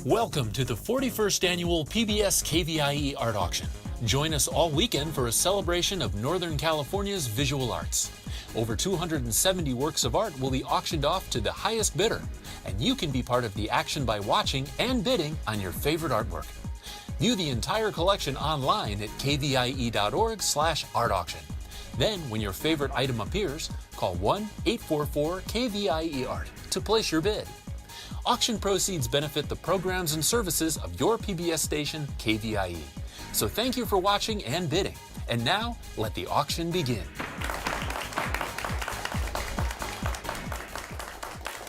Welcome to the 41st Annual PBS KVIE Art Auction. Join us all weekend for a celebration of Northern California's visual arts. Over 270 works of art will be auctioned off to the highest bidder, and you can be part of the action by watching and bidding on your favorite artwork. View the entire collection online at kvie.org/art-auction. Then, when your favorite item appears, call 1-844-KVIE-ART to place your bid. Auction proceeds benefit the programs and services of your PBS station, KVIE. So thank you for watching and bidding. And now, let the auction begin.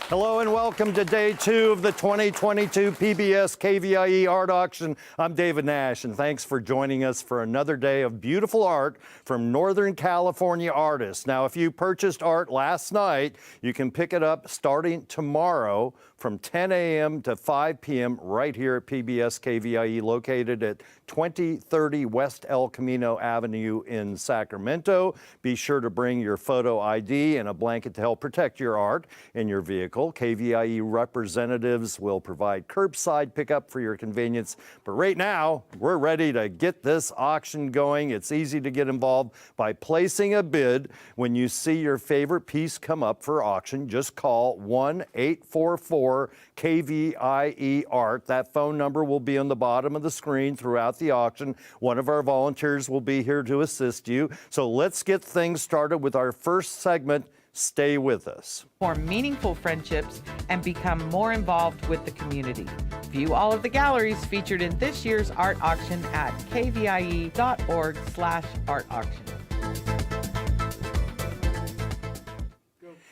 Hello and welcome to day 2 of the 2022 PBS KVIE Art Auction. I'm David Nash, and thanks for joining us for another day of beautiful art from Northern California artists. Now, if you purchased art last night, you can pick it up starting tomorrow from 10 a.m. to 5 p.m. right here at PBS KVIE, located at 2030 West El Camino Avenue in Sacramento. Be sure to bring your photo ID and a blanket to help protect your art in your vehicle. KVIE representatives will provide curbside pickup for your convenience. But right now, we're ready to get this auction going. It's easy to get involved by placing a bid. When you see your favorite piece come up for auction, just call 1-844-KVIE Art. That phone number will be on the bottom of the screen throughout the auction. One of our volunteers will be here to assist you. So let's get things started with our first segment. Stay with us. Form meaningful friendships and become more involved with the community. View all of the galleries featured in this year's art auction at kvie.org/art-auction.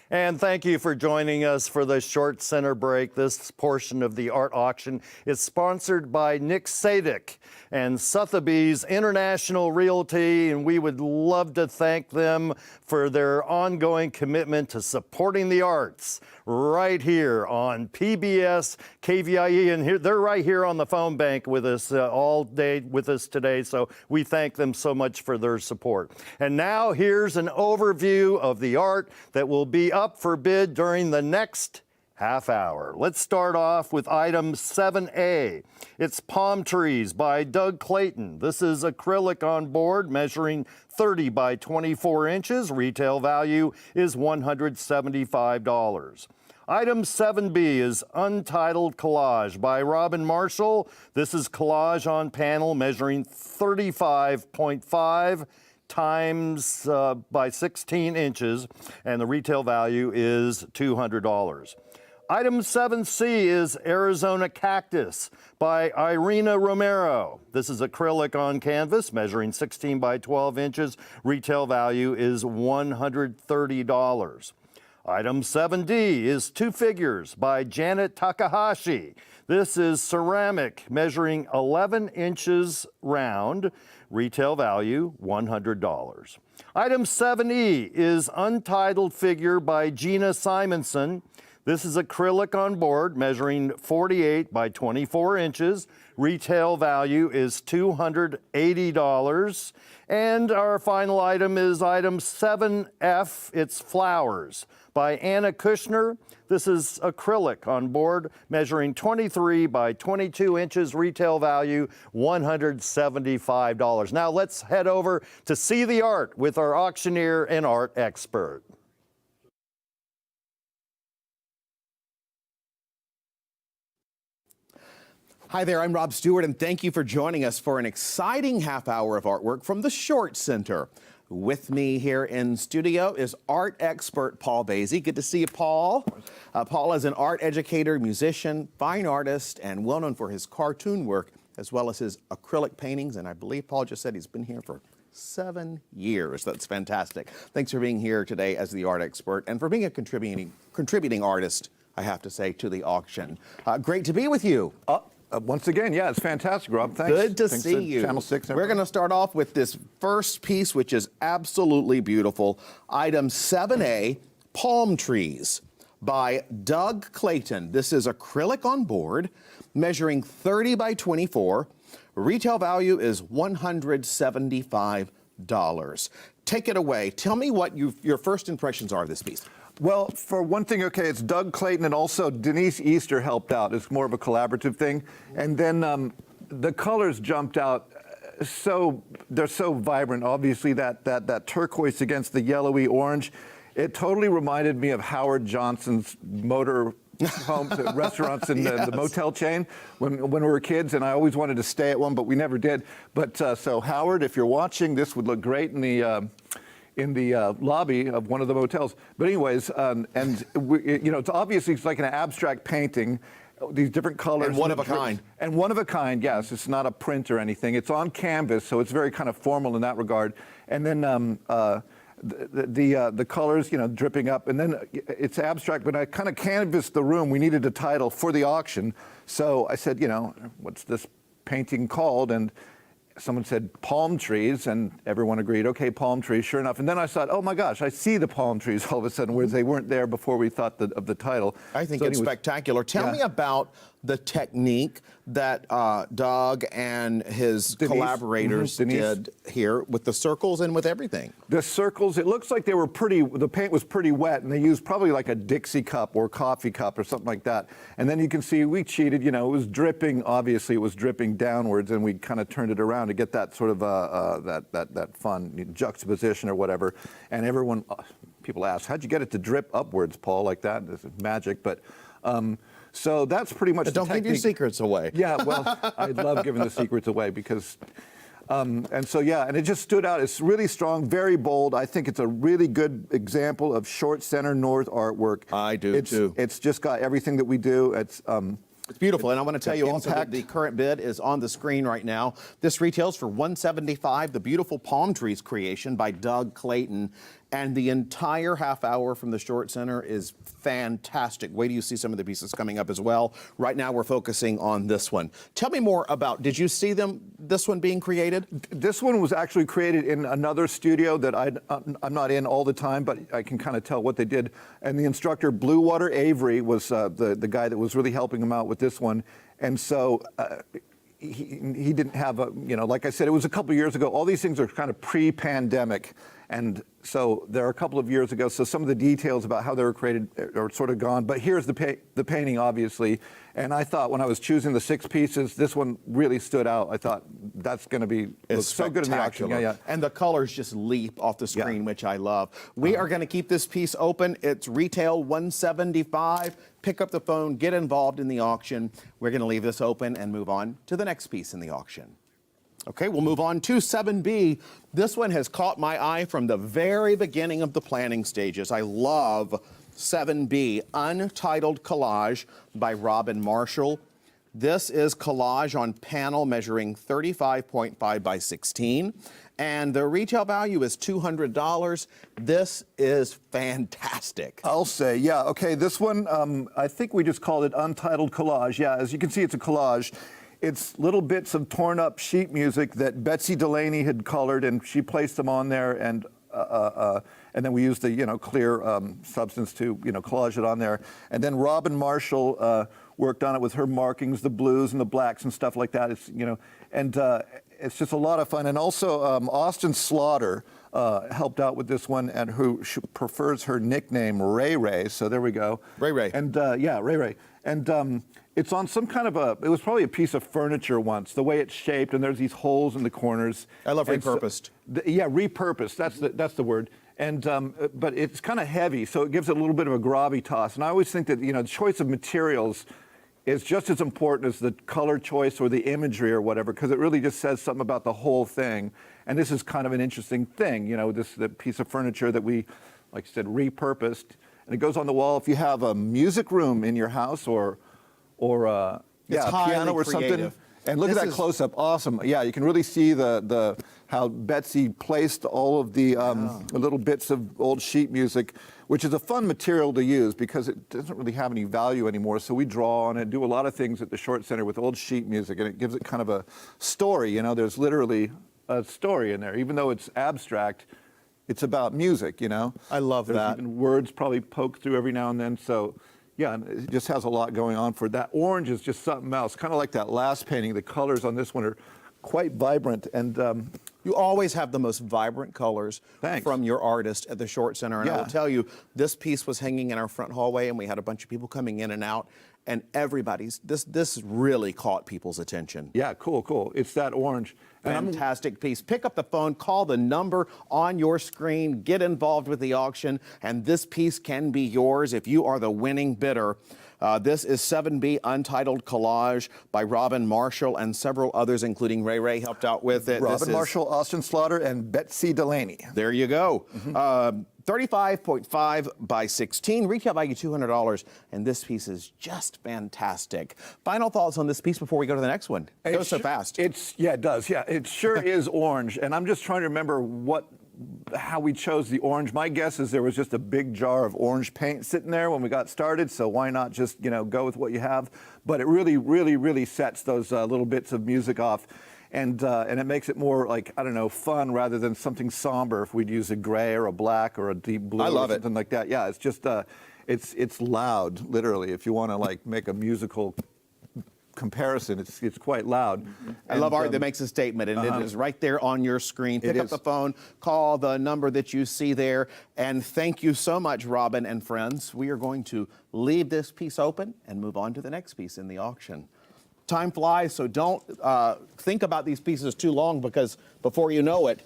And thank you for joining us for the short center break. This portion of the art auction is sponsored by Nick Sadik and Sotheby's International Realty, and we would love to thank them for their ongoing commitment to supporting the arts right here on PBS KVIE. And here, they're right here on the phone bank with us all day with us today, so we thank them so much for their support. And now here's an overview of the art that will be up for bid during the next half hour. Let's start off with item 7A. It's Palm Trees by Doug Clayton. This is acrylic on board measuring 30 by 24 inches. Retail value is $175. Item 7B is Untitled Collage by Robin Marshall. This is collage on panel measuring 35.5 times by 16 inches, and the retail value is $200. Item 7C is Arizona Cactus by Irina Romero. This is acrylic on canvas measuring 16 by 12 inches. Retail value is $130. Item 7D is Two Figures by Janet Takahashi. This is ceramic measuring 11 inches round. Retail value $100. Item 7E is Untitled Figure by Gina Simonson. This is acrylic on board measuring 48 by 24 inches. Retail value is $280. And our final item is item 7F. It's Flowers by Anna Kushner. This is acrylic on board measuring 23 by 22 inches. Retail value $175. Now let's head over to see the art with our auctioneer and art expert. Hi there, I'm Rob Stewart, and thank you for joining us for an exciting half hour of artwork from the Short Center. With me here in studio is art expert Paul Basie. Good to see you, Paul. Paul is an art educator, musician, fine artist, and well known for his cartoon work, as well as his acrylic paintings. And I believe Paul just said he's been here for 7 years. That's fantastic. Thanks for being here today as the art expert and for being a contributing artist, I have to say, to the auction. Great to be with you. Once again, yeah, it's fantastic, Rob. Thanks. Good to see you. Channel 6. We're going to start off with this first piece, which is absolutely beautiful. Item 7A, Palm Trees by Doug Clayton. This is acrylic on board, measuring 30 by 24. Retail value is $175. take it away. Tell me what your first impressions are of this piece. Well, for one thing, okay, it's Doug Clayton and also Denise Easter helped out. It's more of a collaborative thing. And then the colors jumped out. They're so vibrant. Obviously, that turquoise against the yellowy orange. It totally reminded me of Howard Johnson's motor home restaurants in the motel chain when we were kids, and I always wanted to stay at one, but we never did. But so Howard, if you're watching, this would look great in the lobby of one of the motels. But anyways, it's obviously it's like an abstract painting. These different colors. And one of a kind. And one of a kind, yes. It's not a print or anything. It's on canvas, so it's very kind of formal in that regard. And then the colors, dripping up. And then it's abstract, but I kind of canvassed the room. We needed a title for the auction. So I said, what's this painting called? And someone said palm trees, and everyone agreed, okay, palm trees, sure enough. And then I thought, oh my gosh, I see the palm trees all of a sudden, whereas they weren't there before we thought of the title. I think it's spectacular. Tell me about the technique that Doug and his collaborators did here with the circles and with everything. The circles, it looks like the paint was pretty wet, and they used probably like a Dixie cup or coffee cup or something like that. And then you can see we cheated, it was dripping, obviously it was dripping downwards, and we kind of turned it around to get that sort of that fun juxtaposition or whatever. And people ask, how'd you get it to drip upwards, Paul, like that? This is magic, but so that's pretty much the technique. Don't give your secrets away. Yeah, well, I love giving the secrets away because, and it just stood out. It's really strong, very bold. I think it's a really good example of short center north artwork. I do too. It's just got everything that we do. It's beautiful, and I want to tell you also that the current bid is on the screen right now. This retails for $175. The beautiful palm trees creation by Doug Clayton, and the entire half hour from the Short Center is fantastic. Wait till you see some of the pieces coming up as well. Right now, we're focusing on this one. Tell me more about. Did you see this one being created? This one was actually created in another studio that I'm not in all the time, but I can kind of tell what they did. And the instructor, Blue Water Avery, was the guy that was really helping him out with this one. And so he didn't have like I said, it was a couple of years ago. All these things are kind of pre-pandemic. And so they're a couple of years ago, so some of the details about how they were created are sort of gone. But here's the painting, obviously. And I thought when I was choosing the 6 pieces, this one really stood out. I thought that's going to look so good in the auction. Yeah. And the colors just leap off the screen, which I love. We are going to keep this piece open. It's retail $175. Pick up the phone, get involved in the auction. We're going to leave this open and move on to the next piece in the auction. Okay, we'll move on to 7B. This one has caught my eye from the very beginning of the planning stages. I love 7B, Untitled Collage by Robin Marshall. This is collage on panel measuring 35.5 by 16, and the retail value is $200. This is fantastic. I'll say, yeah, okay, this one, I think we just called it Untitled Collage. Yeah, as you can see, it's a collage. It's little bits of torn up sheet music that Betsy Delaney had colored, and she placed them on there, and then we used the clear substance to collage it on there. And then Robin Marshall worked on it with her markings, the blues and the blacks and stuff like that. It's it's just a lot of fun. And also Austin Slaughter helped out with this one, and who prefers her nickname Ray Ray. So there we go. Ray Ray. And yeah, Ray Ray. And it's on some kind of it was probably a piece of furniture once, the way it's shaped, and there's these holes in the corners. I love repurposed. Yeah, repurposed, that's the word. And but it's kind of heavy, so it gives it a little bit of a gravitas. And I always think that, the choice of materials is just as important as the color choice or the imagery or whatever, because it really just says something about the whole thing. And this is kind of an interesting thing, the piece of furniture that we, like I said, repurposed. And it goes on the wall if you have a music room in your house or a piano or something. And look at that close-up, awesome. Yeah, you can really see how Betsy placed all of the little bits of old sheet music, which is a fun material to use because it doesn't really have any value anymore. So we draw on it, do a lot of things at the Short Center with old sheet music, and it gives it kind of a story. There's literally a story in there, even though it's abstract. It's about music, I love that. There's even words probably poke through every now and then. So, yeah, it just has a lot going on for it. That orange is just something else, kind of like that last painting. The colors on this one are quite vibrant. And, You always have the most vibrant colors Thanks. from your artist at the Short Center. And I Yeah. will tell you, this piece was hanging in our front hallway, and we had a bunch of people coming in and out. And this really caught people's attention. Yeah, cool. It's that orange. And Fantastic piece. Pick up the phone, call the number on your screen, get involved with the auction, and this piece can be yours if you are the winning bidder. This is 7B Untitled Collage by Robin Marshall and several others, including Ray Ray helped out with it. Robin Marshall, Austin Slaughter, and Betsy Delaney. There you go. 35.5 by 16, retail value $200, and this piece is just fantastic. Final thoughts on this piece before we go to the next one? It goes so fast. Yeah, it does. Yeah, it sure is orange, and I'm just trying to remember how we chose the orange. My guess is there was just a big jar of orange paint sitting there when we got started, so why not just go with what you have? But it really sets those little bits of music off. And it makes it more like, I don't know, fun rather than something somber if we'd use a gray or a black or a deep blue or something like that. Yeah, it's just, it's loud, literally. If you want to like make a musical comparison, it's quite loud. I love art that makes a statement, and it is right there on your screen. Pick up the phone, call the number that you see there, and thank you so much, Robin and friends. We are going to leave this piece open and move on to the next piece in the auction. Time flies, so don't think about these pieces too long, because before you know it,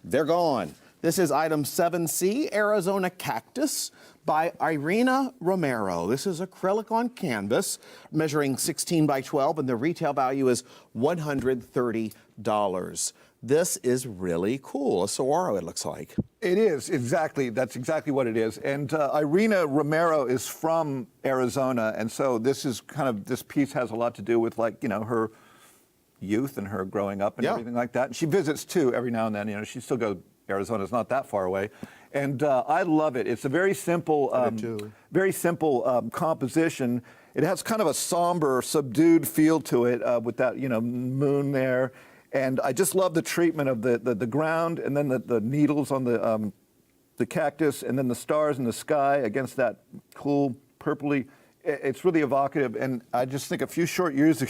they're gone. This is item 7C, Arizona Cactus by Irina Romero. This is acrylic on canvas, measuring 16 by 12, and the retail value is $130. This is really cool. A saguaro, it looks like. It is, exactly. That's exactly what it is. And Irina Romero is from Arizona, and so this piece has a lot to do with, like, her youth and her growing up and everything like that. And she visits too every now and then. She still goes. Arizona's not that far away, and I love it. It's a very simple, composition. It has kind of a somber, subdued feel to it with that moon there, and I just love the treatment of the ground, and then the needles on the cactus, and then the stars in the sky against that cool purpley. It's really evocative, and I just think a few short years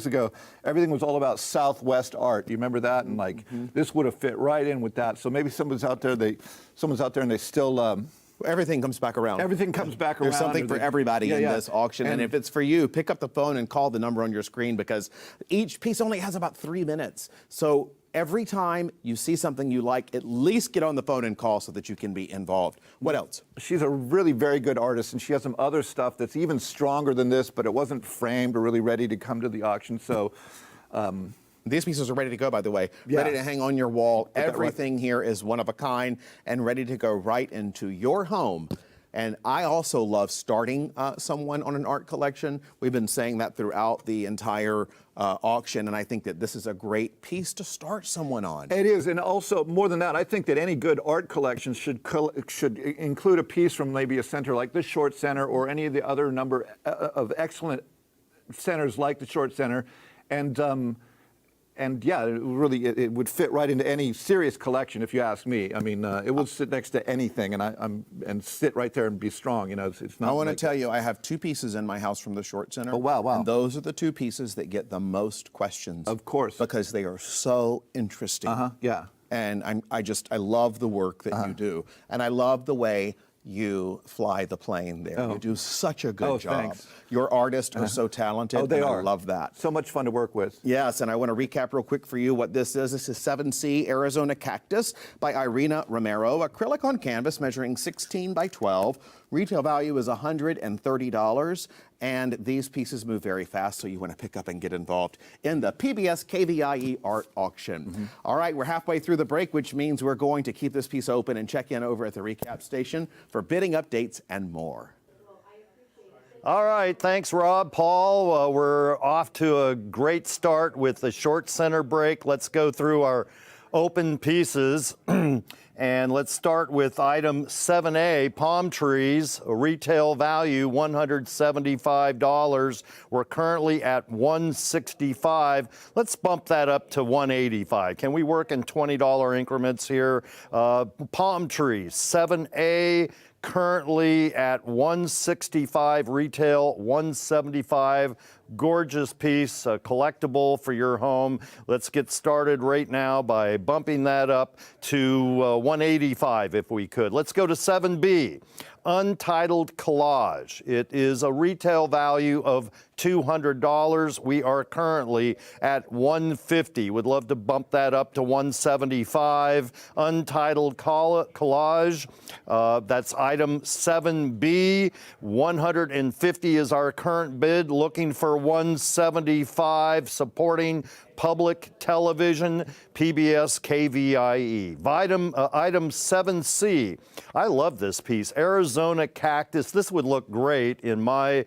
ago, everything was all about Southwest art. Do you remember that? And this would have fit right in with that. So maybe someone's out there, and they still. Everything comes back around. Everything comes back around. There's something for everybody in this auction. And if it's for you, pick up the phone and call the number on your screen, because each piece only has about 3 minutes. So every time you see something you like, at least get on the phone and call so that you can be involved. What else? She's a really very good artist, and she has some other stuff that's even stronger than this, but it wasn't framed or really ready to come to the auction. So these pieces are ready to go, by the way. Ready to hang on your wall. Everything here is one of a kind and ready to go right into your home. And I also love starting someone on an art collection. We've been saying that throughout the entire auction, and I think that this is a great piece to start someone on. It is, and also, more than that, I think that any good art collection should include a piece from maybe a center like the Short Center or any of the other number of excellent centers like the Short Center. And yeah, it would fit right into any serious collection, if you ask me. I mean, it would sit next to anything, and sit right there and be strong. It's not. I want to tell you, I have 2 pieces in my house from the Short Center. Oh wow! And those are the 2 pieces that get the most questions. Of course, because they are so interesting. Yeah. And I love the work that you do, and I love the way you fly the plane there. You do such a good job. Thanks. Your artists are so talented. Oh, they are. I love that. So much fun to work with. Yes, and I want to recap real quick for you what this is. This is 7C Arizona Cactus by Irina Romero. Acrylic on canvas measuring 16 by 12. Retail value is $130. And these pieces move very fast, so you want to pick up and get involved in the PBS KVIE art auction. All right, we're halfway through the break, which means we're going to keep this piece open and check in over at the recap station for bidding updates and more. All right, thanks, Rob. Paul, we're off to a great start with the Short Center break. Let's go through our open pieces. And let's start with item 7A, palm trees, retail value $175. We're currently at $165. Let's bump that up to $185. Can we work in $20 increments here? Palm trees, 7A, currently at $165 retail, $175. Gorgeous piece, a collectible for your home. Let's get started right now by bumping that up to $185 if we could. Let's go to 7B. Untitled Collage. It is a retail value of $200. We are currently at $150. Would love to bump that up to $175. Untitled Collage. That's item 7B. $150 is our current bid. Looking for $175. Supporting public television, PBS KVIE. Item 7C. I love this piece. Arizona Cactus. This would look great in one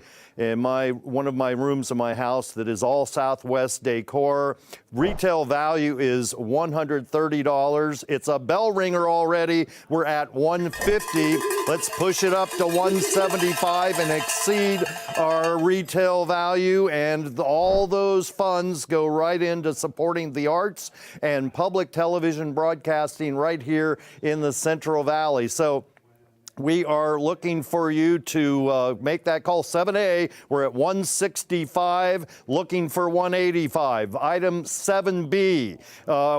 of my rooms in my house that is all Southwest decor. Retail value is $130. It's a bell ringer already. We're at $150. Let's push it up to $175 and exceed our retail value, and all those funds go right into supporting the arts and public television broadcasting right here in the Central Valley. So we are looking for you to make that call. 7A, we're at $165, looking for $185. Item 7B,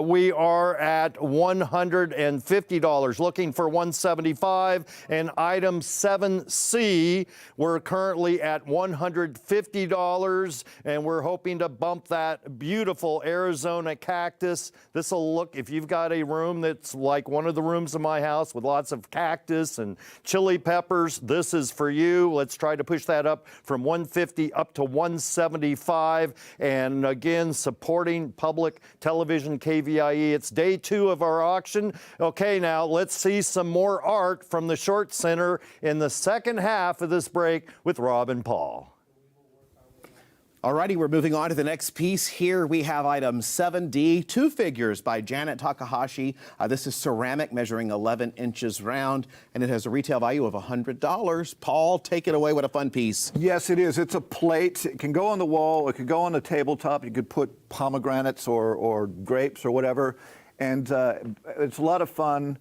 we are at $150, looking for $175. And item 7C, we're currently at $150, and we're hoping to bump that beautiful Arizona Cactus. This will look, if you've got a room that's like one of the rooms in my house with lots of cactus and chili peppers, this is for you. Let's try to push that up from $150 up to $175. And again, supporting public television KVIE. It's day 2 of our auction. Okay, now let's see some more art from the Short Center in the second half of this break with Rob and Paul. Alrighty, we're moving on to the next piece. Here we have item 7D, 2 figures by Janet Takahashi. This is ceramic measuring 11 inches round, and it has a retail value of $100. Paul, take it away. What a fun piece. Yes, it is. It's a plate. It can go on the wall. It could go on the tabletop. You could put pomegranates or grapes or whatever, and it's a lot of fun.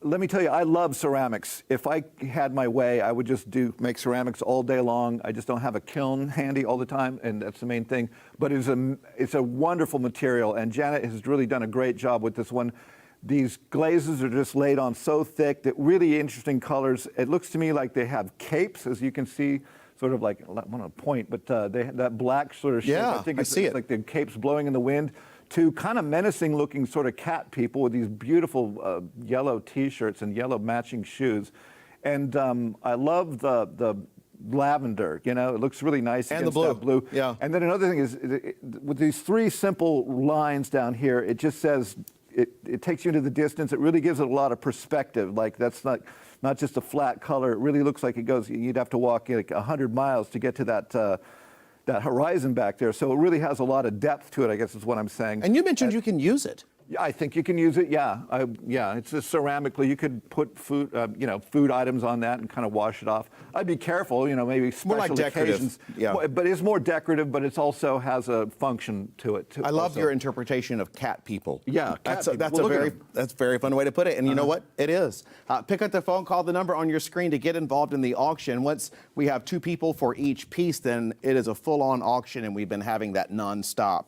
Let me tell you, I love ceramics. If I had my way, I would just make ceramics all day long. I just don't have a kiln handy all the time, and that's the main thing. But it's a wonderful material, and Janet has really done a great job with this one. These glazes are just laid on so thick that really interesting colors. It looks to me like they have capes, as you can see, sort of like, I don't want to point, but that black sort of shape. Yeah, I think I it's see it. like the capes blowing in the wind. To kind of menacing looking sort of cat people with these beautiful yellow t-shirts and yellow matching shoes. And I love the lavender, you know, it looks really nice. And the against that blue. Yeah. And then another thing is, with these 3 simple lines down here, it just says, it takes you into the distance. It really gives it a lot of perspective. Like, that's not just a flat color. It really looks like it goes, you'd have to walk like 100 miles to get to that horizon back there. So it really has a lot of depth to it, I guess is what I'm saying. And you mentioned you can use it. Yeah, I think you can use it. Yeah, it's just ceramically. You could put food, food items on that and kind of wash it off. I'd be careful, maybe special More like decorative. occasions. Yeah. But it's more decorative, but it also has a function to it too. I love also. your interpretation of cat people. Yeah, that's cat a people. Well, that's a very fun way to put it. And you know what? It is. Pick up the phone, call the number on your screen to get involved in the auction. Once we have 2 people for each piece, then it is a full-on auction, and we've been having that nonstop.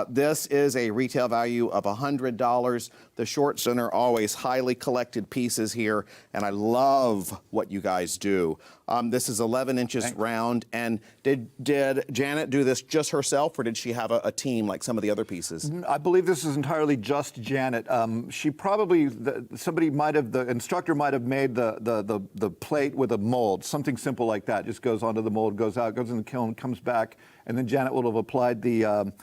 This is a retail value of $100. The Short Center, always highly collected pieces here, and I love what you guys do. This is 11 inches round, and did Janet do this just herself, or did she have a team like some of the other pieces? I believe this is entirely just Janet. She probably, the instructor might have made the plate with a mold, something simple like that. Just goes onto the mold, goes out, goes in the kiln, comes back, and then Janet will have applied the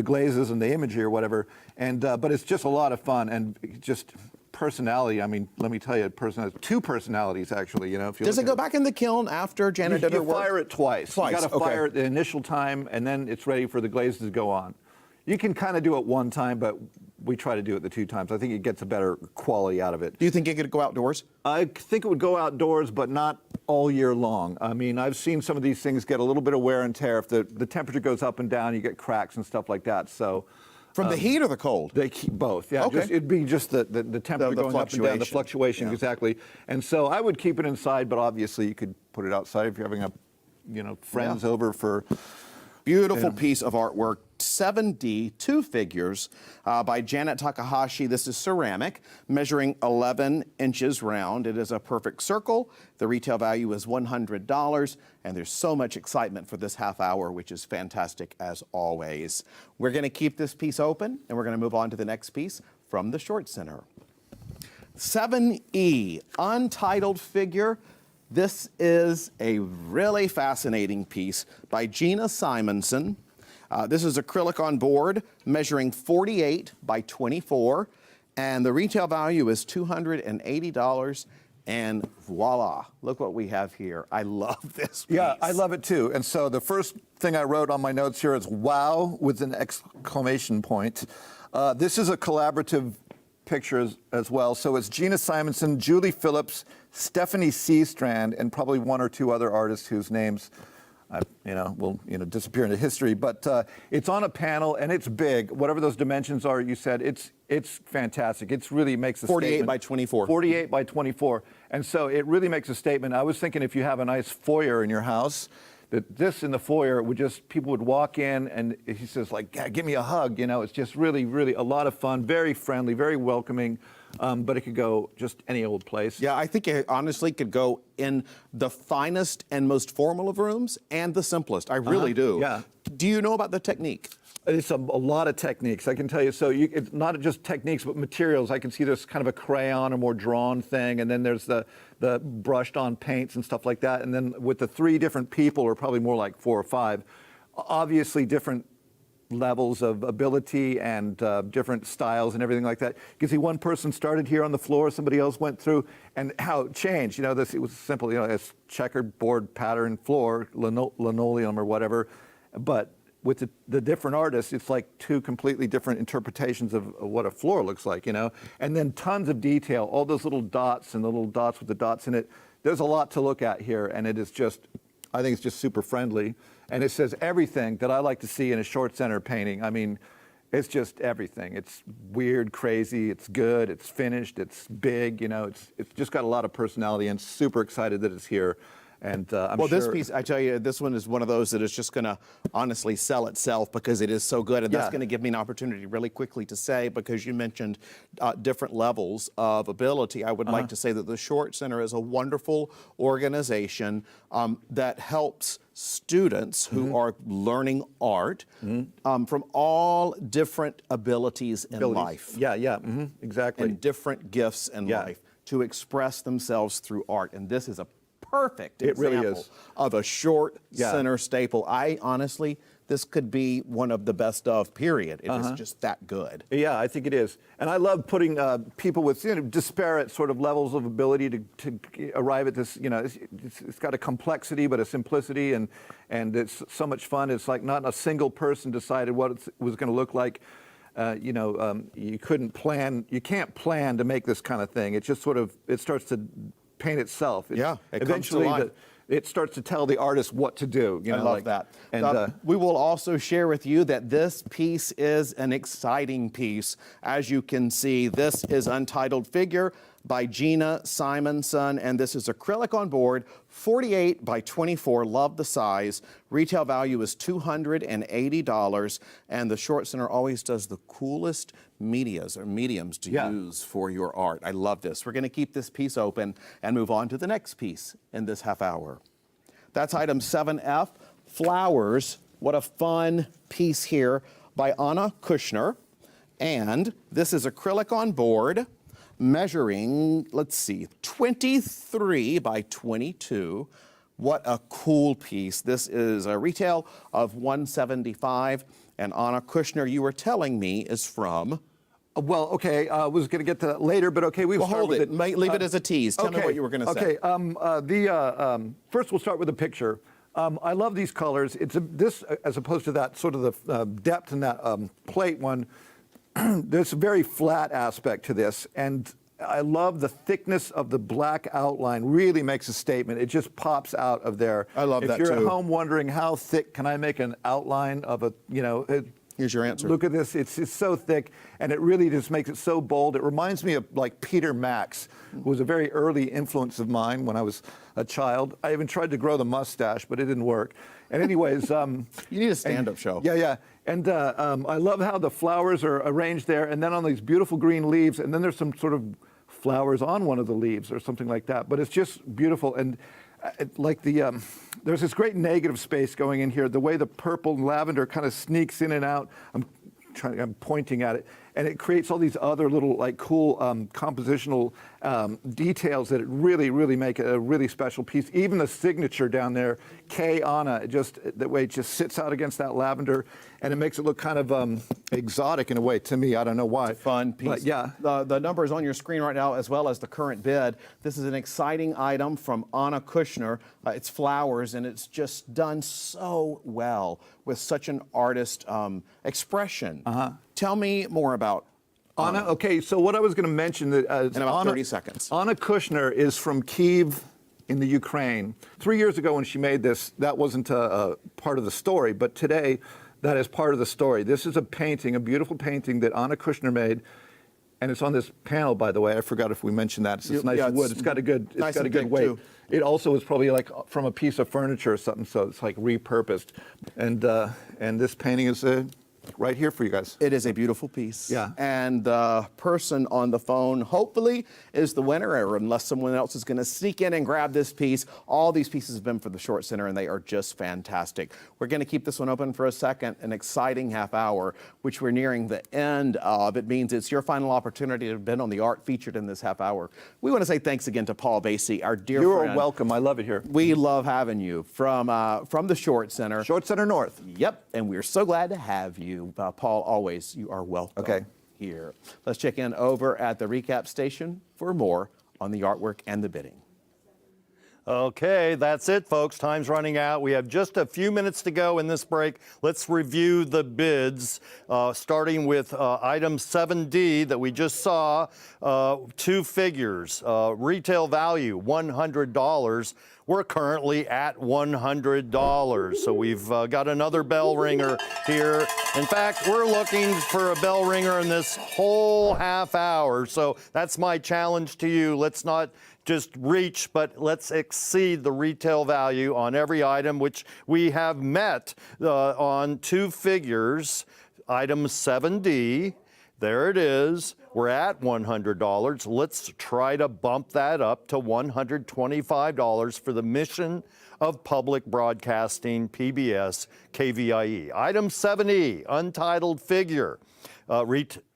glazes and the imagery or whatever. And but it's just a lot of fun and just personality. I mean, let me tell you, 2 personalities actually. If you does it go back in the kiln after Janet did her work? You fire it twice. You got to fire it the initial time, and then it's ready for the glazes to go on. You can kind of do it one time, but we try to do it the 2 times. I think it gets a better quality out of it. Do you think it could go outdoors? I think it would go outdoors, but not all year long. I mean, I've seen some of these things get a little bit of wear and tear. If the temperature goes up and down, you get cracks and stuff like that. So From the heat or the cold? They keep both, yeah. Okay. It'd be just the temperature going up and down, the fluctuation, Yeah. exactly. And so I would keep it inside, but obviously you could put it outside if you're having friends over for. Beautiful piece of artwork, 7D, 2 figures by Janet Takahashi. This is ceramic, measuring 11 inches round. It is a perfect circle. The retail value is $100, and there's so much excitement for this half hour, which is fantastic as always. We're going to keep this piece open, and we're going to move on to the next piece from the Short Center. 7E, Untitled figure. This is a really fascinating piece by Gina Simonson. This is acrylic on board, measuring 48 by 24, and the retail value is $280. And voila, look what we have here. I love this piece. Yeah, I love it too. And so the first thing I wrote on my notes here is wow with an exclamation point. This is a collaborative picture as well. So it's Gina Simonson, Julie Phillips, Stephanie Seastrand, and probably one or two other artists whose names will disappear into history. But it's on a panel and it's big. Whatever those dimensions are, you said it's fantastic. It really makes a 48 statement. by 24. 48 by 24, and so it really makes a statement. I was thinking if you have a nice foyer in your house, that this in the foyer would just, people would walk in and he says like, yeah, give me a hug. It's just really, really a lot of fun, very friendly, very welcoming, but it could go just any old place. Yeah, I think it honestly could go in the finest and most formal of rooms and the simplest. I really do. Yeah. Do you know about the technique? It's a lot of techniques, I can tell you. So it's not just techniques, but materials. I can see there's kind of a crayon, a more drawn thing, and then there's the brushed on paints and stuff like that. And then with the 3 different people, or probably more like 4 or 5, obviously different levels of ability and different styles and everything like that. You can see one person started here on the floor, somebody else went through, and how it changed. It was simple, it's checkered board pattern floor, linoleum or whatever, but with the different artists, it's like 2 completely different interpretations of what a floor looks like, and then tons of detail, all those little dots and the little dots with the dots in it. There's a lot to look at here, and it is just, I think it's just super friendly, and it says everything that I like to see in a Short Center painting. I mean, it's just everything. It's weird, crazy, it's good, it's finished, it's big, it's just got a lot of personality, and super excited that it's here. And I'm sure. This piece, I tell you, this one is one of those that is just going to honestly sell itself because it is so good. And that's going to give me an opportunity really quickly to say, because you mentioned different levels of ability, I would like to say that the Short Center is a wonderful organization that helps students who are learning art from all different abilities in life. Yeah, exactly. And different gifts in life to express themselves through art. And this is a perfect example of a Short Center staple. I honestly, this could be one of the best of, period. It is just that good. Yeah, I think it is. And I love putting people with disparate sort of levels of ability to arrive at this, it's got a complexity but a simplicity, and it's so much fun. It's like not a single person decided what it was going to look like. You can't plan to make this kind of thing. It just sort of, it starts to paint itself. It eventually comes to life. It starts to tell the artist what to do. I love that. And we will also share with you that this piece is an exciting piece. As you can see, this is Untitled Figure by Gina Simonson, and this is acrylic on board, 48 by 24. Love the size. Retail value is $280, and the Short Center always does the coolest mediums to use for your art. I love this. We're going to keep this piece open and move on to the next piece in this half hour. That's item 7F, Flowers. What a fun piece here by Anna Kushner, and this is acrylic on board, measuring, 23 by 22. What a cool piece. This is a retail of $175, and Anna Kushner, you were telling me, is from? Well, okay, I was going to get to that later, but okay, we'll start with it. Leave it as a tease. Tell me what you were going to say. Okay, first we'll start with the picture. I love these colors. This, as opposed to that sort of the depth in that plate one, there's a very flat aspect to this, and I love the thickness of the black outline. Really makes a statement. It just pops out of there. I love that too. If you're at home wondering how thick can I make an outline of a, Here's your answer. Look at this. It's so thick, and it really just makes it so bold. It reminds me of like Peter Max, who was a very early influence of mine when I was a child. I even tried to grow the mustache, but it didn't work. And anyways... you need a stand-up show. Yeah, yeah. And I love how the flowers are arranged there, and then on these beautiful green leaves, and then there's some sort of flowers on one of the leaves or something like that. But it's just beautiful. And like there's this great negative space going in here. The way the purple and lavender kind of sneaks in and out. I'm pointing at it, and it creates all these other little like cool compositional details that it really make it a really special piece. Even the signature down there, K Anna, just the way it just sits out against that lavender, and it makes it look kind of exotic in a way to me. I don't know why. It's a fun piece. But yeah. The number is on your screen right now, as well as the current bid. This is an exciting item from Anna Kushner. It's flowers, and it's just done so well with such an artist expression. Tell me more about Anna. Okay, so what I was going to mention that in about 30 seconds. Anna Kushner is from Kyiv in the Ukraine. 3 years ago when she made this, that wasn't a part of the story, but today that is part of the story. This is a painting, a beautiful painting that Anna Kushner made, and it's on this panel, by the way. I forgot if we mentioned that. It's this nice wood. It's got a good, nice got a good weight. too. It also is probably like from a piece of furniture or something, so it's like repurposed. And this painting is right here for you guys. It is a beautiful piece. Yeah. And the person on the phone, hopefully, is the winner, or unless someone else is going to sneak in and grab this piece. All these pieces have been for the Short Center, and they are just fantastic. We're going to keep this one open for a second, an exciting half hour, which we're nearing the end of. It means it's your final opportunity to bid on the art featured in this half hour. We want to say thanks again to Paul Basie, our dear friend. You're welcome. I love it here. We love having you from the Short Center. Short Center North. Yep, and we're so glad to have you. Paul, always, you are welcome here. Let's check in over at the recap station for more on the artwork and the bidding. Okay, that's it, folks. Time's running out. We have just a few minutes to go in this break. Let's review the bids, starting with item 7D that we just saw. 2 figures, retail value $100. We're currently at $100. So we've got another bell ringer here. In fact, we're looking for a bell ringer in this whole half hour. So that's my challenge to you. Let's not just reach, but let's exceed the retail value on every item, which we have met on 2 figures. Item 7D, there it is. We're at $100. Let's try to bump that up to $125 for the mission of public broadcasting, PBS, KVIE. Item 7E, untitled figure.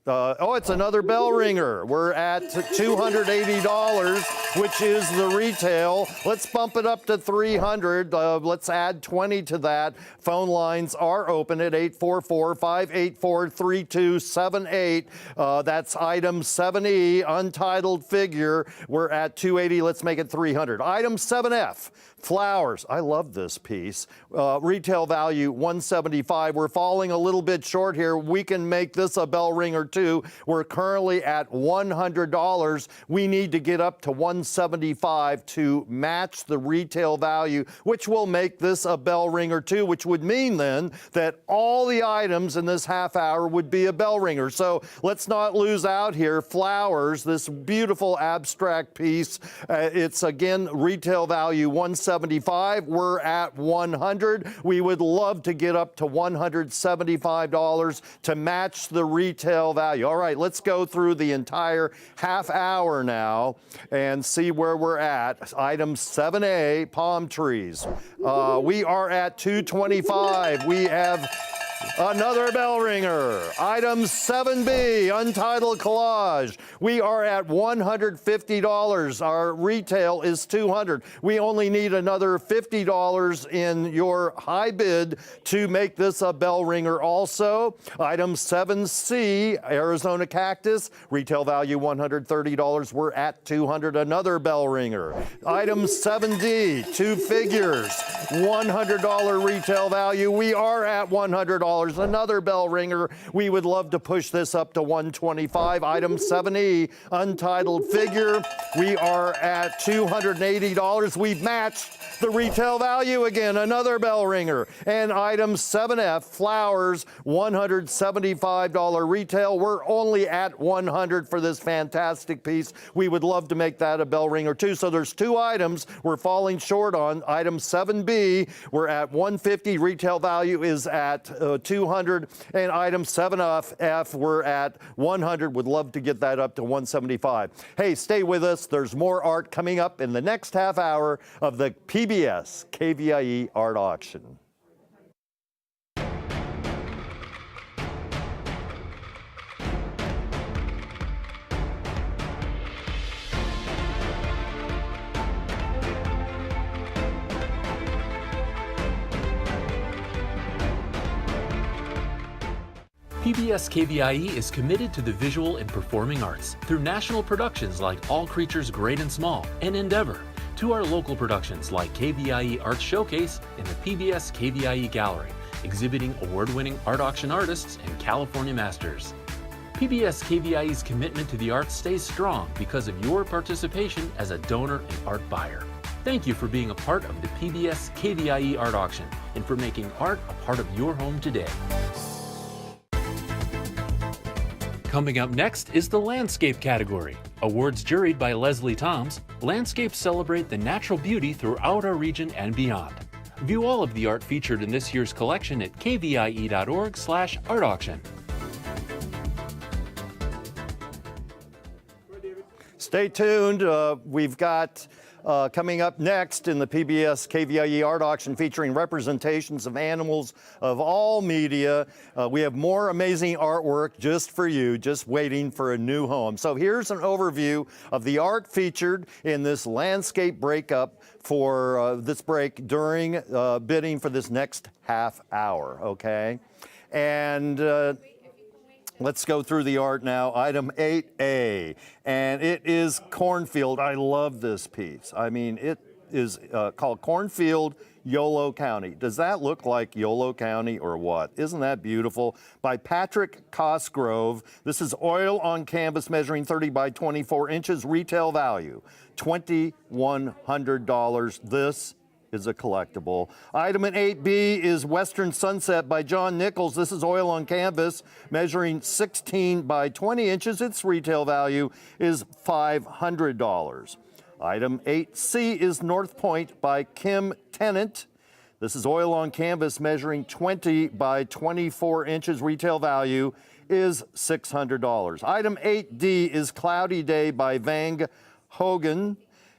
It's another bell ringer. We're at $280, which is the retail. Let's bump it up to $300. Let's add 20 to that. Phone lines are open at 844-584-3278. That's item 7E, untitled figure. We're at $280. Let's make it $300. Item 7F, flowers. I love this piece. Retail value $175. We're falling a little bit short here. We can make this a bell ringer too. We're currently at $100. We need to get up to $175 to match the retail value, which will make this a bell ringer too, which would mean then that all the items in this half hour would be a bell ringer. So let's not lose out here. Flowers, this beautiful abstract piece. It's again retail value $175. We're at $100. We would love to get up to $175 to match the retail value. All right, let's go through the entire half hour now and see where we're at. Item 7A, palm trees. We are at $225. We have another bell ringer. Item 7B, Untitled Collage. We are at $150. Our retail is $200. We only need another $50 in your high bid to make this a bell ringer also. Item 7C, Arizona Cactus. Retail value $130. We're at $200. Another bell ringer. Item 7D, 2 figures. $100 retail value. We are at $100. $100. Another bell ringer. We would love to push this up to $125. Item 7E, Untitled Figure. We are at $280. We've matched the retail value again. Another bell ringer. And item 7F, Flowers, $175 retail. We're only at $100 for this fantastic piece. We would love to make that a bell ringer too. So there's two items we're falling short on. Item 7B, we're at $150. Retail value is at $200. And item 7F, we're at $100. Would love to get that up to $175. Hey, stay with us. There's more art coming up in the next half hour of the PBS KVIE Art Auction. PBS KVIE is committed to the visual and performing arts through national productions like All Creatures Great and Small and Endeavor, to our local productions like KVIE Art Showcase and the PBS KVIE Gallery, exhibiting award-winning art auction artists and California masters. PBS KVIE's commitment to the arts stays strong because of your participation as a donor and art buyer. Thank you for being a part of the PBS KVIE Art Auction and for making art a part of your home today. Coming up next is the landscape category. Awards juried by Leslie Toms, landscapes celebrate the natural beauty throughout our region and beyond. View all of the art featured in this year's collection at kvie.org/art auction. Stay tuned. We've got coming up next in the PBS KVIE Art Auction featuring representations of animals of all media. We have more amazing artwork just for you, just waiting for a new home. So here's an overview of the art featured in this landscape breakup for this break during bidding for this next half hour, okay? And let's go through the art now. Item 8A, and it is Cornfield. I love this piece. I mean, it is called Cornfield, Yolo County. Does that look like Yolo County or what? Isn't that beautiful? By Patrick Cosgrove. This is oil on canvas measuring 30 by 24 inches. Retail value, $2,100. This is a collectible. Item in 8B is Western Sunset by John Nichols. This is oil on canvas measuring 16 by 20 inches. Its retail value is $500. Item 8C is North Point by Kim Tennant. This is oil on canvas measuring 20 by 24 inches. Retail value is $600. Item 8D is Cloudy Day by Vang Hogan.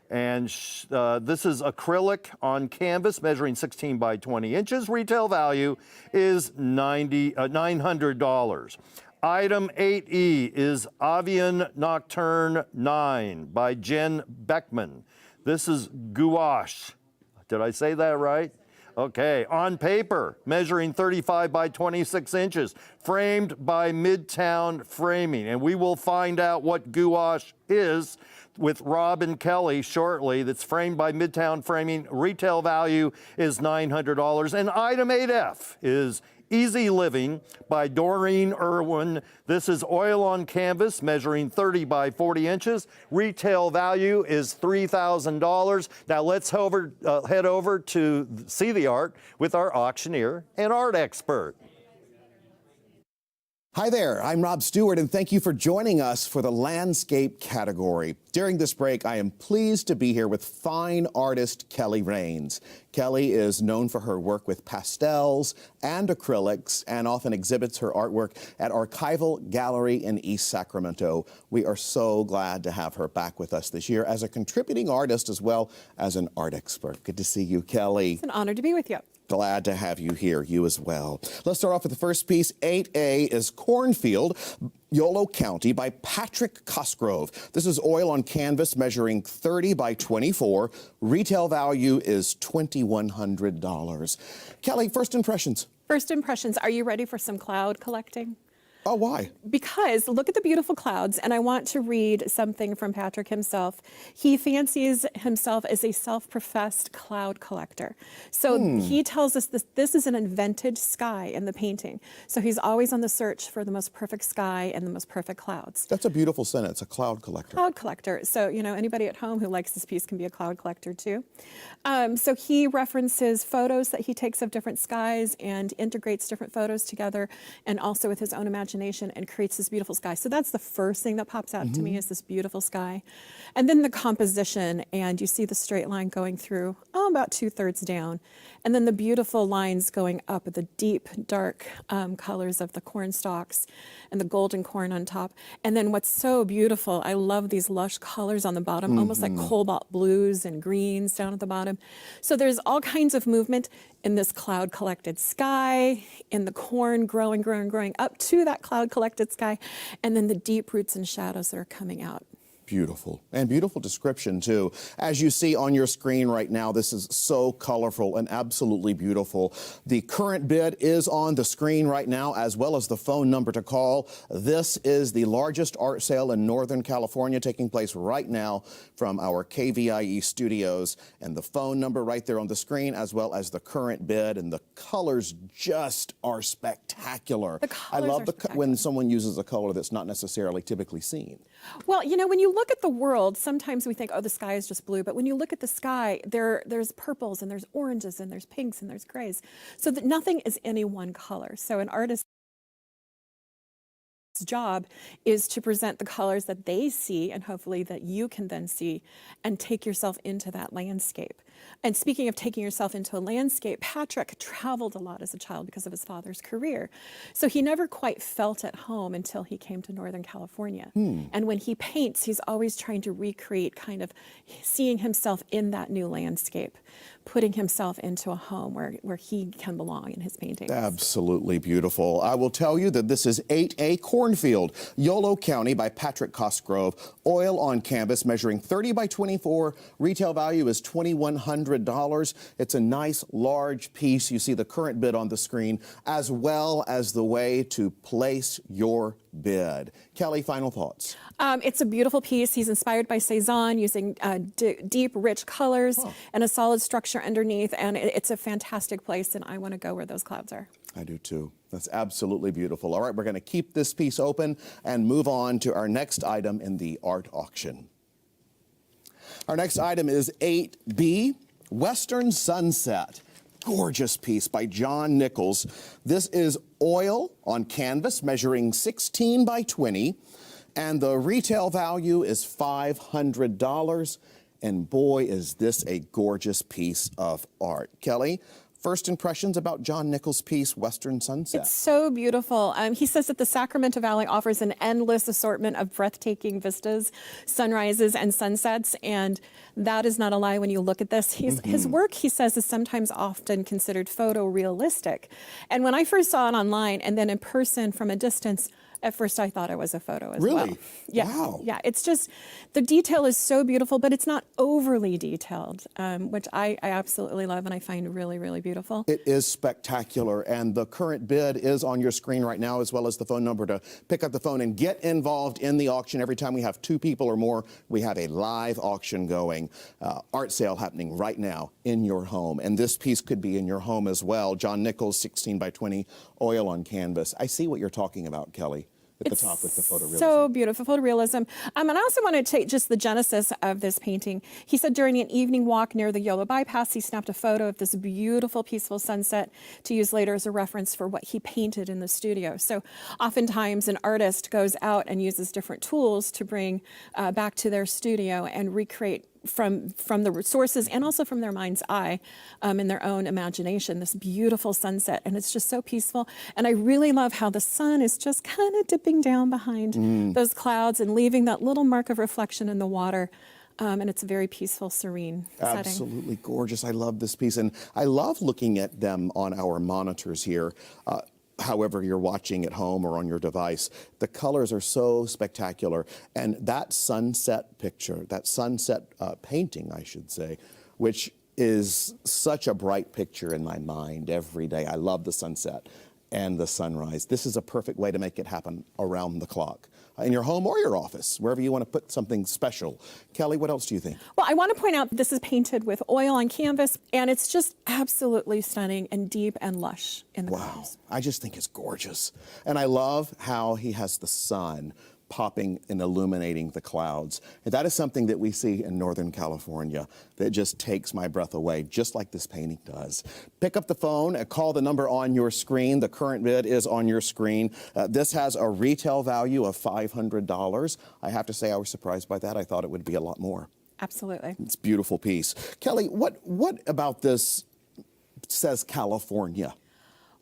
And this is acrylic on canvas measuring 16 by 20 inches. Retail value is $900. Item 8E is Avian Nocturne 9 by Jen Beckman. This is gouache. Did I say that right? Okay, on paper, measuring 35 by 26 inches, framed by Midtown Framing. And we will find out what gouache is with Rob and Kelly shortly. That's framed by Midtown Framing. Retail value is $900. And item 8F is Easy Living by Doreen Irwin. This is oil on canvas measuring 30 by 40 inches. Retail value is $3,000. Now let's head over to see the art with our auctioneer and art expert. Hi there, I'm Rob Stewart, and thank you for joining us for the landscape category. During this break, I am pleased to be here with fine artist Kelly Rains. Kelly is known for her work with pastels and acrylics and often exhibits her artwork at Archival Gallery in East Sacramento. We are so glad to have her back with us this year as a contributing artist as well as an art expert. Good to see you, Kelly. It's an honor to be with you. Glad to have you here, you as well. Let's start off with the first piece. 8A is Cornfield, Yolo County by Patrick Cosgrove. This is oil on canvas measuring 30 by 24. Retail value is $2,100. Kelly, first impressions. First impressions, are you ready for some cloud collecting? Oh, why? Because look at the beautiful clouds, and I want to read something from Patrick himself. He fancies himself as a self-professed cloud collector. So he tells us this is an invented sky in the painting. So he's always on the search for the most perfect sky and the most perfect clouds. That's a beautiful sentence, a cloud collector. Cloud collector. So, you know, anybody at home who likes this piece can be a cloud collector too. So he references photos that he takes of different skies and integrates different photos together, and also with his own imagination, and creates this beautiful sky. So that's the first thing that pops out to me, is this beautiful sky. And then the composition, and you see the straight line going through, about 2/3 down. And then the beautiful lines going up with the deep, dark colors of the corn stalks and the golden corn on top. And then what's so beautiful, I love these lush colors on the bottom, almost like cobalt blues and greens down at the bottom. So there's all kinds of movement in this cloud collected sky, in the corn growing, growing, growing up to that cloud collected sky, and then the deep roots and shadows that are coming out. Beautiful, and beautiful description too. As you see on your screen right now, this is so colorful and absolutely beautiful. The current bid is on the screen right now, as well as the phone number to call. This is the largest art sale in Northern California, taking place right now from our KVIE studios. And the phone number right there on the screen, as well as the current bid. And the colors just are spectacular. The colors I love are spectacular. when someone uses a color that's not necessarily typically seen. Well, you know, when you look at the world, sometimes we think, oh, the sky is just blue. But when you look at the sky, there's purples and there's oranges and there's pinks and there's grays. So that nothing is any one color. So an artist's job is to present the colors that they see, and hopefully that you can then see and take yourself into that landscape. And speaking of taking yourself into a landscape, Patrick traveled a lot as a child because of his father's career. So he never quite felt at home until he came to Northern California. And when he paints, he's always trying to recreate, kind of seeing himself in that new landscape, putting himself into a home where he can belong in his paintings. Absolutely beautiful. I will tell you that this is 8A Cornfield, Yolo County by Patrick Cosgrove. Oil on canvas measuring 30 by 24. Retail value is $2,100. It's a nice large piece. You see the current bid on the screen, as well as the way to place your bid. Kelly, final thoughts? It's a beautiful piece. He's inspired by Cezanne, using deep, rich colors and a solid structure underneath. And it's a fantastic place, and I want to go where those clouds are. I do too. That's absolutely beautiful. All right, we're going to keep this piece open and move on to our next item in the art auction. Our next item is 8B, Western Sunset. Gorgeous piece by John Nichols. This is oil on canvas measuring 16 by 20, and the retail value is $500. And boy, is this a gorgeous piece of art. Kelly, first impressions about John Nichols' piece, Western Sunset. It's so beautiful. He says that the Sacramento Valley offers an endless assortment of breathtaking vistas, sunrises, and sunsets, and that is not a lie when you look at this. His work, he says, is sometimes often considered photorealistic. And when I first saw it online and then in person from a distance, at first I thought it was a photo as well. Really? Yeah. Wow. Yeah, it's just, the detail is so beautiful, but it's not overly detailed, which I absolutely love and I find really, really beautiful. It is spectacular, and the current bid is on your screen right now, as well as the phone number to pick up the phone and get involved in the auction. Every time we have 2 people or more, we have a live auction going. Art sale happening right now in your home, and this piece could be in your home as well. John Nichols, 16 by 20, oil on canvas. I see what you're talking about, Kelly. At the top with the photorealism. So beautiful, photorealism. And I also want to take just the genesis of this painting. He said during an evening walk near the Yolo bypass, he snapped a photo of this beautiful, peaceful sunset to use later as a reference for what he painted in the studio. So oftentimes an artist goes out and uses different tools to bring back to their studio and recreate from the sources and also from their mind's eye in their own imagination, this beautiful sunset. And it's just so peaceful. And I really love how the sun is just kind of dipping down behind those clouds and leaving that little mark of reflection in the water. And it's a very peaceful, serene setting. Absolutely gorgeous. I love this piece. And I love looking at them on our monitors here. However you're watching at home or on your device, the colors are so spectacular. And that sunset picture, that sunset painting, I should say, which is such a bright picture in my mind every day. I love the sunset. and the sunrise. This is a perfect way to make it happen around the clock. In your home or your office, wherever you want to put something special. Kelly, what else do you think? Well, I want to point out this is painted with oil on canvas, and it's just absolutely stunning and deep and lush in the colors. I just think it's gorgeous. And I love how he has the sun popping and illuminating the clouds. And that is something that we see in Northern California that just takes my breath away, just like this painting does. Pick up the phone and call the number on your screen. The current bid is on your screen. This has a retail value of $500. I have to say I was surprised by that. I thought it would be a lot more. Absolutely. It's a beautiful piece. Kelly, what about this says California?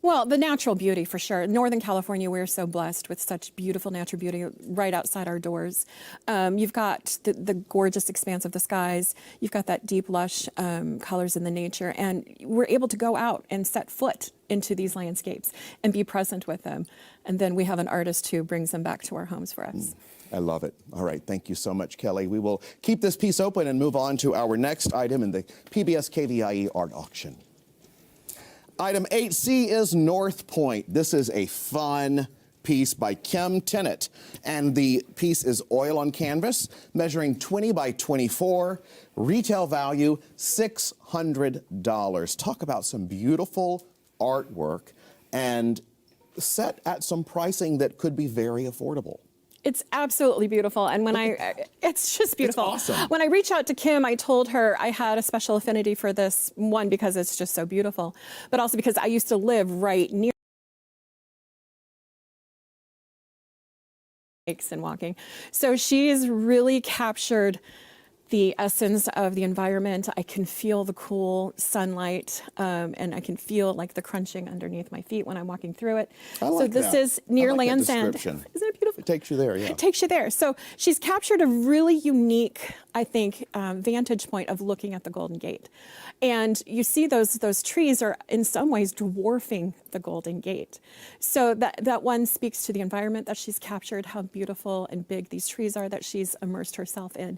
Well, the natural beauty for sure. Northern California, we're so blessed with such beautiful natural beauty right outside our doors. You've got the gorgeous expanse of the skies. You've got that deep, lush colors in the nature. And we're able to go out and set foot into these landscapes and be present with them. And then we have an artist who brings them back to our homes for us. I love it. All right, thank you so much, Kelly. We will keep this piece open and move on to our next item in the PBS KVIE art auction. Item 8C is North Point. This is a fun piece by Kim Tennant, and the piece is oil on canvas, measuring 20 by 24, retail value $600. Talk about some beautiful artwork and set at some pricing that could be very affordable. It's absolutely beautiful, and when it's just beautiful. It's awesome. When I reached out to Kim, I told her I had a special affinity for this, one, because it's just so beautiful, but also because I used to live right near lakes and walking. So she's really captured the essence of the environment. I can feel the cool sunlight, and I can feel like the crunching underneath my feet when I'm walking through it. So this is near Land's End. Isn't it beautiful? It takes you there, yeah. It takes you there. So she's captured a really unique, I think, vantage point of looking at the Golden Gate. And you see those trees are in some ways dwarfing the Golden Gate. So that one speaks to the environment that she's captured, how beautiful and big these trees are that she's immersed herself in.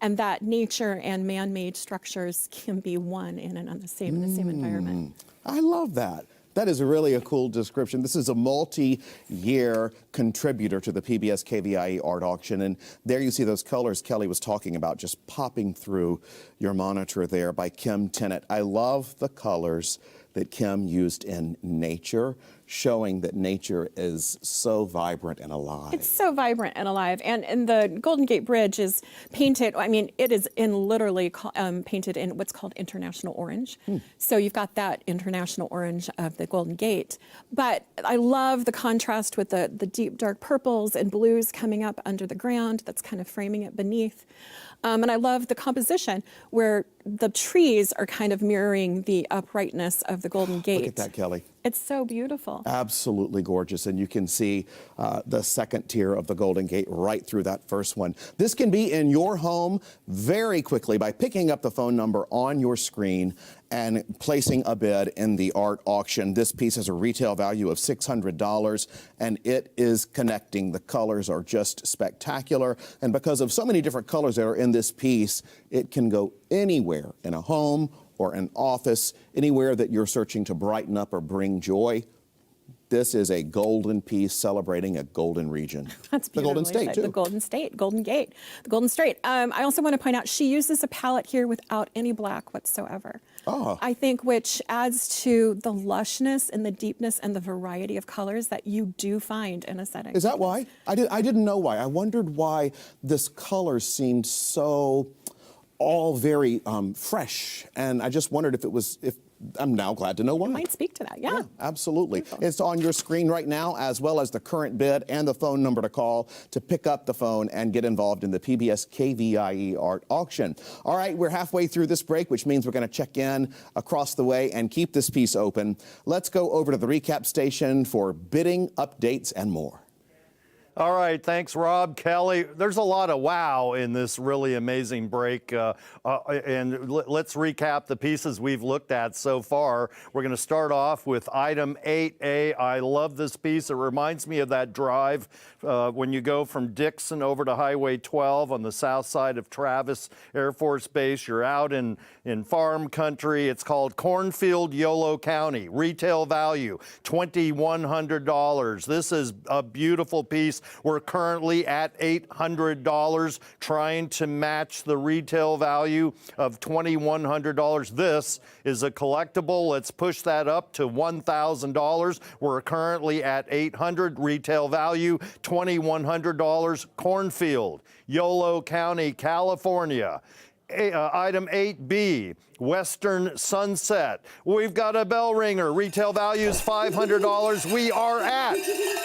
And that nature and man-made structures can be one in and on the same environment. I love that. That is really a cool description. This is a multi-year contributor to the PBS KVIE art auction. And there you see those colors Kelly was talking about just popping through your monitor there by Kim Tennant. I love the colors that Kim used in nature, showing that nature is so vibrant and alive. It's so vibrant and alive. And the Golden Gate Bridge is painted, I mean, it is literally painted in what's called international orange. So you've got that international orange of the Golden Gate. But I love the contrast with the deep dark purples and blues coming up under the ground that's kind of framing it beneath. And I love the composition where the trees are kind of mirroring the uprightness of the Golden Gate. Look at that, Kelly. It's so beautiful. Absolutely gorgeous. And you can see the second tier of the Golden Gate right through that first one. This can be in your home very quickly by picking up the phone number on your screen and placing a bid in the art auction. This piece has a retail value of $600, and it is connecting. The colors are just spectacular. And because of so many different colors that are in this piece, it can go anywhere in a home or an office, anywhere that you're searching to brighten up or bring joy. This is a golden piece celebrating a golden region. That's the Golden State, too. The Golden State, Golden Gate, the Golden State. I also want to point out she uses a palette here without any black whatsoever. Oh. I think which adds to the lushness and the deepness and the variety of colors that you do find in a setting. Is that why? I didn't know why. I wondered why this color seemed so all very fresh, and I just wondered if I'm now glad to know why. It might speak to that, yeah. Absolutely. Beautiful. It's on your screen right now, as well as the current bid and the phone number to call to pick up the phone and get involved in the PBS KVIE art auction. All right, we're halfway through this break, which means we're going to check in across the way and keep this piece open. Let's go over to the recap station for bidding updates and more. All right, thanks, Rob. Kelly, there's a lot of wow in this really amazing break. Let's recap the pieces we've looked at so far. We're going to start off with item 8A. I love this piece. It reminds me of that drive when you go from Dixon over to Highway 12 on the south side of Travis Air Force Base. You're out in farm country. It's called Cornfield, Yolo County. Retail value, $2,100. This is a beautiful piece. We're currently at $800, trying to match the retail value of $2,100. This is a collectible. Let's push that up to $1,000. We're currently at $800, retail value $2,100. Cornfield, Yolo County, California. Item 8B, Western Sunset. We've got a bell ringer. Retail value is $500. We are at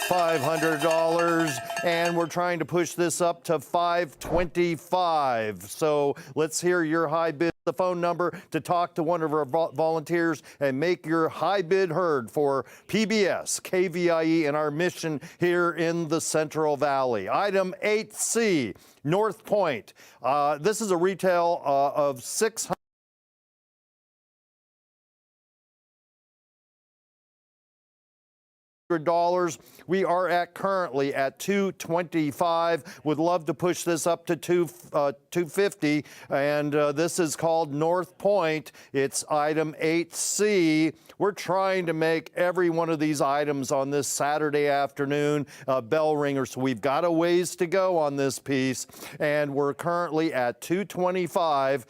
$500, and we're trying to push this up to $525. So let's hear your high bid. The phone number to talk to one of our volunteers and make your high bid heard for PBS, KVIE, and our mission here in the Central Valley. Item 8C, North Point. This is a retail of $600. We are currently at $225. Would love to push this up to $250, and this is called North Point. It's item 8C. We're trying to make every one of these items on this Saturday afternoon bell ringer, so we've got a ways to go on this piece, and we're currently at $225.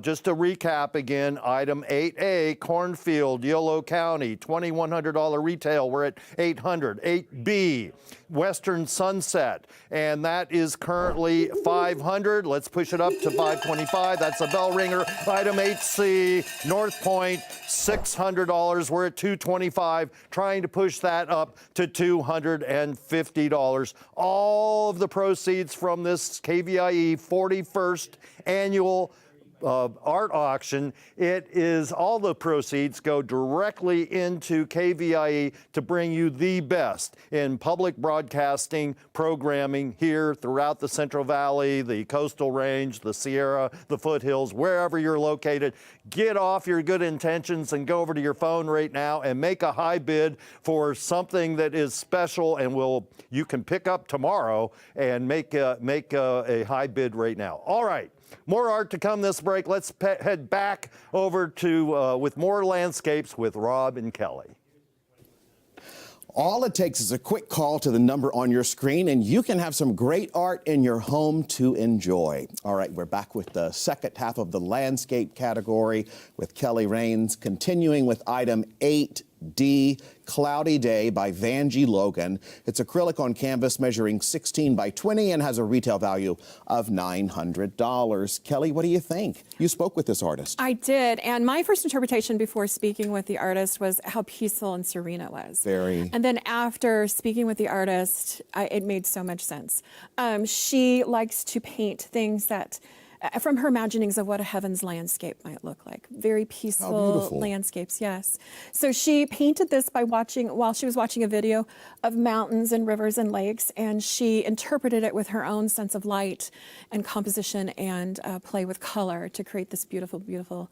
Just to recap again, item 8A, Cornfield, Yolo County, $2,100 retail. We're at $800. 8B, Western Sunset, and that is currently $500. Let's push it up to $525. That's a bell ringer. Item 8C, North Point, $600. We're at $225, trying to push that up to $250. All of the proceeds from this KVIE 41st annual art auction, all the proceeds go directly into KVIE to bring you the best in public broadcasting programming here throughout the Central Valley, the Coastal Range, the Sierra, the foothills, wherever you're located. Get off your good intentions and go over to your phone right now and make a high bid for something that is special, and you can pick up tomorrow and make a high bid right now. All right. More art to come this break. Let's head back over to with more landscapes with Rob and Kelly. All it takes is a quick call to the number on your screen, and you can have some great art in your home to enjoy. All right, we're back with the second half of the landscape category with Kelly Raines, continuing with item 8D, Cloudy Day by Vanjie Logan. It's acrylic on canvas measuring 16 by 20 and has a retail value of $900. Kelly, what do you think? You spoke with this artist. I did, and my first interpretation before speaking with the artist was how peaceful and serene it was. Very. And then after speaking with the artist, it made so much sense. She likes to paint things that from her imaginings of what a heaven's landscape might look like. Very peaceful landscapes, yes. So she painted this while she was watching a video of mountains and rivers and lakes, and she interpreted it with her own sense of light and composition and play with color to create this beautiful, beautiful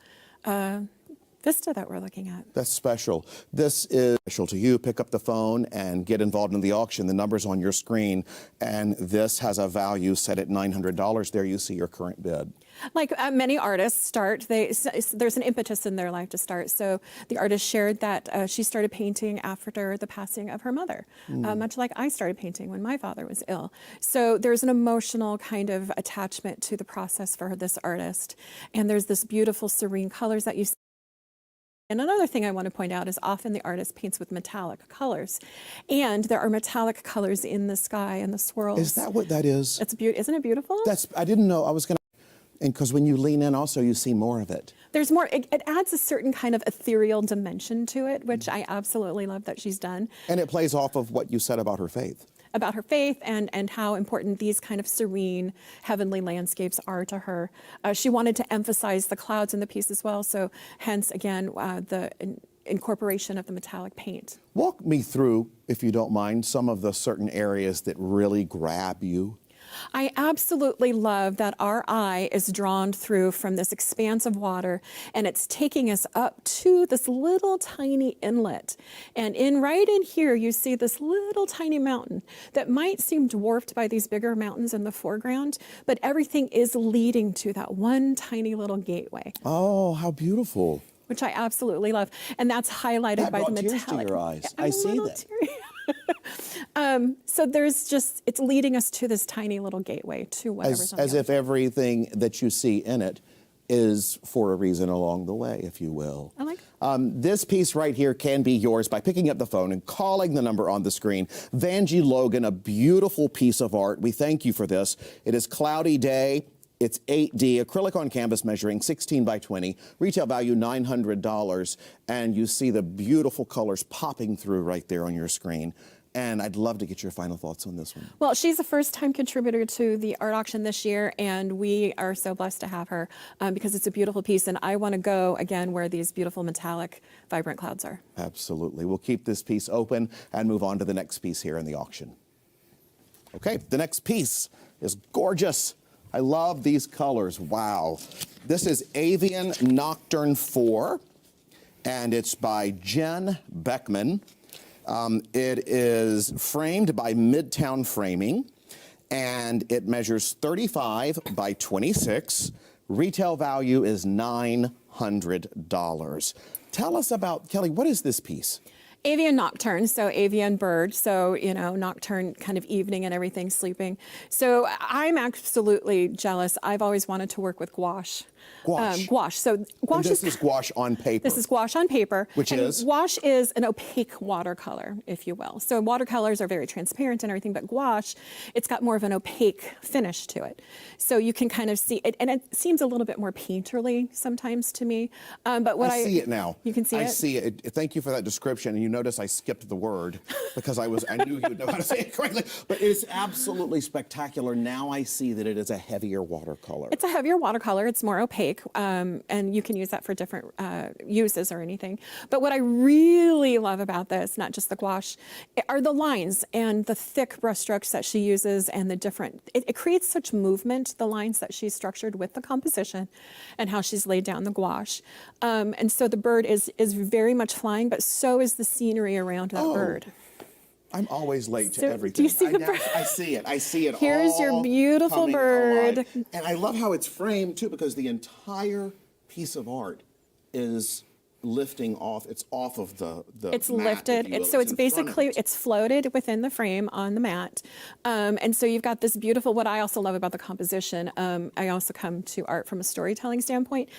vista that we're looking at. That's special. This is special to you. Pick up the phone and get involved in the auction. The number's on your screen, and this has a value set at $900. There you see your current bid. Like many artists start, there's an impetus in their life to start. So the artist shared that she started painting after the passing of her mother, much like I started painting when my father was ill. So there's an emotional kind of attachment to the process for this artist. And there's this beautiful serene colors that you see. And another thing I want to point out is often the artist paints with metallic colors. And there are metallic colors in the sky and the swirls. Is that what that is? Isn't it beautiful? I didn't know. I was going to. And because when you lean in also, you see more of it. There's more. It adds a certain kind of ethereal dimension to it, which I absolutely love that she's done. And it plays off of what you said about her faith. About her faith and how important these kind of serene, heavenly landscapes are to her. She wanted to emphasize the clouds in the piece as well, so hence, again, incorporation of the metallic paint. Walk me through, if you don't mind, some of the certain areas that really grab you. I absolutely love that our eye is drawn through from this expanse of water, and it's taking us up to this little tiny inlet. And right in here, you see this little tiny mountain that might seem dwarfed by these bigger mountains in the foreground, but everything is leading to that one tiny little gateway. Oh, how beautiful. Which I absolutely love. And that's highlighted by the tears metallic. to your eyes. I'm I a see little that. teary. So it's leading us to this tiny little gateway to whatever's on the As other if everything that you see in it is for a reason along the way, if you will. I like This piece right here can be yours by picking up the phone and calling the number on the screen. Vanjie Logan, a beautiful piece of art. We thank you for this. It is Cloudy Day. It's 8D, acrylic on canvas measuring 16 by 20, retail value $900, and you see the beautiful colors popping through right there on your screen. And I'd love to get your final thoughts on this one. Well, she's a first-time contributor to the art auction this year, and we are so blessed to have her because it's a beautiful piece, and I want to go, again, where these beautiful metallic, vibrant clouds are. Absolutely. We'll keep this piece open and move on to the next piece here in the auction. Okay, the next piece is gorgeous. I love these colors. Wow. This is Avian Nocturne 4, and it's by Jen Beckman. It is framed by Midtown Framing, and it measures 35 by 26. Retail value is $900. Tell us about, Kelly, what is this piece? Avian nocturne, so avian bird, so, you know, nocturne kind of evening and everything, sleeping. So I'm absolutely jealous. I've always wanted to work with gouache. Gouache. Gouache. So gouache And this is gouache on paper. This is gouache on paper. Which and is? Gouache is an opaque watercolor, if you will. So watercolors are very transparent and everything, but gouache, it's got more of an opaque finish to it. So you can kind of see it, and it seems a little bit more painterly sometimes to me. But what I see it now. You can see it? I see it. Thank you for that description. And you notice I skipped the word because I knew you would know how to say it correctly. But it's absolutely spectacular. Now I see that it is a heavier watercolor. It's a heavier watercolor. It's more opaque, and you can use that for different uses or anything. But what I really love about this, not just the gouache, are the lines and the thick brushstrokes that she uses and the different. It creates such movement, the lines that she's structured with the composition and how she's laid down the gouache. And so the bird is very much flying, but so is the scenery around that bird. I'm always late So, to everything. do you see the bird? I see it. I see it. Here's all your beautiful coming bird. alive. And I love how it's framed too, because the entire piece of art is lifting off. It's off of the It's mat, lifted. if you will. So it's in front of basically, it. it's floated within the frame on the mat. And so you've got this beautiful, what I also love about the composition, I also come to art from a storytelling standpoint,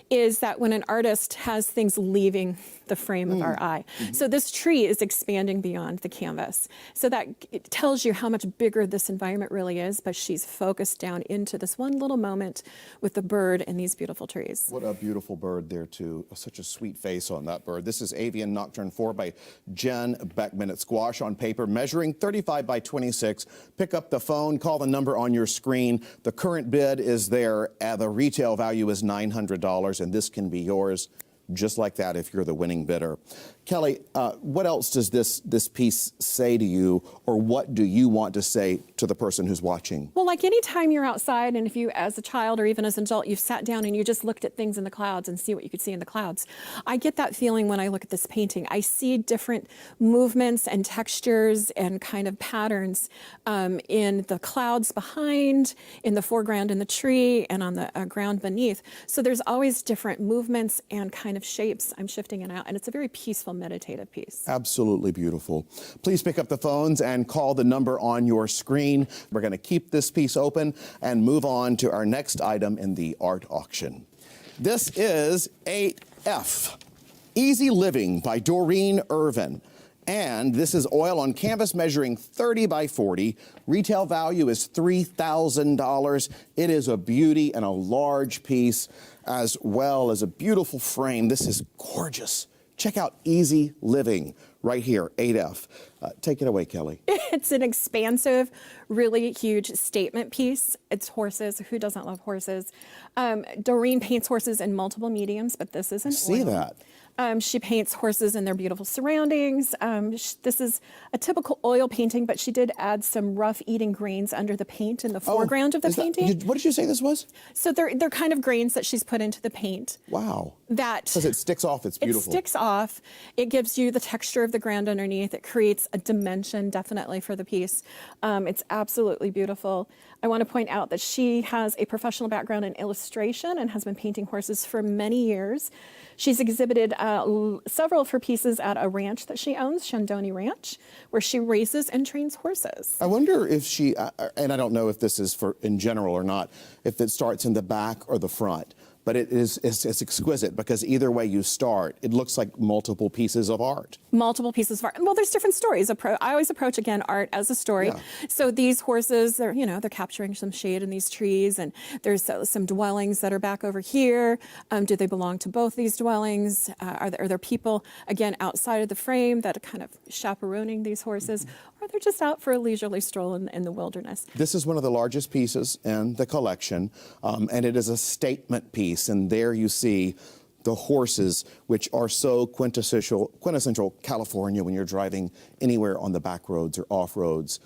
is that when an artist has things leaving the frame of our eye. So this tree is expanding beyond the canvas. So that it tells you how much bigger this environment really is, but she's focused down into this one little moment with the bird and these beautiful trees. What a beautiful bird there, too. Such a sweet face on that bird. This is Avian Nocturne 4 by Jen Beckman. It's gouache on paper, measuring 35 by 26. Pick up the phone, call the number on your screen. The current bid is there. The retail value is $900, and this can be yours just like that if you're the winning bidder. Kelly, what else does this piece say to you, or what do you want to say to the person who's watching? Well, like any time you're outside, and if you, as a child or even as an adult, you've sat down and you just looked at things in the clouds and see what you could see in the clouds. I get that feeling when I look at this painting. I see different movements and textures and kind of patterns in the clouds behind, in the foreground in the tree, and on the ground beneath. So there's always different movements and kind of shapes I'm shifting in and out, and it's a very peaceful, meditative piece. Absolutely beautiful. Please pick up the phones and call the number on your screen. We're going to keep this piece open and move on to our next item in the art auction. This is 8F, Easy Living by Doreen Irwin. And this is oil on canvas measuring 30 by 40. Retail value is $3,000. It is a beauty and a large piece, as well as a beautiful frame. This is gorgeous. Check out Easy Living right here, 8F. Take it away, Kelly. It's an expansive, really huge statement piece. It's horses. Who doesn't love horses? Doreen paints horses in multiple mediums, but this is an See oil. that. She paints horses in their beautiful surroundings. This is a typical oil painting, but she did add some rough eating grains under the paint in the foreground of the painting. What did you say this was? So they're kind of grains that she's put into the paint. Wow. Because it sticks off, it's beautiful. It sticks off. It gives you the texture of the ground underneath. It creates a dimension definitely for the piece. It's absolutely beautiful. I want to point out that she has a professional background in illustration and has been painting horses for many years. She's exhibited several of her pieces at a ranch that she owns, Shandoni Ranch, where she races and trains horses. I wonder if she, and I don't know if this is in general or not, if it starts in the back or the front. But it's exquisite because either way you start, it looks like multiple pieces of art. Multiple pieces of art. Well, there's different stories. I always approach, again, art as a story. Yeah. So these horses, they're capturing some shade in these trees, and there's some dwellings that are back over here. Do they belong to both these dwellings? Are there people, again, outside of the frame that are kind of chaperoning these horses? Or they're just out for a leisurely stroll in the wilderness. This is one of the largest pieces in the collection, and it is a statement piece. And there you see the horses, which are so quintessential California when you're driving anywhere on the back roads or off roads.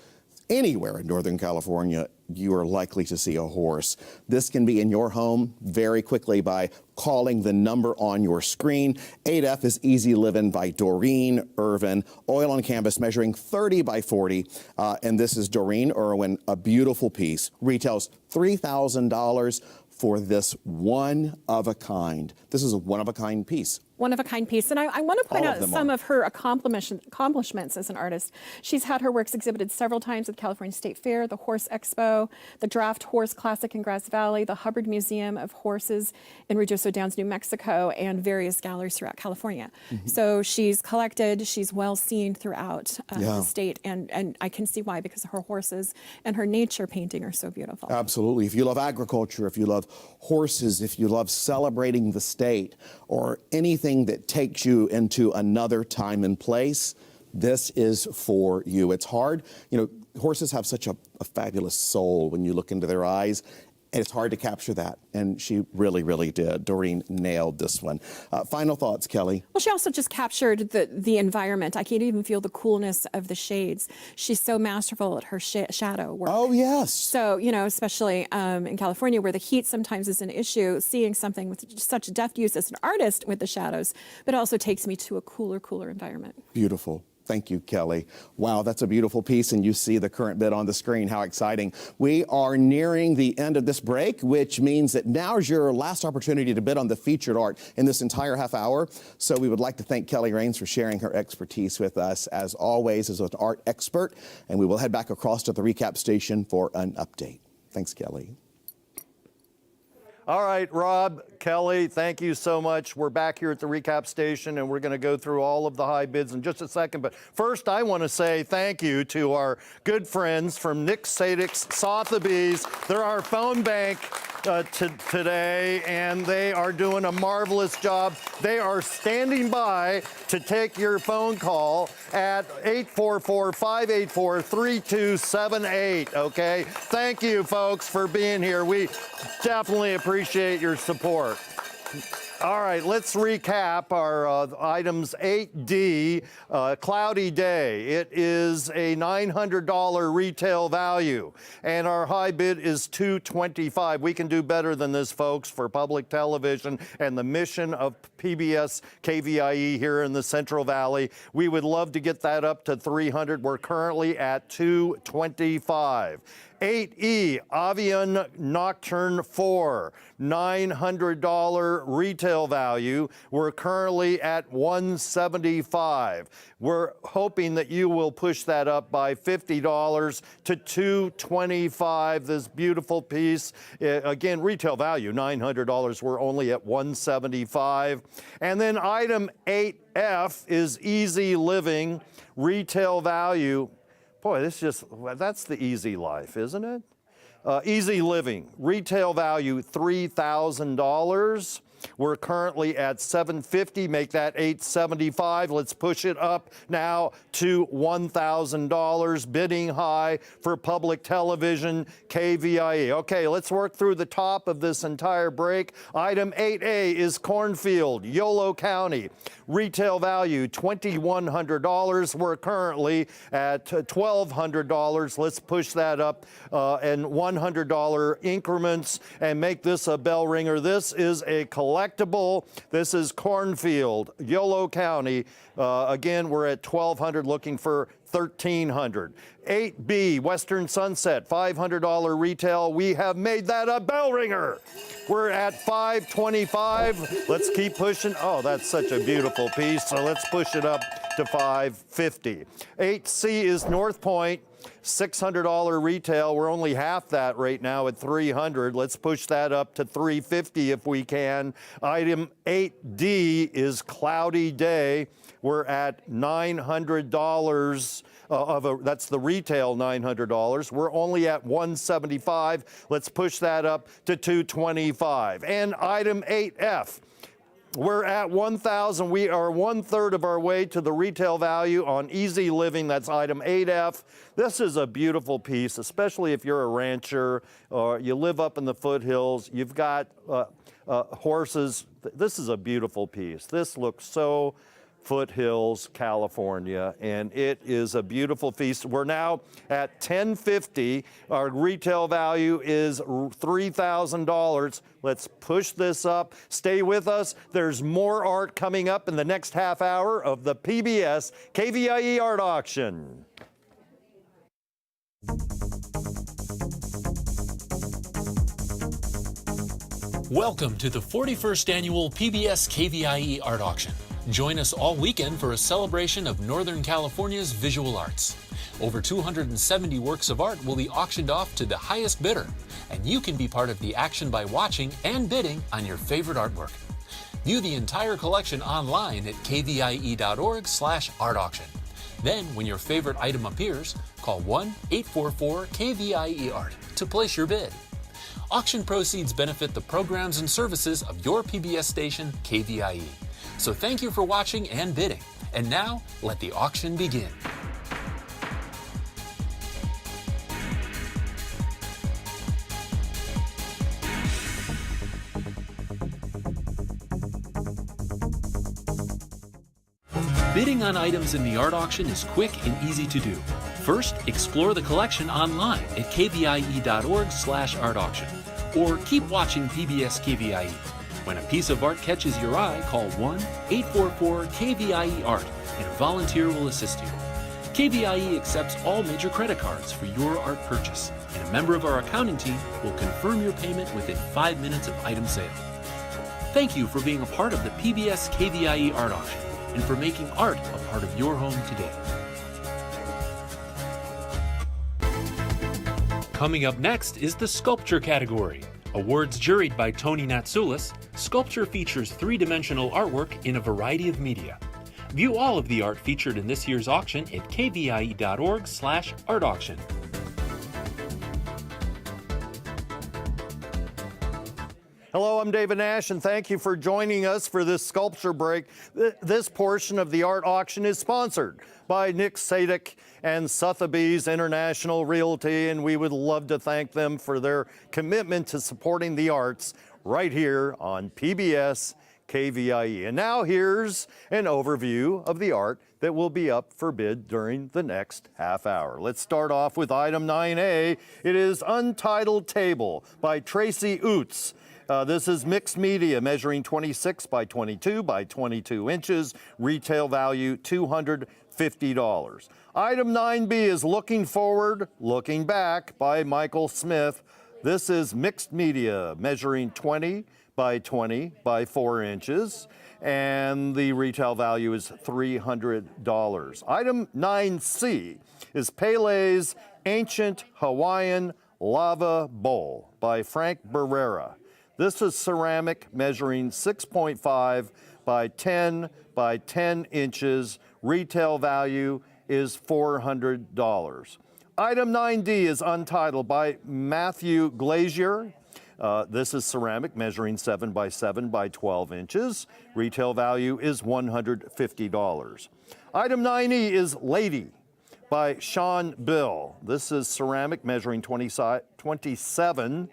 Anywhere in Northern California, you are likely to see a horse. This can be in your home very quickly by calling the number on your screen. 8F is Easy Livin' by Doreen Irwin. Oil on canvas measuring 30 by 40. And this is Doreen Irwin, a beautiful piece. Retails $3,000 for this one-of-a-kind. This is a one-of-a-kind piece. One-of-a-kind piece. And I want to point out some of her accomplishments as an artist. She's had her works exhibited several times at the California State Fair, the Horse Expo, the Draft Horse Classic in Grass Valley, the Hubbard Museum of Horses in Ruidoso Downs, New Mexico, and various galleries throughout California. So she's collected, she's well seen throughout the state, and I can see why, because her horses and her nature painting are so beautiful. Absolutely. If you love agriculture, if you love horses, if you love celebrating the state, or anything that takes you into another time and place, this is for you. It's hard. Horses have such a fabulous soul when you look into their eyes, and it's hard to capture that. And she really, really did. Doreen nailed this one. Final thoughts, Kelly? Well, she also just captured the environment. I can't even feel the coolness of the shades. She's so masterful at her shadow work. Oh, yes. So, especially in California where the heat sometimes is an issue, seeing something with such deft use as an artist with the shadows, but it also takes me to a cooler environment. Beautiful. Thank you, Kelly. Wow, that's a beautiful piece, and you see the current bid on the screen. How exciting. We are nearing the end of this break, which means that now's your last opportunity to bid on the featured art in this entire half hour. So we would like to thank Kelly Raines for sharing her expertise with us, as always, as an art expert. And we will head back across to the recap station for an update. Thanks, Kelly. All right, Rob, Kelly, thank you so much. We're back here at the recap station, and we're going to go through all of the high bids in just a second. But first, I want to say thank you to our good friends from Nick Sadek's Sotheby's. They're our phone bank today, and they are doing a marvelous job. They are standing by to take your phone call at 844-584-3278, okay? Thank you, folks, for being here. We definitely appreciate your support. All right, let's recap our items. 8D, Cloudy Day. It is a $900 retail value, and our high bid is $225. We can do better than this, folks, for public television and the mission of PBS KVIE here in the Central Valley. We would love to get that up to $300. We're currently at $225. 8E, Avian Nocturne 4, $900 retail value. We're currently at $175. We're hoping that you will push that up by $50 to $225. This beautiful piece, again, retail value $900. We're only at $175. And then item 8F is Easy Living, retail value. Boy, that's the easy life, isn't it? Easy Living, retail value $3,000. We're currently at $750. Make that $875. Let's push it up now to $1,000. Bidding high for public television, KVIE. Okay, let's work through the top of this entire break. Item 8A is Cornfield, Yolo County. Retail value $2,100. We're currently at $1,200. Let's push that up in $100 increments and make this a bell ringer. This is a collectible. This is Cornfield, Yolo County. Again, we're at $1,200, looking for $1,300. 8B, Western Sunset, $500 retail. We have made that a bell ringer. We're at $525. Let's keep pushing. Oh, that's such a beautiful piece. So let's push it up to $550. 8C is North Point, $600 retail. We're only half that right now at $300. Let's push that up to $350 if we can. Item 8D is Cloudy Day. We're at $900. That's the retail $900. We're only at $175. Let's push that up to $225. And item 8F. We're at $1,000. We are 1/3 of our way to the retail value on Easy Living. That's item 8F. This is a beautiful piece, especially if you're a rancher or you live up in the foothills. You've got horses. This is a beautiful piece. This looks so Foothills, California, and it is a beautiful piece. We're now at $10.50. Our retail value is $3,000. Let's push this up. Stay with us. There's more art coming up in the next half hour of the PBS KVIE Art Auction. Welcome to the 41st Annual PBS KVIE Art Auction. Join us all weekend for a celebration of Northern California's visual arts. Over 270 works of art will be auctioned off to the highest bidder, and you can be part of the action by watching and bidding on your favorite artwork. View the entire collection online at kvie.org/art-auction. Then, when your favorite item appears, call 1-844-KVIE-ART to place your bid. Auction proceeds benefit the programs and services of your PBS station, KVIE. So thank you for watching and bidding. And now, let the auction begin. Bidding on items in the art auction is quick and easy to do. First, explore the collection online at kvie.org/art-auction, or keep watching PBS KVIE. When a piece of art catches your eye, call 1-844-KVIE-ART and a volunteer will assist you. KVIE accepts all major credit cards for your art purchase, and a member of our accounting team will confirm your payment within 5 minutes of item sale. Thank you for being a part of the PBS KVIE Art Auction and for making art a part of your home today. Coming up next is the sculpture category. Awards juried by Tony Natsoulis, sculpture features three-dimensional artwork in a variety of media. View all of the art featured in this year's auction at kvie.org/art-auction. Hello, I'm David Nash, and thank you for joining us for this sculpture break. This portion of the art auction is sponsored by Nick Sadek and Sotheby's International Realty, and we would love to thank them for their commitment to supporting the arts right here on PBS KVIE. And now here's an overview of the art that will be up for bid during the next half hour. Let's start off with item 9A. It is Untitled Table by Tracy Oots. This is mixed media, measuring 26 by 22 by 22 inches. Retail value $250. Item 9B is Looking Forward, Looking Back by Michael Smith. This is mixed media, measuring 20 by 20 by 4 inches, and the retail value is $300. Item 9C is Pele's Ancient Hawaiian Lava Bowl by Frank Barrera. This is ceramic, measuring 6.5 by 10 by 10 inches. Retail value is $400. Item 9D is Untitled by Matthew Glazier. This is ceramic measuring 7 by 7 by 12 inches. Retail value is $150. Item 9E is Lady by Sean Bill. This is ceramic measuring 27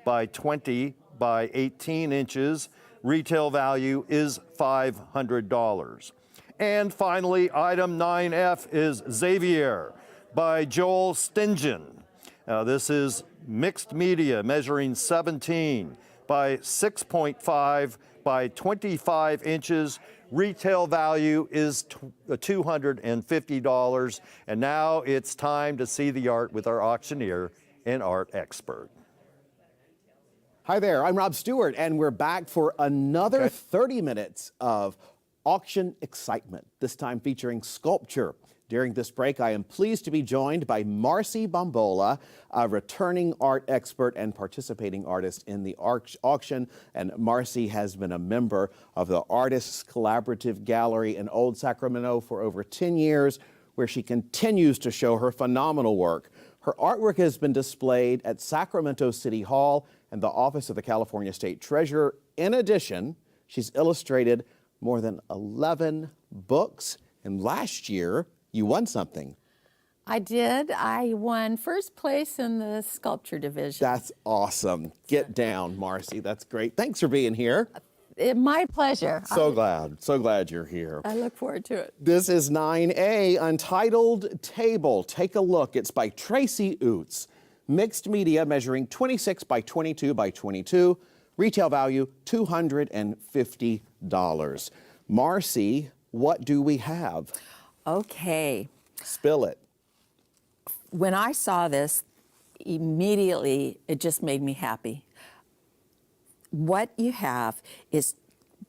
by 20 by 18 inches. Retail value is $500. And finally, item 9F is Xavier by Joel Stengen. This is mixed media measuring 17 by 6.5 by 25 inches. Retail value is $250. And now it's time to see the art with our auctioneer and art expert. Hi there, I'm Rob Stewart, and we're back for another 30 minutes of auction excitement, this time featuring sculpture. During this break, I am pleased to be joined by Marcy Bombola, a returning art expert and participating artist in the auction. And Marcy has been a member of the Artists Collaborative Gallery in Old Sacramento for over 10 years, where she continues to show her phenomenal work. Her artwork has been displayed at Sacramento City Hall and the Office of the California State Treasurer. In addition, she's illustrated more than 11 books. And last year, you won something. I did. I won first place in the sculpture division. That's awesome. Get down, Marcy. That's great. Thanks for being here. My pleasure. So glad you're here. I look forward to it. This is 9A, Untitled Table. Take a look. It's by Tracy Oots. Mixed media measuring 26 by 22 by 22. Retail value $250. Marcy, what do we have? Okay. Spill it. When I saw this, immediately it just made me happy. What you have is,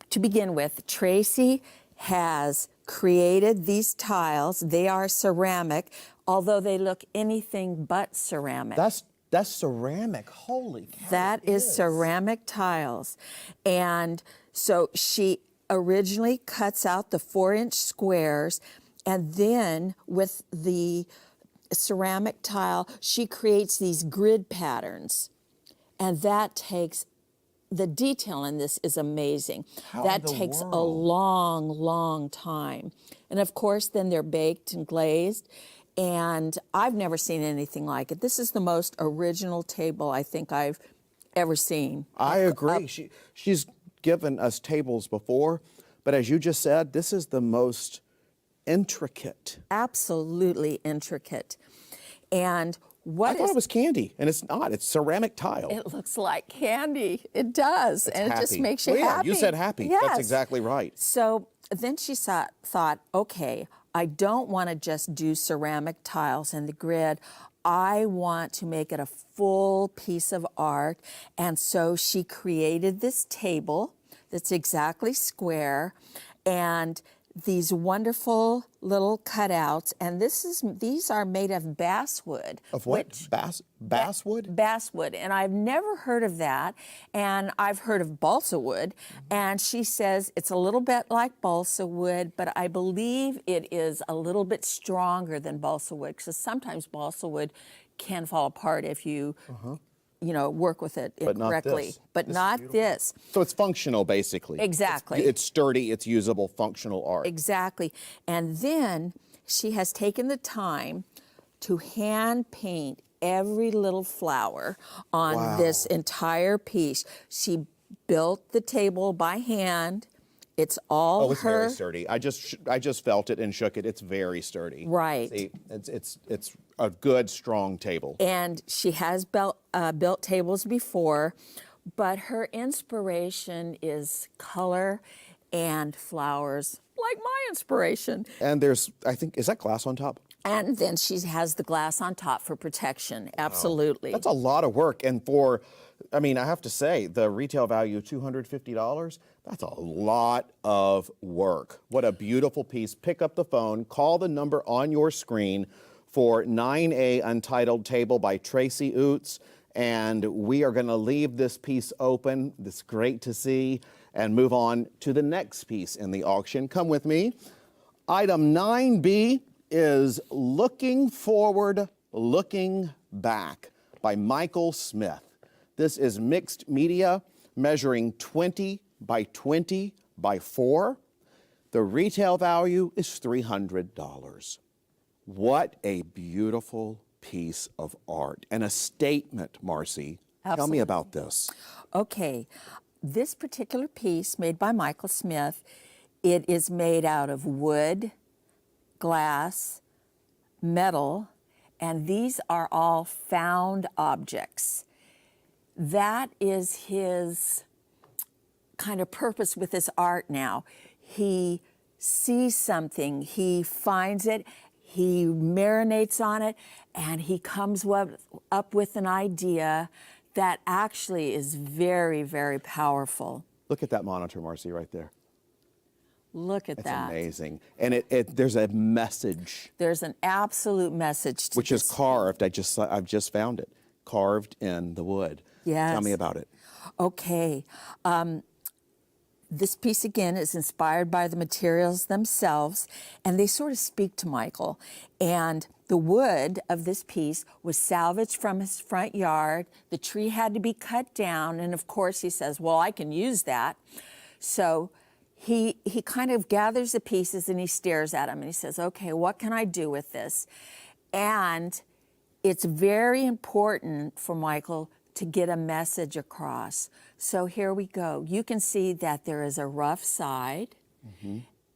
to begin with, Tracy has created these tiles. They are ceramic, although they look anything but ceramic. That's ceramic. Holy cow. That is ceramic tiles. And so she originally cuts out the 4-inch squares, and then with the ceramic tile, she creates these grid patterns. And that takes, the detail in this is amazing. That takes a long, long time. And of course, then they're baked and glazed. And I've never seen anything like it. This is the most original table I think I've ever seen. I agree. She's given us tables before, but as you just said, this is the most intricate. Absolutely intricate. And I thought it was candy, and it's not. It's ceramic tile. It looks like candy. It does, and it just makes you happy. You said happy. Yes. That's exactly right. So then she thought, okay, I don't want to just do ceramic tiles in the grid. I want to make it a full piece of art. And so she created this table that's exactly square, and these wonderful little cutouts, and these are made of basswood. Of what? Basswood? Basswood, and I've never heard of that, and I've heard of balsa wood, and she says it's a little bit like balsa wood, but I believe it is a little bit stronger than balsa wood, because sometimes balsa wood can fall apart if you work with it incorrectly. But not this. So it's functional, basically. Exactly. It's sturdy, it's usable, functional art. Exactly. And then she has taken the time to hand paint every little flower on this entire piece. She built the table by hand. It's all it's very sturdy. I just felt it and shook it. It's very sturdy. Right. See, it's a good, strong table. And she has built tables before, but her inspiration is color and flowers, like my inspiration. And there's, I think, is that glass on top? And then she has the glass on top for protection. Absolutely. That's a lot of work. And I have to say, the retail value, $250, that's a lot of work. What a beautiful piece. Pick up the phone, call the number on your screen for 9A Untitled Table by Tracy Oots. And we are going to leave this piece open. It's great to see. And move on to the next piece in the auction. Come with me. Item 9B is Looking Forward, Looking Back by Michael Smith. This is mixed media, measuring 20 by 20 by 4. The retail value is $300. What a beautiful piece of art and a statement, Marcy. Tell me Absolutely. about this. Okay, this particular piece made by Michael Smith, it is made out of wood, glass, metal, and these are all found objects. That is his kind of purpose with this art now. He sees something, he finds it, he marinates on it, and he comes up with an idea that actually is very, very powerful. Look at that monitor, Marcy, right there. Look at It's that. amazing. And there's a message, There's an absolute message to which is this. carved. I've just found it, carved in the wood. Yes. Tell me about it. Okay. This piece, again, is inspired by the materials themselves, and they sort of speak to Michael. And the wood of this piece was salvaged from his front yard. The tree had to be cut down, and of course he says, well, I can use that. So he kind of gathers the pieces and he stares at them and he says, okay, what can I do with this? And it's very important for Michael to get a message across. So here we go. You can see that there is a rough side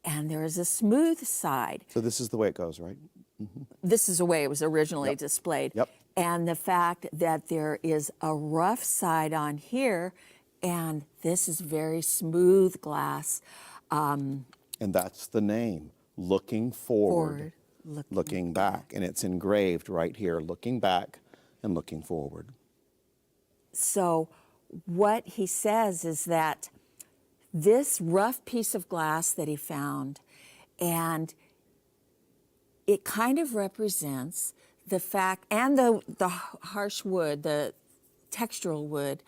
and there is a smooth side. So this is the way it goes, right? This is the way it was originally displayed. Yep. And the fact that there is a rough side on here, and this is very smooth glass. And that's the name, Looking Forward, looking back. And it's engraved right here, looking back and looking forward. So what he says is that this rough piece of glass that he found, and it kind of represents the fact, and the harsh wood, the textural wood,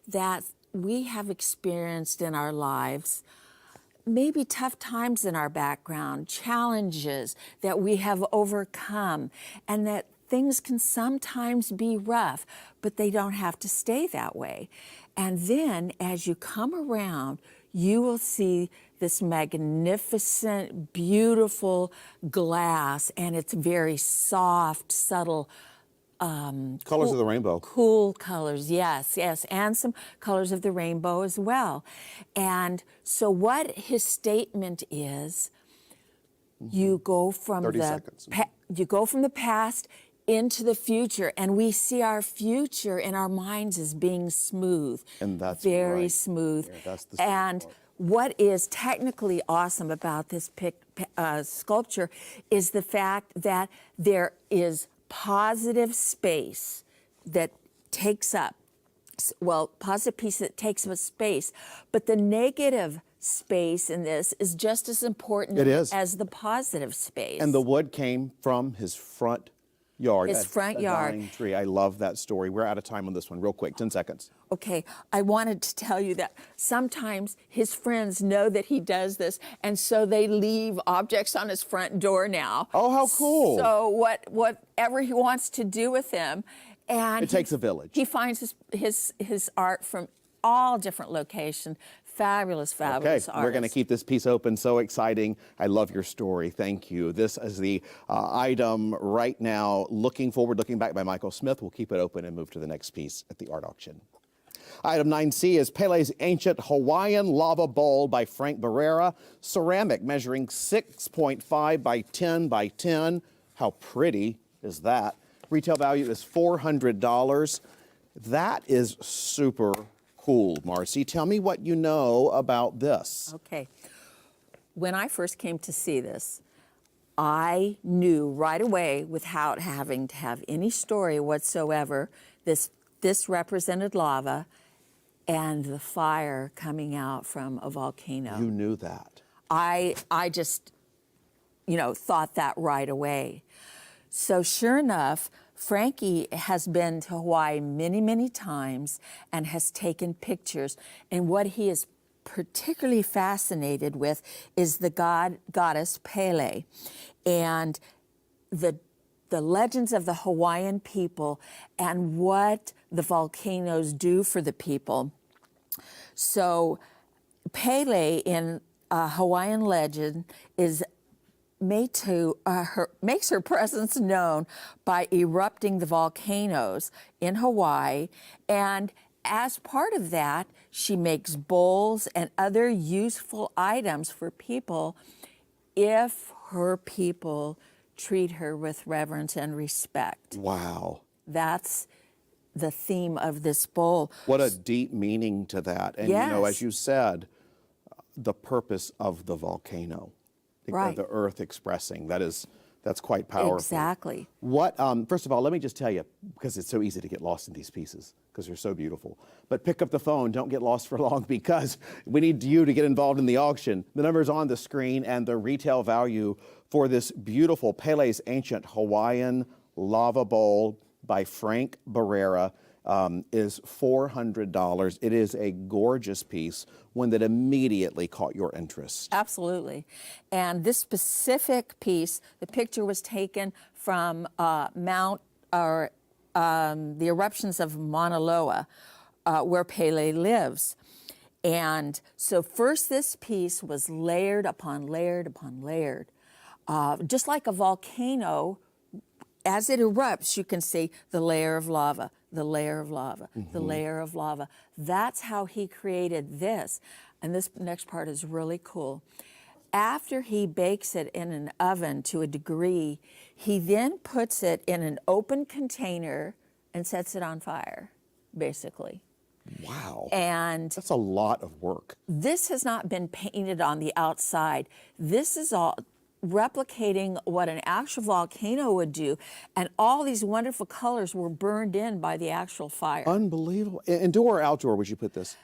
that we have experienced in our lives, maybe tough times in our background, challenges that we have overcome, and that things can sometimes be rough, but they don't have to stay that way. And then as you come around, you will see this magnificent, beautiful glass, and it's very soft, subtle, Colors of the rainbow. cool colors, yes, and some colors of the rainbow as well. And so what his statement is, you go from 30 the seconds. You go from the past into the future, and we see our future in our minds as being smooth, And that's very right. smooth. Yeah, that's the smooth and part. what is technically awesome about this sculpture is the fact that there is positive space that takes up, well, positive piece that Mm-hmm. takes up space, but the negative space in this is just as important It is. as the positive space. And the wood came from his front yard. His front yard. Dying tree. I love that story. We're out of time on this one. Real quick, 10 seconds. Okay, I wanted to tell you that sometimes his friends know that he does this, and so they leave objects on his front door now. Oh, how cool. So whatever he wants to do with them, and It takes a village. He finds his art from all different locations. Fabulous Okay, artists. we're going to keep this piece open. So exciting. I love your story. Thank you. This is the item right now, Looking Forward, Looking Back by Michael Smith. We'll keep it open and move to the next piece at the art auction. Item 9C is Pele's Ancient Hawaiian Lava Bowl by Frank Barrera. Ceramic measuring 6.5 by 10 by 10. How pretty is that? Retail value is $400. That is super cool, Marcy. Tell me what you know about this. Okay. When I first came to see this, I knew right away, without having to have any story whatsoever, this represented lava and the fire coming out from a volcano. You knew that. I just, thought that right away. So sure enough, Frankie has been to Hawaii many, many times and has taken pictures. And what he is particularly fascinated with is the goddess Pele. And the the legends of the Hawaiian people and what the volcanoes do for the people. So Pele in Hawaiian legend is makes her presence known by erupting the volcanoes in Hawaii, and as part of that, she makes bowls and other useful items for people if her people treat her with reverence and respect. Wow. That's the theme of this bowl. What a deep meaning to that. And, you know, Yes. as you said, the purpose of the volcano, Right. the earth expressing, that's quite powerful. Exactly. What, first of all, let me just tell you, because it's so easy to get lost in these pieces, because they're so beautiful. But pick up the phone, don't get lost for long, because we need you to get involved in the auction. The number's on the screen, and the retail value for this beautiful Pele's Ancient Hawaiian Lava Bowl by Frank Barrera is $400. It is a gorgeous piece, one that immediately caught your interest. Absolutely. And this specific piece, the picture was taken from the eruptions of Mauna Loa, where Pele lives. And so first this piece was layered upon layered upon layered. Just like a volcano, as it erupts, you can see the layer of lava, the layer of lava, the layer of lava. That's how he created this. And this next part is really cool. After he bakes it in an oven to a degree, he then puts it in an open container and sets it on fire, basically. Wow. And That's a lot of work. this has not been painted on the outside. This is all replicating what an actual volcano would do, and all these wonderful colors were burned in by the actual fire. Unbelievable. Indoor or outdoor would you put this?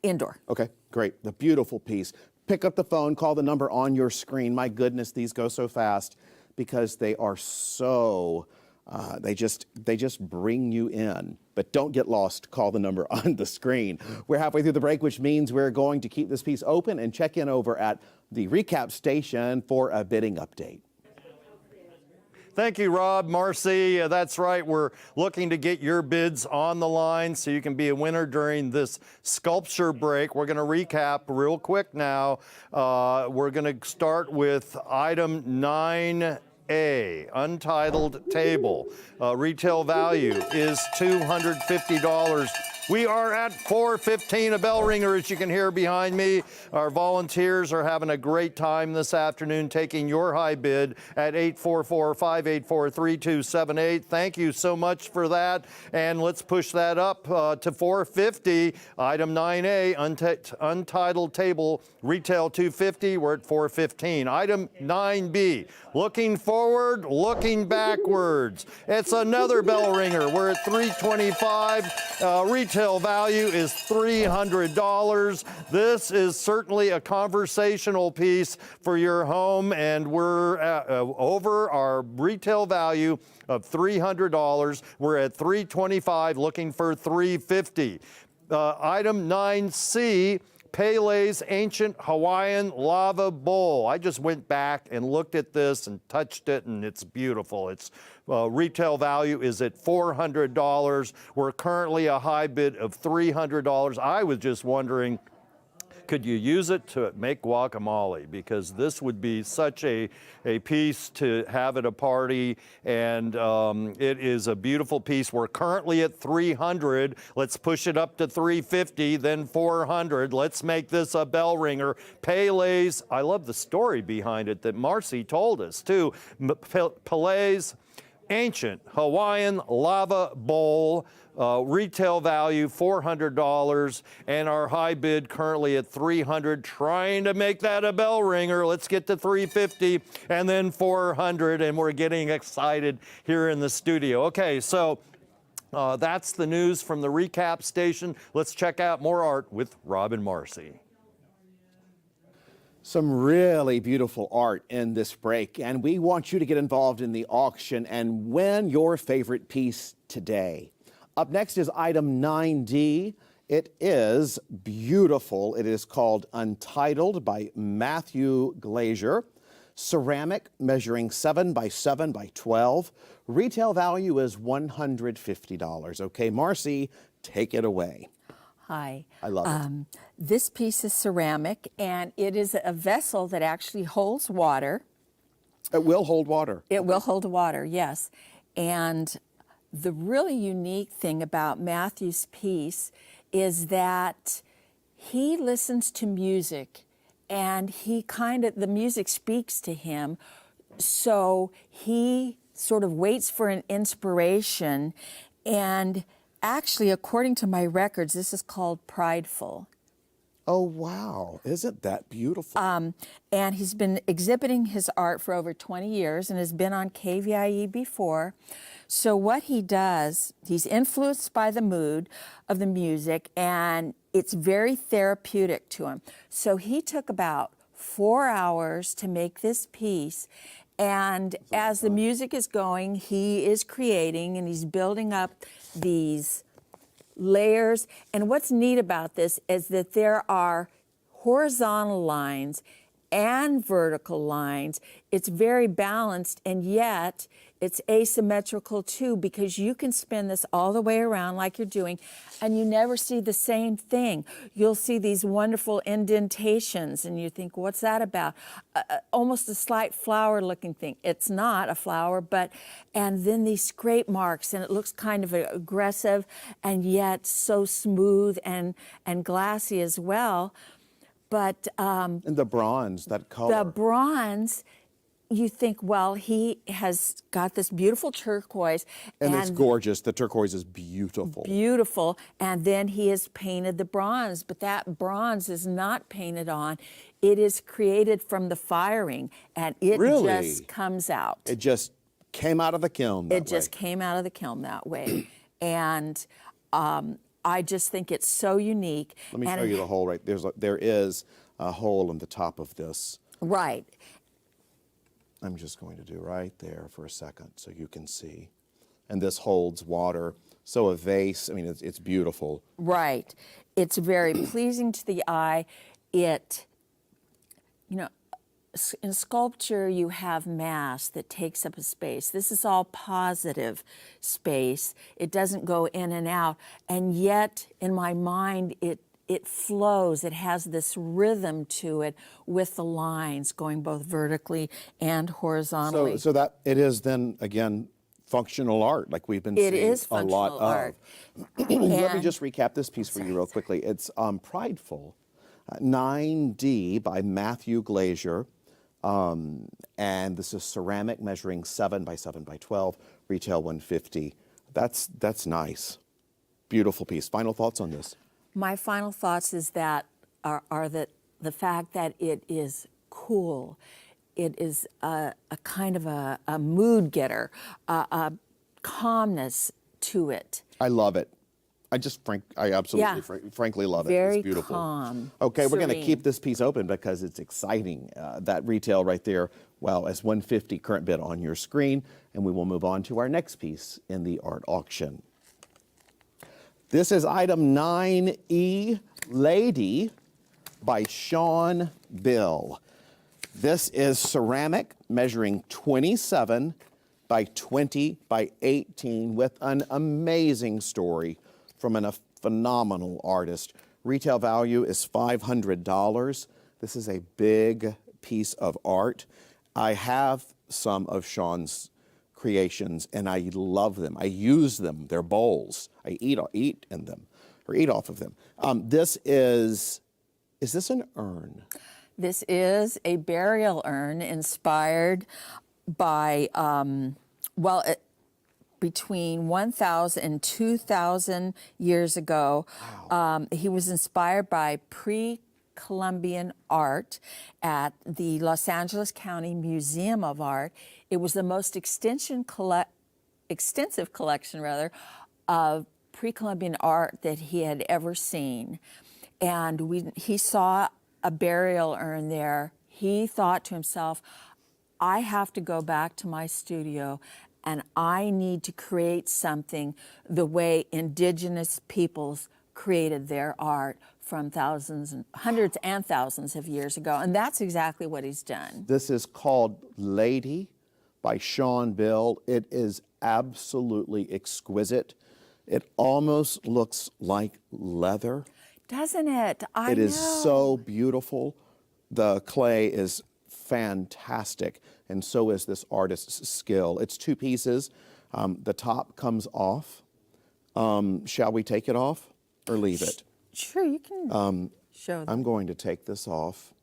Indoor. Okay, great. The beautiful piece. Pick up the phone, call the number on your screen. My goodness, these go so fast because they are so, they just bring you in. But don't get lost, call the number on the screen. We're halfway through the break, which means we're going to keep this piece open and check in over at the recap station for a bidding update. Thank you, Rob. Marcy, that's right. We're looking to get your bids on the line so you can be a winner during this sculpture break. We're going to recap real quick now. We're going to start with item 9A, Untitled Table. Retail value is $250. We are at 4:15, a bell ringer, as you can hear behind me. Our volunteers are having a great time this afternoon taking your high bid at 844-584-3278. Thank you so much for that. And let's push that up to 450. Item 9A, Untitled Table, retail $250. We're at 415. Item 9B, looking forward, looking backwards. It's another bell ringer. We're at 325. Retail value is $300. This is certainly a conversational piece for your home, and we're over our retail value of $300. We're at $325, looking for $350. Item 9C, Pele's Ancient Hawaiian Lava Bowl. I just went back and looked at this and touched it, and it's beautiful. Its retail value is at $400. We're currently a high bid of $300. I was just wondering, could you use it to make guacamole? Because this would be such a piece to have at a party, and it is a beautiful piece. We're currently at $300. Let's push it up to $350, then $400. Let's make this a bell ringer. Pele's, I love the story behind it that Marcy told us too. Pele's Ancient Hawaiian Lava Bowl. Retail value $400, and our high bid currently at $300, trying to make that a bell ringer. Let's get to $350 and then $400, and we're getting excited here in the studio. Okay, so that's the news from the recap station. Let's check out more art with Rob and Marcy. Some really beautiful art in this break, and we want you to get involved in the auction and win your favorite piece today. Up next is item 9D. It is beautiful. It is called Untitled by Matthew Glazier. ceramic measuring 7 by 7 by 12. Retail value is $150. Okay, Marcy, take it away. Hi. I love it. This piece is ceramic, and it is a vessel that actually holds water. It will hold water. It will hold water, yes. And the really unique thing about Matthew's piece is that he listens to music, and the music speaks to him, so he sort of waits for an inspiration. And actually, according to my records, this is called Prideful. Oh, wow. Isn't that beautiful? And he's been exhibiting his art for over 20 years and has been on KVIE before. So what he does, he's influenced by the mood of the music, and it's very therapeutic to him. So he took about 4 hours to make this piece. And as the music is going, he is creating and he's building up these layers. And what's neat about this is that there are horizontal lines and vertical lines. It's very balanced, and yet it's asymmetrical too, because you can spin this all the way around like you're doing, and you never see the same thing. You'll see these wonderful indentations, and you think, what's that about? Almost a slight flower-looking thing. It's not a flower, and then these scrape marks, and it looks kind of aggressive, and yet so smooth and glassy as well. But and the bronze, that color. the bronze, you think, well, he has got this beautiful turquoise. And it's gorgeous. The turquoise is beautiful. Beautiful. And then he has painted the bronze, but that bronze is not painted on. It is created from the firing, and it Really? just comes out. It just came out of the kiln that It just came out of the kiln that way. And I just think it's so unique. Let me And show you the hole right there is a hole in the top of this. Right. I'm just going to do right there for a second so you can see. And this holds water. So a vase, I mean, it's beautiful. Right. It's very pleasing to the eye. It, in sculpture, you have mass that takes up a space. This is all positive space. It doesn't go in and out. And yet, in my mind, it flows. It has this rhythm to it with the lines going both vertically and horizontally. So that it is then, again, functional art, like we've been It seeing is a lot functional art. of. Let me And- just recap this piece for you real quickly. It's Prideful, 9D by Matthew Glazier. And this is ceramic measuring 7 by 7 by 12, retail $150. That's nice. Beautiful piece. Final thoughts on this? My final thoughts is that are that the fact that it is cool. It is a kind of a mood getter, a calmness to it. I love it. I absolutely, frankly love it. Very It's beautiful. calm, Okay, we're going to serene. keep this piece open because it's exciting. That retail right there, well, as $150 current bid on your screen, and we will move on to our next piece in the art auction. This is item 9E, Lady by Sean Bill. This is ceramic measuring 27 by 20 by 18 with an amazing story from a phenomenal artist. Retail value is $500. This is a big piece of art. I have some of Sean's creations and I love them. I use them. They're bowls. I eat in them or eat off of them. This is this an urn? This is a burial urn inspired by, between 1,000 and 2,000 years ago. Wow. He was inspired by pre-Columbian art at the Los Angeles County Museum of Art. It was the most extensive collection of pre-Columbian art that he had ever seen. And he saw a burial urn there. He thought to himself, I have to go back to my studio and I need to create something the way indigenous peoples created their art from thousands and hundreds and thousands of years ago. And that's exactly what he's done. This is called Lady by Sean Bill. It is absolutely exquisite. It almost looks like leather. Doesn't it? I know. It is so beautiful. The clay is fantastic, and so is this artist's skill. It's 2 pieces. The top comes off. Shall we take it off or leave it? Sure, you can show them. I'm going to take this off.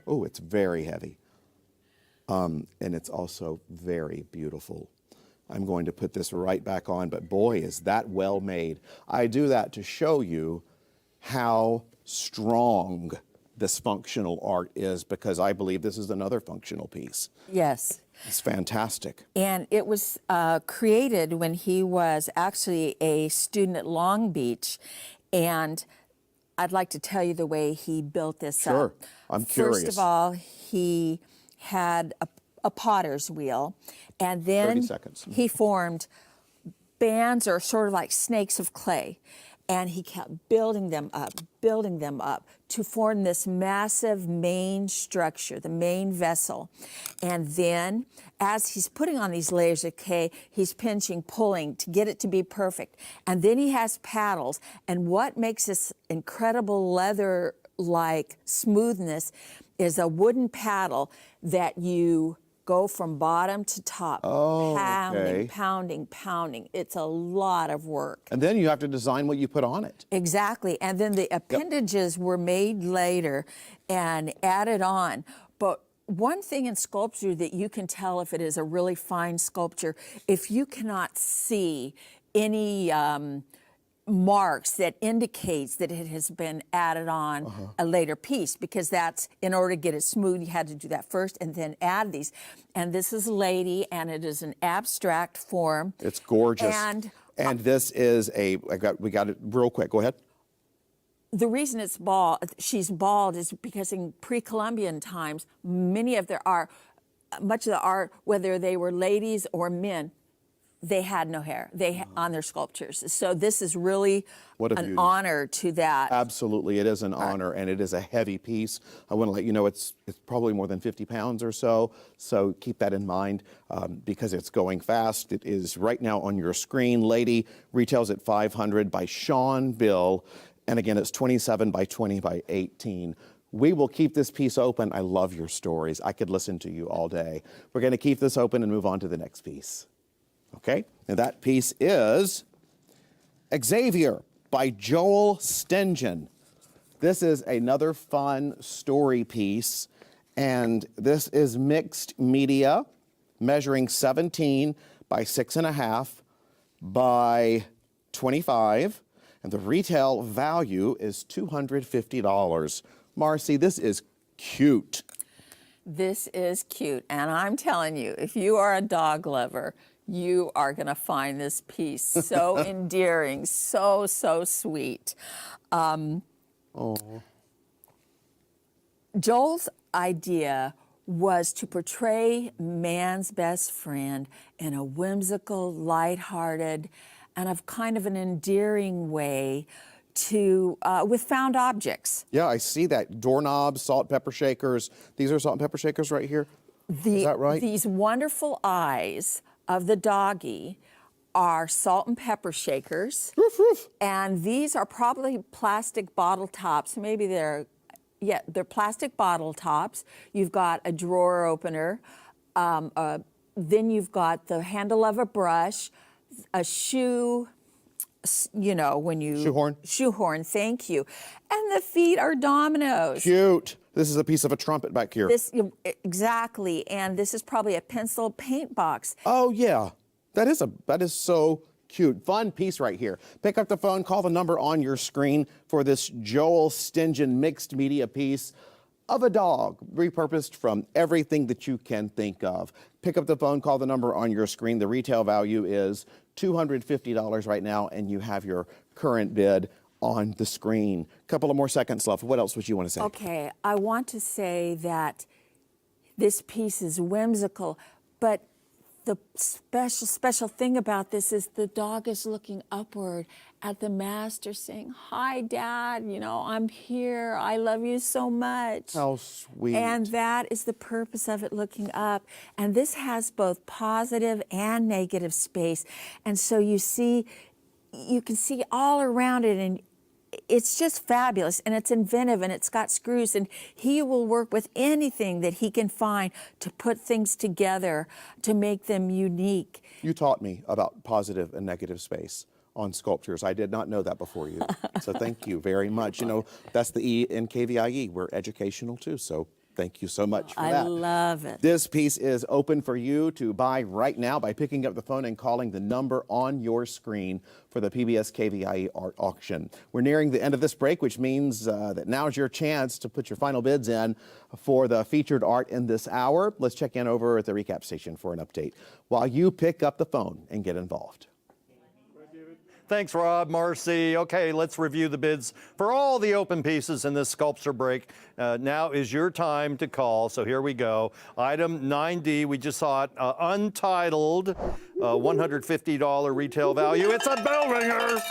Oh, it's very heavy. And it's also very beautiful. I'm going to put this right back on, but boy, is that well made. I do that to show you how strong this functional art is, because I believe this is another functional piece. Yes. It's fantastic. And it was created when he was actually a student at Long Beach. And I'd like to tell you the way he built this up. Sure, I'm curious. First of all, he had a potter's wheel, and 30 then seconds. he formed bands or sort of like snakes of clay. And he kept building them up to form this massive main structure, the main vessel. And then as he's putting on these layers of clay, he's pinching, pulling to get it to be perfect. And then he has paddles. And what makes this incredible leather-like smoothness is a wooden paddle that you go from bottom to top, pounding. It's a lot of work. And then you have to design what you put on it. Exactly. And then the appendages were made later and added on. But one thing in sculpture that you can tell if it is a really fine sculpture, if you cannot see any marks that indicates that it has been added on a later piece, because that's, in order to get it smooth, you had to do that first and then add these. And this is Lady, and it is an abstract form. It's gorgeous. And this is we got it real quick. Go ahead. the reason she's bald is because in pre-Columbian times, much of the art, whether they were ladies or men, they had no hair on their sculptures. So this is really an honor to that. Absolutely, it is an honor, and it is a heavy piece. I want to let you know it's probably more than 50 pounds or so, so keep that in mind because it's going fast. It is right now on your screen. Lady retails at $500 by Sean Bill, and again, it's 27 by 20 by 18. We will keep this piece open. I love your stories. I could listen to you all day. We're going to keep this open and move on to the next piece. Okay, and that piece is Xavier by Joel Stengen. This is another fun story piece, and this is mixed media, measuring 17 by 6.5 by 25, and the retail value is $250. Marcy, this is cute. This is cute, and I'm telling you, if you are a dog lover, you are going to find this piece so endearing, so sweet. Joel's idea was to portray man's best friend in a whimsical, lighthearted, and of kind of an endearing way with found objects. Yeah, I see that. Doorknobs, salt, pepper shakers. These are salt and pepper shakers right here? Is that right? These wonderful eyes of the doggy are salt and pepper shakers. Roof, roof. And these are probably plastic bottle tops. Maybe they're plastic bottle tops. You've got a drawer opener. Then you've got the handle of a brush, a shoe, Shoehorn. Shoehorn, thank you. And the feet are dominoes. Cute. This is a piece of a trumpet back here. Exactly, and this is probably a pencil paint box. Oh yeah, that is so cute. Fun piece right here. Pick up the phone, call the number on your screen for this Joel Stengen mixed media piece of a dog, repurposed from everything that you can think of. Pick up the phone, call the number on your screen. The retail value is $250 right now, and you have your current bid on the screen. Couple of more seconds left. What else would you want to say? Okay, I want to say that this piece is whimsical, but the special thing about this is the dog is looking upward at the master saying, "Hi, Dad, you know, I'm here. I love you so much." How sweet. And that is the purpose of it, looking up. And this has both positive and negative space. And so you can see all around it, and it's just fabulous, and it's inventive, and it's got screws, and he will work with anything that he can find to put things together to make them unique. You taught me about positive and negative space on sculptures. I did not know that before you. So thank you very much. You know, that's the E in KVIE. We're educational too, so thank you so much for that. I love it. This piece is open for you to buy right now by picking up the phone and calling the number on your screen for the PBS KVIE art auction. We're nearing the end of this break, which means that now's your chance to put your final bids in for the featured art in this hour. Let's check in over at the recap station for an update while you pick up the phone and get involved. Thanks, Rob, Marcy. Okay, let's review the bids for all the open pieces in this sculpture break. Now is your time to call, so here we go. Item 9D, we just saw it, Untitled, $150 retail value. It's a bell ringer.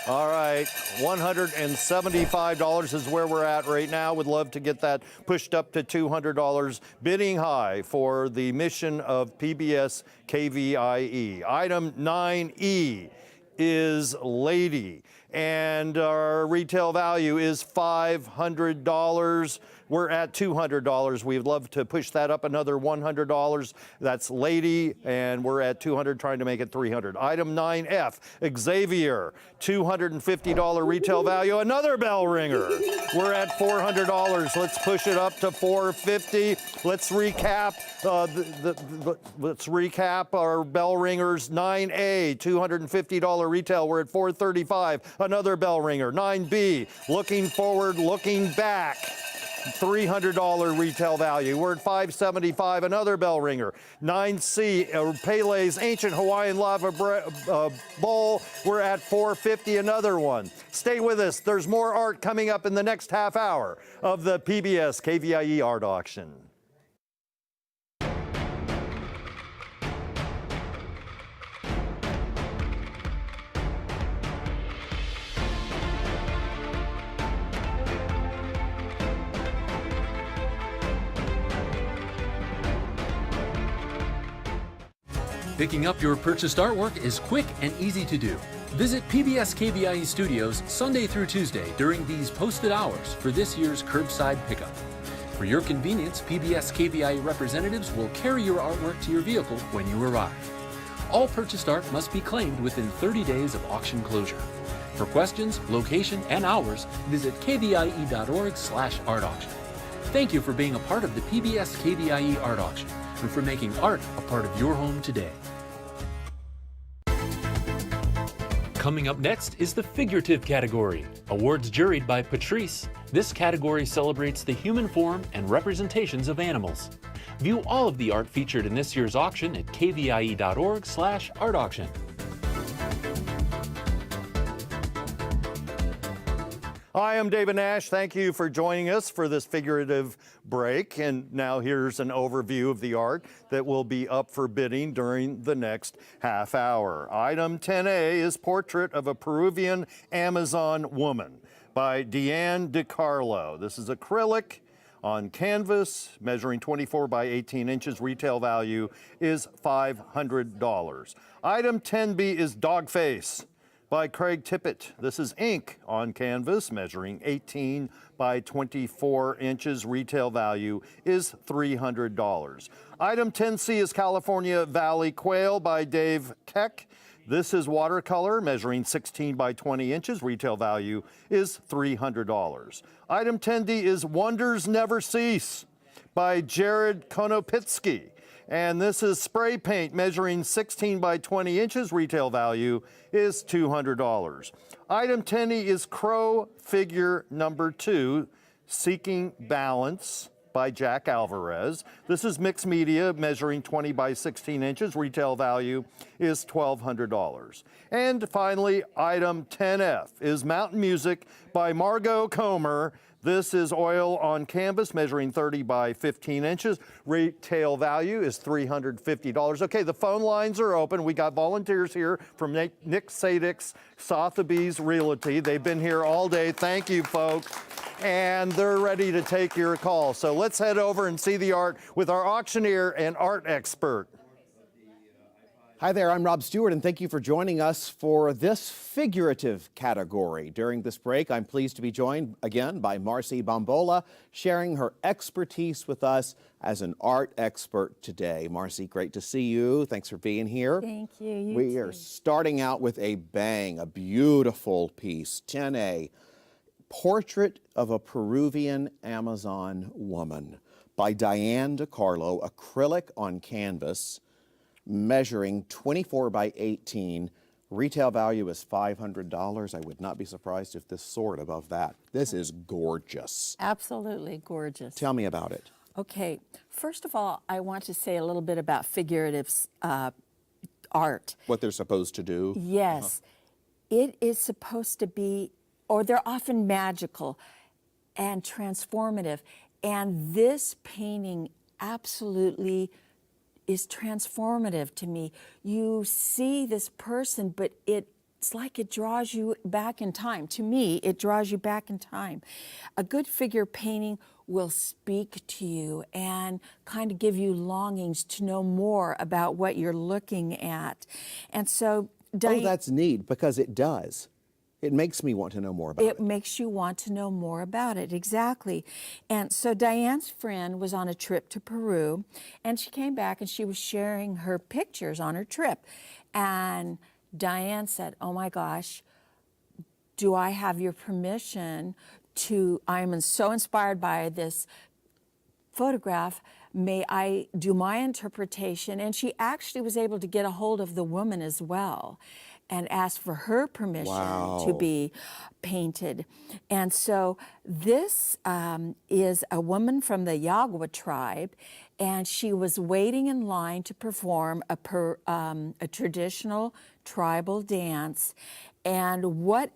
All right, $175 is where we're at right now. Would love to get that pushed up to $200. Bidding high for the mission of PBS KVIE. Item 9E is Lady, and our retail value is $500. We're at $200. We'd love to push that up another $100. That's Lady, and we're at $200, trying to make it $300. Item 9F, Xavier, $250 retail value, another bell ringer. We're at $400. Let's push it up to $450. Let's recap. Let's recap our bell ringers. 9A, $250 retail. We're at $435. Another bell ringer. 9B, looking forward, looking back. $300 retail value. We're at $575, another bell ringer. 9C, Pele's Ancient Hawaiian Lava Bowl. We're at $450, another one. Stay with us. There's more art coming up in the next half hour of the PBS KVIE art auction. Picking up your purchased artwork is quick and easy to do. Visit PBS KVIE Studios Sunday through Tuesday during these posted hours for this year's curbside pickup. For your convenience, PBS KVIE representatives will carry your artwork to your vehicle when you arrive. All purchased art must be claimed within 30 days of auction closure. For questions, location, and hours, visit kvie.org/art auction. Thank you for being a part of the PBS KVIE art auction and for making art a part of your home today. Coming up next is the Figurative category. Awards juried by Patrice. This category celebrates the human form and representations of animals. View all of the art featured in this year's auction at kvie.org/art auction. Hi, I'm David Nash. Thank you for joining us for this figurative break. And now here's an overview of the art that will be up for bidding during the next half hour. Item 10A is Portrait of a Peruvian Amazon Woman by Diane Decarlo. This is acrylic on canvas, measuring 24 by 18 inches. Retail value is $500. Item 10B is Dog Face by Craig Tippett. This is ink on canvas, measuring 18 by 24 inches. Retail value is $300. Item 10C is California Valley Quail by Dave Keck. This is watercolor, measuring 16 by 20 inches. Retail value is $300. Item 10D is Wonders Never Cease by Jared Konopitsky. And this is spray paint, measuring 16 by 20 inches. Retail value is $200. Item 10E is Crow Figure number 2, Seeking Balance by Jack Alvarez. This is mixed media, measuring 20 by 16 inches. Retail value is $1,200. And finally, item 10F is Mountain Music by Margot Comer. This is oil on canvas measuring 30 by 15 inches. Retail value is $350. Okay, the phone lines are open. We got volunteers here from Nick Sadek's Sotheby's Realty. They've been here all day. Thank you, folks. And they're ready to take your call. So let's head over and see the art with our auctioneer and art expert. Hi there, I'm Rob Stewart, and thank you for joining us for this figurative category. During this break, I'm pleased to be joined again by Marcy Bombola, sharing her expertise with us as an art expert today. Marcy, great to see you. Thanks for being here. Thank you. We are starting out with a bang, a beautiful piece, 10A, Portrait of a Peruvian Amazon Woman by Diane Decarlo, acrylic on canvas, measuring 24 by 18. Retail value is $500. I would not be surprised if this soared above that. This is gorgeous. Absolutely gorgeous. Tell me about it. Okay, first of all, I want to say a little bit about figurative art. What they're supposed to do. Yes, it is supposed to be, or they're often magical and transformative. And this painting absolutely is transformative to me. You see this person, but it's like it draws you back in time. To me, it draws you back in time. A good figure painting will speak to you and kind of give you longings to know more about what you're looking at. And so, Diane, Oh, that's neat, because it does. It makes me want to know more about it. It makes you want to know more about it, exactly. And so Diane's friend was on a trip to Peru, and she came back and she was sharing her pictures on her trip. And Diane said, oh my gosh, do I have your permission to, I'm so inspired by this photograph, may I do my interpretation? And she actually was able to get a hold of the woman as well and asked for her permission to be painted. And so this is a woman from the Yagua tribe, and she was waiting in line to perform a traditional tribal dance. And what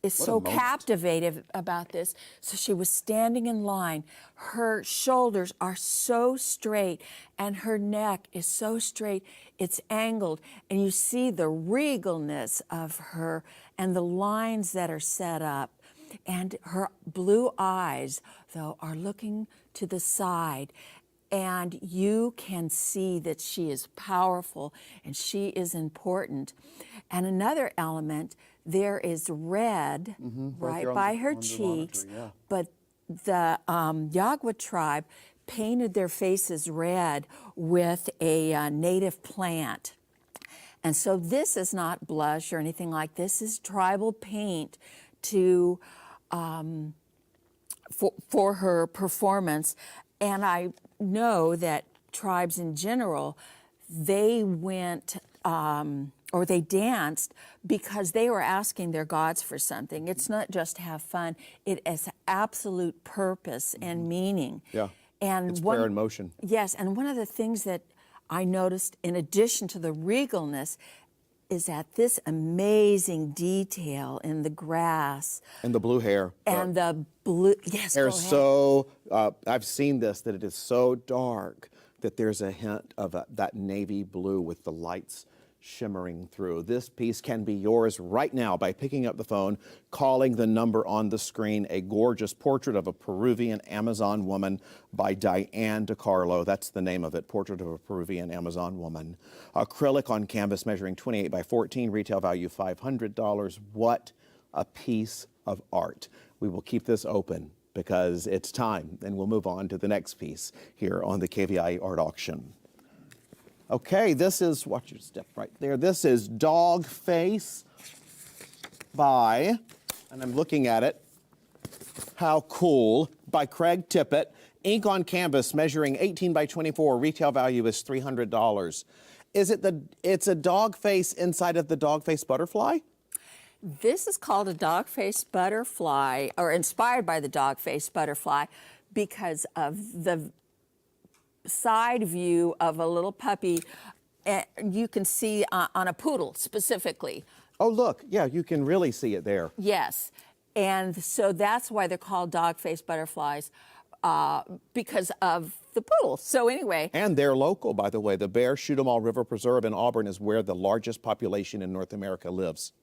is so captivating about this, so she was standing in line. Her shoulders are so straight and her neck is so straight, it's angled, and you see the regalness of her and the lines that are set up. And her blue eyes, though, are looking to the side. And you can see that she is powerful and she is important. And another element, there is red right by her cheeks, but the Yagua tribe painted their faces red with a native plant. And so this is not blush or anything like this. This is tribal paint to for her performance. And I know that tribes in general, they went or they danced because they were asking their gods for something. It's not just to have fun. It has absolute purpose and meaning. Yeah, and it's prayer in motion. Yes, and one of the things that I noticed, in addition to the regalness, is that this amazing detail in the grass. And the blue hair. And the blue, yes, Hair go ahead. so, I've seen this, that it is so dark that there's a hint of that navy blue with the lights shimmering through. This piece can be yours right now by picking up the phone, calling the number on the screen. A gorgeous portrait of a Peruvian Amazon woman by Diane Decarlo. That's the name of it, Portrait of a Peruvian Amazon Woman. Acrylic on canvas measuring 28 by 14, retail value $500. What a piece of art. We will keep this open because it's time, and we'll move on to the next piece here on the KVIE Art Auction. Okay, this is, watch your step right there. This is Dog Face by, and I'm looking at it, how cool, by Craig Tippett. Ink on canvas measuring 18 by 24, retail value is $300. Is it it's a dog face inside of the dog face butterfly? This is called a dog-faced butterfly, or inspired by the dog-faced butterfly, because of the side view of a little puppy. You can see on a poodle specifically. Oh, look, yeah, you can really see it there. Yes, And so that's why they're called dog-faced butterflies, because of the poodle. So anyway. And they're local, by the way. The Bear Shoot-'em-all River Preserve in Auburn is where the largest population in North America lives.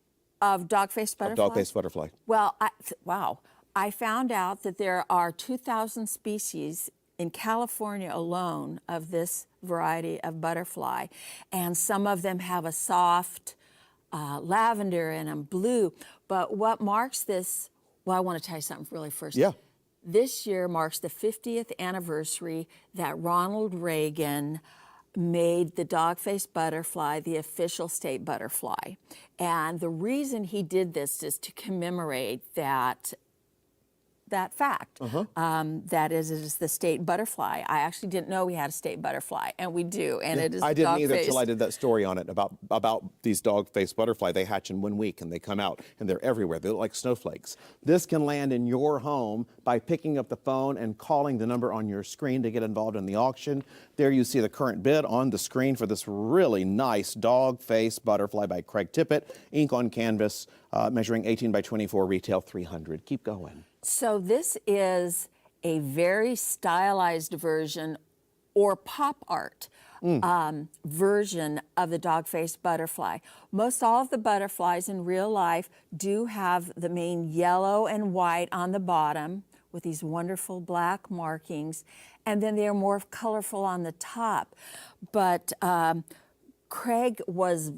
Of dog-faced butterfly? Of dog-faced butterfly. Well, wow. I found out that there are 2,000 species in California alone of this variety of butterfly. And some of them have a soft lavender and a blue. But what marks this, well, I want to tell you something really first. Yeah. This year marks the 50th anniversary that Ronald Reagan made the dog-faced butterfly the official state butterfly. And the reason he did this is to commemorate that fact. That it is the state butterfly. I actually didn't know we had a state butterfly, and we do, and it is I didn't either dog-faced. till I did that story on it about these dog-faced butterfly. They hatch in 1 week, and they come out, and they're everywhere. They look like snowflakes. This can land in your home by picking up the phone and calling the number on your screen to get involved in the auction. There you see the current bid on the screen for this really nice dog-faced butterfly by Craig Tippett, ink on canvas, measuring 18 by 24, retail $300. Keep going. So this is a very stylized version or pop art version of the dog-faced butterfly. Most all of the butterflies in real life do have the main yellow and white on the bottom with these wonderful black markings, and then they are more colorful on the top. But Craig was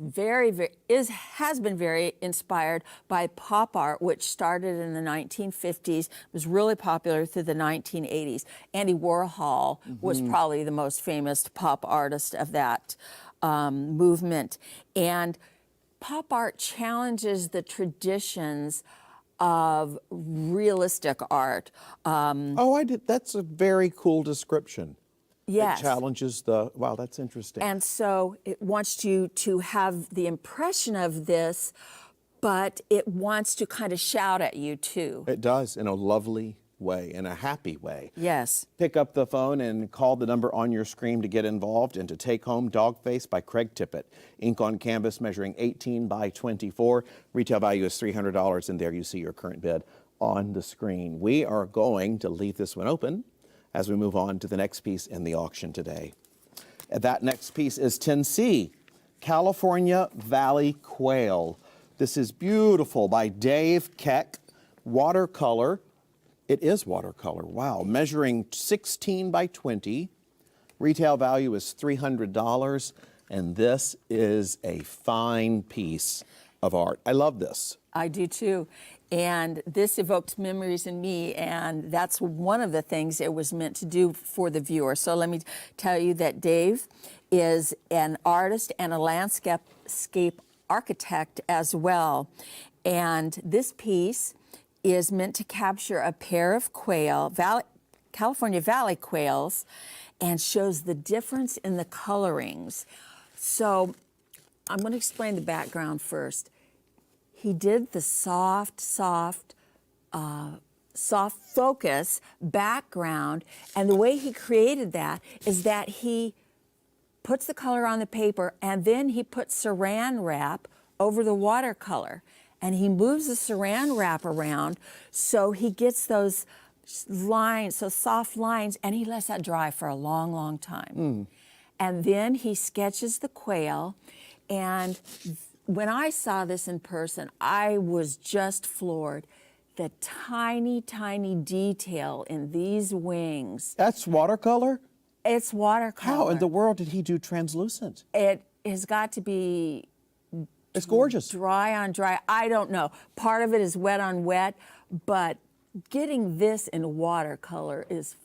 has been very inspired by pop art, which started in the 1950s, was really popular through the 1980s. Andy Warhol was probably the most famous pop artist of that movement. And pop art challenges the traditions of realistic art. That's a very cool description. Yes. It challenges wow, that's interesting. And so it wants you to have the impression of this, but it wants to kind of shout at you too. It does, in a lovely way, in a happy way. Yes. Pick up the phone and call the number on your screen to get involved and to take home Dogface by Craig Tippett. Ink on canvas measuring 18 by 24. Retail value is $300, and there you see your current bid on the screen. We are going to leave this one open as we move on to the next piece in the auction today. That next piece is 10C, California Valley Quail. This is beautiful by Dave Keck, watercolor. It is watercolor, wow. Measuring 16 by 20. Retail value is $300, and this is a fine piece of art. I love this. I do too. And this evoked memories in me, and that's one of the things it was meant to do for the viewer. So let me tell you that Dave is an artist and a landscape architect as well. And this piece is meant to capture a pair of California Valley quails, and shows the difference in the colorings. So I'm going to explain the background first. He did the soft focus background, and the way he created that is that he puts the color on the paper, and then he puts saran wrap over the watercolor, and he moves the saran wrap around so he gets those lines, those soft lines, and he lets that dry for a long, long time. And then he sketches the quail, and when I saw this in person, I was just floored. The tiny, tiny detail in these wings. That's watercolor? It's watercolor. How in the world did he do translucent? It has got to be... It's gorgeous. Dry on dry. I don't know. Part of it is wet on wet, but getting this in watercolor is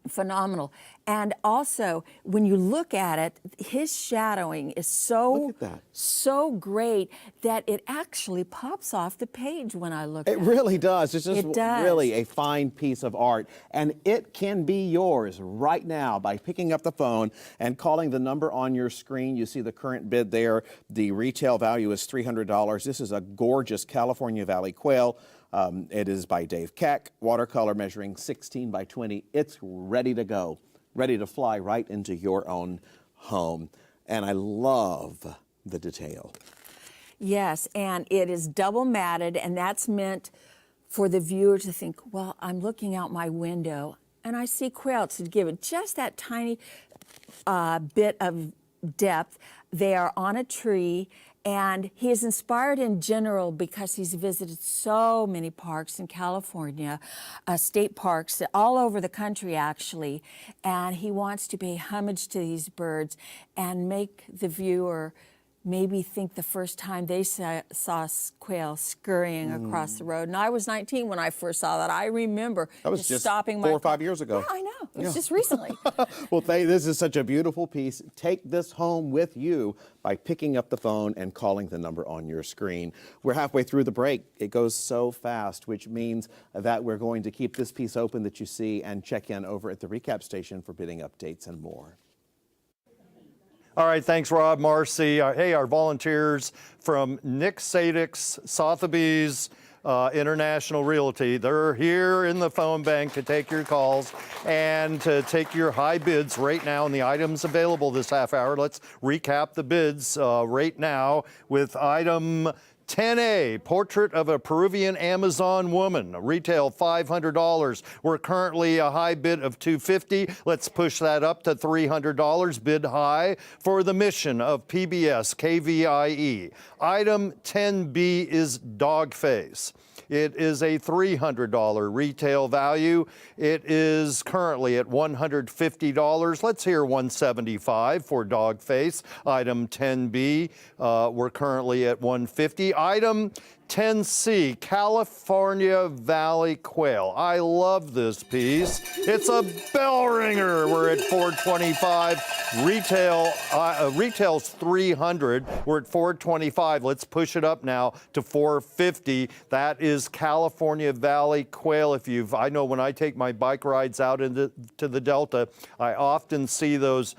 phenomenal. And also, when you look at it, his shadowing is so great that it actually pops off the page when I look at it. It really does. It's just It does. really a fine piece of art. And it can be yours right now by picking up the phone and calling the number on your screen. You see the current bid there. The retail value is $300. This is a gorgeous California Valley quail. It is by Dave Keck, watercolor measuring 16 by 20. It's ready to go, ready to fly right into your own home. And I love the detail. Yes, and it is double matted, and that's meant for the viewer to think, well, I'm looking out my window and I see quail, to give it just that tiny bit of depth. They are on a tree, and he is inspired in general because he's visited so many parks in California, state parks all over the country actually, and he wants to pay homage to these birds and make the viewer maybe think the first time they saw quail scurrying across the road. And I was 19 when I first saw that. I remember That was just stopping 4 my or 5 years ago. Yeah, I know. It was just recently. Well, this is such a beautiful piece. Take this home with you by picking up the phone and calling the number on your screen. We're halfway through the break. It goes so fast, which means that we're going to keep this piece open that you see and check in over at the recap station for bidding updates and more. All right, thanks, Rob, Marcy. Hey, our volunteers from Nick Sadek's Sotheby's International Realty, they're here in the phone bank to take your calls and to take your high bids right now on the items available this half hour. Let's recap the bids right now with item 10A, Portrait of a Peruvian Amazon Woman, retail $500. We're currently a high bid of $250. Let's push that up to $300, bid high for the mission of PBS KVIE. Item 10B is Dogface. It is a $300 retail value. It is currently at $150. Let's hear $175 for Dogface. Item 10B, we're currently at $150. Item 10C, California Valley Quail. I love this piece. It's a bell ringer. We're at $425. Retail's $300. We're at $425. Let's push it up now to $450. That is California Valley Quail. I know when I take my bike rides out into the Delta, I often see those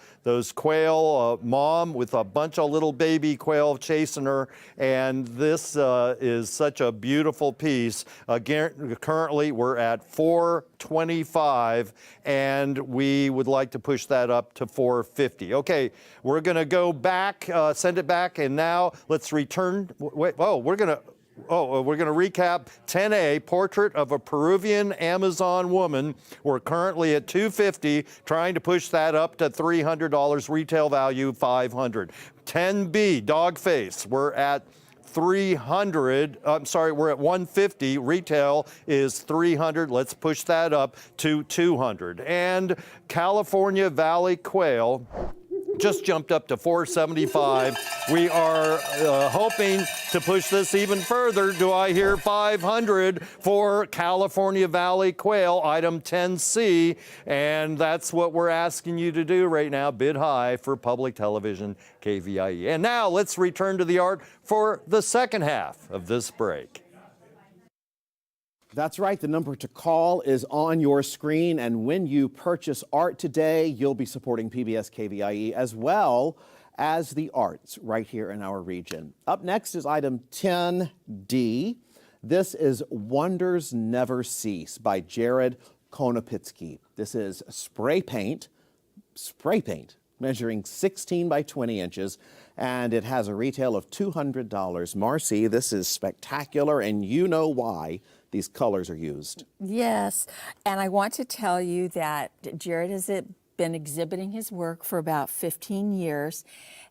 quail, mom with a bunch of little baby quail chasing her, and this is such a beautiful piece. Again, currently we're at $425, and we would like to push that up to $450. Okay, we're going to go back, send it back, and now let's return. We're going to recap 10A, Portrait of a Peruvian Amazon Woman. We're currently at $250, trying to push that up to $300, retail value $500. 10B, Dogface, we're at $300. We're at $150. Retail is $300. Let's push that up to $200. And California Valley Quail just jumped up to $475. We are hoping to push this even further. Do I hear $500 for California Valley Quail, item 10C? And that's what we're asking you to do right now. Bid high for public television, KVIE. And now let's return to the art for the second half of this break. That's right. The number to call is on your screen. And when you purchase art today, you'll be supporting PBS KVIE as well as the arts right here in our region. Up next is item 10D. This is Wonders Never Cease by Jared Konopitsky. This is spray paint, measuring 16 by 20 inches, and it has a retail of $200. Marcy, this is spectacular, and you know why these colors are used. Yes, and I want to tell you that Jared has been exhibiting his work for about 15 years,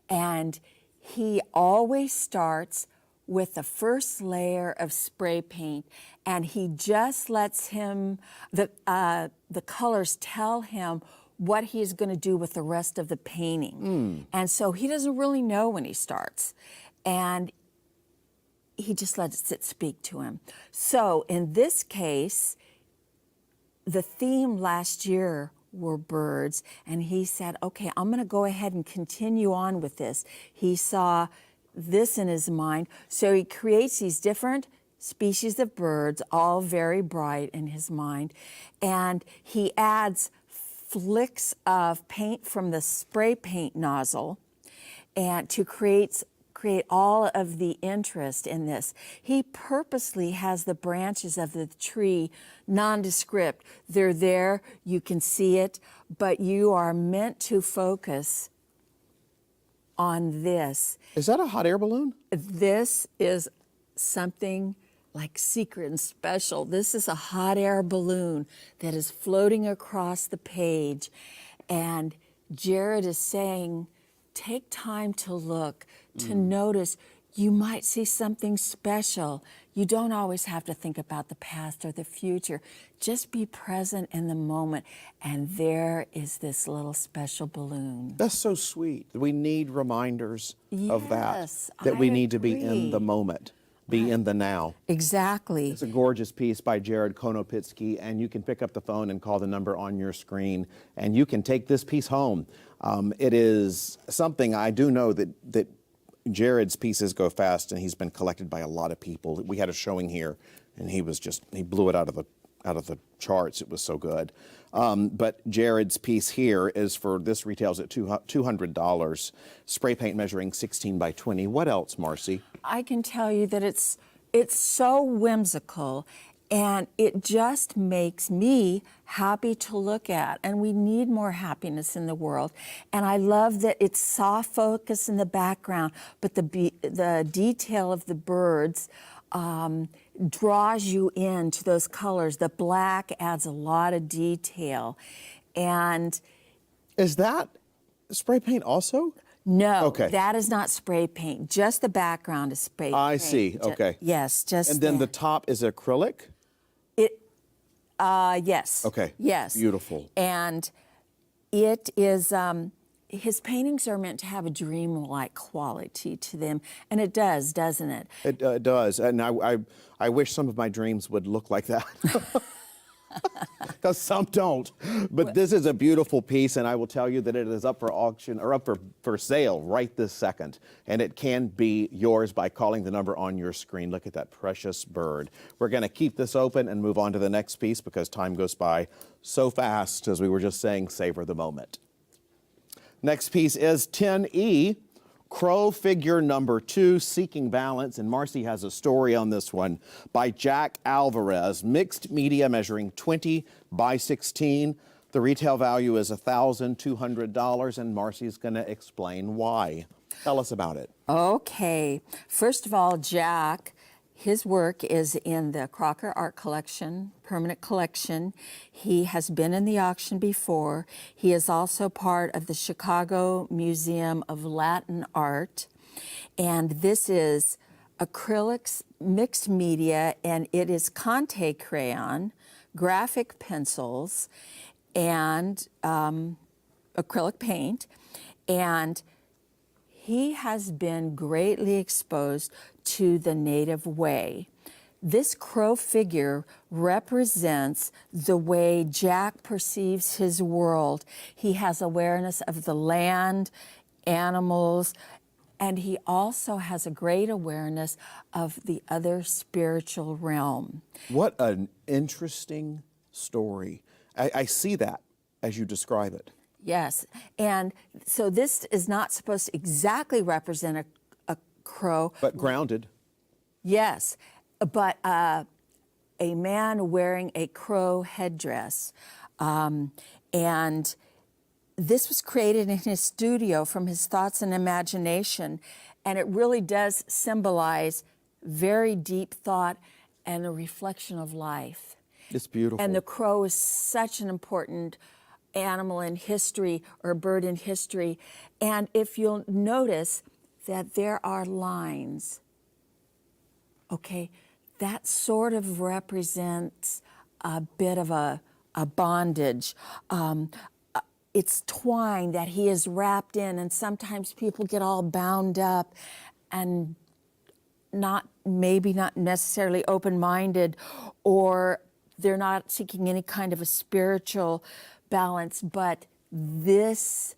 and he always starts with the first layer of spray paint, and he just lets the colors tell him what he's going to do with the rest of the painting. And so he doesn't really know when he starts. And he just lets it speak to him. So in this case, the theme last year were birds, and he said, okay, I'm going to go ahead and continue on with this. He saw this in his mind, so he creates these different species of birds, all very bright in his mind, and he adds flicks of paint from the spray paint nozzle and to create all of the interest in this. He purposely has the branches of the tree nondescript. They're there, you can see it, but you are meant to focus on this. Is that a hot air balloon? This is something like secret and special. This is a hot air balloon that is floating across the page. And Juried is saying, take time to look, to notice. You might see something special. You don't always have to think about the past or the future. Just be present in the moment. And there is this little special balloon. That's so sweet. We need reminders of that, Yes, that we I need to be in agree. the moment, be in the now. Exactly. It's a gorgeous piece by Jared Konopitsky, and you can pick up the phone and call the number on your screen, and you can take this piece home. It is something I do know that Jared's pieces go fast, and he's been collected by a lot of people. We had a showing here, and he blew it out of the charts. It was so good. But Jared's piece here is this retails at $200. Spray paint measuring 16 by 20. What else, Marcy? I can tell you that it's so whimsical, and it just makes me happy to look at. And we need more happiness in the world. And I love that it's soft focus in the background, but the detail of the birds draws you into those colors. The black adds a lot of detail. And Is that spray paint also? no, Okay. that is not spray paint. Just the background is spray paint. I see. Okay. Yes, just And then the that. top is acrylic? Yes. Okay. Yes. Beautiful. And it is, his paintings are meant to have a dreamlike quality to them, and it does, doesn't it? It does. And I wish some of my dreams would look like that. Because some don't. But this is a beautiful piece, and I will tell you that it is up for auction or up for sale right this second. And it can be yours by calling the number on your screen. Look at that precious bird. We're going to keep this open and move on to the next piece because time goes by so fast, as we were just saying, savor the moment. Next piece is 10E. Crow figure number 2, Seeking Balance, and Marcy has a story on this one by Jack Alvarez, mixed media measuring 20 by 16. The retail value is $1,200, and Marcy's going to explain why. Tell us about it. Okay. First of all, Jack, his work is in the Crocker Art Collection, permanent collection. He has been in the auction before. He is also part of the Chicago Museum of Latin Art. And this is acrylics, mixed media, and it is Conte crayon, graphic pencils, and acrylic paint. And he has been greatly exposed to the native way. This crow figure represents the way Jack perceives his world. He has awareness of the land, animals, and he also has a great awareness of the other spiritual realm. What an interesting story. I see that as you describe it. Yes, and so this is not supposed to exactly represent a crow. But grounded. Yes, but a man wearing a crow headdress. And this was created in his studio from his thoughts and imagination. And it really does symbolize very deep thought and a reflection of life. It's beautiful. And the crow is such an important animal in history or bird in history. And if you'll notice that there are lines, okay, that sort of represents a bit of a bondage. It's twine that he is wrapped in, and sometimes people get all bound up and maybe not necessarily open-minded, or they're not seeking any kind of a spiritual balance, but this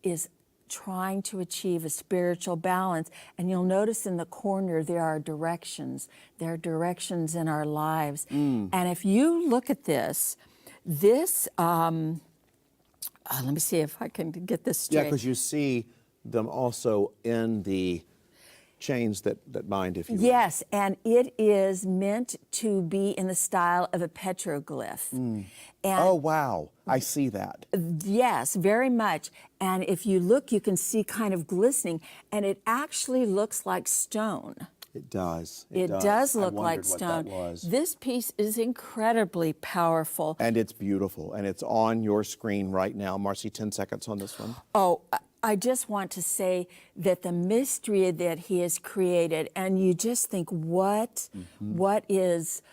is trying to achieve a spiritual balance. And you'll notice in the corner there are directions. There are directions in our lives. And if you look at this, let me see if I can get this straight. Yeah, because you see them also in the chains that bind, if you will. Yes, and it is meant to be in the style of a petroglyph. And Oh, wow. I see that. yes, very much. And if you look, you can see kind of glistening, and it actually looks like stone. It does. It does I look like wondered what stone. that was. This piece is incredibly powerful. And it's beautiful, and it's on your screen right now. Marcy, 10 seconds on this one. Oh, I just want to say that the mystery that he has created, and you just think, what is,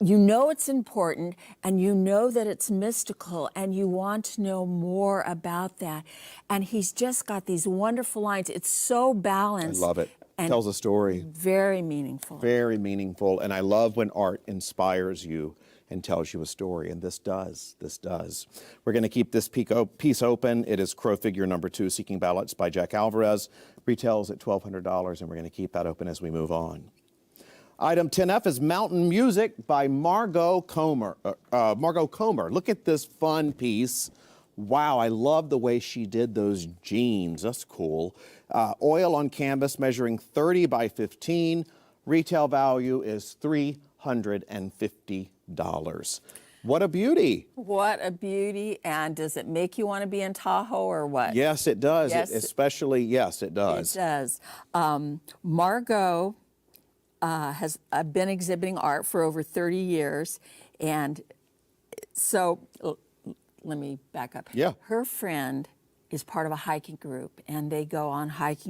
you know it's important, and you know that it's mystical, and you want to know more about that. And he's just got these wonderful lines. It's so I balanced. love it. And Tells a story. very meaningful. Very meaningful, and I love when art inspires you and tells you a story, and this does. We're going to keep this piece open. It is Crow Figure number 2, Seeking Ballots by Jack Alvarez. Retails at $1,200, and we're going to keep that open as we move on. Item 10F is Mountain Music by Margot Comer. Look at this fun piece. Wow, I love the way she did those jeans. That's cool. Oil on canvas measuring 30 by 15. Retail value is $350. What a beauty. What a beauty. And does it make you want to be in Tahoe or what? Yes, it does. Yes. Yes, it does. It does. Margot has been exhibiting art for over 30 years. And so let me back up. Yeah. Her friend is part of a hiking group, and they go on hike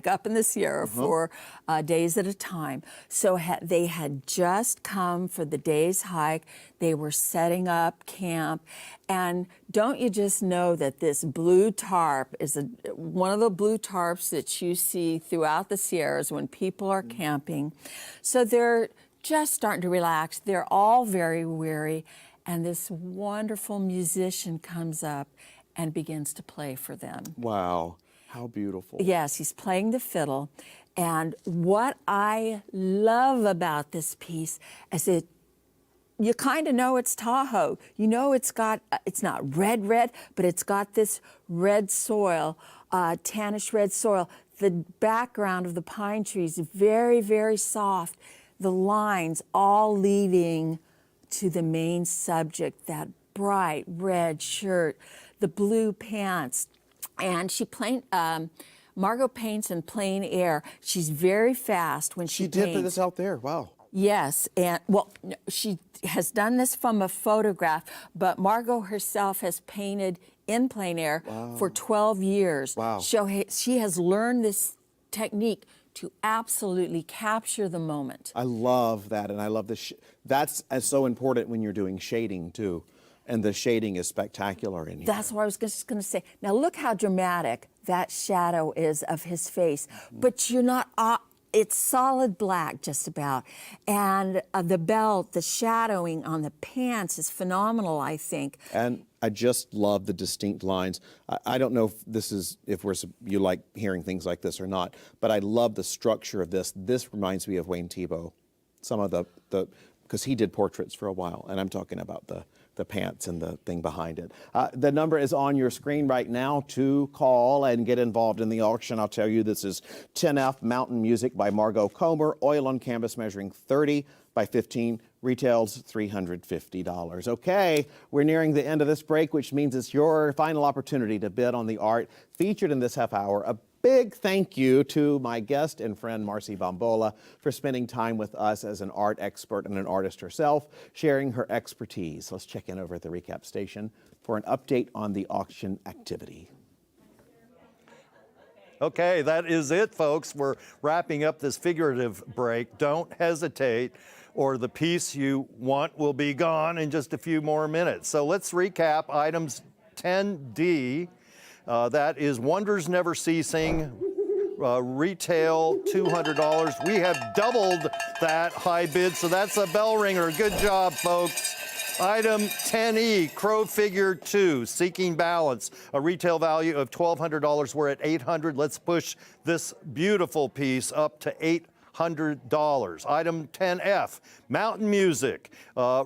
up in the Sierra for days at a time. So they had just come for the day's hike. They were setting up camp. And don't you just know that this blue tarp is one of the blue tarps that you see throughout the Sierras when people are camping. So they're just starting to relax. They're all very weary. And this wonderful musician comes up and begins to play for them. Wow, how beautiful. Yes, he's playing the fiddle. And what I love about this piece is you kind of know it's Tahoe. You know it's not red, but it's got this red soil, tannish red soil. The background of the pine trees, very, very soft. The lines all leading to the main subject, that bright red shirt, the blue pants. And Margot paints in plein air. She's very fast when she paints. She did this out there, wow. Yes, and well, she has done this from a photograph, but Margot herself has painted in plein air for 12 years. Wow. So she has learned this technique to absolutely capture the moment. I love that, and I love this. That's so important when you're doing shading, too. And the shading is spectacular in here. That's what I was just going to say. Now look how dramatic that shadow is of his face. But you're not, it's solid black just about. And the belt, the shadowing on the pants is phenomenal, I think. And I just love the distinct lines. I don't know if this is, you like hearing things like this or not, but I love the structure of this. This reminds me of Wayne Thiebaud. Some of because he did portraits for a while, and I'm talking about the pants and the thing behind it. The number is on your screen right now to call and get involved in the auction. I'll tell you, this is 10F Mountain Music by Margot Comer, oil on canvas measuring 30 by 15, retails $350. Okay, we're nearing the end of this break, which means it's your final opportunity to bid on the art featured in this half hour. A big thank you to my guest and friend Marcy Bombola for spending time with us as an art expert and an artist herself, sharing her expertise. Let's check in over at the recap station for an update on the auction activity. Okay, that is it, folks. We're wrapping up this figurative break. Don't hesitate, or the piece you want will be gone in just a few more minutes. So let's recap items 10D. That is Wonders Never Ceasing, retail $200. We have doubled that high bid, so that's a bell ringer. Good job, folks. Item 10E, Crow Figure 2, Seeking Balance, a retail value of $1,200. We're at $800. Let's push this beautiful piece up to $800. Item 10F, Mountain Music.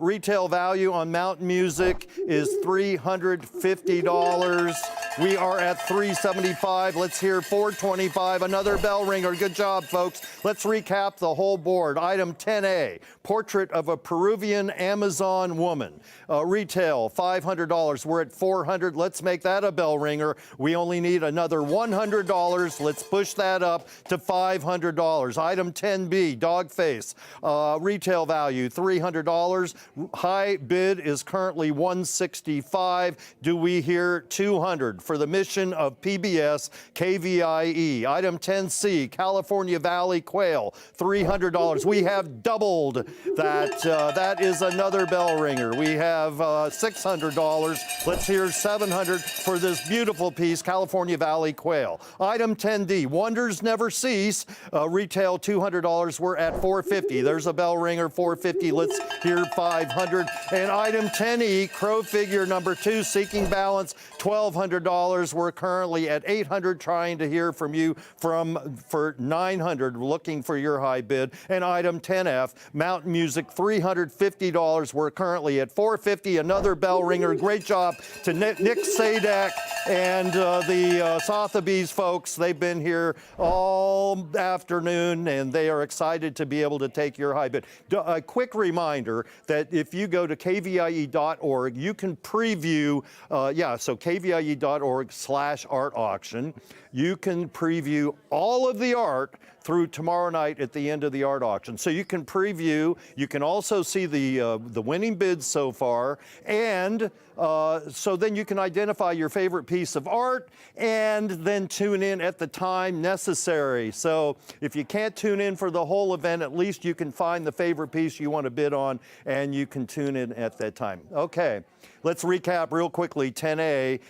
Retail value on Mountain Music is $350. We are at $375. Let's hear $425. Another bell ringer. Good job, folks. Let's recap the whole board. Item 10A, portrait of a Peruvian Amazon woman. Retail, $500. We're at $400. Let's make that a bell ringer. We only need another $100. Let's push that up to $500. Item 10B, dog face. Retail value, $300. High bid is currently $165. Do we hear $200 for the mission of PBS KVIE? Item 10C, California Valley Quail, $300. We have doubled that. That is another bell ringer. We have $600. Let's hear $700 for this beautiful piece, California Valley Quail. Item 10D, Wonders Never Cease. Retail $200. We're at $450. There's a bell ringer, $450. Let's hear $500. And item 10E, Crow Figure number 2, Seeking Balance, $1,200. We're currently at $800, trying to hear from you for $900, looking for your high bid. And item 10F, Mountain Music, $350. We're currently at $450. Another bell ringer. Great job to Nick Sadak and the Sotheby's folks. They've been here all afternoon, and they are excited to be able to take your high bid. A quick reminder that if you go to kvie.org, you can preview, so kvie.org/art auction. You can preview all of the art through tomorrow night at the end of the art auction. So you can preview, you can also see the winning bids so far, and so then you can identify your favorite piece of art and then tune in at the time necessary. So if you can't tune in for the whole event, at least you can find the favorite piece you want to bid on, and you can tune in at that time. Okay. Let's recap real quickly. 10A,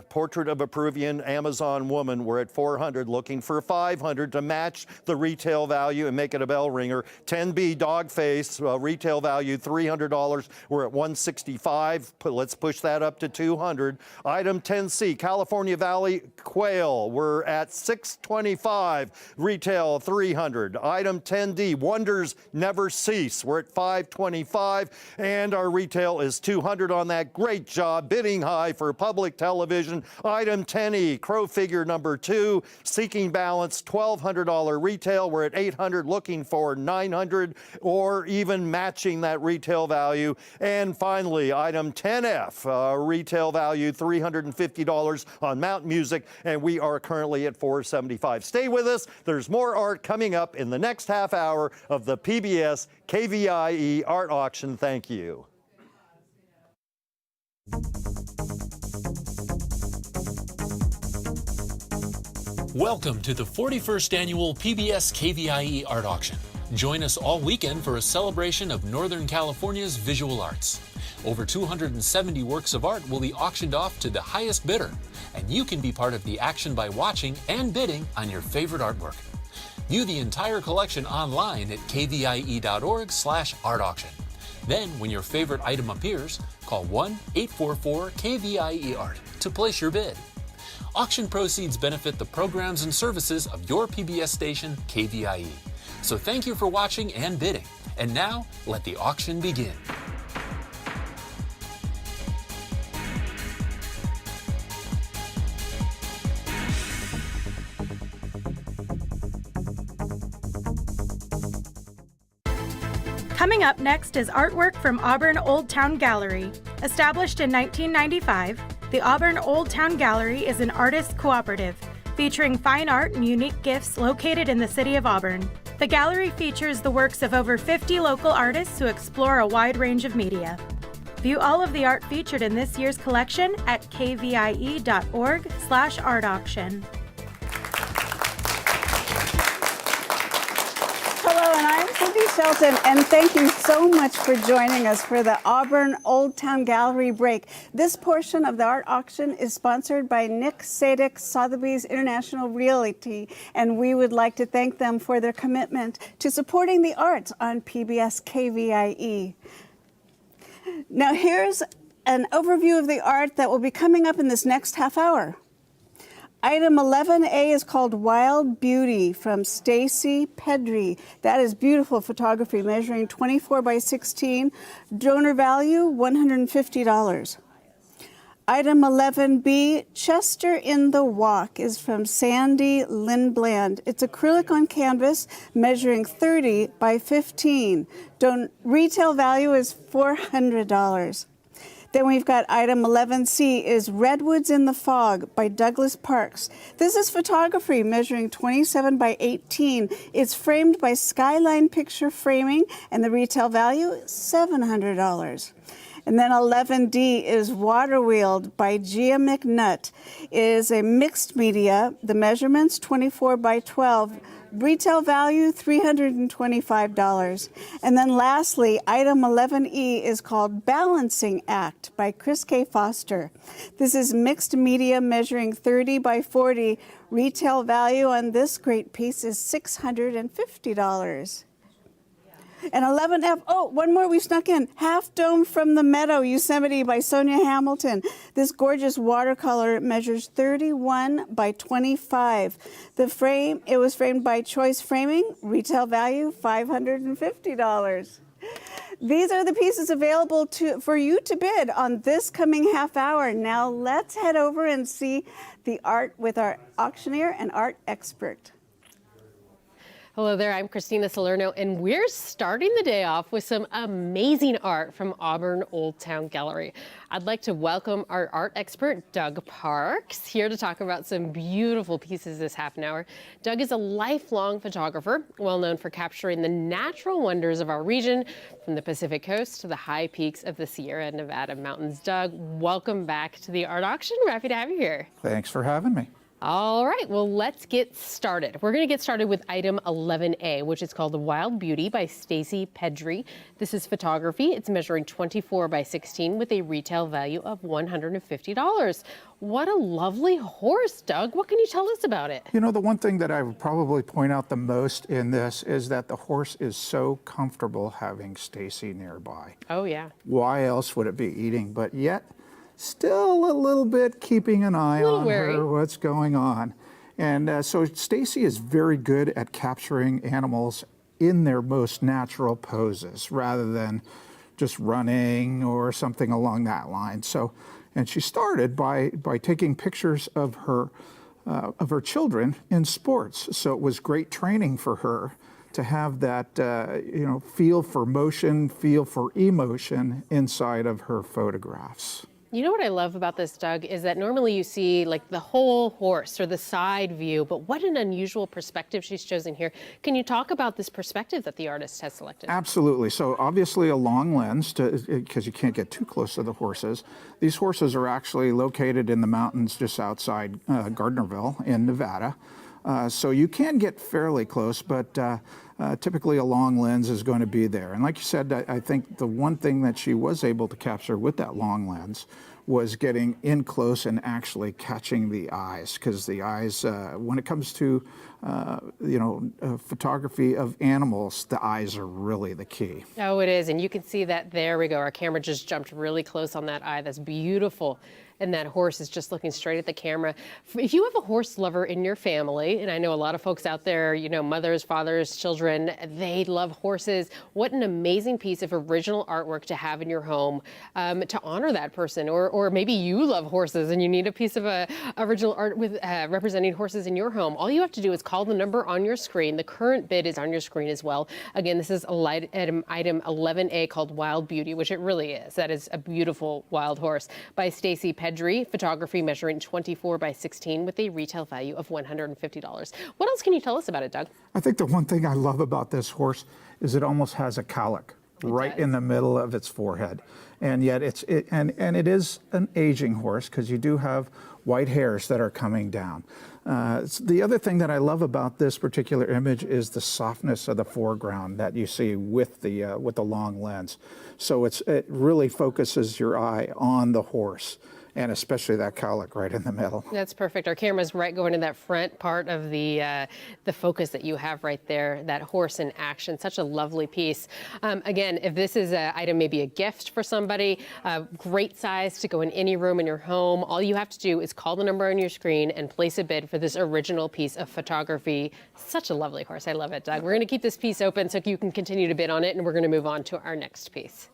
portrait of a Peruvian Amazon woman. We're at $400, looking for $500 to match the retail value and make it a bell ringer. 10B, dog face, retail value $300. We're at $165. Let's push that up to $200. Item 10C, California Valley Quail. We're at $625. Retail $300. Item 10D, Wonders Never Cease. We're at $525, and our retail is $200 on that. Great job, bidding high for public television. Item 10E, Crow Figure number 2, Seeking Balance, $1,200 retail. We're at $800, looking for $900, or even matching that retail value. And finally, item 10F, retail value $350 on Mountain Music, and we are currently at $475. Stay with us. There's more art coming up in the next half hour of the PBS KVIE Art Auction. Thank you. Welcome to the 41st Annual PBS KVIE Art Auction. Join us all weekend for a celebration of Northern California's visual arts. Over 270 works of art will be auctioned off to the highest bidder, and you can be part of the action by watching and bidding on your favorite artwork. View the entire collection online at kvie.org/art auction. Then, when your favorite item appears, call 1-844-KVIE-ART to place your bid. Auction proceeds benefit the programs and services of your PBS station, KVIE. So thank you for watching and bidding. And now, let the auction begin. Coming up next is artwork from Auburn Old Town Gallery. Established in 1995, the Auburn Old Town Gallery is an artist cooperative featuring fine art and unique gifts located in the city of Auburn. The gallery features the works of over 50 local artists who explore a wide range of media. View all of the art featured in this year's collection at kvie.org/art auction. Hello, and I'm Cindy Shelton, and thank you so much for joining us for the Auburn Old Town Gallery break. This portion of the art auction is sponsored by Nick Sadak, Sotheby's International Realty, and we would like to thank them for their commitment to supporting the arts on PBS KVIE. Now here's an overview of the art that will be coming up in this next half hour. Item 11A is called Wild Beauty from Stacy Pedri. That is beautiful photography, measuring 24 by 16. Donor value, $150. Item 11B, Chester in the Walk, is from Sandy Lindbland. It's acrylic on canvas measuring 30 by 15. Retail value is $400. Then we've got item 11C is Redwoods in the Fog by Douglas Parks. This is photography measuring 27 by 18. It's framed by Skyline Picture Framing, and the retail value is $700. And then 11D is Waterwheeled by Gia McNutt. It is a mixed media. The measurements 24 by 12. Retail value $325. And then lastly, item 11E is called Balancing Act by Chris K. Foster. This is mixed media measuring 30 by 40. Retail value on this great piece is $650. And 11F, oh, one more we snuck in. Half Dome from the Meadow, Yosemite by Sonia Hamilton. This gorgeous watercolor measures 31 by 25. It was framed by Choice Framing, retail value $550. These are the pieces available for you to bid on this coming half hour. Now let's head over and see the art with our auctioneer and art expert. Hello there, I'm Christina Salerno, and we're starting the day off with some amazing art from Auburn Old Town Gallery. I'd like to welcome our art expert, Doug Parks, here to talk about some beautiful pieces this half an hour. Doug is a lifelong photographer, well known for capturing the natural wonders of our region, from the Pacific Coast to the high peaks of the Sierra Nevada mountains. Doug, welcome back to the art auction. We're happy to have you here. Thanks for having me. All right, well, let's get started. We're going to get started with item 11A, which is called The Wild Beauty by Stacy Pedri. This is photography. It's measuring 24 by 16 with a retail value of $150. What a lovely horse, Doug. What can you tell us about it? You know, the one thing that I would probably point out the most in this is that the horse is so comfortable having Stacy nearby. Oh, yeah. Why else would it be eating? But yet, still a little bit keeping an eye on her, what's going on. And so Stacy is very good at capturing animals in their most natural poses rather than just running or something along that line. So, and she started by taking pictures of her children in sports. So it was great training for her to have that, feel for motion, feel for emotion inside of her photographs. You know what I love about this, Doug, is that normally you see like the whole horse or the side view, but what an unusual perspective she's chosen here. Can you talk about this perspective that the artist has selected? Absolutely. So obviously a long lens because you can't get too close to the horses. These horses are actually located in the mountains just outside Gardnerville in Nevada. So you can get fairly close, but typically a long lens is going to be there. And like you said, I think the one thing that she was able to capture with that long lens was getting in close and actually catching the eyes, because the eyes, when it comes to photography of animals, the eyes are really the key. Oh, it is, and you can see that. There we go. Our camera just jumped really close on that eye. That's beautiful. And that horse is just looking straight at the camera. If you have a horse lover in your family, and I know a lot of folks out there, mothers, fathers, children, they love horses. What an amazing piece of original artwork to have in your home to honor that person. Or maybe you love horses and you need a piece of original art with representing horses in your home. All you have to do is call the number on your screen. The current bid is on your screen as well. Again, this is item 11A called Wild Beauty, which it really is. That is a beautiful wild horse by Stacy Pedri, photography measuring 24 by 16 with a retail value of $150. What else can you tell us about it, Doug? I think the one thing I love about this horse is it almost has a cowlick right in the middle of its forehead. And yet it is an aging horse because you do have white hairs that are coming down. The other thing that I love about this particular image is the softness of the foreground that you see with the long lens. So it really focuses your eye on the horse, and especially that cowlick right in the middle. That's perfect. Our camera's right going to that front part of the focus that you have right there, that horse in action. Such a lovely piece. Again, if this is an item, maybe a gift for somebody, great size to go in any room in your home, all you have to do is call the number on your screen and place a bid for this original piece of photography. Such a lovely horse. I love it, Doug. We're going to keep this piece open so you can continue to bid on it, and we're going to move on to our next piece.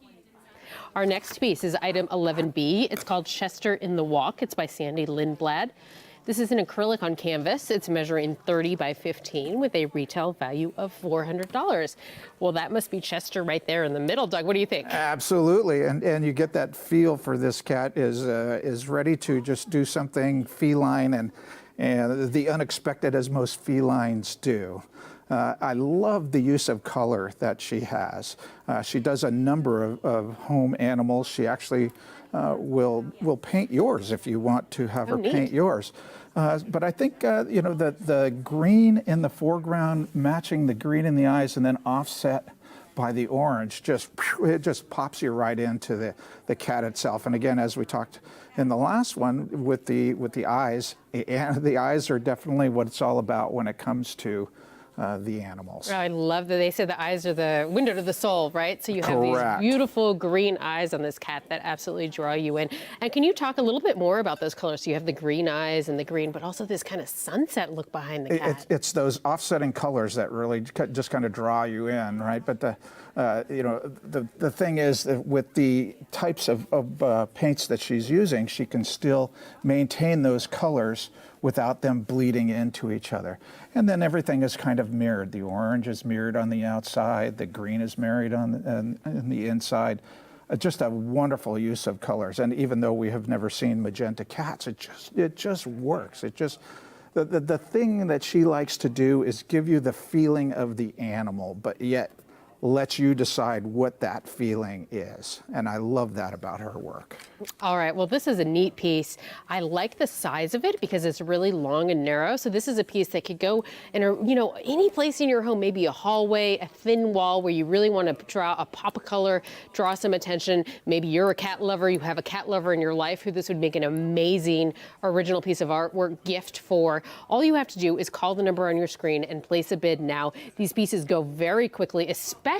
Our next piece is item 11B. It's called Chester in the Walk. It's by Sandy Lindblad. This is an acrylic on canvas. It's measuring 30 by 15 with a retail value of $400. Well, that must be Chester right there in the middle. Doug, what do you think? Absolutely, and you get that feel for this cat is ready to just do something feline and the unexpected, as most felines do. I love the use of color that she has. She does a number of home animals. She actually will paint yours if you want to have her paint yours. But I think you know, the green in the foreground matching the green in the eyes and then offset by the orange, it just pops you right into the cat itself. And again, as we talked in the last one with the eyes, and the eyes are definitely what it's all about when it comes to the animals. I love that they say the eyes are the window to the soul, right? So you have Correct. these beautiful green eyes on this cat that absolutely draw you in. And can you talk a little bit more about those colors? So you have the green eyes and the green, but also this kind of sunset look behind the cat. It's those offsetting colors that really just kind of draw you in, right? But you know, the thing is that with the types of paints that she's using, she can still maintain those colors without them bleeding into each other. And then everything is kind of mirrored. The orange is mirrored on the outside, the green is mirrored on the inside. Just a wonderful use of colors. And even though we have never seen magenta cats, it just works. It just, the thing that she likes to do is give you the feeling of the animal, but yet lets you decide what that feeling is. And I love that about her work. All right, well, this is a neat piece. I like the size of it because it's really long and narrow. So this is a piece that could go in a, you know, any place in your home, maybe a hallway, a thin wall where you really want to draw a pop of color, draw some attention. Maybe you're a cat lover, you have a cat lover in your life who this would make an amazing original piece of artwork gift for. All you have to do is call the number on your screen and place a bid now. These pieces go very quickly, especially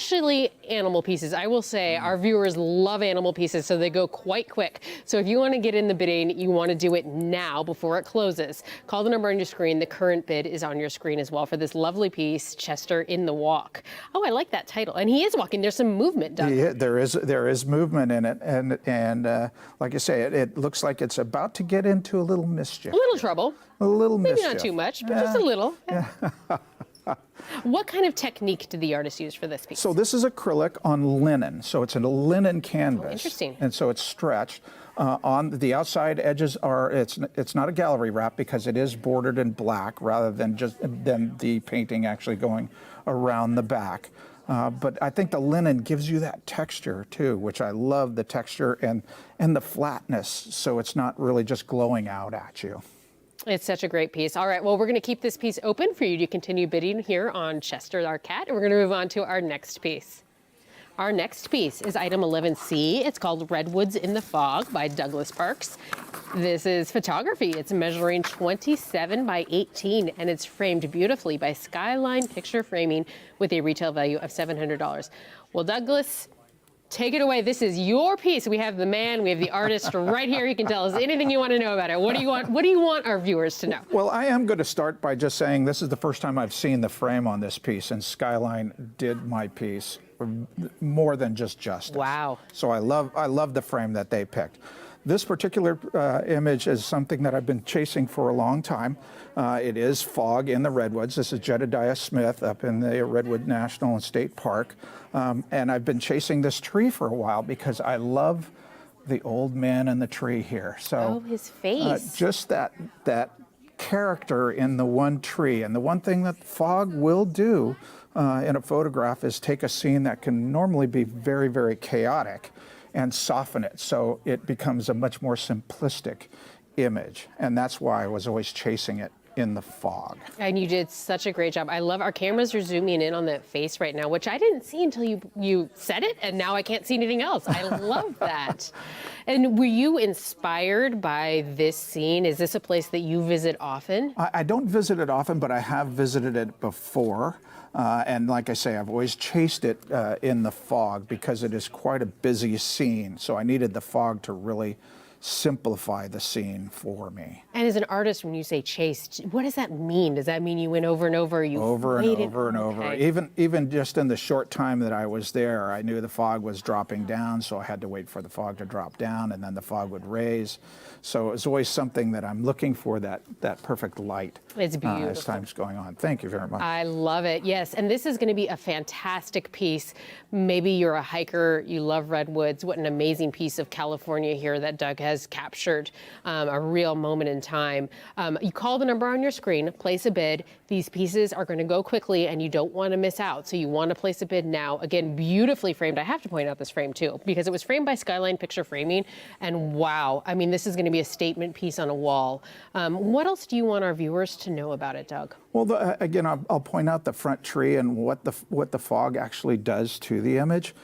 animal pieces. I will say our viewers love animal pieces, so they go quite quick. So if you want to get in the bidding, you want to do it now before it closes. Call the number on your screen. The current bid is on your screen as well for this lovely piece, Chester in the Walk. Oh, I like that title. And he is walking. There's some movement, Doug. Yeah, there is movement in it. And like I say, it looks like it's about to get into a little mischief. A little trouble. A little Maybe mischief. not too much, but just a little. Yeah. What kind of technique did the artist use for this piece? So this is acrylic on linen. So it's a linen canvas. Oh, interesting. And so it's stretched. On the outside edges are, it's not a gallery wrap because it is bordered in black rather than the painting actually going around the back. But I think the linen gives you that texture too, which I love, the texture and the flatness. So it's not really just glowing out at you. It's such a great piece. All right, well, we're going to keep this piece open for you to continue bidding here on Chester, our cat, and we're going to move on to our next piece. Our next piece is item 11C. It's called Redwoods in the Fog by Douglas Parks. This is photography. It's measuring 27 by 18, and it's framed beautifully by Skyline Picture Framing with a retail value of $700. Well, Douglas, take it away. This is your piece. We have the man, we have the artist right here. He can tell us anything you want to know about it. What do you want? What do you want our viewers to know? Well, I am going to start by just saying this is the first time I've seen the frame on this piece, and Skyline did my piece more than just justice. Wow. So I love the frame that they picked. This particular image is something that I've been chasing for a long time. It is fog in the redwoods. This is Jedediah Smith up in the Redwood National and State Park. And I've been chasing this tree for a while because I love the old man in the tree here. So his face. Just that character in the one tree. And the one thing that fog will do in a photograph is take a scene that can normally be very, very chaotic and soften it so it becomes a much more simplistic image. And that's why I was always chasing it in the fog. And you did such a great job. I love our cameras are zooming in on that face right now, which I didn't see until you said it, and now I can't see anything else. I love that. And were you inspired by this scene? Is this a place that you visit often? I don't visit it often, but I have visited it before. And like I say, I've always chased it in the fog because it is quite a busy scene. So I needed the fog to really simplify the scene for me. And as an artist, when you say chased, what does that mean? Does that mean you went over and over? You over and waited? over and over. Okay. Even just in the short time that I was there, I knew the fog was dropping down, so I had to wait for the fog to drop down, and then the fog would raise. So it was always something that I'm looking for, that perfect light. It's beautiful. As time's going on. Thank you very much. I love it. Yes, and this is going to be a fantastic piece. Maybe you're a hiker, you love redwoods. What an amazing piece of California here that Doug has captured, a real moment in time. You call the number on your screen, place a bid. These pieces are going to go quickly, and you don't want to miss out. So you want to place a bid now. Again, beautifully framed. I have to point out this frame too, because it was framed by Skyline Picture Framing, and wow, I mean, this is going to be a statement piece on a wall. What else do you want our viewers to know about it, Doug? Well, again, I'll point out the front tree and what the fog actually does to the image,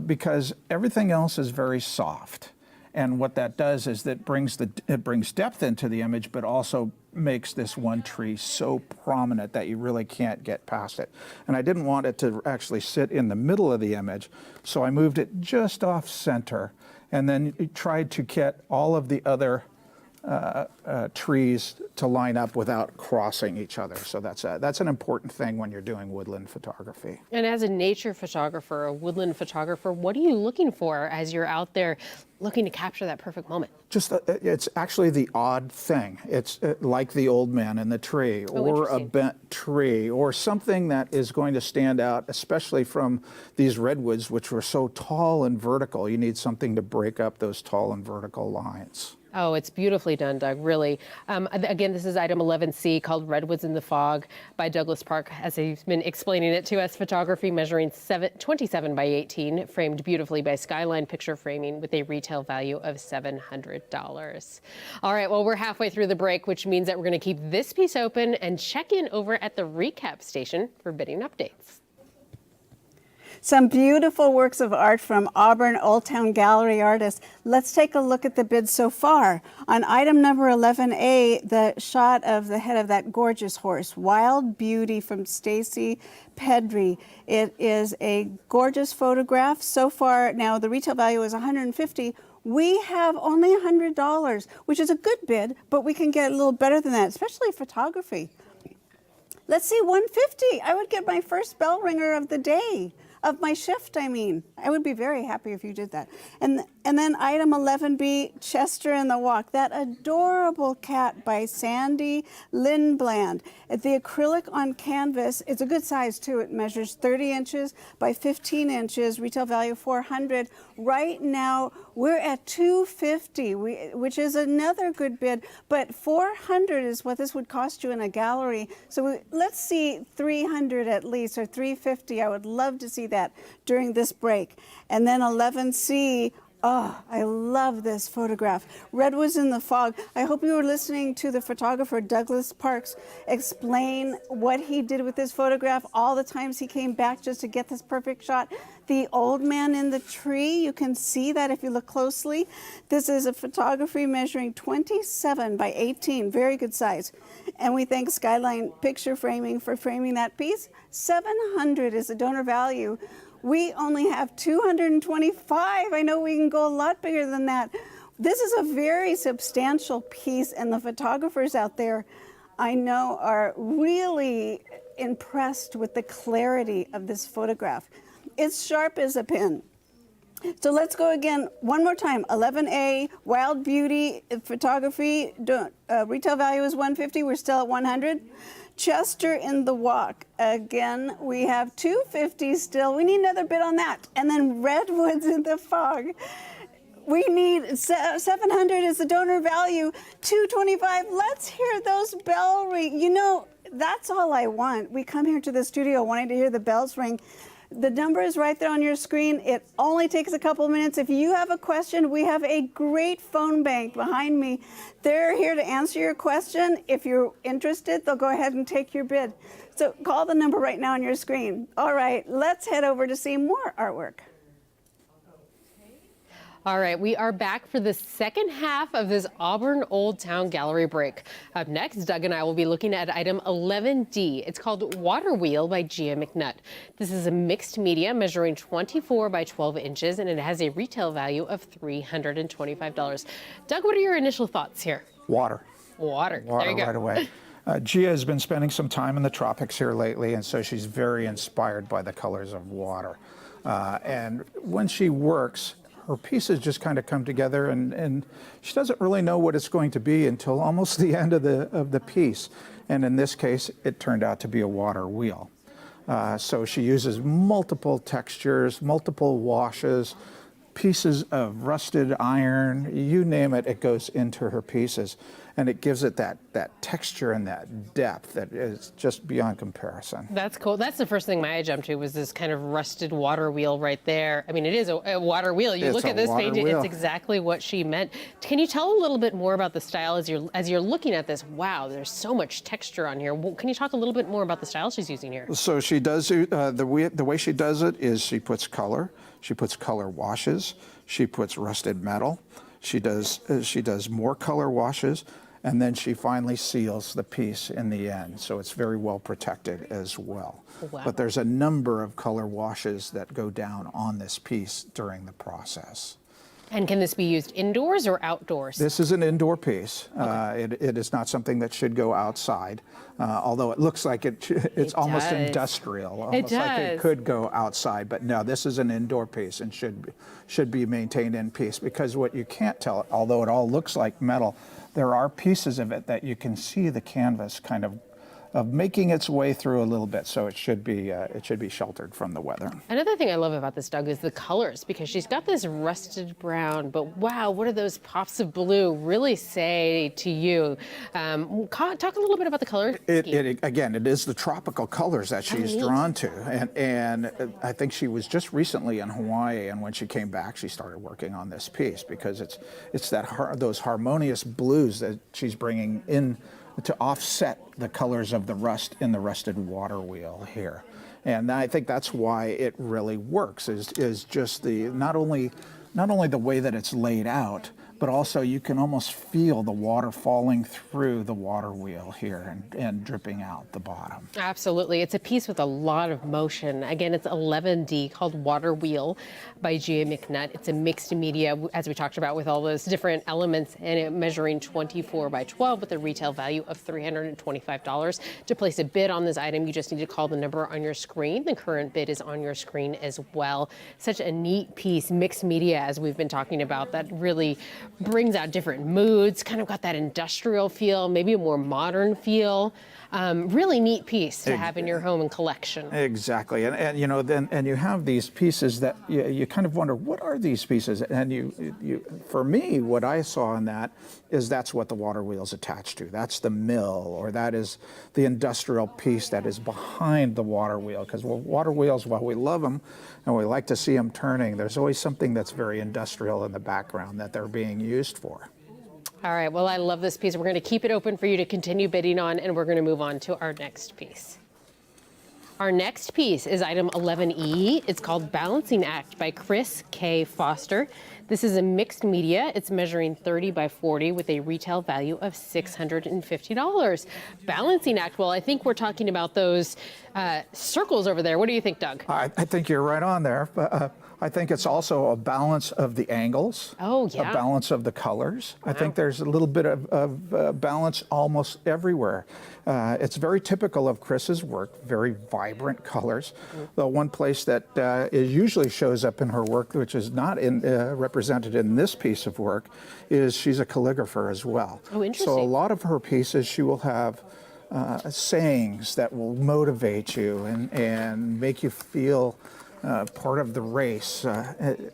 because everything else is very soft. And what that does is that it brings depth into the image, but also makes this one tree so prominent that you really can't get past it. And I didn't want it to actually sit in the middle of the image, so I moved it just off center, and then tried to get all of the other trees to line up without crossing each other. So that's an important thing when you're doing woodland photography. And as a nature photographer, a woodland photographer, what are you looking for as you're out there looking to capture that perfect moment? Just it's actually the odd thing. It's like the old man in the tree, or a bent tree, or something that is going to stand out, especially from these redwoods, which were so tall and vertical. You need something to break up those tall and vertical lines. Oh, it's beautifully done, Doug, really. Again, this is item 11C, called Redwoods in the Fog by Douglas Park, as he's been explaining it to us. Photography measuring 27 by 18, framed beautifully by Skyline Picture Framing with a retail value of $700. All right, well, we're halfway through the break, which means that we're going to keep this piece open and check in over at the recap station for bidding updates. Some beautiful works of art from Auburn Old Town Gallery artists. Let's take a look at the bids so far. On item number 11A, the shot of the head of that gorgeous horse, Wild Beauty from Stacy Pedri. It is a gorgeous photograph. So far, now the retail value is $150. We have only $100, which is a good bid, but we can get a little better than that, especially photography. Let's see, $150. I would get my first bell ringer of the day. Of my shift, I mean. I would be very happy if you did that. And then item 11B, Chester in the Walk. That adorable cat by Sandy Lindbland. The acrylic on canvas, it's a good size too. It measures 30 inches by 15 inches, retail value $400. Right now, we're at $250, which is another good bid, but $400 is what this would cost you in a gallery. So let's see $300 at least, or $350. I would love to see that during this break. And then 11C, oh, I love this photograph. Redwoods in the Fog. I hope you were listening to the photographer Douglas Parks explain what he did with this photograph, all the times he came back just to get this perfect shot. The old man in the tree, you can see that if you look closely. This is a photography measuring 27 by 18, very good size. And we thank Skyline Picture Framing for framing that piece. $700 is the donor value. We only have 225. I know we can go a lot bigger than that. This is a very substantial piece, and the photographers out there, I know, are really impressed with the clarity of this photograph. It's sharp as a pin. So let's go again one more time. 11A, Wild Beauty photography, retail value is $150. We're still at $100. Chester in the Walk. Again, we have $250 still. We need another bid on that. And then Redwoods in the Fog. We need $700 is the donor value, $225. Let's hear those bell ring. You know, that's all I want. We come here to the studio wanting to hear the bells ring. The number is right there on your screen. It only takes a couple minutes. If you have a question, we have a great phone bank behind me. They're here to answer your question. If you're interested, they'll go ahead and take your bid. So call the number right now on your screen. All right, let's head over to see more artwork. All right, we are back for the second half of this Auburn Old Town Gallery break. Up next, Doug and I will be looking at item 11D. It's called Water Wheel by Gia McNutt. This is a mixed media measuring 24 by 12 inches, and it has a retail value of $325. Doug, what are your initial thoughts here? Water. Water. There you go. Right away. Gia has been spending some time in the tropics here lately, and so she's very inspired by the colors of water. And when she works, her pieces just kind of come together, and she doesn't really know what it's going to be until almost the end of the piece. And in this case, it turned out to be a water wheel. So she uses multiple textures, multiple washes, pieces of rusted iron, you name it, it goes into her pieces. And it gives it that texture and that depth that is just beyond comparison. That's cool. That's the first thing my eye jumped to was this kind of rusted water wheel right there. I mean, it is a water wheel. You look at this page, it's exactly what she meant. Can you tell a little bit more about the style as you're looking at this? Wow, there's so much texture on here. Can you talk a little bit more about the style she's using here? So she does the way she does it is she puts color washes, she puts rusted metal, she does more color washes, and then she finally seals the piece in the end. So it's very well protected as well. Wow. But there's a number of color washes that go down on this piece during the process. And can this be used indoors or outdoors? This is an indoor piece. Okay. It is not something that should go outside, although it looks like it's almost industrial. Almost like it could go outside, but no, this is an indoor piece and should be maintained in peace, because what you can't tell, although it all looks like metal, there are pieces of it that you can see the canvas kind of making its way through a little bit, so it should be sheltered from the weather. Another thing I love about this, Doug, is the colors, because she's got this rusted brown, but wow, what do those pops of blue really say to you? Talk a little bit about the color scheme. Again, it is the tropical colors that she's drawn to, and I think she was just recently in Hawaii, and when she came back, she started working on this piece because it's those harmonious blues that she's bringing in to offset the colors of the rust in the rusted water wheel here. And I think that's why it really works, is just not only the way that it's laid out, but also you can almost feel the water falling through the water wheel here and dripping out the bottom. Absolutely. It's a piece with a lot of motion. Again, it's 11D, called Water Wheel by Gia McNutt. It's a mixed media, as we talked about, with all those different elements, and it measuring 24 by 12 with a retail value of $325. To place a bid on this item, you just need to call the number on your screen. The current bid is on your screen as well. Such a neat piece, mixed media, as we've been talking about, that really brings out different moods, kind of got that industrial feel, maybe a more modern feel. Really neat piece to have in your home and collection. Exactly, and you know, then you have these pieces that you kind of wonder, what are these pieces? And you for me, what I saw in that is that's what the water wheel's attached to. That's the mill, or that is the industrial piece that is behind the water wheel. Because water wheels, while we love them and we like to see them turning, there's always something that's very industrial in the background that they're being used for. All right, well, I love this piece. We're going to keep it open for you to continue bidding on, and we're going to move on to our next piece. Our next piece is item 11E. It's called Balancing Act by Chris K. Foster. This is a mixed media. It's measuring 30 by 40 with a retail value of $650. Balancing Act, well, I think we're talking about those circles over there. What do you think, Doug? I think you're right on there. I think it's also a balance of the angles, a balance of the colors. Wow. I think there's a little bit of balance almost everywhere. It's very typical of Chris's work, very vibrant colors. The one place that usually shows up in her work, which is not represented in this piece of work, is she's a calligrapher as well. Oh, interesting. So a lot of her pieces, she will have sayings that will motivate you and make you feel part of the race.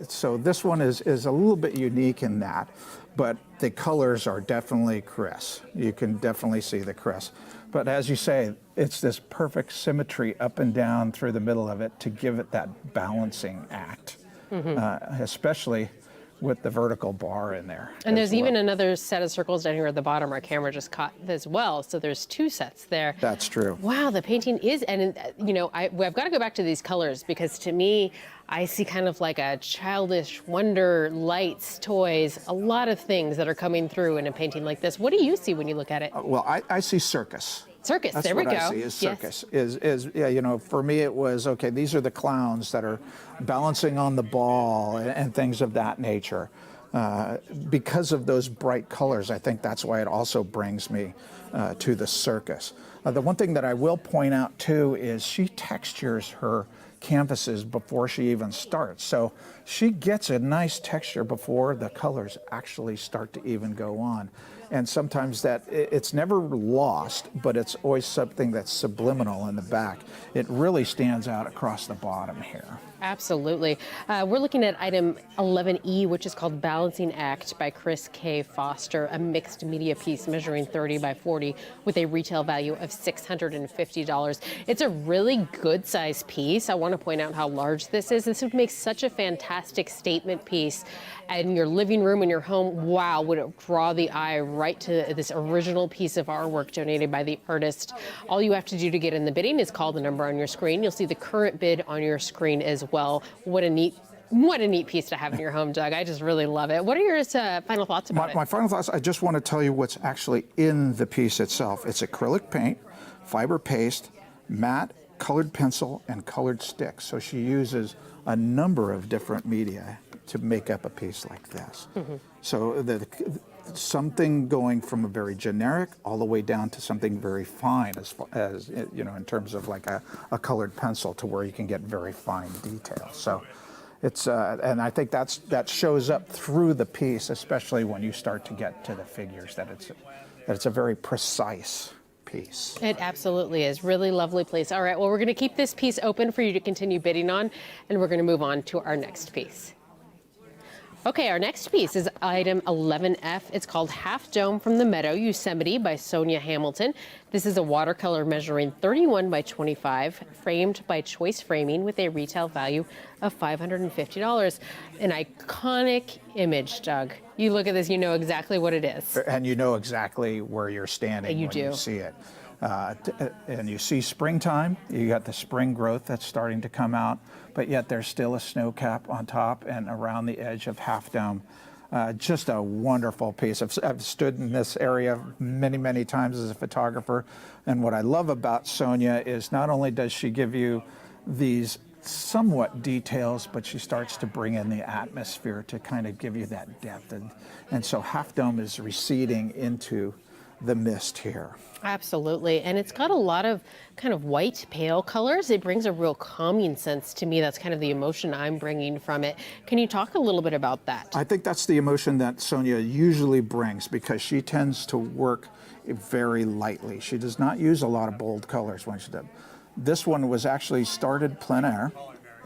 So this one is a little bit unique in that, but the colors are definitely Chris. You can definitely see the Chris. But as you say, it's this perfect symmetry up and down through the middle of it to give it that balancing act, especially with the vertical bar in there. And there's even another set of circles down here at the bottom. Our camera just caught as well. So there's 2 sets there. That's true. Wow, the painting is, and you know, I've got to go back to these colors because to me, I see kind of like a childish wonder, lights, toys, a lot of things that are coming through in a painting like this. What do you see when you look at it? Well, I see circus. Circus, That's there we what go. I see is circus. Yes. Is yeah, you know, for me it was, okay, these are the clowns that are balancing on the ball and things of that nature. Because of those bright colors, I think that's why it also brings me to the circus. The one thing that I will point out too is she textures her canvases before she even starts. So she gets a nice texture before the colors actually start to even go on. And sometimes that it's never lost, but it's always something that's subliminal in the back. It really stands out across the bottom here. Absolutely. We're looking at item 11E, which is called Balancing Act by Chris K. Foster, a mixed media piece measuring 30 by 40 with a retail value of $650. It's a really good size piece. I want to point out how large this is. This would make such a fantastic statement piece in your living room, in your home. Wow, would it draw the eye right to this original piece of artwork donated by the artist. All you have to do to get in the bidding is call the number on your screen. You'll see the current bid on your screen as well. What a neat piece to have in your home, Doug. I just really love it. What are your final thoughts about it? My final thoughts, I just want to tell you what's actually in the piece itself. It's acrylic paint, fiber paste, matte, colored pencil, and colored sticks. So she uses a number of different media to make up a piece like this. Mm-hmm. So something going from a very generic all the way down to something very fine, as you know, in terms of like a colored pencil, to where you can get very fine details. So it's and I think that shows up through the piece, especially when you start to get to the figures, that it's a very precise piece. It absolutely is. Really lovely place. All right, well, we're going to keep this piece open for you to continue bidding on, and we're going to move on to our next piece. Okay, our next piece is item 11F. It's called Half Dome from the Meadow, Yosemite by Sonia Hamilton. This is a watercolor measuring 31 by 25, framed by Choice Framing with a retail value of $550. An iconic image, Doug. You look at this, you know exactly what it is. And you know exactly where you're standing when you see it. And you see springtime, you got the spring growth that's starting to come out, but yet there's still a snow cap on top and around the edge of Half Dome. Just a wonderful piece. I've stood in this area many, many times as a photographer, and what I love about Sonia is not only does she give you these somewhat details, but she starts to bring in the atmosphere to kind of give you that depth. And so Half Dome is receding into the mist here. Absolutely, and it's got a lot of kind of white, pale colors. It brings a real calming sense to me. That's kind of the emotion I'm bringing from it. Can you talk a little bit about that? I think that's the emotion that Sonia usually brings, because she tends to work very lightly. She does not use a lot of bold colors when she does. This one was actually started plein air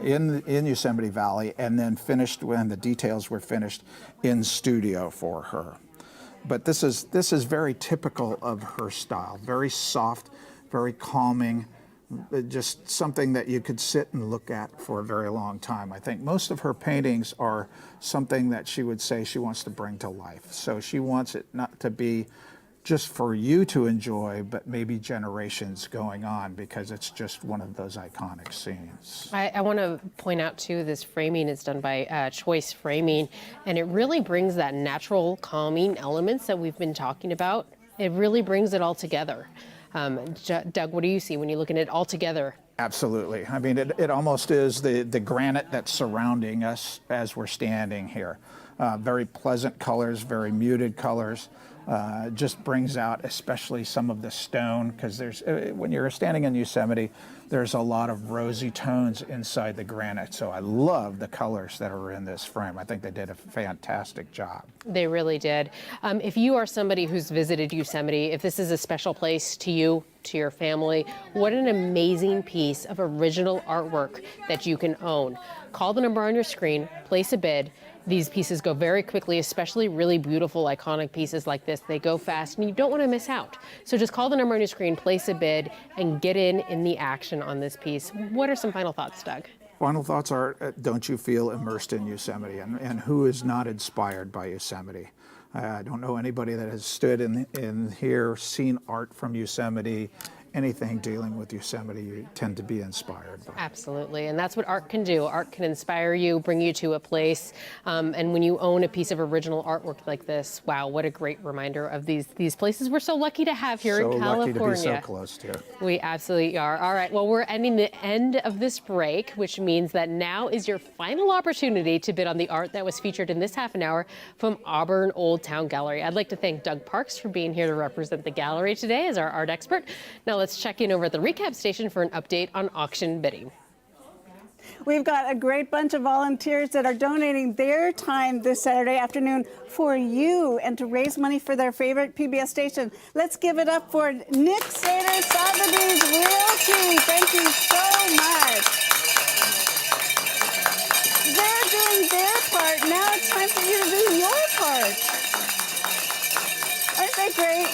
in Yosemite Valley, and then finished when the details were finished in studio for her. But this is very typical of her style. Very soft, very calming, just something that you could sit and look at for a very long time. I think most of her paintings are something that she would say she wants to bring to life. So she wants it not to be just for you to enjoy, but maybe generations going on, because it's just one of those iconic scenes. I want to point out too, this framing is done by Choice Framing, and it really brings that natural calming elements that we've been talking about. It really brings it all together. Doug, what do you see when you look at it all together? Absolutely. I mean, it almost is the granite that's surrounding us as we're standing here. Very pleasant colors, very muted colors. Just brings out especially some of the stone, because there's when you're standing in Yosemite, there's a lot of rosy tones inside the granite. So I love the colors that are in this frame. I think they did a fantastic job. They really did. If you are somebody who's visited Yosemite, if this is a special place to you, to your family, what an amazing piece of original artwork that you can own. Call the number on your screen, place a bid. These pieces go very quickly, especially really beautiful, iconic pieces like this. They go fast, and you don't want to miss out. So just call the number on your screen, place a bid, and get in the action on this piece. What are some final thoughts, Doug? Final thoughts are, don't you feel immersed in Yosemite? And who is not inspired by Yosemite? I don't know anybody that has stood in here, seen art from Yosemite, anything dealing with Yosemite, you tend to be inspired by. Absolutely, and that's what art can do. Art can inspire you, bring you to a place, and when you own a piece of original artwork like this, wow, what a great reminder of these places we're so lucky to have here in California. So lucky to be so close to. We absolutely are. All right, well, we're ending the end of this break, which means that now is your final opportunity to bid on the art that was featured in this half an hour from Auburn Old Town Gallery. I'd like to thank Doug Parks for being here to represent the gallery today as our art expert. Now let's check in over at the recap station for an update on auction bidding. We've got a great bunch of volunteers that are donating their time this Saturday afternoon for you and to raise money for their favorite PBS station. Let's give it up for Nick Sater, Sotheby's Realty. Thank you so much. They're doing their part. Now it's time for you to do your part. Aren't they great?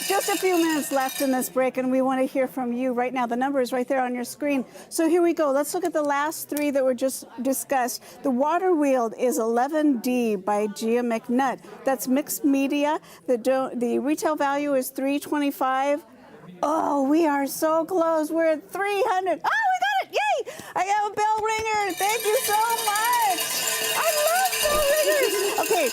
Just a few minutes left in this break, and we want to hear from you right now. The number is right there on your screen. So here we go. Let's look at the last three that were just discussed. The water wheel is 11D by Gia McNutt. That's mixed media. The retail value is $325. Oh, we are so close. We're at 300. Oh, we got it. Yay! I have a bell ringer. Thank you so much. I love bell ringers. Okay.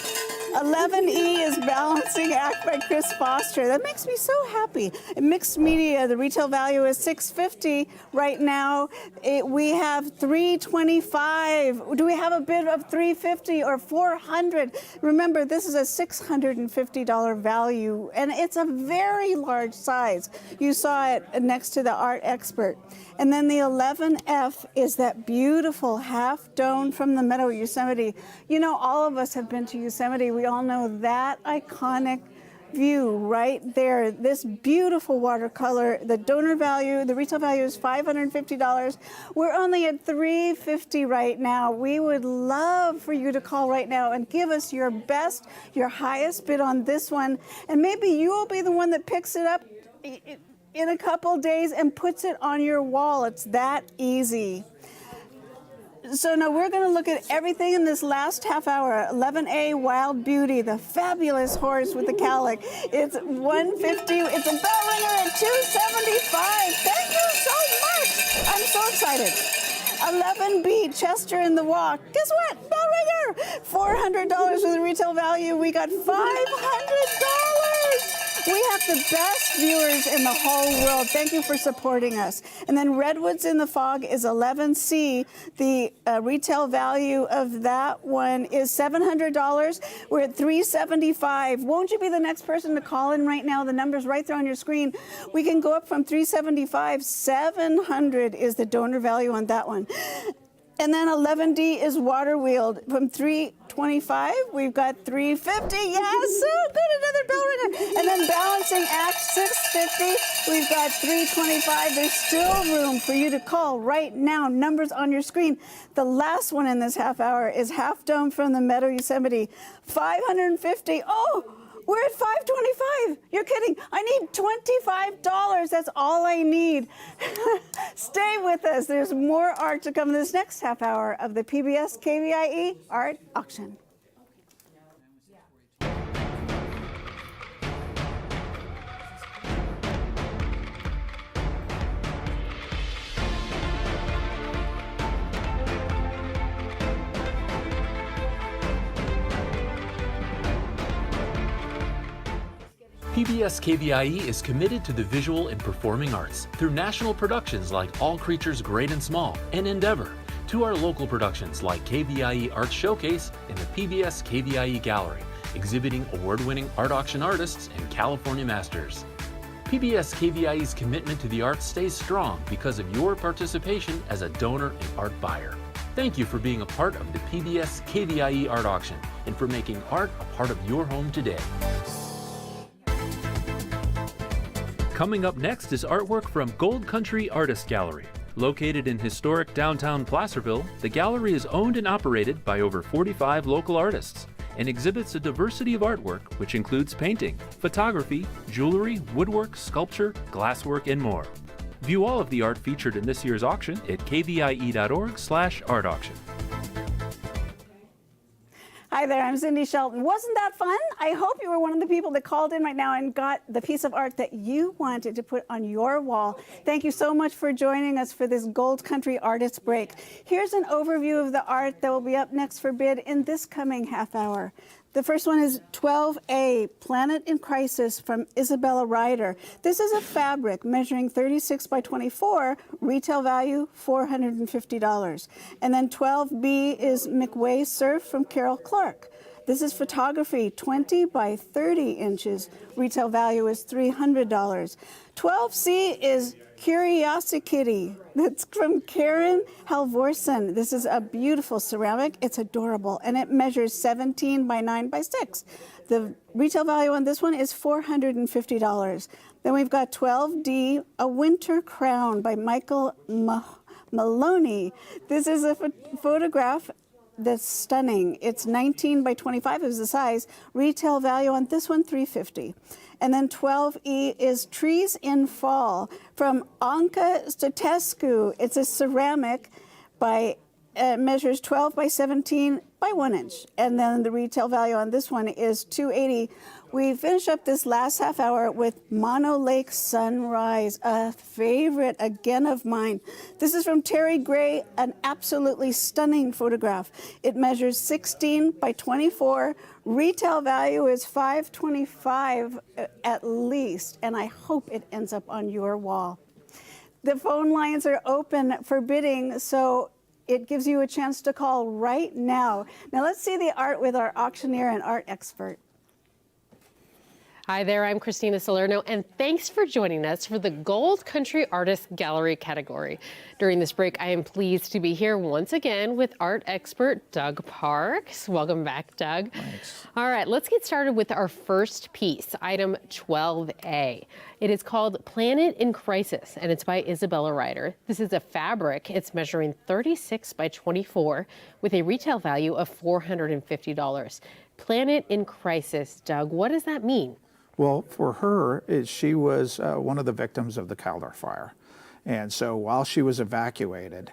11E is Balancing Act by Chris Foster. That makes me so happy. Mixed media, the retail value is $650 right now. We have $325. Do we have a bid of $350 or $400? Remember, this is a $650 value, and it's a very large size. You saw it next to the art expert. And then the 11F is that beautiful half dome from the Meadow Yosemite. You know, all of us have been to Yosemite. We all know that iconic view right there. This beautiful watercolor. The donor value, the retail value is $550. We're only at $350 right now. We would love for you to call right now and give us your best, your highest bid on this one. And maybe you will be the one that picks it up in a couple days and puts it on your wall. It's that easy. So now we're going to look at everything in this last half hour. 11A Wild Beauty, the fabulous horse with the cowlick. It's $150. It's a bell ringer at $275. Thank you so much. I'm so excited. 11B Chester in the Walk. Guess what? Bell ringer. $400 with a retail value. We got $500. We have the best viewers in the whole world. Thank you for supporting us. And then Redwoods in the Fog is 11C. The retail value of that one is $700. We're at $375. Won't you be the next person to call in right now? The number's right there on your screen. We can go up from $375. $700 is the donor value on that one. And then 11D is water wheeled from $325. We've got $350. Yes, so good, another bell ringer. And then Balancing Act $650. We've got $325. There's still room for you to call right now. Numbers on your screen. The last one in this half hour is Half Dome from the Meadow Yosemite. $550. Oh! We're at $525. You're kidding. I need $25. That's all I need. Stay with us. There's more art to come in this next half hour of the PBS KVIE Art Auction. PBS KVIE is committed to the visual and performing arts through national productions like All Creatures Great and Small and Endeavor, to our local productions like KVIE Art Showcase and the PBS KVIE Gallery, exhibiting award-winning art auction artists and California masters. PBS KVIE's commitment to the arts stays strong because of your participation as a donor and art buyer. Thank you for being a part of the PBS KVIE Art Auction and for making art a part of your home today. Coming up next is artwork from Gold Country Artist Gallery. Located in historic downtown Placerville, the gallery is owned and operated by over 45 local artists and exhibits a diversity of artwork which includes painting, photography, jewelry, woodwork, sculpture, glasswork, and more. View all of the art featured in this year's auction at kvie.org/art-auction. Hi there, I'm Cindy Shelton. Wasn't that fun? I hope you were one of the people that called in right now and got the piece of art that you wanted to put on your wall. Thank you so much for joining us for this Gold Country Artist Break. Here's an overview of the art that will be up next for bid in this coming half hour. The first one is 12A, Planet in Crisis from Isabella Ryder. This is a fabric measuring 36 by 24, retail value $450. And then 12B is McWay Surf from Carol Clark. This is photography, 20 by 30 inches. Retail value is $300. 12C is Curiosity Kitty. That's from Karen Halvorsen. This is a beautiful ceramic. It's adorable, and it measures 17 by 9 by 6. The retail value on this one is $450. Then we've got 12D, A Winter Crown by Michael Maloney. This is a photograph that's stunning. It's 19 by 25 is the size. Retail value on this one, $350. And then 12E is Trees in Fall from Anka Stotescu. It's a ceramic measures 12 by 17 by 1 inch. And then the retail value on this one is $280. We finish up this last half hour with Mono Lake Sunrise, a favorite again of mine. This is from Terry Gray, an absolutely stunning photograph. It measures 16 by 24. Retail value is $525 at least, and I hope it ends up on your wall. The phone lines are open for bidding, so it gives you a chance to call right now. Now let's see the art with our auctioneer and art expert. Hi there, I'm Christina Salerno, and thanks for joining us for the Gold Country Artist Gallery category. During this break, I am pleased to be here once again with art expert Doug Parks. Welcome back, Doug. Thanks. All right, let's get started with our first piece, item 12A. It is called Planet in Crisis, and it's by Isabella Ryder. This is a fabric. It's measuring 36 by 24 with a retail value of $450. Planet in Crisis, Doug, what does that mean? Well, for her, she was one of the victims of the Caldor fire. And so while she was evacuated,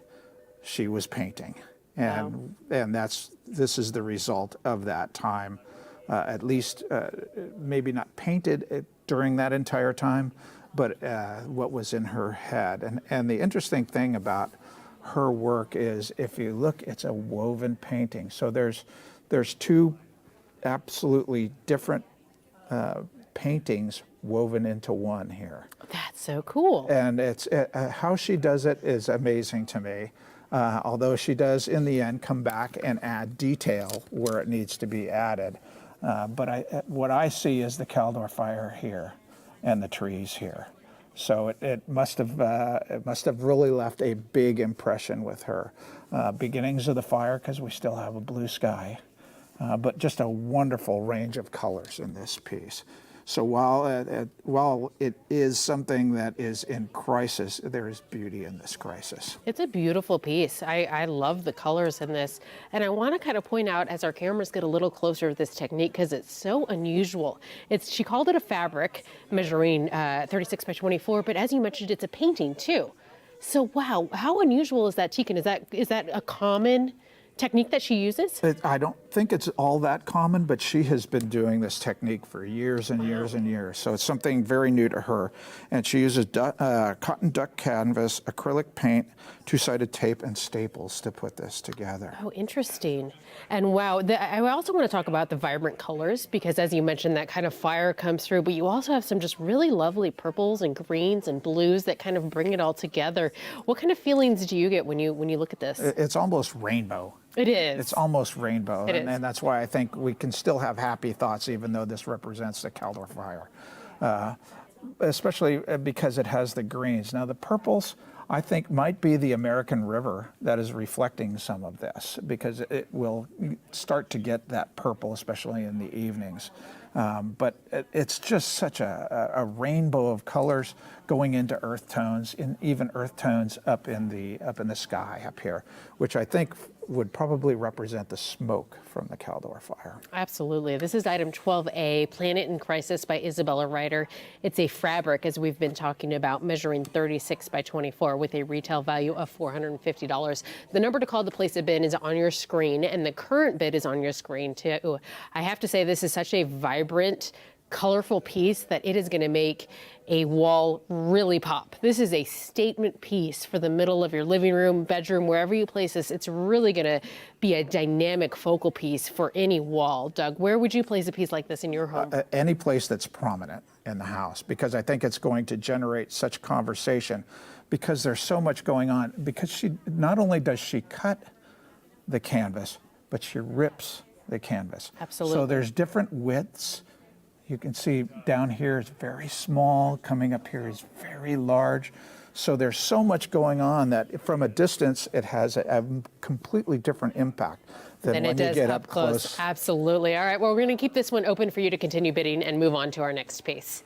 she was painting. And this is the result of that time, at least maybe not painted during that entire time, but what was in her head. And the interesting thing about her work is, if you look, it's a woven painting. So there's two absolutely different paintings woven into one here. That's so cool. And it's how she does it is amazing to me. Although she does in the end come back and add detail where it needs to be added. But what I see is the Caldor fire here and the trees here. So it must have really left a big impression with her. Beginnings of the fire, because we still have a blue sky, but just a wonderful range of colors in this piece. So while it is something that is in crisis, there is beauty in this crisis. It's a beautiful piece. I love the colors in this. And I want to kind of point out, as our cameras get a little closer to this technique, because it's so unusual. She called it a fabric measuring 36 by 24, but as you mentioned, it's a painting too. So wow, how unusual is that, Tikan? Is that a common technique that she uses? I don't think it's all that common, but she has been doing this technique for years and years and years. So it's something very new to her. And she uses cotton duck canvas, acrylic paint, two-sided tape, and staples to put this together. Oh, interesting. And wow, I also want to talk about the vibrant colors, because as you mentioned, that kind of fire comes through, but you also have some just really lovely purples and greens and blues that kind of bring it all together. What kind of feelings do you get when you look at this? It's almost rainbow. It is. It's almost rainbow. And that's why I think we can still have happy thoughts, even though this represents the Caldor fire, especially because it has the greens. Now, the purples, I think, might be the American River that is reflecting some of this, because it will start to get that purple, especially in the evenings. But it's just such a rainbow of colors going into earth tones, and even earth tones up in the sky up here, which I think would probably represent the smoke from the Caldor fire. Absolutely. This is item 12A, Planet in Crisis by Isabella Ryder. It's a fabric, as we've been talking about, measuring 36 by 24 with a retail value of $450. The number to call to place a bid is on your screen, and the current bid is on your screen too. I have to say, this is such a vibrant, colorful piece that it is going to make a wall really pop. This is a statement piece for the middle of your living room, bedroom, wherever you place this. It's really going to be a dynamic focal piece for any wall. Doug, where would you place a piece like this in your home? Any place that's prominent in the house, because I think it's going to generate such conversation, because there's so much going on. Because she not only does she cut the canvas, but she rips the canvas. Absolutely. So there's different widths. You can see down here is very small, coming up here is very large. So there's so much going on that from a distance, it has a completely different impact than when you get up close. Absolutely. All right, well, we're going to keep this one open for you to continue bidding and move on to our next piece.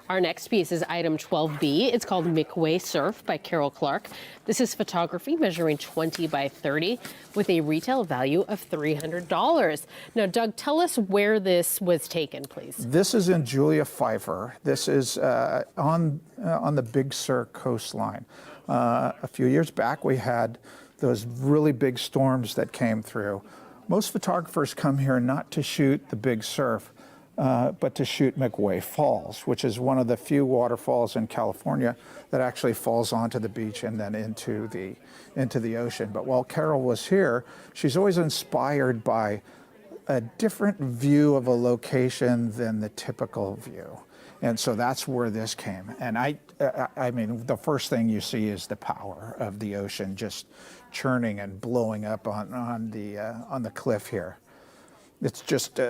Our next piece is item 12B. It's called Mikwe Surf by Carol Clark. This is photography measuring 20 by 30 with a retail value of $300. Now, Doug, tell us where this was taken, please. This is in Julia Pfeiffer. This is on the Big Sur coastline. A few years back, we had those really big storms that came through. Most photographers come here not to shoot the big surf, but to shoot Mikwe Falls, which is one of the few waterfalls in California that actually falls onto the beach and then into the ocean. But while Carol was here, she's always inspired by a different view of a location than the typical view. And so that's where this came. And I mean, the first thing you see is the power of the ocean just churning and blowing up on the cliff here. It's just,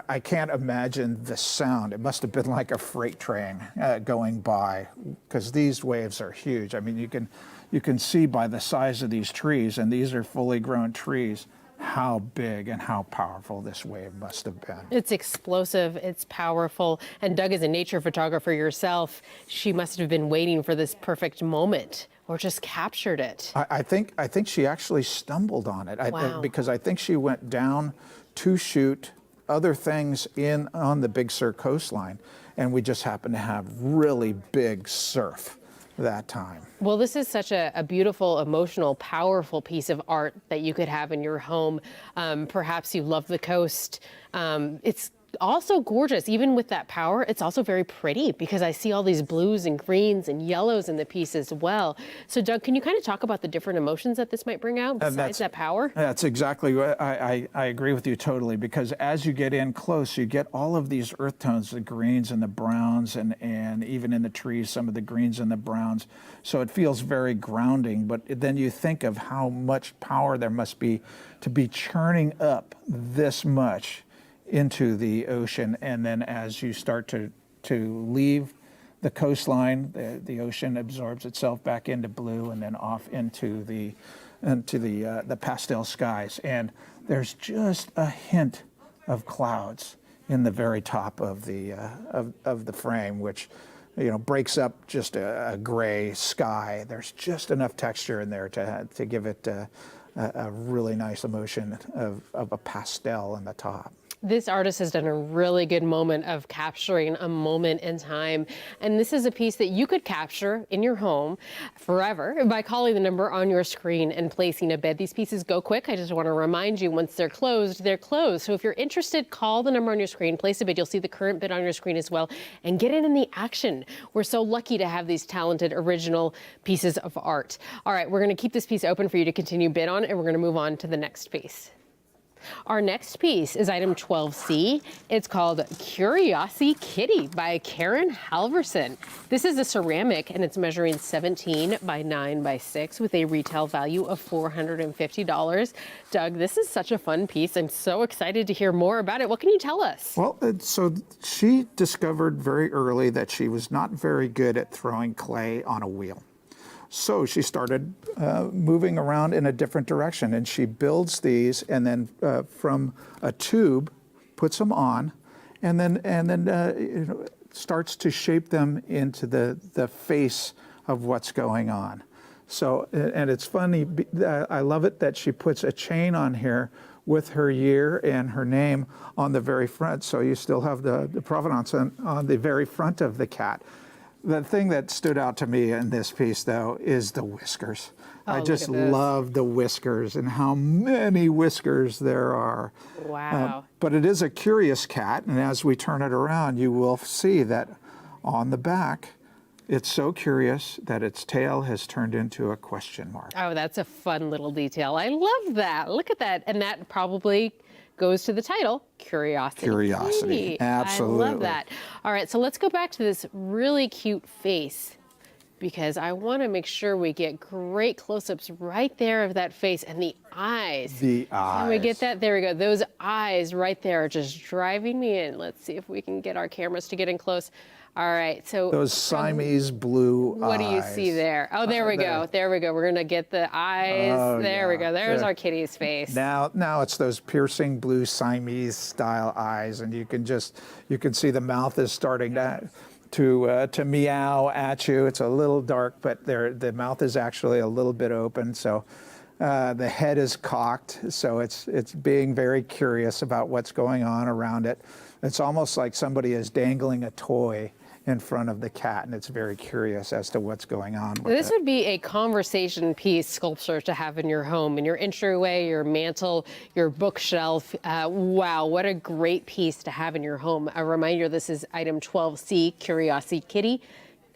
I can't imagine the sound. It must have been like a freight train going by, because these waves are huge. I mean, you can see by the size of these trees, and these are fully grown trees, how big and how powerful this wave must have been. It's explosive, it's powerful, and Doug is a nature photographer yourself. She must have been waiting for this perfect moment, or just captured it. I think she actually stumbled on it. Wow. Because I think she went down to shoot other things on the Big Sur coastline, and we just happened to have really big surf that time. Well, this is such a beautiful, emotional, powerful piece of art that you could have in your home. Perhaps you love the coast. It's also gorgeous. Even with that power, it's also very pretty, because I see all these blues and greens and yellows in the piece as well. So Doug, can you kind of talk about the different emotions that this might bring out besides that power? That's exactly what I agree with you totally, because as you get in close, you get all of these earth tones, the greens and the browns, and even in the trees, some of the greens and the browns. So it feels very grounding, but then you think of how much power there must be to be churning up this much into the ocean. And then as you start to leave the coastline, the ocean absorbs itself back into blue and then off into the pastel skies. And there's just a hint of clouds in the very top of the frame, which breaks up just a gray sky. There's just enough texture in there to give it a really nice emotion of a pastel in the top. This artist has done a really good moment of capturing a moment in time. And this is a piece that you could capture in your home forever by calling the number on your screen and placing a bid. These pieces go quick. I just want to remind you, once they're closed, they're closed. So if you're interested, call the number on your screen, place a bid. You'll see the current bid on your screen as well, and get in the action. We're so lucky to have these talented original pieces of art. All right, we're going to keep this piece open for you to continue bid on, and we're going to move on to the next piece. Our next piece is item 12C. It's called Curiosity Kitty by Karen Halverson. This is a ceramic, and it's measuring 17 by 9 by 6 with a retail value of $450. Doug, this is such a fun piece. I'm so excited to hear more about it. What can you tell us? Well, so she discovered very early that she was not very good at throwing clay on a wheel. So she started moving around in a different direction, and she builds these, and then from a tube, puts them on, and then starts to shape them into the face of what's going on. So, and it's funny, I love it that she puts a chain on here with her year and her name on the very front. So you still have the provenance on the very front of the cat. The thing that stood out to me in this piece, though, is the whiskers. I just love the whiskers and how many whiskers there are. Wow. But it is a curious cat, and as we turn it around, you will see that on the back, it's so curious that its tail has turned into a question mark. Oh, that's a fun little detail. I love that. Look at that. And that probably goes to the title, Curiosity. Curiosity, absolutely. I love that. All right, so let's go back to this really cute face, because I want to make sure we get great close-ups right there of that face and the eyes. The eyes. Can we get that? There we go. Those eyes right there are just driving me in. Let's see if we can get our cameras to get in close. All right, so those Siamese blue eyes. What do you see there? Oh, there we go. There we go. We're gonna get the eyes. Oh, there we go. There's our kitty's face. Now it's those piercing blue Siamese style eyes, and you can see the mouth is starting to meow at you. It's a little dark, but the mouth is actually a little bit open. So the head is cocked, so it's being very curious about what's going on around it. It's almost like somebody is dangling a toy in front of the cat, and it's very curious as to what's going on with This it. would be a conversation piece sculpture to have in your home, in your entryway, your mantle, your bookshelf. Wow, what a great piece to have in your home. A reminder, this is item 12C, Curiosity Kitty,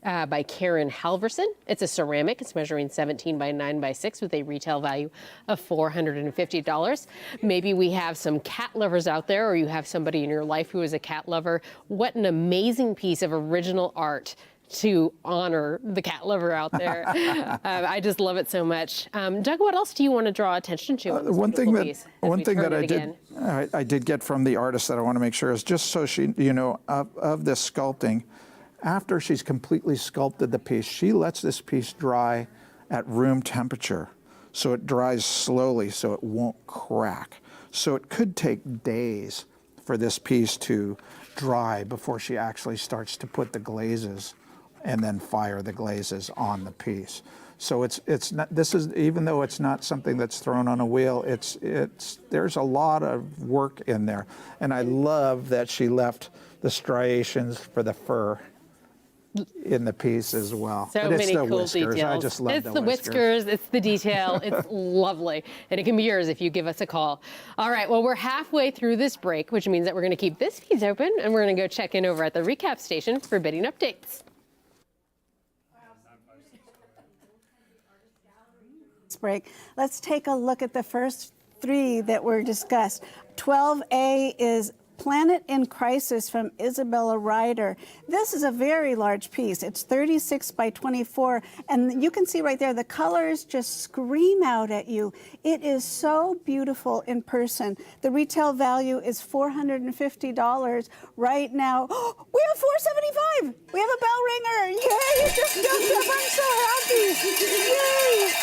by Karen Halverson. It's a ceramic. It's measuring 17 by 9 by 6 with a retail value of $450. Maybe we have some cat lovers out there, or you have somebody in your life who is a cat lover. What an amazing piece of original art to honor the cat lover out there. I just love it so much. Doug, what else do you want to draw attention to on this beautiful piece? One thing that I did get from the artist that I want to make sure is just so she, of this sculpting, after she's completely sculpted the piece, she lets this piece dry at room temperature. So it dries slowly so it won't crack. So it could take days for this piece to dry before she actually starts to put the glazes and then fire the glazes on the piece. So it's not, this is, even though it's not something that's thrown on a wheel, there's a lot of work in there. And I love that she left the striations for the fur in the piece as well. So but it's many the cool whiskers. details. I just love it's the whiskers. It's the detail. It's lovely. And it can be yours if you give us a call. All right, well, we're halfway through this break, which means that we're going to keep this piece open, and we're going to go check in over at the recap station for bidding updates. Break. Let's take a look at the first three that were discussed. 12A is Planet in Crisis from Isabella Ryder. This is a very large piece. It's 36 by 24, and you can see right there the colors just scream out at you. It is so beautiful in person. The retail value is $450 right now. We have $475. We have a bell ringer. Yay! It just jumped up. I'm so happy. Yay!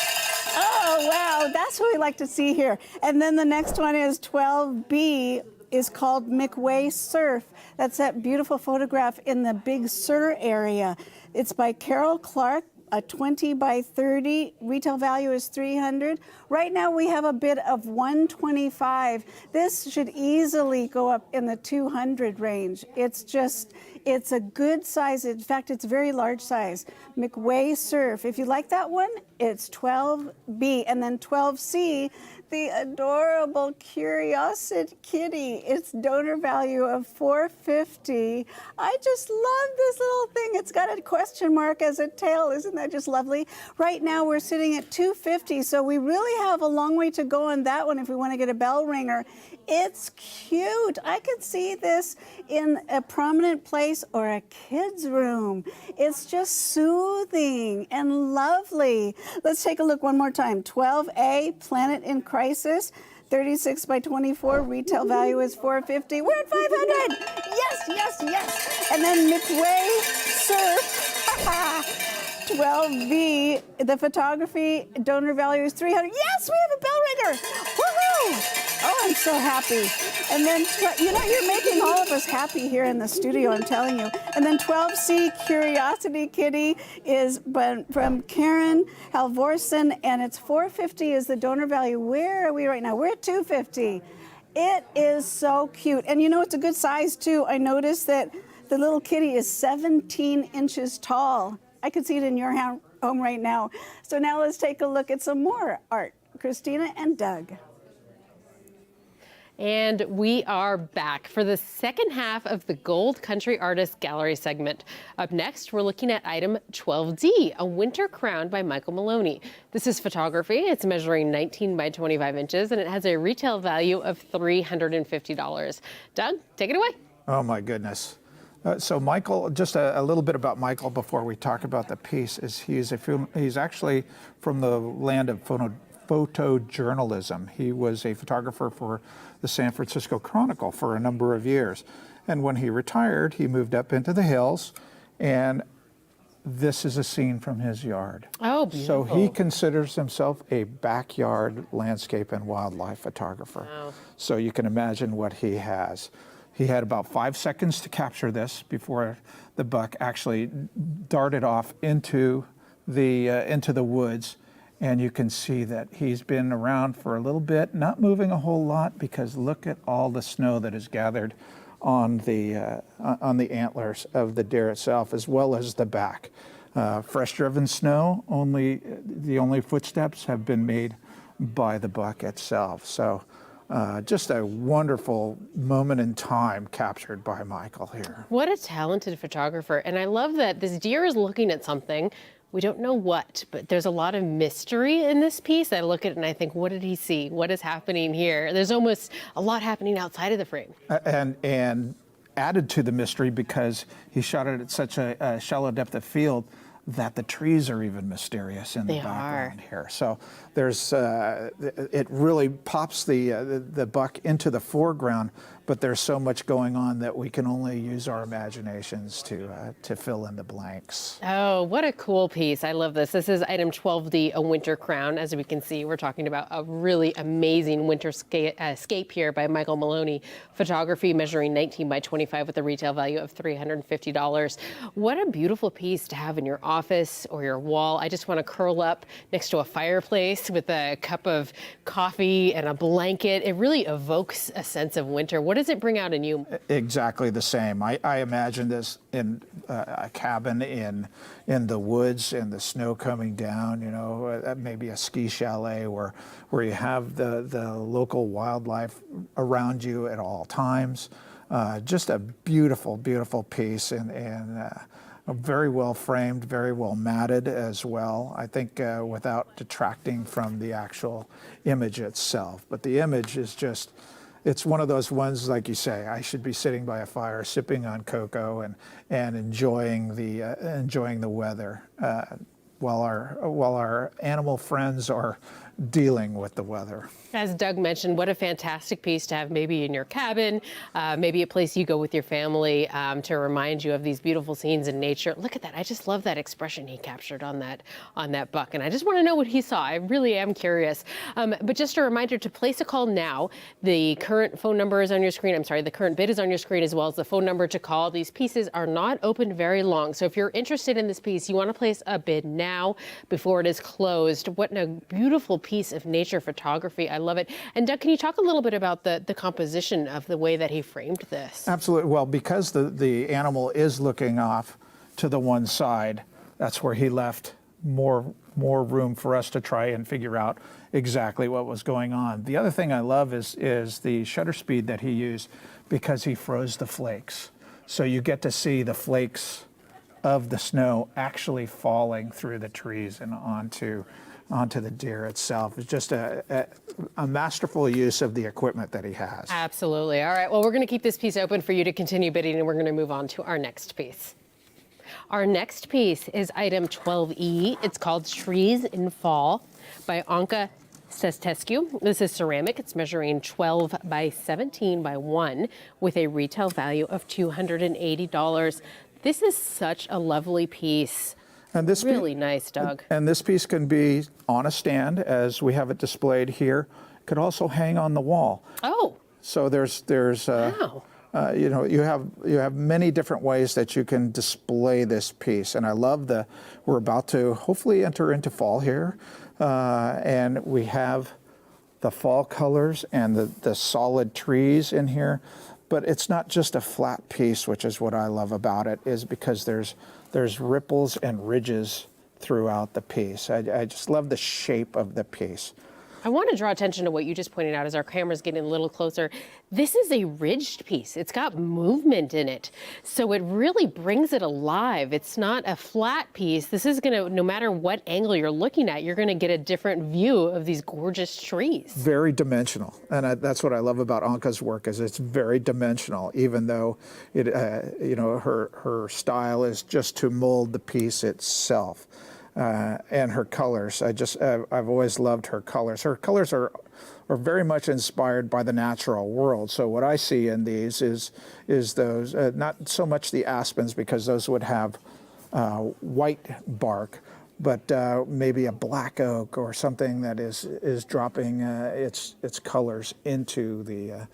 Oh, wow. That's what we like to see here. And then the next one is 12B. Is called McWay Surf. That's that beautiful photograph in the Big Sur area. It's by Carol Clark, a 20 by 30. Retail value is $300. Right now we have a bid of $125. This should easily go up in the $200 range. It's a good size. In fact, it's a very large size. McWay Surf. If you like that one, it's 12B. And then 12C, the adorable Curiosity Kitty. It's donor value of $450. I just love this little thing. It's got a question mark as a tail. Isn't that just lovely? Right now we're sitting at $250, so we really have a long way to go on that one if we want to get a bell ringer. It's cute. I could see this in a prominent place or a kid's room. It's just soothing and lovely. Let's take a look one more time. 12A, Planet in Crisis, 36 by 24. Retail value is $450. We're at $500. Yes, yes, yes. And then McWay Surf. 12B, the photography donor value is $300. Yes, we have a bell ringer. Woohoo! Oh, I'm so happy. And then, you know, you're making all of us happy here in the studio, I'm telling you. And then 12C Curiosity Kitty is from Karen Halvorsen, and it's $450 is the donor value. Where are we right now? We're at $250. It is so cute. And you know, it's a good size too. I noticed that the little kitty is 17 inches tall. I could see it in your home right now. So now let's take a look at some more art. Christina and Doug. And we are back for the second half of the Gold Country Artist Gallery segment. Up next, we're looking at item 12D, a winter crown by Michael Maloney. This is photography. It's measuring 19 by 25 inches, and it has a retail value of $350. Doug, take it away. Oh, my goodness. So Michael, just a little bit about Michael before we talk about the piece, is he's actually from the land of photojournalism. He was a photographer for the San Francisco Chronicle for a number of years. And when he retired, he moved up into the hills, and this is a scene from his yard. Oh, beautiful. So he considers himself a backyard landscape and wildlife photographer. Wow. So you can imagine what he has. He had about 5 seconds to capture this before the buck actually darted off into the woods. And you can see that he's been around for a little bit, not moving a whole lot, because look at all the snow that is gathered on the antlers of the deer itself, as well as the back. Fresh driven snow, the only footsteps have been made by the buck itself. So just a wonderful moment in time captured by Michael here. What a talented photographer. And I love that this deer is looking at something. We don't know what, but there's a lot of mystery in this piece. I look at it and I think, what did he see? What is happening here? There's almost a lot happening outside of the frame. And added to the mystery, because he shot it at such a shallow depth of field, that the trees are even mysterious in the background here. So there's it really pops the buck into the foreground, but there's so much going on that we can only use our imaginations to fill in the blanks. Oh, what a cool piece. I love this. This is item 12D, a winter crown. As we can see, we're talking about a really amazing winter scape here by Michael Maloney. Photography measuring 19 by 25 with a retail value of $350. What a beautiful piece to have in your office or your wall. I just want to curl up next to a fireplace with a cup of coffee and a blanket. It really evokes a sense of winter. What does it bring out in you? Exactly the same. I imagine this in a cabin in the woods and the snow coming down, you know, maybe a ski chalet where you have the local wildlife around you at all times. Just a beautiful, beautiful piece, and very well framed, very well matted as well, I think, without detracting from the actual image itself. But the image is just, it's one of those ones, like you say, I should be sitting by a fire, sipping on cocoa and enjoying the weather while our animal friends are dealing with the weather. As Doug mentioned, what a fantastic piece to have maybe in your cabin, maybe a place you go with your family to remind you of these beautiful scenes in nature. Look at that. I just love that expression he captured on that buck. And I just want to know what he saw. I really am curious. But just a reminder to place a call now. The current phone number is on your screen. I'm sorry, the current bid is on your screen, as well as the phone number to call. These pieces are not open very long. So if you're interested in this piece, you want to place a bid now before it is closed. What a beautiful piece of nature photography. I love it. And Doug, can you talk a little bit about the composition of the way that he framed this? Absolutely. Well, because the animal is looking off to the one side, that's where he left more room for us to try and figure out exactly what was going on. The other thing I love is the shutter speed that he used, because he froze the flakes. So you get to see the flakes of the snow actually falling through the trees and onto the deer itself. It's just a masterful use of the equipment that he has. Absolutely. All right, well, we're going to keep this piece open for you to continue bidding, and we're going to move on to our next piece. Our next piece is item 12E. It's called Trees in Fall by Anka Sestescu. This is ceramic. It's measuring 12 by 17 by 1 with a retail value of $280. This is such a lovely piece. And this really nice, Doug. And this piece can be on a stand, as we have it displayed here, could also hang on the wall. Oh. So there's Wow. you know, you have many different ways that you can display this piece, and I love we're about to hopefully enter into fall here, and we have the fall colors and the solid trees in here, but it's not just a flat piece, which is what I love about it, is because there's ripples and ridges throughout the piece. I just love the shape of the piece. I want to draw attention to what you just pointed out as our camera's getting a little closer. This is a ridged piece. It's got movement in it. So it really brings it alive. It's not a flat piece. This is going to, no matter what angle you're looking at, you're going to get a different view of these gorgeous trees. Very dimensional. And that's what I love about Anka's work, is it's very dimensional, even though it, you know, her style is just to mold the piece itself. And her colors. I've always loved her colors. Her colors are very much inspired by the natural world. So what I see in these is those, not so much the aspens, because those would have white bark, but maybe a black oak or something that is dropping its colors into the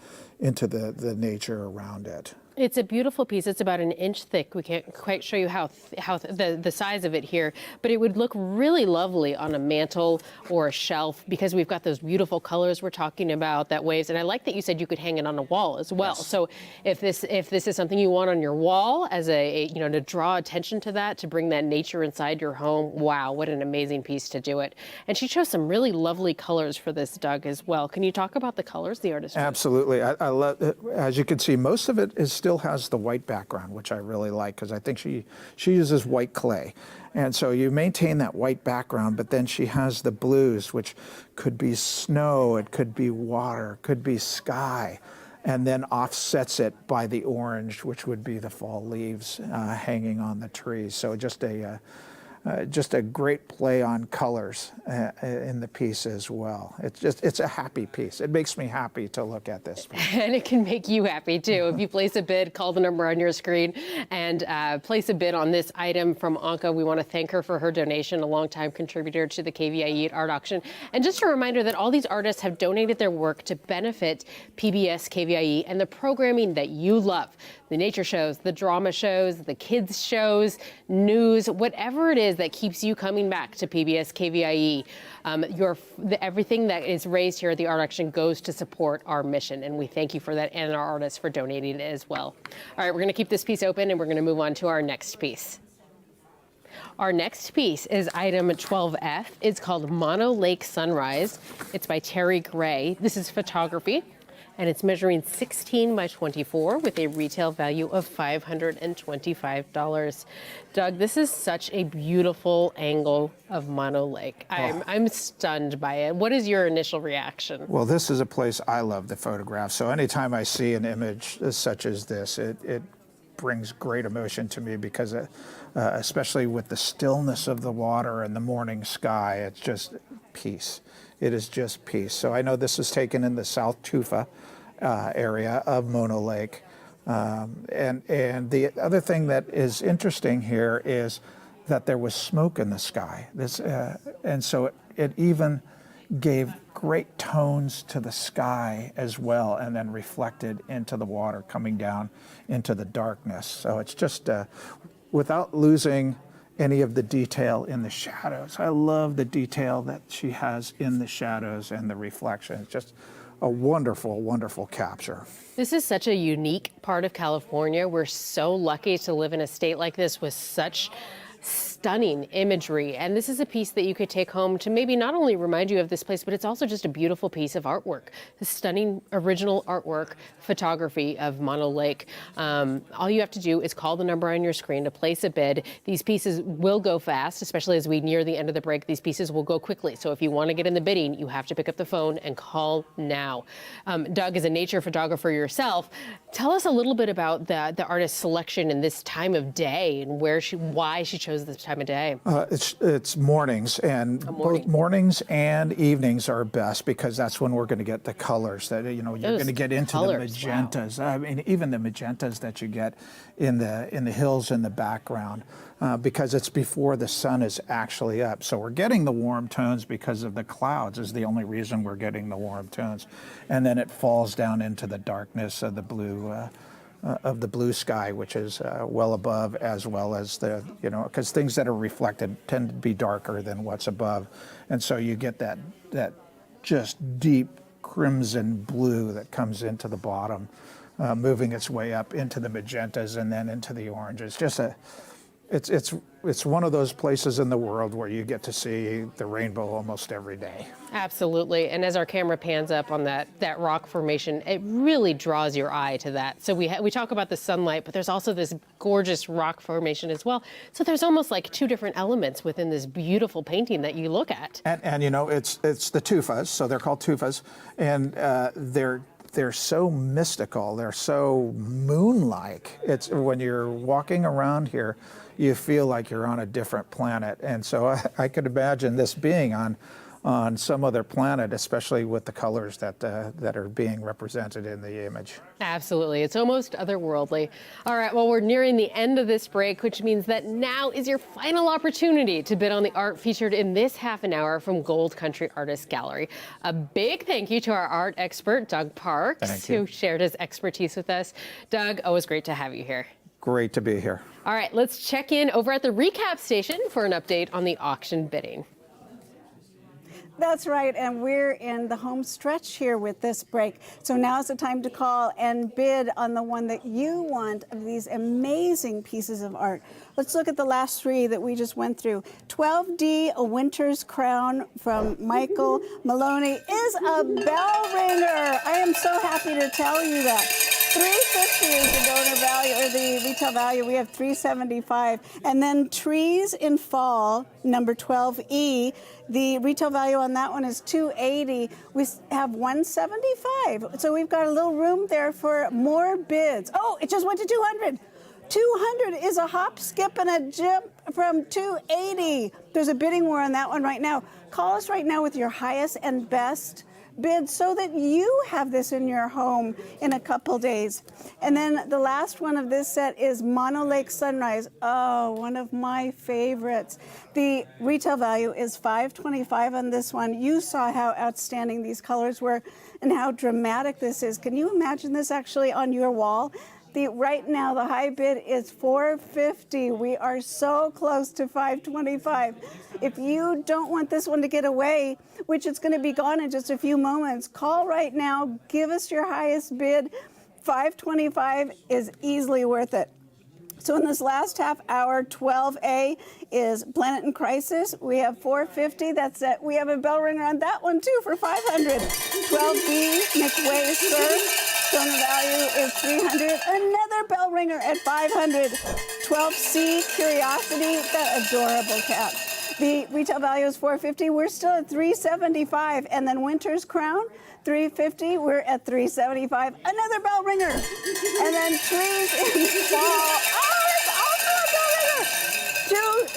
nature around it. It's a beautiful piece. It's about 1 inch thick. We can't quite show you how the size of it here, but it would look really lovely on a mantle or a shelf, because we've got those beautiful colors we're talking about, that waves. And I like that you said you could hang it on a wall as well. Yes. So if this is something you want on your wall as you know, to draw attention to that, to bring that nature inside your home, wow, what an amazing piece to do it. And she chose some really lovely colors for this, Doug, as well. Can you talk about the colors the artist chose? Absolutely. I love it. As you can see, most of it still has the white background, which I really like, because I think she uses white clay. And so you maintain that white background, but then she has the blues, which could be snow, it could be water, could be sky, and then offsets it by the orange, which would be the fall leaves hanging on the trees. So just a great play on colors in the piece as well. It's a happy piece. It makes me happy to look at this piece. And it can make you happy too. If you place a bid, call the number on your screen and place a bid on this item from Anka. We want to thank her for her donation, a longtime contributor to the Kvie art auction. And just a reminder that all these artists have donated their work to benefit PBS Kvie and the programming that you love. The nature shows, the drama shows, the kids shows, news, whatever it is that keeps you coming back to PBS Kvie. Everything that is raised here at the art auction goes to support our mission, and we thank you for that, and our artists for donating it as well. All right, we're going to keep this piece open, and we're going to move on to our next piece. Our next piece is item 12F. It's called Mono Lake Sunrise. It's by Terry Gray. This is photography, and it's measuring 16 by 24 with a retail value of $525. Doug, this is such a beautiful angle of Mono Lake. I'm stunned by it. What is your initial reaction? Well, this is a place I love to photograph. So anytime I see an image such as this, it brings great emotion to me, because especially with the stillness of the water and the morning sky, it's just peace. It is just peace. So I know this was taken in the South Tufa area of Mono Lake. And the other thing that is interesting here is that there was smoke in the sky. And so it even gave great tones to the sky as well, and then reflected into the water coming down into the darkness. So it's just without losing any of the detail in the shadows. I love the detail that she has in the shadows and the reflection. It's just a wonderful, wonderful capture. This is such a unique part of California. We're so lucky to live in a state like this with such stunning imagery. And this is a piece that you could take home to maybe not only remind you of this place, but it's also just a beautiful piece of artwork. The stunning original artwork, photography of Mono Lake. All you have to do is call the number on your screen to place a bid. These pieces will go fast, especially as we near the end of the break. These pieces will go quickly. So if you want to get in the bidding, you have to pick up the phone and call now. Doug, as a nature photographer yourself, tell us a little bit about the artist's selection in this time of day and why she chose this type time of day? It's mornings, and both mornings and evenings are best because that's when we're going to get the colors that you're going to get into colors, the magentas. Wow. I mean, even the magentas that you get in the hills in the background, because it's before the sun is actually up. So we're getting the warm tones because of the clouds is the only reason we're getting the warm tones, and then it falls down into the darkness of the blue sky, which is well above, as well as because things that are reflected tend to be darker than what's above, and so you get that just deep crimson blue that comes into the bottom, moving its way up into the magentas and then into the oranges. It's one of those places in the world where you get to see the rainbow almost every day. Absolutely. And as our camera pans up on that rock formation, it really draws your eye to that. So we talk about the sunlight, but there's also this gorgeous rock formation as well. So there's almost like two different elements within this beautiful painting that you look at. And it's the tufas, so they're called tufas, and they're so mystical. They're so moon-like. It's when you're walking around here, you feel like you're on a different planet. And so I could imagine this being on some other planet, especially with the colors that are being represented in the image. Absolutely. It's almost otherworldly. All right, well, we're nearing the end of this break, which means that now is your final opportunity to bid on the art featured in this half an hour from Gold Country Artists Gallery. A big thank you to our art expert, Doug Parks, who shared his expertise with us. Doug, always great to have you here. Great to be here. All right, let's check in over at the recap station for an update on the auction bidding. That's right, and we're in the home stretch here with this break. So now's the time to call and bid on the one that you want of these amazing pieces of art. Let's look at the last three that we just went through. 12D, A Winter's Crown from Michael Maloney is a bell ringer. I am so happy to tell you that. $350 is the donor value, or the retail value. We have $375. And then Trees in Fall, number 12E, the retail value on that one is $280. We have $175. So we've got a little room there for more bids. Oh, it just went to $200. 200 is a hop, skip, and a jump from 280. There's a bidding war on that one right now. Call us right now with your highest and best bid so that you have this in your home in a couple days. And then the last one of this set is Mono Lake Sunrise. Oh, one of my favorites. The retail value is $525 on this one. You saw how outstanding these colors were and how dramatic this is. Can you imagine this actually on your wall? Right now, the high bid is $450. We are so close to $525. If you don't want this one to get away, which it's going to be gone in just a few moments, call right now. Give us your highest bid. $525 is easily worth it. So in this last half hour, 12A is Planet in Crisis. We have $450. That's it. We have a bell ringer on that one too for $500. 12B, McWay Sir. Donor value is $300. Another bell ringer at $500. 12C, Curiosity, that adorable cat. The retail value is $450. We're still at $375. And then Winter's Crown, $350. We're at $375. Another bell ringer. And then Trees in Fall. Oh, it's also a bell ringer.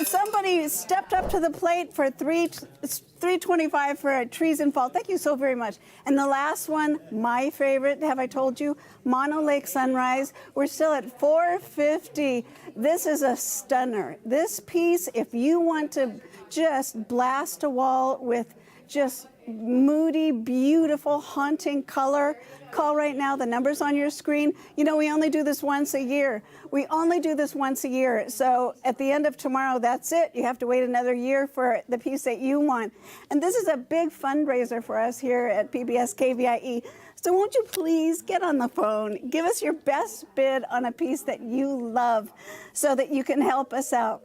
Somebody stepped up to the plate for $325 for Trees in Fall. Thank you so very much. And the last one, my favorite, have I told you? Mono Lake Sunrise. We're still at $450. This is a stunner. This piece, if you want to just blast a wall with just moody, beautiful, haunting color, call right now. The number's on your screen. You know, we only do this once a year. So at the end of tomorrow, that's it. You have to wait another year for the piece that you want. And this is a big fundraiser for us here at PBS KVIE. So won't you please get on the phone, give us your best bid on a piece that you love so that you can help us out.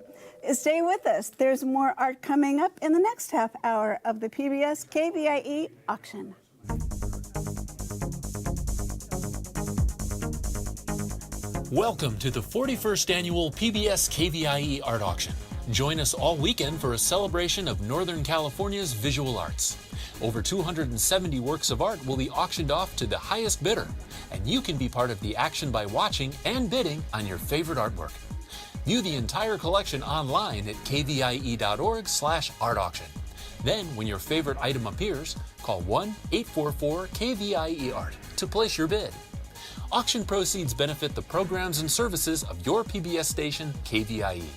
Stay with us. There's more art coming up in the next half hour of the PBS KVIE auction. Welcome to the 41st annual PBS KVIE Art Auction. Join us all weekend for a celebration of Northern California's visual arts. Over 270 works of art will be auctioned off to the highest bidder, and you can be part of the action by watching and bidding on your favorite artwork. View the entire collection online at kvie.org/art-auction. Then, when your favorite item appears, call 1-844-KVIE-ART to place your bid. Auction proceeds benefit the programs and services of your PBS station, KVIE.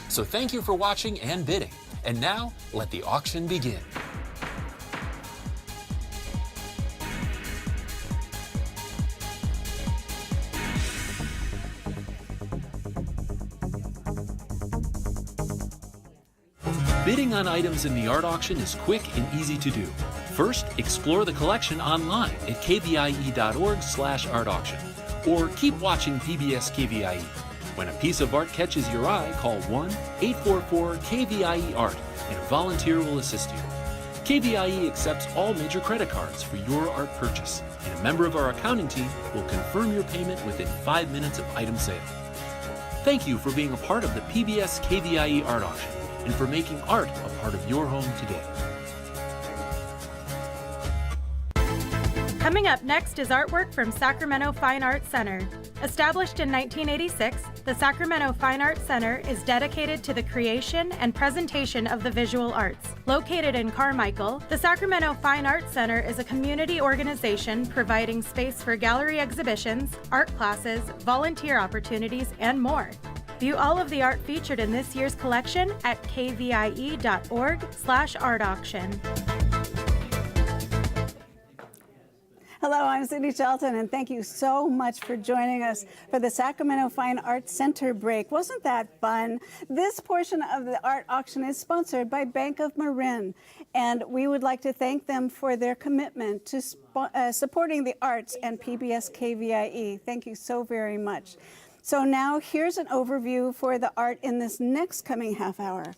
So thank you for watching and bidding. And now, let the auction begin. Bidding on items in the art auction is quick and easy to do. First, explore the collection online at kvie.org/art-auction, or keep watching PBS KVIE. When a piece of art catches your eye, call 1-844-KVIE-ART and a volunteer will assist you. KVIE accepts all major credit cards for your art purchase, and a member of our accounting team will confirm your payment within 5 minutes of item sale. Thank you for being a part of the PBS KVIE art auction and for making art a part of your home today. Coming up next is artwork from Sacramento Fine Arts Center. Established in 1986, the Sacramento Fine Arts Center is dedicated to the creation and presentation of the visual arts. Located in Carmichael, the Sacramento Fine Arts Center is a community organization providing space for gallery exhibitions, art classes, volunteer opportunities, and more. View all of the art featured in this year's collection at kvie.org/art-auction. Hello, I'm Cindy Shelton, and thank you so much for joining us for the Sacramento Fine Arts Center break. Wasn't that fun? This portion of the art auction is sponsored by Bank of Marin, and we would like to thank them for their commitment to supporting the arts and PBS KVIE. Thank you so very much. So now here's an overview for the art in this next coming half hour.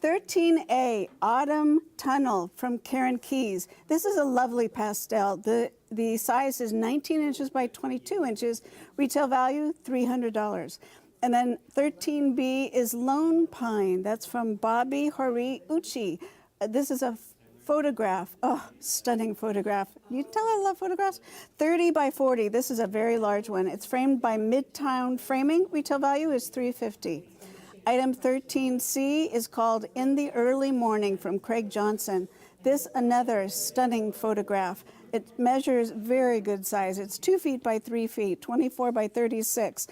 13A, Autumn Tunnel from Karen Keyes. This is a lovely pastel. The size is 19 inches by 22 inches. Retail value, $300. And then 13B is Lone Pine. That's from Bobby Hori Uchi. This is a photograph. Oh, stunning photograph. You tell I love photographs. 30 by 40. This is a very large one. It's framed by Midtown Framing. Retail value is $350. Item 13C is called In the Early Morning from Craig Johnson. This another stunning photograph. It measures very good size. It's 2 feet by 3 feet, 24 by 36.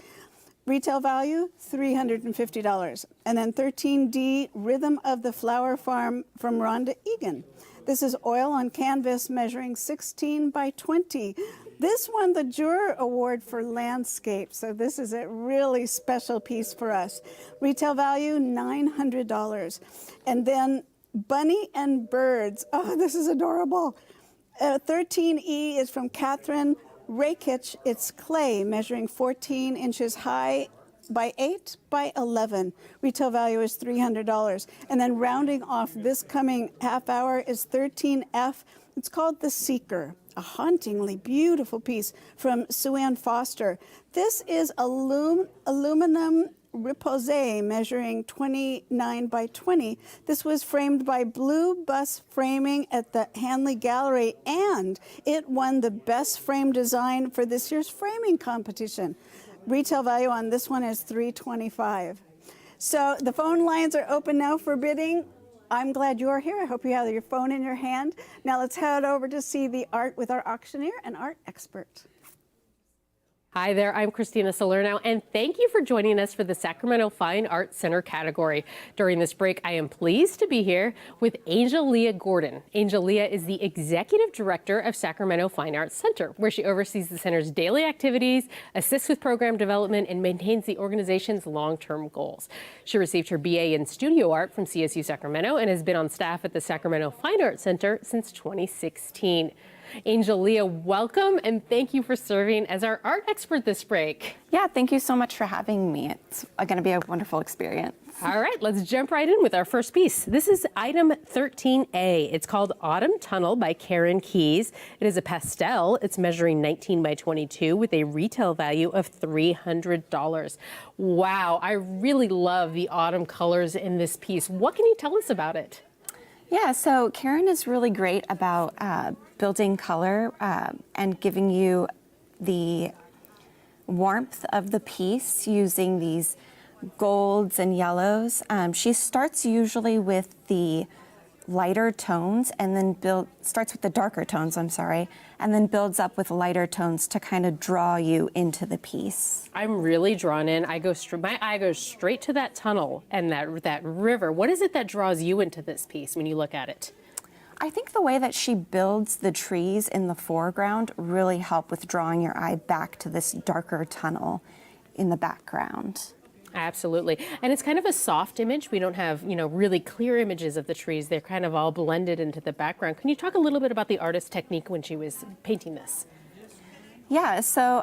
Retail value, $350. And then 13D, Rhythm of the Flower Farm from Rhonda Egan. This is oil on canvas measuring 16 by 20. This won the Juror Award for landscape, so this is a really special piece for us. Retail value, $900. And then Bunny and Birds. Oh, this is adorable. 13E is from Catherine Rakich. It's clay measuring 14 inches high by 8 by 11. Retail value is $300. And then rounding off this coming half hour is 13F. It's called The Seeker, a hauntingly beautiful piece from Sue Ann Foster. This is aluminum repose measuring 29 by 20. This was framed by Blue Bus Framing at the Hanley Gallery, and it won the best frame design for this year's framing competition. Retail value on this one is $325. So the phone lines are open now for bidding. I'm glad you're here. I hope you have your phone in your hand. Now let's head over to see the art with our auctioneer and art expert. Hi there, I'm Christina Salerno, and thank you for joining us for the Sacramento Fine Arts Center category. During this break, I am pleased to be here with Angel Leah Gordon. Angel Leah is the Executive Director of Sacramento Fine Arts Center, where she oversees the center's daily activities, assists with program development, and maintains the organization's long-term goals. She received her BA in Studio Art from CSU Sacramento and has been on staff at the Sacramento Fine Arts Center since 2016. Angel Leah, welcome, and thank you for serving as our art expert this break. Yeah, thank you so much for having me. It's going to be a wonderful experience. All right, let's jump right in with our first piece. This is item 13A. It's called Autumn Tunnel by Karen Keyes. It is a pastel. It's measuring 19 by 22 with a retail value of $300. Wow, I really love the autumn colors in this piece. What can you tell us about it? Yeah, so Karen is really great about building color and giving you the warmth of the piece using these golds and yellows. She starts usually with the lighter tones and then starts with the darker tones, I'm sorry, and then builds up with lighter tones to kind of draw you into the piece. I'm really drawn in. My eye goes straight to that tunnel and that river. What is it that draws you into this piece when you look at it? I think the way that she builds the trees in the foreground really help with drawing your eye back to this darker tunnel in the background. Absolutely. And it's kind of a soft image. We don't have, really clear images of the trees. They're kind of all blended into the background. Can you talk a little bit about the artist's technique when she was painting this? Yeah, so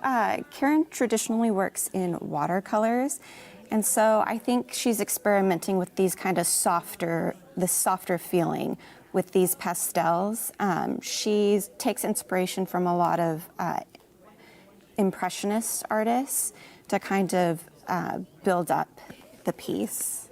Karen traditionally works in watercolors. And so I think she's experimenting with these kind of softer feeling with these pastels. She takes inspiration from a lot of impressionist artists to kind of build up the piece.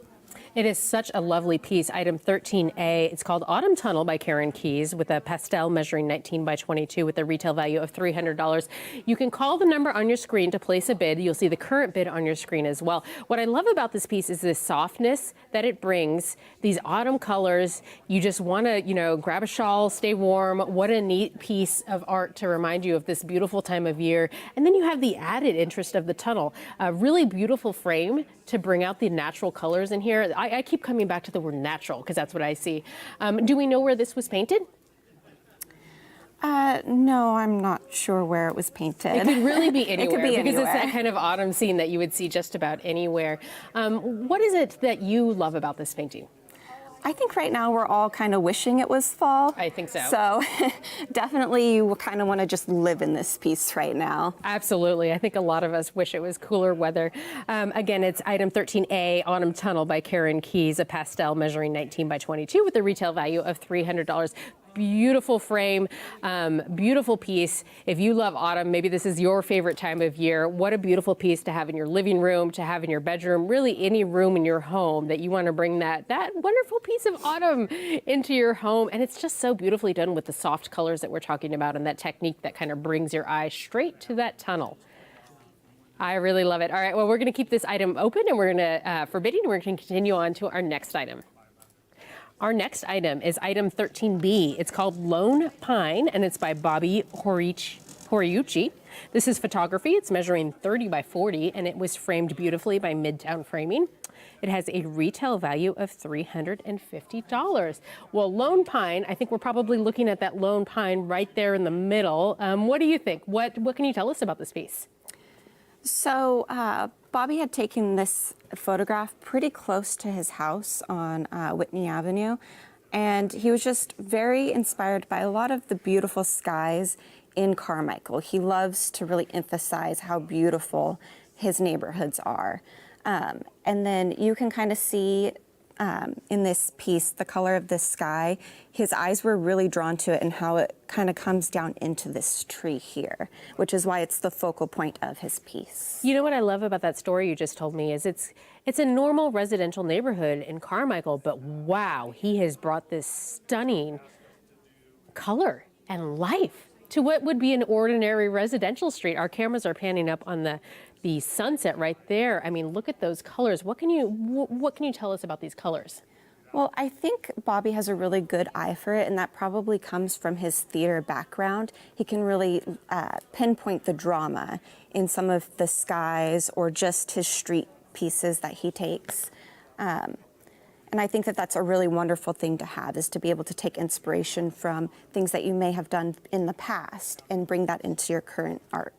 It is such a lovely piece. Item 13A, it's called Autumn Tunnel by Karen Keys with a pastel measuring 19 by 22 with a retail value of $300. You can call the number on your screen to place a bid. You'll see the current bid on your screen as well. What I love about this piece is the softness that it brings, these autumn colors. You just want to, grab a shawl, stay warm. What a neat piece of art to remind you of this beautiful time of year. And then you have the added interest of the tunnel. A really beautiful frame to bring out the natural colors in here. I keep coming back to the word natural because that's what I see. Do we know where this was painted? No, I'm not sure where it was painted. It could really be anywhere. It could be because anywhere. It's that kind of autumn scene that you would see just about anywhere. What is it that you love about this painting? I think right now we're all kind of wishing it was fall. I think so. So definitely you kind of want to just live in this piece right now. Absolutely. I think a lot of us wish it was cooler weather. Again, it's item 13A, Autumn Tunnel by Karen Keys, a pastel measuring 19 by 22 with a retail value of $300. Beautiful frame, beautiful piece. If you love autumn, maybe this is your favorite time of year. What a beautiful piece to have in your living room, to have in your bedroom, really any room in your home that you want to bring that wonderful piece of autumn into your home. And it's just so beautifully done with the soft colors that we're talking about and that technique that kind of brings your eye straight to that tunnel. I really love it. All right, well, we're going to keep this item open and we're going to, for bidding, we're going to continue on to our next item. Our next item is item 13B. It's called Lone Pine, and it's by Bobby Horiuchi. This is photography. It's measuring 30 by 40, and it was framed beautifully by Midtown Framing. It has a retail value of $350. Well, Lone Pine, I think we're probably looking at that Lone Pine right there in the middle. What do you think? What can you tell us about this piece? So Bobby had taken this photograph pretty close to his house on Whitney Avenue, and he was just very inspired by a lot of the beautiful skies in Carmichael. He loves to really emphasize how beautiful his neighborhoods are. And then you can kind of see in this piece, the color of this sky, his eyes were really drawn to it and how it kind of comes down into this tree here, which is why it's the focal point of his piece. You know what I love about that story you just told me is it's a normal residential neighborhood in Carmichael, but wow, he has brought this stunning color and life to what would be an ordinary residential street. Our cameras are panning up on the sunset right there. I mean, look at those colors. What can you tell us about these colors? Well, I think Bobby has a really good eye for it, and that probably comes from his theater background. He can really pinpoint the drama in some of the skies or just his street pieces that he takes. And I think that that's a really wonderful thing to have, is to be able to take inspiration from things that you may have done in the past and bring that into your current art.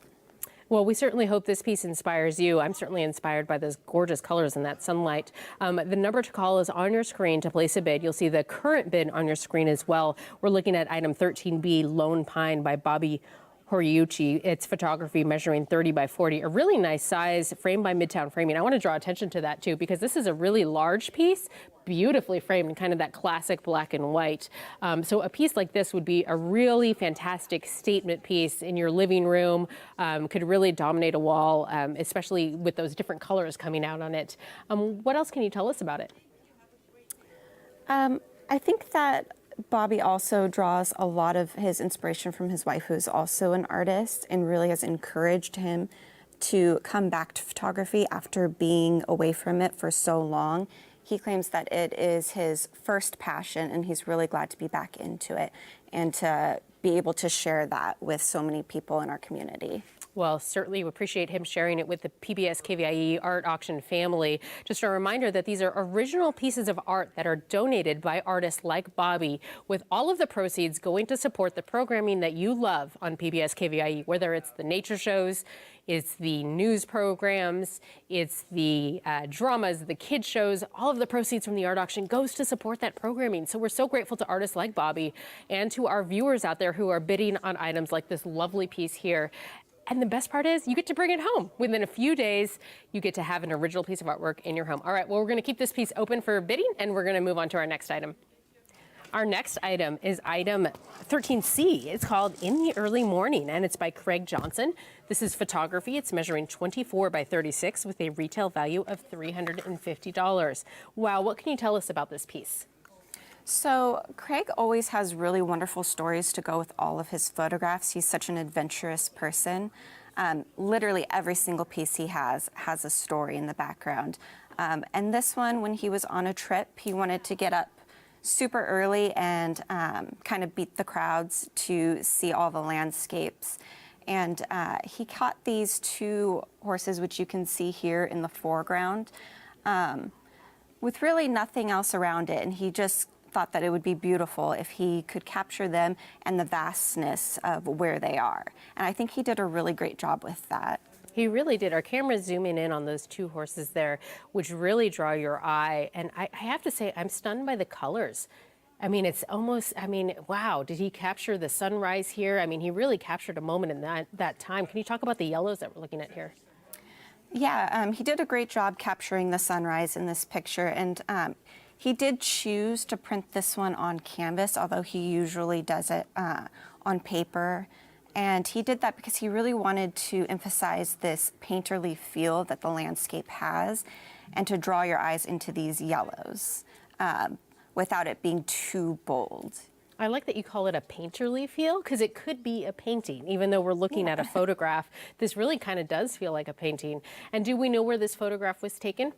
Well, we certainly hope this piece inspires you. I'm certainly inspired by those gorgeous colors and that sunlight. The number to call is on your screen to place a bid. You'll see the current bid on your screen as well. We're looking at item 13B, Lone Pine by Bobby Horiuchi. It's photography measuring 30 by 40, a really nice size, framed by Midtown Framing. I want to draw attention to that too, because this is a really large piece, beautifully framed in kind of that classic black and white. So a piece like this would be a really fantastic statement piece in your living room, could really dominate a wall, especially with those different colors coming out on it. What else can you tell us about it? I think that Bobby also draws a lot of his inspiration from his wife, who is also an artist and really has encouraged him to come back to photography after being away from it for so long. He claims that it is his first passion, and he's really glad to be back into it and to be able to share that with so many people in our community. Well, certainly we appreciate him sharing it with the PBS KVIE art auction family. Just a reminder that these are original pieces of art that are donated by artists like Bobby, with all of the proceeds going to support the programming that you love on PBS KVIE, whether it's the nature shows, it's the news programs, it's the dramas, the kid shows. All of the proceeds from the art auction goes to support that programming. So we're so grateful to artists like Bobby and to our viewers out there who are bidding on items like this lovely piece here. And the best part is you get to bring it home. Within a few days, you get to have an original piece of artwork in your home. All right, well, we're going to keep this piece open for bidding, and we're going to move on to our next item. Our next item is item 13C. It's called In the Early Morning, and it's by Craig Johnson. This is photography. It's measuring 24 by 36 with a retail value of $350. Wow, what can you tell us about this piece? So Craig always has really wonderful stories to go with all of his photographs. He's such an adventurous person. Literally every single piece he has a story in the background. And this one, when he was on a trip, he wanted to get up super early and kind of beat the crowds to see all the landscapes. And he caught these two horses, which you can see here in the foreground, with really nothing else around it. And he just thought that it would be beautiful if he could capture them and the vastness of where they are. And I think he did a really great job with that. He really did. Our camera's zooming in on those two horses there, which really draw your eye. And I have to say, I'm stunned by the colors. I mean, it's almost, wow, did he capture the sunrise here? I mean, he really captured a moment in that time. Can you talk about the yellows that we're looking at here? Yeah, he did a great job capturing the sunrise in this picture. And he did choose to print this one on canvas, although he usually does it on paper. And he did that because he really wanted to emphasize this painterly feel that the landscape has and to draw your eyes into these yellows without it being too bold. I like that you call it a painterly feel, because it could be a painting. Even though we're looking at a photograph, this really kind of does feel like a painting. And do we know where this photograph was taken?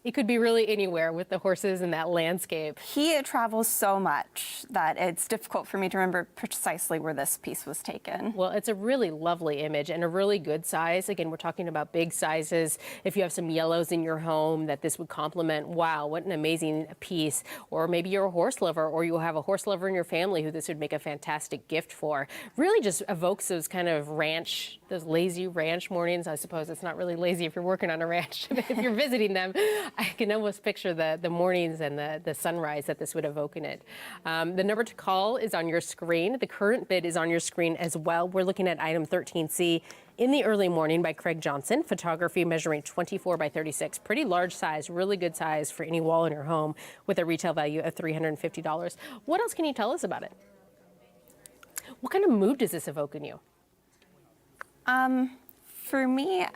It could be really anywhere with the horses and that landscape. He travels so much that it's difficult for me to remember precisely where this piece was taken. Well, it's a really lovely image and a really good size. Again, we're talking about big sizes. If you have some yellows in your home that this would complement, wow, what an amazing piece. Or maybe you're a horse lover, or you have a horse lover in your family who this would make a fantastic gift for. Really just evokes those kind of ranch, those lazy ranch mornings. I suppose it's not really lazy if you're working on a ranch, but if you're visiting them, I can almost picture the mornings and the sunrise that this would evoke in it. The number to call is on your screen. The current bid is on your screen as well. We're looking at item 13C, In the Early Morning by Craig Johnson. Photography measuring 24 by 36. Pretty large size, really good size for any wall in your home, with a retail value of $350. What else can you tell us about it? What kind of mood does this evoke in you? For me,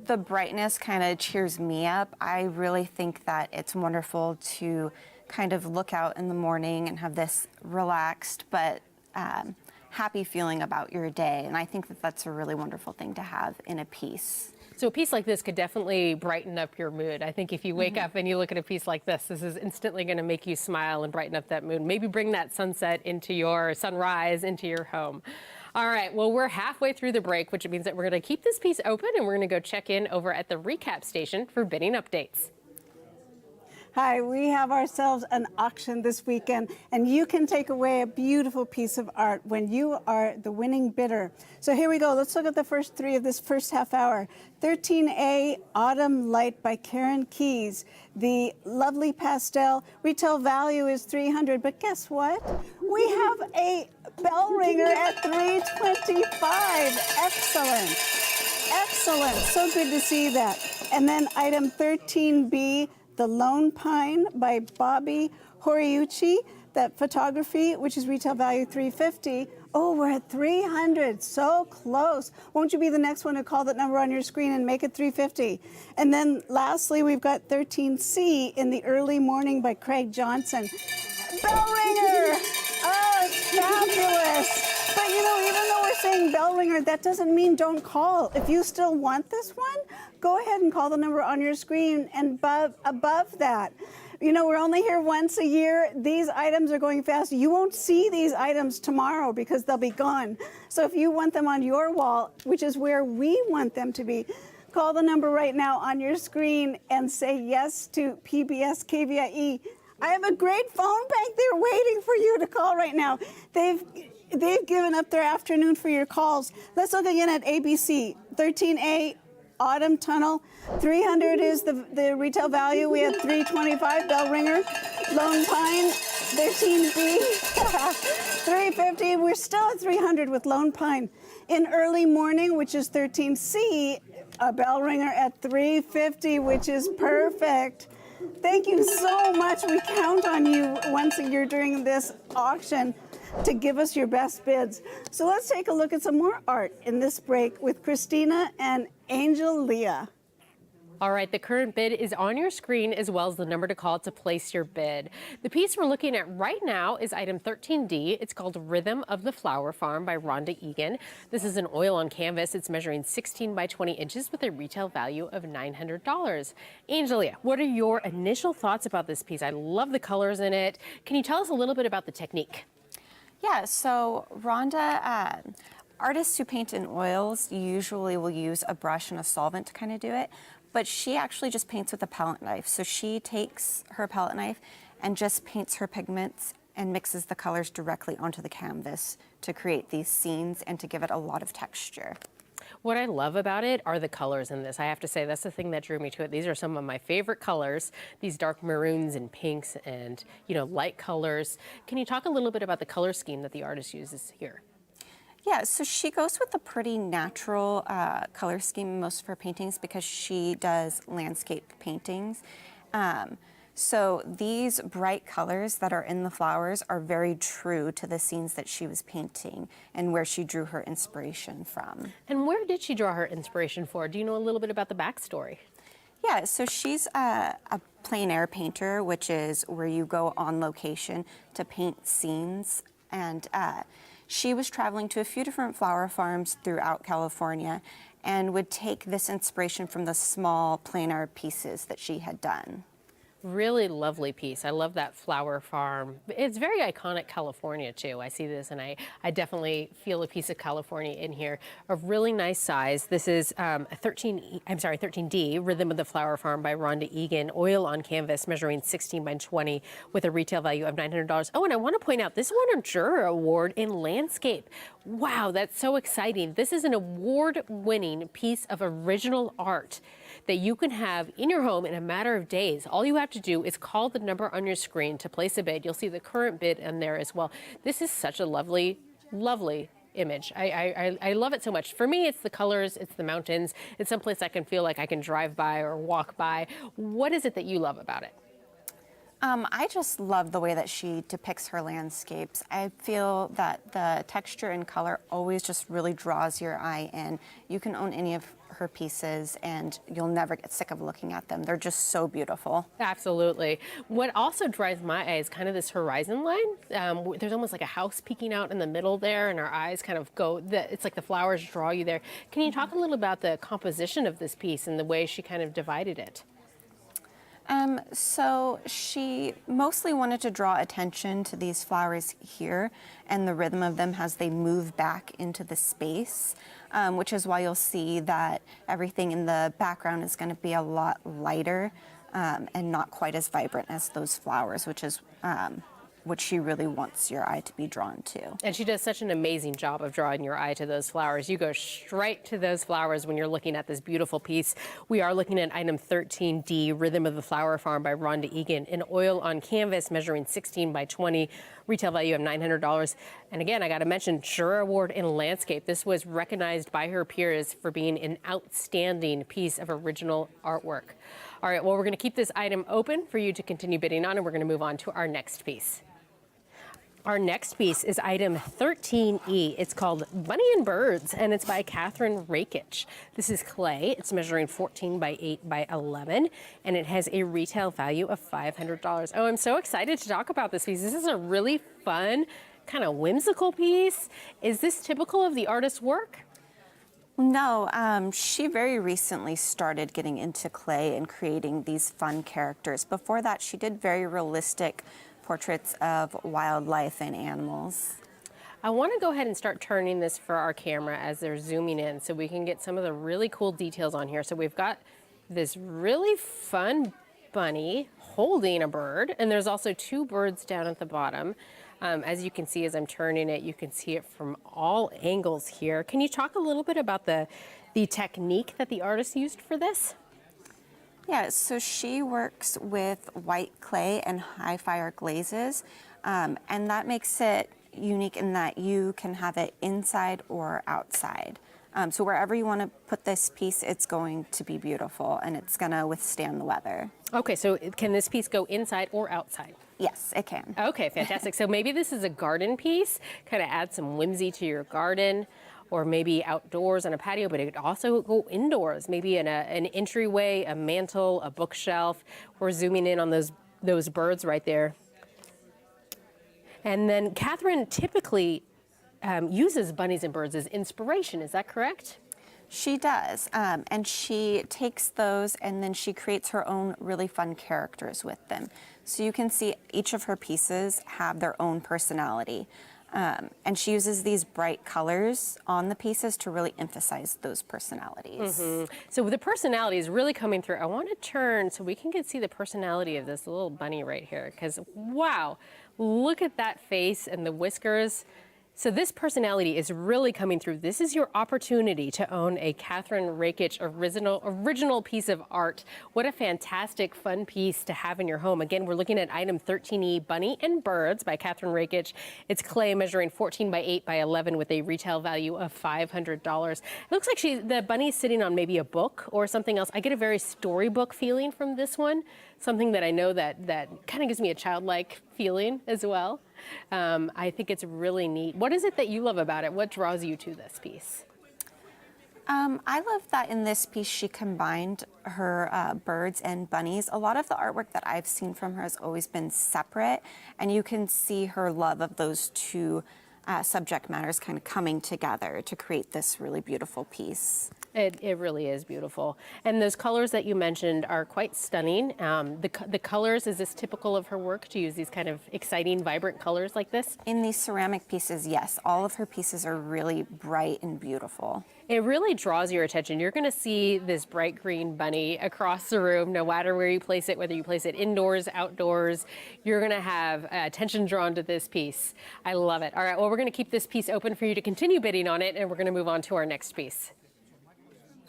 the brightness kind of cheers me up. I really think that it's wonderful to kind of look out in the morning and have this relaxed but happy feeling about your day. And I think that that's a really wonderful thing to have in a piece. So a piece like this could definitely brighten up your mood. I think if you wake up and you look at a piece like this is instantly going to make you smile and brighten up that mood. Maybe bring that sunrise into your home. All right, well, we're halfway through the break, which means that we're going to keep this piece open and we're going to go check in over at the recap station for bidding updates. Hi, we have ourselves an auction this weekend, and you can take away a beautiful piece of art when you are the winning bidder. So here we go. Let's look at the first three of this first half hour. 13A, Autumn Light by Karen Keyes. The lovely pastel. Retail value is $300, but guess what? We have a bell ringer at $325. Excellent. Excellent. So good to see that. And then item 13B, The Lone Pine by Bobby Horiuchi. That photography, which is retail value $350. Oh, we're at $300. So close. Won't you be the next one to call that number on your screen and make it $350? And then lastly, we've got 13C, In the Early Morning by Craig Johnson. Bell ringer! Oh, it's fabulous. But you know, even though we're saying bell ringer, that doesn't mean don't call. If you still want this one, go ahead and call the number on your screen and above that. You know, we're only here once a year. These items are going fast. You won't see these items tomorrow because they'll be gone. So if you want them on your wall, which is where we want them to be, call the number right now on your screen and say yes to PBS KVIE. I have a great phone bank. They're waiting for you to call right now. They've given up their afternoon for your calls. Let's look again at ABC. 13A, Autumn Tunnel. 300 is the retail value. We have 325, Bell Ringer. Lone Pine, 13B, 350. We're still at 300 with Lone Pine. In Early Morning, which is 13C, a Bell Ringer at 350, which is perfect. Thank you so much. We count on you once a year during this auction to give us your best bids. So let's take a look at some more art in this break with Christina and Angel Leah. All right, the current bid is on your screen as well as the number to call to place your bid. The piece we're looking at right now is item 13D. It's called Rhythm of the Flower Farm by Rhonda Egan. This is an oil on canvas. It's measuring 16 by 20 inches with a retail value of $900. Angelia, what are your initial thoughts about this piece? I love the colors in it. Can you tell us a little bit about the technique? Yeah, so Rhonda, artists who paint in oils usually will use a brush and a solvent to kind of do it. But she actually just paints with a palette knife. So she takes her palette knife and just paints her pigments and mixes the colors directly onto the canvas to create these scenes and to give it a lot of texture. What I love about it are the colors in this. I have to say, that's the thing that drew me to it. These are some of my favorite colors, these dark maroons and pinks and, light colors. Can you talk a little bit about the color scheme that the artist uses here? Yeah, so she goes with a pretty natural color scheme in most of her paintings because she does landscape paintings. So these bright colors that are in the flowers are very true to the scenes that she was painting and where she drew her inspiration from. And where did she draw her inspiration for? Do you know a little bit about the backstory? Yeah, so she's a plein air painter, which is where you go on location to paint scenes. And she was traveling to a few different flower farms throughout California and would take this inspiration from the small plein air pieces that she had done. Really lovely piece. I love that flower farm. It's very iconic California too. I see this and I definitely feel a piece of California in here. A really nice size. This is 13D, Rhythm of the Flower Farm by Rhonda Egan, oil on canvas measuring 16 by 20 with a retail value of $900. Oh, and I want to point out this won a Juror Award in landscape. Wow, that's so exciting. This is an award-winning piece of original art that you can have in your home in a matter of days. All you have to do is call the number on your screen to place a bid. You'll see the current bid in there as well. This is such a lovely, lovely image. I love it so much. For me, it's the colors, it's the mountains. It's someplace I can feel like I can drive by or walk by. What is it that you love about it? I just love the way that she depicts her landscapes. I feel that the texture and color always just really draws your eye in. You can own any of her pieces and you'll never get sick of looking at them. They're just so beautiful. Absolutely. What also drives my eye is kind of this horizon line. There's almost like a house peeking out in the middle there and our eyes kind of go, it's like the flowers draw you there. Can you talk a little about the composition of this piece and the way she kind of divided it? So she mostly wanted to draw attention to these flowers here and the rhythm of them as they move back into the space, which is why you'll see that everything in the background is going to be a lot lighter and not quite as vibrant as those flowers, which is what she really wants your eye to be drawn to. And she does such an amazing job of drawing your eye to those flowers. You go straight to those flowers when you're looking at this beautiful piece. We are looking at item 13D, Rhythm of the Flower Farm by Rhonda Egan, in oil on canvas measuring 16 by 20, retail value of $900. And again, I got to mention, Juror Award in landscape. This was recognized by her peers for being an outstanding piece of original artwork. All right, well, we're going to keep this item open for you to continue bidding on, and we're going to move on to our next piece. Our next piece is item 13E. It's called Bunny and Birds, and it's by Catherine Rakich. This is clay. It's measuring 14 by 8 by 11, and it has a retail value of $500. Oh, I'm so excited to talk about this piece. This is a really fun kind of whimsical piece. Is this typical of the artist's work? No, she very recently started getting into clay and creating these fun characters. Before that, she did very realistic portraits of wildlife and animals. I want to go ahead and start turning this for our camera as they're zooming in so we can get some of the really cool details on here. So we've got this really fun bunny holding a bird, and there's also two birds down at the bottom. As you can see, as I'm turning it, you can see it from all angles here. Can you talk a little bit about the technique that the artist used for this? Yeah, so she works with white clay and high fire glazes, and that makes it unique in that you can have it inside or outside. So wherever you want to put this piece, it's going to be beautiful and it's going to withstand the weather. Okay, so can this piece go inside or outside? Yes, it can. Okay, fantastic. So maybe this is a garden piece, kind of add some whimsy to your garden, or maybe outdoors on a patio, but it could also go indoors, maybe in an entryway, a mantle, a bookshelf. We're zooming in on those birds right there. And then Catherine typically uses bunnies and birds as inspiration, is that correct? She does, and she takes those and then she creates her own really fun characters with them. So you can see each of her pieces have their own personality. And she uses these bright colors on the pieces to really emphasize those personalities. Mm-hmm. So the personality is really coming through. I want to turn so we can see the personality of this little bunny right here, because wow, look at that face and the whiskers. So this personality is really coming through. This is your opportunity to own a Catherine Rakich original piece of art. What a fantastic, fun piece to have in your home. Again, we're looking at item 13E, Bunny and Birds by Catherine Rakich. It's clay measuring 14 by 8 by 11 with a retail value of $500. It looks like the bunny's sitting on maybe a book or something else. I get a very storybook feeling from this one, something that I know that kind of gives me a childlike feeling as well. I think it's really neat. What is it that you love about it? What draws you to this piece? I love that in this piece she combined her birds and bunnies. A lot of the artwork that I've seen from her has always been separate, and you can see her love of those two subject matters kind of coming together to create this really beautiful piece. It really is beautiful. And those colors that you mentioned are quite stunning. The colors, is this typical of her work to use these kind of exciting, vibrant colors like this? In these ceramic pieces, yes. All of her pieces are really bright and beautiful. It really draws your attention. You're going to see this bright green bunny across the room, no matter where you place it, whether you place it indoors, outdoors, you're going to have attention drawn to this piece. I love it. All right, well, we're going to keep this piece open for you to continue bidding on it, and we're going to move on to our next piece.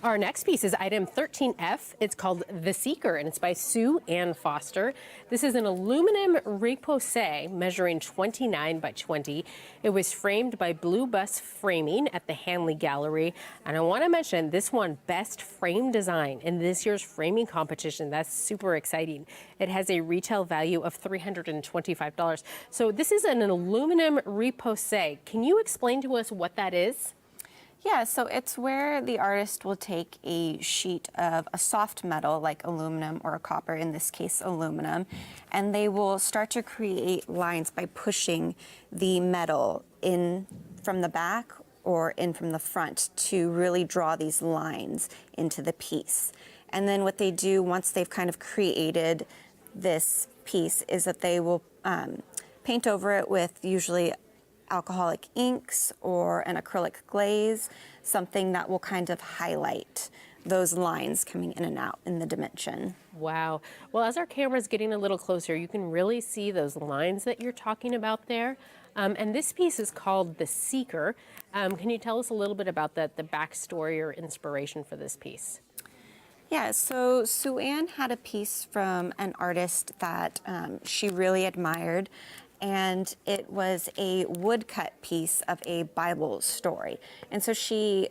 Our next piece is item 13F. It's called The Seeker, and it's by Sue Ann Foster. This is an aluminum repoussé measuring 29 by 20. It was framed by Blue Bus Framing at the Hanley Gallery. And I want to mention this won Best Frame Design in this year's framing competition. That's super exciting. It has a retail value of $325. So this is an aluminum repoussé. Can you explain to us what that is? Yeah, so it's where the artist will take a sheet of a soft metal like aluminum or copper, in this case aluminum, and they will start to create lines by pushing the metal in from the back or in from the front to really draw these lines into the piece. And then what they do once they've kind of created this piece is that they will paint over it with usually alcoholic inks or an acrylic glaze, something that will kind of highlight those lines coming in and out in the dimension. Wow. Well, as our camera's getting a little closer, you can really see those lines that you're talking about there. And this piece is called The Seeker. Can you tell us a little bit about the backstory or inspiration for this piece? Yeah, so Sue Ann had a piece from an artist that she really admired, and it was a woodcut piece of a Bible story. And so she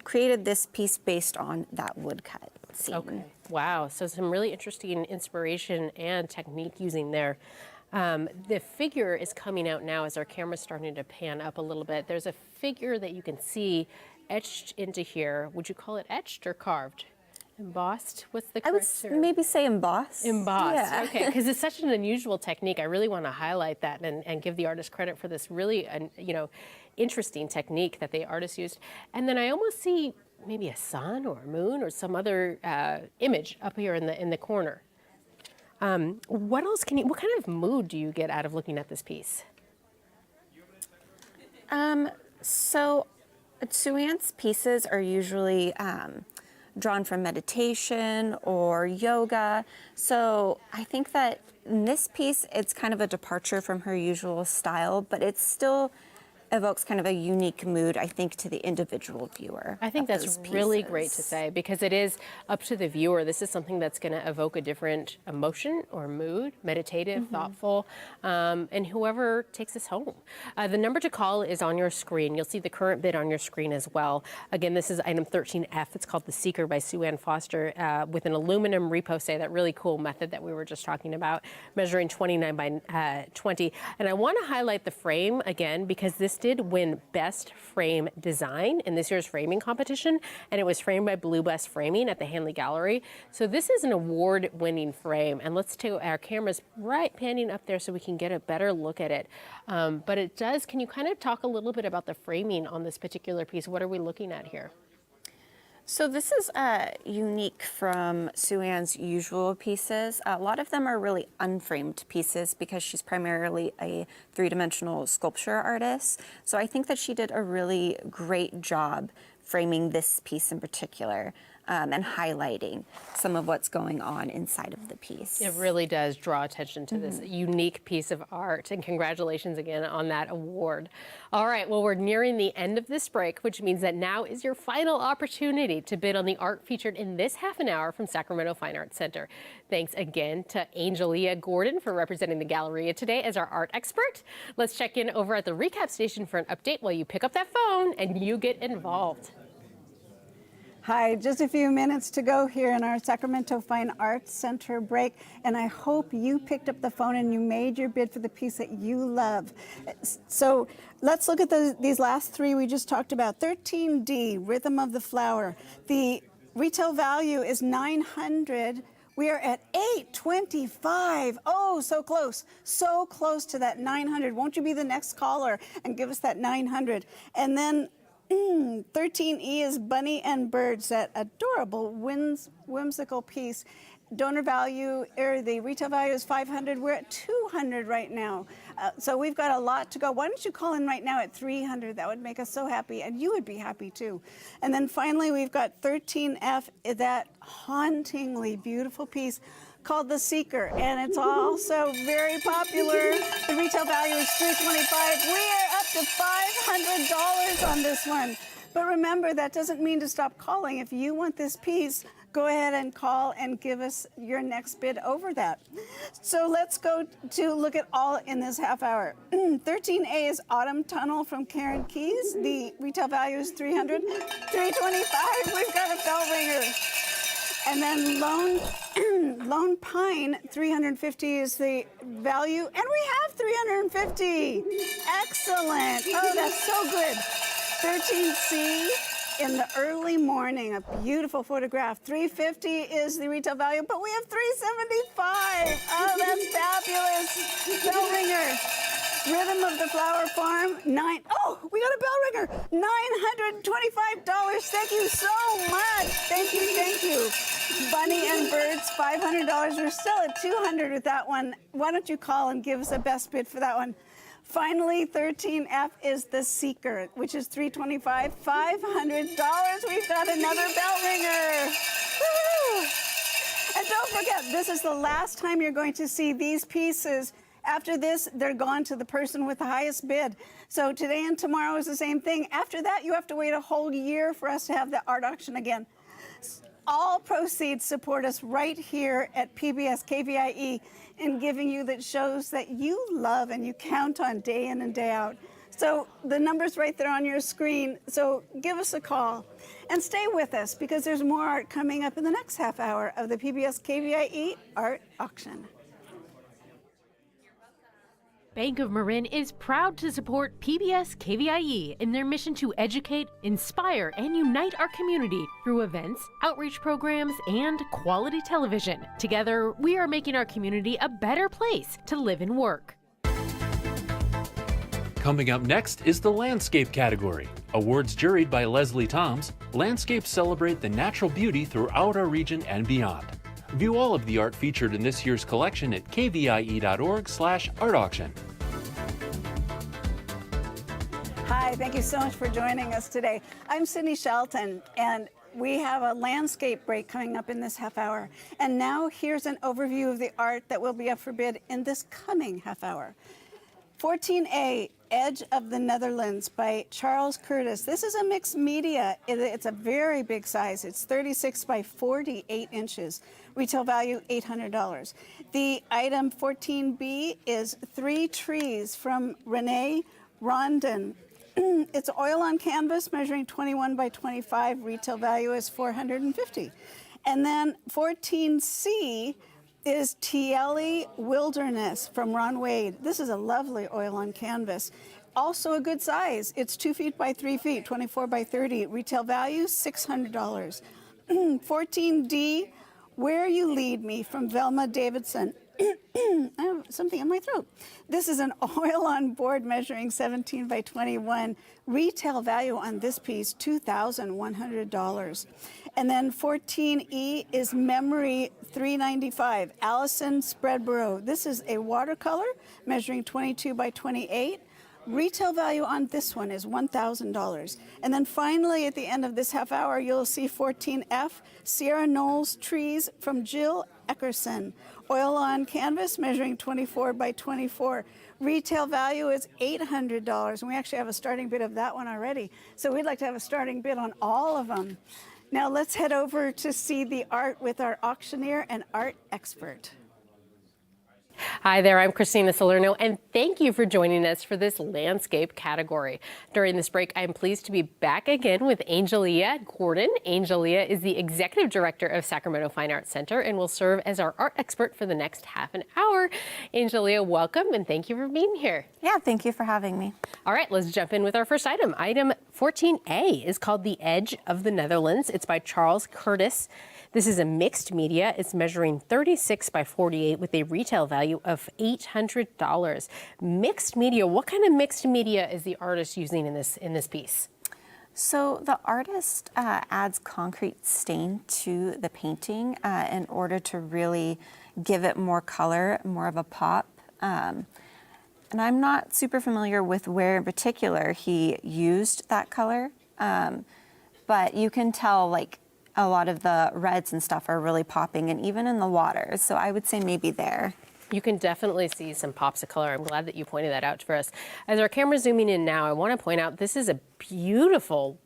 created this piece based on that woodcut scene. Okay. Wow. So some really interesting inspiration and technique using there. The figure is coming out now as our camera's starting to pan up a little bit. There's a figure that you can see etched into here. Would you call it etched or carved? Embossed? What's the I would correct term? maybe say embossed. Embossed, Yeah. okay, because it's such an unusual technique. I really want to highlight that and give the artist credit for this really, interesting technique that the artist used. And then I almost see maybe a sun or a moon or some other image up here in the corner. What else what kind of mood do you get out of looking at this piece? So Suan's pieces are usually drawn from meditation or yoga. So I think that in this piece, it's kind of a departure from her usual style, but it still evokes kind of a unique mood, I think, to the individual viewer. I think that's really great to say, because it is up to the viewer. This is something that's going to evoke a different emotion or mood, meditative, thoughtful, and whoever takes us home. The number to call is on your screen. You'll see the current bid on your screen as well. Again, this is item 13F. It's called The Seeker by Sue-Ann Foster with an aluminum repose, that really cool method that we were just talking about, measuring 29 by 20. And I want to highlight the frame again, because this did win Best Frame Design in this year's framing competition, and it was framed by Blue Best Framing at the Hanley Gallery. So this is an award-winning frame, and let's take our cameras right panning up there so we can get a better look at it. But it does, can you kind of talk a little bit about the framing on this particular piece? What are we looking at here? So this is unique from Sue-Ann's usual pieces. A lot of them are really unframed pieces because she's primarily a three-dimensional sculpture artist. So I think that she did a really great job framing this piece in particular and highlighting some of what's going on inside of the piece. It really does draw attention to this unique piece of art, and congratulations again on that award. All right, well, we're nearing the end of this break, which means that now is your final opportunity to bid on the art featured in this half an hour from Sacramento Fine Arts Center. Thanks again to Angelia Gordon for representing the Galleria today as our art expert. Let's check in over at the recap station for an update while you pick up that phone and you get involved. Hi, just a few minutes to go here in our Sacramento Fine Arts Center break, and I hope you picked up the phone and you made your bid for the piece that you love. So let's look at these last three we just talked about. 13D, Rhythm of the Flower. The retail value is $900. We are at $825. Oh, so close to that $900. Won't you be the next caller and give us that $900? And then 13E is Bunny and Birds, that adorable whimsical piece. Donor value, or the retail value is $500. We're at $200 right now. So we've got a lot to go. Why don't you call in right now at $300? That would make us so happy, and you would be happy too. And then finally, we've got 13F, that hauntingly beautiful piece called The Seeker, and it's also very popular. The retail value is $325. We are up to $500 on this one. But remember, that doesn't mean to stop calling. If you want this piece, go ahead and call and give us your next bid over that. So let's go to look at all in this half hour. 13A is Autumn Tunnel from Karen Keys. The retail value is $300. $325, we've got a bell ringer. And then Lone Pine, $350 is the value, and we have $350. Excellent. Oh, that's so good. 13C in the early morning, a beautiful photograph. $350 is the retail value, but we have $375. Oh, that's fabulous. Bell ringer. Rhythm of the Flower Farm, oh, we got a bell ringer, $925. Thank you so much. Thank you. Bunny and Birds, $500. We're still at $200 with that one. Why don't you call and give us a best bid for that one? Finally, 13F is The Seeker, which is $325, $500. We've got another bell ringer. Woo! And don't forget, this is the last time you're going to see these pieces. After this, they're gone to the person with the highest bid. So today and tomorrow is the same thing. After that, you have to wait a whole year for us to have the art auction again. All proceeds support us right here at PBS KVIE in giving you the shows that you love and you count on day in and day out. So the number's right there on your screen. So give us a call and stay with us, because there's more art coming up in the next half hour of the PBS KVIE Art Auction. Bank of Marin is proud to support PBS KVIE in their mission to educate, inspire, and unite our community through events, outreach programs, and quality television. Together, we are making our community a better place to live and work. Coming up next is the landscape category. Awards juried by Leslie Toms, landscapes celebrate the natural beauty throughout our region and beyond. View all of the art featured in this year's collection at kvie.org/art auction. Hi, thank you so much for joining us today. I'm Sydney Shelton, and we have a landscape break coming up in this half hour. And now here's an overview of the art that will be up for bid in this coming half hour. 14A, Edge of the Netherlands by Charles Curtis. This is a mixed media. It's a very big size. It's 36 by 48 inches. Retail value $800. The item 14B is Three Trees from Renee Rondon. It's oil on canvas measuring 21 by 25. Retail value is $450. And then 14C is Tiele Wilderness from Ron Wade. This is a lovely oil on canvas. Also a good size. It's 2 feet by 3 feet, 24 by 30. Retail value $600. 14D, Where You Lead Me from Velma Davidson. I have something in my throat. This is an oil on board measuring 17 by 21. Retail value on this piece, $2,100. And then 14E is Memory 395, Allison Spreadborough. This is a watercolor measuring 22 by 28. Retail value on this one is $1,000. And then finally, at the end of this half hour, you'll see 14F, Sierra Knolls Trees from Jill Eckerson. Oil on canvas measuring 24 by 24. Retail value is $800. And we actually have a starting bid of that one already. So we'd like to have a starting bid on all of them. Now let's head over to see the art with our auctioneer and art expert. Hi there, I'm Christina Salerno, and thank you for joining us for this landscape category. During this break, I'm pleased to be back again with Angelia Gordon. Angelia is the Executive Director of Sacramento Fine Arts Center and will serve as our art expert for the next half an hour. Angelia, welcome, and thank you for being here. Yeah, thank you for having me. All right, let's jump in with our first item. Item 14A is called The Edge of the Netherlands. It's by Charles Curtis. This is a mixed media. It's measuring 36 by 48 with a retail value of $800. Mixed media, what kind of mixed media is the artist using in this piece? So the artist adds concrete stain to the painting in order to really give it more color, more of a pop. And I'm not super familiar with where in particular he used that color, but you can tell like a lot of the reds and stuff are really popping, and even in the water. So I would say maybe there. You can definitely see some pops of color. I'm glad that you pointed that out for us. As our camera's zooming in now, I want to point out this is a beautiful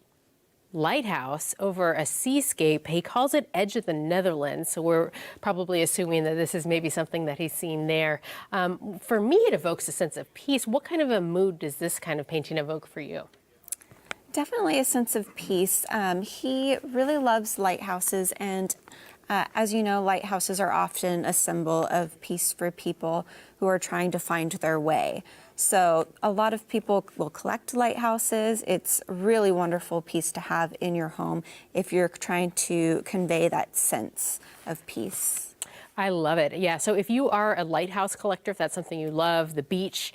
lighthouse over a seascape. He calls it Edge of the Netherlands, so we're probably assuming that this is maybe something that he's seen there. For me, it evokes a sense of peace. What kind of a mood does this kind of painting evoke for you? Definitely a sense of peace. He really loves lighthouses, and as you know, lighthouses are often a symbol of peace for people who are trying to find their way. So a lot of people will collect lighthouses. It's a really wonderful piece to have in your home if you're trying to convey that sense of peace. I love it. Yeah, so if you are a lighthouse collector, if that's something you love, the beach,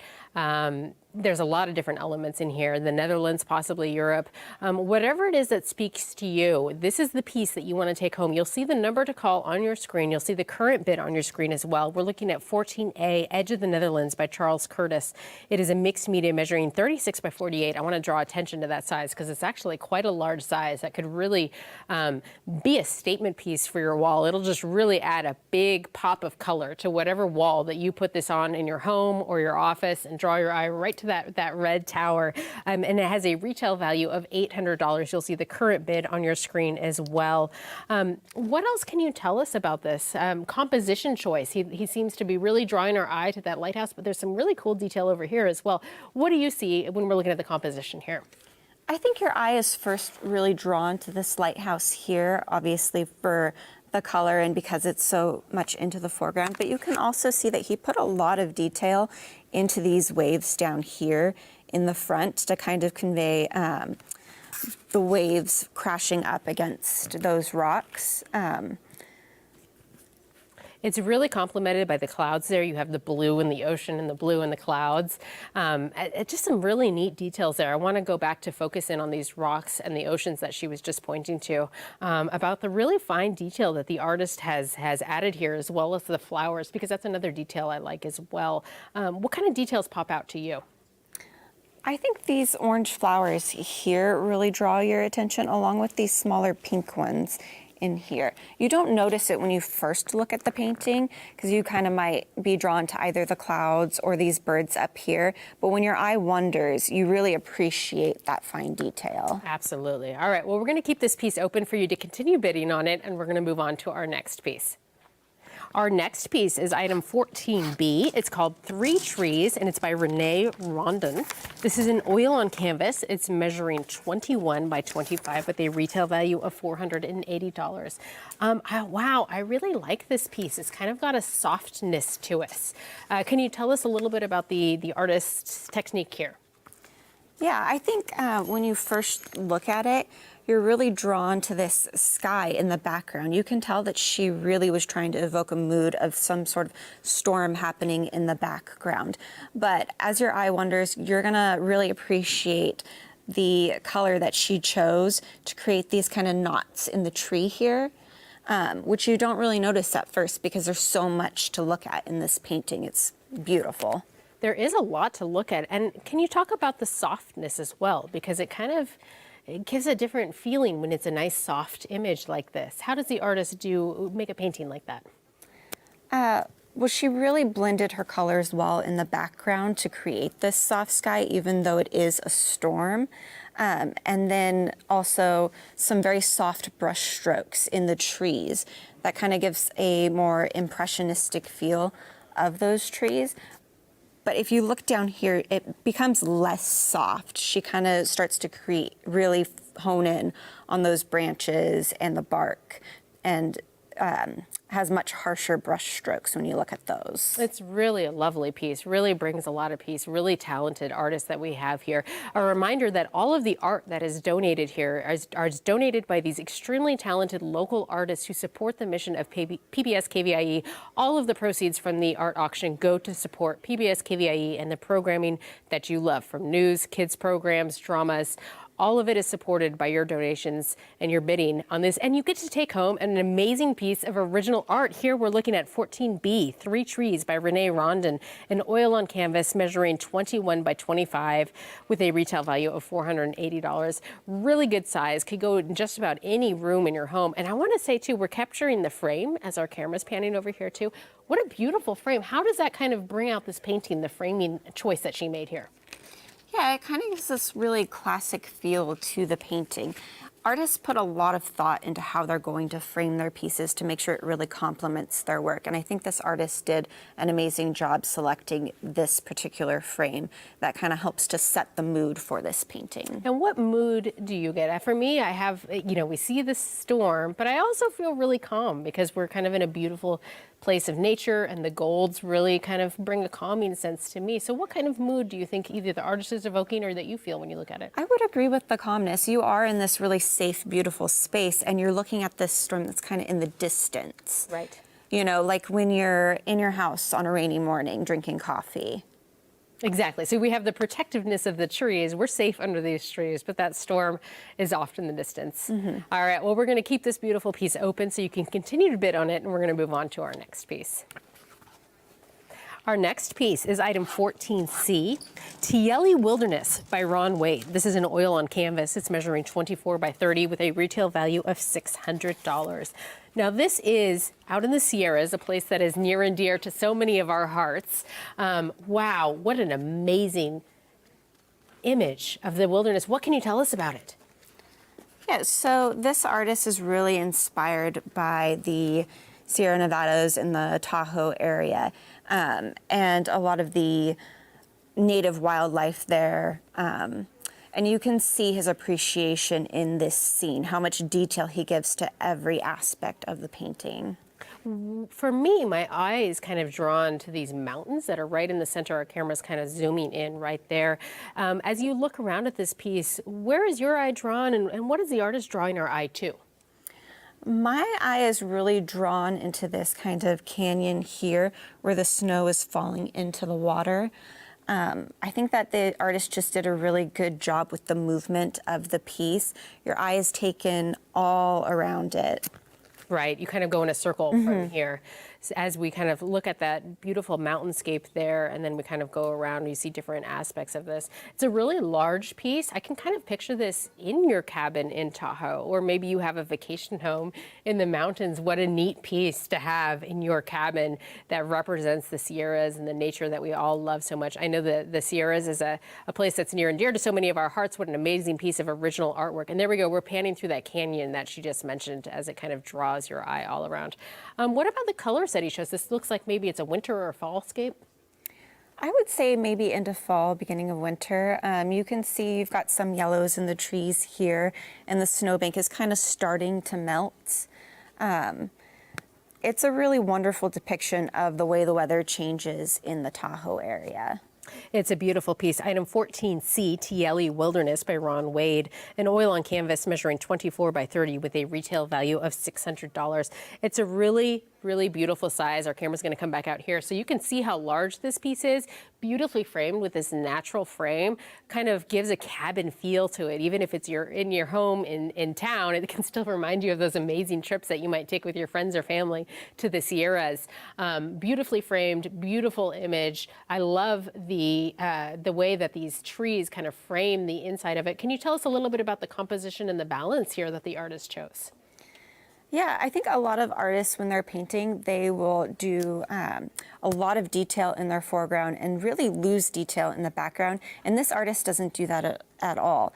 there's a lot of different elements in here. The Netherlands, possibly Europe. Whatever it is that speaks to you, this is the piece that you want to take home. You'll see the number to call on your screen. You'll see the current bid on your screen as well. We're looking at 14A, Edge of the Netherlands by Charles Curtis. It is a mixed media measuring 36 by 48. I want to draw attention to that size because it's actually quite a large size that could really be a statement piece for your wall. It'll just really add a big pop of color to whatever wall that you put this on in your home or your office and draw your eye right to that red tower. And it has a retail value of $800. You'll see the current bid on your screen as well. What else can you tell us about this? Composition choice. He seems to be really drawing our eye to that lighthouse, but there's some really cool detail over here as well. What do you see when we're looking at the composition here? I think your eye is first really drawn to this lighthouse here, obviously for the color and because it's so much into the foreground, but you can also see that he put a lot of detail into these waves down here in the front to kind of convey the waves crashing up against those rocks. It's really complemented by the clouds there. You have the blue in the ocean and the blue in the clouds. Just some really neat details there. I want to go back to focus in on these rocks and the oceans that she was just pointing to, about the really fine detail that the artist has added here, as well as the flowers, because that's another detail I like as well. What kind of details pop out to you? I think these orange flowers here really draw your attention, along with these smaller pink ones in here. You don't notice it when you first look at the painting because you kind of might be drawn to either the clouds or these birds up here, but when your eye wanders, you really appreciate that fine detail. Absolutely. All right, well, we're going to keep this piece open for you to continue bidding on it, and we're going to move on to our next piece. Our next piece is item 14B. It's called Three Trees, and it's by Renee Rondon. This is an oil on canvas. It's measuring 21 by 25 with a retail value of $480. Wow, I really like this piece. It's kind of got a softness to it. Can you tell us a little bit about the artist's technique here? Yeah, I think when you first look at it, you're really drawn to this sky in the background. You can tell that she really was trying to evoke a mood of some sort of storm happening in the background. But as your eye wanders, you're gonna really appreciate the color that she chose to create these kind of knots in the tree here, which you don't really notice at first because there's so much to look at in this painting. It's beautiful. There is a lot to look at. And can you talk about the softness as well? Because it gives a different feeling when it's a nice soft image like this. How does the artist make a painting like that? Well, she really blended her colors well in the background to create this soft sky, even though it is a storm. And then also some very soft brush strokes in the trees that kind of gives a more impressionistic feel of those trees. But if you look down here, it becomes less soft. She kind of starts to really hone in on those branches and the bark, and has much harsher brush strokes when you look at those. It's really a lovely piece, really brings a lot of peace, really talented artists that we have here. A reminder that all of the art that is donated here is donated by these extremely talented local artists who support the mission of PBS KVIE. All of the proceeds from the art auction go to support PBS KVIE and the programming that you love, from news, kids programs, dramas. All of it is supported by your donations and your bidding on this. And you get to take home an amazing piece of original art. Here we're looking at 14B, Three Trees by Renee Rondon, an oil on canvas measuring 21 by 25 with a retail value of $480. Really good size, could go in just about any room in your home. And I want to say too, we're capturing the frame as our camera's panning over here too. What a beautiful frame. How does that kind of bring out this painting, the framing choice that she made here? Yeah, it kind of gives this really classic feel to the painting. Artists put a lot of thought into how they're going to frame their pieces to make sure it really complements their work. And I think this artist did an amazing job selecting this particular frame that kind of helps to set the mood for this painting. And what mood do you get? For me, I have, we see the storm, but I also feel really calm because we're kind of in a beautiful place of nature, and the golds really kind of bring a calming sense to me. So what kind of mood do you think either the artist is evoking or that you feel when you look at it? I would agree with the calmness. You are in this really safe, beautiful space, and you're looking at this storm that's kind of in the distance. Right. Like when you're in your house on a rainy morning drinking coffee. Exactly. So we have the protectiveness of the trees. We're safe under these trees, but that storm is off in the distance. Mm-hmm. All right. Well, we're going to keep this beautiful piece open so you can continue to bid on it, and we're going to move on to our next piece. Our next piece is item 14C, Tiele Wilderness by Ron Wade. This is an oil on canvas. It's measuring 24 by 30 with a retail value of $600. Now, this is out in the Sierras, a place that is near and dear to so many of our hearts. Wow, what an amazing image of the wilderness. What can you tell us about it? Yeah, so this artist is really inspired by the Sierra Nevadas in the Tahoe area, and a lot of the native wildlife there. And you can see his appreciation in this scene, how much detail he gives to every aspect of the painting. For me, my eye is kind of drawn to these mountains that are right in the center. Our camera's kind of zooming in right there. As you look around at this piece, where is your eye drawn, and what is the artist drawing our eye to? My eye is really drawn into this kind of canyon here where the snow is falling into the water. I think that the artist just did a really good job with the movement of the piece. Your eye is taken all around it. Right, you kind of go in a circle from here. So as we kind of look at that beautiful mountainscape there, and then we kind of go around, you see different aspects of this. It's a really large piece. I can kind of picture this in your cabin in Tahoe, or maybe you have a vacation home in the mountains. What a neat piece to have in your cabin that represents the Sierras and the nature that we all love so much. I know that the Sierras is a place that's near and dear to so many of our hearts. What an amazing piece of original artwork. And there we go, we're panning through that canyon that she just mentioned as it kind of draws your eye all around. What about the colors that he shows? This looks like maybe it's a winter or a fallscape. I would say maybe into fall, beginning of winter. You can see you've got some yellows in the trees here, and the snowbank is kind of starting to melt. It's a really wonderful depiction of the way the weather changes in the Tahoe area. It's a beautiful piece. Item 14C, TLE Wilderness by Ron Wade, an oil on canvas measuring 24 by 30 with a retail value of $600. It's a really beautiful size. Our camera's going to come back out here so you can see how large this piece is. Beautifully framed with this natural frame, kind of gives a cabin feel to it. Even if it's in your home in town, it can still remind you of those amazing trips that you might take with your friends or family to the Sierras. Beautifully framed, beautiful image. I love the way that these trees kind of frame the inside of it. Can you tell us a little bit about the composition and the balance here that the artist chose? Yeah, I think a lot of artists, when they're painting, they will do a lot of detail in their foreground and really lose detail in the background. And this artist doesn't do that at all.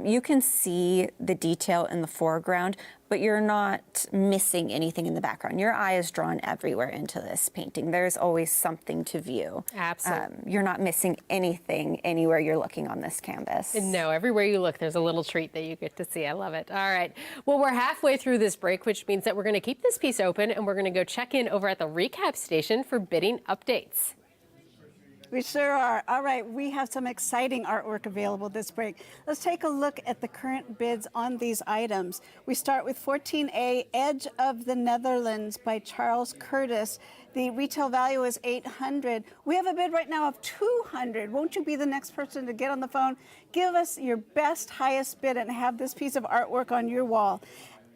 You can see the detail in the foreground, but you're not missing anything in the background. Your eye is drawn everywhere into this painting. There's always something to view. Absolutely. You're not missing anything anywhere you're looking on this canvas. No, everywhere you look, there's a little treat that you get to see. I love it. All right. Well, we're halfway through this break, which means that we're going to keep this piece open and we're going to go check in over at the recap station for bidding updates. We sure are. All right, we have some exciting artwork available this break. Let's take a look at the current bids on these items. We start with 14A, Edge of the Netherlands by Charles Curtis. The retail value is $800. We have a bid right now of $200. Won't you be the next person to get on the phone? Give us your best, highest bid and have this piece of artwork on your wall.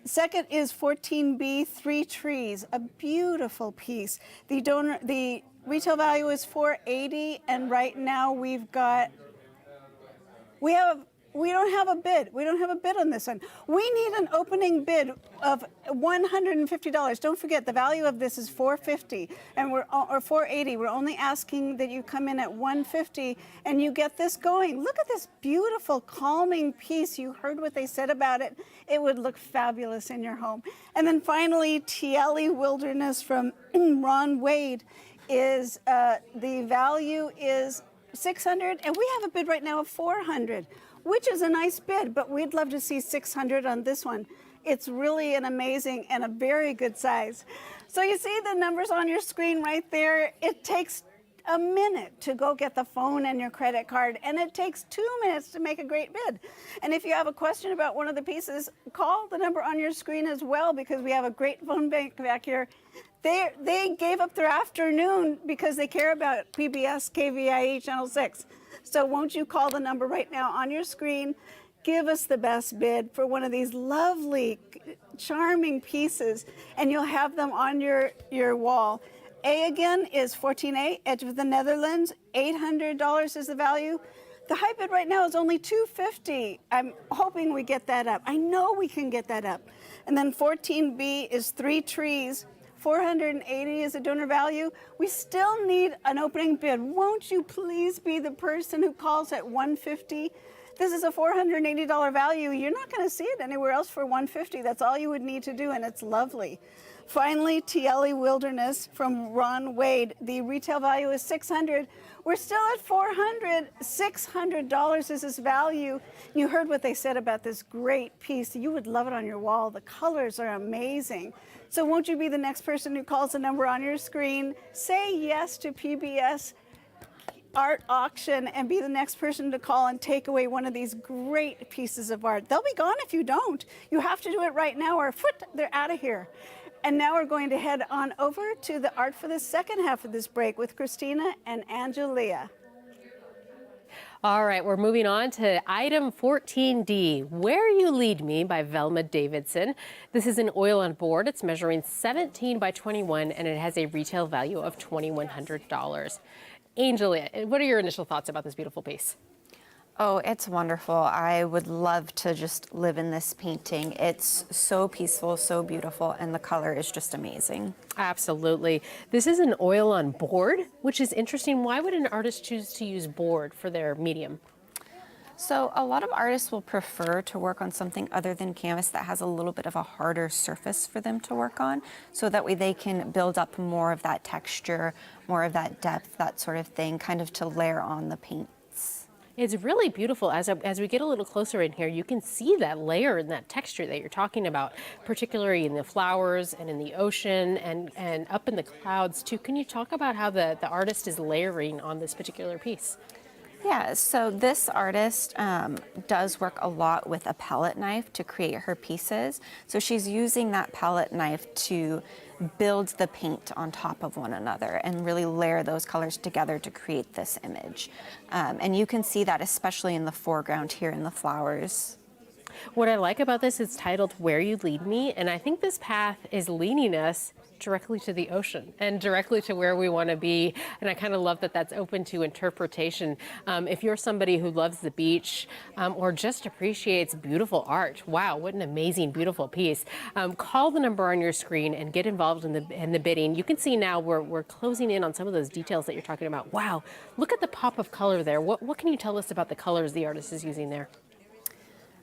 Second is 14B, Three Trees, a beautiful piece. The retail value is $480, and right now we don't have a bid. We don't have a bid on this one. We need an opening bid of $150. Don't forget the value of this is $450 or $480. We're only asking that you come in at $150 and you get this going. Look at this beautiful, calming piece. You heard what they said about it. It would look fabulous in your home. And then finally, TLE Wilderness from Ron Wade is the value is $600, and we have a bid right now of $400. Which is a nice bid, but we'd love to see $600 on this one. It's really an amazing and a very good size. So you see the numbers on your screen right there. It takes a minute to go get the phone and your credit card, and it takes 2 minutes to make a great bid. And if you have a question about one of the pieces, call the number on your screen as well, because we have a great phone bank back here. They gave up their afternoon because they care about PBS KVIE Channel 6. So won't you call the number right now on your screen? Give us the best bid for one of these lovely, charming pieces, and you'll have them on your wall. A again is 14A, Edge of the Netherlands. $800 is the value. The high bid right now is only $250. I'm hoping we get that up. I know we can get that up. And then 14B is Three Trees. $480 is a donor value. We still need an opening bid. Won't you please be the person who calls at $150? This is a $480 value. You're not going to see it anywhere else for $150. That's all you would need to do, and it's lovely. Finally, Tiele Wilderness from Ron Wade. The retail value is $600. We're still at $400. $600 is its value. You heard what they said about this great piece. You would love it on your wall. The colors are amazing. So won't you be the next person who calls the number on your screen? Say yes to PBS Art Auction and be the next person to call and take away one of these great pieces of art. They'll be gone if you don't. You have to do it right now or they're out of here. And now we're going to head on over to the art for the second half of this break with Christina and Angelia. All right, we're moving on to item 14D, Where You Lead Me by Velma Davidson. This is an oil on board. It's measuring 17 by 21 and it has a retail value of $2,100. Angelia, what are your initial thoughts about this beautiful piece? Oh, it's wonderful. I would love to just live in this painting. It's so peaceful, so beautiful, and the color is just amazing. Absolutely. This is an oil on board, which is interesting. Why would an artist choose to use board for their medium? So a lot of artists will prefer to work on something other than canvas that has a little bit of a harder surface for them to work on, so that way they can build up more of that texture, more of that depth, that sort of thing, kind of to layer on the paint. It's really beautiful. As we get a little closer in here, you can see that layer and that texture that you're talking about, particularly in the flowers and in the ocean and up in the clouds too. Can you talk about how the artist is layering on this particular piece? Yeah, so this artist does work a lot with a palette knife to create her pieces. So she's using that palette knife to build the paint on top of one another and really layer those colors together to create this image. And you can see that especially in the foreground here in the flowers. What I like about this is titled Where You Lead Me, and I think this path is leading us directly to the ocean and directly to where we want to be. And I kind of love that that's open to interpretation. If you're somebody who loves the beach or just appreciates beautiful art, wow, what an amazing, beautiful piece. Call the number on your screen and get involved in the bidding. You can see now we're closing in on some of those details that you're talking about. Wow, look at the pop of color there. What can you tell us about the colors the artist is using there?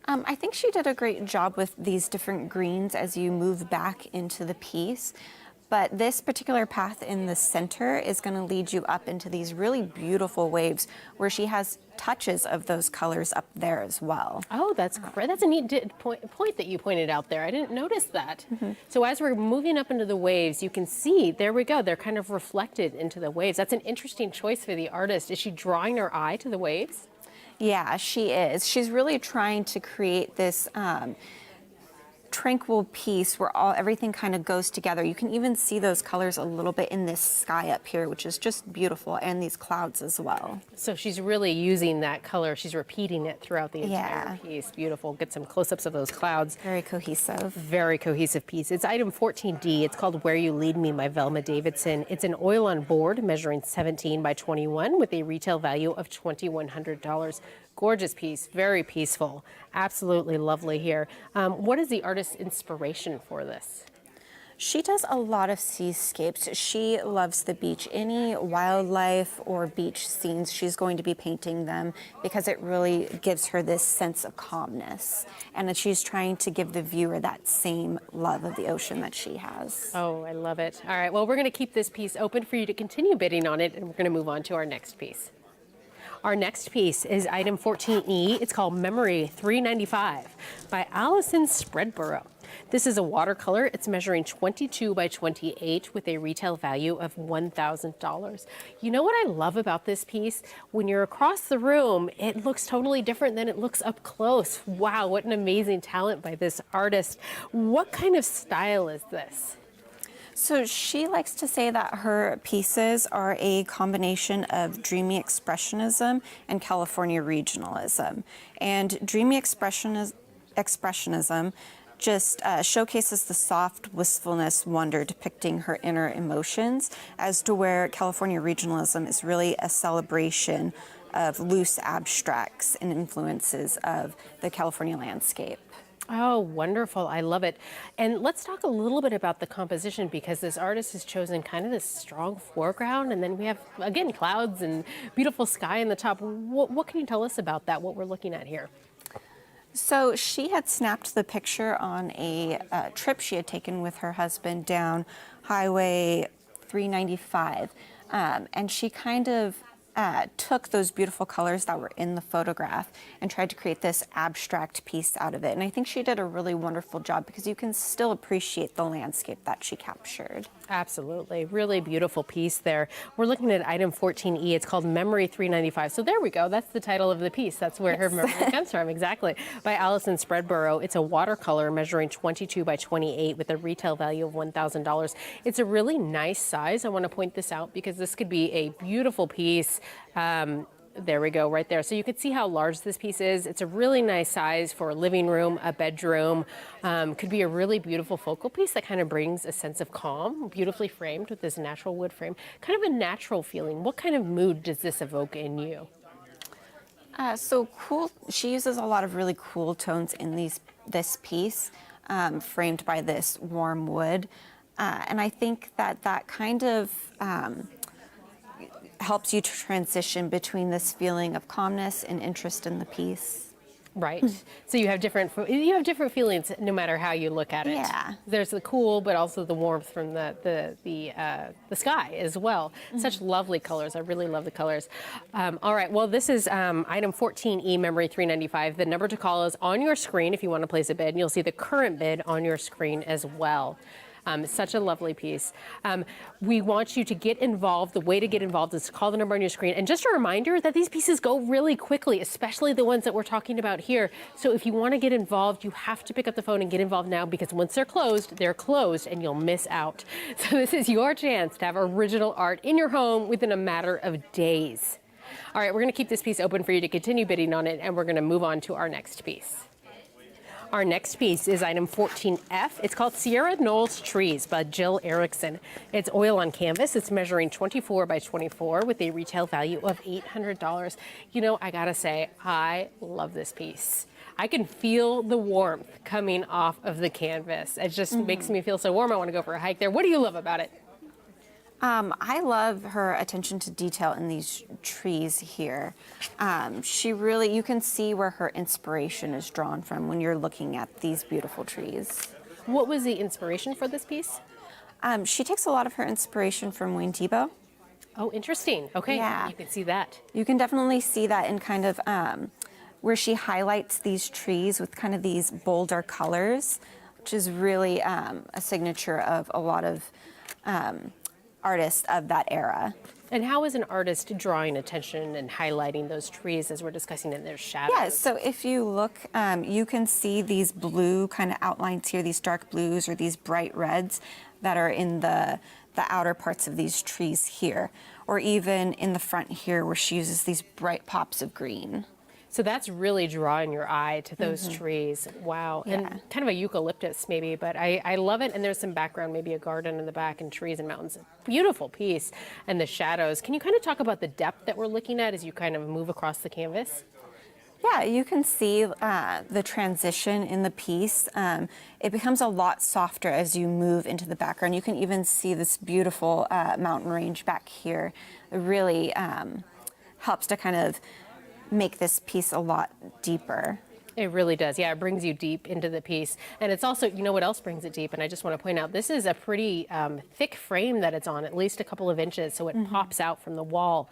I think she did a great job with these different greens as you move back into the piece. But this particular path in the center is going to lead you up into these really beautiful waves where she has touches of those colors up there as well. Oh, that's great. That's a neat point that you pointed out there. I didn't notice that. Mm-hmm. So as we're moving up into the waves, you can see, there we go, they're kind of reflected into the waves. That's an interesting choice for the artist. Is she drawing her eye to the waves? Yeah, she is. She's really trying to create this tranquil piece where everything kind of goes together. You can even see those colors a little bit in this sky up here, which is just beautiful, and these clouds as well. So she's really using that color. She's repeating it throughout the entire piece. Beautiful. Get some close-ups of those clouds. Very cohesive. Very cohesive piece. It's item 14D. It's called Where You Lead Me by Velma Davidson. It's an oil on board measuring 17 by 21 with a retail value of $2,100. Gorgeous piece, very peaceful, absolutely lovely here. What is the artist's inspiration for this? She does a lot of seascapes. She loves the beach. Any wildlife or beach scenes, she's going to be painting them because it really gives her this sense of calmness. And that she's trying to give the viewer that same love of the ocean that she has. Oh, I love it. All right, well, we're going to keep this piece open for you to continue bidding on it, and we're going to move on to our next piece. Our next piece is item 14E. It's called Memory 395 by Allison Spreadborough. This is a watercolor. It's measuring 22 by 28 with a retail value of $1,000. You know what I love about this piece? When you're across the room, it looks totally different than it looks up close. Wow, what an amazing talent by this artist. What kind of style is this? So she likes to say that her pieces are a combination of dreamy expressionism and California regionalism. And dreamy expressionism just showcases the soft wistfulness, wonder depicting her inner emotions, as to where California regionalism is really a celebration of loose abstracts and influences of the California landscape. Oh, wonderful. I love it. And let's talk a little bit about the composition, because this artist has chosen kind of this strong foreground, and then we have, again, clouds and beautiful sky in the top. What can you tell us about that, what we're looking at here? So she had snapped the picture on a trip she had taken with her husband down Highway 395. And she kind of took those beautiful colors that were in the photograph and tried to create this abstract piece out of it. And I think she did a really wonderful job because you can still appreciate the landscape that she captured. Absolutely. Really beautiful piece there. We're looking at item 14E. It's called Memory 395. So there we go. That's the title of the piece. That's where her memory comes from. Exactly. By Allison Spreadborough. It's a watercolor measuring 22 by 28 with a retail value of $1,000. It's a really nice size. I want to point this out because this could be a beautiful piece. There we go, right there. So you can see how large this piece is. It's a really nice size for a living room, a bedroom. Could be a really beautiful focal piece that kind of brings a sense of calm, beautifully framed with this natural wood frame. Kind of a natural feeling. What kind of mood does this evoke in you? So cool. She uses a lot of really cool tones in this piece, framed by this warm wood. And I think that kind of helps you to transition between this feeling of calmness and interest in the piece. Right. So you have different feelings no matter how you look at it. Yeah. There's the cool, but also the warmth from the sky as well. Such lovely colors. I really love the colors. All right. Well, this is item 14E, Memory 395. The number to call is on your screen if you want to place a bid, and you'll see the current bid on your screen as well. Such a lovely piece. We want you to get involved. The way to get involved is to call the number on your screen. And just a reminder that these pieces go really quickly, especially the ones that we're talking about here. So if you want to get involved, you have to pick up the phone and get involved now because once they're closed and you'll miss out. So this is your chance to have original art in your home within a matter of days. All right, we're going to keep this piece open for you to continue bidding on it, and we're going to move on to our next piece. Our next piece is item 14F. It's called Sierra Knolls Trees by Jill Erickson. It's oil on canvas. It's measuring 24 by 24 with a retail value of $800. You know, I gotta say, I love this piece. I can feel the warmth coming off of the canvas. It just makes me feel so warm. I want to go for a hike there. What do you love about it? I love her attention to detail in these trees here. You can see where her inspiration is drawn from when you're looking at these beautiful trees. What was the inspiration for this piece? She takes a lot of her inspiration from Wayne Thiebaud. Oh, interesting. Okay, yeah. You can see that. You can definitely see that in kind of where she highlights these trees with kind of these bolder colors, which is really a signature of a lot of artists of that era. And how is an artist drawing attention and highlighting those trees as we're discussing in their shadows? Yeah, so if you look, you can see these blue kind of outlines here, these dark blues or these bright reds that are in the outer parts of these trees here, or even in the front here where she uses these bright pops of green. So that's really drawing your eye to those trees. Wow. Yeah. And kind of a eucalyptus maybe, but I love it. And there's some background, maybe a garden in the back and trees and mountains. Beautiful piece. And the shadows. Can you kind of talk about the depth that we're looking at as you kind of move across the canvas? Yeah, you can see the transition in the piece. It becomes a lot softer as you move into the background. You can even see this beautiful mountain range back here. It really helps to kind of make this piece a lot deeper. It really does. Yeah, it brings you deep into the piece. And it's also, you know what else brings it deep? And I just want to point out, this is a pretty thick frame that it's on, at least a couple of inches, so it pops out from the wall.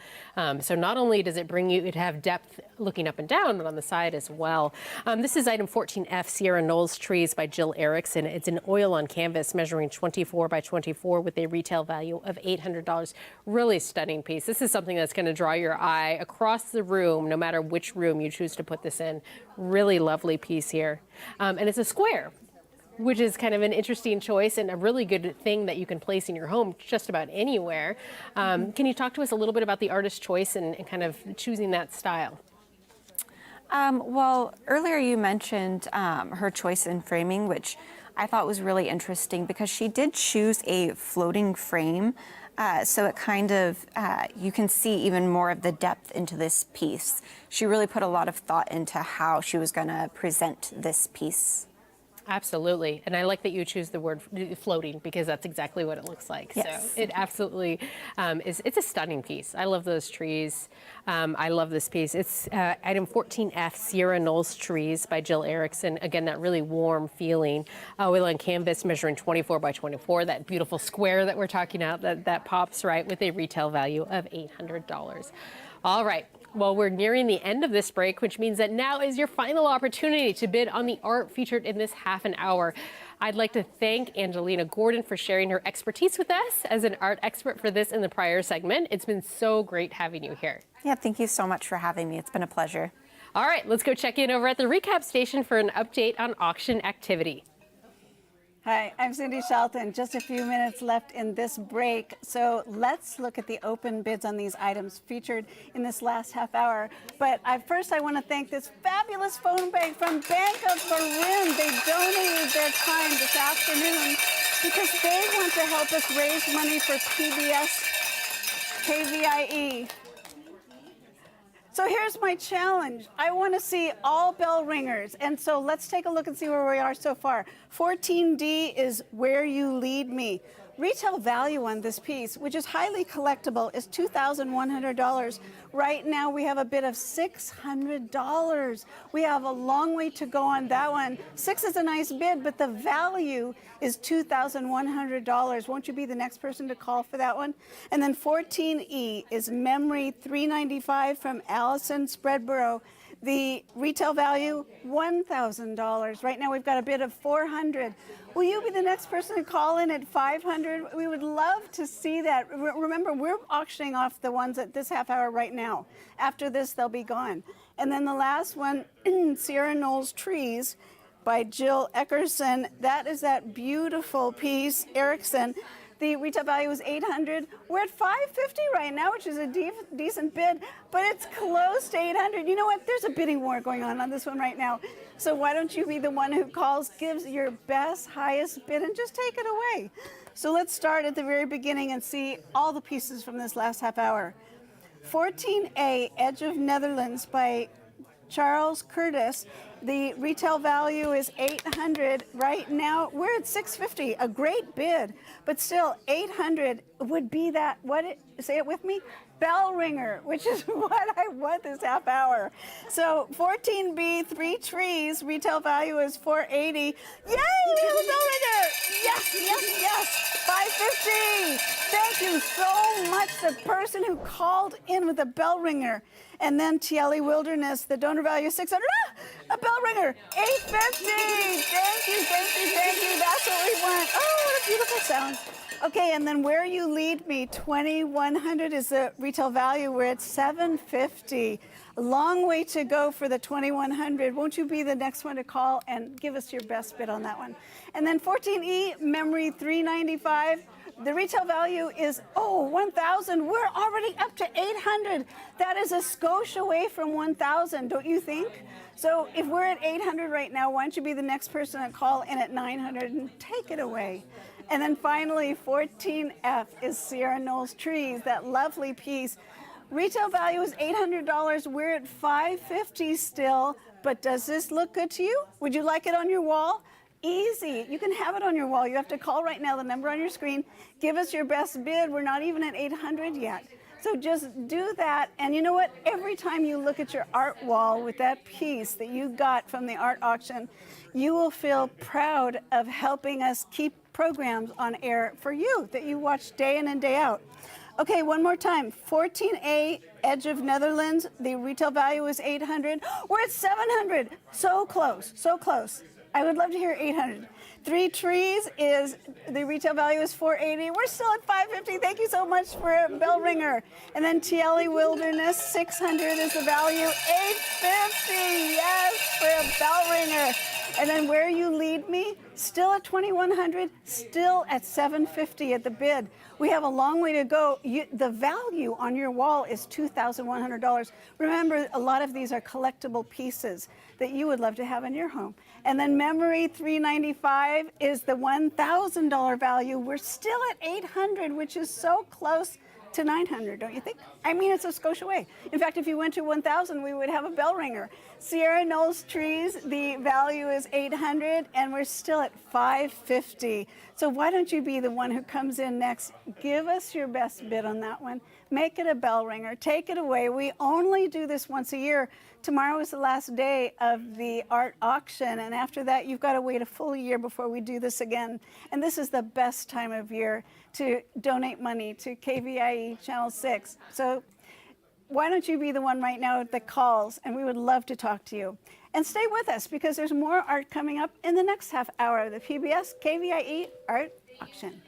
So not only does it bring you, it have depth looking up and down, but on the side as well. This is item 14F, Sierra Knolls Trees by Jill Erickson. It's an oil on canvas measuring 24 by 24 with a retail value of $800. Really stunning piece. This is something that's going to draw your eye across the room, no matter which room you choose to put this in. Really lovely piece here. And it's a square, which is kind of an interesting choice and a really good thing that you can place in your home just about anywhere. Can you talk to us a little bit about the artist's choice and kind of choosing that style? Well, earlier you mentioned her choice in framing, which I thought was really interesting because she did choose a floating frame. So it kind of, you can see even more of the depth into this piece. She really put a lot of thought into how she was going to present this piece. Absolutely. And I like that you choose the word floating because that's exactly what it looks like. Yes. So it absolutely it's a stunning piece. I love those trees. I love this piece. It's item 14F, Sierra Knolls Trees by Jill Erickson. Again, that really warm feeling. Oil on canvas measuring 24 by 24, that beautiful square that we're talking about, that pops right with a retail value of $800. All right. Well, we're nearing the end of this break, which means that now is your final opportunity to bid on the art featured in this half an hour. I'd like to thank Angelina Gordon for sharing her expertise with us as an art expert for this in the prior segment. It's been so great having you here. Yeah, thank you so much for having me. It's been a pleasure. All right, let's go check in over at the recap station for an update on auction activity. Hi, I'm Cindy Shelton. Just a few minutes left in this break. So let's look at the open bids on these items featured in this last half hour. But first I want to thank this fabulous phone bank from Bank of Marin. They donated their time this afternoon because they want to help us raise money for PBS KVIE. So here's my challenge. I want to see all bell ringers. And so let's take a look and see where we are so far. 14D is Where You Lead Me. Retail value on this piece, which is highly collectible, is $2,100. Right now we have a bid of $600. We have a long way to go on that one. 6 is a nice bid, but the value is $2,100. Won't you be the next person to call for that one? And then 14E is Memory 395 from Allison Spreadborough. The retail value, $1,000. Right now we've got a bid of $400. Will you be the next person to call in at $500? We would love to see that. Remember, we're auctioning off the ones at this half hour right now. After this, they'll be gone. And then the last one, Sierra Knolls Trees by Jill Eckerson. That is that beautiful piece, Erickson. The retail value is $800. We're at $550 right now, which is a decent bid, but it's close to $800. You know what? There's a bidding war going on this one right now. So why don't you be the one who calls, gives your best, highest bid, and just take it away. So let's start at the very beginning and see all the pieces from this last half hour. 14A, Edge of Netherlands by Charles Curtis. The retail value is $800. Right now, we're at $650, a great bid, but still $800 would be that, say it with me? Bell ringer, which is what I want this half hour. So 14B, 3 Trees, retail value is $480. Yay, we have a bell ringer! Yes, yes, yes, $550. Thank you so much, the person who called in with a bell ringer. And then Tiele Wilderness, the donor value is $600. A bell ringer, $850. Thank you, thank you, thank you. That's what we want. Oh, what a beautiful sound. Okay, and then Where You Lead Me, $2,100 is the retail value. We're at $750. A long way to go for the $2,100. Won't you be the next one to call and give us your best bid on that one? And then 14E, Memory 395. The retail value is, $1,000. We're already up to $800. That is a skosh away from $1,000, don't you think? So if we're at $800 right now, why don't you be the next person to call in at $900 and take it away? And then finally, 14F is Sierra Knolls Trees, that lovely piece. Retail value is $800. We're at $550 still, but does this look good to you? Would you like it on your wall? Easy. You can have it on your wall. You have to call right now, the number on your screen. Give us your best bid. We're not even at $800 yet. So just do that. And you know what? Every time you look at your art wall with that piece that you got from the art auction, you will feel proud of helping us keep programs on air for you that you watch day in and day out. Okay, one more time. 14A, Edge of Netherlands. The retail value is $800. We're at $700. So close, so close. I would love to hear $800. 3 Trees is, the retail value is $480. We're still at $550. Thank you so much for a bell ringer. And then Tiele Wilderness, $600 is the value. $850, yes, for a bell ringer. And then Where You Lead Me, still at $2,100, still at $750 at the bid. We have a long way to go. The value on your wall is $2,100. Remember, a lot of these are collectible pieces that you would love to have in your home. And then Memory 395 is the $1,000 value. We're still at $800, which is so close to 900, don't you think? I mean, it's a Scotia way. In fact, if you went to 1,000, we would have a bell ringer. Sierra Knolls trees, the value is 800, and we're still at 550. So why don't you be the one who comes in next? Give us your best bid on that one. Make it a bell ringer. Take it away. We only do this once a year. Tomorrow is the last day of the art auction, and after that, you've got to wait a full year before we do this again. And this is the best time of year to donate money to KVIE Channel 6. So why don't you be the one right now that calls, and we would love to talk to you. And stay with us, because there's more art coming up in the next half hour of the PBS KVIE Art Auction.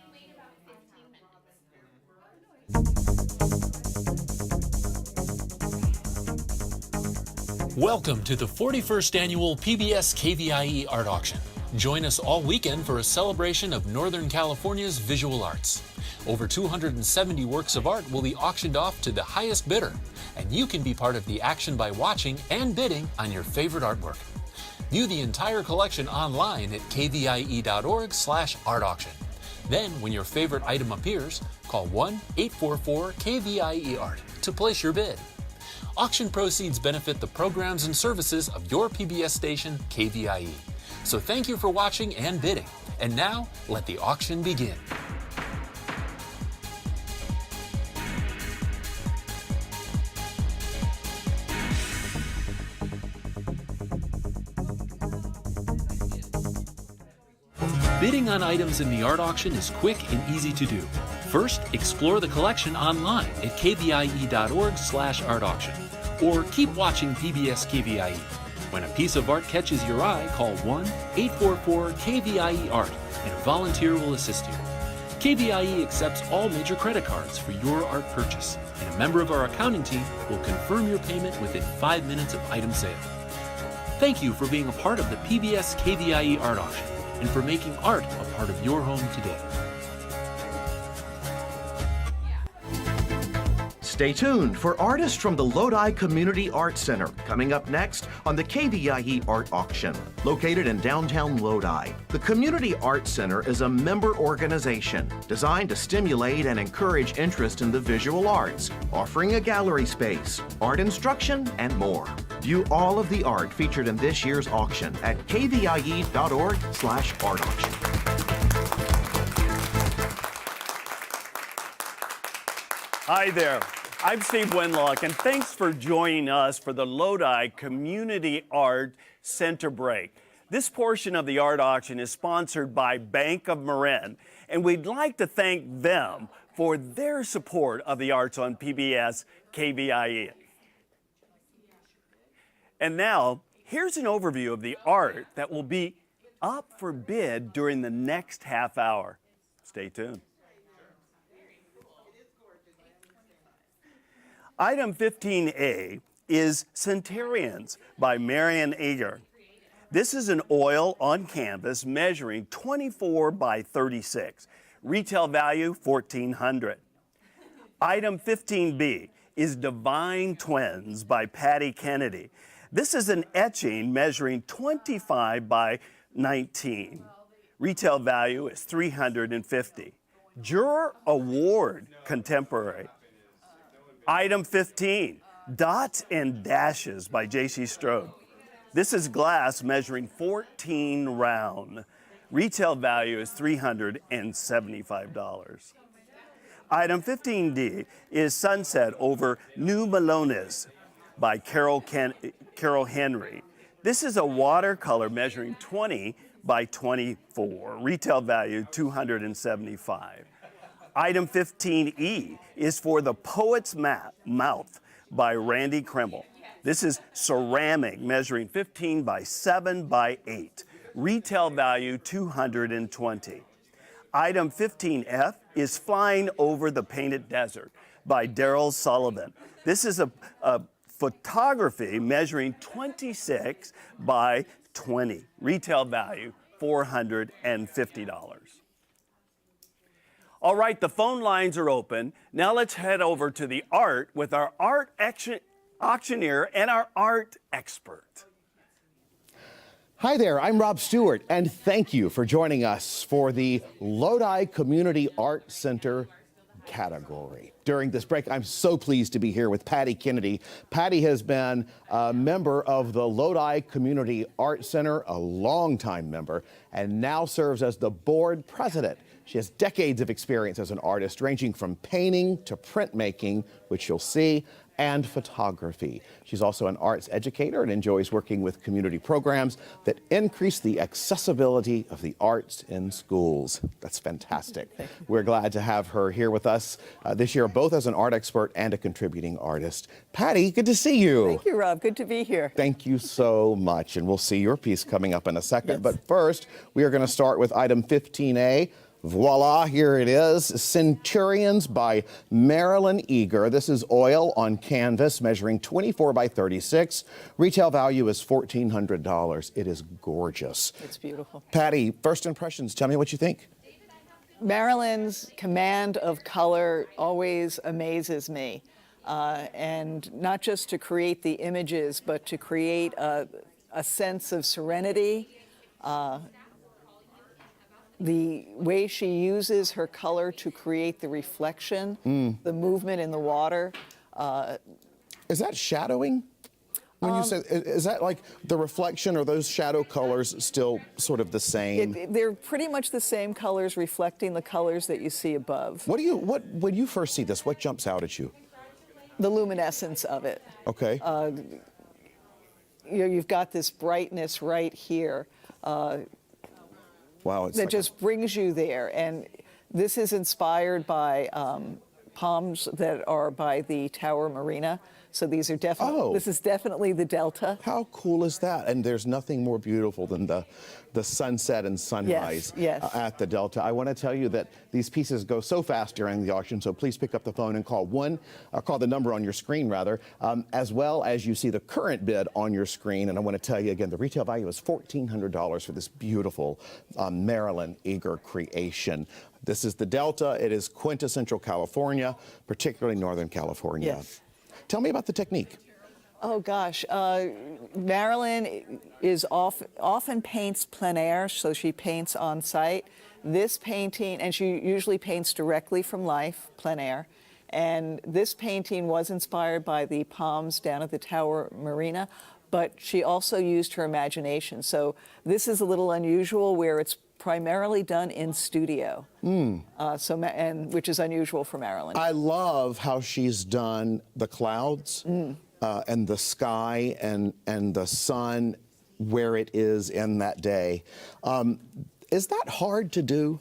Welcome to the 41st Annual PBS KVIE Art Auction. Join us all weekend for a celebration of Northern California's visual arts. Over 270 works of art will be auctioned off to the highest bidder, and you can be part of the action by watching and bidding on your favorite artwork. View the entire collection online at kvie.org/art-auction. Then, when your favorite item appears, call 1-844-KVIE-ART to place your bid. Auction proceeds benefit the programs and services of your PBS station, KVIE. So thank you for watching and bidding. And now, let the auction begin. Bidding on items in the art auction is quick and easy to do. First, explore the collection online at kvie.org/art-auction, or keep watching PBS KVIE. When a piece of art catches your eye, call 1-844-KVIE-ART and a volunteer will assist you. KVIE accepts all major credit cards for your art purchase, and a member of our accounting team will confirm your payment within 5 minutes of item sale. Thank you for being a part of the PBS KVIE Art Auction and for making art a part of your home today. Stay tuned for artists from the Lodi Community Arts Center coming up next on the KVIE Art Auction. Located in downtown Lodi, the Community Arts Center is a member organization designed to stimulate and encourage interest in the visual arts, offering a gallery space, art instruction, and more. View all of the art featured in this year's auction at kvie.org/art-auction. Hi there. I'm Steve Wenlock, and thanks for joining us for the Lodi Community Art Center break. This portion of the art auction is sponsored by Bank of Marin, and we'd like to thank them for their support of the arts on PBS KVIE. And now, here's an overview of the art that will be up for bid during the next half hour. Stay tuned. Item 15A is Centurions by Marian Ager. This is an oil on canvas measuring 24 by 36. Retail value $1,400. Item 15B is Divine Twins by Patty Kennedy. This is an etching measuring 25 by 19. Retail value is $350. Juror Award Contemporary. Item 15, Dots and Dashes by J.C. Strode. This is glass measuring 14 round. Retail value is $375. Item 15D is Sunset over New Melones by Carol Henry. This is a watercolor measuring 20 by 24. Retail value $275. Item 15E is for The Poet's Mouth by Randy Kremel. This is ceramic measuring 15 by 7 by 8. Retail value $220. Item 15F is Flying Over the Painted Desert by Daryl Sullivan. This is a photography measuring 26 by 20. Retail value $450. All right, the phone lines are open. Now let's head over to the art with our art auctioneer and our art expert. Hi there, I'm Rob Stewart, and thank you for joining us for the Lodi Community Art Center category. During this break, I'm so pleased to be here with Patty Kennedy. Patty has been a member of the Lodi Community Art Center, a longtime member, and now serves as the board president. She has decades of experience as an artist, ranging from painting to printmaking, which you'll see, and photography. She's also an arts educator and enjoys working with community programs that increase the accessibility of the arts in schools. That's fantastic. We're glad to have her here with us this year, both as an art expert and a contributing artist. Patty, good to see you. Thank you, Rob. Good to be here. Thank you so much. And we'll see your piece coming up in a second. Yes. But first, we are going to start with item 15A. Voila, here it is, Centurions by Marilyn Eager. This is oil on canvas measuring 24 by 36. Retail value is $1,400. It is gorgeous. It's beautiful. Patty, first impressions, tell me what you think. Marilyn's command of color always amazes me. And not just to create the images, but to create a sense of serenity. The way she uses her color to create the reflection, the movement in the water. Is that shadowing? When you say, is that like the reflection, or those shadow colors still sort of the same? They're pretty much the same colors, reflecting the colors that you see above. When you first see this, what jumps out at you? The luminescence of it. Okay. You've got this brightness right here. Wow, that just brings you there. And this is inspired by palms that are by the Tower Marina. So these are definitely, this is definitely the Delta. How cool is that? And there's nothing more beautiful than the sunset and sunrise at the Delta. I want to tell you that these pieces go so fast during the auction, so please pick up the phone and call the number on your screen rather, as well as you see the current bid on your screen. And I want to tell you again, the retail value is $1,400 for this beautiful Marilyn Eager creation. This is the Delta. It is quintessential California, particularly Northern California. Yes. Tell me about the technique. Oh gosh, Marilyn is often paints plein air, so she paints on site. This painting, and she usually paints directly from life, plein air. And this painting was inspired by the palms down at the Tower Marina, but she also used her imagination. So this is a little unusual, where it's primarily done in studio, which is unusual for Marilyn. I love how she's done the clouds and the sky and the sun where it is in that day. Is that hard to do?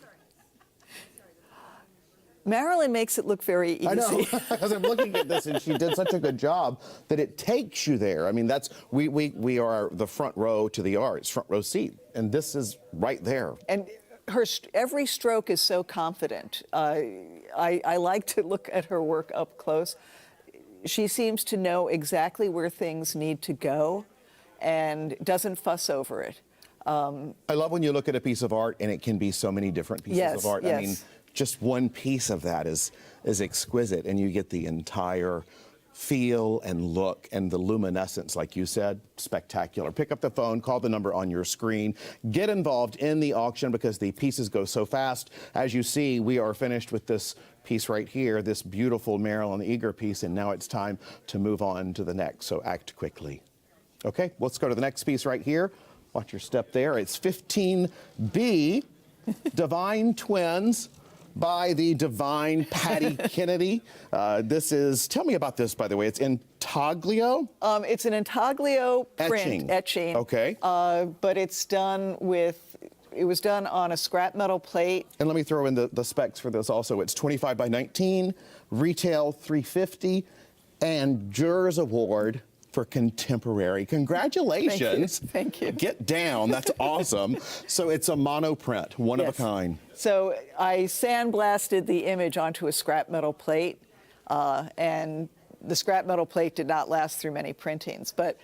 Marilyn makes it look very easy. I know, because I'm looking at this and she did such a good job that it takes you there. I mean, we are the front row to the arts, front row seat, and this is right there. And every stroke is so confident. I like to look at her work up close. She seems to know exactly where things need to go and doesn't fuss over it. I love when you look at a piece of art and it can be so many different pieces of art. Yes. I mean, just one piece of that is exquisite, and you get the entire feel and look and the luminescence, like you said, spectacular. Pick up the phone, call the number on your screen, get involved in the auction because the pieces go so fast. As you see, we are finished with this piece right here, this beautiful Marilyn Eager piece, and now it's time to move on to the next, so act quickly. Okay, let's go to the next piece right here. Watch your step there. It's 15B, Divine Twins, by the divine Patty Kennedy. Tell me about this, by the way. It's intaglio? It's an intaglio print, etching. Okay. But it was done on a scrap metal plate. And let me throw in the specs for this also. It's 25 by 19, retail $350, and Jurors Award for contemporary. Congratulations. Thank you. Get down. That's awesome. So it's a monoprint, one of a kind. So I sandblasted the image onto a scrap metal plate, and the scrap metal plate did not last through many printings. But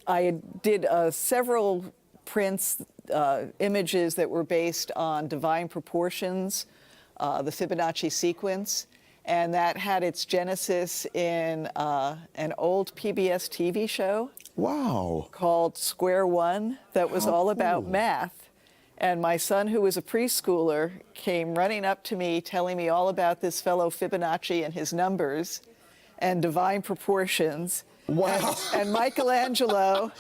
I did several prints, images that were based on divine proportions, the Fibonacci sequence. And that had its genesis in an old PBS TV show. Wow. Called Square One, that was all about math. And my son, who was a preschooler, came running up to me telling me all about this fellow Fibonacci and his numbers and divine proportions. Wow. And Michelangelo.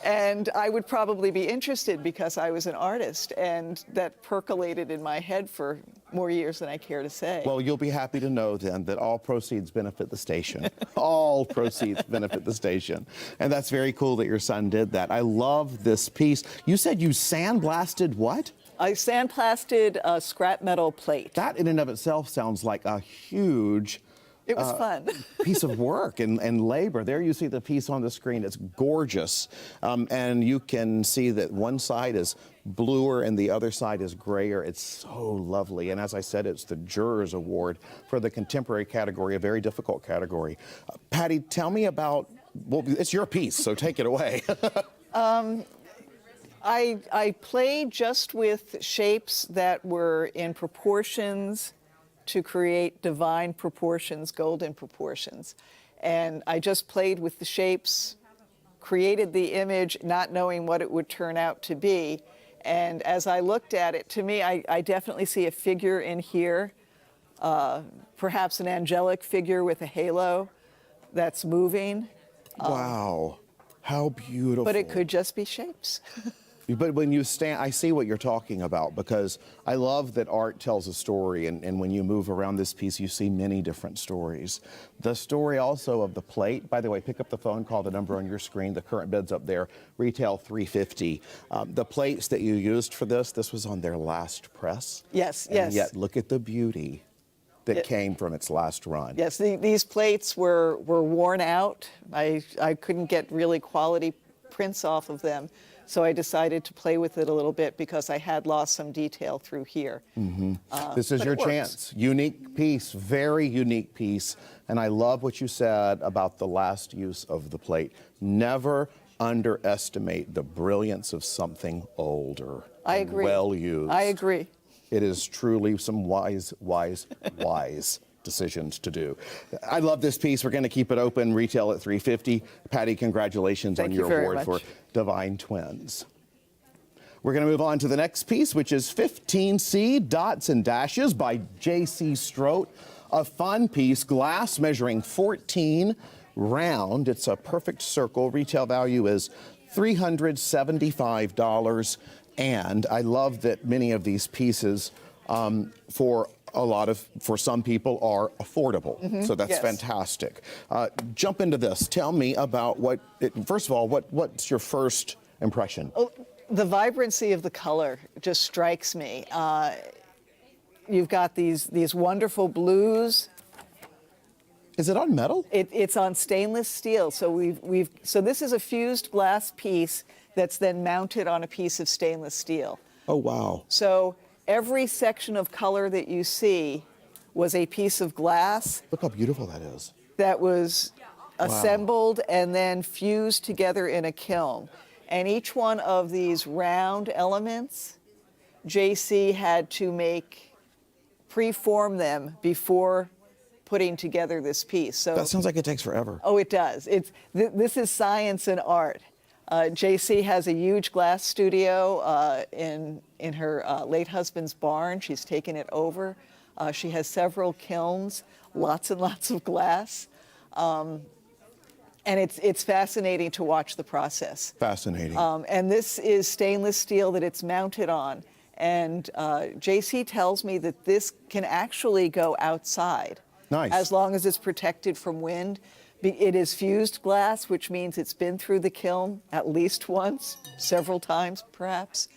And I would probably be interested because I was an artist, and that percolated in my head for more years than I care to say. Well, you'll be happy to know then that all proceeds benefit the station. All proceeds benefit the station. And that's very cool that your son did that. I love this piece. You said you sandblasted what? I sandblasted a scrap metal plate. That in and of itself sounds like a huge It was fun. piece of work and labor. There you see the piece on the screen. It's gorgeous. And you can see that one side is bluer and the other side is grayer. It's so lovely. And as I said, it's the Jurors Award for the contemporary category, a very difficult category. Patty, tell me about, well, it's your piece, so take it away. I played just with shapes that were in proportions to create divine proportions, golden proportions. And I just played with the shapes, created the image, not knowing what it would turn out to be. And as I looked at it, to me, I definitely see a figure in here, perhaps an angelic figure with a halo that's moving. Wow, how beautiful. But it could just be shapes. But when you stand, I see what you're talking about, because I love that art tells a story, and when you move around this piece, you see many different stories. The story also of the plate, by the way, pick up the phone, call the number on your screen, the current bid's up there, retail $350. The plates that you used for this was on their last press. Yes, and yes. Yet look at the beauty that came from its last run. Yes, these plates were worn out. I couldn't get really quality prints off of them. So I decided to play with it a little bit because I had lost some detail through here. Mm-hmm. This is your chance. Unique piece, very unique piece. And I love what you said about the last use of the plate. Never underestimate the brilliance of something older. I agree. Well used. I agree. It is truly some wise decisions to do. I love this piece. We're going to keep it open, retail at $350. Patty, congratulations on your award for Divine Twins. We're going to move on to the next piece, which is 15C Dots and Dashes by J.C. Strout. A fun piece, glass measuring 14, round. It's a perfect circle. Retail value is $375. And I love that many of these pieces for some people are affordable. Mm-hmm. So that's fantastic. Jump into this. Tell me about first of all, what's your first impression? Oh, the vibrancy of the color just strikes me. You've got these wonderful blues. Is it on metal? It's on stainless steel. So so this is a fused glass piece that's then mounted on a piece of stainless steel. Oh, wow. So every section of color that you see was a piece of glass. Look how beautiful that is. That was assembled and then fused together in a kiln. And each one of these round elements, JC had to preform them before putting together this pice. So that sounds like it takes forever. Oh, it does. This is science and art. JC has a huge glass studio in her late husband's barn. She's taken it over. She has several kilns, lots and lots of glass. And it's fascinating to watch the process. Fascinating. And this is stainless steel that it's mounted on. And JC tells me that this can actually go outside. Nice. As long as it's protected from wind. It is fused glass, which means it's been through the kiln at least once, several times perhaps.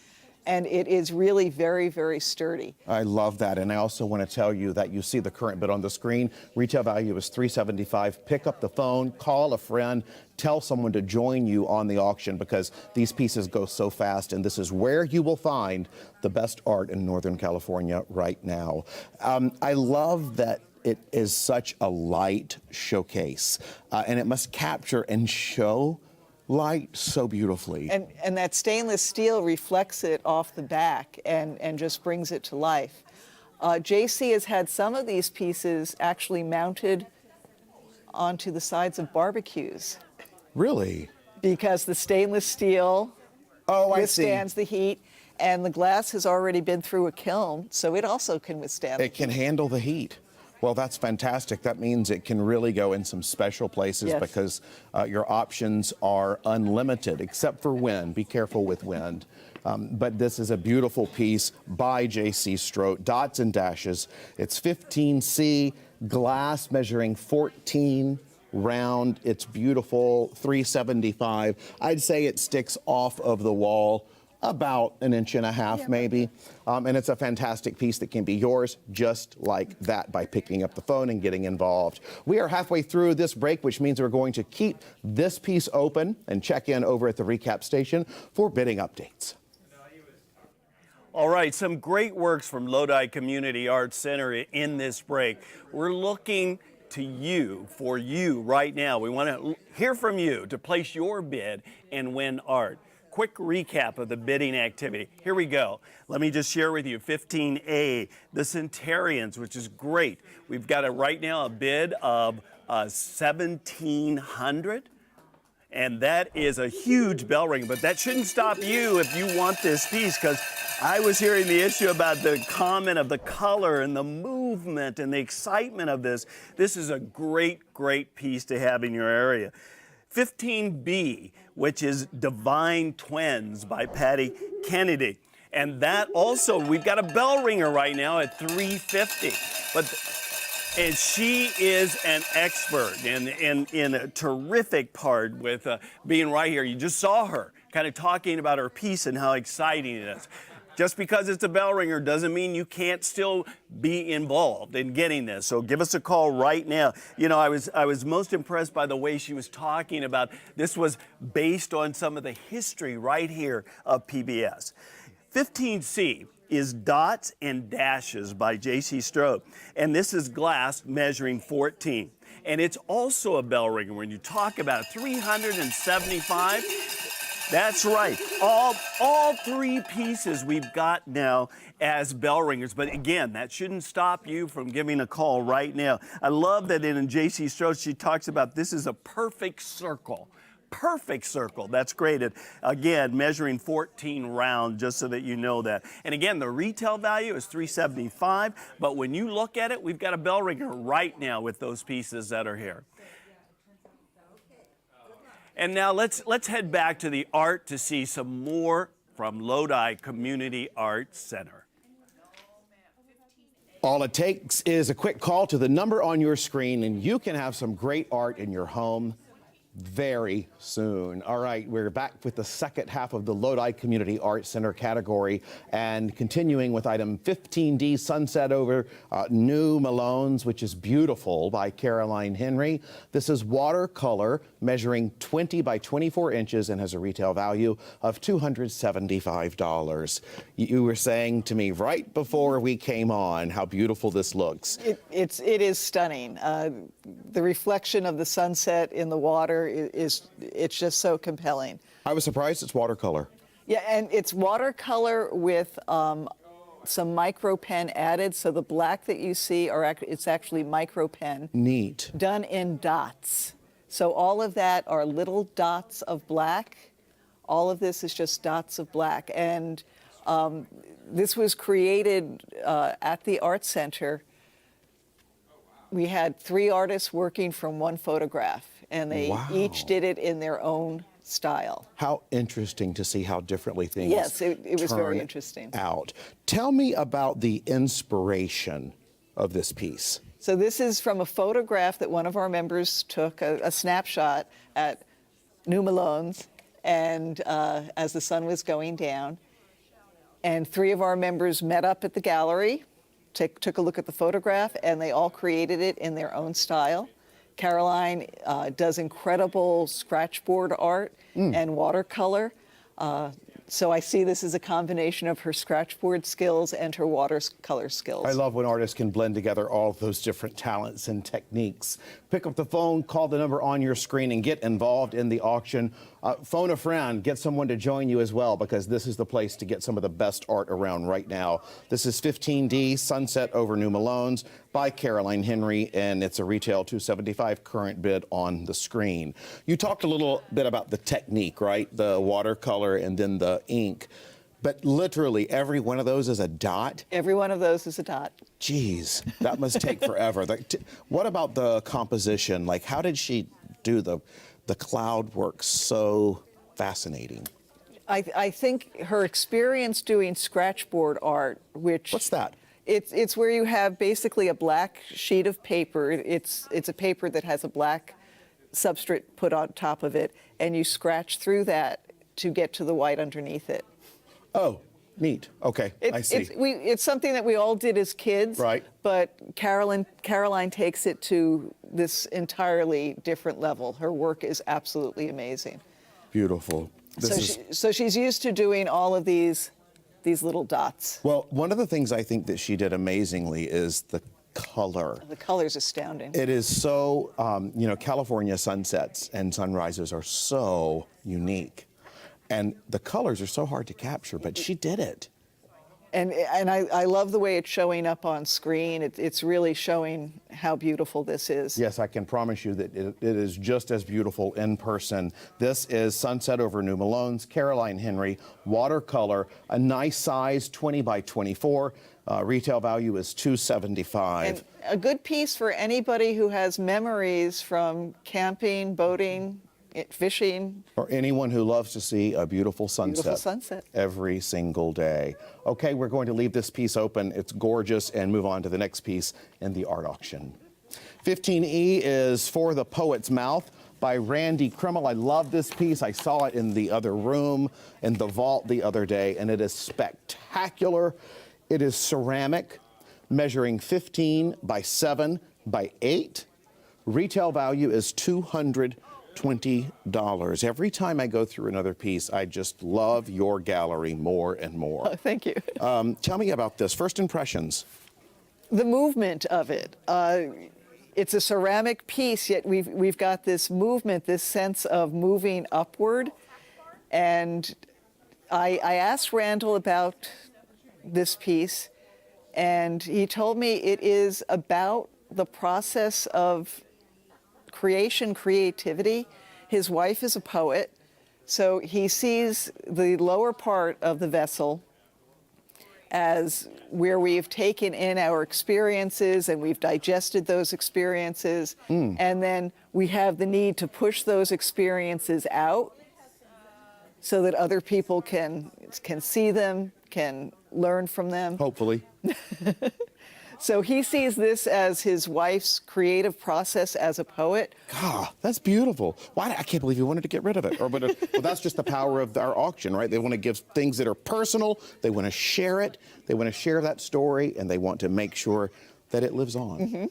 And it is really very, very sturdy. I love that. And I also want to tell you that you see the current bid on the screen. Retail value is $375. Pick up the phone, call a friend, tell someone to join you on the auction, because these pieces go so fast, and this is where you will find the best art in Northern California right now. I love that it is such a light showcase, and it must capture and show light so beautifully. And that stainless steel reflects it off the back and just brings it to life. JC has had some of these pieces actually mounted onto the sides of barbecues. Really? Because the stainless steel withstands the heat. And the glass has already been through a kiln, so it also can withstand. It can handle the heat. Well, that's fantastic. That means it can really go in some special places because your options are unlimited, except for wind. Be careful with wind. But this is a beautiful piece by J.C. Stroh, dots and dashes. It's 15C, glass measuring 14, round. It's beautiful, $375. I'd say it sticks off of the wall about 1.5 inches, maybe. And it's a fantastic piece that can be yours just like that by picking up the phone and getting involved. We are halfway through this break, which means we're going to keep this piece open and check in over at the recap station for bidding updates. All right, some great works from Lodi Community Arts Center in this break. We're looking to you, for you right now. We want to hear from you to place your bid and win art. Quick recap of the bidding activity. Here we go. Let me just share with you 15A, the Centurions, which is great. We've got right now a bid of $1,700. And that is a huge bell ring, but that shouldn't stop you if you want this piece, because I was hearing the issue about the comment of the color and the movement and the excitement of this. This is a great, great piece to have in your area. 15B, which is Divine Twins by Patty Kennedy. And that also, we've got a bell ringer right now at $350. And she is an expert in a terrific part with being right here. You just saw her kind of talking about her piece and how exciting it is. Just because it's a bell ringer doesn't mean you can't still be involved in getting this. So give us a call right now. You know, I was most impressed by the way she was talking about this was based on some of the history right here of PBS. 15C is Dots and Dashes by J.C. Stroh. And this is glass measuring 14. And it's also a bell ringer. When you talk about 375, that's right. All three pieces we've got now as bell ringers. But again, that shouldn't stop you from giving a call right now. I love that in J.C. Stroh, she talks about this is a perfect circle. Perfect circle. That's great. Again, measuring 14 round, just so that you know that. And again, the retail value is $375, but when you look at it, we've got a bell ringer right now with those pieces that are here. And now let's head back to the art to see some more from Lodi Community Arts Center. All it takes is a quick call to the number on your screen, and you can have some great art in your home very soon. All right, we're back with the second half of the Lodi Community Arts Center category and continuing with item 15D, Sunset Over New Malones, which is beautiful by Caroline Henry. This is watercolor measuring 20 by 24 inches and has a retail value of $275. You were saying to me right before we came on how beautiful this looks. It is stunning. The reflection of the sunset in the water it's just so compelling. I was surprised it's watercolor. Yeah, and it's watercolor with some micro pen added. So the black that you see it's actually micro pen. Neat. Done in dots. So all of that are little dots of black. All of this is just dots of black. And this was created at the Art Center. We had 3 artists working from one photograph, and they each did it in their own style. How interesting to see how differently things Yes, it was very interesting. Out. Tell me about the inspiration of this piece. So this is from a photograph that one of our members took, a snapshot at New Malones, and as the sun was going down. And 3 of our members met up at the gallery, took a look at the photograph, and they all created it in their own style. Caroline does incredible scratchboard art and watercolor. So I see this as a combination of her scratchboard skills and her watercolor skills. I love when artists can blend together all of those different talents and techniques. Pick up the phone, call the number on your screen, and get involved in the auction. Phone a friend, get someone to join you as well, because this is the place to get some of the best art around right now. This is 15D, Sunset Over New Malones by Caroline Henry, and it's a retail $275, current bid on the screen. You talked a little bit about the technique, right? The watercolor and then the ink. But literally every one of those is a dot? Every one of those is a dot. Geez, that must take forever. What about the composition? Like, how did she do the cloud work so fascinating? I think her experience doing scratchboard art, which... What's that? It's where you have basically a black sheet of paper. It's a paper that has a black substrate put on top of it, and you scratch through that to get to the white underneath it. Oh, neat. Okay, I see. It's something that we all did as kids, right? But Caroline takes it to this entirely different level. Her work is absolutely amazing. Beautiful. So she's used to doing all of these little dots. Well, one of the things I think that she did amazingly is the color. The color's astounding. It is so, California sunsets and sunrises are so unique. And the colors are so hard to capture, but she did it. And I love the way it's showing up on screen. It's really showing how beautiful this is. Yes, I can promise you that it is just as beautiful in person. This is Sunset over New Malone's, Caroline Henry, watercolor, a nice size, 20 by 24. Retail value is $275. And a good piece for anybody who has memories from camping, boating, fishing. Or anyone who loves to see a beautiful sunset every single day. Okay, we're going to leave this piece open. It's gorgeous, and move on to the next piece in the art auction. 15E is For the Poet's Mouth by Randy Krimmel. I love this piece. I saw it in the other room, in the vault the other day, and it is spectacular. It is ceramic, measuring 15 by 7 by 8. Retail value is $220. Every time I go through another piece, I just love your gallery more and more. Oh, thank you. Tell me about this. First impressions. The movement of it. It's a ceramic piece, yet we've got this movement, this sense of moving upward. And I asked Randall about this piece, and he told me it is about the process of creativity. His wife is a poet, so he sees the lower part of the vessel as where we've taken in our experiences and we've digested those experiences, and then we have the need to push those experiences out so that other people can see them, can learn from them. Hopefully. So he sees this as his wife's creative process as a poet. God, that's beautiful. Why? I can't believe you wanted to get rid of it. Well, that's just the power of our auction, right? They want to give things that are personal. They want to share it. They want to share that story, and they want to make sure that it lives on.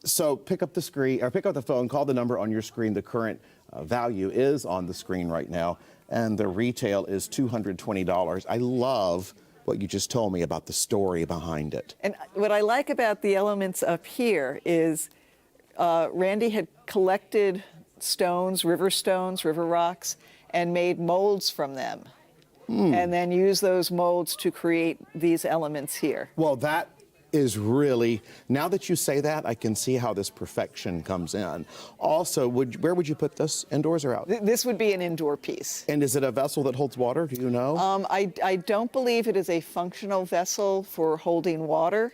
So pick up the screen, or pick up the phone, call the number on your screen. The current value is on the screen right now, and the retail is $220. I love what you just told me about the story behind it. And what I like about the elements up here is Randy had collected stones, river rocks, and made molds from them. And then used those molds to create these elements here. Well, that is really, now that you say that, I can see how this perfection comes in. Also, where would you put this, indoors or out? This would be an indoor piece. And is it a vessel that holds water, do you know? I don't believe it is a functional vessel for holding water,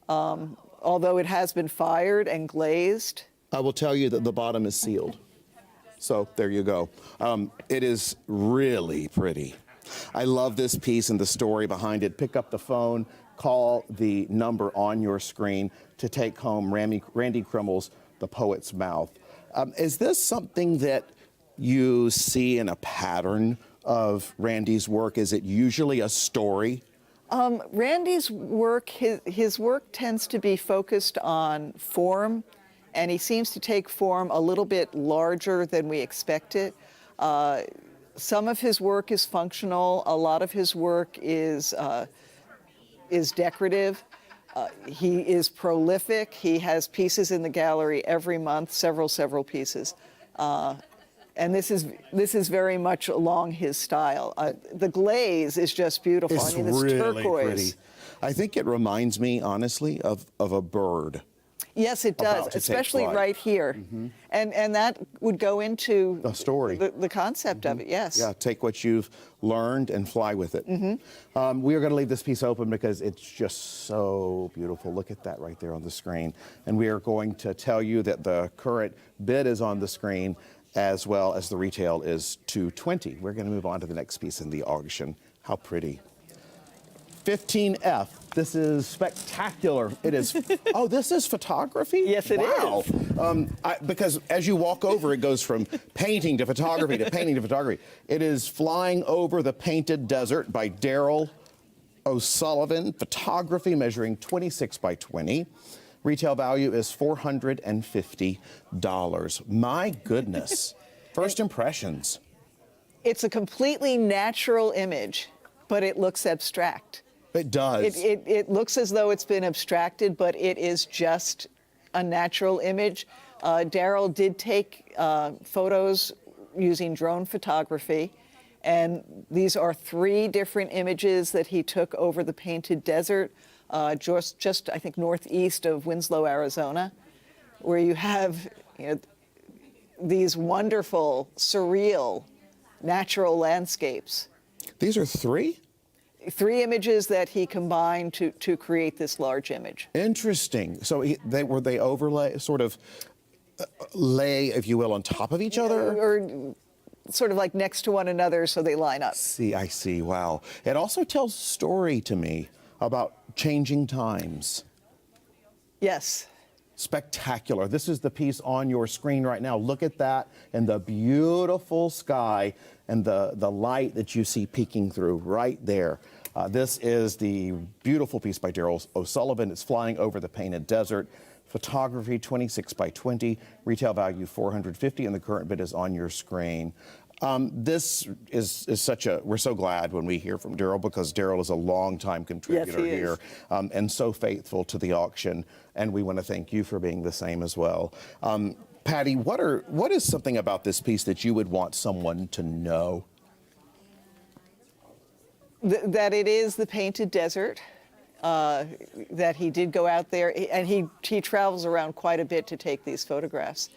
although it has been fired and glazed. I will tell you that the bottom is sealed. So there you go. It is really pretty. I love this piece and the story behind it. Pick up the phone, call the number on your screen to take home Randy Krimmel's The Poet's Mouth. Is this something that you see in a pattern of Randy's work? Is it usually a story? Randy's work, his work tends to be focused on form, and he seems to take form a little bit larger than we expected. Some of his work is functional. A lot of his work is decorative. He is prolific. He has pieces in the gallery every month, several pieces. And this is very much along his style. The glaze is just beautiful. It's this really turquoise. pretty. I think it reminds me, honestly, of a bird. Yes, it about does, to take especially flight. right here. And that would go into The story. the concept of it, yes. Yeah, take what you've learned and fly with it. We are going to leave this piece open because it's just so beautiful. Look at that right there on the screen. And we are going to tell you that the current bid is on the screen as well as the retail is $220. We're going to move on to the next piece in the auction. How pretty. 15F. This is spectacular. It is. Oh, this is photography? Yes, it is. Because as you walk over, it goes from painting to photography to painting to photography. It is Flying Over the Painted Desert by Daryl O'Sullivan. Photography measuring 26 by 20. Retail value is $450. My goodness. First impressions. It's a completely natural image, but it looks abstract. It does. It looks as though it's been abstracted, but it is just a natural image. Daryl did take photos using drone photography, and these are 3 different images that he took over the painted desert, just I think northeast of Winslow, Arizona, where you have these wonderful, surreal, natural landscapes. These are 3? 3 images that he combined to create this large image. Interesting. So they overlay, sort of lay, if you will, on top of each other? Or sort of like next to one another so they line up. I see. Wow. It also tells a story to me about changing times. Yes. Spectacular. This is the piece on your screen right now. Look at that and the beautiful sky and the light that you see peeking through right there. This is the beautiful piece by Daryl O'Sullivan. It's Flying Over the Painted Desert. Photography 26 by 20. Retail value $450, and the current bid is on your screen. This is we're so glad when we hear from Daryl, because Daryl is a longtime contributor here and so faithful to the auction, and we want to thank you for being the same as well. Patty, what is something about this piece that you would want someone to know? That it is the painted desert, that he did go out there, and he travels around quite a bit to take these photographs.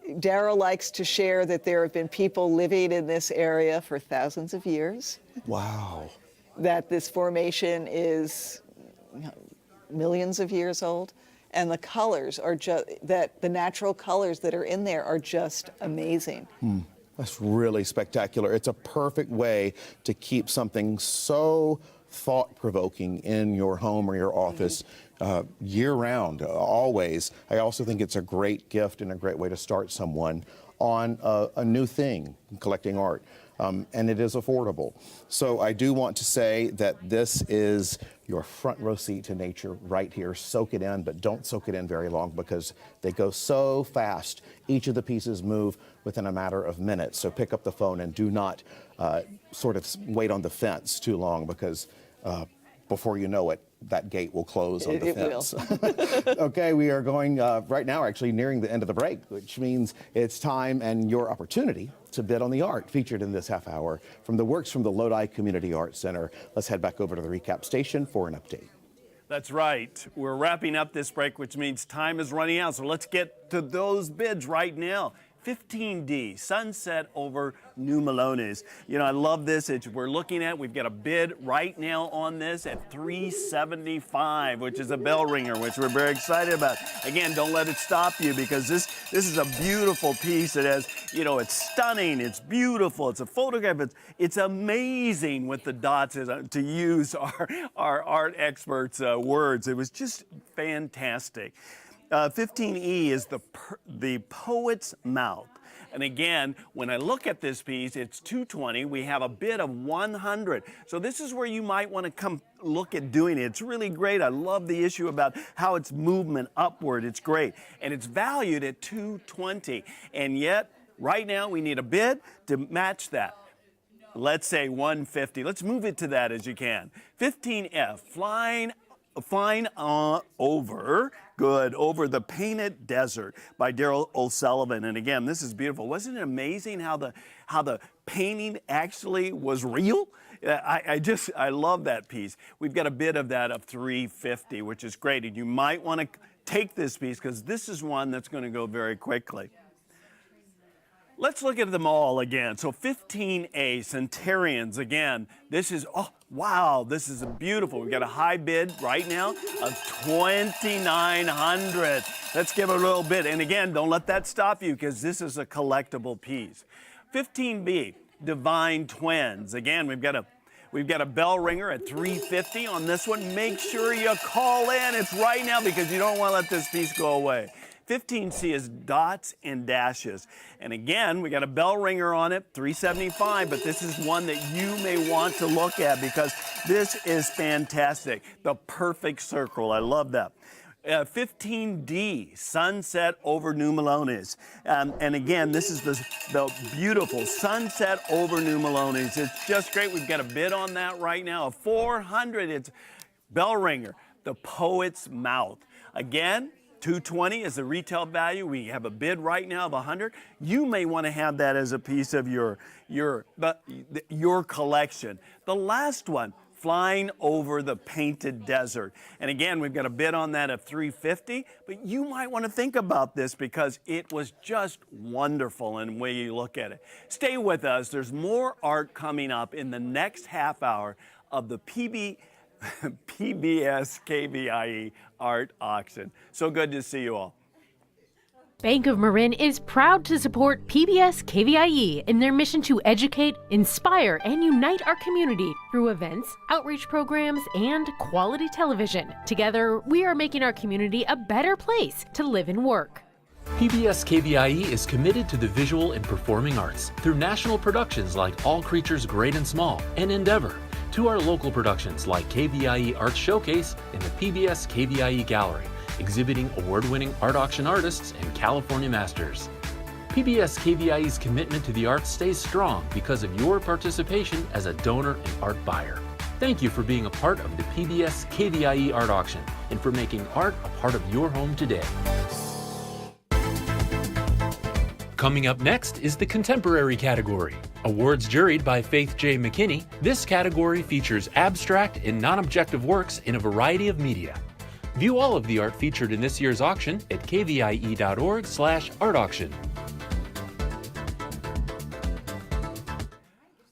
Daryl likes to share that there have been people living in this area for thousands of years. Wow. That this formation is millions of years old, and the colors are the natural colors that are in there are just amazing. That's really spectacular. It's a perfect way to keep something so thought-provoking in your home or your office year-round, always. I also think it's a great gift and a great way to start someone on a new thing, collecting art. And it is affordable. So I do want to say that this is your front row seat to nature right here. Soak it in, but don't soak it in very long because they go so fast. Each of the pieces move within a matter of minutes. So pick up the phone and do not sort of wait on the fence too long, because before you know it, that gate will close on the fence. Okay, we are going right now, actually nearing the end of the break, which means it's time and your opportunity to bid on the art featured in this half hour from the works from the Lodi Community Arts Center. Let's head back over to the recap station for an update. That's right. We're wrapping up this break, which means time is running out. So let's get to those bids right now. 15D, Sunset over New Melones. You know, I love this. We're looking at, we've got a bid right now on this at $375, which is a bell ringer, which we're very excited about. Again, don't let it stop you, because this is a beautiful piece. It has, you know, it's stunning, it's beautiful, it's a photograph, it's amazing with the dots, to use our art experts' words. It was just fantastic. 15E is the Poet's Mouth. And again, when I look at this piece, it's $220. We have a bid of $100. So this is where you might want to come look at doing it. It's really great. I love the issue about how it's movement upward. It's great. And it's valued at $220. And yet, right now, we need a bid to match that. Let's say $150. Let's move it to that as you can. 15F, Flying Over Good. Over the Painted Desert by Daryl O'Sullivan. And again, this is beautiful. Wasn't it amazing how the painting actually was real? I love that piece. We've got a bid of that of $350, which is great. And you might want to take this piece because this is one that's going to go very quickly. Let's look at them all again. So 15A, Centurions, again, this is, oh, wow, this is beautiful. We've got a high bid right now of $2,900. Let's give it a little bit. And again, don't let that stop you because this is a collectible piece. 15B, Divine Twins. Again, we've got a bell ringer at $350 on this one. Make sure you call in. It's right now because you don't want to let this piece go away. 15C is Dots and Dashes. And again, we got a bell ringer on it, $375, but this is one that you may want to look at because this is fantastic. The perfect circle. I love that. 15D, Sunset over New Melones. And again, this is the beautiful Sunset over New Melones. It's just great. We've got a bid on that right now of $400. It's bell ringer, The Poet's Mouth. Again, $220 is the retail value. We have a bid right now of $100. You may want to have that as a piece of your collection. The last one, Flying Over the Painted Desert. And again, we've got a bid on that of $350, but you might want to think about this because it was just wonderful in the way you look at it. Stay with us. There's more art coming up in the next half hour of the PBS KVIE art auction. So good to see you all. Bank of Marin is proud to support PBS KVIE in their mission to educate, inspire, and unite our community through events, outreach programs, and quality television. Together, we are making our community a better place to live and work. PBS KVIE is committed to the visual and performing arts through national productions like All Creatures Great and Small and Endeavor, to our local productions like KVIE Art Showcase and the PBS KVIE Gallery, exhibiting award-winning art auction artists and California masters. PBS KVIE's commitment to the arts stays strong because of your participation as a donor and art buyer. Thank you for being a part of the PBS KVIE art auction and for making art a part of your home today. Coming up next is the Contemporary category. Awards juried by Faith J. McKinney, this category features abstract and non-objective works in a variety of media. View all of the art featured in this year's auction at kvie.org/art auction.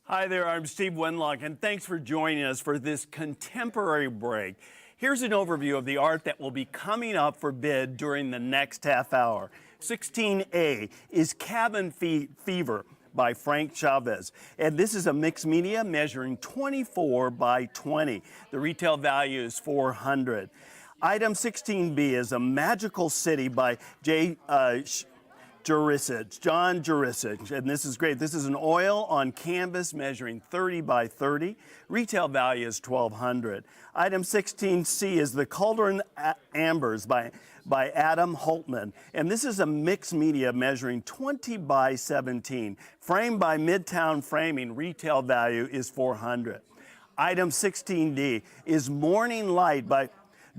Hi there, I'm Steve Wenlock, and thanks for joining us for this contemporary break. Here's an overview of the art that will be coming up for bid during the next half hour. 16A is Cabin Fever by Frank Chavez. And this is a mixed media measuring 24 by 20. The retail value is $400. Item 16B is A Magical City by John Jurisic, and this is great. This is an oil on canvas measuring 30 by 30. Retail value is $1,200. Item 16C is The Cauldron Ambers by Adam Holtman, and this is a mixed media measuring 20 by 17. Framed by Midtown Framing, retail value is $400. Item 16D is Morning Light by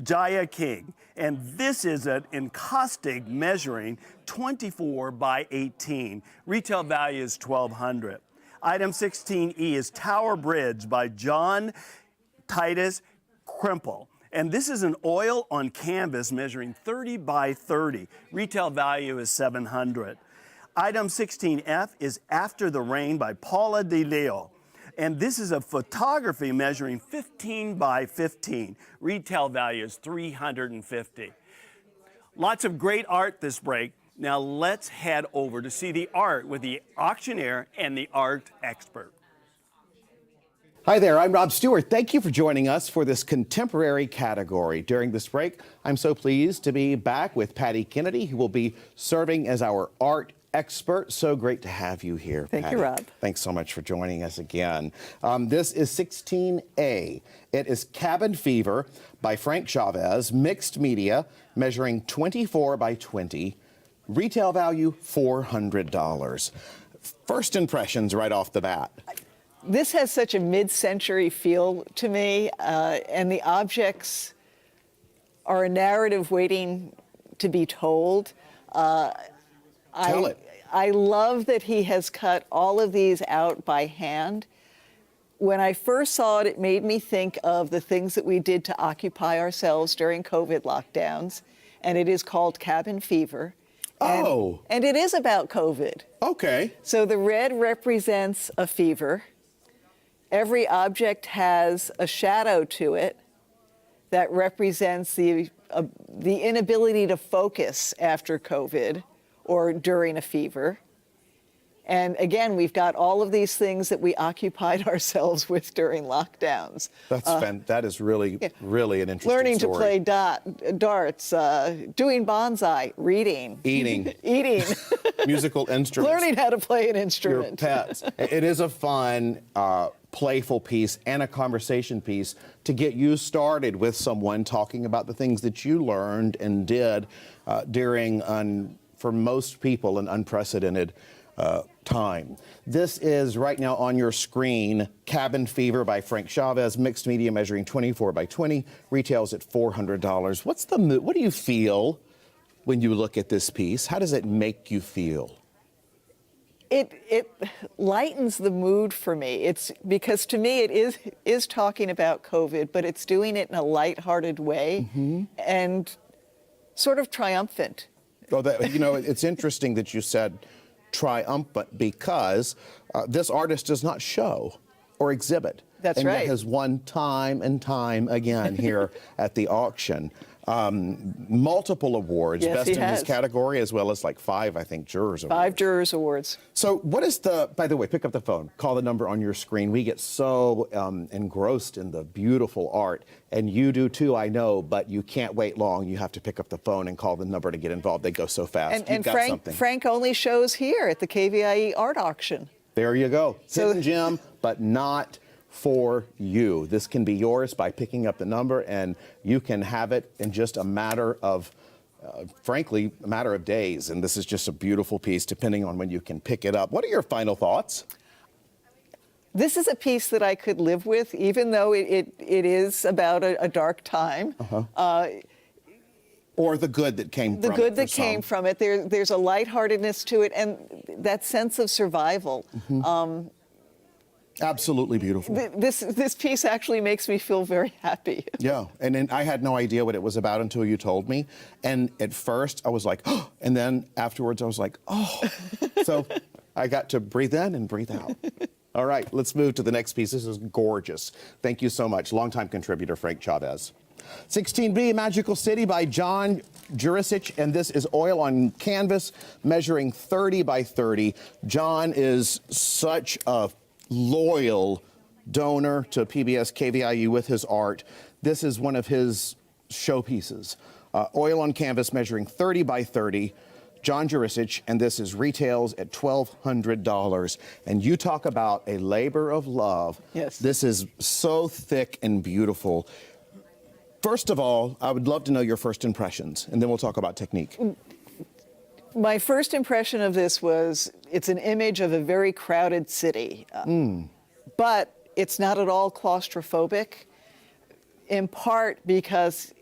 Jaya King, and this is an encaustic measuring 24 by 18. Retail value is $1,200. Item 16E is Tower Bridge by John Titus Crimple, and this is an oil on canvas measuring 30 by 30. Retail value is $700. Item 16F is After the Rain by Paula De Leo, and this is a photography measuring 15 by 15. Retail value is $350. Lots of great art this break. Now let's head over to see the art with the auctioneer and the art expert. Hi there, I'm Rob Stewart. Thank you for joining us for this contemporary category. During this break, I'm so pleased to be back with Patty Kennedy, who will be serving as our art expert. So great to have you here, Thank Patty. you, Rob. Thanks so much for joining us again. This is 16A. It is Cabin Fever by Frank Chavez, mixed media, measuring 24 by 20. Retail value, $400. First impressions right off the bat. This has such a mid-century feel to me, and the objects are a narrative waiting to be told. Tell it. I love that he has cut all of these out by hand. When I first saw it, it made me think of the things that we did to occupy ourselves during COVID lockdowns, and it is called cabin fever. And it is about COVID. Okay. So the red represents a fever. Every object has a shadow to it that represents the inability to focus after COVID or during a fever. And again, we've got all of these things that we occupied ourselves with during lockdowns. That is really, really an interesting learning story. to play darts, doing bonsai, reading. Eating. Eating. Musical instruments. Learning how to play an instrument. Your pets. It is a fun, playful piece and a conversation piece to get you started with someone talking about the things that you learned and did during, for most people, an unprecedented time. This is right now on your screen, Cabin Fever by Frank Chavez, mixed media measuring 24 by 20, retails at $400. What do you feel when you look at this piece? How does it make you feel? It lightens the mood for me. It's because to me it is talking about COVID, but it's doing it in a lighthearted way and sort of triumphant. Oh, it's interesting that you said triumphant because this artist does not show or exhibit. That's and right. Yet has won time and time again here at the auction. Multiple awards, Yes, best he in has. his category, as well as like 5, I think, jurors awards. 5 jurors awards. So what is by the way, pick up the phone, call the number on your screen. We get so engrossed in the beautiful art, and you do too, I know, but you can't wait long. You have to pick up the phone and call the number to get involved. They go so fast. And Frank only shows here at the KVIE art auction. There you go. Hidden gem, but not for you. This can be yours by picking up the number, and you can have it in just a matter of, frankly, a matter of days. And this is just a beautiful piece, depending on when you can pick it up. What are your final thoughts? This is a piece that I could live with, even though it is about a dark time. Or the good that came from it. The good that came from it. There's a lightheartedness to it, and that sense of survival. Absolutely beautiful. This piece actually makes me feel very happy. Yeah, and then I had no idea what it was about until you told me. And at first I was like, oh, and then afterwards I was like, oh. So I got to breathe in and breathe out. All right, let's move to the next piece. This is gorgeous. Thank you so much. Longtime contributor Frank Chavez. 16B, Magical City by John Juried, and this is oil on canvas measuring 30 by 30. John is such a loyal donor to PBS KVIE with his art. This is one of his showpieces. Oil on canvas measuring 30 by 30. John Juried, and this is retails at $1,200. And you talk about a labor of love. Yes. This is so thick and beautiful. First of all, I would love to know your first impressions, and then we'll talk about technique. My first impression of this was it's an image of a very crowded city, but it's not at all claustrophobic, in part because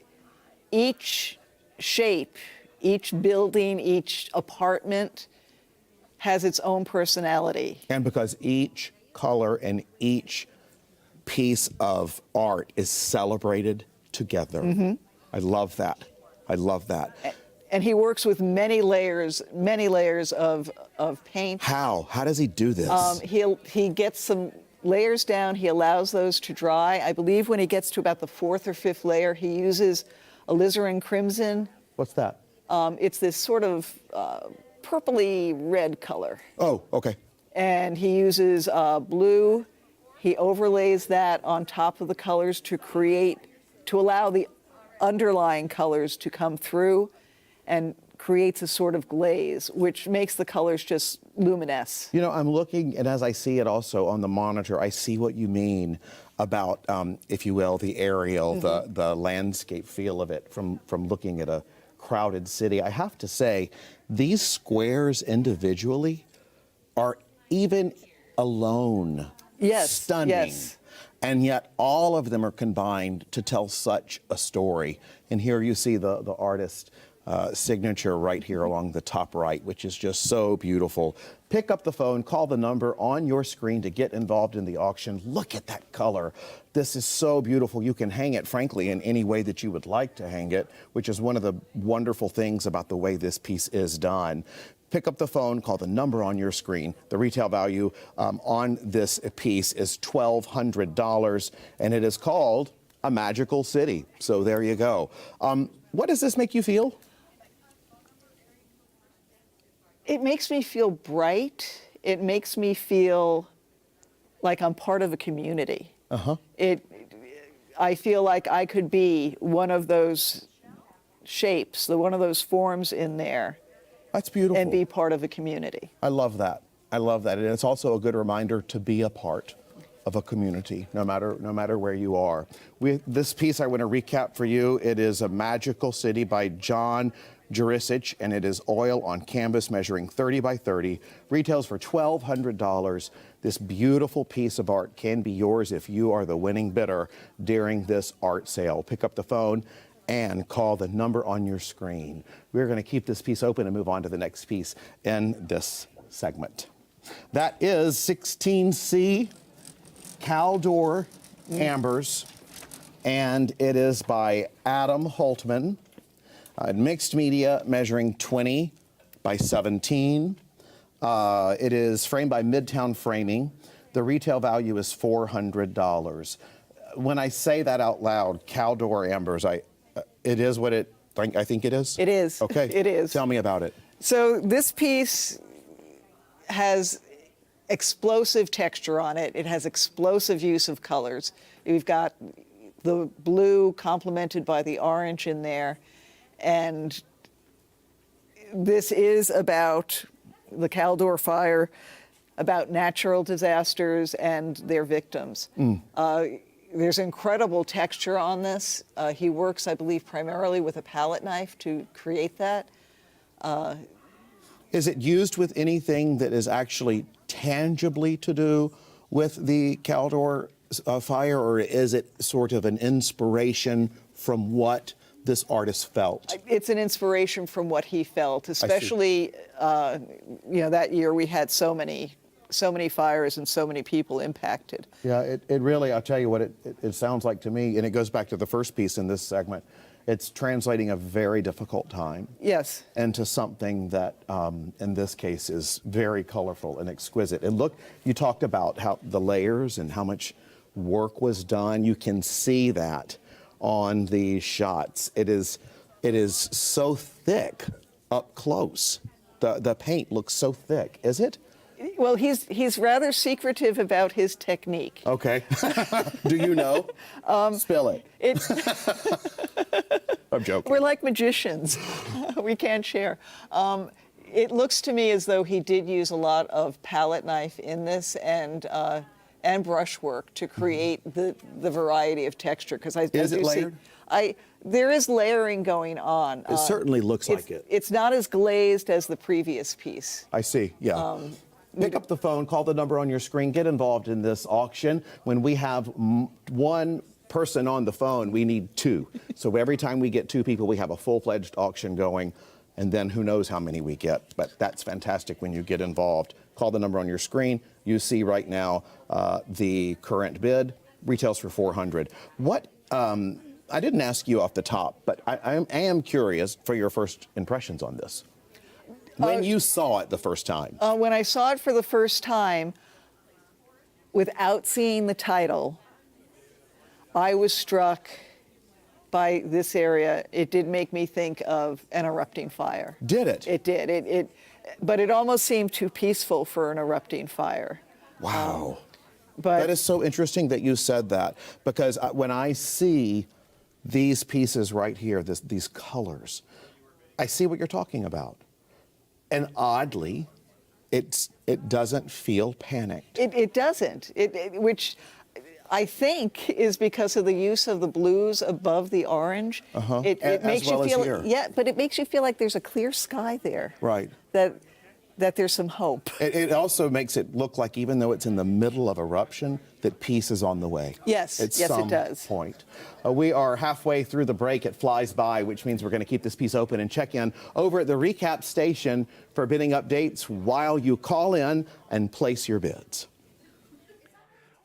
each shape, each building, each apartment has its own personality. And because each color and each piece of art is celebrated together. I love that. I love that. And he works with many layers of paint. How? How does he do this? He gets some layers down. He allows those to dry. I believe when he gets to about the 4th or 5th layer, he uses alizarin crimson. What's that? It's this sort of purpley red color. Oh, okay. And he uses blue. He overlays that on top of the colors to allow the underlying colors to come through, and creates a sort of glaze, which makes the colors just luminesce. You know, I'm looking, and as I see it also on the monitor, I see what you mean about, if you will, the aerial, the landscape feel of it from looking at a crowded city. I have to say, these squares individually are even alone Yes, stunning. yes. and yet all of them are combined to tell such a story. And here you see the artist signature right here along the top right, which is just so beautiful. Pick up the phone, call the number on your screen to get involved in the auction. Look at that color. This is so beautiful. You can hang it, frankly, in any way that you would like to hang it, which is one of the wonderful things about the way this piece is done. Pick up the phone, call the number on your screen. The retail value on this piece is $1,200, and it is called A Magical City. So there you go. What does this make you feel? It makes me feel bright. It makes me feel like I'm part of a community. I feel like I could be one of those shapes, one of those forms in there. That's beautiful. And be part of a community. I love that. I love that. And it's also a good reminder to be a part of a community, no matter where you are. This piece I want to recap for you. It is A Magical City by John Juried, and it is oil on canvas measuring 30 by 30. Retails for $1,200. This beautiful piece of art can be yours if you are the winning bidder during this art sale. Pick up the phone and call the number on your screen. We're going to keep this piece open and move on to the next piece in this segment. That is 16C Caldor Ambers, and it is by Adam Holtman. Mixed media measuring 20 by 17. It is framed by Midtown Framing. The retail value is $400. When I say that out loud, Caldor Ambers, it is what I think it is? It is. Okay. It is. Tell me about it. So this piece has explosive texture on it. It has explosive use of colors. We've got the blue complemented by the orange in there. And this is about the Caldor fire, about natural disasters and their victims. There's incredible texture on this. He works, I believe, primarily with a palette knife to create that. Is it used with anything that is actually tangibly to do with the Caldor fire, or is it sort of an inspiration from what this artist felt? It's an inspiration from what he felt, especially, that year we had so many fires and so many people impacted. Yeah, it really, I'll tell you what it sounds like to me, and it goes back to the first piece in this segment. It's translating a very difficult time. Yes. Into something that, in this case, is very colorful and exquisite. And look, you talked about how the layers and how much work was done. You can see that on these shots. It is so thick up close. The paint looks so thick. Is it? Well, he's rather secretive about his technique. Okay. Do you know? Spill it. I'm joking. We're like magicians. We can't share. It looks to me as though he did use a lot of palette knife in this and brushwork to create the variety of texture. Because Is it layered? There is layering going on. It certainly looks like it. It's not as glazed as the previous piece. I see, yeah. Pick up the phone, call the number on your screen, get involved in this auction. When we have one person on the phone, we need two. So every time we get two people, we have a full-fledged auction going, and then who knows how many we get. But that's fantastic when you get involved. Call the number on your screen. You see right now the current bid retails for $400. What, I didn't ask you off the top, but I am curious for your first impressions on this. When you saw it the first time. When I saw it for the first time, without seeing the title, I was struck by this area. It did make me think of an erupting fire. Did it? It did. But it almost seemed too peaceful for an erupting fire. Wow. But that is so interesting that you said that, because when I see these pieces right here, these colors, I see what you're talking about. And oddly, it doesn't feel panicked. It doesn't, which I think is because of the use of the blues above the orange. It makes you feel, but it makes you feel like there's a clear sky there. Right. That that there's some hope. It also makes it look like, even though it's in the middle of eruption, that peace is on the way. Yes, at yes, some it does. point. We are halfway through the break. It flies by, which means we're going to keep this piece open and check in over at the recap station for bidding updates while you call in and place your bids.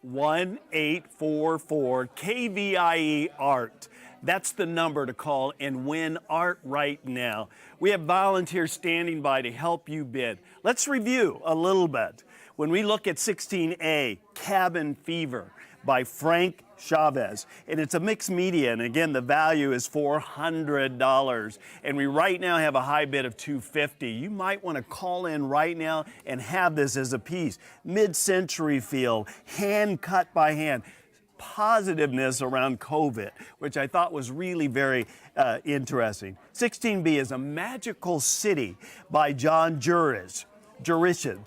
1844 KVIE Art. That's the number to call and win art right now. We have volunteers standing by to help you bid. Let's review a little bit. When we look at 16A, Cabin Fever by Frank Chavez, and it's a mixed media, and again, the value is $400, and we right now have a high bid of $250. You might want to call in right now and have this as a piece. Mid-century feel, hand cut by hand. Positiveness around COVID, which I thought was really very interesting. 16B is A Magical City by John Juried.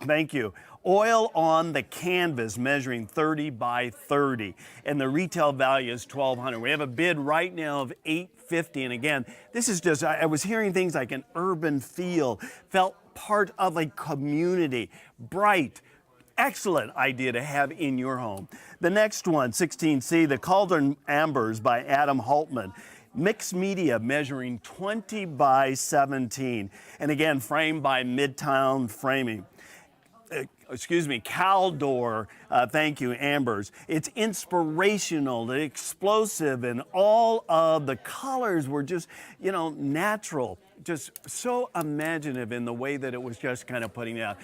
Thank you. Oil on the canvas, measuring 30 by 30, and the retail value is $1,200. We have a bid right now of $850, and again, this is just, I was hearing things like an urban feel, felt part of a community, bright, excellent idea to have in your home. The next one, 16C, The Cauldron Ambers by Adam Haltman. Mixed media, measuring 20 by 17. And again, framed by Midtown Framing. Caldor, thank you, Ambers. It's inspirational, explosive, and all of the colors were just, natural. Just so imaginative in the way that it was just kind of putting out.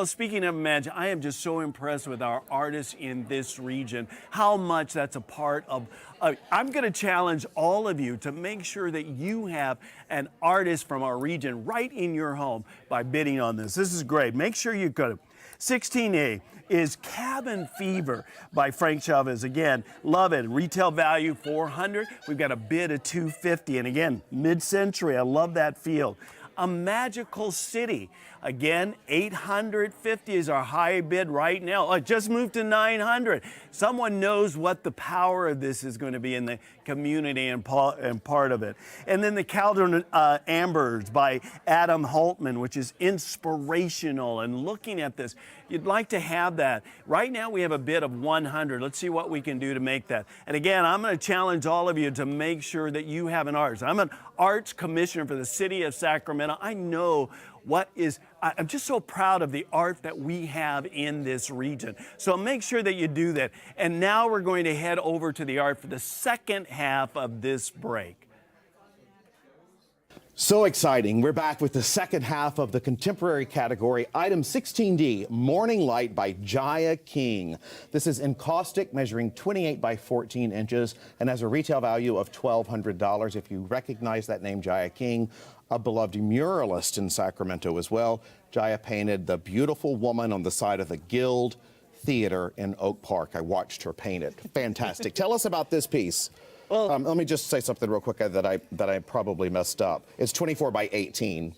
Speaking of imagine, I am just so impressed with our artists in this region, how much that's a part of. I'm going to challenge all of you to make sure that you have an artist from our region right in your home by bidding on this. This is great. Make sure you go to 16A is Cabin Fever by Frank Chavez. Again, love it. Retail value $400. We've got a bid of $250. And again, mid-century. I love that feel. A Magical City. Again, $850 is our high bid right now. It just moved to $900. Someone knows what the power of this is going to be in the community and part of it. And then the Cauldron Ambers by Adam Haltman, which is inspirational. And looking at this, you'd like to have that. Right now we have a bid of $100. Let's see what we can do to make that. And again, I'm going to challenge all of you to make sure that you have an artist. I'm an arts commissioner for the city of Sacramento. I know I'm just so proud of the art that we have in this region. So make sure that you do that. And now we're going to head over to the art for the second half of this break. So exciting. We're back with the second half of the contemporary category, item 16D, Morning Light by Jaya King. This is encaustic, measuring 28 by 14 inches and has a retail value of $1,200. If you recognize that name, Jaya King, a beloved muralist in Sacramento as well. Jaya painted the beautiful woman on the side of the Guild Theater in Oak Park. I watched her paint it. Fantastic. Tell us about this piece. Well, let me just say something real quick that I probably messed up. It's 24 by 18,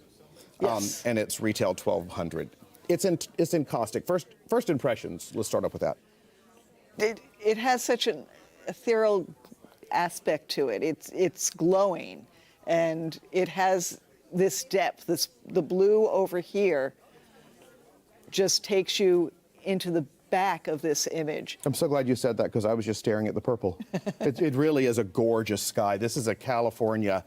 yes. And it's retail $1,200. It's encaustic. First impressions. Let's start off with that. It has such an ethereal aspect to it. It's glowing, and it has this depth. The blue over here just takes you into the back of this image. I'm so glad you said that, because I was just staring at the purple. It really is a gorgeous sky. This is a California.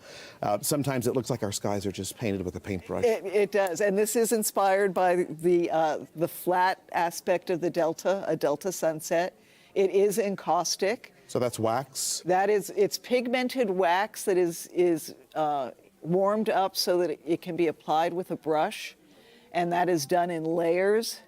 Sometimes it looks like our skies are just painted with a paintbrush. It does, and this is inspired by the flat aspect of the delta, a delta sunset. It is encaustic. So that's wax? It's pigmented wax that is warmed up so that it can be applied with a brush, and that is done in layers.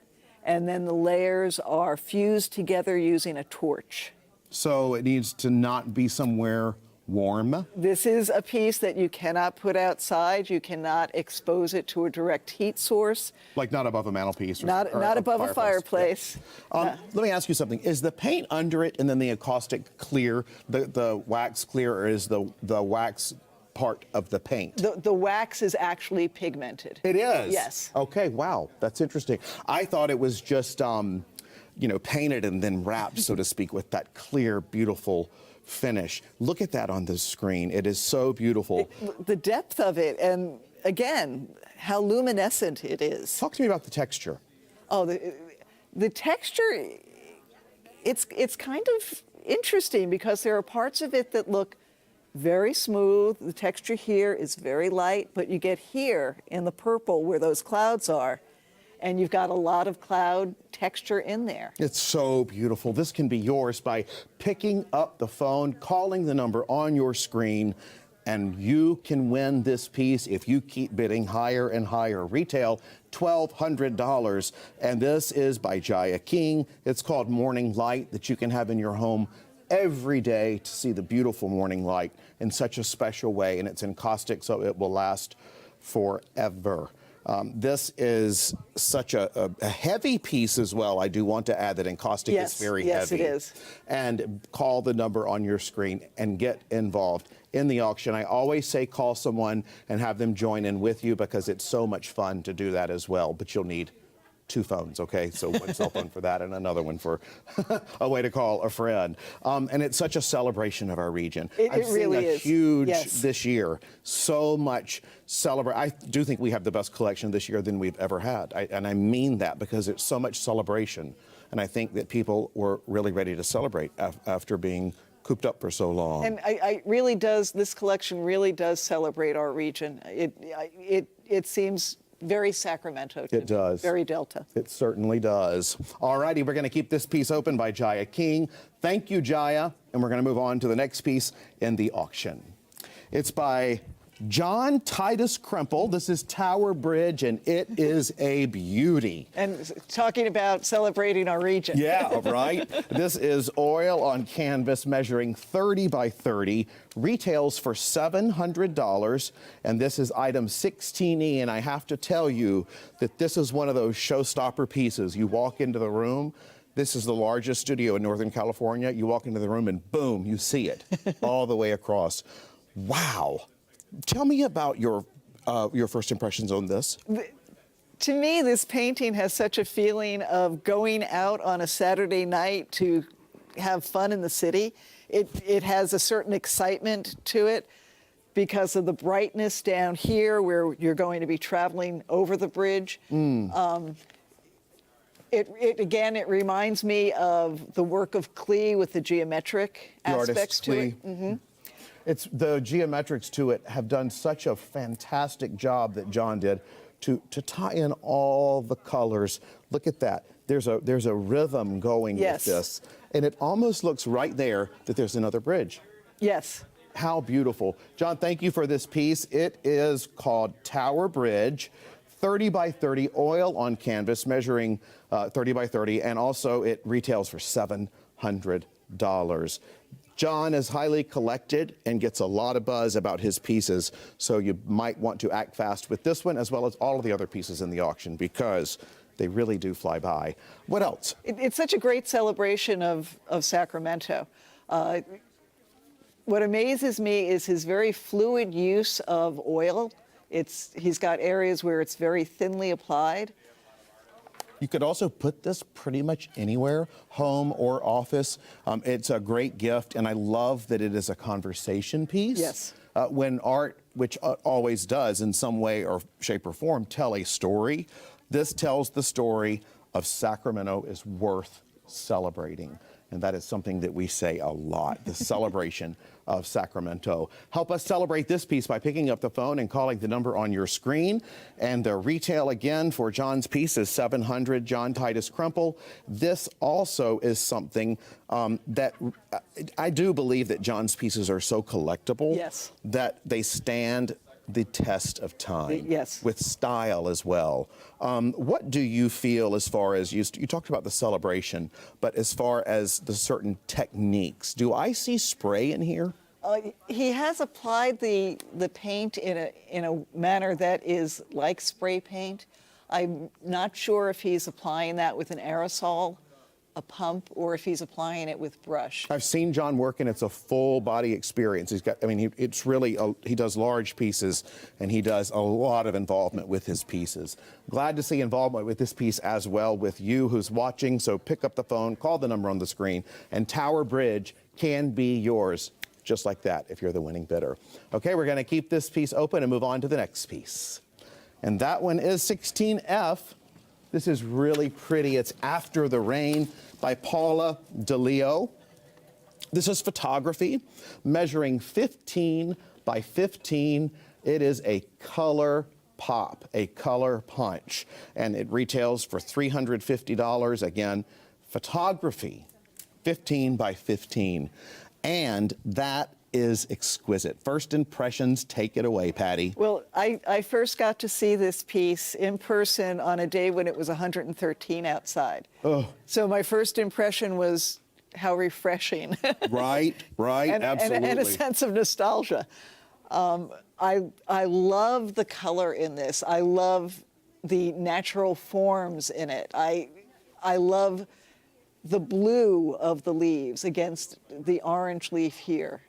And then the layers are fused together using a torch. So it needs to not be somewhere warm? This is a piece that you cannot put outside. You cannot expose it to a direct heat source. Like not above a mantelpiece? Not above a fireplace. Yeah. Let me ask you something. Is the paint under it and then the encaustic clear, the wax clear, or is the wax part of the paint? The wax is actually pigmented. It is? Yes. Okay, wow, that's interesting. I thought it was just, painted and then wrapped, so to speak, with that clear, beautiful finish. Look at that on the screen. It is so beautiful. The depth of it, and again, how luminescent it is. Talk to me about the texture. Oh, the texture, it's kind of interesting because there are parts of it that look very smooth. The texture here is very light, but you get here in the purple where those clouds are, and you've got a lot of cloud texture in there. It's so beautiful. This can be yours by picking up the phone, calling the number on your screen, and you can win this piece if you keep bidding higher and higher. Retail, $1,200, and this is by Jaya King. It's called Morning Light, that you can have in your home every day to see the beautiful morning light in such a special way, and it's in caustic, so it will last forever. This is such a heavy piece as well. I do want to add that encaustic is very heavy. Yes, it is. And call the number on your screen and get involved in the auction. I always say call someone and have them join in with you because it's so much fun to do that as well. But you'll need 2 phones, okay? So one cell phone for that and another one for a way to call a friend. And it's such a celebration of our region. It really is. Huge Yes. this year. So much celebrate. I do think we have the best collection this year than we've ever had. And I mean that because it's so much celebration. And I think that people were really ready to celebrate after being cooped up for so long. And this collection really does celebrate our region. It seems very Sacramento to It does. Very Delta. It certainly does. All righty, we're going to keep this piece open by Jaya King. Thank you, Jaya. And we're going to move on to the next piece in the auction. It's by John Titus Krempel. This is Tower Bridge, and it is a beauty. And talking about celebrating our region. Yeah, right? This is oil on canvas measuring 30 by 30, retails for $700, and this is item 16E, and I have to tell you that this is one of those showstopper pieces. You walk into the room, this is the largest studio in Northern California, you walk into the room and boom, you see it all the way across. Wow. Tell me about your first impressions on this. To me, this painting has such a feeling of going out on a Saturday night to have fun in the city. It has a certain excitement to it because of the brightness down here where you're going to be traveling over the bridge. It reminds me of the work of Kvie with the geometric aspects to it. Mm-hmm. It's the geometrics to it have done such a fantastic job that John did to tie in all the colors. Look at that. There's a rhythm going with this. And it almost looks right there that there's another bridge. Yes. How beautiful. John, thank you for this piece. It is called Tower Bridge, 30 by 30 oil on canvas, measuring 30 by 30, and also it retails for $700. John is highly collected and gets a lot of buzz about his pieces, so you might want to act fast with this one as well as all of the other pieces in the auction because they really do fly by. What else? It's such a great celebration of Sacramento. What amazes me is his very fluid use of oil. He's got areas where it's very thinly applied. You could also put this pretty much anywhere, home or office. It's a great gift, and I love that it is a conversation piece. Yes. When art, which always does in some way or shape or form, tell a story, this tells the story of Sacramento is worth celebrating. And that is something that we say a lot, the celebration of Sacramento. Help us celebrate this piece by picking up the phone and calling the number on your screen. And the retail again for John's piece is $700, John Titus Krempel. This also is something that I do believe that John's pieces are so collectible that they stand the test of time. Yes. With style as well. What do you feel as far as, you talked about the celebration, but as far as the certain techniques, do I see spray in here? He has applied the paint in a manner that is like spray paint. I'm not sure if he's applying that with an aerosol, a pump, or if he's applying it with brush. I've seen John work, and it's a full body experience. He's got, I mean, it's really, he does large pieces, and he does a lot of involvement with his pieces. Glad to see involvement with this piece as well with you who's watching, so pick up the phone, call the number on the screen, and Tower Bridge can be yours. just like that if you're the winning bidder. Okay, we're going to keep this piece open and move on to the next piece. And that one is 16F. This is really pretty. It's After the Rain by Paula DeLeo. This is photography, measuring 15 by 15. It is a color pop, a color punch, and it retails for $350. Again, photography, 15 by 15. And that is exquisite. First impressions, take it away, Patty. Well, I first got to see this piece in person on a day when it was 113 outside. Oh. So my first impression was how refreshing. Right, absolutely. And a sense of nostalgia. I love the color in this. I love the natural forms in it. I love the blue of the leaves against the orange leaf here,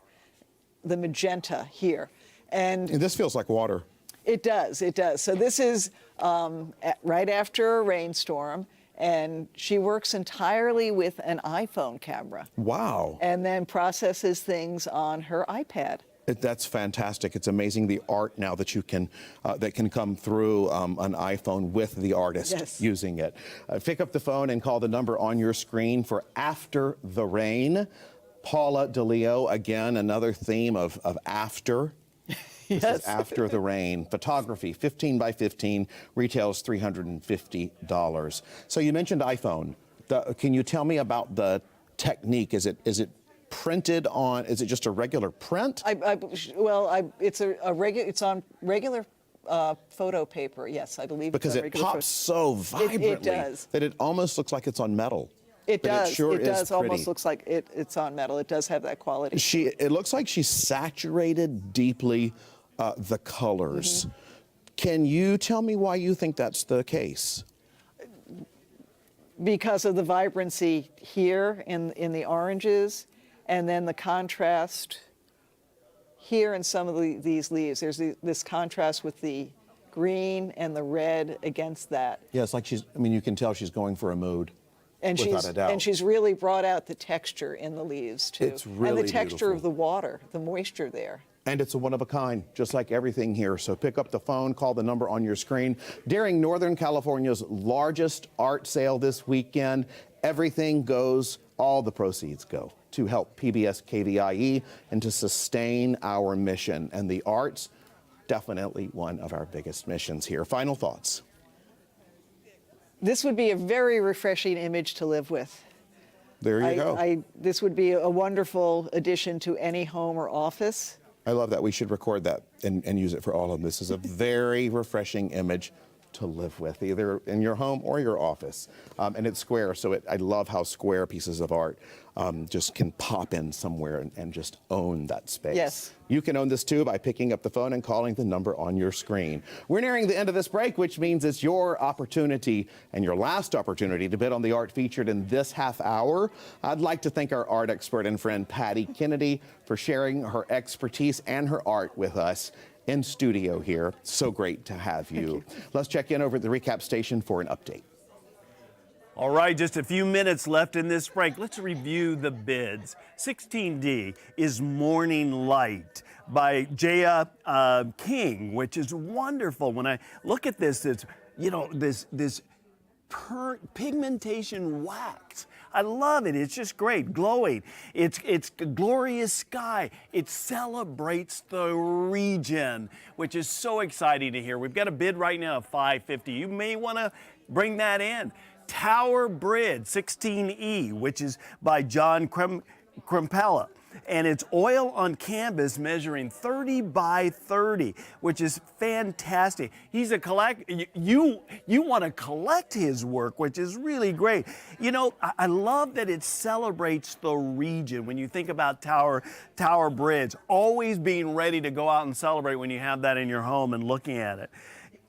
the magenta here. And this feels like water. It does, it does. So this is right after a rainstorm, and she works entirely with an iPhone camera. Wow. And then processes things on her iPad. That's fantastic. It's amazing the art now that you can that can come through an iPhone with the artist using it. Pick up the phone and call the number on your screen for After the Rain. Paula DeLeo, again, another theme of after. This is After the Rain. Photography, 15 by 15, retails $350. So you mentioned iPhone. Can you tell me about the technique? Is it printed on? Is it just a regular print? It's on regular photo paper. Yes, I believe. Because it's on it pops so vibrantly it does. that it almost looks like it's on metal. It does. It sure it does is pretty. almost looks like it's on metal. It does have that quality. It looks like she's saturated deeply the colors. Can you tell me why you think that's the case? Because of the vibrancy here in the oranges, and then the contrast here in some of these leaves. There's this contrast with the green and the red against that. Yeah, it's like you can tell she's going for a mood. And without a doubt. And she's really brought out the texture in the leaves too. It's really And the texture beautiful. of the water, the moisture there. And it's a one of a kind, just like everything here. So pick up the phone, call the number on your screen. During Northern California's largest art sale this weekend, everything goes, all the proceeds go to help PBS KVIE and to sustain our mission. And the arts, definitely one of our biggest missions here. Final thoughts. This would be a very refreshing image to live with. There you go. This would be a wonderful addition to any home or office. I love that. We should record that and use it for all of them. This is a very refreshing image to live with, either in your home or your office. And it's square, so I love how square pieces of art just can pop in somewhere and just own that space. Yes. You can own this too by picking up the phone and calling the number on your screen. We're nearing the end of this break, which means it's your opportunity and your last opportunity to bid on the art featured in this half hour. I'd like to thank our art expert and friend Patty Kennedy for sharing her expertise and her art with us in studio here. So great to have you. Let's check in over at the recap station for an update. All right, just a few minutes left in this break. Let's review the bids. 16D is Morning Light by Jaya King, which is wonderful. When I look at this, it's, this pigmentation wax. I love it. It's just great, glowing. It's glorious sky. It celebrates the region, which is so exciting to hear. We've got a bid right now of $550. You may want to bring that in. Tower Bridge 16E, which is by John Krempella. And it's oil on canvas measuring 30 by 30, which is fantastic. He's a you want to collect his work, which is really great. I love that it celebrates the region. When you think about Tower Bridge, always being ready to go out and celebrate when you have that in your home and looking at it.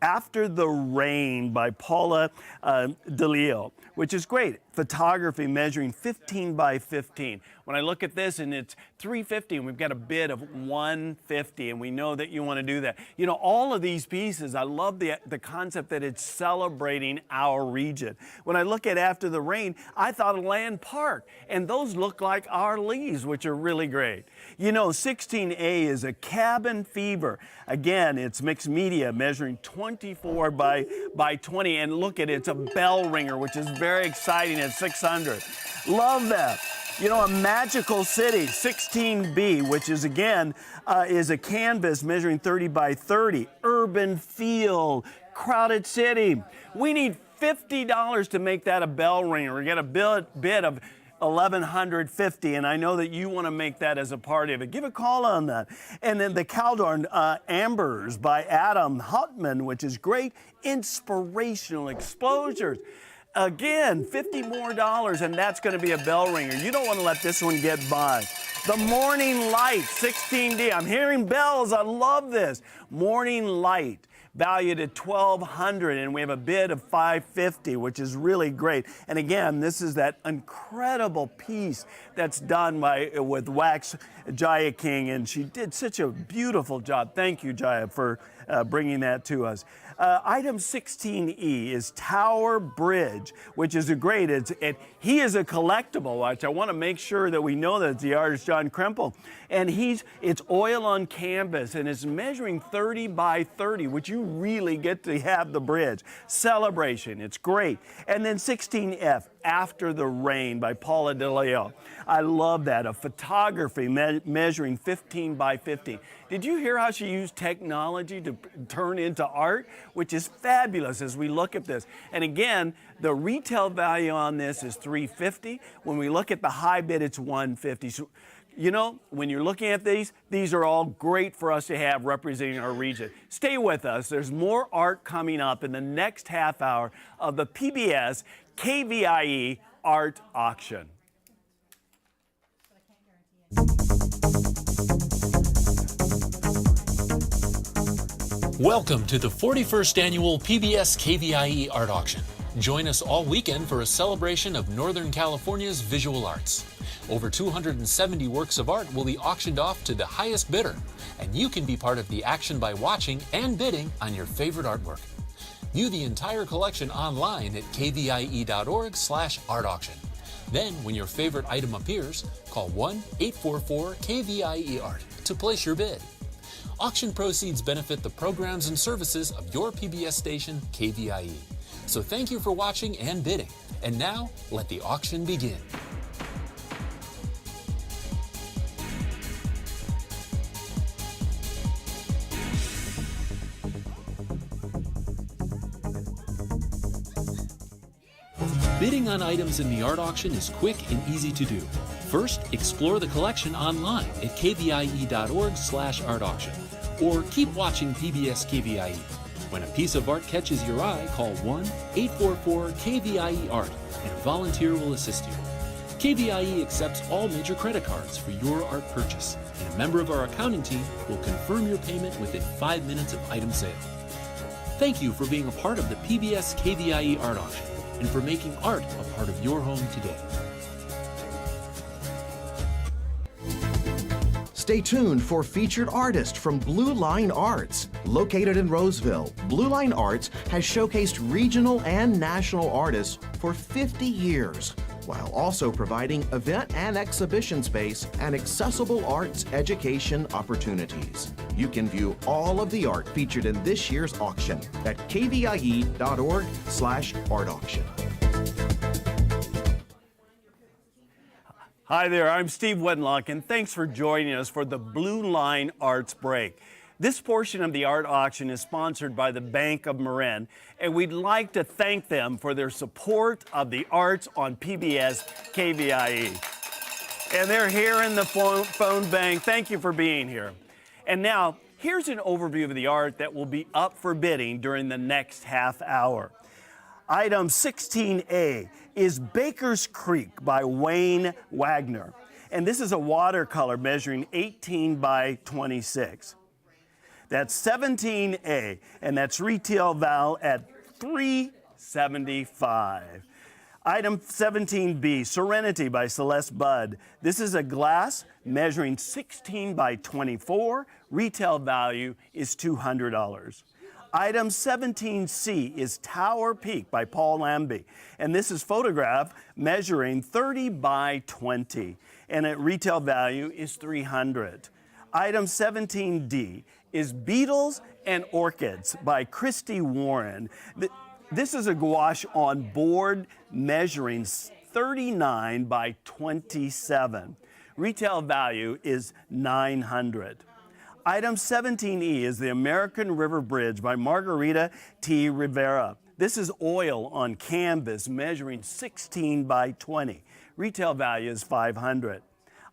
After the Rain by Paula DeLeo, which is great. photography measuring 15 by 15. When I look at this and it's $350 and we've got a bid of $150 and we know that you want to do that. You know, all of these pieces, I love the concept that it's celebrating our region. When I look at After the Rain, I thought of Land Park, and those look like our leaves, which are really great. You know, 16A is a cabin fever. Again, it's mixed media measuring 24 by 20, and look at it, it's a bell ringer, which is very exciting at 600. Love that. You know, a magical city, 16B, which is again, is a canvas measuring 30 by 30. Urban feel, crowded city. We need $50 to make that a bell ringer. We get a bid of $1,150, and I know that you want to make that as a part of it. Give a call on that. And then the Caldorn Ambers by Adam Hutman, which is great inspirational exposures. Again, $50 more, and that's going to be a bell ringer. You don't want to let this one get by. The Morning Light, 16D. I'm hearing bells. I love this. Morning Light, valued at $1,200, and we have a bid of $550, which is really great. And again, this is that incredible piece that's done with wax Jaya King, and she did such a beautiful job. Thank you, Jaya, for bringing that to us. Item 16E is Tower Bridge, which is great. He is a collectible, which I want to make sure that we know that it's the artist John Krempel. And it's oil on canvas, and it's measuring 30 by 30, which you really get to have the bridge. Celebration, it's great. And then 16F, After the Rain by Paula De Leo. I love that, a photography measuring 15 by 15. Did you hear how she used technology to turn into art? Which is fabulous as we look at this. And again, the retail value on this is $350. When we look at the high bid, it's $150. So, you know, when you're looking at these are all great for us to have representing our region. Stay with us. There's more art coming up in the next half hour of the PBS KVIE Art Auction. Welcome to the 41st Annual PBS KVIE Art Auction. Join us all weekend for a celebration of Northern California's visual arts. Over 270 works of art will be auctioned off to the highest bidder, and you can be part of the action by watching and bidding on your favorite artwork. View the entire collection online at kvie.org/art-auction. Then, when your favorite item appears, call 1-844-KVIE-ART to place your bid. Auction proceeds benefit the programs and services of your PBS station, KVIE. So thank you for watching and bidding. And now, let the auction begin. Bidding on items in the art auction is quick and easy to do. First, explore the collection online at kvie.org/art-auction, or keep watching PBS KVIE. When a piece of art catches your eye, call 1-844-KVIE-ART and a volunteer will assist you. KVIE accepts all major credit cards for your art purchase, and a member of our accounting team will confirm your payment within 5 minutes of item sale. Thank you for being a part of the PBS KVIE Art Auction and for making art a part of your home today. Stay tuned for featured artist from Blue Line Arts. Located in Roseville, Blue Line Arts has showcased regional and national artists for 50 years, while also providing event and exhibition space and accessible arts education opportunities. You can view all of the art featured in this year's auction at kvie.org/art-auction. Hi there, I'm Steve Wedlock, and thanks for joining us for the Blue Line Arts Break. This portion of the art auction is sponsored by the Bank of Marin, and we'd like to thank them for their support of the arts on PBS KVIE. And they're here in the phone bank. Thank you for being here. And now, here's an overview of the art that will be up for bidding during the next half hour. Item 16A is Baker's Creek by Wayne Wagner. And this is a watercolor measuring 18 by 26. That's 17A, and that's retail val at $375. Item 17B, Serenity by Celeste Budd. This is a glass measuring 16 by 24. Retail value is $200. Item 17C is Tower Peak by Paul Lambie. And this is photograph measuring 30 by 20. And at retail value is $300. Item 17D is Beetles and Orchids by Christy Warren. This is a gouache on board measuring 39 by 27. Retail value is $900. Item 17E is the American River Bridge by Margarita T. Rivera. This is oil on canvas measuring 16 by 20. Retail value is $500.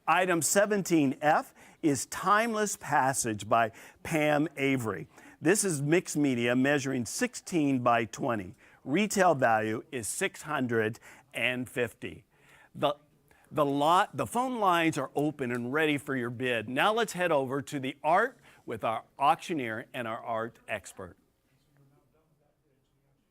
Item 17F is Timeless Passage by Pam Avery. This is mixed media measuring 16 by 20. Retail value is $650. The phone lines are open and ready for your bid. Now let's head over to the art with our auctioneer and our art expert.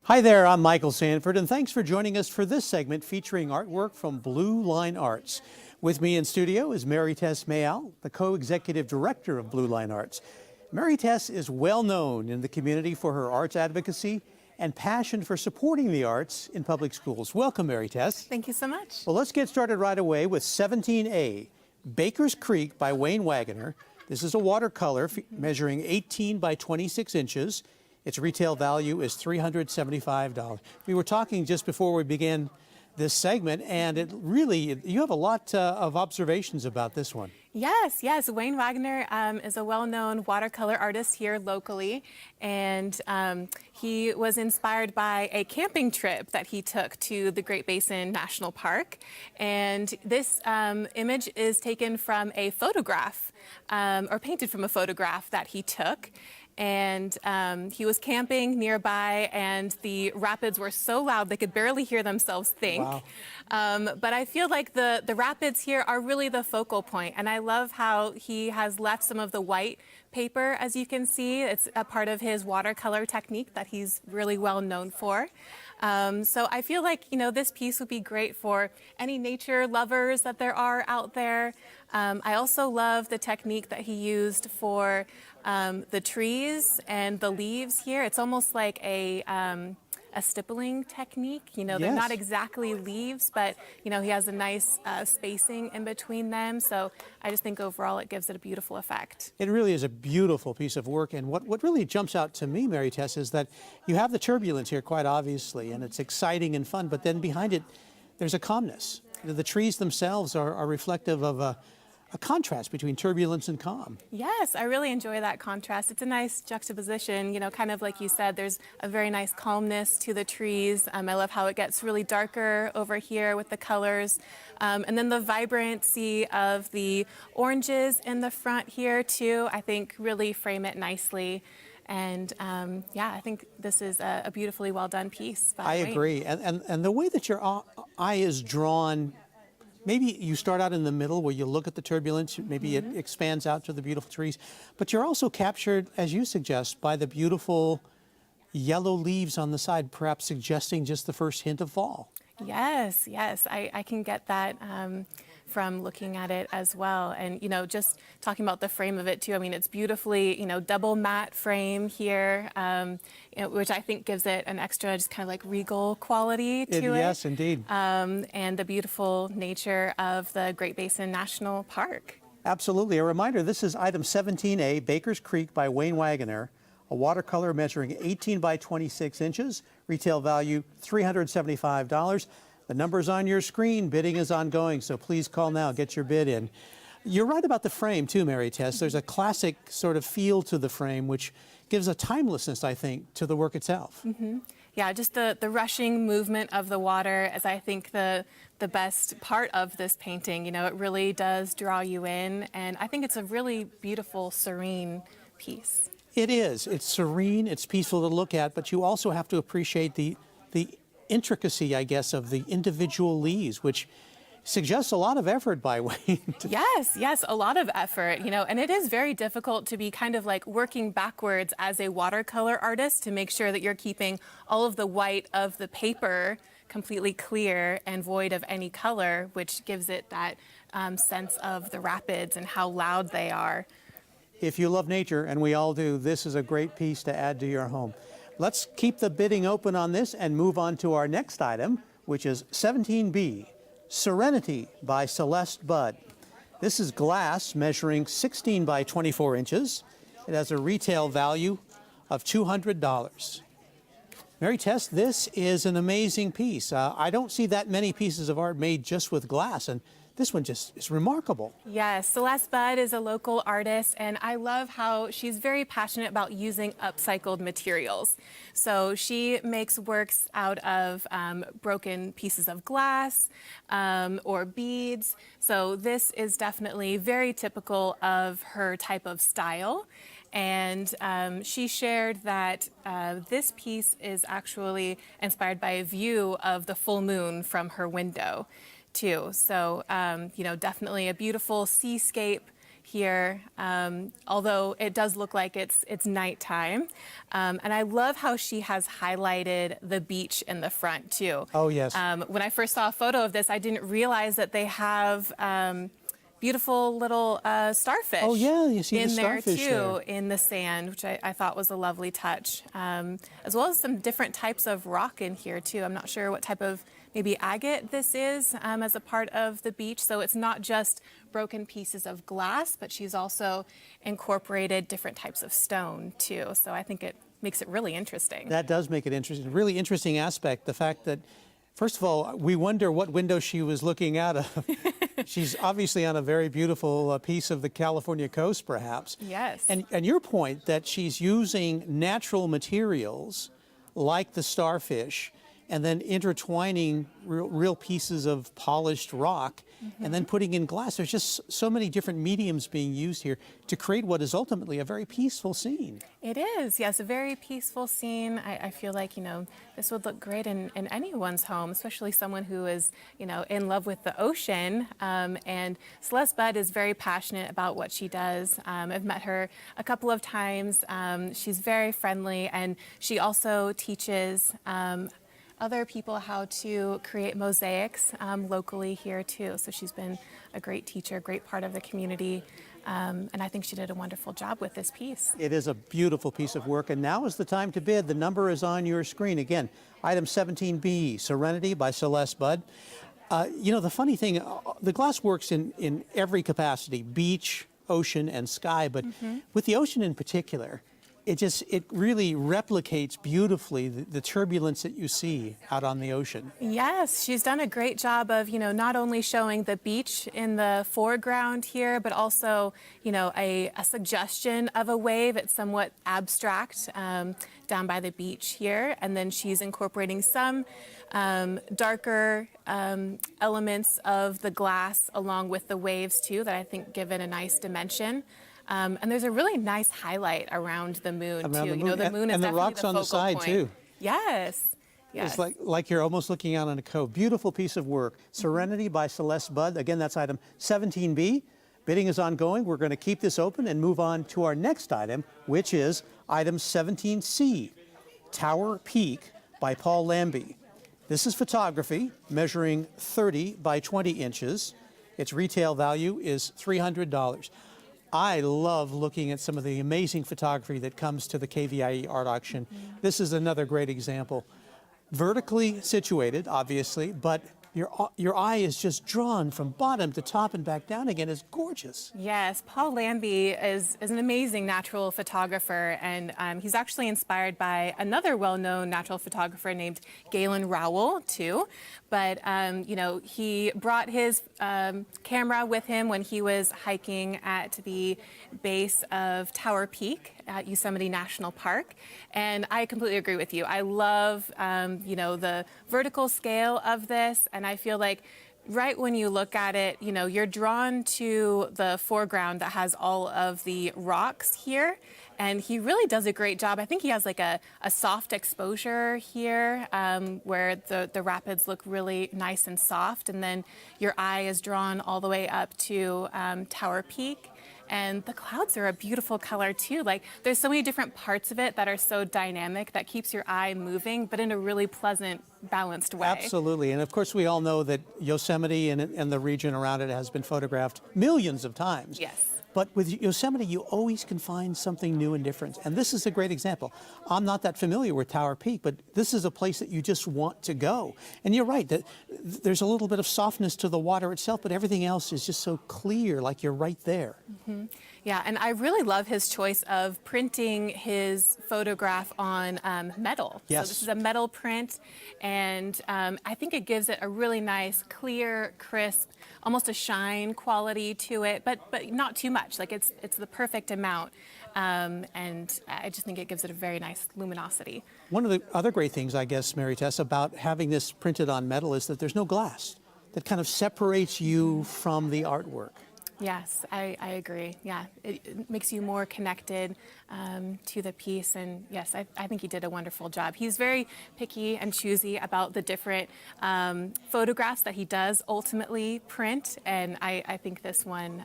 Hi there, I'm Michael Sanford, and thanks for joining us for this segment featuring artwork from Blue Line Arts. With me in studio is Mary Tess Mayall, the co-executive director of Blue Line Arts. Mary Tess is well known in the community for her arts advocacy and passion for supporting the arts in public schools. Welcome, Mary Tess. Thank you so much. Well, let's get started right away with 17A, Baker's Creek by Wayne Wagoner. This is a watercolor measuring 18 by 26 inches. Its retail value is $375. We were talking just before we began this segment, and you have a lot of observations about this one. Yes. Wayne Wagoner is a well-known watercolor artist here locally, and he was inspired by a camping trip that he took to the Great Basin National Park. And this image is taken from a photograph, or painted from a photograph that he took. And he was camping nearby, and the rapids were so loud they could barely hear themselves think. Wow. But I feel like the rapids here are really the focal point, and I love how he has left some of the white paper, as you can see. It's a part of his watercolor technique that he's really well known for. So I feel like, this piece would be great for any nature lovers that there are out there. I also love the technique that he used for the trees and the leaves here. It's almost like a stippling technique. They're not exactly leaves, but, he has a nice spacing in between them. So I just think overall it gives it a beautiful effect. It really is a beautiful piece of work. And what really jumps out to me, Mary Tess, is that you have the turbulence here quite obviously, and it's exciting and fun, but then behind it, there's a calmness. The trees themselves are reflective of a contrast between turbulence and calm. Yes, I really enjoy that contrast. It's a nice juxtaposition, kind of like you said, there's a very nice calmness to the trees. I love how it gets really darker over here with the colors. And then the vibrancy of the oranges in the front here too, I think really frame it nicely. And I think this is a beautifully well done piece. I agree. And the way that your eye is drawn, maybe you start out in the middle where you look at the turbulence, maybe it expands out to the beautiful trees, but you're also captured, as you suggest, by the beautiful yellow leaves on the side, perhaps suggesting just the first hint of fall. Yes, I can get that from looking at it as well. And, just talking about the frame of it too, it's beautifully, double matte frame here, which I think gives it an extra just kind of like regal quality to it. Yes, indeed. And the beautiful nature of the Great Basin National Park. Absolutely. A reminder, this is item 17A, Baker's Creek by Wayne Wagoner, a watercolor measuring 18 by 26 inches, retail value $375. The number's on your screen. Bidding is ongoing, so please call now. Get your bid in. You're right about the frame, too, Mary Tess. There's a classic sort of feel to the frame, which gives a timelessness, I think, to the work itself. Mm-hmm. Yeah, just the rushing movement of the water is, I think, the best part of this painting. It really does draw you in, and I think it's a really beautiful, serene piece. It is. It's serene. It's peaceful to look at, but you also have to appreciate the intricacy, I guess, of the individual leaves, which suggests a lot of effort by Wayne. Yes, a lot of effort, and it is very difficult to be kind of like working backwards as a watercolor artist to make sure that you're keeping all of the white of the paper completely clear and void of any color, which gives it that sense of the rapids and how loud they are. If you love nature, and we all do, this is a great piece to add to your home. Let's keep the bidding open on this and move on to our next item, which is 17B, Serenity by Celeste Budd. This is glass measuring 16 by 24 inches. It has a retail value of $200. Mary Tess, this is an amazing piece. I don't see that many pieces of art made just with glass, and this one just is remarkable. Yes, Celeste Budd is a local artist, and I love how she's very passionate about using upcycled materials. So she makes works out of broken pieces of glass or beads. So this is definitely very typical of her type of style. And she shared that this piece is actually inspired by a view of the full moon from her window, too. So, you know, definitely a beautiful seascape here, although it does look like it's nighttime. And I love how she has highlighted the beach in the front, too. Oh, yes. When I first saw a photo of this, I didn't realize that they have beautiful little starfish. Oh, yeah, you see in the there starfish too, there. in the sand, which I thought was a lovely touch, as well as some different types of rock in here too. I'm not sure what type of maybe agate this is as a part of the beach. So it's not just broken pieces of glass, but she's also incorporated different types of stone too. So I think it makes it really interesting. That does make it interesting. A really interesting aspect, the fact that, first of all, we wonder what window she was looking out of. She's obviously on a very beautiful piece of the California coast, perhaps. Yes. And your point that she's using natural materials like the starfish and then intertwining real pieces of polished rock and then putting in glass. There's just so many different mediums being used here to create what is ultimately a very peaceful scene. It is, yes, a very peaceful scene. I feel like, you know, this would look great in anyone's home, especially someone who is, you know, in love with the ocean. And Celeste Budd is very passionate about what she does. I've met her a couple of times. She's very friendly, and she also teaches other people how to create mosaics locally here too. So she's been a great teacher, great part of the community. And I think she did a wonderful job with this piece. It is a beautiful piece of work, and now is the time to bid. The number is on your screen. Again, item 17B, Serenity by Celeste Budd. You know, the funny thing, the glass works in every capacity, beach, ocean, and sky, but with the ocean in particular, it really replicates beautifully the turbulence that you see out on the ocean. Yes, she's done a great job of, you know, not only showing the beach in the foreground here, but also, you know, a suggestion of a wave. It's somewhat abstract down by the beach here. And then she's incorporating some darker elements of the glass along with the waves too, that I think give it a nice dimension. And there's a really nice highlight around the moon too. You know, the moon is and the definitely rocks the on the focal side point. too. Yes. Yes. It's like you're almost looking out on a cove. Beautiful piece of work. Serenity by Celeste Budd. Again, that's item 17B. Bidding is ongoing. We're going to keep this open and move on to our next item, which is item 17C, Tower Peak by Paul Lambie. This is photography measuring 30 by 20 inches. Its retail value is $300. I love looking at some of the amazing photography that comes to the KVIE art auction. This is another great example. Vertically situated, obviously, but your eye is just drawn from bottom to top and back down again. It's gorgeous. Yes, Paul Lambie is an amazing natural photographer, and he's actually inspired by another well-known natural photographer named Galen Rowell, too. But, you know, he brought his camera with him when he was hiking at the base of Tower Peak at Yosemite National Park. And I completely agree with you. I love, you know, the vertical scale of this, and I feel like right when you look at it, you know, you're drawn to the foreground that has all of the rocks here. And he really does a great job. I think he has like a soft exposure here where the rapids look really nice and soft. And then your eye is drawn all the way up to Tower Peak. And the clouds are a beautiful color too. Like there's so many different parts of it that are so dynamic that keeps your eye moving, but in a really pleasant, balanced way. Absolutely. And of course, we all know that Yosemite and the region around it has been photographed millions of times. Yes. But with Yosemite, you always can find something new and different. And this is a great example. I'm not that familiar with Tower Peak, but this is a place that you just want to go. And you're right, that there's a little bit of softness to the water itself, but everything else is just so clear, like you're right there. Mm-hmm. Yeah, and I really love his choice of printing his photograph on metal. Yes. So this is a metal print, and I think it gives it a really nice, clear, crisp, almost a shine quality to it, but not too much. Like it's the perfect amount, and I just think it gives it a very nice luminosity. One of the other great things, I guess, Mary Tess, about having this printed on metal is that there's no glass that kind of separates you from the artwork. Yes, I agree. Yeah, it makes you more connected to the piece. And yes, I think he did a wonderful job. He's very picky and choosy about the different photographs that he does ultimately print. And I think this one,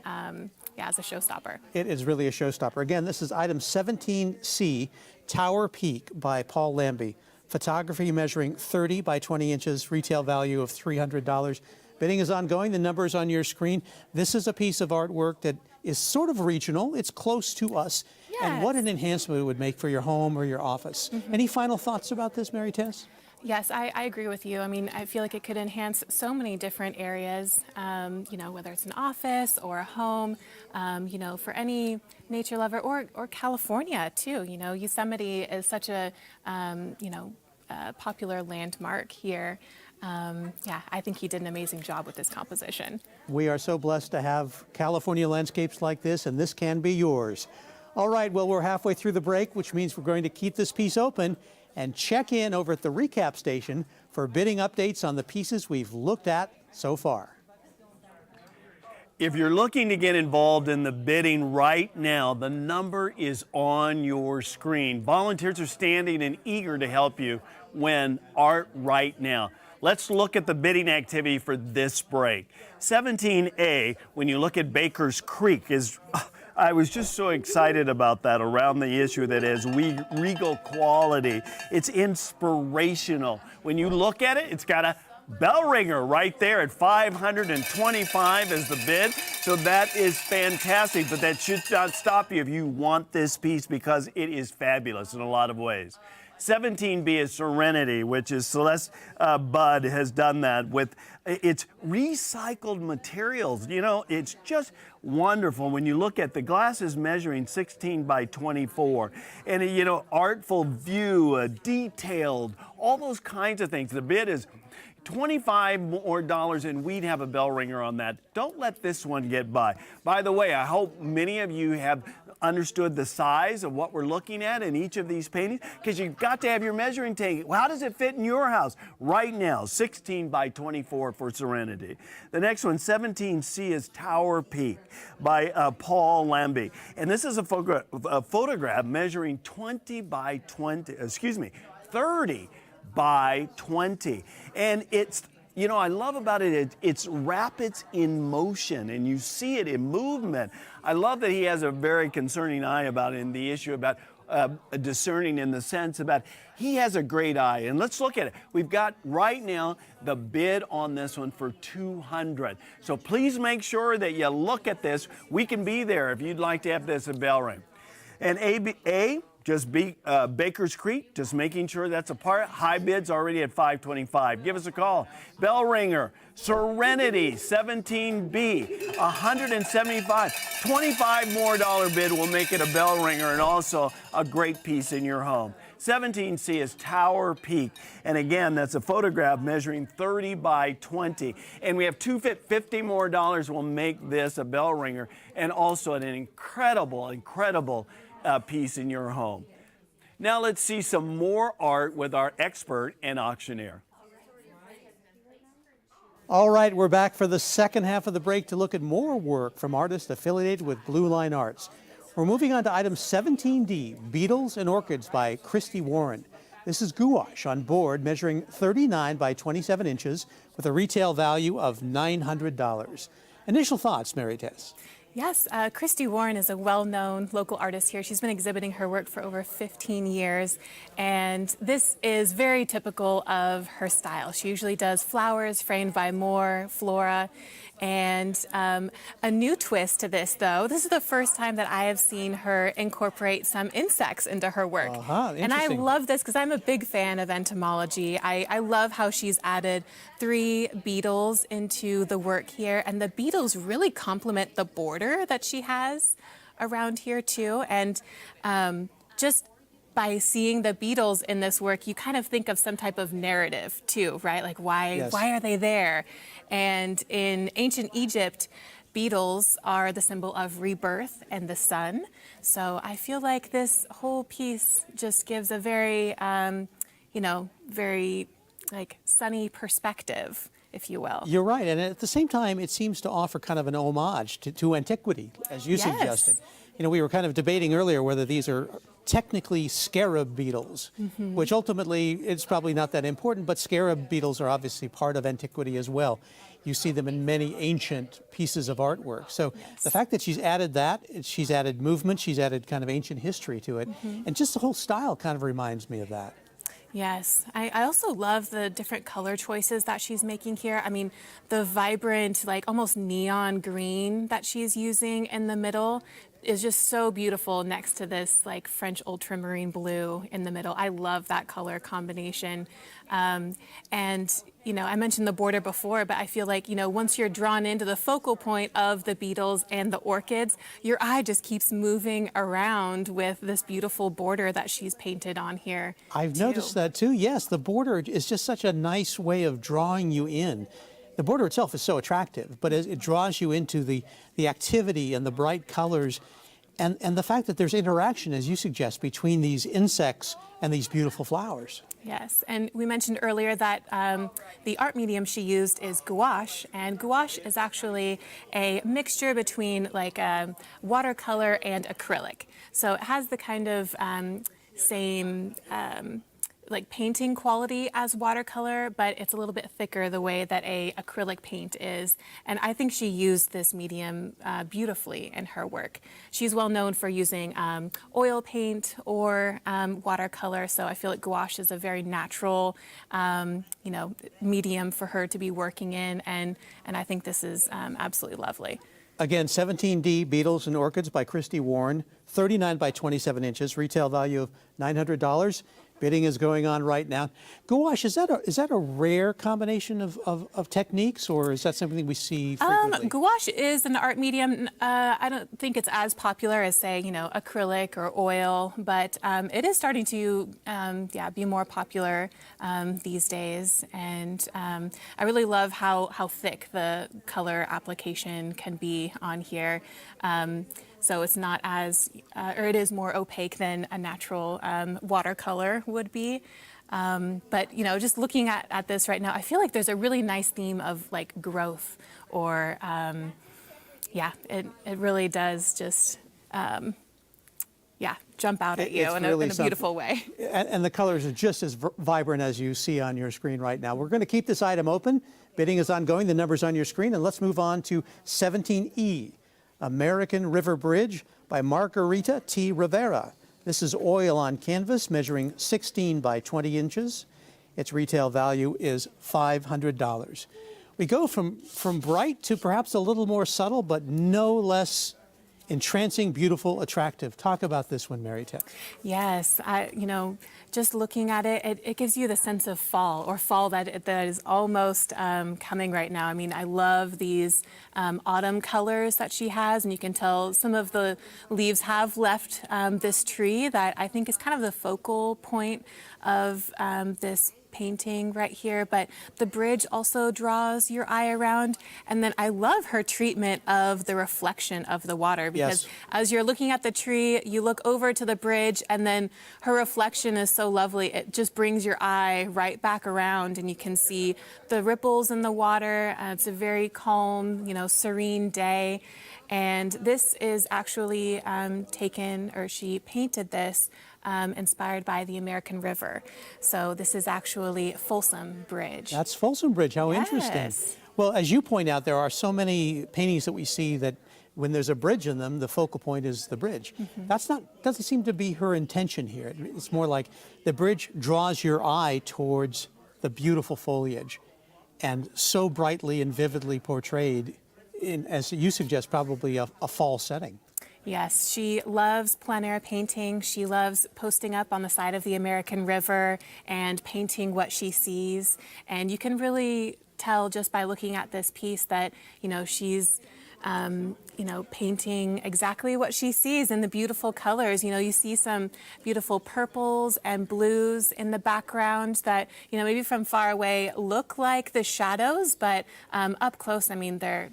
yeah, is a showstopper. It is really a showstopper. Again, this is item 17C, Tower Peak by Paul Lambie. Photography measuring 30 by 20 inches, retail value of $300. Bidding is ongoing. The number is on your screen. This is a piece of artwork that is sort of regional. It's close to us. Yes. And what an enhancement it would make for your home or your office. Mm-hmm. Any final thoughts about this, Mary Tess? Yes, I agree with you. I mean, I feel like it could enhance so many different areas, you know, whether it's an office or a home, you know, for any nature lover or California too. You know, Yosemite is such a, you know, popular landmark here. Yeah, I think he did an amazing job with this composition. We are so blessed to have California landscapes like this, and this can be yours. All right, well, we're halfway through the break, which means we're going to keep this piece open and check in over at the recap station for bidding updates on the pieces we've looked at so far. If you're looking to get involved in the bidding right now, the number is on your screen. Volunteers are standing and eager to help you win art right now. Let's look at the bidding activity for this break. 17A, when you look at Baker's Creek, is, I was just so excited about that around the issue that has regal quality. It's inspirational. When you look at it, it's got a bell ringer right there at $525 is the bid. So that is fantastic, but that should not stop you if you want this piece because it is fabulous in a lot of ways. 17B is Serenity, which is Celeste Budd has done that with its recycled materials. You know, it's just wonderful when you look at the glass is measuring 16 by 24. And, you know, artful view, detailed, all those kinds of things. The bid is $25 more and we'd have a bell ringer on that. Don't let this one get by. By the way, I hope many of you have understood the size of what we're looking at in each of these paintings because you've got to have your measuring tape. Well, how does it fit in your house? Right now, 16 by 24 for Serenity. The next one, 17C, is Tower Peak by Paul Lambie. And this is a photograph measuring 30 by 20. And it's, you know, I love about it, it's rapids in motion and you see it in movement. I love that he has a very concerning eye about it in the issue about discerning in the sense about he has a great eye. And let's look at it. We've got right now the bid on this one for $200. So please make sure that you look at this. We can be there if you'd like to have this at bell ring. And A, just Baker's Creek, just making sure that's a part. High bids already at $525. Give us a call. Bell ringer, Serenity, 17B, $175. $25 more bid will make it a bell ringer and also a great piece in your home. 17C is Tower Peak. And again, that's a photograph measuring 30 by 20. And we have $50 more will make this a bell ringer and also an incredible piece in your home. Now let's see some more art with our expert and auctioneer. All right, we're back for the second half of the break to look at more work from artists affiliated with Blue Line Arts. We're moving on to item 17D, Beetles and Orchids by Christy Warren. This is gouache on board measuring 39 by 27 inches with a retail value of $900. Initial thoughts, Mary Tess? Yes, Christy Warren is a well-known local artist here. She's been exhibiting her work for over 15 years, and this is very typical of her style. She usually does flowers framed by more flora, and a new twist to this, though. This is the first time that I have seen her incorporate some insects into her work. And I love this because I'm a big fan of entomology. I love how she's added 3 beetles into the work here, and the beetles really complement the border that she has around here too. And just by seeing the beetles in this work, you kind of think of some type of narrative too, right? Like why are they there? And in ancient Egypt, beetles are the symbol of rebirth and the sun. So I feel like this whole piece just gives a very, very like sunny perspective, if you will. You're right, and at the same time, it seems to offer kind of an homage to antiquity, as you suggested. You know, we were kind of debating earlier whether these are technically scarab beetles, which ultimately it's probably not that important, but scarab beetles are obviously part of antiquity as well. You see them in many ancient pieces of artwork. So the fact that she's added that, she's added movement, she's added kind of ancient history to it, and just the whole style kind of reminds me of that. Yes, I also love the different color choices that she's making here. I mean, the vibrant, like almost neon green that she's using in the middle is just so beautiful next to this like French ultramarine blue in the middle. I love that color combination. And, you know, I mentioned the border before, but I feel like, you know, once you're drawn into the focal point of the beetles and the orchids, your eye just keeps moving around with this beautiful border that she's painted on here. I've noticed that too, yes. The border is just such a nice way of drawing you in. The border itself is so attractive, but it draws you into the activity and the bright colors and the fact that there's interaction, as you suggest, between these insects and these beautiful flowers. Yes, and we mentioned earlier that the art medium she used is gouache, and gouache is actually a mixture between like watercolor and acrylic. So it has the kind of same like painting quality as watercolor, but it's a little bit thicker the way that a acrylic paint is. And I think she used this medium beautifully in her work. She's well known for using oil paint or watercolor, so I feel like gouache is a very natural, medium for her to be working in, and I think this is absolutely lovely. Again, 17D Beetles and Orchids by Christy Warren, 39 by 27 inches, retail value of $900. Bidding is going on right now. Gouache, is that a rare combination of techniques, or is that something we see frequently? Gouache is an art medium. I don't think it's as popular as, say, acrylic or oil, but it is starting to, be more popular these days. And I really love how thick the color application can be on here. So it's not as, or it is more opaque than a natural watercolor would be. But, just looking at this right now, I feel like there's a really nice theme of like growth or, it really does just, jump out at you in a beautiful way. And the colors are just as vibrant as you see on your screen right now. We're going to keep this item open. Bidding is ongoing. The number's on your screen. And let's move on to 17E. American River Bridge by Margarita T. Rivera. This is oil on canvas measuring 16 by 20 inches. Its retail value is $500. We go from bright to perhaps a little more subtle, but no less entrancing, beautiful, attractive. Talk about this one, Mary Tech. Yes, just looking at it, it gives you the sense of fall that is almost coming right now. I mean, I love these autumn colors that she has, and you can tell some of the leaves have left this tree that I think is kind of the focal point of this painting right here, but the bridge also draws your eye around. And then I love her treatment of the reflection of the water, because as you're looking at the tree, you look over to the bridge, and then her reflection is so lovely. It just brings your eye right back around, and you can see the ripples in the water. It's a very calm, serene day. And this is actually she painted this inspired by the American River. So this is actually Folsom Bridge. That's Folsom Bridge. How interesting. Well, as you point out, there are so many paintings that we see that when there's a bridge in them, the focal point is the bridge. Doesn't seem to be her intention here. It's more like the bridge draws your eye towards the beautiful foliage, and so brightly and vividly portrayed in, as you suggest, probably a fall setting. Yes, she loves plein air painting. She loves posting up on the side of the American River and painting what she sees. And you can really tell just by looking at this piece that, she's painting exactly what she sees in the beautiful colors. You see some beautiful purples and blues in the background that, maybe from far away look like the shadows, but up close, they're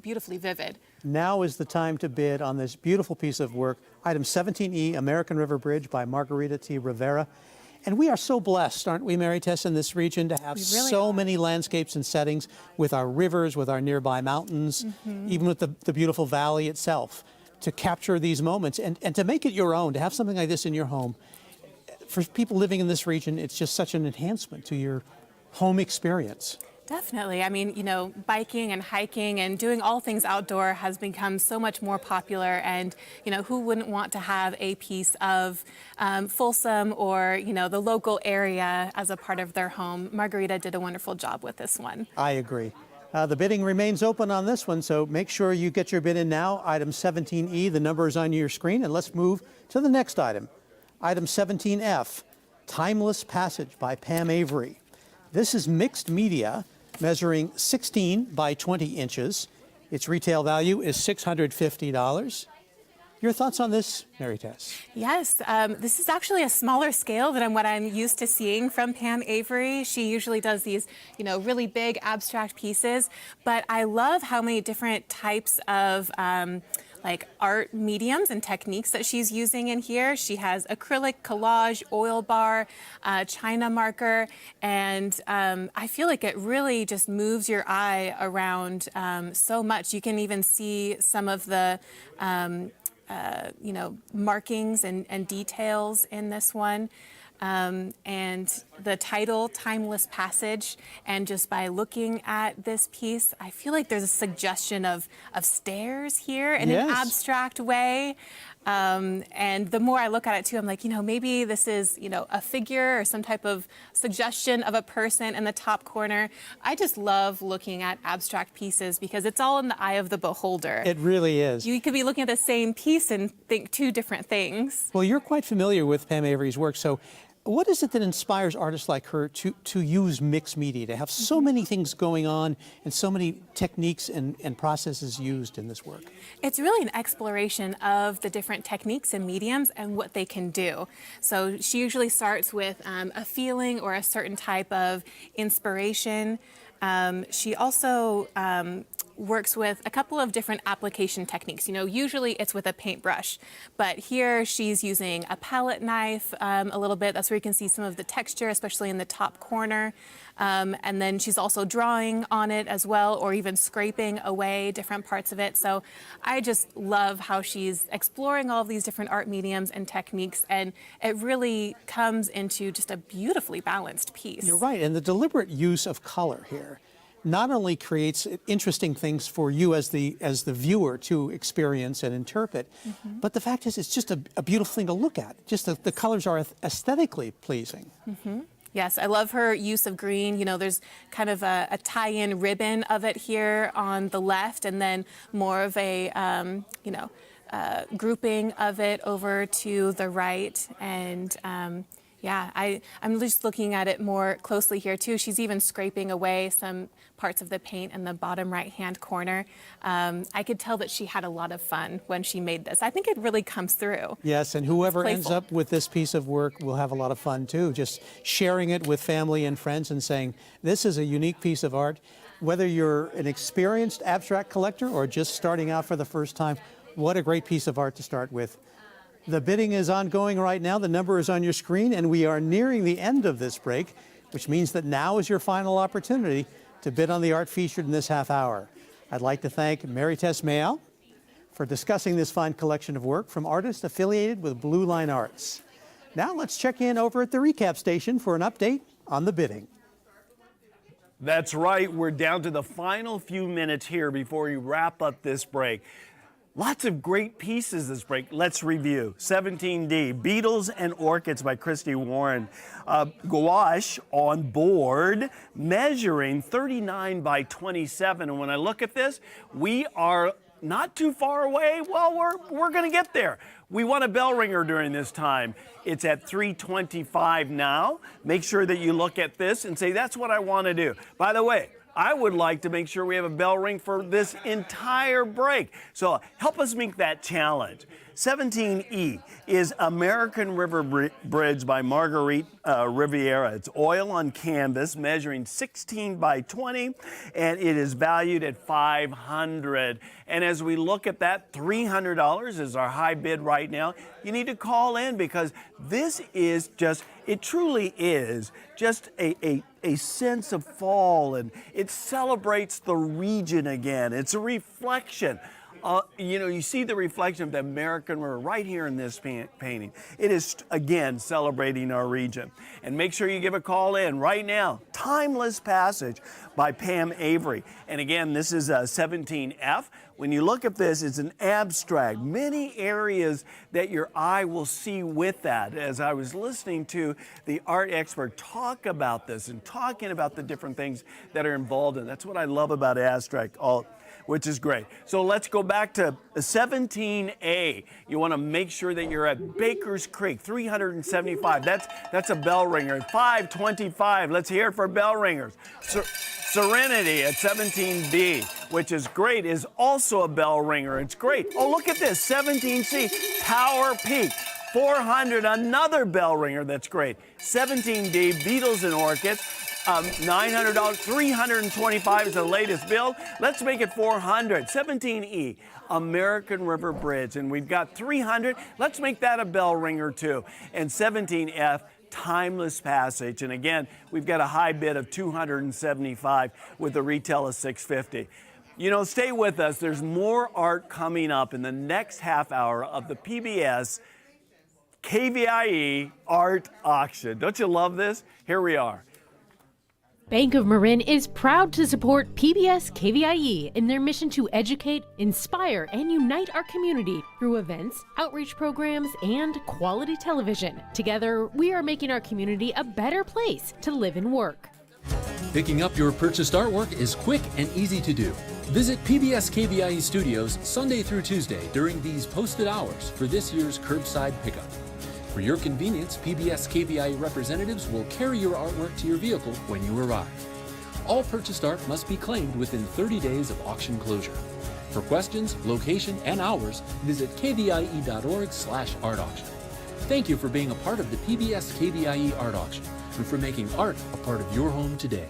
beautifully vivid. Now is the time to bid on this beautiful piece of work, item 17E, American River Bridge by Margarita T. Rivera. And we are so blessed, aren't we, Mary Tess, in this region to have so many landscapes and settings with our rivers, with our nearby mountains, even with the beautiful valley itself, to capture these moments and to make it your own, to have something like this in your home. For people living in this region, it's just such an enhancement to your home experience. Definitely. Biking and hiking and doing all things outdoor has become so much more popular. And, who wouldn't want to have a piece of Folsom or, the local area as a part of their home? Margarita did a wonderful job with this one. I agree. The bidding remains open on this one, so make sure you get your bid in now. Item 17E, the number is on your screen. And let's move to the next item. Item 17F, Timeless Passage by Pam Avery. This is mixed media, measuring 16 by 20 inches. Its retail value is $650. Your thoughts on this, Mary Tess? Yes, this is actually a smaller scale than what I'm used to seeing from Pam Avery. She usually does these, really big abstract pieces, but I love how many different types of art mediums and techniques that she's using in here. She has acrylic, collage, oil bar, China marker, and I feel like it really just moves your eye around so much. You can even see some of the markings and details in this one. And the title, Timeless Passage, and just by looking at this piece, I feel like there's a suggestion of stairs here in an abstract way. And the more I look at it too, I'm like, maybe this is, a figure or some type of suggestion of a person in the top corner. I just love looking at abstract pieces because it's all in the eye of the beholder. It really is. You could be looking at the same piece and think two different things. Well, you're quite familiar with Pam Avery's work, so what is it that inspires artists like her to use mixed media, to have so many things going on and so many techniques and processes used in this work? It's really an exploration of the different techniques and mediums and what they can do. So she usually starts with a feeling or a certain type of inspiration. She also works with a couple of different application techniques. Usually it's with a paintbrush, but here she's using a palette knife a little bit. That's where you can see some of the texture, especially in the top corner. And then she's also drawing on it as well, or even scraping away different parts of it. So I just love how she's exploring all of these different art mediums and techniques, and it really comes into just a beautifully balanced piece. You're right, and the deliberate use of color here not only creates interesting things for you as the viewer to experience and interpret, but the fact is it's just a beautiful thing to look at. Just the colors are aesthetically pleasing. Yes, I love her use of green. There's kind of a tie-in ribbon of it here on the left, and then more of a, grouping of it over to the right. And I'm just looking at it more closely here too. She's even scraping away some parts of the paint in the bottom right-hand corner. I could tell that she had a lot of fun when she made this. I think it really comes through. Yes, and whoever ends up with this piece of work will have a lot of fun too, just sharing it with family and friends and saying, this is a unique piece of art. Whether you're an experienced abstract collector or just starting out for the first time, what a great piece of art to start with. The bidding is ongoing right now. The number is on your screen, and we are nearing the end of this break, which means that now is your final opportunity to bid on the art featured in this half hour. I'd like to thank Mary Tess Mayall for discussing this fine collection of work from artists affiliated with Blue Line Arts. Now let's check in over at the recap station for an update on the bidding. That's right. We're down to the final few minutes here before we wrap up this break. Lots of great pieces this break. Let's review. 17D, Beetles and Orchids by Christy Warren. Gouache on board, measuring 39 by 27. And when I look at this, we are not too far away. Well, we're going to get there. We want a bell ringer during this time. It's at 3:25 now. Make sure that you look at this and say, that's what I want to do. By the way, I would like to make sure we have a bell ring for this entire break. So help us make that challenge. 17E is American River Bridge by Marguerite Riviera. It's oil on canvas, measuring 16 by 20, and it is valued at $500. And as we look at that, $300 is our high bid right now. You need to call in because this is just, it truly is just a sense of fall, and it celebrates the region again. It's a reflection. You see the reflection of the American River right here in this painting. It is, again, celebrating our region. And make sure you give a call in right now. Timeless Passage by Pam Avery. And again, this is 17F. When you look at this, it's an abstract. Many areas that your eye will see with that. As I was listening to the art expert talk about this and talking about the different things that are involved in it. That's what I love about abstract, which is great. So let's go back to 17A. You want to make sure that you're at Baker's Creek, 375. That's a bell ringer. 525. Let's hear it for bell ringers. Serenity at 17B, which is great, is also a bell ringer. It's great. Oh, look at this, 17C, Tower Peak. 400, another bell ringer. That's great. 17D, Beetles and Orchids. $900, 325 is the latest bill. Let's make it 400. 17E, American River Bridge, and we've got 300. Let's make that a bell ringer too. And 17F, Timeless Passage, and again, we've got a high bid of 275 with a retail of 650. Stay with us. There's more art coming up in the next half hour of the PBS KVIE Art Auction. Don't you love this? Here we are. Bank of Marin is proud to support PBS KVIE in their mission to educate, inspire, and unite our community through events, outreach programs, and quality television. Together, we are making our community a better place to live and work. Picking up your purchased artwork is quick and easy to do. Visit PBS KVIE Studios Sunday through Tuesday during these posted hours for this year's curbside pickup. For your convenience, PBS KVIE representatives will carry your artwork to your vehicle when you arrive. All purchased art must be claimed within 30 days of auction closure. For questions, location, and hours, visit kvie.org/art-auction. Thank you for being a part of the PBS KVIE Art Auction and for making art a part of your home today.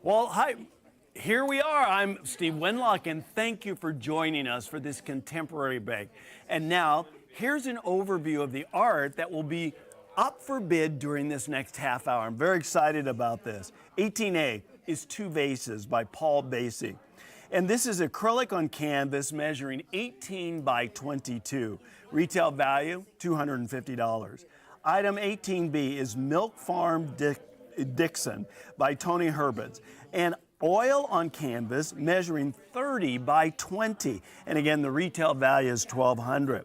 Well, hi, here we are. I'm Steve Wenlock, and thank you for joining us for this contemporary break. And now, here's an overview of the art that will be up for bid during this next half hour. I'm very excited about this. 18A is Two Vases by Paul Basie. And this is acrylic on canvas measuring 18 by 22. Retail value, $250. Item 18B is Milk Farm Dixon by Tony Herbert, and oil on canvas measuring 30 by 20. And again, the retail value is $1,200.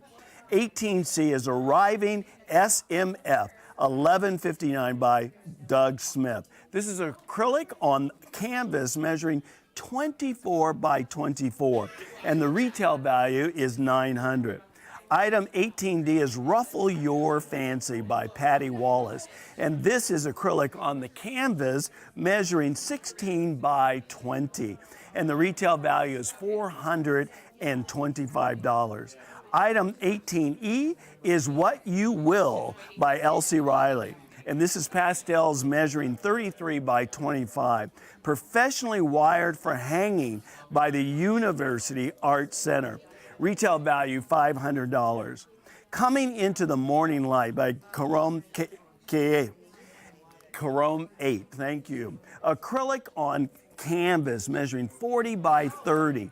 18C is Arriving SMF, 1159 by Doug Smith. This is acrylic on canvas measuring 24 by 24, and the retail value is $900. Item 18D is Ruffle Your Fancy by Patty Wallace. And this is acrylic on the canvas measuring 16 by 20. And the retail value is $425. Item 18E is What You Will by Elsie Riley. And this is pastels measuring 33 by 25. Professionally wired for hanging by the University Art Center. Retail value, $500. Coming Into the Morning Light by Carome 8, thank you. Acrylic on canvas measuring 40 by 30.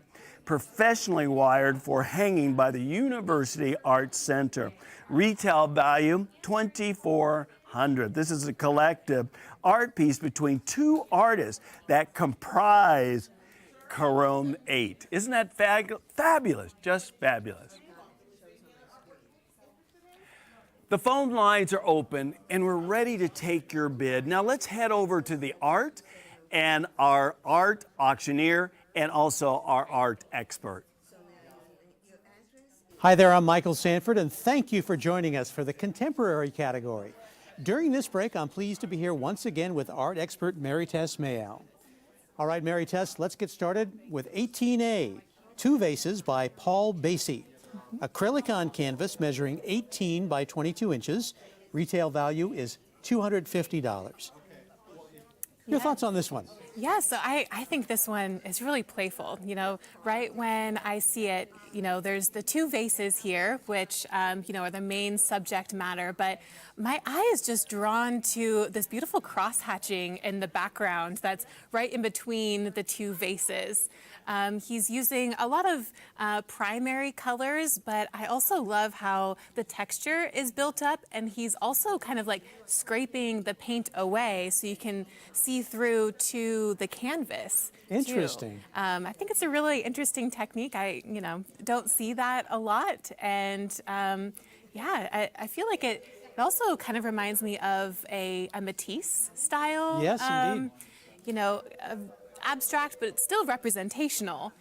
professionally wired for hanging by the University Arts Center. Retail value, $2,400. This is a collective art piece between two artists that comprise Quorum 8. Isn't that fabulous? Just fabulous. The phone lines are open and we're ready to take your bid. Now let's head over to the art and our art auctioneer and also our art expert. Hi there, I'm Michael Sanford, and thank you for joining us for the contemporary category. During this break, I'm pleased to be here once again with art expert Mary Tess Mayo. All right, Mary Tess, let's get started with 18A, Two Vases by Paul Basie. Acrylic on canvas measuring 18 by 22 inches. Retail value is $250. Your thoughts on this one? Yeah, so I think this one is really playful. You know, right when I see it, you know, there's the two vases here, which, you know, are the main subject matter, but my eye is just drawn to this beautiful cross-hatching in the background that's right in between the two vases. He's using a lot of primary colors, but I also love how the texture is built up, and he's also kind of like scraping the paint away so you can see through to the canvas. Interesting. I think it's a really interesting technique. I, you know, don't see that a lot, and yeah, I feel like it also kind of reminds me of a Matisse style. Yes, indeed. You know, abstract, but it's still representational.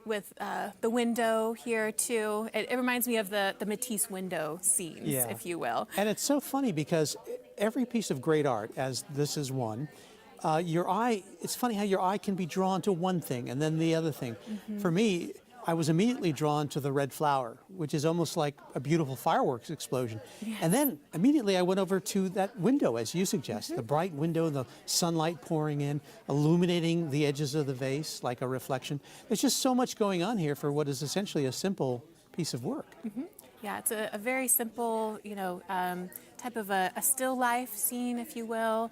With the window here too. It reminds me of the Matisse window scenes, if you will. And it's so funny because every piece of great art, as this is one, your eye, it's funny how your eye can be drawn to one thing and then the other thing. For me, I was immediately drawn to the red flower, which is almost like a beautiful fireworks explosion. And then immediately I went over to that window, as you suggest, the bright window, the sunlight pouring in, illuminating the edges of the vase like a reflection. There's just so much going on here for what is essentially a simple piece of work. Yeah, it's a very simple, you know, type of a still life scene, if you will.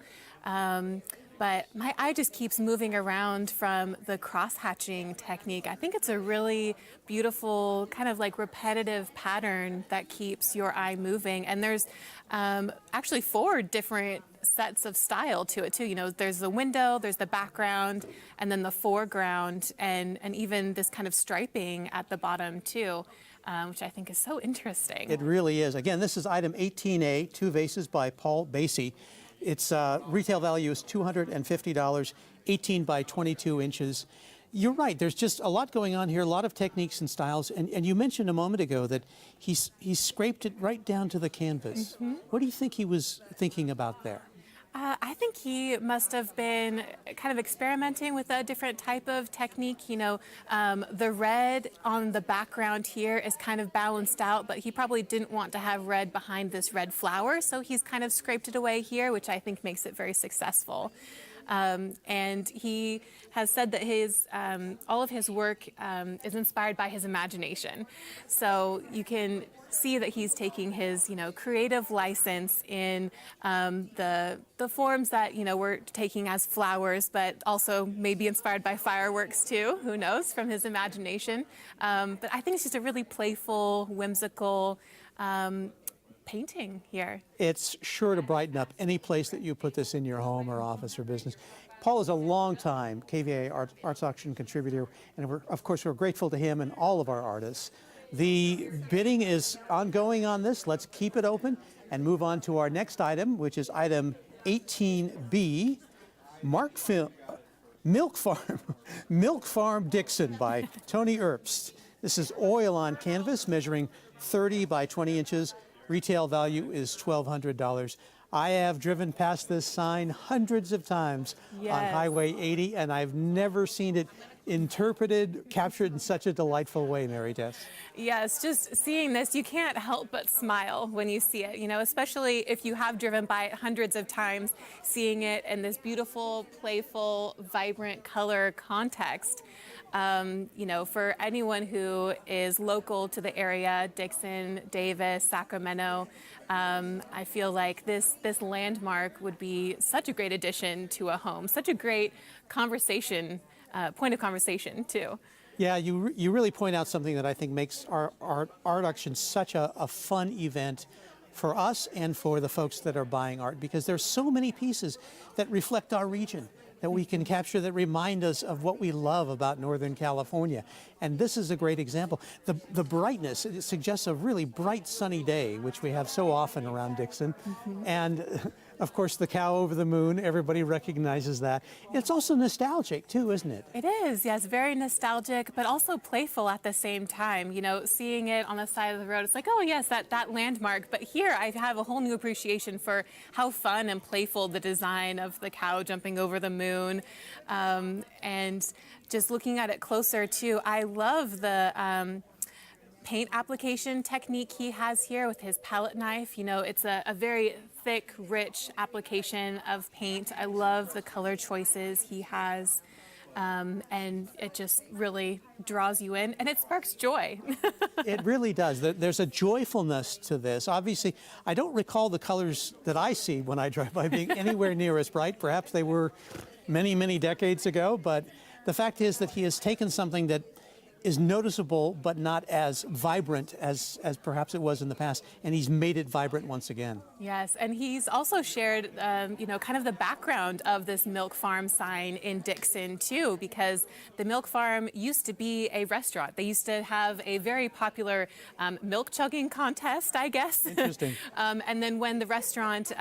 But my eye just keeps moving around from the cross-hatching technique. I think it's a really beautiful, kind of like repetitive pattern that keeps your eye moving. And there's actually 4 different sets of style to it too. You know, there's the window, there's the background, and then the foreground, and even this kind of striping at the bottom too. Which I think is so interesting. It really is. Again, this is item 18A, Two Vases by Paul Basie. Its retail value is $250, 18 by 22 inches. You're right, there's just a lot going on here, a lot of techniques and styles. And you mentioned a moment ago that he scraped it right down to the canvas. What do you think he was thinking about there? I think he must have been kind of experimenting with a different type of technique. You know, the red on the background here is kind of balanced out, but he probably didn't want to have red behind this red flower, so he's kind of scraped it away here, which I think makes it very successful. And he has said that his all of his work is inspired by his imagination. So you can see that he's taking his, you know, creative license in the forms that, you know, we're taking as flowers, but also maybe inspired by fireworks too. Who knows, from his imagination. But I think it's just a really playful, whimsical painting here. It's sure to brighten up any place that you put this in your home or office or business. Paul is a long-time KVA Arts Auction contributor, and of course we're grateful to him and all of our artists. The bidding is ongoing on this. Let's keep it open and move on to our next item, which is item 18B, Milk Farm Dixon by Tony Erbst. This is oil on canvas measuring 30 by 20 inches. Retail value is $1,200. I have driven past this sign hundreds of times on Highway 80, and I've never seen it interpreted, captured in such a delightful way, Mary Tess. Yes, just seeing this, you can't help but smile when you see it, you know, especially if you have driven by it hundreds of times, seeing it in this beautiful, playful, vibrant color context. You know, for anyone who is local to the area, Dixon, Davis, Sacramento, I feel like this landmark would be such a great addition to a home, such a great conversation, point of conversation too. Yeah, you really point out something that I think makes our art auction such a fun event for us and for the folks that are buying art, because there's so many pieces that reflect our region that we can capture that remind us of what we love about Northern California. And this is a great example. The brightness, it suggests a really bright sunny day, which we have so often around Dixon. And of course, the cow over the moon, everybody recognizes that. It's also nostalgic too, isn't it? It is, yes, very nostalgic, but also playful at the same time. You know, seeing it on the side of the road, it's like, oh yes, that landmark. But here I have a whole new appreciation for how fun and playful the design of the cow jumping over the moon. And just looking at it closer too, I love the paint application technique he has here with his palette knife. You know, it's a very thick, rich application of paint. I love the color choices he has, and it just really draws you in, and it sparks joy. It really does. There's a joyfulness to this. Obviously, I don't recall the colors that I see when I drive by being anywhere near as bright. Perhaps they were many, many decades ago, but the fact is that he has taken something that is noticeable but not as vibrant as perhaps it was in the past, and he's made it vibrant once again. Yes, and he's also shared, you know, kind of the background of this milk farm sign in Dixon too, because the milk farm used to be a restaurant. They used to have a very popular milk chugging contest, I guess. Interesting. And then when the restaurant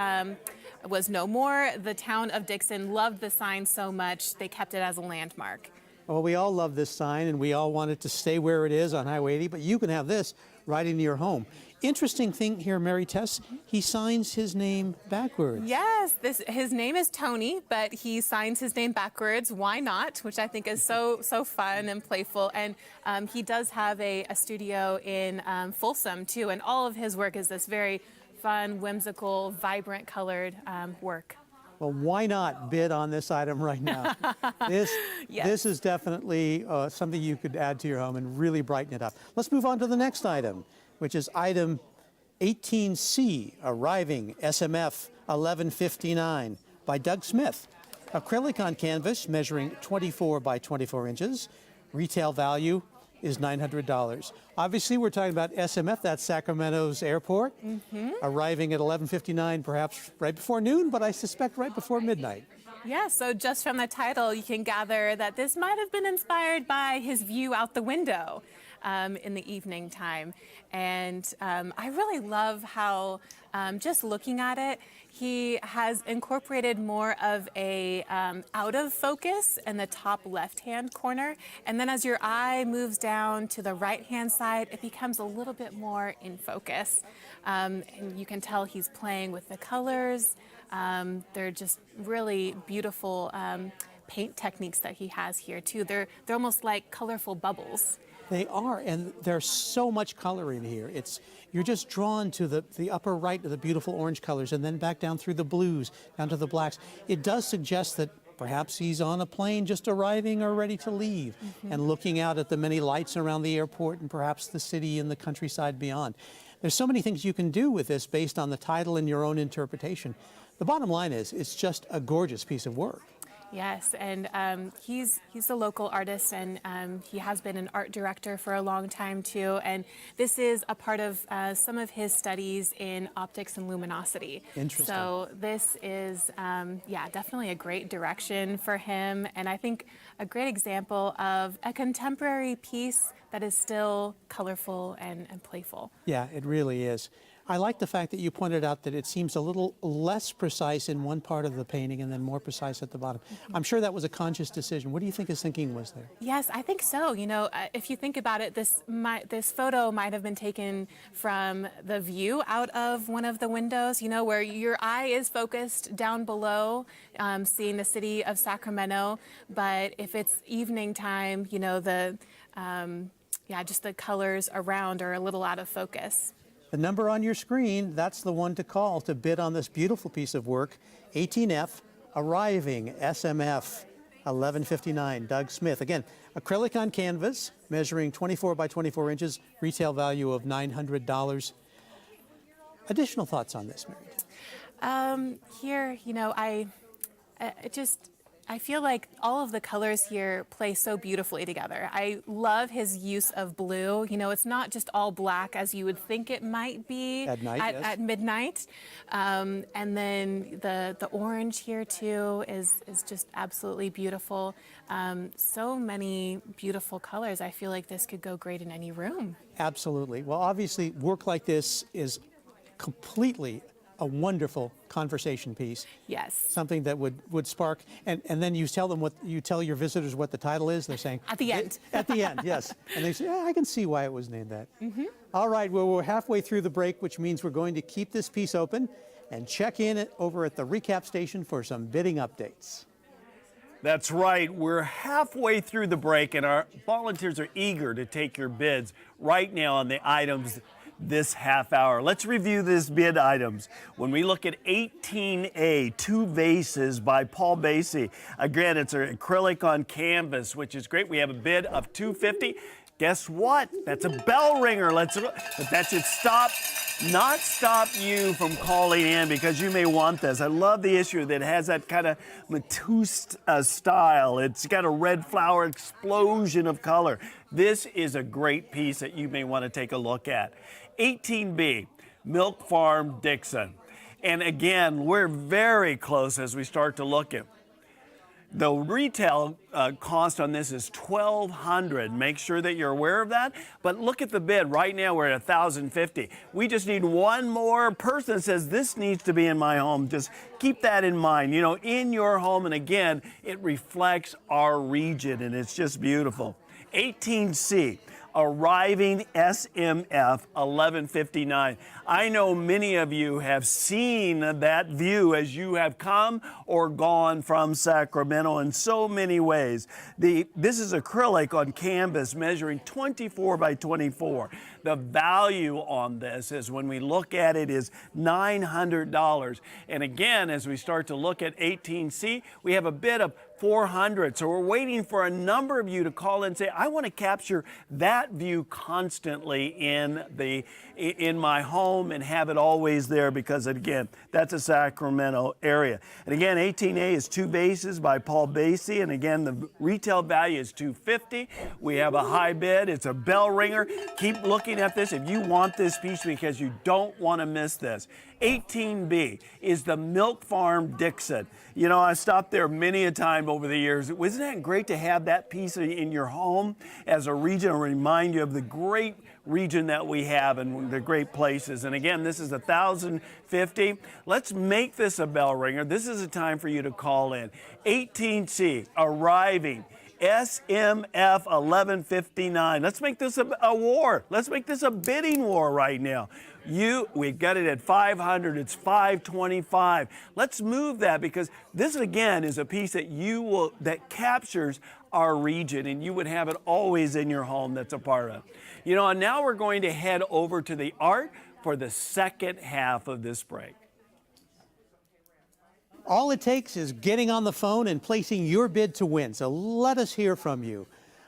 was no more, the town of Dixon loved the sign so much they kept it as a landmark. Well, we all love this sign, and we all want it to stay where it is on Highway 80, but you can have this right into your home. Interesting thing here, Mary Tess, he signs his name backwards. Yes, his name is Tony, but he signs his name backwards. Why not? Which I think is so fun and playful. And he does have a studio in Folsom, too, and all of his work is this very fun, whimsical, vibrant colored work. Well, why not bid on this item right now? This is definitely something you could add to your home and really brighten it up. Let's move on to the next item, which is item 18C, arriving SMF 1159 by Doug Smith. Acrylic on canvas measuring 24 by 24 inches. Retail value is $900. Obviously, we're talking about SMF, that's Sacramento's airport, arriving at 11:59, perhaps right before noon, but I suspect right before midnight. Yeah, so just from the title, you can gather that this might have been inspired by his view out the window in the evening time. And I really love how, just looking at it, he has incorporated more of a out of focus in the top left-hand corner. And then as your eye moves down to the right-hand side, it becomes a little bit more in focus. And you can tell he's playing with the colors. They're just really beautiful paint techniques that he has here too. They're almost like colorful bubbles. They are, and there's so much color in here. You're just drawn to the upper right of the beautiful orange colors, and then back down through the blues, down to the blacks. It does suggest that perhaps he's on a plane just arriving or ready to leave, and looking out at the many lights around the airport and perhaps the city and the countryside beyond. There's so many things you can do with this based on the title and your own interpretation. The bottom line is, it's just a gorgeous piece of work. Yes, and he's a local artist, and he has been an art director for a long time too. And this is a part of some of his studies in optics and luminosity. Interesting. So this is, definitely a great direction for him, and I think a great example of a contemporary piece that is still colorful and playful. Yeah, it really is. I like the fact that you pointed out that it seems a little less precise in one part of the painting and then more precise at the bottom. I'm sure that was a conscious decision. What do you think his thinking was there? Yes, I think so. You know, if you think about it, this photo might have been taken from the view out of one of the windows, you know, where your eye is focused down below, seeing the city of Sacramento. But if it's evening time, you know, just the colors around are a little out of focus. The number on your screen, that's the one to call to bid on this beautiful piece of work. 18F, arriving, SMF 1159, Doug Smith. Again, acrylic on canvas, measuring 24 by 24 inches, retail value of $900. Additional thoughts on this, Mary? Here, you know, I feel like all of the colors here play so beautifully together. I love his use of blue. You know, it's not just all black as you would think it might be at night, at midnight. And then the orange here too is just absolutely beautiful. So many beautiful colors. I feel like this could go great in any room. Absolutely. Well, obviously, work like this is completely a wonderful conversation piece. Yes. Something that would spark, and then you tell your visitors what the title is. They're saying at the end. At the end, yes. And they say, yeah, I can see why it was named that. Mm-hmm. All right, well, we're halfway through the break, which means we're going to keep this piece open and check in over at the recap station for some bidding updates. That's right. We're halfway through the break, and our volunteers are eager to take your bids right now on the items this half hour. Let's review these bid items. When we look at 18A, 2 vases by Paul Basie. Again, it's an acrylic on canvas, which is great. We have a bid of $250. Guess what? That's a bell ringer. But that should not stop you from calling in, because you may want this. I love the issue that has that kind of Matisse style. It's got a red flower explosion of color. This is a great piece that you may want to take a look at. 18B, Milk Farm Dixon. And again, we're very close as we start to look at. The retail cost on this is $1,200. Make sure that you're aware of that. But look at the bid. Right now we're at $1,050. We just need one more person that says this needs to be in my home. Just keep that in mind. You know, in your home. And again, it reflects our region, and it's just beautiful. 18C. Arriving SMF 1159. I know many of you have seen that view as you have come or gone from Sacramento in so many ways. This is acrylic on canvas measuring 24 by 24. The value on this is, when we look at it, is $900. And again, as we start to look at 18C, we have a bid of $400. So we're waiting for a number of you to call in and say, I want to capture that view constantly in my home and have it always there, because again, that's a Sacramento area. And again, 18A is 2 vases by Paul Basie, and again, the retail value is $250. We have a high bid. It's a bell ringer. Keep looking at this if you want this piece, because you don't want to miss this. 18B is the Milk Farm Dixon. You know, I stopped there many a time over the years. Wasn't that great to have that piece in your home as a region, and remind you of the great region that we have and the great places? And again, this is $1,050. Let's make this a bell ringer. This is a time for you to call in. 18C, arriving. SMF 1159. Let's make this a war. Let's make this a bidding war right now. We've got it at 500. It's 525. Let's move that, because this again is a piece that captures our region, and you would have it always in your home. That's a part of it. You know, and now we're going to head over to the art for the second half of this break. All it takes is getting on the phone and placing your bid to win. So let us hear from you.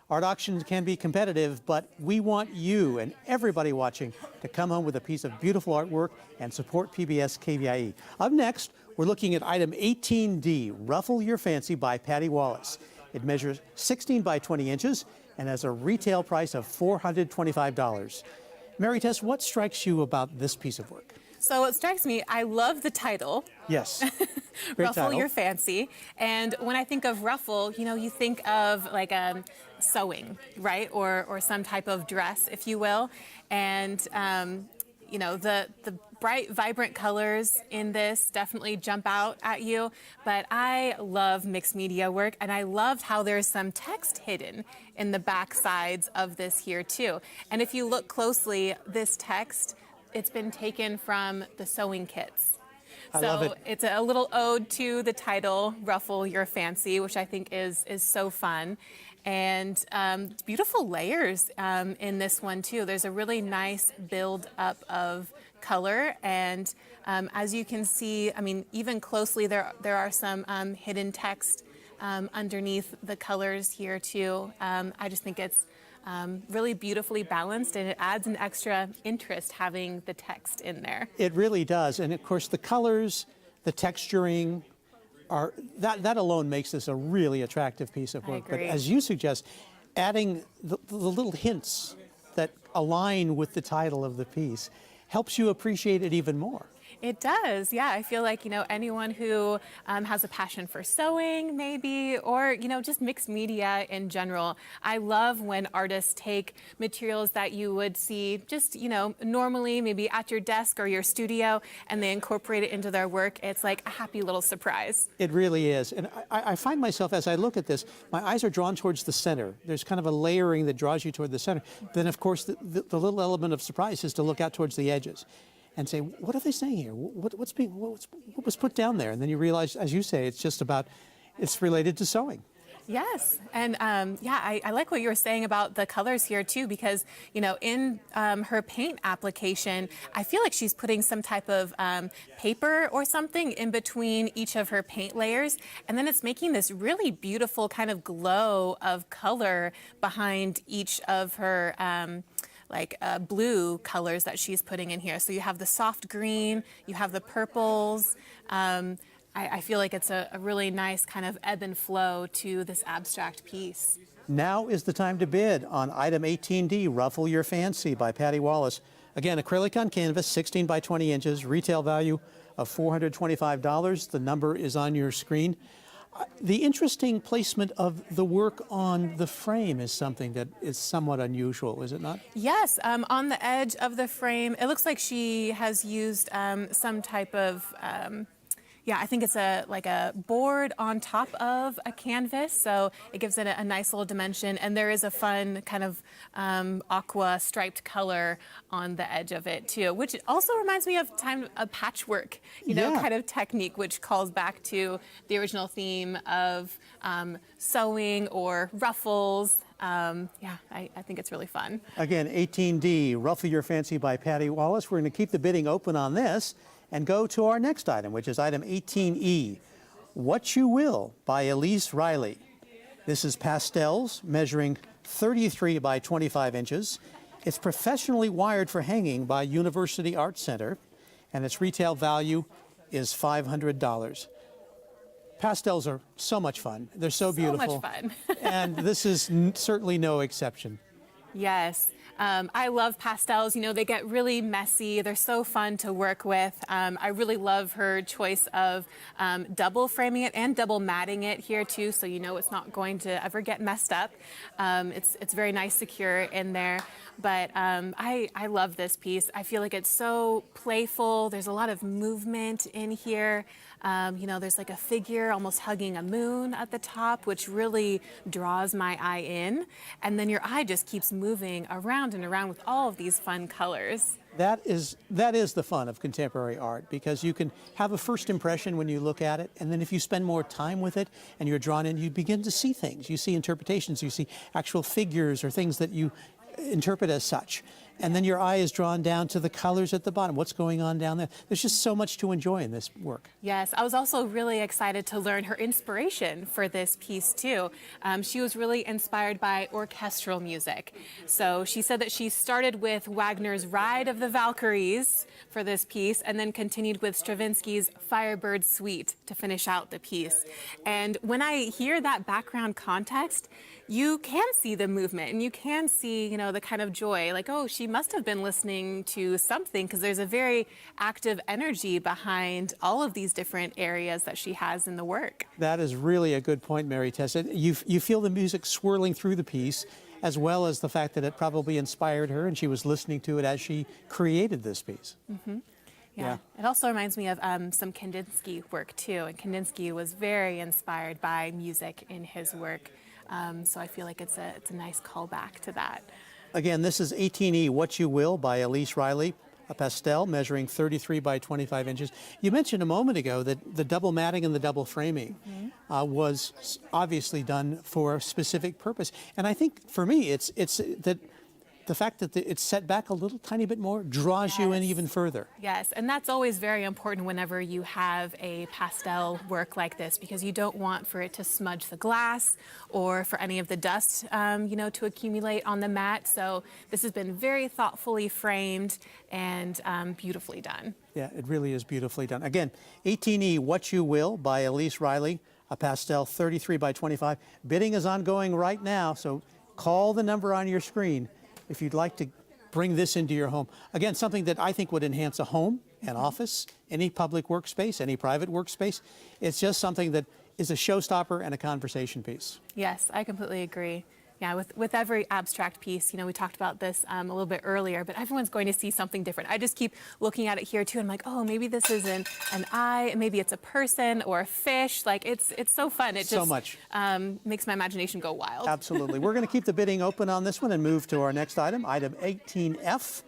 Art auctions can be competitive, but we want you and everybody watching to come home with a piece of beautiful artwork and support PBS KVIE. Up next, we're looking at item 18D, Ruffle Your Fancy by Patty Wallace. It measures 16 by 20 inches and has a retail price of $425. Mary Tess, what strikes you about this piece of work? So it strikes me, I love the title. Yes. Ruffle Your Fancy. And when I think of ruffle, you know, you think of like sewing, right? Or some type of dress, if you will. And, you know, the bright, vibrant colors in this definitely jump out at you. But I love mixed media work, and I loved how there's some text hidden in the back sides of this here too. And if you look closely, this text, it's been taken from the sewing kits. I love it. It's a little ode to the title, Ruffle Your Fancy, which I think is so fun. And beautiful layers in this one too. There's a really nice build up of color, and as you can see, I mean, even closely there are some hidden text underneath the colors here too. I just think it's really beautifully balanced, and it adds an extra interest having the text in there. It really does. And of course, the colors, the texturing, that alone makes this a really attractive piece of work. But as you suggest, adding the little hints that align with the title of the piece helps you appreciate it even more. It does, yeah. I feel like, anyone who has a passion for sewing, maybe, or, just mixed media in general. I love when artists take materials that you would see just, normally maybe at your desk or your studio, and they incorporate it into their work. It's like a happy little surprise. It really is. And I find myself, as I look at this, my eyes are drawn towards the center. There's kind of a layering that draws you toward the center. Then, of course, the little element of surprise is to look out towards the edges and say, what are they saying here? What was put down there? And then you realize, as you say, it's related to sewing. Yes, and I like what you were saying about the colors here too, because in her paint application, I feel like she's putting some type of paper or something in between each of her paint layers, and then it's making this really beautiful kind of glow of color behind each of her blue colors that she's putting in here. So you have the soft green, you have the purples. I feel like it's a really nice kind of ebb and flow to this abstract piece. Now is the time to bid on item 18D, Ruffle Your Fancy by Patty Wallace. Again, acrylic on canvas, 16 by 20 inches, retail value of $425. The number is on your screen. The interesting placement of the work on the frame is something that is somewhat unusual, is it not? Yes, on the edge of the frame, it looks like she has used some type of, I think it's like a board on top of a canvas, so it gives it a nice little dimension, and there is a fun kind of aqua striped color on the edge of it too, which also reminds me of a patchwork, kind of technique, which calls back to the original theme of sewing or ruffles. I think it's really fun. Again, 18D, Ruffle Your Fancy by Patty Wallace. We're going to keep the bidding open on this and go to our next item, which is item 18E, What You Will by Elise Riley. This is pastels measuring 33 by 25 inches. It's professionally wired for hanging by University Art Center, and its retail value is $500. Pastels are so much fun. They're so beautiful. So much fun. And this is certainly no exception. Yes. I love pastels. They get really messy. They're so fun to work with. I really love her choice of double framing it and double matting it here too, so it's not going to ever get messed up. It's very nice, secure in there. But I love this piece. I feel like it's so playful. There's a lot of movement in here. There's like a figure almost hugging a moon at the top, which really draws my eye in. And then your eye just keeps moving around and around with all of these fun colors. That is the fun of contemporary art, because you can have a first impression when you look at it, and then if you spend more time with it and you're drawn in, you begin to see things. You see interpretations, you see actual figures or things that you interpret as such. And then your eye is drawn down to the colors at the bottom. What's going on down there? There's just so much to enjoy in this work. Yes, I was also really excited to learn her inspiration for this piece too. She was really inspired by orchestral music. So she said that she started with Wagner's Ride of the Valkyries for this piece, and then continued with Stravinsky's Firebird Suite to finish out the piece. And when I hear that background context, you can see the movement, and you can see, the kind of joy, like, oh, she must have been listening to something, because there's a very active energy behind all of these different areas that she has in the work. That is really a good point, Mary Tessa. You feel the music swirling through the piece, as well as the fact that it probably inspired her and she was listening to it as she created this piece. Mm-hmm. Yeah. It also reminds me of some Kandinsky work too, and Kandinsky was very inspired by music in his work. So I feel like it's a nice callback to that. Again, this is 18E, What You Will by Elise Riley, a pastel measuring 33 by 25 inches. You mentioned a moment ago that the double matting and the double framing was obviously done for a specific purpose. And I think for me, it's that the fact that it's set back a little tiny bit more draws you in even further. Yes, and that's always very important whenever you have a pastel work like this, because you don't want for it to smudge the glass or for any of the dust, you know, to accumulate on the mat. So this has been very thoughtfully framed and beautifully done. Yeah, it really is beautifully done. Again, 18E What You Will by Elise Riley, a pastel 33 by 25. Bidding is ongoing right now, so call the number on your screen if you'd like to bring this into your home. Again, something that I think would enhance a home, an office, any public workspace, any private workspace. It's just something that is a showstopper and a conversation piece. Yes, I completely agree. Yeah, with every abstract piece, you know, we talked about this a little bit earlier, but everyone's going to see something different. I just keep looking at it here too, and I'm like, oh, maybe this is an eye, maybe it's a person or a fish. Like, it's so fun. It So just much. Makes my imagination go wild. Absolutely. We're going to keep the bidding open on this one and move to our next item, item 18F,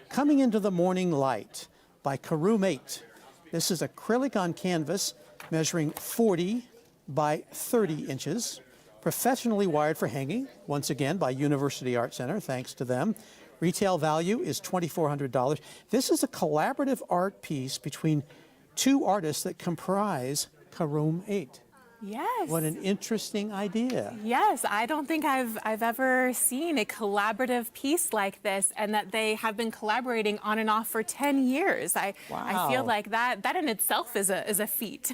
Coming Into the Morning Light by Mate. This is acrylic on canvas measuring 40 by 30 inches. Professionally wired for hanging, once again by University Art Center, thanks to them. Retail value is $2,400. This is a collaborative art piece between two artists that comprise Mate. Yes. What an interesting idea. Yes, I don't think I've ever seen a collaborative piece like this, and that they have been collaborating on and off for 10 years. I feel like that in itself is a feat.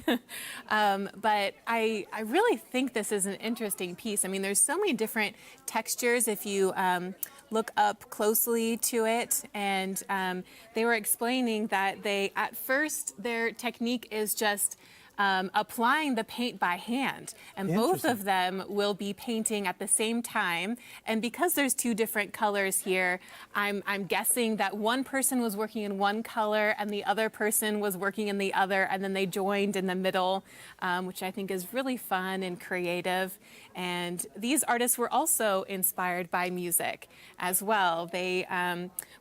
But I really think this is an interesting piece. I mean, there's so many different textures if you look up closely to it, and they were explaining that at first their technique is just applying the paint by hand, and both of them will be painting at the same time. And because there's two different colors here, I'm guessing that one person was working in one color and the other person was working in the other, and then they joined in the middle, which I think is really fun and creative. And these artists were also inspired by music as well. They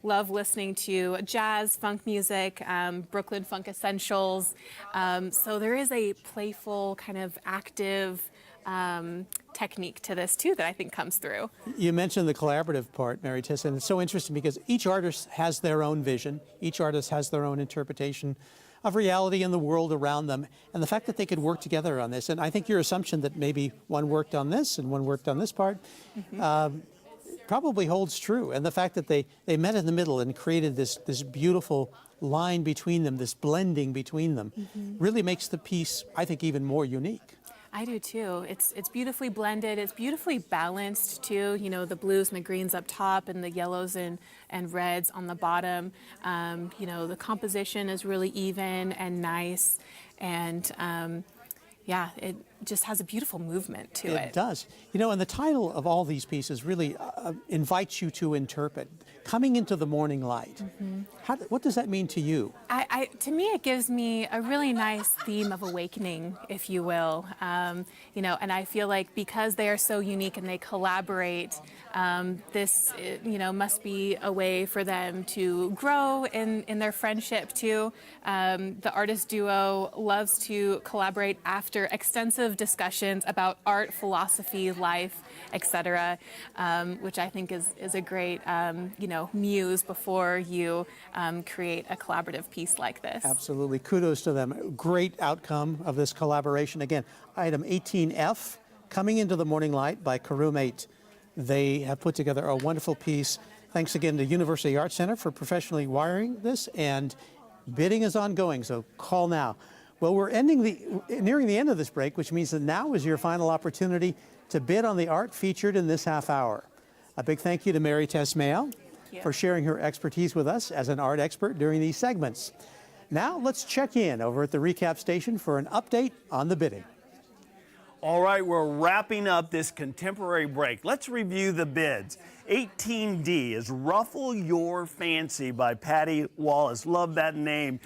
love listening to jazz, funk music, Brooklyn Funk Essentials. So there is a playful, kind of active technique to this too that I think comes through. You mentioned the collaborative part, Mary Tess, and it's so interesting because each artist has their own vision. Each artist has their own interpretation of reality and the world around them, and the fact that they could work together on this. And I think your assumption that maybe one worked on this and one worked on this part probably holds true. And the fact that they met in the middle and created this beautiful line between them, this blending between them, really makes the piece, I think, even more unique. I do too. It's beautifully blended. It's beautifully balanced too. You know, the blues and the greens up top and the yellows and reds on the bottom. You know, the composition is really even and nice. And yeah, it just has a beautiful movement to it. It does. You know, and the title of all these pieces really invites you to interpret. Coming Into the Morning Light. What does that mean to you? To me, it gives me a really nice theme of awakening, if you will. You know, and I feel like because they are so unique and they collaborate, this, you know, must be a way for them to grow in their friendship too. The artist duo loves to collaborate after extensive discussions about art, philosophy, life, etc., which I think is a great, you know, muse before you create a collaborative piece like this. Absolutely. Kudos to them. Great outcome of this collaboration. Again, item 18F, Coming Into the Morning Light by Mate. They have put together a wonderful piece. Thanks again to University Art Center for professionally wiring this, and bidding is ongoing, so call now. Well, we're nearing the end of this break, which means that now is your final opportunity to bid on the art featured in this half hour. A big thank you to Mary Tess Mayo for sharing her expertise with us as an art expert during these segments. Now let's check in over at the recap station for an update on the bidding. All right, we're wrapping up this contemporary break. Let's review the bids. 18D is Ruffle Your Fancy by Patty Wallace. Love that name.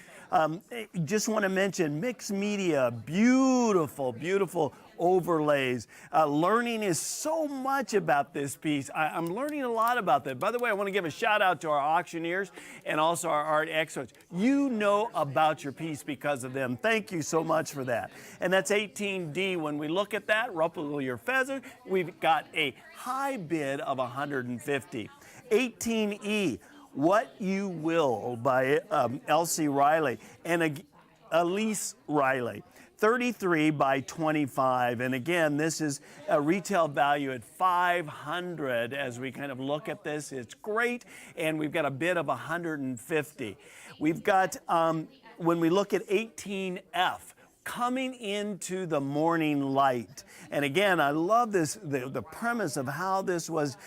Just want to mention mixed media, beautiful, beautiful overlays. Learning is so much about this piece. I'm learning a lot about that. By the way, I want to give a shout out to our auctioneers and also our art experts. You know about your piece because of them. Thank you so much for that. And that's 18D. When we look at that, Ruffle Your Feather, we've got a high bid of $150. 18E, What You Will by Elsie Riley and Elise Riley. 33 by 25, and again, this is a retail value at $500. As we kind of look at this, it's great, and we've got a bid of $150. We've got, when we look at 18F, Coming Into the Morning Light. And again, I love this, the premise of how this was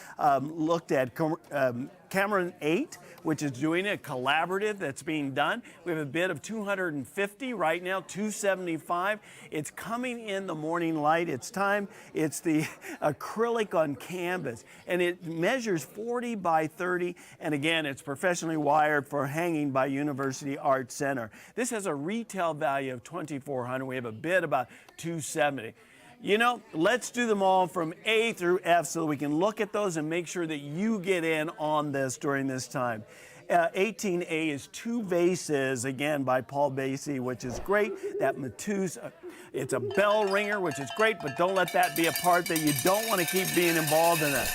looked at. Cameron 8, which is doing a collaborative that's being done. We have a bid of $250 right now, $275. It's Coming in the Morning Light. It's time. It's the acrylic on canvas, and it measures 40 by 30. And again, it's professionally wired for hanging by University Art Center. This has a retail value of $2,400. We have a bid about $270. You know, let's do them all from A through F so that we can look at those and make sure that you get in on this during this time. 18A is Two Vases, again, by Paul Basie, which is great. That Matus, it's a bell ringer, which is great, but don't let that be a part that you don't want to keep being involved in it.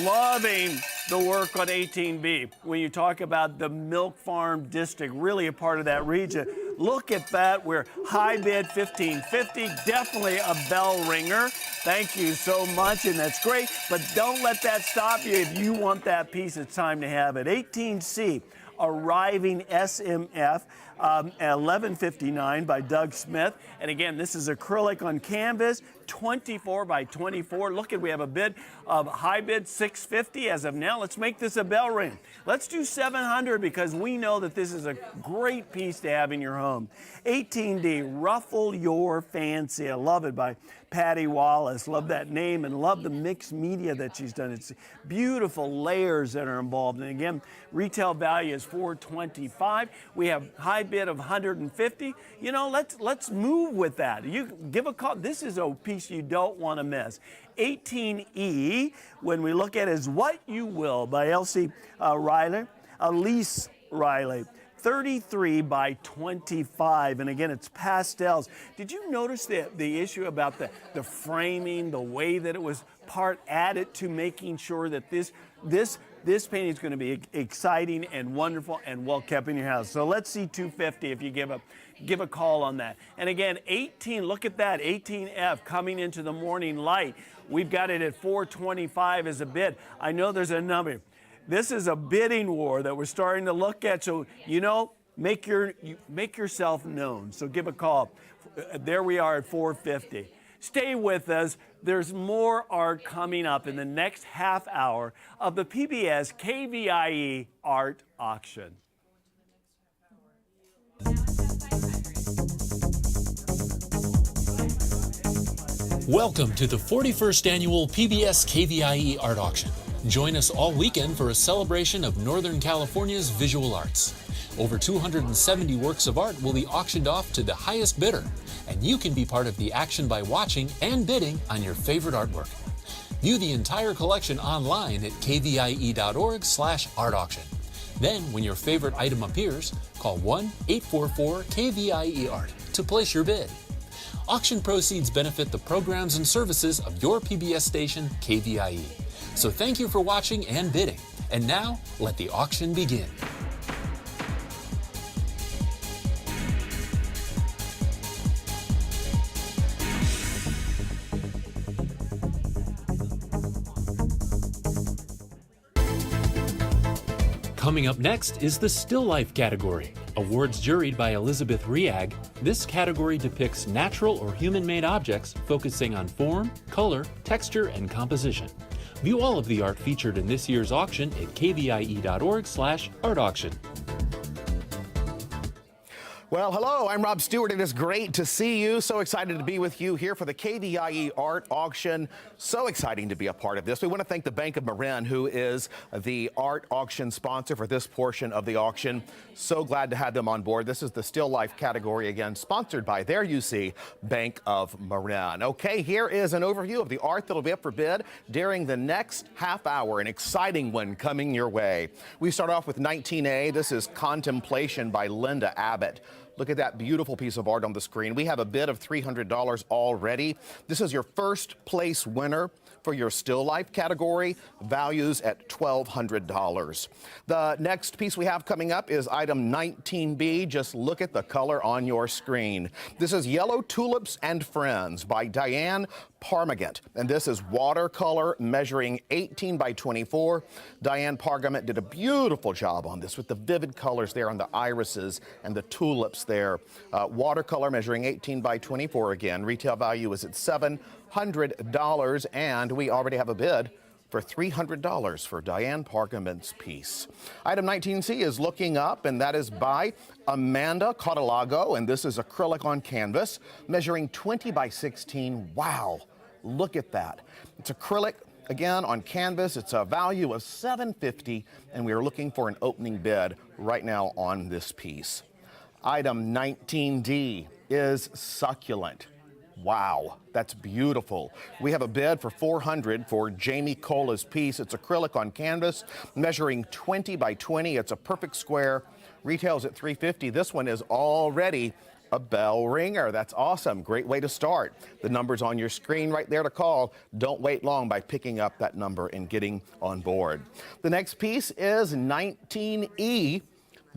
Loving the work on 18B. When you talk about the Milk Farm District, really a part of that region. Look at that. We're high bid $1,550. Definitely a bell ringer. Thank you so much, and that's great. But don't let that stop you. If you want that piece, it's time to have it. 18C, Arriving SMF, 1159 by Doug Smith. And again, this is acrylic on canvas, 24 by 24. Look at, we have a bid of high bid $650 as of now. Let's make this a bell ring. Let's do $700 because we know that this is a great piece to have in your home. 18D, Ruffle Your Fancy. I love it, by Patty Wallace. Love that name and love the mixed media that she's done. It's beautiful layers that are involved. And again, retail value is $425. We have high bid of $150. You know, let's move with that. You give a call. This is a piece you don't want to miss. 18E, when we look at, is What You Will by Elsie Riley, Elise Riley. 33 by 25, and again, it's pastels. Did you notice the issue about the framing, the way that it was part added to making sure that this painting is going to be exciting and wonderful and well kept in your house? So let's see $250 if you give a call on that. And again, 18, look at that, 18F, Coming Into the Morning Light. We've got it at $425 as a bid. I know there's a number. This is a bidding war that we're starting to look at. So, you know, make yourself known. So give a call. There we are at $450. Stay with us. There's more art coming up in the next half hour of the PBS KVIE Art Auction. Welcome to the 41st Annual PBS KVIE Art Auction. Join us all weekend for a celebration of Northern California's visual arts. Over 270 works of art will be auctioned off to the highest bidder, and you can be part of the action by watching and bidding on your favorite artwork. View the entire collection online at kvie.org/art-auction. Then, when your favorite item appears, call 1-844-KVIE-ART to place your bid. Auction proceeds benefit the programs and services of your PBS station, KVIE. So thank you for watching and bidding. And now, let the auction begin. Coming up next is the Still Life category. Awards juried by Elizabeth Riag, this category depicts natural or human-made objects focusing on form, color, texture, and composition. View all of the art featured in this year's auction at kvie.org/art-auction. Well, hello, I'm Rob Stewart. It is great to see you. So excited to be with you here for the KVIE Art Auction. So exciting to be a part of this. We want to thank the Bank of Marin, who is the art auction sponsor for this portion of the auction. So glad to have them on board. This is the Still Life category, again, sponsored by, there you see, Bank of Marin. Okay, here is an overview of the art that'll be up for bid during the next half hour. An exciting one coming your way. We start off with 19A. This is Contemplation by Linda Abbott. Look at that beautiful piece of art on the screen. We have a bid of $300 already. This is your first place winner for your still life category, values at $1,200. The next piece we have coming up is item 19B. Just look at the color on your screen. This is Yellow Tulips and Friends by Diane Parmagant, and this is watercolor measuring 18 by 24. Diane Parmagant did a beautiful job on this with the vivid colors there on the irises and the tulips there. Watercolor measuring 18 by 24 again. Retail value is at $700, and we already have a bid for $300 for Diane Parmagant's piece. Item 19C is Looking Up, and that is by Amanda Cotalago, and this is acrylic on canvas measuring 20 by 16. Wow, look at that. It's acrylic again on canvas. It's a value of $750, and we are looking for an opening bid right now on this piece. Item 19D is Succulent. Wow, that's beautiful. We have a bid for $400 for Jamie Cola's piece. It's acrylic on canvas, measuring 20 by 20. It's a perfect square. Retails at $350. This one is already a bell ringer. That's awesome. Great way to start. The number's on your screen right there to call. Don't wait long by picking up that number and getting on board. The next piece is 19E.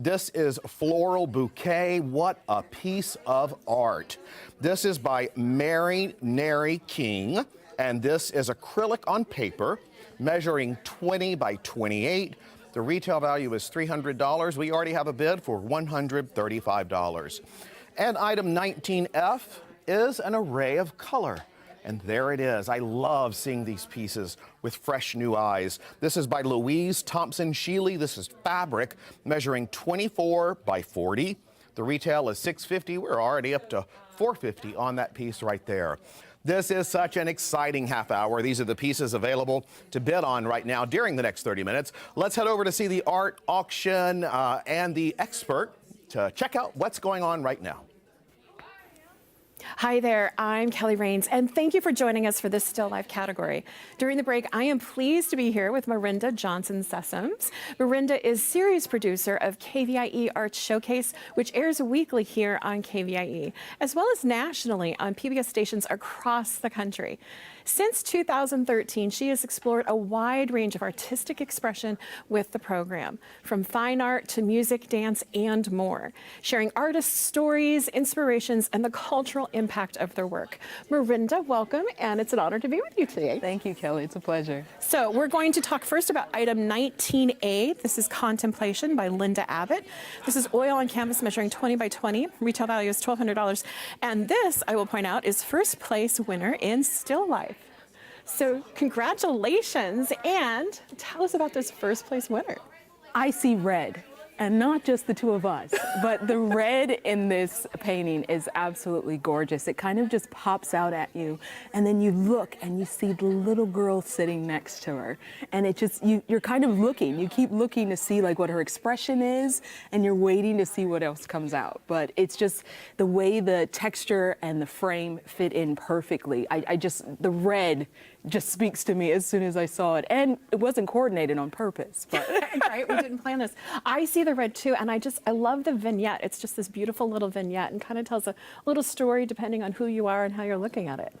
This is Floral Bouquet. What a piece of art. This is by Mary Neri King, and this is acrylic on paper, measuring 20 by 28. The retail value is $300. We already have a bid for $135. And item 19F is an array of color. And there it is. I love seeing these pieces with fresh new eyes. This is by Louise Thompson Sheely. This is fabric measuring 24 by 40. The retail is $650. We're already up to $450 on that piece right there. This is such an exciting half hour. These are the pieces available to bid on right now during the next 30 minutes. Let's head over to see the art auction and the expert to check out what's going on right now. Hi there, I'm Kelly Rains, and thank you for joining us for this Still Life category. During the break, I am pleased to be here with Marinda Johnson-Sessoms. Marinda is series producer of KVIE Arts Showcase, which airs weekly here on KVIE, as well as nationally on PBS stations across the country. Since 2013, she has explored a wide range of artistic expression with the program, from fine art to music, dance, and more, sharing artists' stories, inspirations, and the cultural impact of their work. Marinda, welcome, and it's an honor to be with you today. Thank you, Kelly. It's a pleasure. So we're going to talk first about item 19A. This is Contemplation by Linda Abbott. This is oil on canvas measuring 20 by 20. Retail value is $1,200. And this, I will point out, is first place winner in Still Life. So congratulations, and tell us about this first place winner. I see red, and not just the two of us, but the red in this painting is absolutely gorgeous. It kind of just pops out at you, and then you look and you see the little girl sitting next to her, and it just, you're kind of looking. You keep looking to see like what her expression is, and you're waiting to see what else comes out. But it's just the way the texture and the frame fit in perfectly. The red just speaks to me as soon as I saw it, and it wasn't coordinated on purpose. But right, we didn't plan this. I see the red too, and I love the vignette. It's just this beautiful little vignette, and kind of tells a little story depending on who you are and how you're looking at it.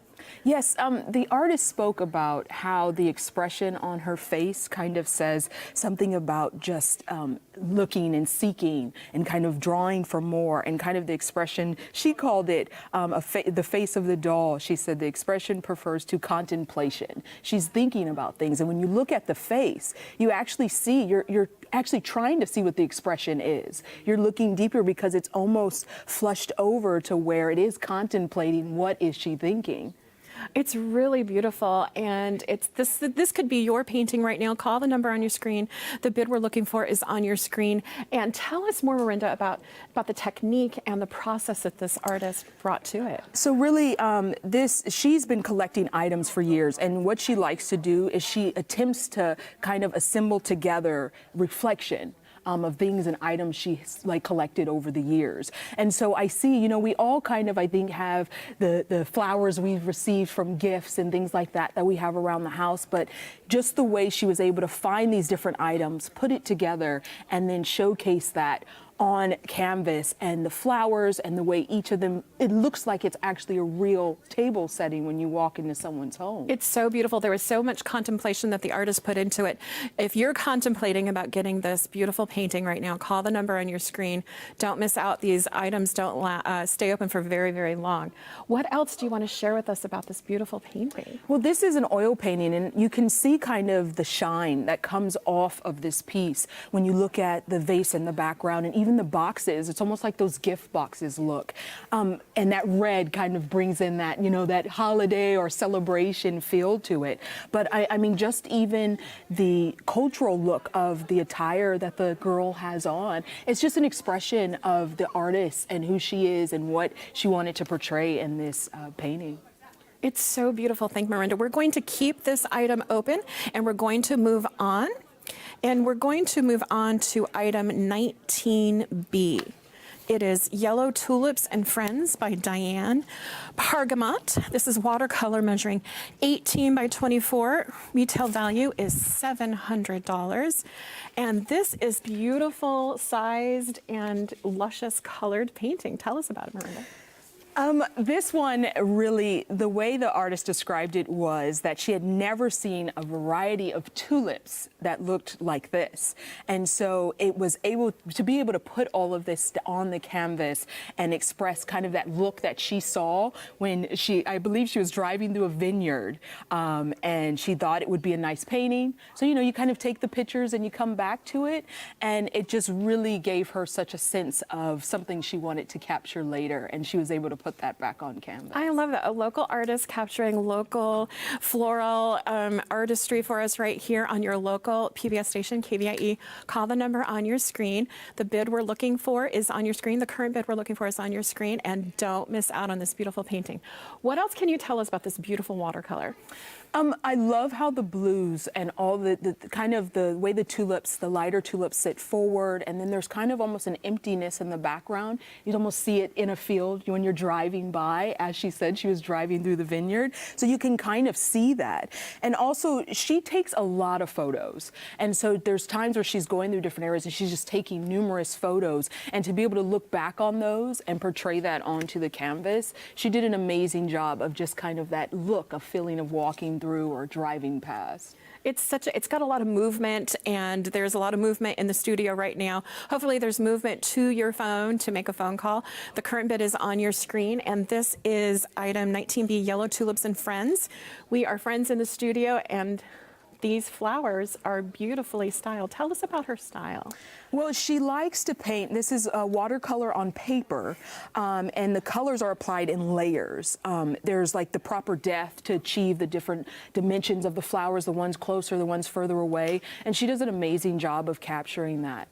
Yes, the artist spoke about how the expression on her face kind of says something about just looking and seeking and kind of drawing for more, and kind of the expression, she called it the face of the doll. She said the expression prefers to contemplation. She's thinking about things, and when you look at the face, you actually see, you're actually trying to see what the expression is. You're looking deeper because it's almost flushed over to where it is contemplating what is she thinking. It's really beautiful, and this could be your painting right now. Call the number on your screen. The bid we're looking for is on your screen. And tell us more, Marinda, about the technique and the process that this artist brought to it. So really, she's been collecting items for years, and what she likes to do is she attempts to kind of assemble together reflection of things and items she's collected over the years. And so I see, we all kind of, I think, have the flowers we've received from gifts and things like that we have around the house, but just the way she was able to find these different items, put it together, and then showcase that on canvas, and the flowers and the way each of them, it looks like it's actually a real table setting when you walk into someone's home. It's so beautiful. There was so much contemplation that the artist put into it. If you're contemplating about getting this beautiful painting right now, call the number on your screen. Don't miss out. These items don't stay open for very, very long. What else do you want to share with us about this beautiful painting? Well, this is an oil painting, and you can see kind of the shine that comes off of this piece when you look at the vase in the background, and even the boxes. It's almost like those gift boxes look. And that red kind of brings in that, you know, that holiday or celebration feel to it. But I mean, just even the cultural look of the attire that the girl has on, it's just an expression of the artist and who she is and what she wanted to portray in this painting. It's so beautiful. Thank you, Miranda. We're going to keep this item open, and we're going to move on. And we're going to move on to item 19B. It is Yellow Tulips and Friends by Diane. Pargamot. This is watercolor measuring 18 by 24. Retail value is $700. And this is beautiful sized and luscious colored painting. Tell us about it, Miranda. This one really, the way the artist described it was that she had never seen a variety of tulips that looked like this. And so it was able to be able to put all of this on the canvas and express kind of that look that she saw when I believe she was driving through a vineyard, and she thought it would be a nice painting. So, you know, you kind of take the pictures and you come back to it, and it just really gave her such a sense of something she wanted to capture later, and she was able to put that back on canvas. I love that. A local artist capturing local floral artistry for us right here on your local PBS station, KVIE. Call the number on your screen. The bid we're looking for is on your screen. The current bid we're looking for is on your screen. And don't miss out on this beautiful painting. What else can you tell us about this beautiful watercolor? I love how the blues and all the kind of the way the tulips, the lighter tulips sit forward, and then there's kind of almost an emptiness in the background. You'd almost see it in a field when you're driving by. As she said, she was driving through the vineyard. So you can kind of see that. And also, she takes a lot of photos. And so there's times where she's going through different areas and she's just taking numerous photos. And to be able to look back on those and portray that onto the canvas, she did an amazing job of just kind of that look, a feeling of walking through or driving past. It's got a lot of movement, and there's a lot of movement in the studio right now. Hopefully there's movement to your phone to make a phone call. The current bid is on your screen, and this is item 19B, Yellow Tulips and Friends. We are friends in the studio, and these flowers are beautifully styled. Tell us about her style. Well, she likes to paint. This is watercolor on paper, and the colors are applied in layers. There's like the proper depth to achieve the different dimensions of the flowers, the ones closer, the ones further away, and she does an amazing job of capturing that.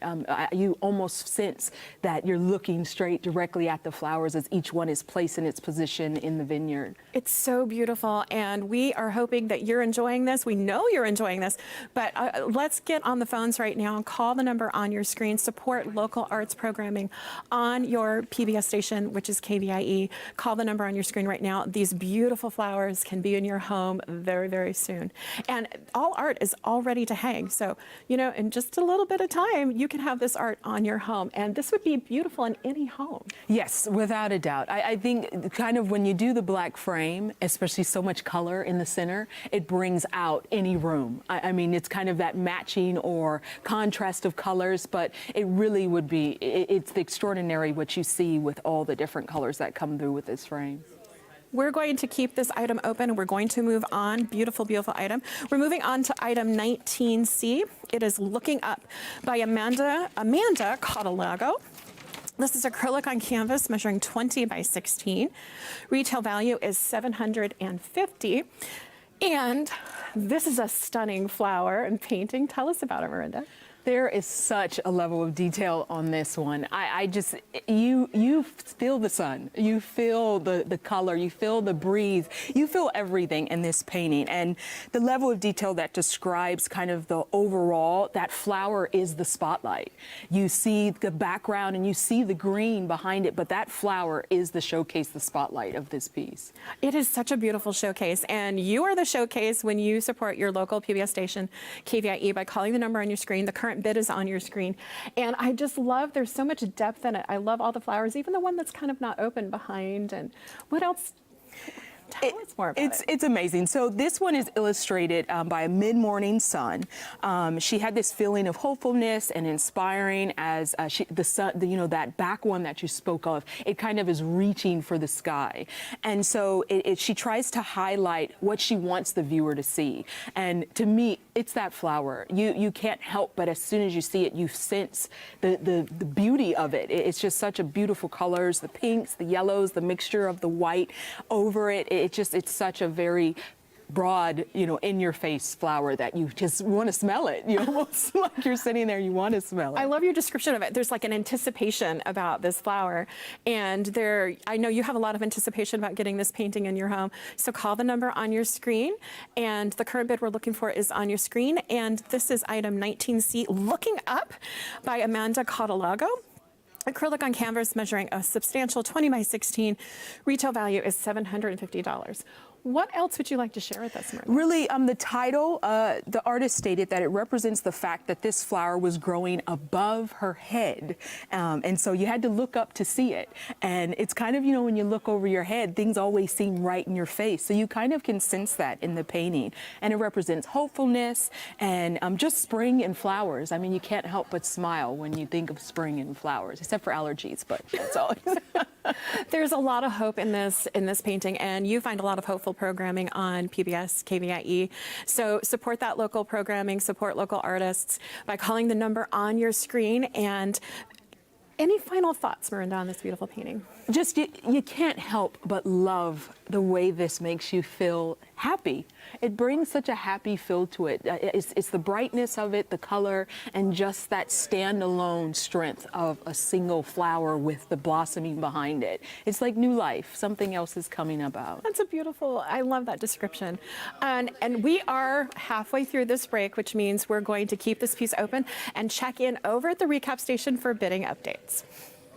You almost sense that you're looking straight directly at the flowers as each one is placed in its position in the vineyard. It's so beautiful, and we are hoping that you're enjoying this. We know you're enjoying this, but let's get on the phones right now and call the number on your screen. Support local arts programming on your PBS station, which is KVIE. Call the number on your screen right now. These beautiful flowers can be in your home very, very soon. And all art is all ready to hang. So, you know, in just a little bit of time, you can have this art on your home. And this would be beautiful in any home. Yes, without a doubt. I think kind of when you do the black frame, especially so much color in the center, it brings out any room. I mean, it's kind of that matching or contrast of colors, but it really would be, it's extraordinary what you see with all the different colors that come through with this frame. We're going to keep this item open, and we're going to move on. Beautiful, beautiful item. We're moving on to item 19C. It is Looking Up by Amanda Cottalago. This is acrylic on canvas measuring 20 by 16. Retail value is $750. And this is a stunning flower and painting. Tell us about it, Miranda. There is such a level of detail on this one. You feel the sun, you feel the color, you feel the breeze, you feel everything in this painting. And the level of detail that describes kind of the overall, that flower is the spotlight. You see the background and you see the green behind it, but that flower is the showcase, the spotlight of this piece. It is such a beautiful showcase, and you are the showcase when you support your local PBS station, KVIE, by calling the number on your screen. The current current bid is on your screen. And I just love, there's so much depth in it. I love all the flowers, even the one that's kind of not open behind. And what else? Tell us more about it. It's amazing. So this one is illustrated by a mid-morning sun. She had this feeling of hopefulness and inspiring as the sun, that back one that you spoke of, it kind of is reaching for the sky. And so she tries to highlight what she wants the viewer to see. And to me, it's that flower. You can't help but as soon as you see it, you sense the beauty of it. It's just such a beautiful colors, the pinks, the yellows, the mixture of the white over it. It's such a very broad, in-your-face flower that you just want to smell it. You almost like you're sitting there, you want to smell it. I love your description of it. There's like an anticipation about this flower. And I know you have a lot of anticipation about getting this painting in your home. So call the number on your screen. And the current bid we're looking for is on your screen. And this is item 19C, Looking Up by Amanda Catallago. Acrylic on canvas measuring a substantial 20 by 16. Retail value is $750. What else would you like to share with us, Margot? Really, the title, the artist stated that it represents the fact that this flower was growing above her head. And so you had to look up to see it. And it's kind of, when you look over your head, things always seem right in your face. So you kind of can sense that in the painting. And it represents hopefulness and just spring and flowers. I mean, you can't help but smile when you think of spring and flowers, except for allergies, but that's all. There's a lot of hope in this painting, and you find a lot of hopeful programming on PBS KVIE. So support that local programming, support local artists by calling the number on your screen. And any final thoughts, Miranda, on this beautiful painting? Just you can't help but love the way this makes you feel happy. It brings such a happy feel to it. It's the brightness of it, the color, and just that standalone strength of a single flower with the blossoming behind it. It's like new life. Something else is coming about. That's a beautiful, I love that description. And we are halfway through this break, which means we're going to keep this piece open and check in over at the recap station for bidding updates.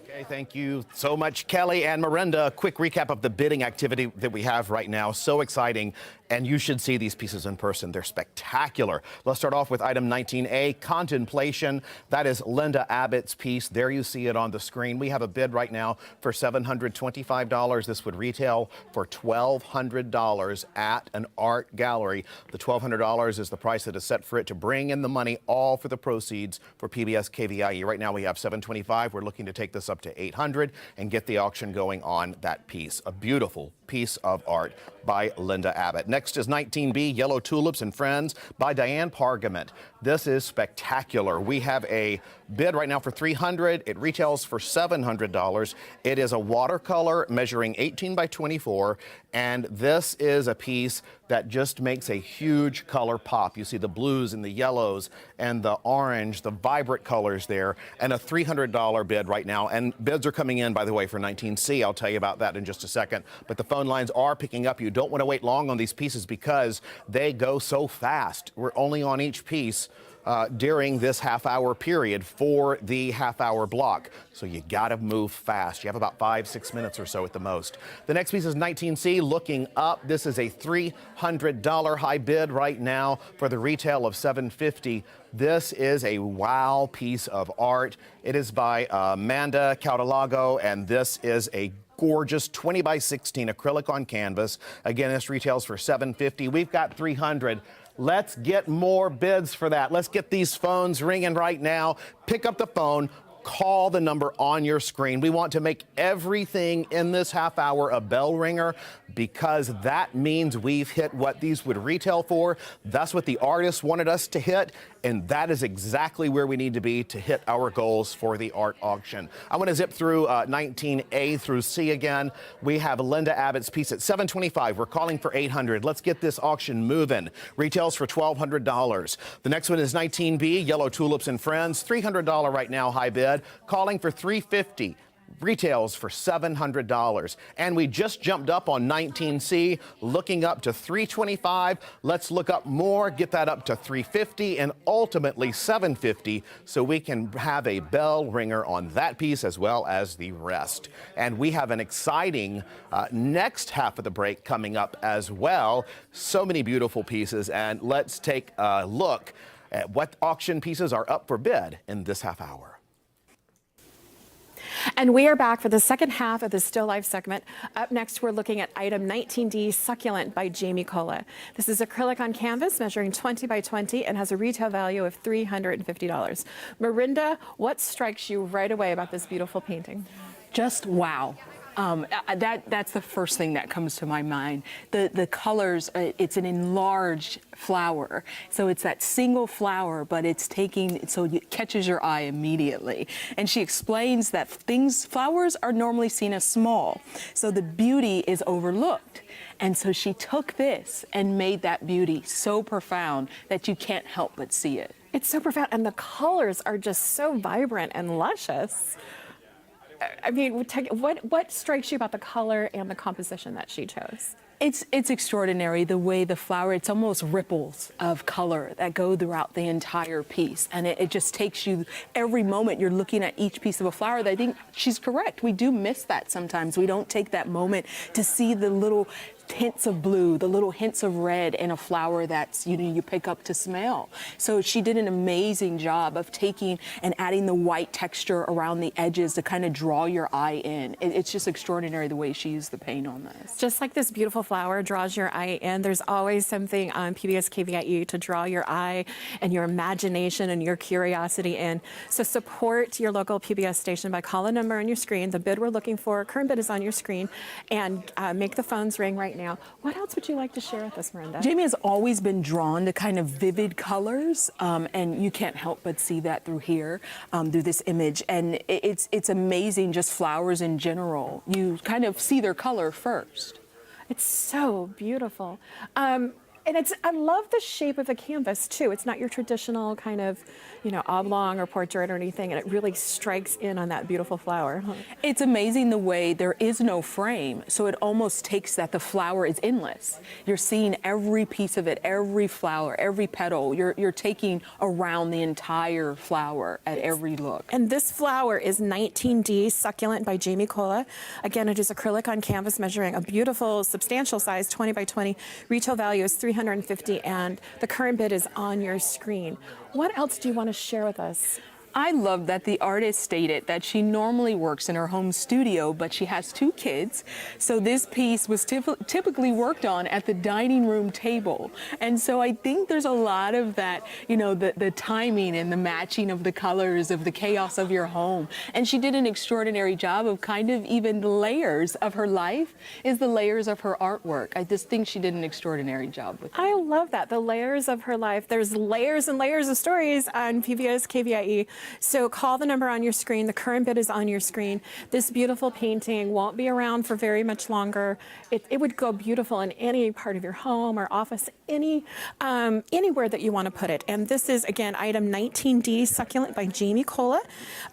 Okay, thank you so much, Kelly and Miranda. A quick recap of the bidding activity that we have right now. So exciting. And you should see these pieces in person. They're spectacular. Let's start off with item 19A, Contemplation. That is Linda Abbott's piece. There you see it on the screen. We have a bid right now for $725. This would retail for $1,200 at an art gallery. The $1,200 is the price that is set for it to bring in the money, all for the proceeds for PBS KVIE. Right now we have $725. We're looking to take this up to $800 and get the auction going on that piece. A beautiful piece of art by Linda Abbott. Next is 19B, Yellow Tulips and Friends by Diane Pargament. This is spectacular. We have a bid right now for $300. It retails for $700. It is a watercolor measuring 18 by 24, and this is a piece that just makes a huge color pop. You see the blues and the yellows and the orange, the vibrant colors there, and a $300 bid right now. And bids are coming in, by the way, for 19C. I'll tell you about that in just a second. But the phone lines are picking up. You don't want to wait long on these pieces because they go so fast. We're only on each piece during this half-hour period for the half-hour block. So you got to move fast. You have about 5-6 minutes or so at the most. The next piece is 19C, Looking Up. This is a $300 high bid right now for the retail of $750. This is a wow piece of art. It is by Amanda Catallago, and this is a gorgeous 20 by 16 acrylic on canvas. Again, this retails for $750. We've got $300. Let's get more bids for that. Let's get these phones ringing right now. Pick up the phone. Call the number on your screen. We want to make everything in this half hour a bell ringer because that means we've hit what these would retail for. That's what the artists wanted us to hit, and that is exactly where we need to be to hit our goals for the art auction. I want to zip through 19A through C again. We have Linda Abbott's piece at $725. We're calling for $800. Let's get this auction moving. Retails for $1,200. The next one is 19B, Yellow Tulips and Friends. $300 right now, high bid. Calling for $350. Retails for $700. And we just jumped up on 19C, looking up to $325. Let's look up more, get that up to $350 and ultimately $750 so we can have a bell ringer on that piece as well as the rest. And we have an exciting next half of the break coming up as well. So many beautiful pieces, and let's take a look What auction pieces are up for bid in this half hour? And we are back for the second half of the Still Life segment. Up next, we're looking at item 19D, Succulent by Jamie Cola. This is acrylic on canvas measuring 20 by 20 and has a retail value of $350. Mirinda, what strikes you right away about this beautiful painting? Just wow. That's the first thing that comes to my mind. The colors, it's an enlarged flower. So it's that single flower, but it's taking, so it catches your eye immediately. And she explains that flowers are normally seen as small. So the beauty is overlooked. And so she took this and made that beauty so profound that you can't help but see it. It's so profound, and the colors are just so vibrant and luscious. I mean, what strikes you about the color and the composition that she chose? It's extraordinary the way the flower, it's almost ripples of color that go throughout the entire piece. And it just takes you, every moment you're looking at each piece of a flower. I think she's correct. We do miss that sometimes. We don't take that moment to see the little hints of blue, the little hints of red in a flower that's, you pick up to smell. So she did an amazing job of taking and adding the white texture around the edges to kind of draw your eye in. It's just extraordinary the way she used the paint on this. Just like this beautiful flower draws your eye in, there's always something on PBS KVIE to draw your eye and your imagination and your curiosity in. So support your local PBS station by calling the number on your screen. The bid we're looking for, current bid is on your screen, and make the phones ring right now. What else would you like to share with us, Mirinda? Jamie has always been drawn to kind of vivid colors, and you can't help but see that through here, through this image. And it's amazing, just flowers in general. You kind of see their color first. It's so beautiful. And I love the shape of the canvas too. It's not your traditional kind of, oblong or portrait or anything, and it really strikes in on that beautiful flower. It's amazing the way there is no frame, so it almost takes that the flower is endless. You're seeing every piece of it, every flower, every petal. You're taking around the entire flower at every look. And this flower is 19D, Succulent by Jamie Cola. Again, it is acrylic on canvas measuring a beautiful, substantial size, 20 by 20. Retail value is $350, and the current bid is on your screen. What else do you want to share with us? I love that the artist stated that she normally works in her home studio, but she has 2 kids. So this piece was typically worked on at the dining room table. And so I think there's a lot of that, the timing and the matching of the colors, of the chaos of your home. And she did an extraordinary job of kind of even the layers of her life is the layers of her artwork. I just think she did an extraordinary job with it. I love that, the layers of her life. There's layers and layers of stories on PBS KVIE. So call the number on your screen. The current bid is on your screen. This beautiful painting won't be around for very much longer. It would go beautiful in any part of your home or office, anywhere that you want to put it. And this is, again, item 19D, Succulent by Jamie Cola.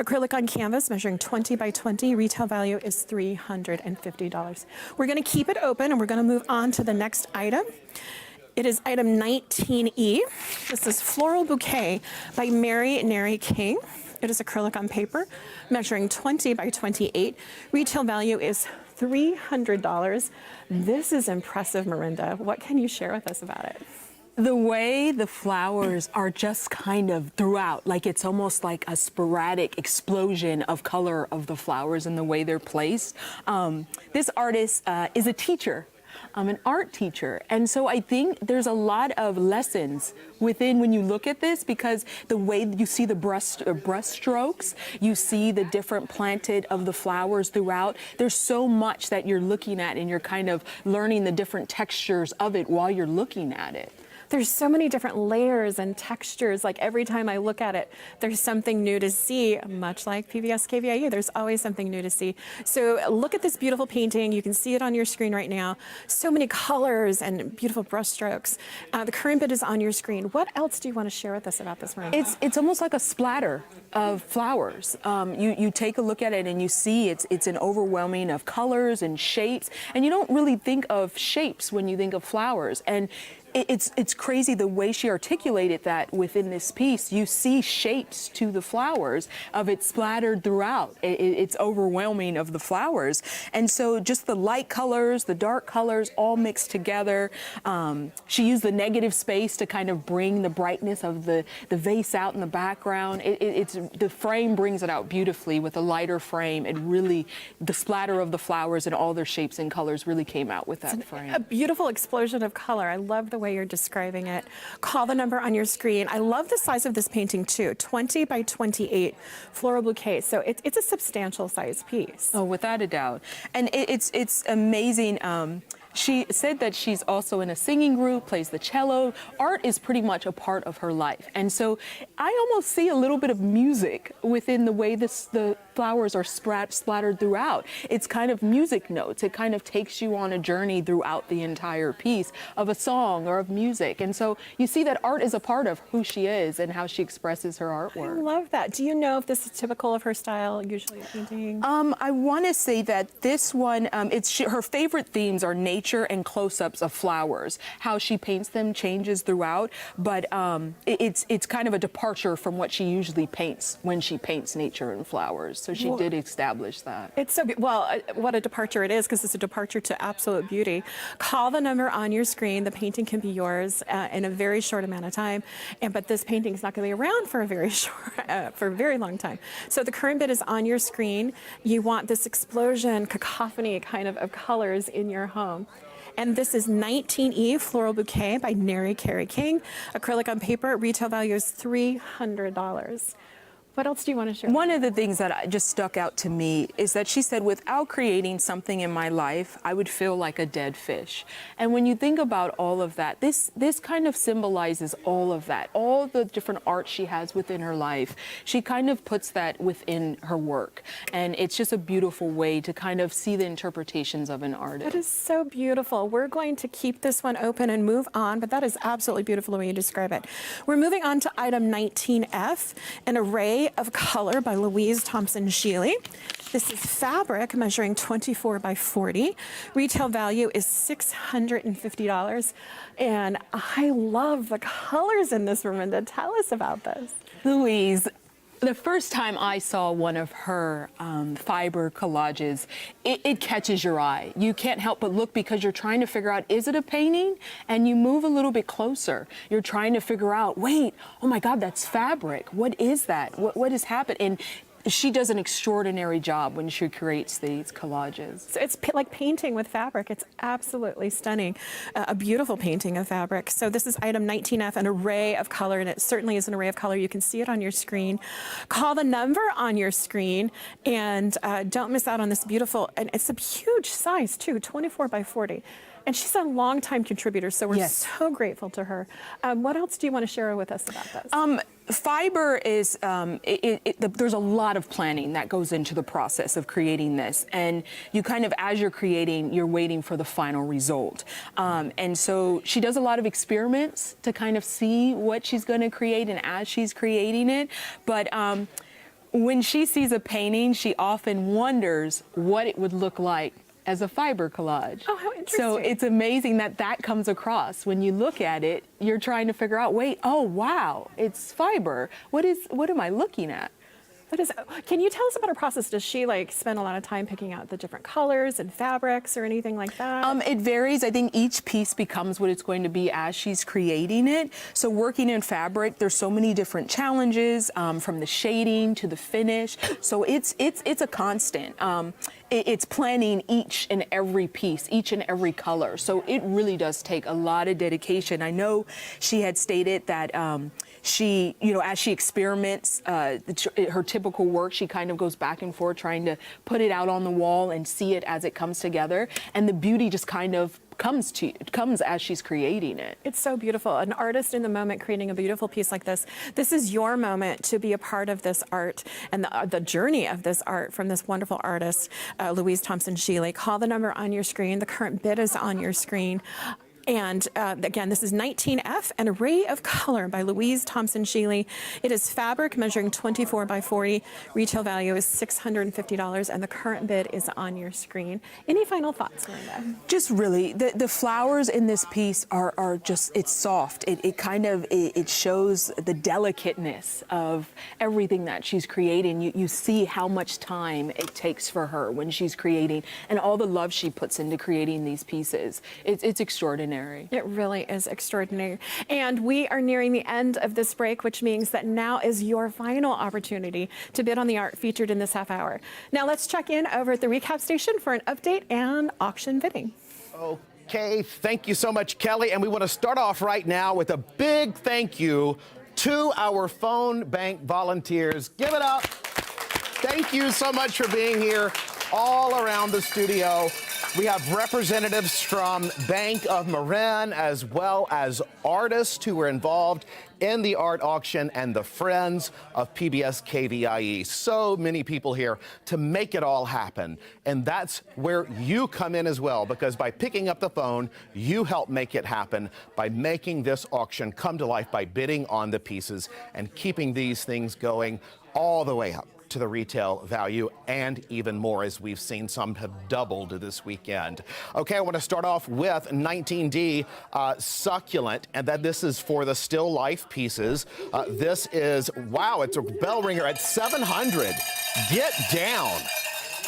Acrylic on canvas measuring 20 by 20. Retail value is $350. We're going to keep it open, and we're going to move on to the next item. It is item 19E. This is Floral Bouquet by Mary Neri King. It is acrylic on paper, measuring 20 by 28. Retail value is $300. This is impressive, Mirinda. What can you share with us about it? The way the flowers are just kind of throughout, like it's almost like a sporadic explosion of color of the flowers and the way they're placed. This artist is a teacher. I'm an art teacher, and so I think there's a lot of lessons within when you look at this, because the way you see the brush strokes, you see the different planted of the flowers throughout. There's so much that you're looking at, and you're kind of learning the different textures of it while you're looking at it. There's so many different layers and textures. Like every time I look at it, there's something new to see, much like PBS KVIE. There's always something new to see. So look at this beautiful painting. You can see it on your screen right now. So many colors and beautiful brush strokes. The current bid is on your screen. What else do you want to share with us about this room? It's almost like a splatter of flowers. You take a look at it and you see it's an overwhelming of colors and shapes, and you don't really think of shapes when you think of flowers. And it's crazy the way she articulated that within this piece. You see shapes to the flowers of it splattered throughout. It's overwhelming of the flowers. And so just the light colors, the dark colors all mixed together. She used the negative space to kind of bring the brightness of the vase out in the background. The frame brings it out beautifully with a lighter frame. It really, the splatter of the flowers and all their shapes and colors really came out with that frame. A beautiful explosion of color. I love the way you're describing it. Call the number on your screen. I love the size of this painting too, 20 by 28 floral bouquet. So it's a substantial size piece. Oh, without a doubt. And it's amazing. She said that she's also in a singing group, plays the cello. Art is pretty much a part of her life. And so I almost see a little bit of music within the way the flowers are splattered throughout. It's kind of music notes. It kind of takes you on a journey throughout the entire piece of a song or of music. And so you see that art is a part of who she is and how she expresses her artwork. I love that. Do you know if this is typical of her style, usually painting? I want to say that this one, her favorite themes are nature and close-ups of flowers. How she paints them changes throughout, but it's kind of a departure from what she usually paints when she paints nature and flowers. So she did establish that. It's so well, what a departure it is, because it's a departure to absolute beauty. Call the number on your screen. The painting can be yours in a very short amount of time, but this painting is not going to be around for a very for a very long time. So the current bid is on your screen. You want this explosion, cacophony kind of colors in your home. And this is 19E Floral Bouquet by Neri Carey King. Acrylic on paper, retail value is $300. What else do you want to share? One of the things that just stuck out to me is that she said, without creating something in my life, I would feel like a dead fish. And when you think about all of that, this kind of symbolizes all of that, all the different art she has within her life. She kind of puts that within her work. And it's just a beautiful way to kind of see the interpretations of an artist. That is so beautiful. We're going to keep this one open and move on, but that is absolutely beautiful the way you describe it. We're moving on to item 19F, an array of color by Louise Thompson Sheely. This is fabric measuring 24 by 40. Retail value is $650. And I love the colors in this, Raminda. Tell us about this. Louise, the first time I saw one of her fiber collages, it catches your eye. You can't help but look because you're trying to figure out, is it a painting? And you move a little bit closer. You're trying to figure out, wait, oh my God, that's fabric. What is that? What has happened? And she does an extraordinary job when she creates these collages. So it's like painting with fabric. It's absolutely stunning. A beautiful painting of fabric. So this is item 19F, an array of color, and it certainly is an array of color. You can see it on your screen. Call the number on your screen, and don't miss out on this beautiful, and it's a huge size too, 24 by 40. And she's a longtime contributor, so we're so grateful to her. What else do you want to share with us about this? Fiber is, there's a lot of planning that goes into the process of creating this. And you kind of, as you're creating, you're waiting for the final result. And so she does a lot of experiments to kind of see what she's going to create and as she's creating it. But when she sees a painting, she often wonders what it would look like as a fiber collage. Oh, how interesting. So it's amazing that that comes across. When you look at it, you're trying to figure out, wait, oh, wow, it's fiber. What am I looking at? Can you tell us about her process? Does she spend a lot of time picking out the different colors and fabrics or anything like that? It varies. I think each piece becomes what it's going to be as she's creating it. So working in fabric, there's so many different challenges, from the shading to the finish. So it's a constant. It's planning each and every piece, each and every color. So it really does take a lot of dedication. I know she had stated that she, as she experiments, her typical work, she kind of goes back and forth trying to put it out on the wall and see it as it comes together. And the beauty just kind of comes as she's creating it. It's so beautiful. An artist in the moment creating a beautiful piece like this. This is your moment to be a part of this art and the journey of this art from this wonderful artist, Louise Thompson Sheely. Call the number on your screen. The current bid is on your screen. And again, this is 19F, An Array of Color by Louise Thompson Sheely. It is fabric measuring 24 by 40. Retail value is $650, and the current bid is on your screen. Any final thoughts, Linda? Just really, the flowers in this piece are just, it's soft. It shows the delicateness of everything that she's creating. You see how much time it takes for her when she's creating, and all the love she puts into creating these pieces. It's extraordinary. It really is extraordinary. And we are nearing the end of this break, which means that now is your final opportunity to bid on the art featured in this half hour. Now let's check in over at the recap station for an update and auction bidding. Okay, thank you so much, Kelly. And we want to start off right now with a big thank you to our phone bank volunteers. Give it up. Thank you so much for being here all around the studio. We have representatives from Bank of Marin, as well as artists who were involved in the art auction, and the friends of PBS KVIE. So many people here to make it all happen. And that's where you come in as well, because by picking up the phone, you help make it happen by making this auction come to life by bidding on the pieces and keeping these things going all the way up to the retail value and even more, as we've seen some have doubled this weekend. Okay, I want to start off with 19D Succulent, and that this is for the still life pieces. This is, wow, it's a bell ringer at $700. Get down.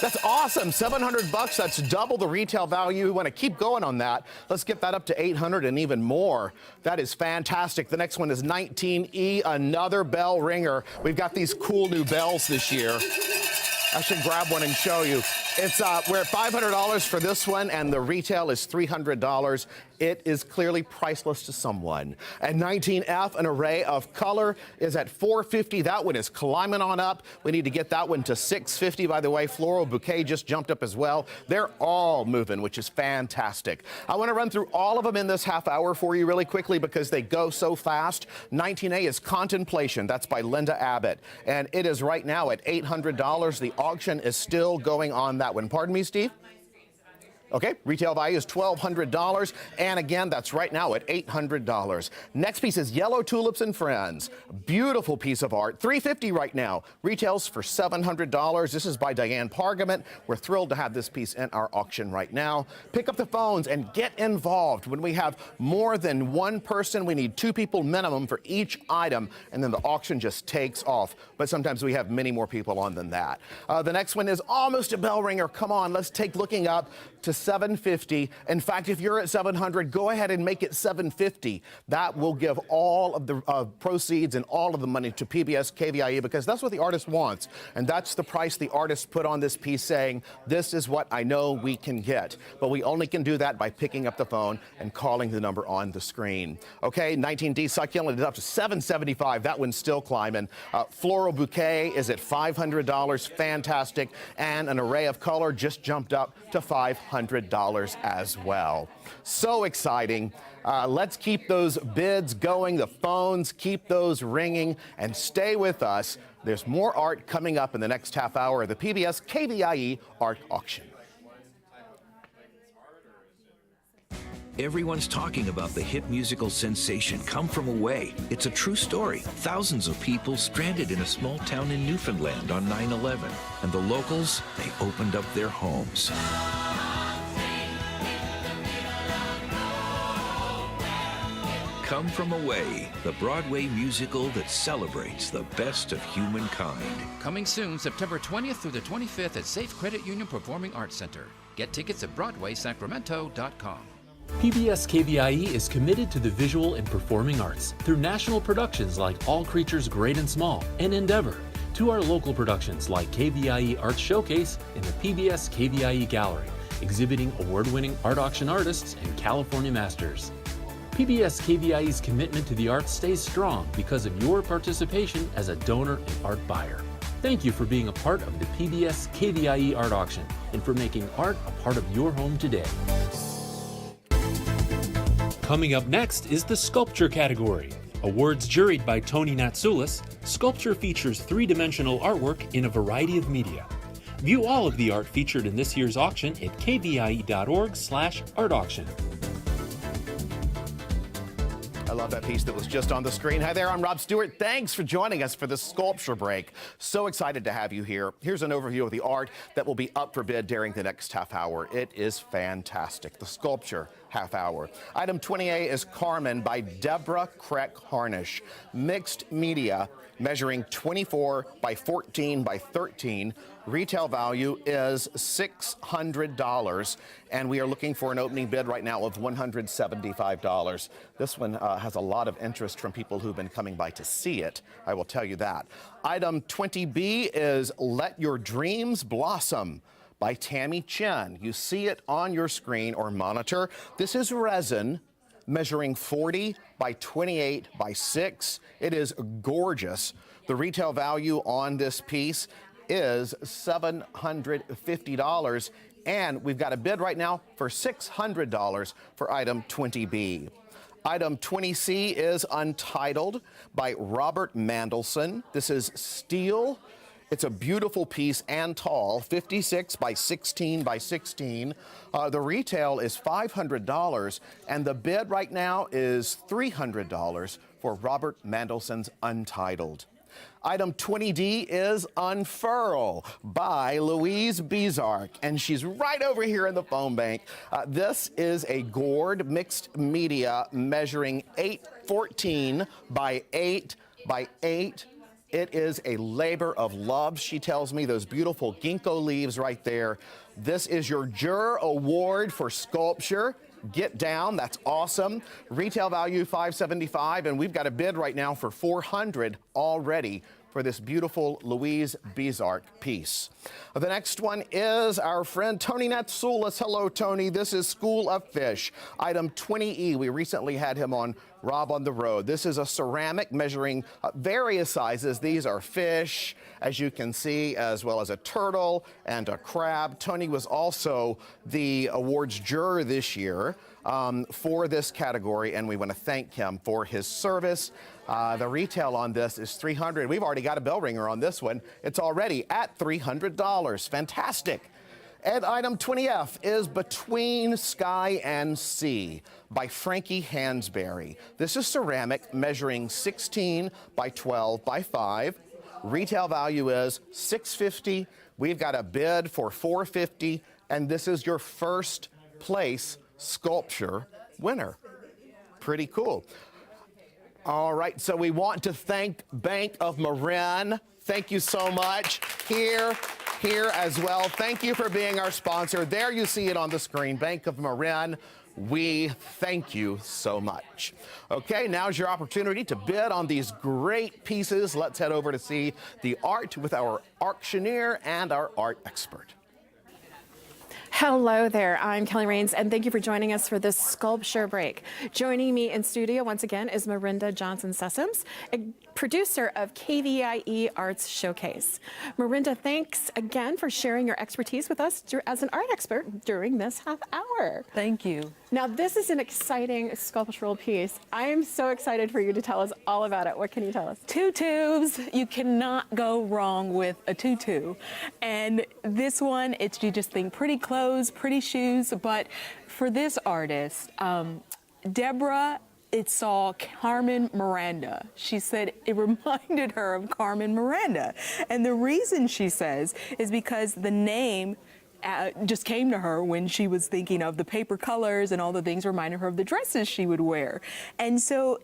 That's awesome. $700, that's double the retail value. We want to keep going on that. Let's get that up to $800 and even more. That is fantastic. The next one is 19E, another bell ringer. We've got these cool new bells this year. I should grab one and show you. It's we're at $500 for this one, and the retail is $300. It is clearly priceless to someone. And 19F, An Array of Color, is at $450. That one is climbing on up. We need to get that one to $650. By the way, Floral Bouquet just jumped up as well. They're all moving, which is fantastic. I want to run through all of them in this half hour for you really quickly because they go so fast. 19A is Contemplation. That's by Linda Abbott. And it is right now at $800. The auction is still going on that one. Pardon me, Steve? Okay, retail value is $1,200, and again, that's right now at $800. Next piece is Yellow Tulips and Friends. Beautiful piece of art, $350 right now. Retails for $700. This is by Diane Pargament. We're thrilled to have this piece in our auction right now. Pick up the phones and get involved. When we have more than one person, we need 2 people minimum for each item, and then the auction just takes off. But sometimes we have many more people on than that. The next one is almost a bell ringer. Come on, let's take looking up to $750. In fact, if you're at $700, go ahead and make it $750. That will give all of the proceeds and all of the money to PBS KVIE because that's what the artist wants. And that's the price the artist put on this piece, saying, this is what I know we can get. But we only can do that by picking up the phone and calling the number on the screen. Okay, 19D Succulent is up to $775. That one's still climbing. Floral Bouquet is at $500. Fantastic. And An Array of Color just jumped up to $500 as well. So exciting. Let's keep those bids going, the phones, keep those ringing, and stay with us. There's more art coming up in the next half hour of the PBS KVIE Art Auction. Everyone's talking about the hit musical sensation Come From Away. It's a true story. Thousands of people stranded in a small town in Newfoundland on 9/11. And the locals, they opened up their homes. Come From Away, the Broadway musical that celebrates the best of humankind. Coming soon, September 20th through the 25th at Safe Credit Union Performing Arts Center. Get tickets at BroadwaySacramento.com. PBS KVIE is committed to the visual and performing arts through national productions like All Creatures Great and Small and Endeavor, to our local productions like KVIE Arts Showcase and the PBS KVIE Gallery, exhibiting award-winning art auction artists and California masters. PBS KVIE's commitment to the arts stays strong because of your participation as a donor and art buyer. Thank you for being a part of the PBS KVIE Art Auction and for making art a part of your home today. Coming up next is the Sculpture category. Awards juried by Tony Natsoulis, Sculpture features 3-dimensional artwork in a variety of media. View all of the art featured in this year's auction at kvie.org/art auction. I love that piece that was just on the screen. Hi there, I'm Rob Stewart. Thanks for joining us for this sculpture break. So excited to have you here. Here's an overview of the art that will be up for bid during the next half hour. It is fantastic. The sculpture half hour. Item 20A is Carmen by Deborah Kreck Harnish. Mixed media, measuring 24 by 14 by 13. Retail value is $600, and we are looking for an opening bid right now of $175. This one has a lot of interest from people who've been coming by to see it, I will tell you that. Item 20B is Let Your Dreams Blossom by Tammy Chen. You see it on your screen or monitor. This is resin, measuring 40 by 28 by 6. It is gorgeous. The retail value on this piece is $750, and we've got a bid right now for $600 for item 20B. Item 20C is Untitled by Robert Mandelson. This is steel. It's a beautiful piece and tall, 56 by 16 by 16. The retail is $500, and the bid right now is $300 for Robert Mandelson's Untitled. Item 20D is Unfurl by Louise Bizark, and she's right over here in the phone bank. This is a gourd mixed media measuring 814 by 8 by 8. It is a labor of love, she tells me, those beautiful ginkgo leaves right there. This is your Juror Award for Sculpture. Get down, that's awesome. Retail value $575, and we've got a bid right now for $400 already for this beautiful Louise Bizark piece. The next one is our friend Tony Natsoulis. Hello, Tony. This is School of Fish. Item 20E. We recently had him on Rob on the Road. This is a ceramic measuring various sizes. These are fish, as you can see, as well as a turtle and a crab. Tony was also the awards juror this year for this category, and we want to thank him for his service. The retail on this is $300. We've already got a bell ringer on this one. It's already at $300. Fantastic. And item 20F is Between Sky and Sea by Frankie Hansberry. This is ceramic measuring 16 by 12 by 5. Retail value is $650. We've got a bid for $450, and this is your first place sculpture winner. Pretty cool. All right, so we want to thank Bank of Marin. Thank you so much. Here as well. Thank you for being our sponsor. There you see it on the screen, Bank of Marin. We thank you so much. Okay, now's your opportunity to bid on these great pieces. Let's head over to see the art with our auctioneer and our art expert. Hello there, I'm Kelly Rains, and thank you for joining us for this sculpture break. Joining me in studio once again is Marinda Johnson-Sessoms, a producer of KVIE Arts Showcase. Marinda, thanks again for sharing your expertise with us as an art expert during this half hour. Thank you. Now, this is an exciting sculptural piece. I am so excited for you to tell us all about it. What can you tell us? Tutus. You cannot go wrong with a tutu. And this one, you just think pretty clothes, pretty shoes. But for this artist, Deborah, it saw Carmen Miranda. She said it reminded her of Carmen Miranda. And the reason, she says, is because the name just came to her when she was thinking of the paper colors and all the things reminding her of the dresses she would wear. And so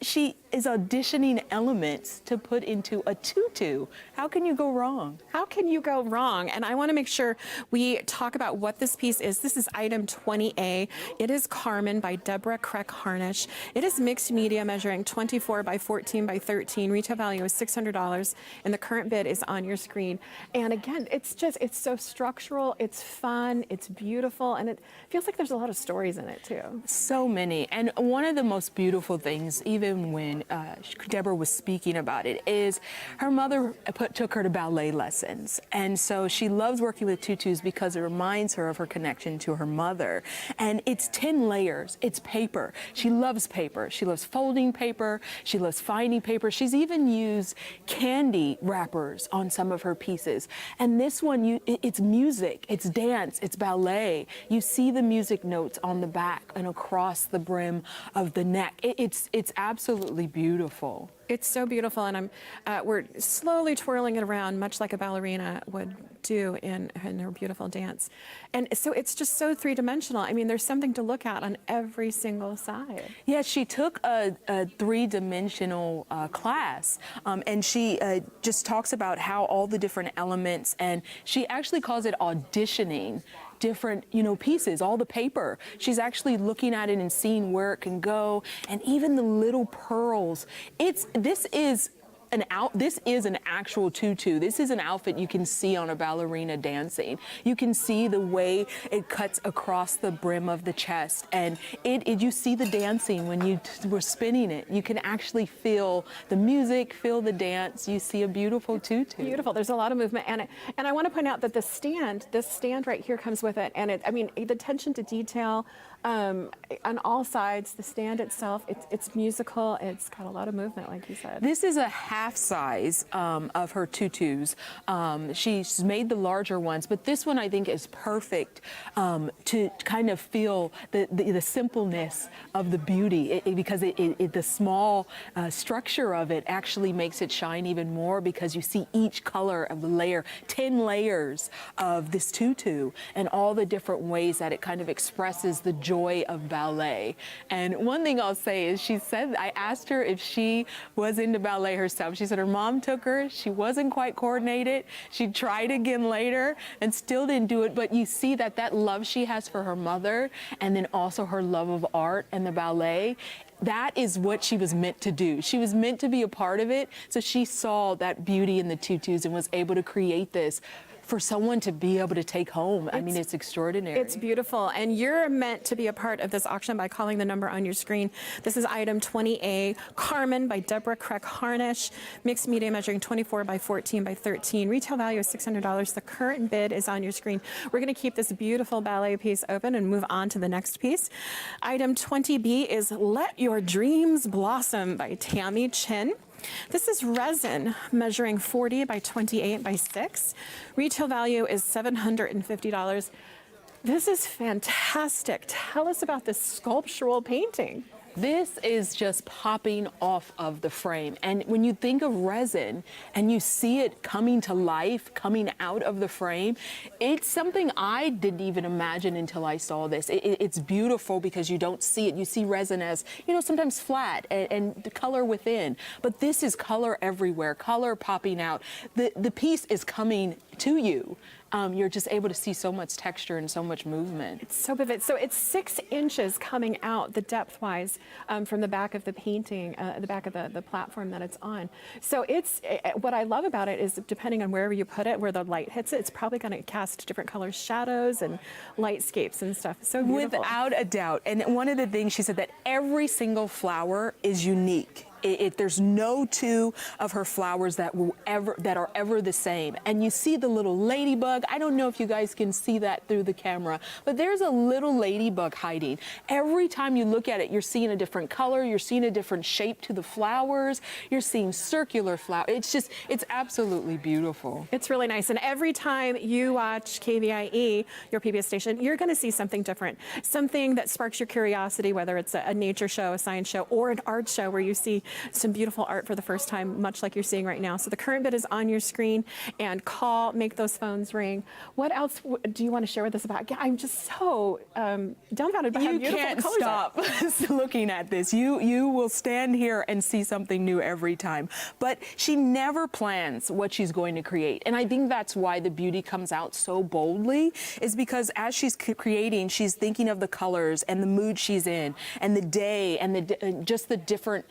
she is auditioning elements to put into a tutu. How can you go wrong? How can you go wrong? And I want to make sure we talk about what this piece is. This is item 20A. It is Carmen by Deborah Kreck Harnish. It is mixed media measuring 24 by 14 by 13. Retail value is $600, and the current bid is on your screen. And again, it's so structural, it's fun, it's beautiful, and it feels like there's a lot of stories in it too. So many. And one of the most beautiful things, even when when Deborah was speaking about it, is her mother took her to ballet lessons. And so she loves working with tutus because it reminds her of her connection to her mother. And it's 10 layers. It's paper. She loves paper. She loves folding paper. She loves finding paper. She's even used candy wrappers on some of her pieces. And this one, it's music, it's dance, it's ballet. You see the music notes on the back and across the brim of the neck. It's absolutely beautiful. It's so beautiful, and we're slowly twirling it around, much like a ballerina would do in her beautiful dance. And so it's just so three-dimensional. I mean, there's something to look at on every single side. Yeah, she took a three-dimensional class, and she just talks about how all the different elements, and she actually calls it auditioning different, pieces, all the paper. She's actually looking at it and seeing where it can go, and even the little pearls. This is an actual tutu. This is an outfit you can see on a ballerina dancing. You can see the way it cuts across the brim of the chest, and you see the dancing when you were spinning it. You can actually feel the music, feel the dance. You see a beautiful tutu. Beautiful. There's a lot of movement, and I want to point out that this stand right here comes with it, and the attention to detail on all sides. The stand itself, it's musical. It's got a lot of movement, like you said. This is a half size of her tutus. She's made the larger ones, but this one I think is perfect to kind of feel the simpleness of the beauty, because the small structure of it actually makes it shine even more, because you see each color of the layer, 10 layers of this tutu, and all the different ways that it kind of expresses the joy of ballet. And one thing I'll say is, I asked her if she was into ballet herself. She said her mom took her. She wasn't quite coordinated. She tried again later and still didn't do it. But you see that love she has for her mother, and then also her love of art and the ballet, that is what she was meant to do. She was meant to be a part of it. So she saw that beauty in the tutus and was able to create this for someone to be able to take home. I mean, it's extraordinary. It's beautiful, and you're meant to be a part of this auction by calling the number on your screen. This is item 20A, Carmen by Deborah Craig Harnish, mixed media measuring 24 by 14 by 13. Retail value is $600. The current bid is on your screen. We're going to keep this beautiful ballet piece open and move on to the next piece. Item 20B is Let Your Dreams Blossom by Tammy Chin. This is resin measuring 40 by 28 by 6. Retail value is $750. This is fantastic. Tell us about this sculptural painting. This is just popping off of the frame. And when you think of resin and you see it coming to life, coming out of the frame, it's something I didn't even imagine until I saw this. It's beautiful because you don't see it. You see resin as, sometimes flat and the color within. But this is color everywhere, color popping out. The piece is coming to you. You're just able to see so much texture and so much movement. It's so vivid. So it's 6 inches coming out, the depth-wise, from the back of the painting, the back of the platform that it's on. So what I love about it is, depending on wherever you put it, where the light hits it, it's probably going to cast different color shadows and lightscapes and stuff. So beautiful. Without a doubt. And one of the things she said, that every single flower is unique. There's no two of her flowers that are ever the same. And you see the little ladybug. I don't know if you guys can see that through the camera, but there's a little ladybug hiding. Every time you look at it, you're seeing a different color. You're seeing a different shape to the flowers. You're seeing circular flowers. It's absolutely beautiful. It's really nice. And every time you watch KVIE, your PBS station, you're going to see something different, something that sparks your curiosity, whether it's a nature show, a science show, or an art show where you see some beautiful art for the first time, much like you're seeing right now. So the current bid is on your screen, and make those phones ring. What else do you want to share with us about? I'm just so dumbfounded by how beautiful the colors are. You can't stop looking at this. You will stand here and see something new every time. But she never plans what she's going to create. And I think that's why the beauty comes out so boldly, is because as she's creating, she's thinking of the colors and the mood she's in and the day and just the different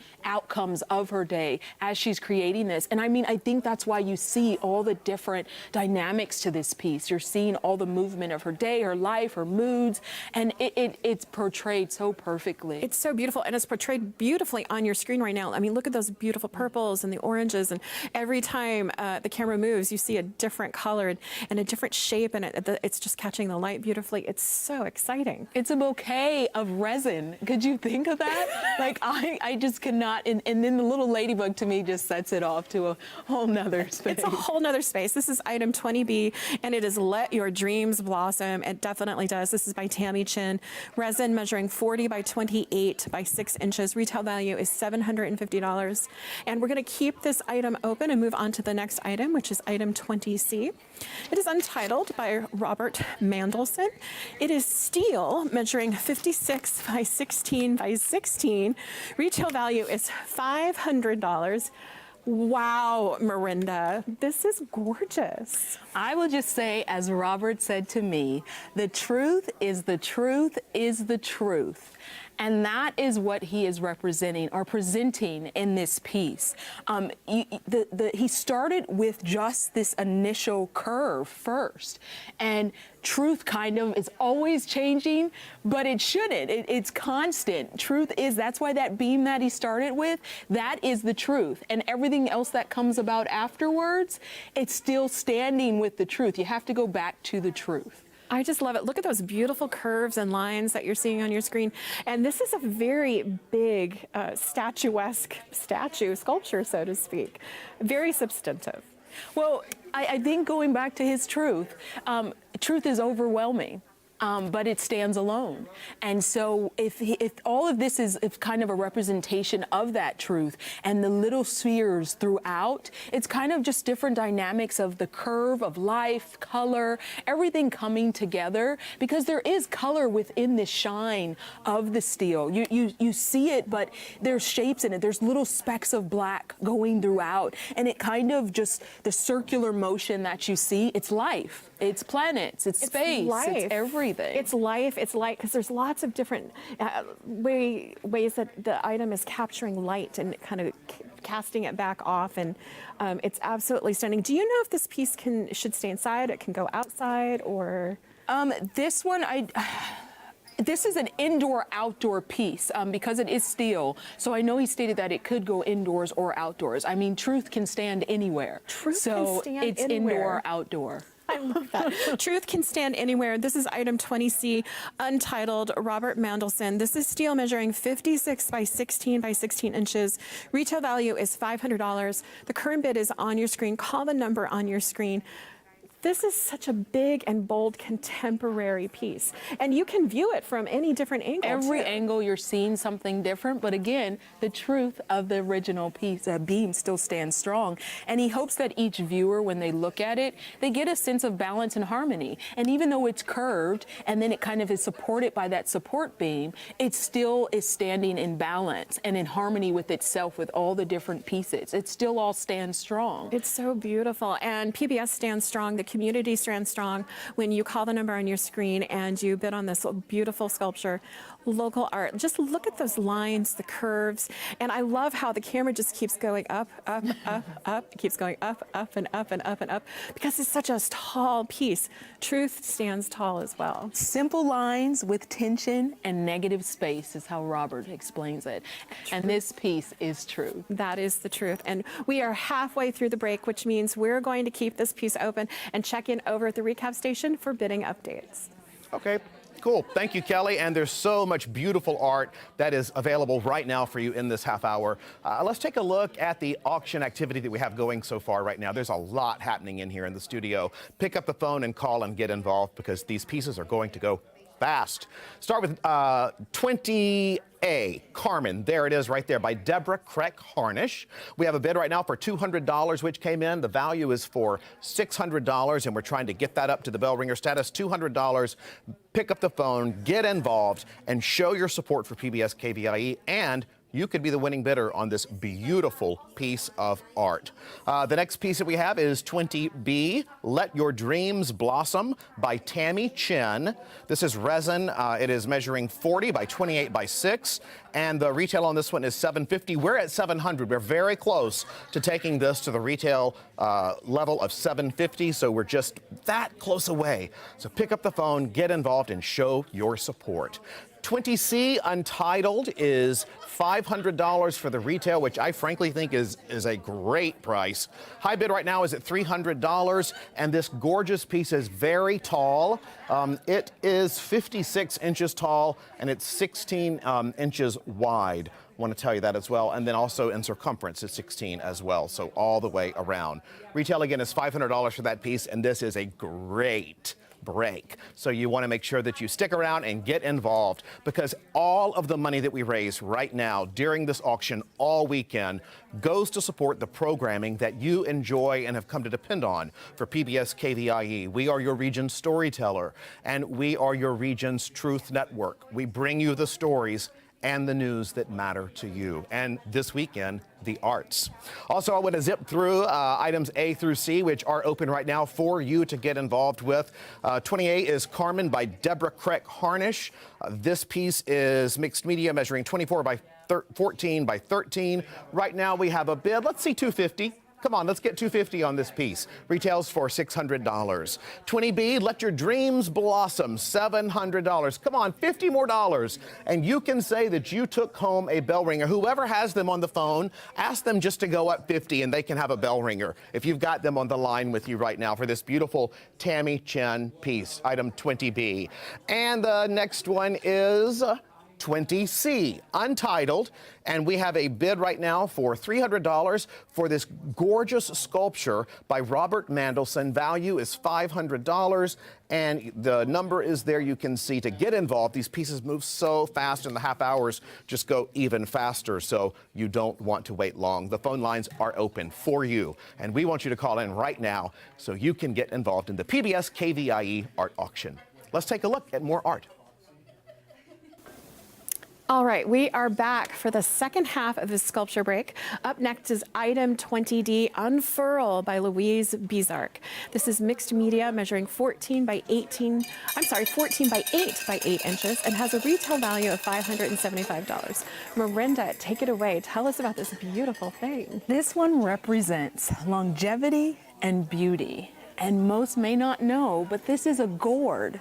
outcomes of her day as she's creating this. And I mean, I think that's why you see all the different dynamics to this piece. You're seeing all the movement of her day, her life, her moods, and it's portrayed so perfectly. It's so beautiful, and it's portrayed beautifully on your screen right now. I mean, look at those beautiful purples and the oranges, and every time the camera moves, you see a different color and a different shape, and it's just catching the light beautifully. It's so exciting. It's a bouquet of resin. Could you think of that? Like, I just cannot, and then the little ladybug to me just sets it off to a whole nother space. It's a whole nother space. This is item 20B, and it is Let Your Dreams Blossom. It definitely does. This is by Tammy Chin. Resin measuring 40 by 28 by 6 inches. Retail value is $750. And we're going to keep this item open and move on to the next item, which is item 20C. It is Untitled by Robert Mandelson. It is steel measuring 56 by 16 by 16. Retail value is $500. Wow, Miranda, this is gorgeous. I will just say, as Robert said to me, the truth is the truth is the truth. And that is what he is representing or presenting in this piece. He started with just this initial curve first. And truth kind of is always changing, but it shouldn't. It's constant. Truth is, that's why that beam that he started with, that is the truth. And everything else that comes about afterwards, it's still standing with the truth. You have to go back to the truth. I just love it. Look at those beautiful curves and lines that you're seeing on your screen. And this is a very big statuesque sculpture, so to speak. Very substantive. Well, I think going back to his truth, truth is overwhelming. But it stands alone. And so if all of this is kind of a representation of that truth and the little spheres throughout, it's kind of just different dynamics of the curve of life, color, everything coming together, because there is color within the shine of the steel. You see it, but there's shapes in it. There's little specks of black going throughout, and it kind of just, the circular motion that you see, it's life. It's planets, it's space, it's everything. It's life, it's light, because there's lots of different ways that the item is capturing light and kind of casting it back off, and it's absolutely stunning. Do you know if this piece should stay inside, it can go outside, or? This one, this is an indoor-outdoor piece because it is steel. So I know he stated that it could go indoors or outdoors. I mean, truth can stand anywhere. Truth can stand it's anywhere. indoor-outdoor. I love that. Truth can stand anywhere. This is item 20C, Untitled, Robert Mandelson. This is steel measuring 56 by 16 by 16 inches. Retail value is $500. The current bid is on your screen. Call the number on your screen. This is such a big and bold contemporary piece, and you can view it from any different angle. Every angle you're seeing something different, but again, the truth of the original piece, beam still stands strong. And he hopes that each viewer, when they look at it, they get a sense of balance and harmony. And even though it's curved, and then it kind of is supported by that support beam, it still is standing in balance and in harmony with itself, with all the different pieces. It still all stands strong. It's so beautiful, and PBS stands strong. The community stands strong when you call the number on your screen and you bid on this beautiful sculpture. Local art. Just look at those lines, the curves, and I love how the camera just keeps going up, up, up, up. It keeps going up, up, and up, and up, and up, because it's such a tall piece. Truth stands tall as well. Simple lines with tension and negative space is how Robert explains it. And this piece is true. That is the truth. And we are halfway through the break, which means we're going to keep this piece open and check in over at the recap station for bidding updates. Okay. Cool. Thank you, Kelly. And there's so much beautiful art that is available right now for you in this half hour. Let's take a look at the auction activity that we have going so far right now. There's a lot happening in here in the studio. Pick up the phone and call and get involved, because these pieces are going to go fast. Start with 20A, Carmen. There it is right there by Deborah Kreck Harnish. We have a bid right now for $200, which came in. The value is for $600, and we're trying to get that up to the bell ringer status. $200. Pick up the phone, get involved, and show your support for PBS KVIE and you could be the winning bidder on this beautiful piece of art. The next piece that we have is 20B, Let Your Dreams Blossom by Tammy Chen. This is resin. It is measuring 40 by 28 by 6, and the retail on this one is $750. We're at $700. We're very close to taking this to the retail level of $750, so we're just that close away. So pick up the phone, get involved, and show your support. 20C Untitled is $500 for the retail, which I frankly think is a great price. High bid right now is at $300, and this gorgeous piece is very tall. It is 56 inches tall, and it's 16 inches wide. I want to tell you that as well. And then also in circumference is 16 as well, so all the way around. Retail again is $500 for that piece, and this is a great break. So you want to make sure that you stick around and get involved, because all of the money that we raise right now during this auction all weekend goes to support the programming that you enjoy and have come to depend on for PBS KVIE. We are your region's storyteller, and we are your region's truth network. We bring you the stories and the news that matter to you. And this weekend, the arts. Also, I want to zip through items A through C, which are open right now for you to get involved with. 20A is Carmen by Deborah Craig Harnish. This piece is mixed media, measuring 24 by 14 by 13. Right now, we have a bid. Let's see, $250. Come on, let's get $250 on this piece. Retails for $600. 20B, Let Your Dreams Blossom, $700. Come on, $50 more. And you can say that you took home a bell ringer. Whoever has them on the phone, ask them just to go up 50 and they can have a bell ringer if you've got them on the line with you right now for this beautiful Tammy Chen piece, item 20B. And the next one is 20C, Untitled, and we have a bid right now for $300 for this gorgeous sculpture by Robert Mandelson. Value is $500, and the number is there. You can see to get involved. These pieces move so fast, and the half hours just go even faster, so you don't want to wait long. The phone lines are open for you, and we want you to call in right now so you can get involved in the PBS KVIE art auction. Let's take a look at more art. All right, we are back for the second half of this sculpture break. Up next is item 20D, Unfurl by Louise Bizark. This is mixed media measuring 14 by 8 by 8 inches and has a retail value of $575. Miranda, take it away. Tell us about this beautiful thing. This one represents longevity and beauty. And most may not know, but this is a gourd.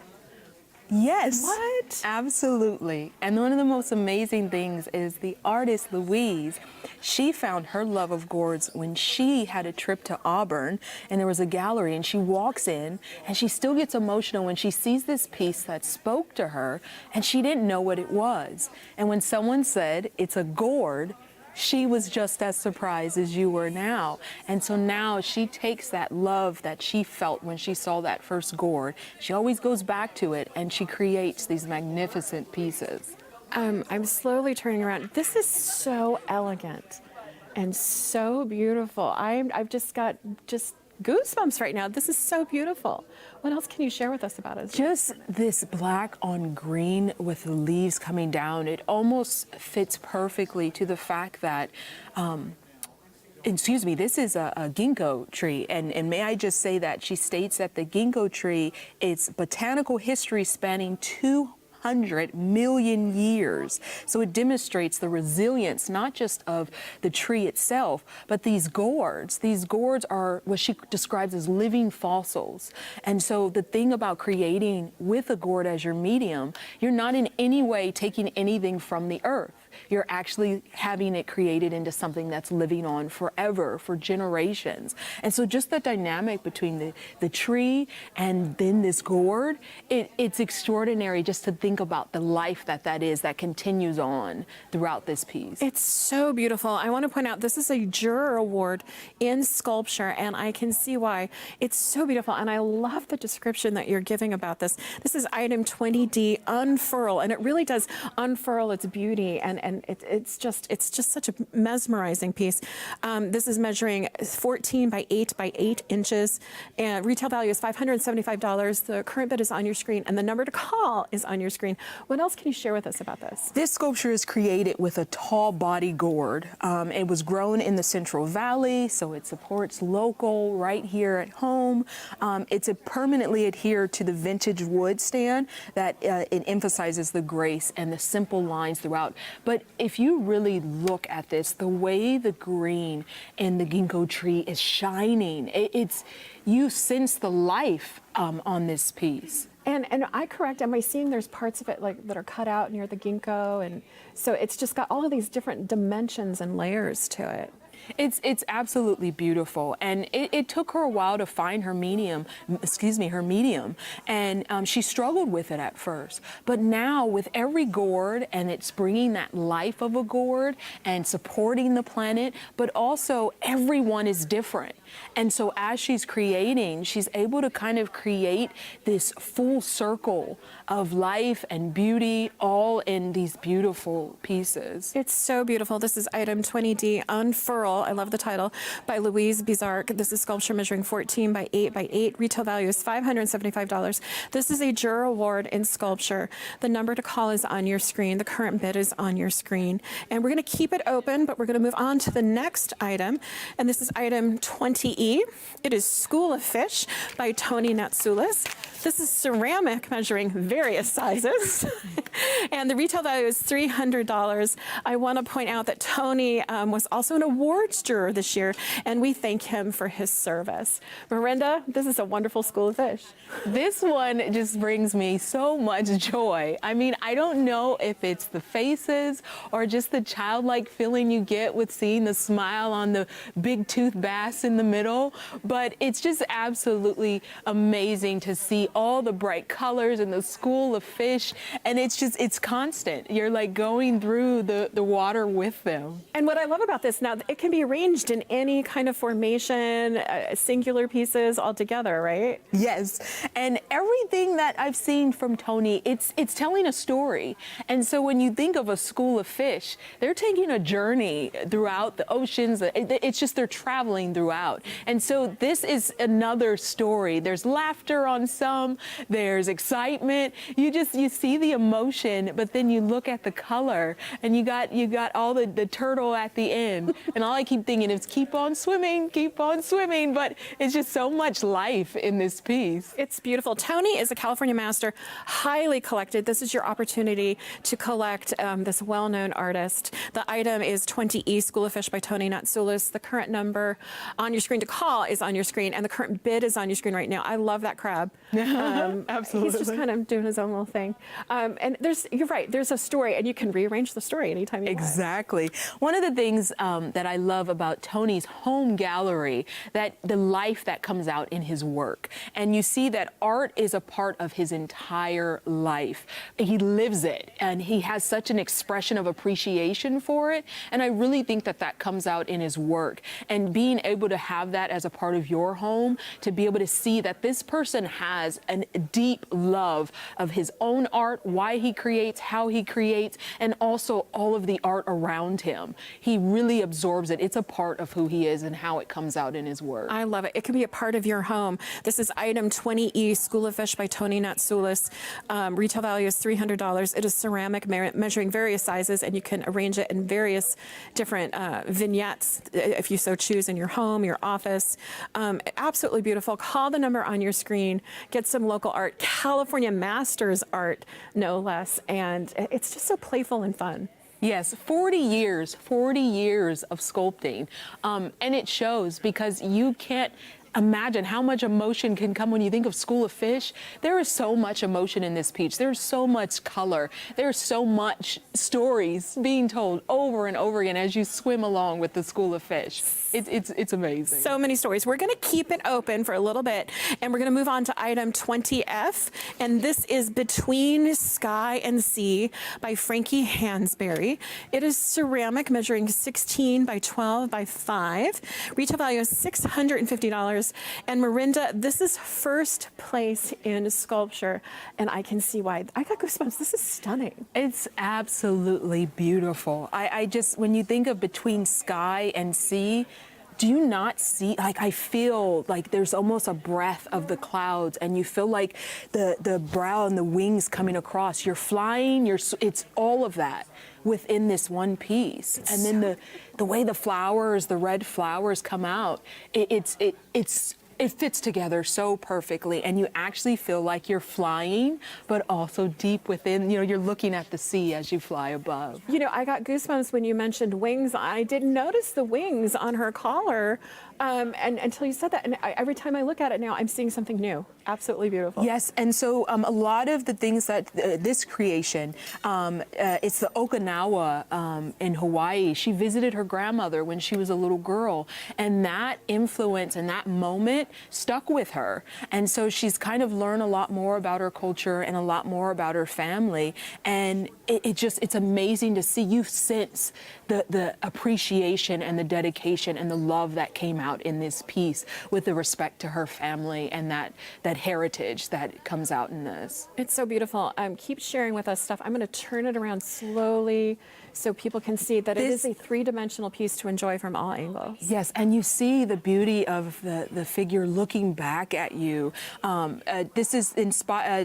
Yes. What? Absolutely. And one of the most amazing things is the artist Louise, she found her love of gourds when she had a trip to Auburn, and there was a gallery, and she walks in and she still gets emotional when she sees this piece that spoke to her, and she didn't know what it was. And when someone said it's a gourd, she was just as surprised as you were now. And so now she takes that love that she felt when she saw that first gourd. She always goes back to it, and she creates these magnificent pieces. I'm slowly turning around. This is so elegant and so beautiful. I've just got goosebumps right now. This is so beautiful. What else can you share with us about it? Just this black on green with the leaves coming down. It almost fits perfectly to the fact that, this is a ginkgo tree. And may I just say that she states that the ginkgo tree is botanical history spanning 200 million years. So it demonstrates the resilience, not just of the tree itself, but these gourds. These gourds are what she describes as living fossils. And so the thing about creating with a gourd as your medium, you're not in any way taking anything from the earth. You're actually having it created into something that's living on forever, for generations. And so just the dynamic between the tree and then this gourd, it's extraordinary just to think about the life that is, that continues on throughout this piece. It's so beautiful. I want to point out this is a juror award in sculpture, and I can see why. It's so beautiful, and I love the description that you're giving about this. This is item 20D, Unfurl, and it really does unfurl its beauty and and it's just such a mesmerizing piece. This is measuring 14 by 8 by 8 inches, and retail value is $575. The current bid is on your screen, and the number to call is on your screen. What else can you share with us about this? This sculpture is created with a tall body gourd. It was grown in the Central Valley, so it supports local right here at home. It's permanently adhered to the vintage wood stand that it emphasizes the grace and the simple lines throughout. But if you really look at this, the way the green in the ginkgo tree is shining, you sense the life on this piece. And am I seeing there's parts of it that are cut out near the ginkgo, and so it's just got all of these different dimensions and layers to it. It's absolutely beautiful, and it took her a while to find her medium, and she struggled with it at first. But now with every gourd, and it's bringing that life of a gourd and supporting the planet, but also everyone is different. And so as she's creating, she's able to kind of create this full circle of life and beauty all in these beautiful pieces. It's so beautiful. This is item 20D, Unfurl, I love the title, by Louise Bizarre. This is sculpture measuring 14 by 8 by 8. Retail value is $575. This is a Juror Award in sculpture. The number to call is on your screen. The current bid is on your screen. And we're going to keep it open, but we're going to move on to the next item. And this is item 20E. It is School of Fish by Tony Natsoulis. This is ceramic measuring various sizes. And the retail value is $300. I want to point out that Tony was also an awards juror this year, and we thank him for his service. Miranda, this is a wonderful School of Fish. This one just brings me so much joy. I mean, I don't know if it's the faces or just the childlike feeling you get with seeing the smile on the big tooth bass in the middle, but it's just absolutely amazing to see all the bright colors and the School of Fish, and it's constant. You're like going through the water with them. And what I love about this, now it can be arranged in any kind of formation, singular pieces all together, right? Yes, and everything that I've seen from Tony, it's telling a story. And so when you think of a School of Fish, they're taking a journey throughout the oceans. It's just they're traveling throughout. And so this is another story. There's laughter on some, there's excitement. You see the emotion, but then you look at the color, and you got all the turtle at the end. And all I keep thinking is keep on swimming, but it's just so much life in this piece. It's beautiful. Tony is a California master, highly collected. This is your opportunity to collect this well-known artist. The item is 20E, School of Fish by Tony Natsoulis. The current number on your screen to call is on your screen, and the current bid is on your screen right now. I love that crab. Absolutely. He's just kind of doing his own little thing. And you're right, there's a story, and you can rearrange the story anytime you want. Exactly. One of the things that I love about Tony's home gallery, that the life that comes out in his work. And you see that art is a part of his entire life. He lives it, and he has such an expression of appreciation for it. And I really think that comes out in his work. And being able to have that as a part of your home, to be able to see that this person has a deep love of his own art, why he creates, how he creates, and also all of the art around him. He really absorbs it. It's a part of who he is and how it comes out in his work. I love it. It can be a part of your home. This is item 20E, School of Fish by Tony Natsoulis. Retail value is $300. It is ceramic measuring various sizes, and you can arrange it in various different vignettes if you so choose in your home, your office. Absolutely beautiful. Call the number on your screen. Get some local art, California Masters art, no less. And it's just so playful and fun. Yes, 40 years of sculpting. And it shows, because you can't imagine how much emotion can come when you think of School of Fish. There is so much emotion in this piece. There's so much color. There's so much stories being told over and over again as you swim along with the School of Fish. It's amazing. So many stories. We're going to keep it open for a little bit, and we're going to move on to item 20F, and this is Between Sky and Sea by Frankie Hansberry. It is ceramic measuring 16 by 12 by 5. Retail value is $650. $100. And Marinda, this is first place in sculpture, and I can see why. I got goosebumps. This is stunning. It's absolutely beautiful. I just, when you think of between sky and sea, do you not see, like, I feel like there's almost a breath of the clouds, and you feel like the brow and the wings coming across. You're flying, it's all of that within this one piece. And then the way the flowers, the red flowers come out, it fits together so perfectly, and you actually feel like you're flying, but also deep within, you're looking at the sea as you fly above. I got goosebumps when you mentioned wings. I didn't notice the wings on her collar and until you said that. And every time I look at it now, I'm seeing something new. Absolutely beautiful. Yes, and so a lot of the things that this creation, it's the Okinawa in Hawaii. She visited her grandmother when she was a little girl, and that influence and that moment stuck with her. And so she's kind of learned a lot more about her culture and a lot more about her family. And it's amazing to see. You sense the appreciation and the dedication and the love that came out in this piece with the respect to her family and that heritage that comes out in this. It's so beautiful. Keep sharing with us stuff. I'm going to turn it around slowly so people can see that it is a three-dimensional piece to enjoy from all angles. Yes, and you see the beauty of the figure looking back at you. This is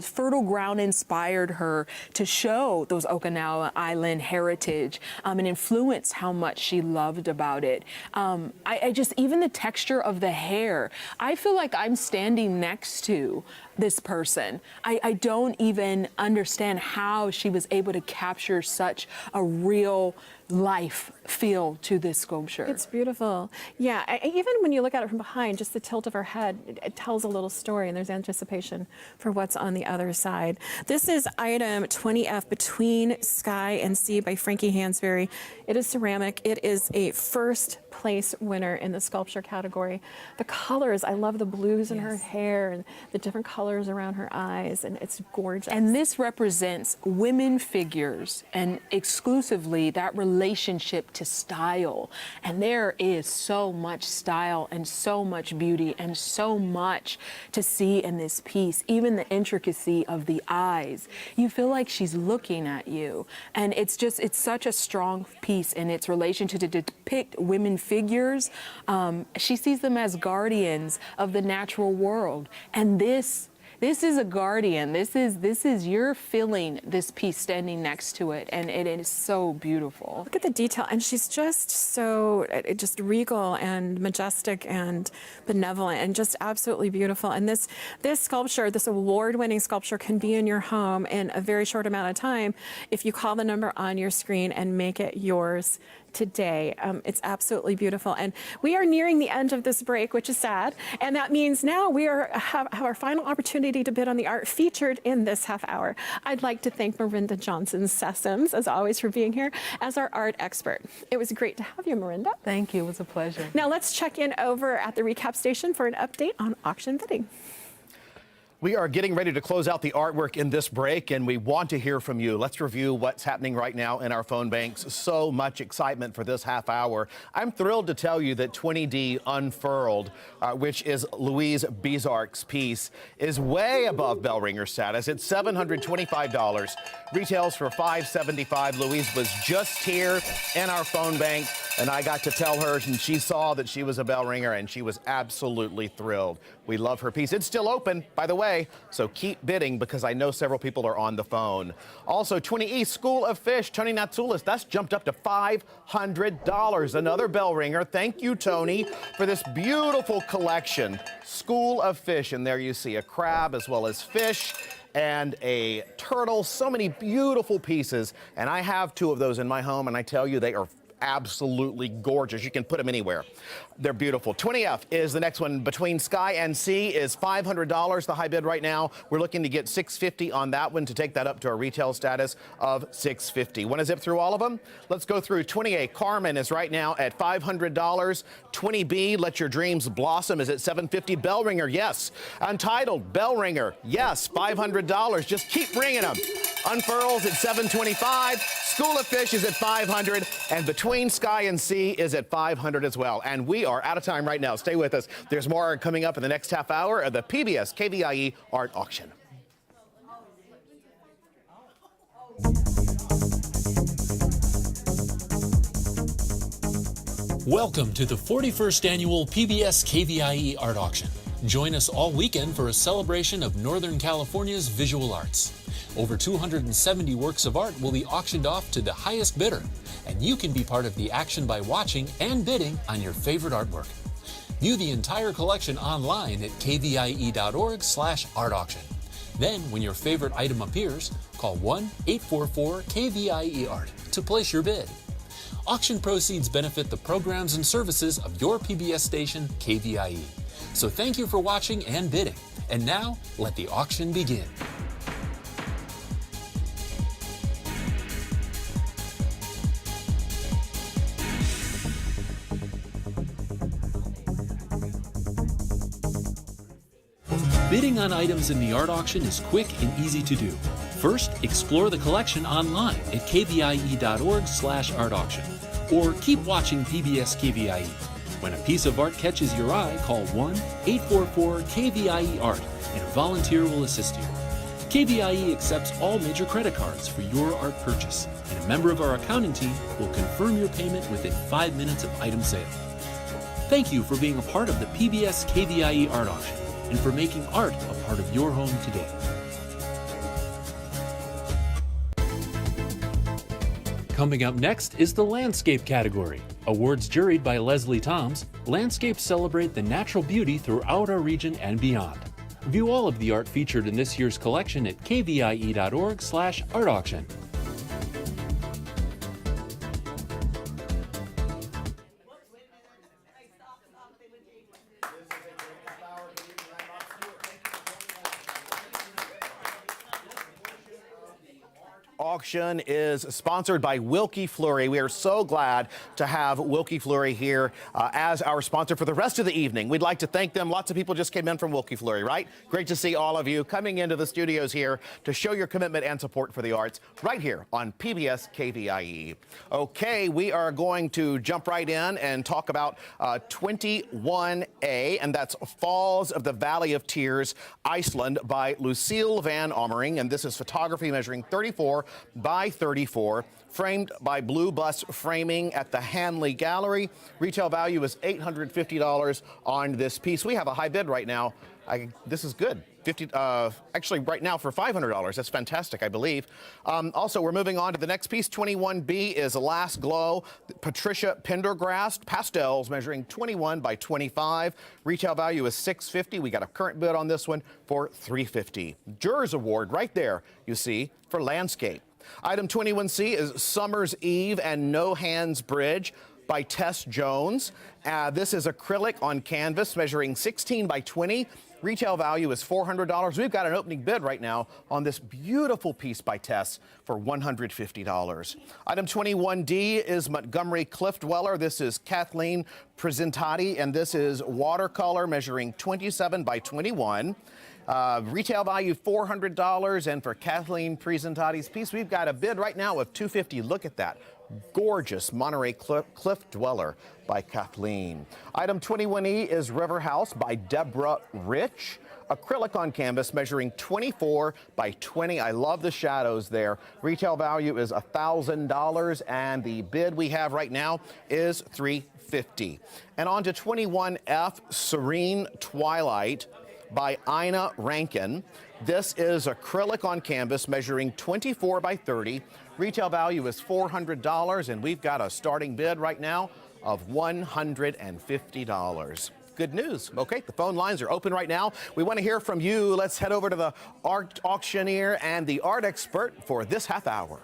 Fertile Ground inspired her to show those Okinawa Island heritage and influence how much she loved about it. I just, even the texture of the hair, I feel like I'm standing next to this person. I don't even understand how she was able to capture such a real life feel to this sculpture. It's beautiful. Yeah, even when you look at it from behind, just the tilt of her head, it tells a little story, and there's anticipation for what's on the other side. This is item 20F, Between Sky and Sea by Frankie Hansberry. It is ceramic. It is a first place winner in the sculpture category. The colors, I love the blues in her hair and the different colors around her eyes, and it's gorgeous. And this represents women figures and exclusively that relationship to style. And there is so much style and so much beauty and so much to see in this piece, even the intricacy of the eyes. You feel like she's looking at you. And it's such a strong piece in its relation to depict women figures. She sees them as guardians of the natural world. And this is a guardian. This is you're feeling this piece standing next to it, and it is so beautiful. Look at the detail, and she's just so just regal and majestic and benevolent and just absolutely beautiful. And this sculpture, this award-winning sculpture, can be in your home in a very short amount of time if you call the number on your screen and make it yours today. It's absolutely beautiful. And we are nearing the end of this break, which is sad. And that means now we have our final opportunity to bid on the art featured in this half hour. I'd like to thank Marinda Johnson-Sessoms, as always, for being here as our art expert. It was great to have you, Marinda. Thank you. It was a pleasure. Now let's check in over at the recap station for an update on auction bidding. We are getting ready to close out the artwork in this break, and we want to hear from you. Let's review what's happening right now in our phone banks. So much excitement for this half hour. I'm thrilled to tell you that 20D Unfurled, which is Louise Bizarque's piece, is way above bell ringer status. It's $725. Retails for $575. Louise was just here in our phone bank, and I got to tell her, and she saw that she was a bell ringer, and she was absolutely thrilled. We love her piece. It's still open, by the way, so keep bidding because I know several people are on the phone. Also, 20E School of Fish, Tony Natsoulis, that's jumped up to $500. Another bell ringer. Thank you, Tony, for this beautiful collection. School of Fish, and there you see a crab as well as fish and a turtle. So many beautiful pieces, and I have two of those in my home, and I tell you, they are absolutely gorgeous. You can put them anywhere. They're beautiful. 20F is the next one. Between Sky and Sea is $500. The high bid right now. We're looking to get $650 on that one to take that up to a retail status of $650. Want to zip through all of them? Let's go through 20A. Carmen is right now at $500. 20B, Let Your Dreams Blossom, is at $750. Bell ringer, yes. Untitled, bell ringer, yes. $500. Just keep ringing them. Unfurls at $725. School of Fish is at $500. And Between Sky and Sea is at $500 as well. And we are out of time right now. Stay with us. There's more coming up in the next half hour of the PBS KVIE Art Auction. Welcome to the 41st Annual PBS KVIE Art Auction. Join us all weekend for a celebration of Northern California's visual arts. Over 270 works of art will be auctioned off to the highest bidder, and you can be part of the action by watching and bidding on your favorite artwork. View the entire collection online at kvie.org/art-auction. Then, when your favorite item appears, call 1-844-KVIE-ART to place your bid. Auction proceeds benefit the programs and services of your PBS station, KVIE. So thank you for watching and bidding. And now, let the auction begin. Bidding on items in the art auction is quick and easy to do. First, explore the collection online at kvie.org/art-auction, or keep watching PBS KVIE. When a piece of art catches your eye, call 1-844-KVIE-ART and a volunteer will assist you. KVIE accepts all major credit cards for your art purchase, and a member of our accounting team will confirm your payment within 5 minutes of item sale. Thank you for being a part of the PBS KVIE Art Auction and for making art a part of your home today. Coming up next is the landscape category. Awards juried by Leslie Toms, landscapes celebrate the natural beauty throughout our region and beyond. View all of the art featured in this year's collection at kvie.org/art-auction. Auction is sponsored by Wilkie Fleury. We are so glad to have Wilkie Fleury here as our sponsor for the rest of the evening. We'd like to thank them. Lots of people just came in from Wilkie Fleury, right? Great to see all of you coming into the studios here to show your commitment and support for the arts right here on PBS KVIE. Okay, we are going to jump right in and talk about 21A, and that's Falls of the Valley of Tears, Iceland by Lucille Van Omering, and this is photography measuring 34 by 34, framed by Blue Bus Framing at the Hanley Gallery. Retail value is $850 on this piece. We have a high bid right now. This is good. Actually, right now for $500. That's fantastic, I believe. Also, we're moving on to the next piece. 21B is Last Glow, Patricia Pendergrast, pastels measuring 21 by 25. Retail value is $650. We got a current bid on this one for $350. Jurors Award right there, you see, for landscape. Item 21C is Summer's Eve and No Hands Bridge by Tess Jones. This is acrylic on canvas measuring 16 by 20. Retail value is $400. We've got an opening bid right now on this beautiful piece by Tess for $150. Item 21D is Montgomery Cliff Dweller. This is Kathleen Presentati, and this is watercolor measuring 27 by 21. Retail value $400, and for Kathleen Presentati's piece, we've got a bid right now of $250. Look at that. Gorgeous Monterey Cliff Dweller by Kathleen. Item 21E is River House by Deborah Rich. Acrylic on canvas measuring 24 by 20. I love the shadows there. Retail value is $1,000, and the bid we have right now is $350. And on to 21F, Serene Twilight by Ina Rankin. This is acrylic on canvas measuring 24 by 30. Retail value is $400, and we've got a starting bid right now of $150. Good news. Okay, the phone lines are open right now. We want to hear from you. Let's head over to the art auctioneer and the art expert for this half hour.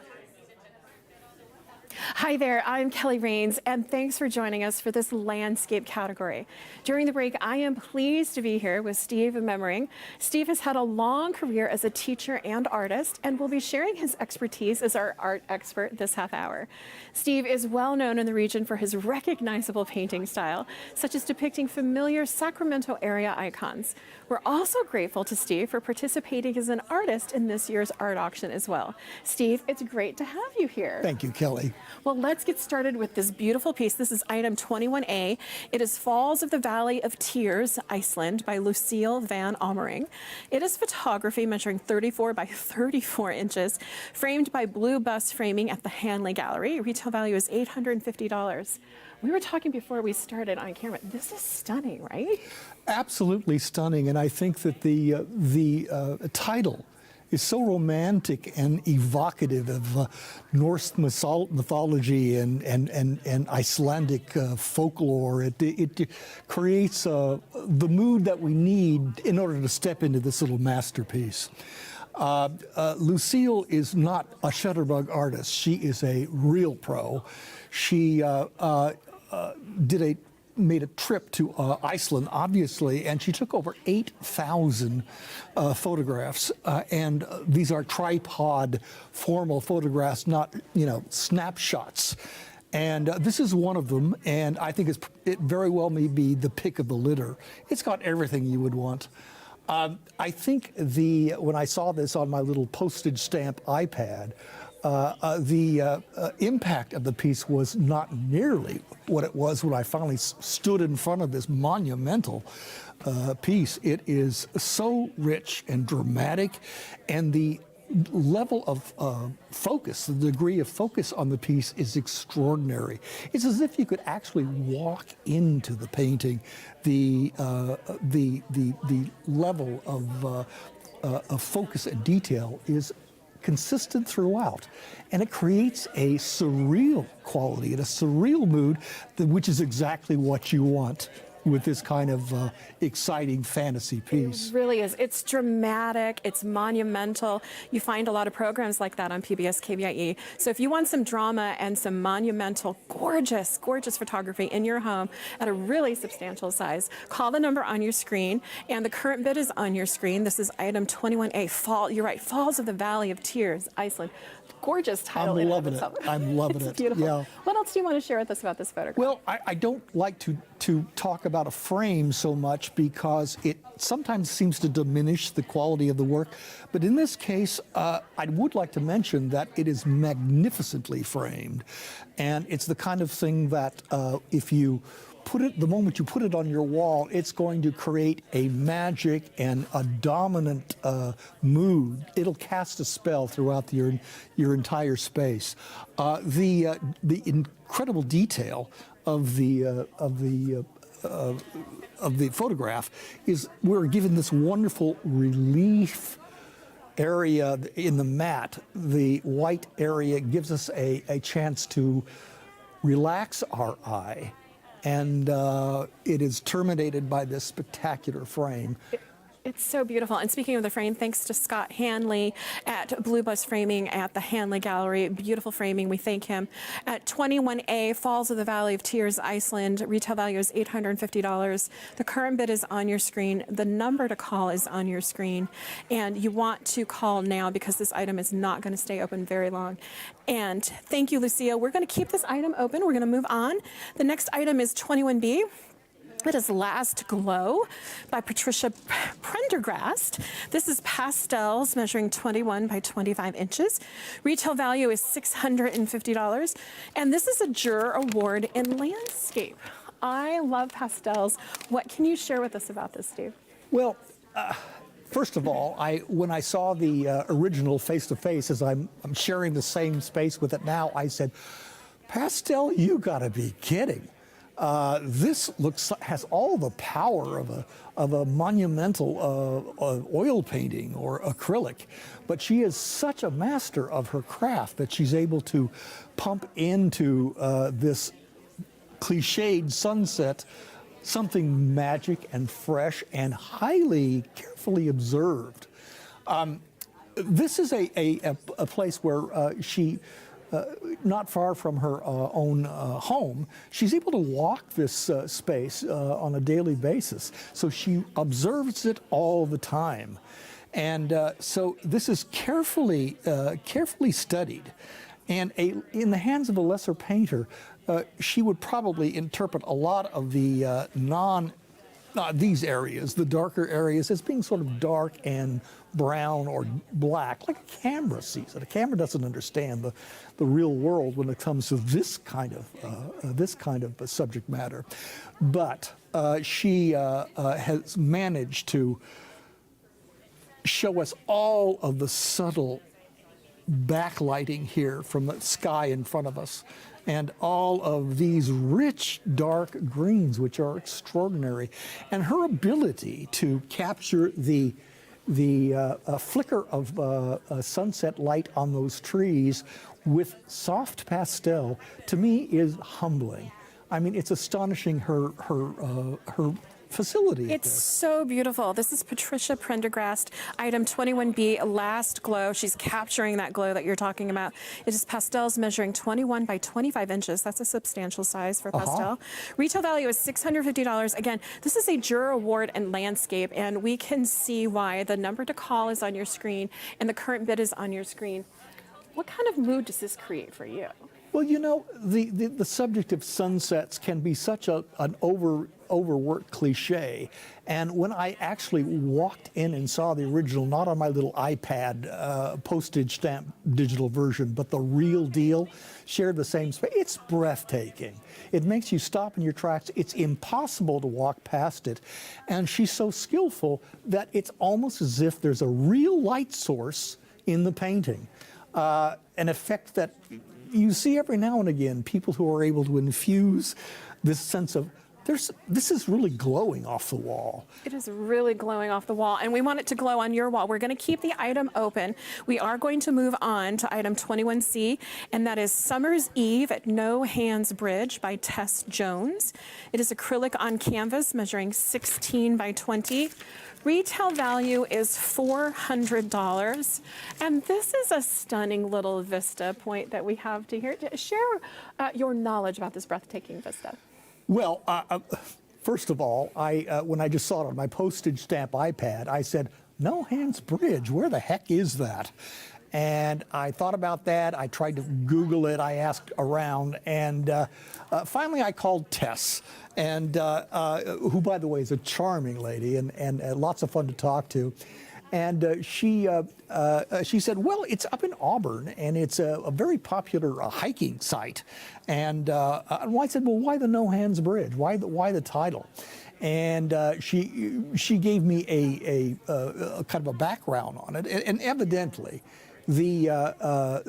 Hi there, I'm Kelly Rains, and thanks for joining us for this landscape category. During the break, I am pleased to be here with Steve Memmering. Steve has had a long career as a teacher and artist, and will be sharing his expertise as our art expert this half hour. Steve is well known in the region for his recognizable painting style, such as depicting familiar Sacramento area icons. We're also grateful to Steve for participating as an artist in this year's art auction as well. Steve, it's great to have you here. Thank you, Kelly. Well, let's get started with this beautiful piece. This is item 21A. It is Falls of the Valley of Tears, Iceland, by Lucille van Ammering. It is photography measuring 34 by 34 inches, framed by Blue Bus Framing at the Hanley Gallery. Retail value is $850. We were talking before we started on camera. This is stunning, right? Absolutely stunning, and I think that the title is so romantic and evocative of Norse mythology and Icelandic folklore. It creates the mood that we need in order to step into this little masterpiece. Lucille is not a shutterbug artist. She is a real pro. She made a trip to Iceland, obviously, and she took over 8,000 photographs, and these are tripod formal photographs, not, snapshots. And this is one of them, and I think it very well may be the pick of the litter. It's got everything you would want. I think when I saw this on my little postage stamp iPad, the impact of the piece was not nearly what it was when I finally stood in front of this monumental piece. It is so rich and dramatic, and the level of focus, the degree of focus on the piece is extraordinary. It's as if you could actually walk into the painting. The level of focus and detail is consistent throughout, and it creates a surreal quality and a surreal mood, which is exactly what you want with this kind of exciting fantasy piece. It really is. It's dramatic, it's monumental. You find a lot of programs like that on PBS KVIE. So if you want some drama and some monumental, gorgeous, gorgeous photography in your home at a really substantial size, call the number on your screen, and the current bid is on your screen. This is item 21A, you're right, Falls of the Valley of Tears, Iceland. Gorgeous title. I'm loving it. I'm loving it. Beautiful. Yeah. What else do you want to share with us about this photograph? Well, I don't like to talk about a frame so much because it sometimes seems to diminish the quality of the work. But in this case, I would like to mention that it is magnificently framed. And it's the kind of thing that if you the moment you put it on your wall, it's going to create a magic and a dominant mood. It'll cast a spell throughout your entire space. The incredible detail of the photograph is we're given this wonderful relief area in the mat. The white area gives us a chance to relax our eye, and it is terminated by this spectacular frame. It's so beautiful. And speaking of the frame, thanks to Scott Hanley at Blue Bus Framing at the Hanley Gallery. Beautiful framing. We thank him. At 21A, Falls of the Valley of Tears, Iceland. Retail value is $850. The current bid is on your screen. The number to call is on your screen. And you want to call now because this item is not going to stay open very long. And thank you, Lucia. We're going to keep this item open. We're going to move on. The next item is 21B. It is Last Glow by Patricia Prendergast. This is pastels measuring 21 by 25 inches. Retail value is $650. And this is a Juror Award in landscape. I love pastels. What can you share with us about this, Steve? Well, first of all, when I saw the original face-to-face, as I'm sharing the same space with it now, I said, pastel, you gotta be kidding. This has all the power of a monumental oil painting or acrylic, but she is such a master of her craft that she's able to pump into this cliched sunset something magic and fresh and highly carefully observed. This is a place where she not far from her own home, she's able to walk this space on a daily basis. So she observes it all the time. And so this is carefully studied. And in the hands of a lesser painter, she would probably interpret a lot of the these areas, the darker areas, as being sort of dark and brown or black, like a camera sees it. A camera doesn't understand the real world when it comes to this kind of subject matter. But she has managed to show us all of the subtle backlighting here from the sky in front of us, and all of these rich dark greens, which are extraordinary, and her ability to capture the flicker of sunset light on those trees with soft pastel, to me, is humbling. I mean, it's astonishing her facility. It's so beautiful. This is Patricia Prendergast, item 21B, Last Glow. She's capturing that glow that you're talking about. It is pastels measuring 21 by 25 inches. That's a substantial size for pastel. Retail value is $650. Again, this is a Juror Award in landscape, and we can see why. The number to call is on your screen, and the current bid is on your screen. What kind of mood does this create for you? Well, you know, the subject of sunsets can be such an overworked cliche. And when I actually walked in and saw the original, not on my little iPad postage stamp digital version, but the real deal, shared the same space, it's breathtaking. It makes you stop in your tracks. It's impossible to walk past it. And she's so skillful that it's almost as if there's a real light source in the painting. An effect that you see every now and again, people who are able to infuse this sense of, this is really glowing off the wall. It is really glowing off the wall, and we want it to glow on your wall. We're going to keep the item open. We are going to move on to item 21C, and that is Summer's Eve at No Hands Bridge by Tess Jones. It is acrylic on canvas measuring 16 by 20. Retail value is $400, and this is a stunning little vista point that we have to here. Share your knowledge about this breathtaking vista. Well, first of all, when I just saw it on my postage stamp iPad, I said, No Hands Bridge, where the heck is that? And I thought about that. I tried to Google it. I asked around. And finally, I called Tess, and who, by the way, is a charming lady and lots of fun to talk to. And she said, well, it's up in Auburn, and it's a very popular hiking site. And I said, well, why the No Hands Bridge? Why the title? And she gave me a kind of a background on it. And evidently, a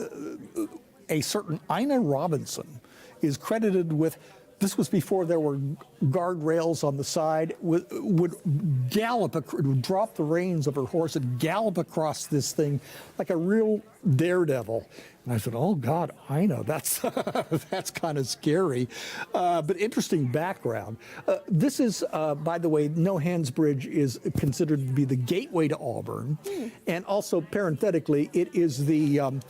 certain Ina Robinson is credited with, this was before there were guardrails on the side, would drop the reins of her horse and gallop across this thing like a real daredevil. And I said, oh God, Ina, that's kind of scary, but interesting background. This is, by the way, No Hands Bridge is considered to be the gateway to Auburn. And also, parenthetically, it is the, I'm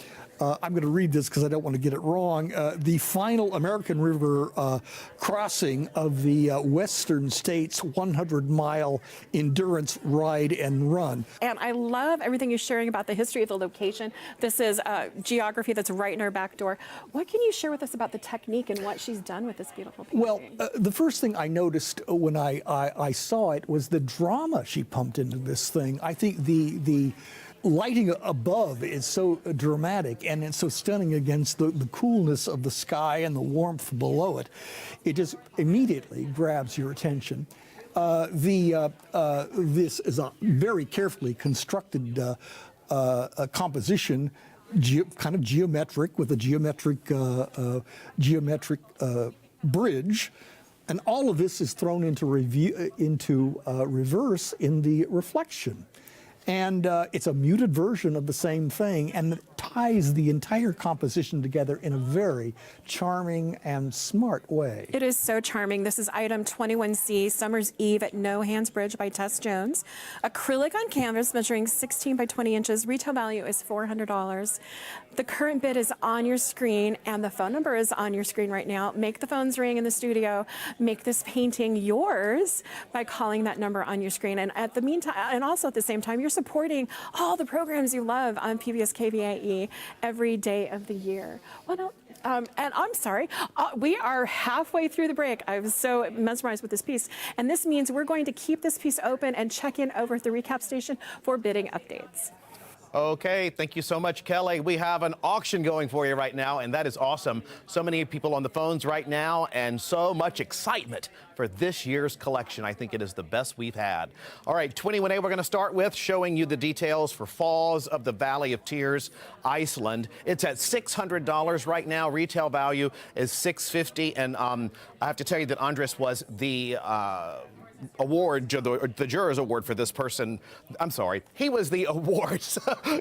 going to read this because I don't want to get it wrong, the final American River crossing of the Western States 100-mile endurance ride and run. And I love everything you're sharing about the history of the location. This is geography that's right in our back door. What can you share with us about the technique and what she's done with this beautiful painting? Well, the first thing I noticed when I saw it was the drama she pumped into this thing. I think the lighting above is so dramatic, and it's so stunning against the coolness of the sky and the warmth below it. It just immediately grabs your attention. This is a very carefully constructed composition, kind of geometric, with a geometric bridge. And all of this is thrown into reverse in the reflection. And it's a muted version of the same thing, and it ties the entire composition together in a very charming and smart way. It is so charming. This is item 21C, Summer's Eve at No Hands Bridge by Tess Jones. Acrylic on canvas measuring 16 by 20 inches. Retail value is $400. The current bid is on your screen, and the phone number is on your screen right now. Make the phones ring in the studio. Make this painting yours by calling that number on your screen. And at the meantime, and also at the same time, you're supporting all the programs you love on PBS KVIE every day of the year. Well, and I'm sorry, we are halfway through the break. I was so mesmerized with this piece. And this means we're going to keep this piece open and check in over at the recap station for bidding updates. Okay, thank you so much, Kelly. We have an auction going for you right now, and that is awesome. So many people on the phones right now, and so much excitement for this year's collection. I think it is the best we've had. All right, 21A, we're going to start with showing you the details for Falls of the Valley of Tears, Iceland. It's at $600 right now. Retail value is $650, and I have to tell you that Andres was the award, the jurors award for this person. I'm sorry, he was the awards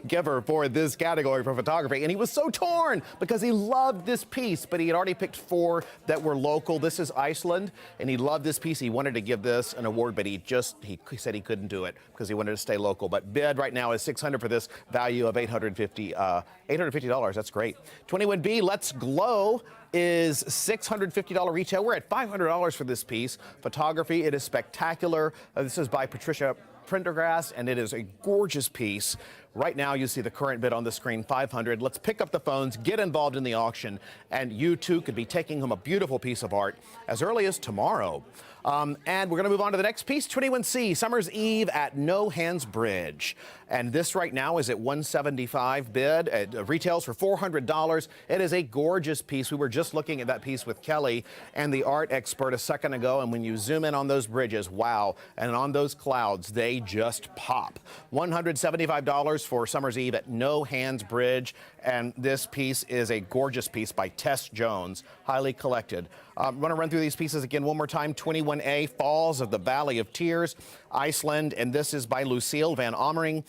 giver for this category for photography, and he was so torn because he loved this piece, but he had already picked 4 that were local. This is Iceland, and he loved this piece. He wanted to give this an award, but he said he couldn't do it because he wanted to stay local. But bid right now is $600 for this, value of $850. That's great. 21B, Let's Glow is $650 retail. We're at $500 for this piece. Photography, it is spectacular. This is by Patricia Prendergast, and it is a gorgeous piece. Right now, you see the current bid on the screen, $500. Let's pick up the phones, get involved in the auction, and you too could be taking home a beautiful piece of art as early as tomorrow. And we're going to move on to the next piece, 21C, Summer's Eve at No Hands Bridge. And this right now is at $175 bid. It retails for $400. It is a gorgeous piece. We were just looking at that piece with Kelly and the art expert a second ago, and when you zoom in on those bridges, wow, and on those clouds, they just pop. $175 for Summer's Eve at No Hands Bridge. And this piece is a gorgeous piece by Tess Jones, highly collected. I'm going to run through these pieces again one more time. 21A, Falls of the Valley of Tears, Iceland, and this is by Lucille Van Omering.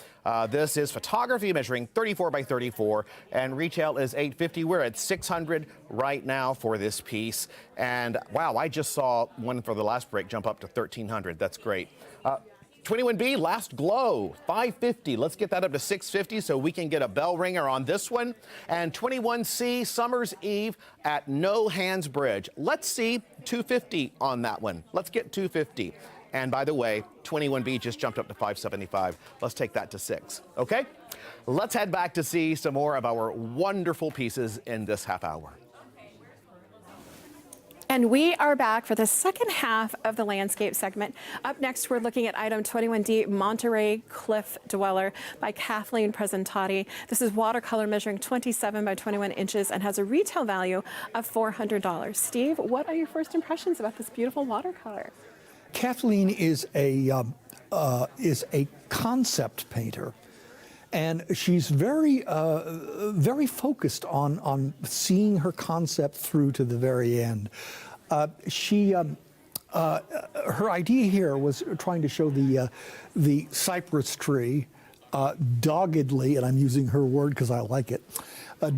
This is photography measuring 34 by 34, and retail is $850. We're at $600 right now for this piece. And wow, I just saw one for the last break jump up to $1,300. That's great. 21B, Last Glow, $550. Let's get that up to $650 so we can get a bell ringer on this one. And 21C, Summer's Eve at No Hands Bridge. Let's see $250 on that one. Let's get $250. And by the way, 21B just jumped up to $575. Let's take that to $6, okay? Let's head back to see some more of our wonderful pieces in this half hour. And we are back for the second half of the landscape segment. Up next, we're looking at item 21D, Monterey Cliff Dweller by Kathleen Presentati. This is watercolor measuring 27 by 21 inches and has a retail value of $400. Steve, what are your first impressions about this beautiful watercolor? Kathleen is a concept painter. And she's very focused on seeing her concept through to the very end. Her idea here was trying to show the cypress tree doggedly, and I'm using her word because I like it,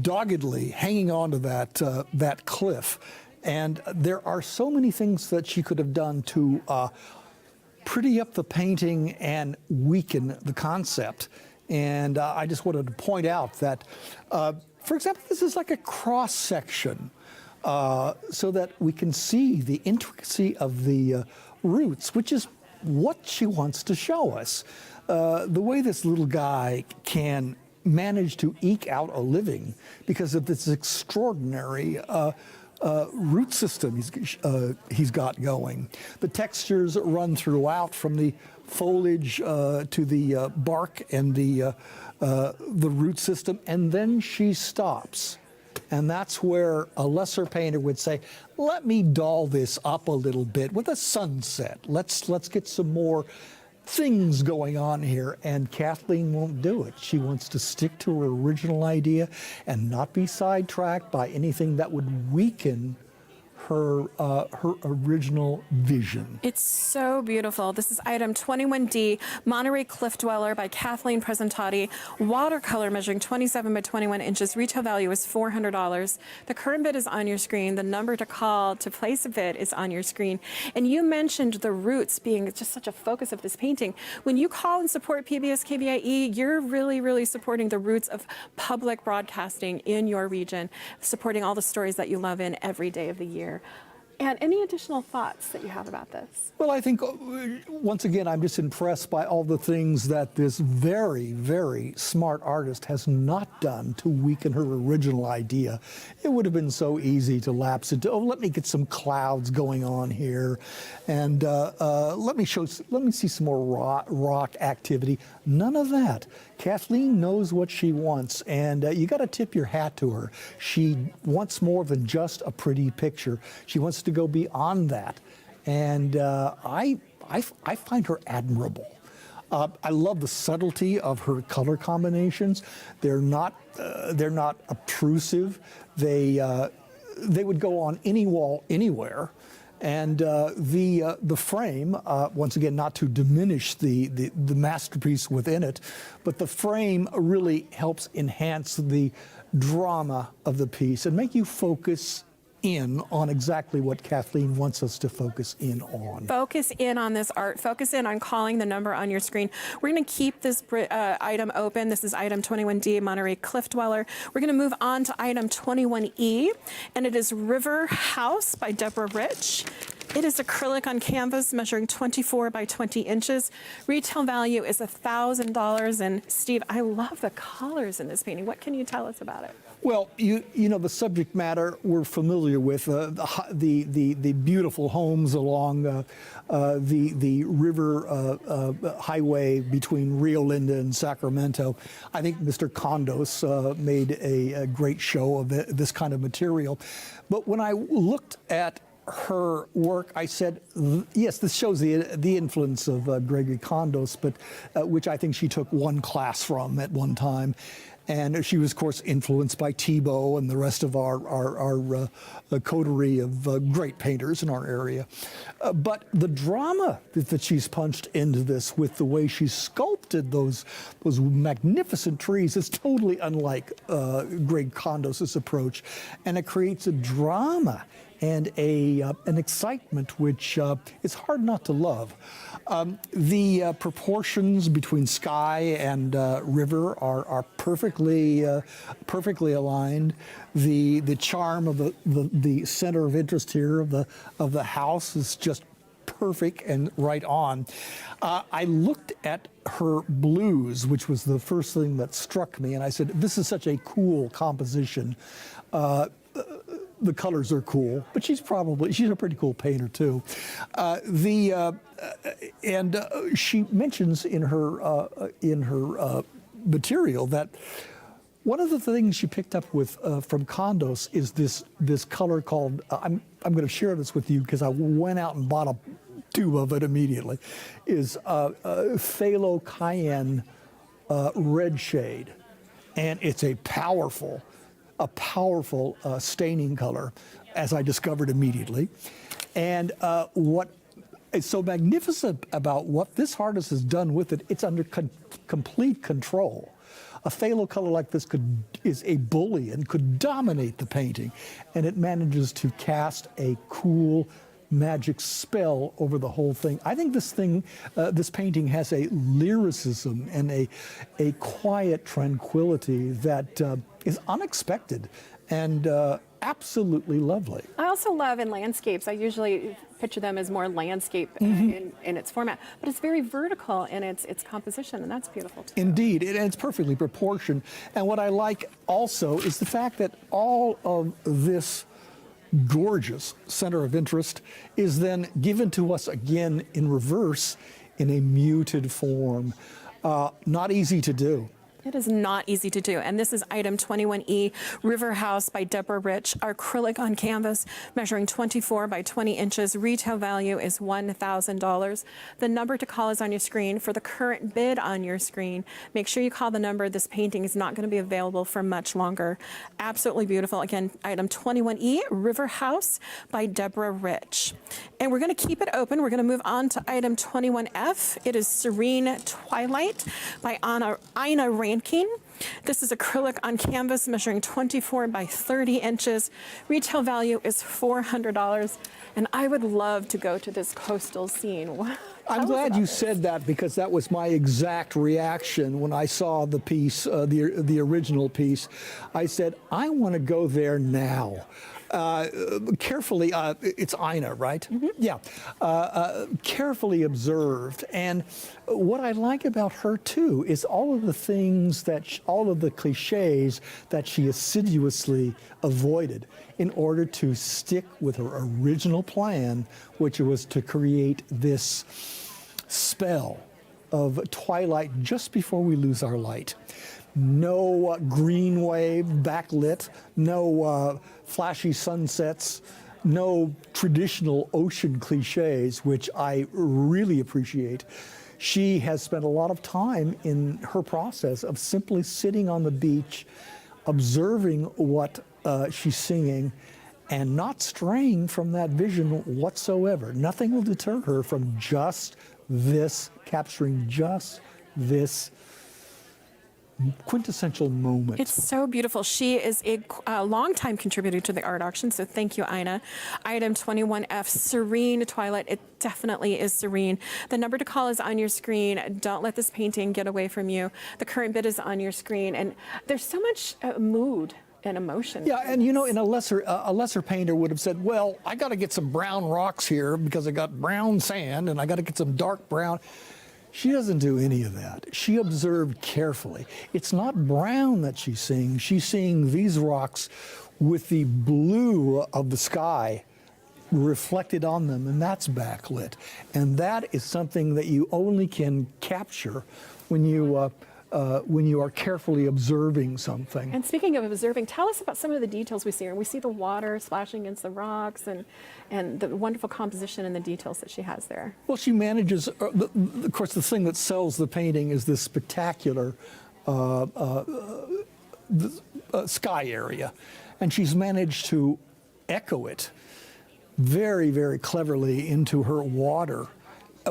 doggedly hanging onto that cliff. And there are so many things that she could have done to pretty up the painting and weaken the concept. And I just wanted to point out that, for example, this is like a cross section so that we can see the intricacy of the roots, which is what she wants to show us. The way this little guy can manage to eke out a living because of this extraordinary root system he's got going. The textures run throughout from the foliage to the bark and the root system, and then she stops. And that's where a lesser painter would say, let me doll this up a little bit with a sunset. Let's get some more things going on here. And Kathleen won't do it. She wants to stick to her original idea and not be sidetracked by anything that would weaken her original vision. It's so beautiful. This is item 21D, Monterey Cliff Dweller by Kathleen Presentati. Watercolor measuring 27 by 21 inches. Retail value is $400. The current bid is on your screen. The number to call to place a bid is on your screen. And you mentioned the roots being just such a focus of this painting. When you call and support PBS KVIE, you're really, really supporting the roots of public broadcasting in your region, supporting all the stories that you love in every day of the year. And any additional thoughts that you have about this? Well, I think, once again, I'm just impressed by all the things that this very, very smart artist has not done to weaken her original idea. It would have been so easy to lapse into, oh, let me get some clouds going on here, and let me see some more rock activity. None of that. Kathleen knows what she wants, and you got to tip your hat to her. She wants more than just a pretty picture. She wants to go beyond that, and I find her admirable. I love the subtlety of her color combinations. They're not obtrusive. They would go on any wall anywhere. And the frame, once again, not to diminish the masterpiece within it, but the frame really helps enhance the drama of the piece and make you focus in on exactly what Kathleen wants us to focus in on. Focus in on this art. Focus in on calling the number on your screen. We're going to keep this item open. This is item 21D, Monterey Cliff Dweller. We're going to move on to item 21E, and it is River House by Deborah Rich. It is acrylic on canvas measuring 24 by 20 inches. Retail value is $1,000. And Steve, I love the colors in this painting. What can you tell us about it? Well, you know the subject matter we're familiar with, the beautiful homes along the river highway between Rio Linda and Sacramento. I think Mr. Condos made a great show of this kind of material. But when I looked at her work, I said, yes, this shows the influence of Gregory Condos, but which I think she took one class from at one time. And she was, of course, influenced by Thibault and the rest of our coterie of great painters in our area. But the drama that she's punched into this with the way she sculpted those magnificent trees is totally unlike Greg Condos' approach. And it creates a drama and an excitement which is hard not to love. The proportions between sky and river are perfectly aligned. The charm of the center of interest here of the house is just perfect and right on. I looked at her blues, which was the first thing that struck me, and I said, this is such a cool composition. The colors are cool, but she's a pretty cool painter too. She mentions in her material that one of the things she picked up with from Condos is this color called I'm going to share this with you because I went out and bought a tube of it immediately. Is phthalo cayenne red shade, and it's a powerful staining color, as I discovered immediately. And what is so magnificent about what this artist has done with it, it's under complete control. A phthalo color like this is a bully and could dominate the painting, and it manages to cast a cool magic spell over the whole thing. I think this painting has a lyricism and a quiet tranquility that is unexpected and absolutely lovely. I also love in landscapes, I usually picture them as more landscape in its format, but it's very vertical in its composition, and that's beautiful too. Indeed, and it's perfectly proportioned. And what I like also is the fact that all of this gorgeous center of interest is then given to us again in reverse in a muted form. Not easy to do. It is not easy to do. And this is item 21E, River House by Deborah Rich, acrylic on canvas, measuring 24 by 20 inches. Retail value is $1,000. The number to call is on your screen. For the current bid on your screen, make sure you call the number. This painting is not going to be available for much longer. Absolutely beautiful. Again, item 21E, River House by Deborah Rich. And we're going to keep it open. We're going to move on to item 21F. It is Serene Twilight by Ina Rankin. This is acrylic on canvas measuring 24 by 30 inches. Retail value is $400. And I would love to go to this coastal scene. I'm glad you said that, because that was my exact reaction when I saw the piece, the original piece. I said, I want to go there now. Carefully, it's Ina, right? Mm-hmm. Yeah. Carefully observed. And what I like about her, too, is all of the things that, all of the cliches that she assiduously avoided in order to stick with her original plan, which was to create this spell of twilight just before we lose our light. No green wave backlit, no flashy sunsets, no traditional ocean cliches, which I really appreciate. She has spent a lot of time in her process of simply sitting on the beach, observing what she's singing, and not straying from that vision whatsoever. Nothing will deter her from just this, capturing just this quintessential moment. It's so beautiful. She is a longtime contributor to the art auction, so thank you, Ina. Item 21F, Serene Twilight. It definitely is serene. The number to call is on your screen. Don't let this painting get away from you. The current bid is on your screen, and there's so much mood and emotion. Yeah, and you know, in a lesser painter would have said, well, I got to get some brown rocks here because I got brown sand, and I got to get some dark brown. She doesn't do any of that. She observed carefully. It's not brown that she's seeing. She's seeing these rocks with the blue of the sky reflected on them, and that's backlit. And that is something that you only can capture when you are carefully observing something. And speaking of observing, tell us about some of the details we see here. We see the water splashing against the rocks and the wonderful composition and the details that she has there. Well, she manages, of course, the thing that sells the painting is this spectacular sky area. And she's managed to echo it very, very cleverly into her water,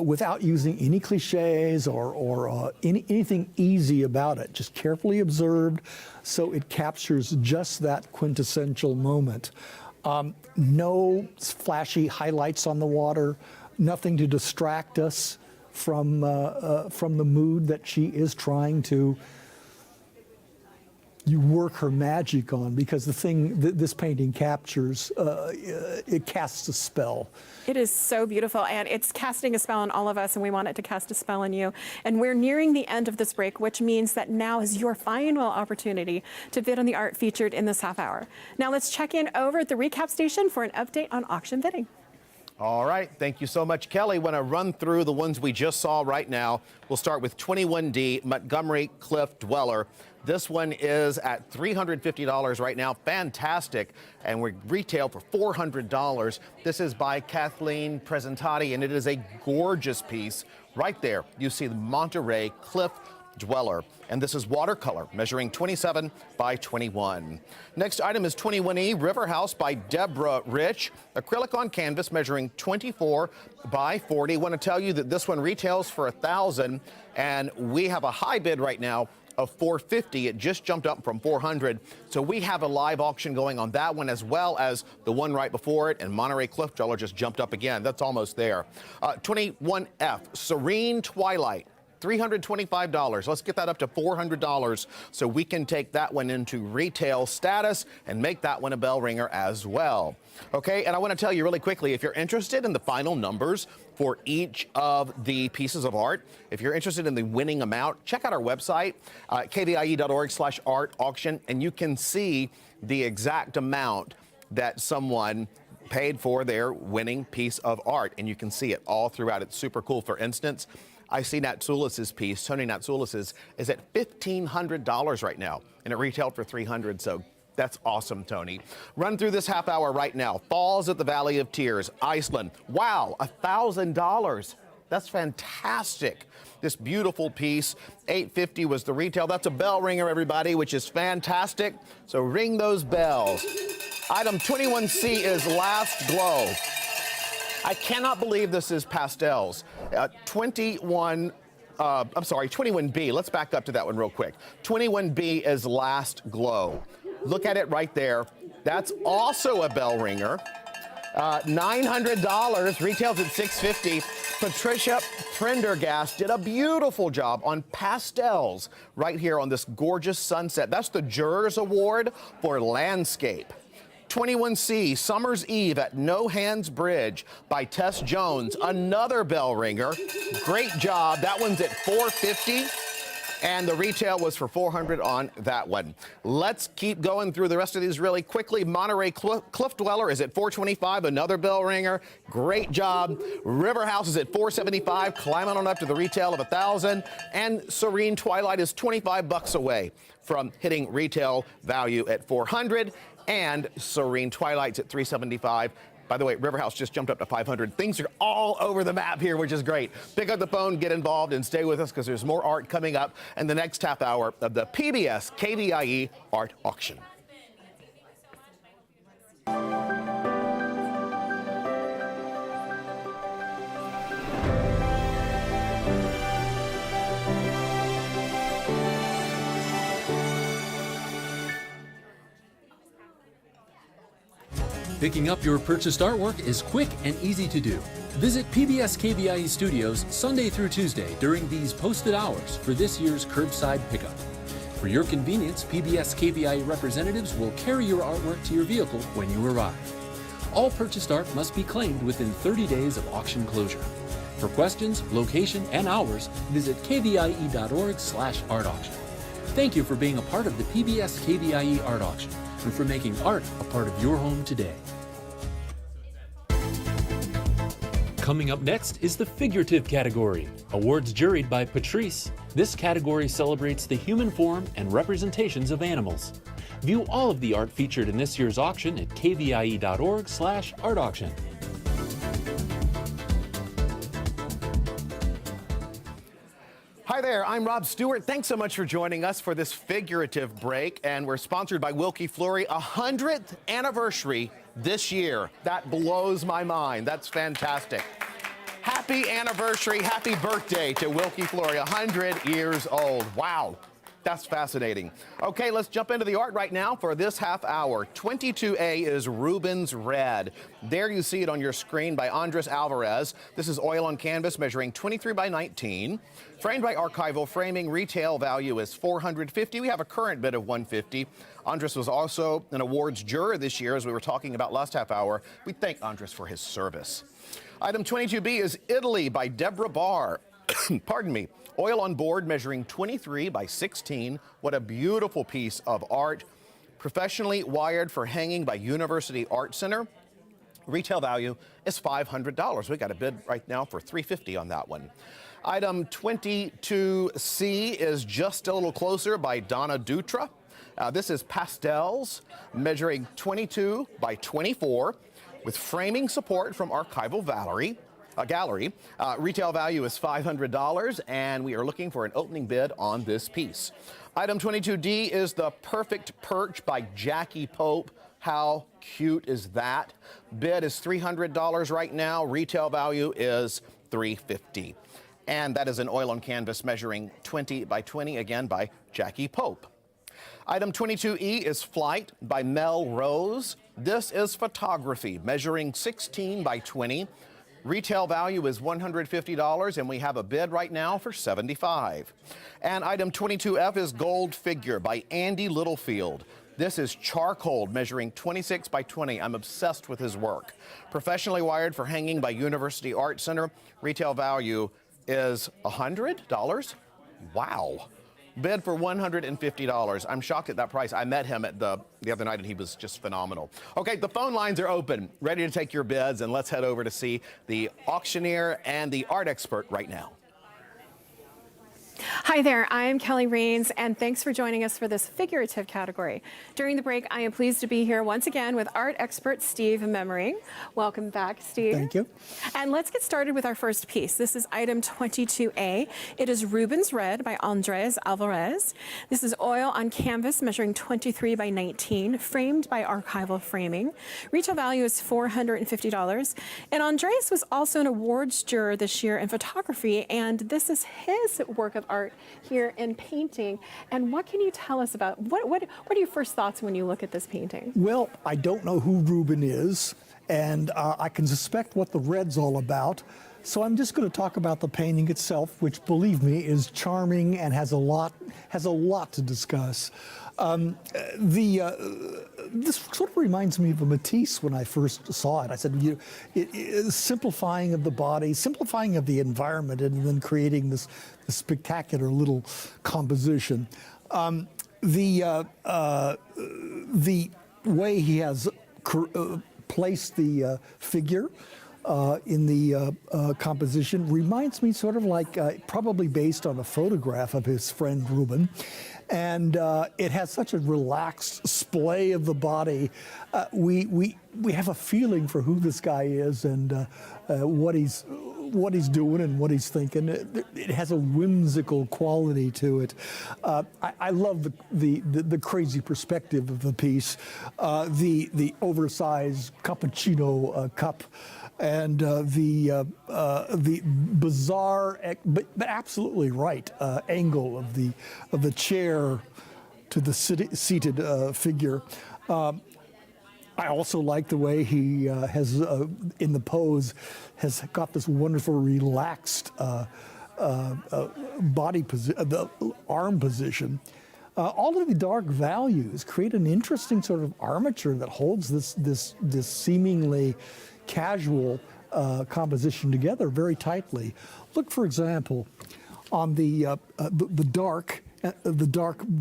without using any cliches or anything easy about it, just carefully observed, so it captures just that quintessential moment. No flashy highlights on the water, nothing to distract us from the mood that she is trying to work her magic on, because the thing that this painting captures, it casts a spell. It is so beautiful, and it's casting a spell on all of us, and we want it to cast a spell on you. And we're nearing the end of this break, which means that now is your final opportunity to bid on the art featured in this half hour. Now let's check in over at the recap station for an update on auction bidding. All right, thank you so much, Kelly. Want to run through the ones we just saw right now. We'll start with 21D, Montgomery Cliff Dweller. This one is at $350 right now. Fantastic. And we retail for $400. This is by Kathleen Presentati, and it is a gorgeous piece. Right there, you see the Monterey Cliff Dweller. And this is watercolor, measuring 27 by 21. Next item is 21E, River House by Deborah Rich. Acrylic on canvas, measuring 24 by 40. Want to tell you that this one retails for $1,000, and we have a high bid right now of $450. It just jumped up from $400. So we have a live auction going on that one, as well as the one right before it, and Monterey Cliff Dweller just jumped up again. That's almost there. 21F, Serene Twilight. $325. Let's get that up to $400 so we can take that one into retail status and make that one a bell ringer as well. Okay, and I want to tell you really quickly, if you're interested in the final numbers for each of the pieces of art, if you're interested in the winning amount, check out our website, kvie.org/art auction, and you can see the exact amount that someone paid for their winning piece of art, and you can see it all throughout. It's super cool. For instance, I see Natsoulis's piece, Tony Natsoulis's, is at $1,500 right now, and it retailed for $300, so that's awesome, Tony. Run through this half hour right now. Falls at the Valley of Tears, Iceland. Wow, $1,000. That's fantastic. This beautiful piece, $850 was the retail. That's a bell ringer, everybody, which is fantastic. So ring those bells. Item 21C is Last Glow. I cannot believe this is pastels. 21B. Let's back up to that one real quick. 21B is Last Glow. Look at it right there. That's also a bell ringer. $900, retails at $650. Patricia Prendergast did a beautiful job on pastels right here on this gorgeous sunset. That's the Jurors Award for landscape. 21C, Summer's Eve at No Hands Bridge by Tess Jones, another bell ringer. Great job. That one's at $450. And the retail was for $400 on that one. Let's keep going through the rest of these really quickly. Monterey Cliff Dweller is at $425, another bell ringer. Great job. River House is at $475, climbing on up to the retail of $1,000. And Serene Twilight is $25 away from hitting retail value at $400. And Serene Twilight's at $375. By the way, River House just jumped up to $500. Things are all over the map here, which is great. Pick up the phone, get involved, and stay with us because there's more art coming up in the next half hour of the PBS KVIE Art Auction. Picking up your purchased artwork is quick and easy to do. Visit PBS KVIE Studios Sunday through Tuesday during these posted hours for this year's curbside pickup. For your convenience, PBS KVIE representatives will carry your artwork to your vehicle when you arrive. All purchased art must be claimed within 30 days of auction closure. For questions, location, and hours, visit kvie.org/art auction. Thank you for being a part of the PBS KVIE Art Auction and for making art a part of your home today. Coming up next is the Figurative category, awards juried by Patrice. This category celebrates the human form and representations of animals. View all of the art featured in this year's auction at kvie.org/art auction. Hi there, I'm Rob Stewart. Thanks so much for joining us for this Figurative break, and we're sponsored by Wilkie Fleury, 100th anniversary this year. That blows my mind. That's fantastic. Happy anniversary, happy birthday to Wilkie Fleury, 100 years old. Wow. That's fascinating. Okay, let's jump into the art right now for this half hour. 22A is Rubens Red. There you see it on your screen by Andres Alvarez. This is oil on canvas measuring 23 by 19. Framed by Archival Framing, retail value is $450. We have a current bid of $150. Andres was also an awards juror this year, as we were talking about last half hour. We thank Andres for his service. Item 22B is Italy by Deborah Barr. Pardon me. Oil on board measuring 23 by 16. What a beautiful piece of art. Professionally wired for hanging by University Art Center. Retail value is $500. We got a bid right now for $350 on that one. Item 22C is Just a Little Closer by Donna Dutra. This is pastels measuring 22 by 24 with framing support from Archival Gallery. Retail value is $500, and we are looking for an opening bid on this piece. Item 22D is The Perfect Perch by Jackie Pope. How cute is that? Bid is $300 right now. Retail value is $350. And that is an oil on canvas measuring 20 by 20, again by Jackie Pope. Item 22E is Flight by Mel Rose. This is photography measuring 16 by 20. Retail value is $150, and we have a bid right now for $75. And item 22F is Gold Figure by Andy Littlefield. This is charcoal measuring 26 by 20. I'm obsessed with his work. Professionally wired for hanging by University Art Center. Retail value is $100. Wow. Bid for $150. I'm shocked at that price. I met him at the other night, and he was just phenomenal. Okay, the phone lines are open, ready to take your bids, and let's head over to see the auctioneer and the art expert right now. Hi there, I am Kelly Rains, and thanks for joining us for this figurative category. During the break, I am pleased to be here once again with art expert Steve Memory. Welcome back, Steve. Thank you. And let's get started with our first piece. This is item 22A. It is Rubens Red by Andres Alvarez. This is oil on canvas measuring 23 by 19, framed by archival framing. Retail value is $450. And Andres was also an awards juror this year in photography, and this is his work of art here in painting. And what can you tell us about, what are your first thoughts when you look at this painting? Well, I don't know who Ruben is, and I can suspect what the red's all about. So I'm just going to talk about the painting itself, which, believe me, is charming and has a lot to discuss. This sort of reminds me of a Matisse when I first saw it. I said, simplifying of the body, simplifying of the environment, and then creating this spectacular little composition. The way he has placed the figure in the composition reminds me sort of like probably based on a photograph of his friend Ruben. And it has such a relaxed splay of the body. We have a feeling for who this guy is and what he's doing and what he's thinking. It has a whimsical quality to it. I love the crazy perspective of the piece, the oversized cappuccino cup, and the bizarre, but absolutely right angle of the chair to the seated figure. I also like the way he has, in the pose, has got this wonderful relaxed body position, the arm position. All of the dark values create an interesting sort of armature that holds this seemingly casual composition together very tightly. Look, for example, on the dark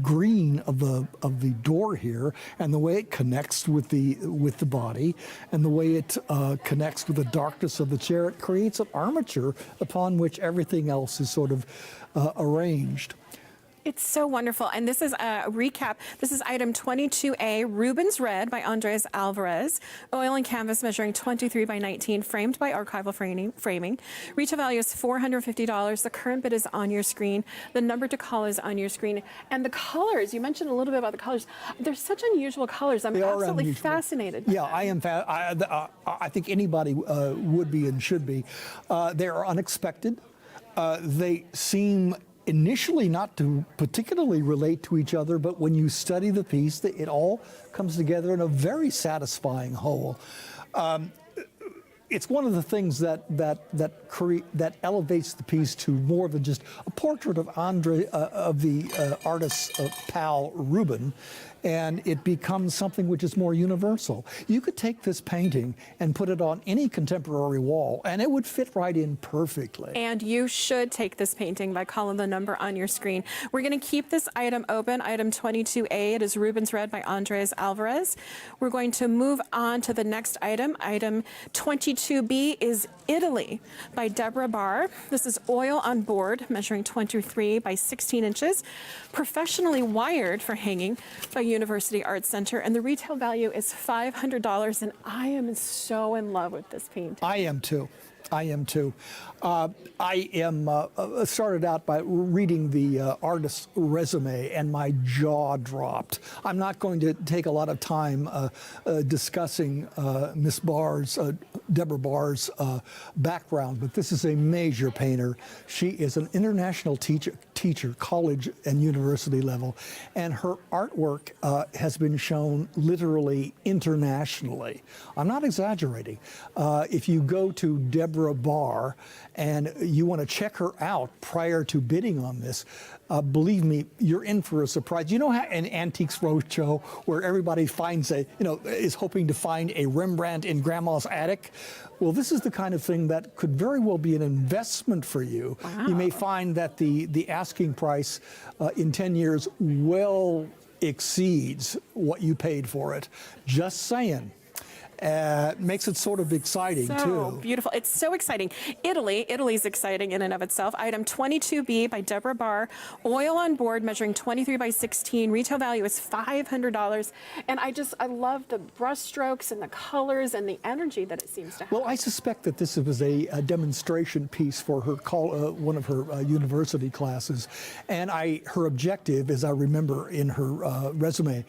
green of the door here, and the way it connects with the body, and the way it connects with the darkness of the chair. It creates an armature upon which everything else is sort of arranged. It's so wonderful. And this is a recap. This is item 22A, Rubens Red by Andres Alvarez. Oil and canvas measuring 23 by 19, framed by archival framing. Retail value is $450. The current bid is on your screen. The number to call is on your scrreen. And the colors, you mentioned a little bit about the colors. They're such unusual colors. I'm absolutely fascinated. Yeah, I am. I think anybody would be and should be. They are unexpected. They seem initially not to particularly relate to each other, but when you study the piece, it all comes together in a very satisfying whole. It's one of the things that elevates the piece to more than just a portrait of the artist's pal Ruben, and it becomes something which is more universal. You could take this painting and put it on any contemporary wall, and it would fit right in perfectly. And you should take this painting by calling the number on your screen. We're going to keep this item open, item 22A. It is Rubens Red by Andres Alvarez. We're going to move on to the next item. Item 22B is Italy by Deborah Barr. This is oil on board, measuring 23 by 16 inches, professionally wired for hanging by University Arts Center, and the retail value is $500, and I am so in love with this painting. I am too. I am too. I am started out by reading the artist's resume, and my jaw dropped. I'm not going to take a lot of time discussing Miss Barr's, Deborah Barr's background, but this is a major painter. She is an international teacher, college and university level, and her artwork has been shown literally internationally. I'm not exaggerating. If you go to Deborah Barr and you want to check her out prior to bidding on this, believe me, you're in for a surprise. You know how an Antiques Roadshow where everybody finds is hoping to find a Rembrandt in grandma's attic? Well, this is the kind of thing that could very well be an investment for you. Wow. You may find that the asking price in 10 years well exceeds what you paid for it. Just saying. Makes it sort of exciting, So too. beautiful. It's so exciting. Italy's exciting in and of itself. Item 22B by Deborah Barr. Oil on board measuring 23 by 16. Retail value is $500. And I love the brush strokes and the colors and the energy that it seems to have. Well, I suspect that this was a demonstration piece for her one of her university classes. And her objective, as I remember in her resume,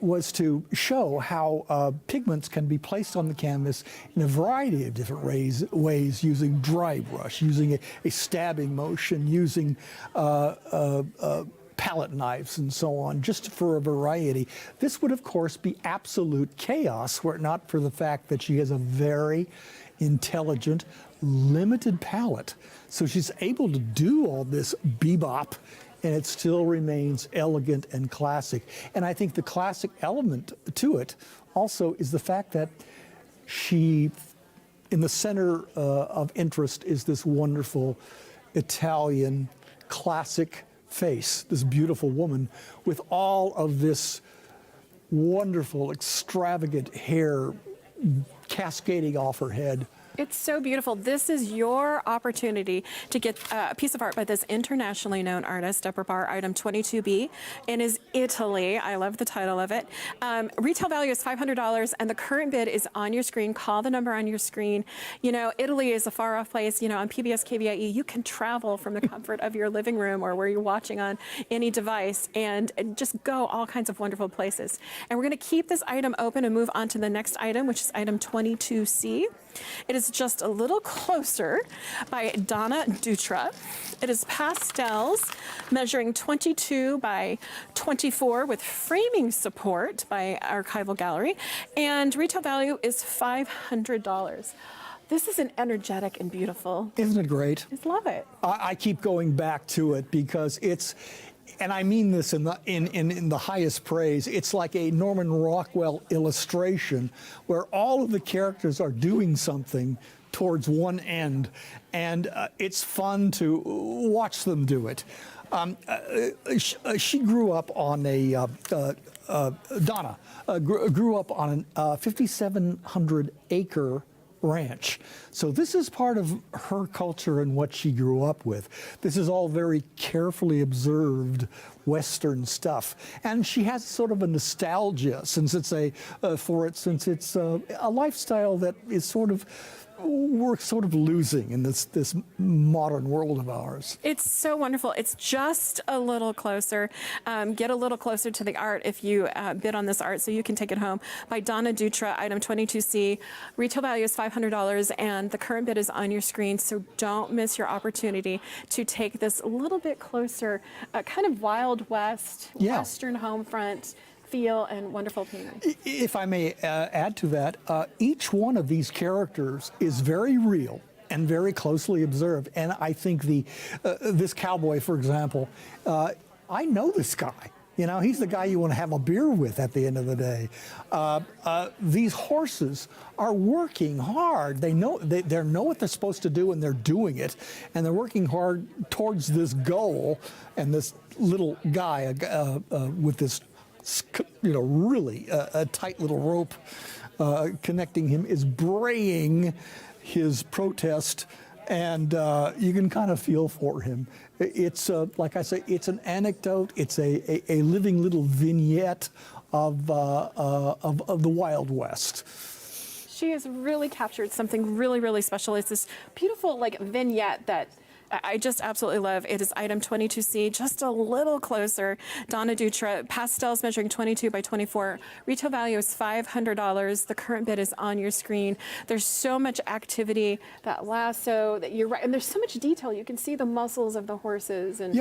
was to show how pigments can be placed on the canvas in a variety of different ways using dry brush, using a stabbing motion, using palette knives and so on, just for a variety. This would, of course, be absolute chaos were it not for the fact that she has a very intelligent, limited palette. So she's able to do all this bebop, and it still remains elegant and classic. And I think the classic element to it also is the fact that she, in the center of interest, is this wonderful Italian classic face, this beautiful woman with all of this wonderful, extravagant hair cascading off her head. It's so beautiful. This is your opportunity to get a piece of art by this internationally known artist, Deborah Barr, item 22B, and is Italy. I love the title of it. Retail value is $500, and the current bid is on your screen. Call the number on your screen. You know, Italy is a far-off place. You know, on PBS KVIE, you can travel from the comfort of your living room or where you're watching on any device and just go all kinds of wonderful places. And we're going to keep this item open and move on to the next item, which is item 22C. It is just a little closer by Donna Dutra. It is pastels measuring 22 by 24 with framing support by Archival Gallery, and retail value is $500. This is an energetic and beautiful. Isn't it great? I love it. I keep going back to it because it's, and I mean this in the highest praise, it's like a Norman Rockwell illustration where all of the characters are doing something towards one end, and it's fun to watch them do it. She grew up on Donna grew up on a 5,700-acre ranch. So this is part of her culture and what she grew up with. This is all very carefully observed Western stuff. And she has sort of a nostalgia since it's a lifestyle that is sort of we're sort of losing in this modern world of ours. It's so wonderful. It's just a little closer. Get a little closer to the art if you bid on this art so you can take it home. By Donna Dutra, item 22C. Retail value is $500 and the current bid is on your screen, so don't miss your opportunity to take this a little bit closer, kind of Wild West, Western home front feel and wonderful painting. If I may add to that, each one of these characters is very real and very closely observed. And I think this cowboy, for example, I know this guy. You know, he's the guy you want to have a beer with at the end of the day. These horses are working hard. They know what they're supposed to do, and they're doing it. And they're working hard towards this goal. And this little guy with this, you know, really a tight little rope connecting him is braying his protest, and you can kind of feel for him. It's like I say, it's an anecdote. It's a living little vignette of the Wild West. She has really captured something really, really special. It's this beautiful like vignette that I just absolutely love. It is item 22C, just a little closer. Donna Dutra, pastels measuring 22 by 24. Retail value is $500. The current bid is on your screen. There's so much activity, that lasso, that you're right, and there's so much detail. You can see the muscles of the horses. And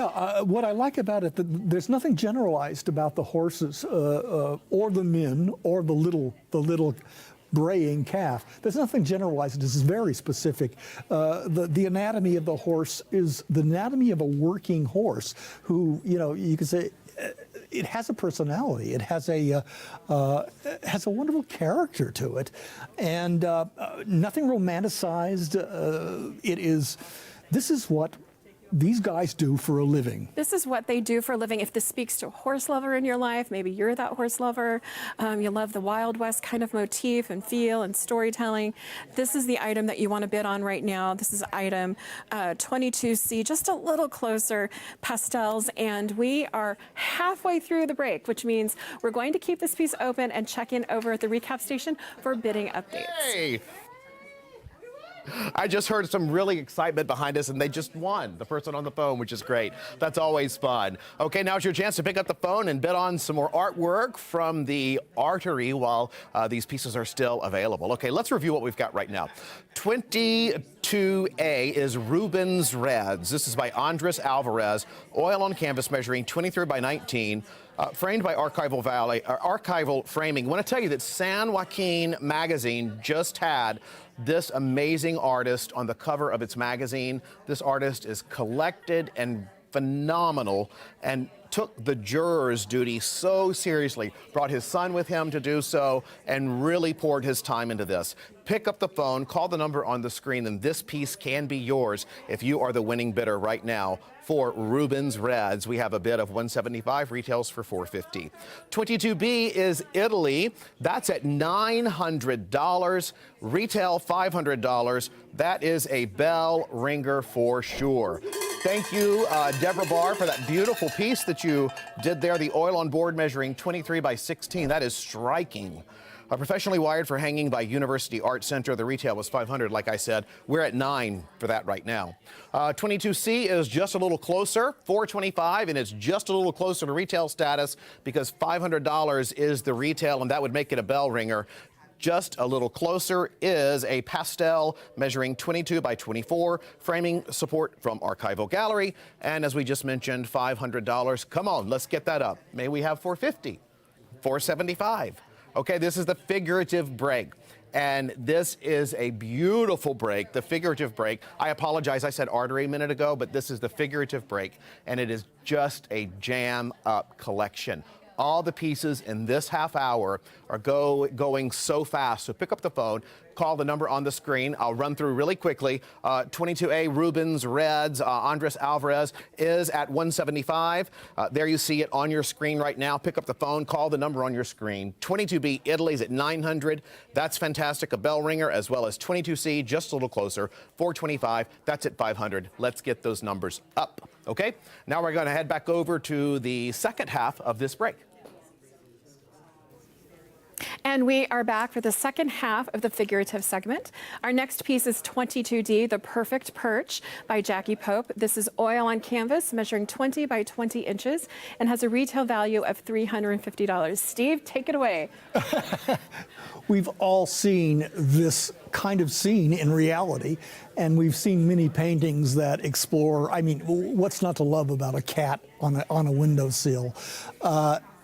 what I like about it, there's nothing generalized about the horses or the men or the little braying calf. There's nothing generalized. This is very specific. The anatomy of the horse is the anatomy of a working horse who, you know, you could say it has a personality. It has a wonderful character to it, and nothing romanticized. This is what these guys do for a living. This is what they do for a living. If this speaks to a horse lover in your life, maybe you're that horse lover, you love the Wild West kind of motif and feel and storytelling, this is the item that you want to bid on right now. This is item 22C, just a little closer, pastels, and we are halfway through the break, which means we're going to keep this piece open and check in over at the recap station for bidding updates. Hey! I just heard some really excitement behind us, and they just won, the person on the phone, which is great. That's always fun. Okay, now's your chance to pick up the phone and bid on some more artwork from the artery while these pieces are still available. Okay, let's review what we've got right now. 22A is Rubens Reds. This is by Andres Alvarez, oil on canvas measuring 23 by 19. Framed by Archival Framing. I want to tell you that San Joaquin Magazine just had this amazing artist on the cover of its magazine. This artist is collected and phenomenal and took the juror's duty so seriously, brought his son with him to do so, and really poured his time into this. Pick up the phone, call the number on the screen, and this piece can be yours if you are the winning bidder right now for Rubens Reds. We have a bid of $175, retails for $450. 22B is Italy. That's at $900, retail $500. That is a bell ringer for sure. Thank you, Deborah Barr, for that beautiful piece that you did there. The oil on board measuring 23 by 16. That is striking. Professionally wired for hanging by University Art Center. The retail was $500, like I said. We're at $9 for that right now. 22C is just a little closer, $425, and it's just a little closer to retail status because $500 is the retail, and that would make it a bell ringer. Just a little closer is a pastel measuring 22 by 24, framing support from Archival Gallery, and as we just mentioned, $500. Come on, let's get that up. May we have $450, $475. Okay, this is the figurative break, and this is a beautiful break, the figurative break. I apologize, I said artery a minute ago, but this is the figurative break, and it is just a jam-up collection. All the pieces in this half hour are going so fast, so pick up the phone, call the number on the screen. I'll run through really quickly. 22A Rubens Reds, Andres Alvarez is at $175. There you see it on your screen right now. Pick up the phone, call the number on your screen. 22B Italy's at $900. That's fantastic, a bell ringer, as well as 22C, just a little closer, $425. That's at $500. Let's get those numbers up, okay? Now we're going to head back over to the second half of this break. And we are back for the second half of the figurative segment. Our next piece is 22D, The Perfect Perch by Jackie Pope. This is oil on canvas measuring 20 by 20 inches and has a retail value of $350. Steve, take it away. We've all seen this kind of scene in reality, and we've seen many paintings that explore, I mean, what's not to love about a cat on a windowsill?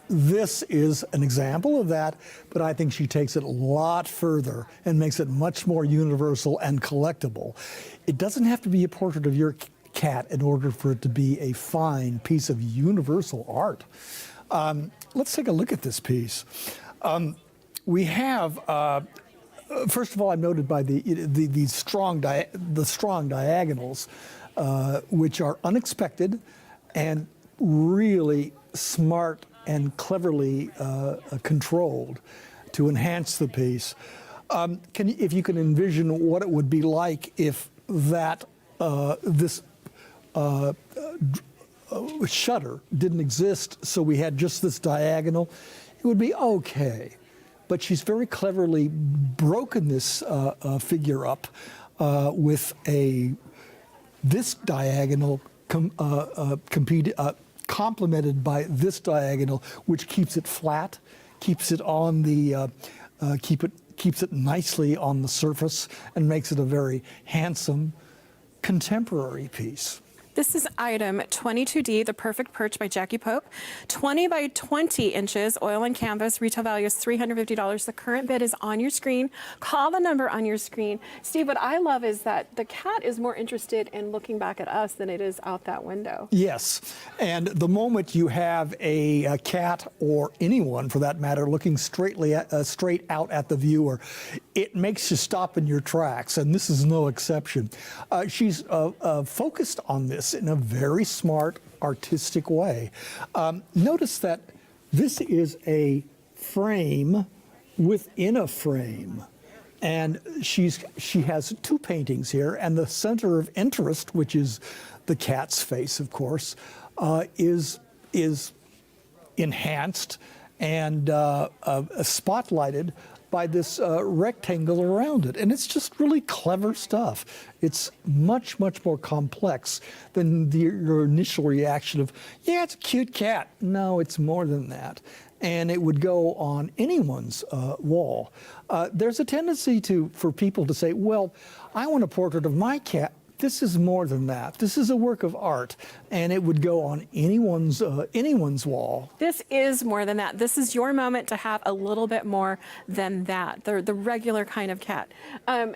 This is an example of that, but I think she takes it a lot further and makes it much more universal and collectible. It doesn't have to be a portrait of your cat in order for it to be a fine piece of universal art. Let's take a look at this piece. We have, first of all, I'm noted by the strong diagonals, which are unexpected and really smart and cleverly controlled to enhance the piece. If you can envision what it would be like if that this shutter didn't exist, so we had just this diagonal, it would be okay. But she's very cleverly broken this figure up with this diagonal complemented by this diagonal, which keeps it flat, keeps it on the, keeps it nicely on the surface, and makes it a very handsome contemporary piece. This is item 22D, The Perfect Perch by Jackie Pope. 20 by 20 inches, oil and canvas, retail value is $350. The current bid is on your screen. Call the number on your screen. Steve, what I love is that the cat is more interested in looking back at us than it is out that window. Yes, and the moment you have a cat, or anyone for that matter, looking straight out at the viewer, it makes you stop in your tracks, and this is no exception. She's focused on this this in a very smart, artistic way. Notice that this is a frame within a frame. And she has two paintings here, and the center of interest, which is the cat's face, of course, is enhanced and spotlighted by this rectangle around it. And it's just really clever stuff. It's much, much more complex than your initial reaction of, yeah, it's a cute cat. No, it's more than that. And it would go on anyone's wall. There's a tendency for people to say, well, I want a portrait of my cat. This is more than that. This is a work of art, and it would go on anyone's wall. This is more than that. This is your moment to have a little bit more than that, the regular kind of cat.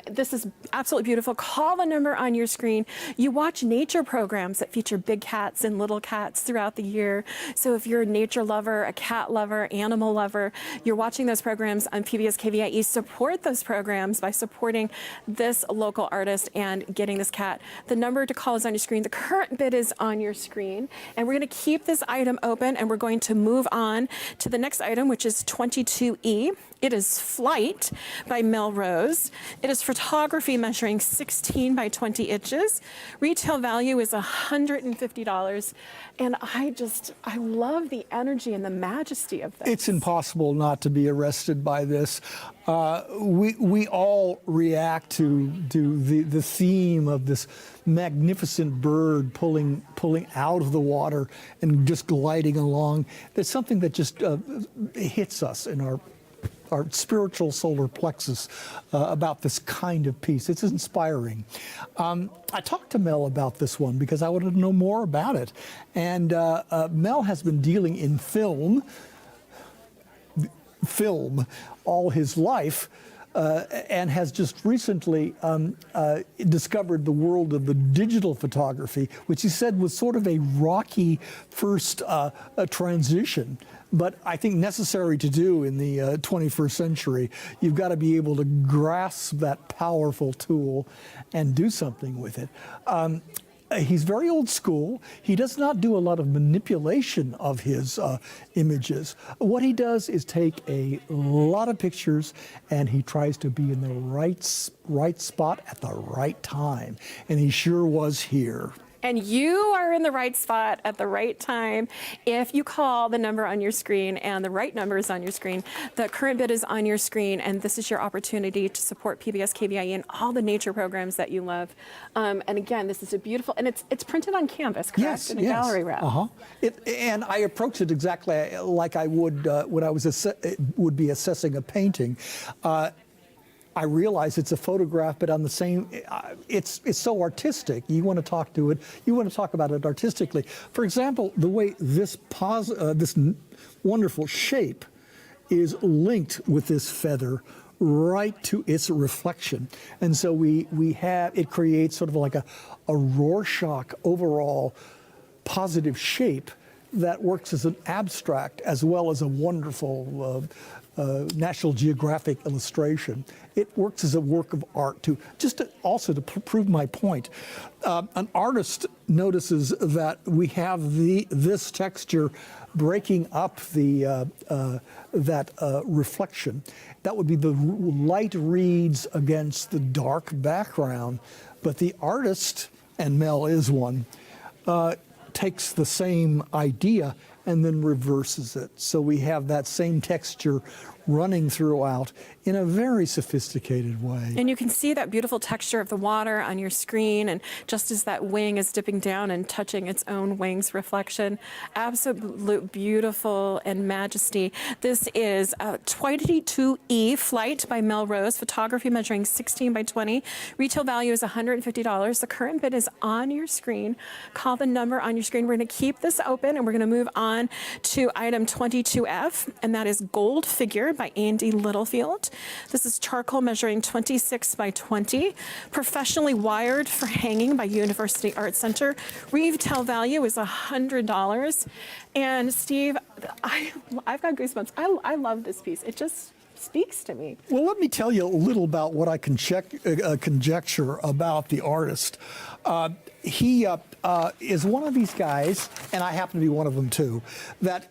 This is absolutely beautiful. Call the number on your screen. You watch nature programs that feature big cats and little cats throughout the year. So if you're a nature lover, a cat lover, animal lover, you're watching those programs on PBS KVIE. Support those programs by supporting this local artist and getting this cat. The number to call is on your screen. The current bid is on your screen. And we're going to keep this item open, and we're going to move on to the next item, which is 22E. It is Flight by Melrose. It is photography measuring 16 by 20 inches. Retail value is $150. And I love the energy and the majesty of this. It's impossible not to be arrested by this. We all react to the theme of this magnificent bird pulling out of the water and just gliding along. There's something that just hits us in our spiritual solar plexus about this kind of piece. It's inspiring. I talked to Mel about this one because I wanted to know more about it. And Mel has been dealing in film all his life and has just recently discovered the world of the digital photography, which he said was sort of a rocky first transition, but I think necessary to do in the 21st century. You've got to be able to grasp that powerful tool and do something with it. He's very old school. He does not do a lot of manipulation of his images. What he does is take a lot of pictures and he tries to be in the right spot at the right time. And he sure was here. And you are in the right spot at the right time if you call the number on your screen, and the right number is on your screen. The current bid is on your screen, and this is your opportunity to support PBS KVIE and all the nature programs that you love. And again, this is a beautiful, and it's printed on canvas, correct? Yes, in a gallery wrap. And I approach it exactly like I would when I would be assessing a painting. I realize it's a photograph, but on the same, it's so artistic. You want to talk to it. You want to talk about it artistically. For example, the way this wonderful shape is linked with this feather right to its reflection, and so it creates sort of like a Rorschach overall positive shape that works as an abstract as well as a wonderful National Geographic illustration. It works as a work of art too. Just also to prove my point, an artist notices that we have this texture breaking up that reflection. That would be the light reads against the dark background, but the artist, and Mel is one, takes the same idea and then reverses it. So we have that same texture running throughout in a very sophisticated way. And you can see that beautiful texture of the water on your screen, and just as that wing is dipping down and touching its own wing's reflection, absolute beautiful and majesty. This is 22E Flight by Melrose, photography measuring 16 by 20. Retail value is $150. The current bid is on your screen. Call the number on your screen. We're going to keep this open, and we're going to move on to item 22F, and that is Gold Figure by Andy Littlefield. This is charcoal measuring 26 by 20, professionally wired for hanging by University Art Center. Retail value is $100. And Steve, I've got goosebumps. I love this piece. speaks to me. Well, let me tell you a little about what I can conjecture about the artist. He is one of these guys, and I happen to be one of them too, that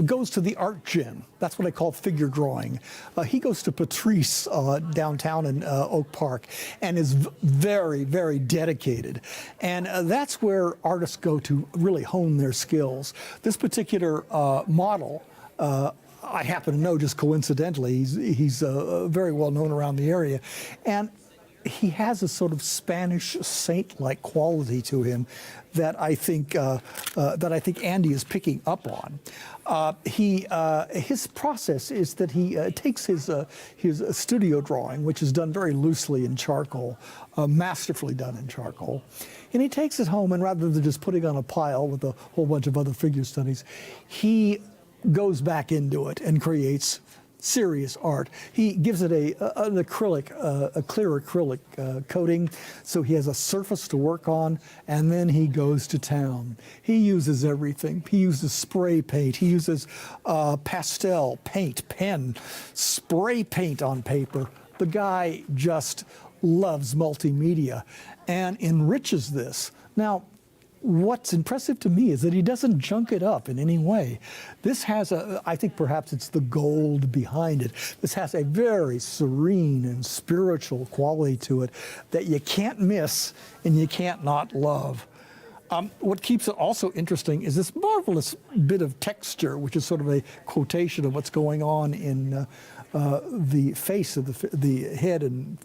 goes to the art gym. That's what I call figure drawing. He goes to Patrice downtown in Oak Park and is very, very dedicated. And that's where artists go to really hone their skills. This particular model, I happen to know just coincidentally, he's very well known around the area. And he has a sort of Spanish saint-like quality to him that I think Andy is picking up on. His process is that he takes his studio drawing, which is done very loosely in charcoal, masterfully done in charcoal, and he takes it home, and rather than just putting on a pile with a whole bunch of other figure studies, he goes back into it and creates serious art. He gives it an acrylic, a clear acrylic coating, so he has a surface to work on, and then he goes to town. He uses everything. He uses spray paint. He uses pastel, paint, pen, spray paint on paper. The guy just loves multimedia and enriches this. Now, what's impressive to me is that he doesn't junk it up in any way. This has I think perhaps it's the gold behind it. This has a very serene and spiritual quality to it that you can't miss and you can't not love. What keeps it also interesting is this marvelous bit of texture, which is sort of a quotation of what's going on in the face of the head and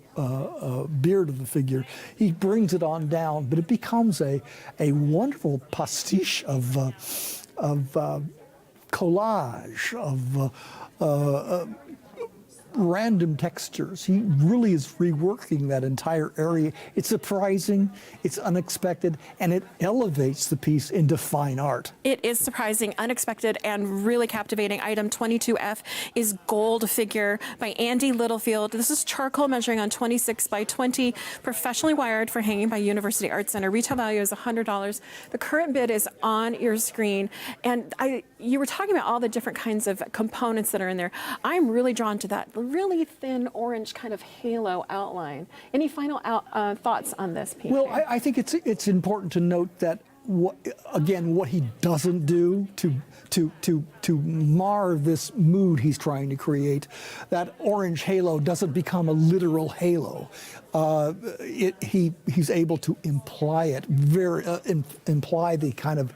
beard of the figure. He brings it on down, but it becomes a wonderful pastiche of collage, of random textures. He really is reworking that entire area. It's surprising, it's unexpected, and it elevates the piece into fine art. It is surprising, unexpected, and really captivating. Item 22F is gold figure by Andy Littlefield. This is charcoal measuring on 26 by 20, professionally wired for hanging by University Art Center. Retail value is $100. The current bid is on your screen. And you were talking about all the different kinds of components that are in there. I'm really drawn to that really thin orange kind of halo outline. Any final thoughts on this painting? Well, I think it's important to note that what he doesn't do to mar this mood he's trying to create, that orange halo doesn't become a literal halo. He's able to imply it, imply the kind of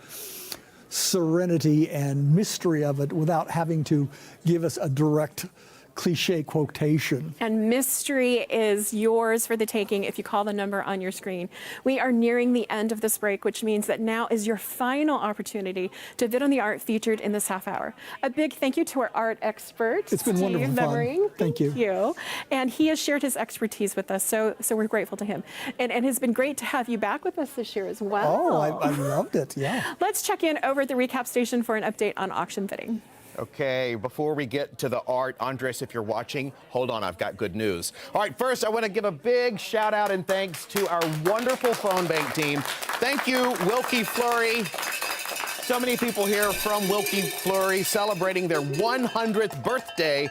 serenity and mystery of it without having to give us a direct cliche quotation. And mystery is yours for the taking if you call the number on your screen. We are nearing the end of this break, which means that now is your final opportunity to bid on the art featured in this half hour. A big thank you to our art expert, It's been Steve wonderful Bemmering. fun. Thank you. And he has shared his expertise with us, so we're grateful to him. And it's been great to have you back with us this year as well. Oh, I loved it, yeah. Let's check in over at the recap station for an update on auction bidding. Okay, before we get to the art, Andres, if you're watching, hold on, I've got good news. All right, first, I want to give a big shout out and thanks to our wonderful phone bank team. Thank you, Wilkie Fleury. So many people here from Wilkie Fleury celebrating their 100th birthday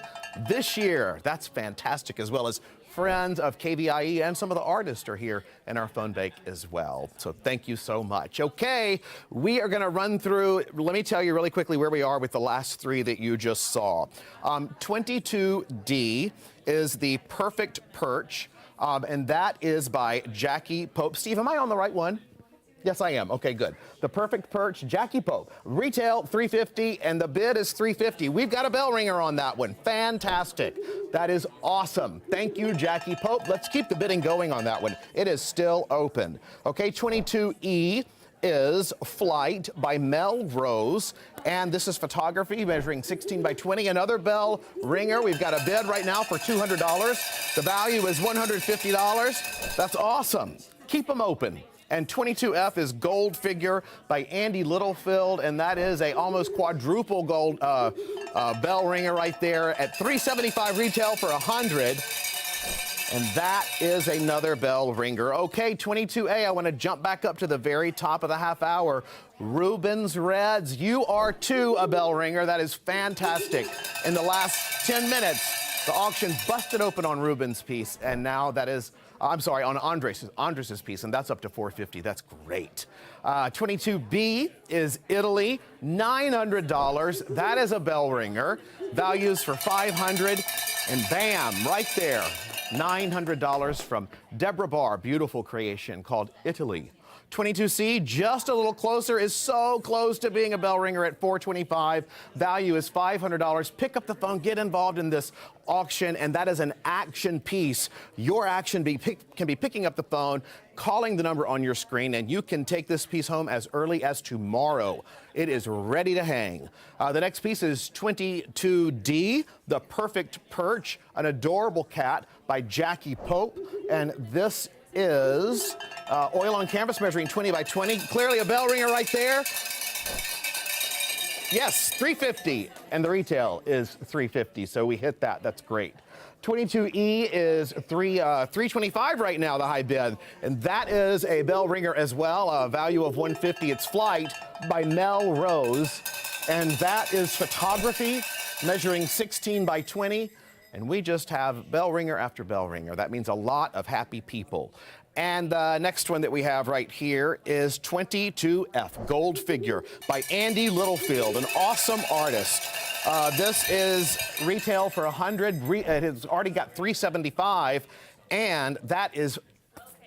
this year. That's fantastic, as well as friends of KVIE and some of the artists are here in our phone bank as well. So thank you so much. Okay, we are going to run through, let me tell you really quickly where we are with the last three that you just saw. 22D is the Perfect Perch, and that is by Jackie Pope. Steve, am I on the right one? Yes, I am. Okay, good. The Perfect Perch, Jackie Pope. Retail $350 and the bid is $350. We've got a bell ringer on that one. Fantastic. That is awesome. Thank you, Jackie Pope. Let's keep the bidding going on that one. It is still open. Okay, 22E is Flight by Mel Rose, and this is photography measuring 16 by 20. Another bell ringer. We've got a bid right now for $200. The value is $150. That's awesome. Keep them open. And 22F is Gold Figure by Andy Littlefield, and that is a almost quadruple gold bell ringer right there at $375 retail for $100. And that is another bell ringer. Okay, 22A, I want to jump back up to the very top of the half hour. Rubens Reds, you are too a bell ringer. That is fantastic. In the last 10 minutes, the auction busted open on Rubens' piece, and now that is, I'm sorry, on Andres's piece, and that's up to $450. That's great. 22B is Italy, $900. That is a bell ringer. Values for $500, and bam, right there, $900 from Deborah Barr. Beautiful creation called Italy. 22C, just a little closer, is so close to being a bell ringer at $425. Value is $500. Pick up the phone, get involved in this auction, and that is an action piece. Your action can be picking up the phone, calling the number on your screen, and you can take this piece home as early as tomorrow. It is ready to hang. The next piece is 22D, The Perfect Perch, an adorable cat by Jackie Pope, and this is oil on canvas measuring 20 by 20. Clearly a bell ringer right there. Yes, $350, and the retail is $350, so we hit that. That's great. 22E is $325 right now, the high bid, and that is a bell ringer as well, a value of $150. It's Flight by Mel Rose, and that is photography measuring 16 by 20. And we just have bell ringer after bell ringer. That means a lot of happy people. And the next one that we have right here is 22F, Gold Figure by Andy Littlefield, an awesome artist. This is retail for $100. It has already got $375, and that is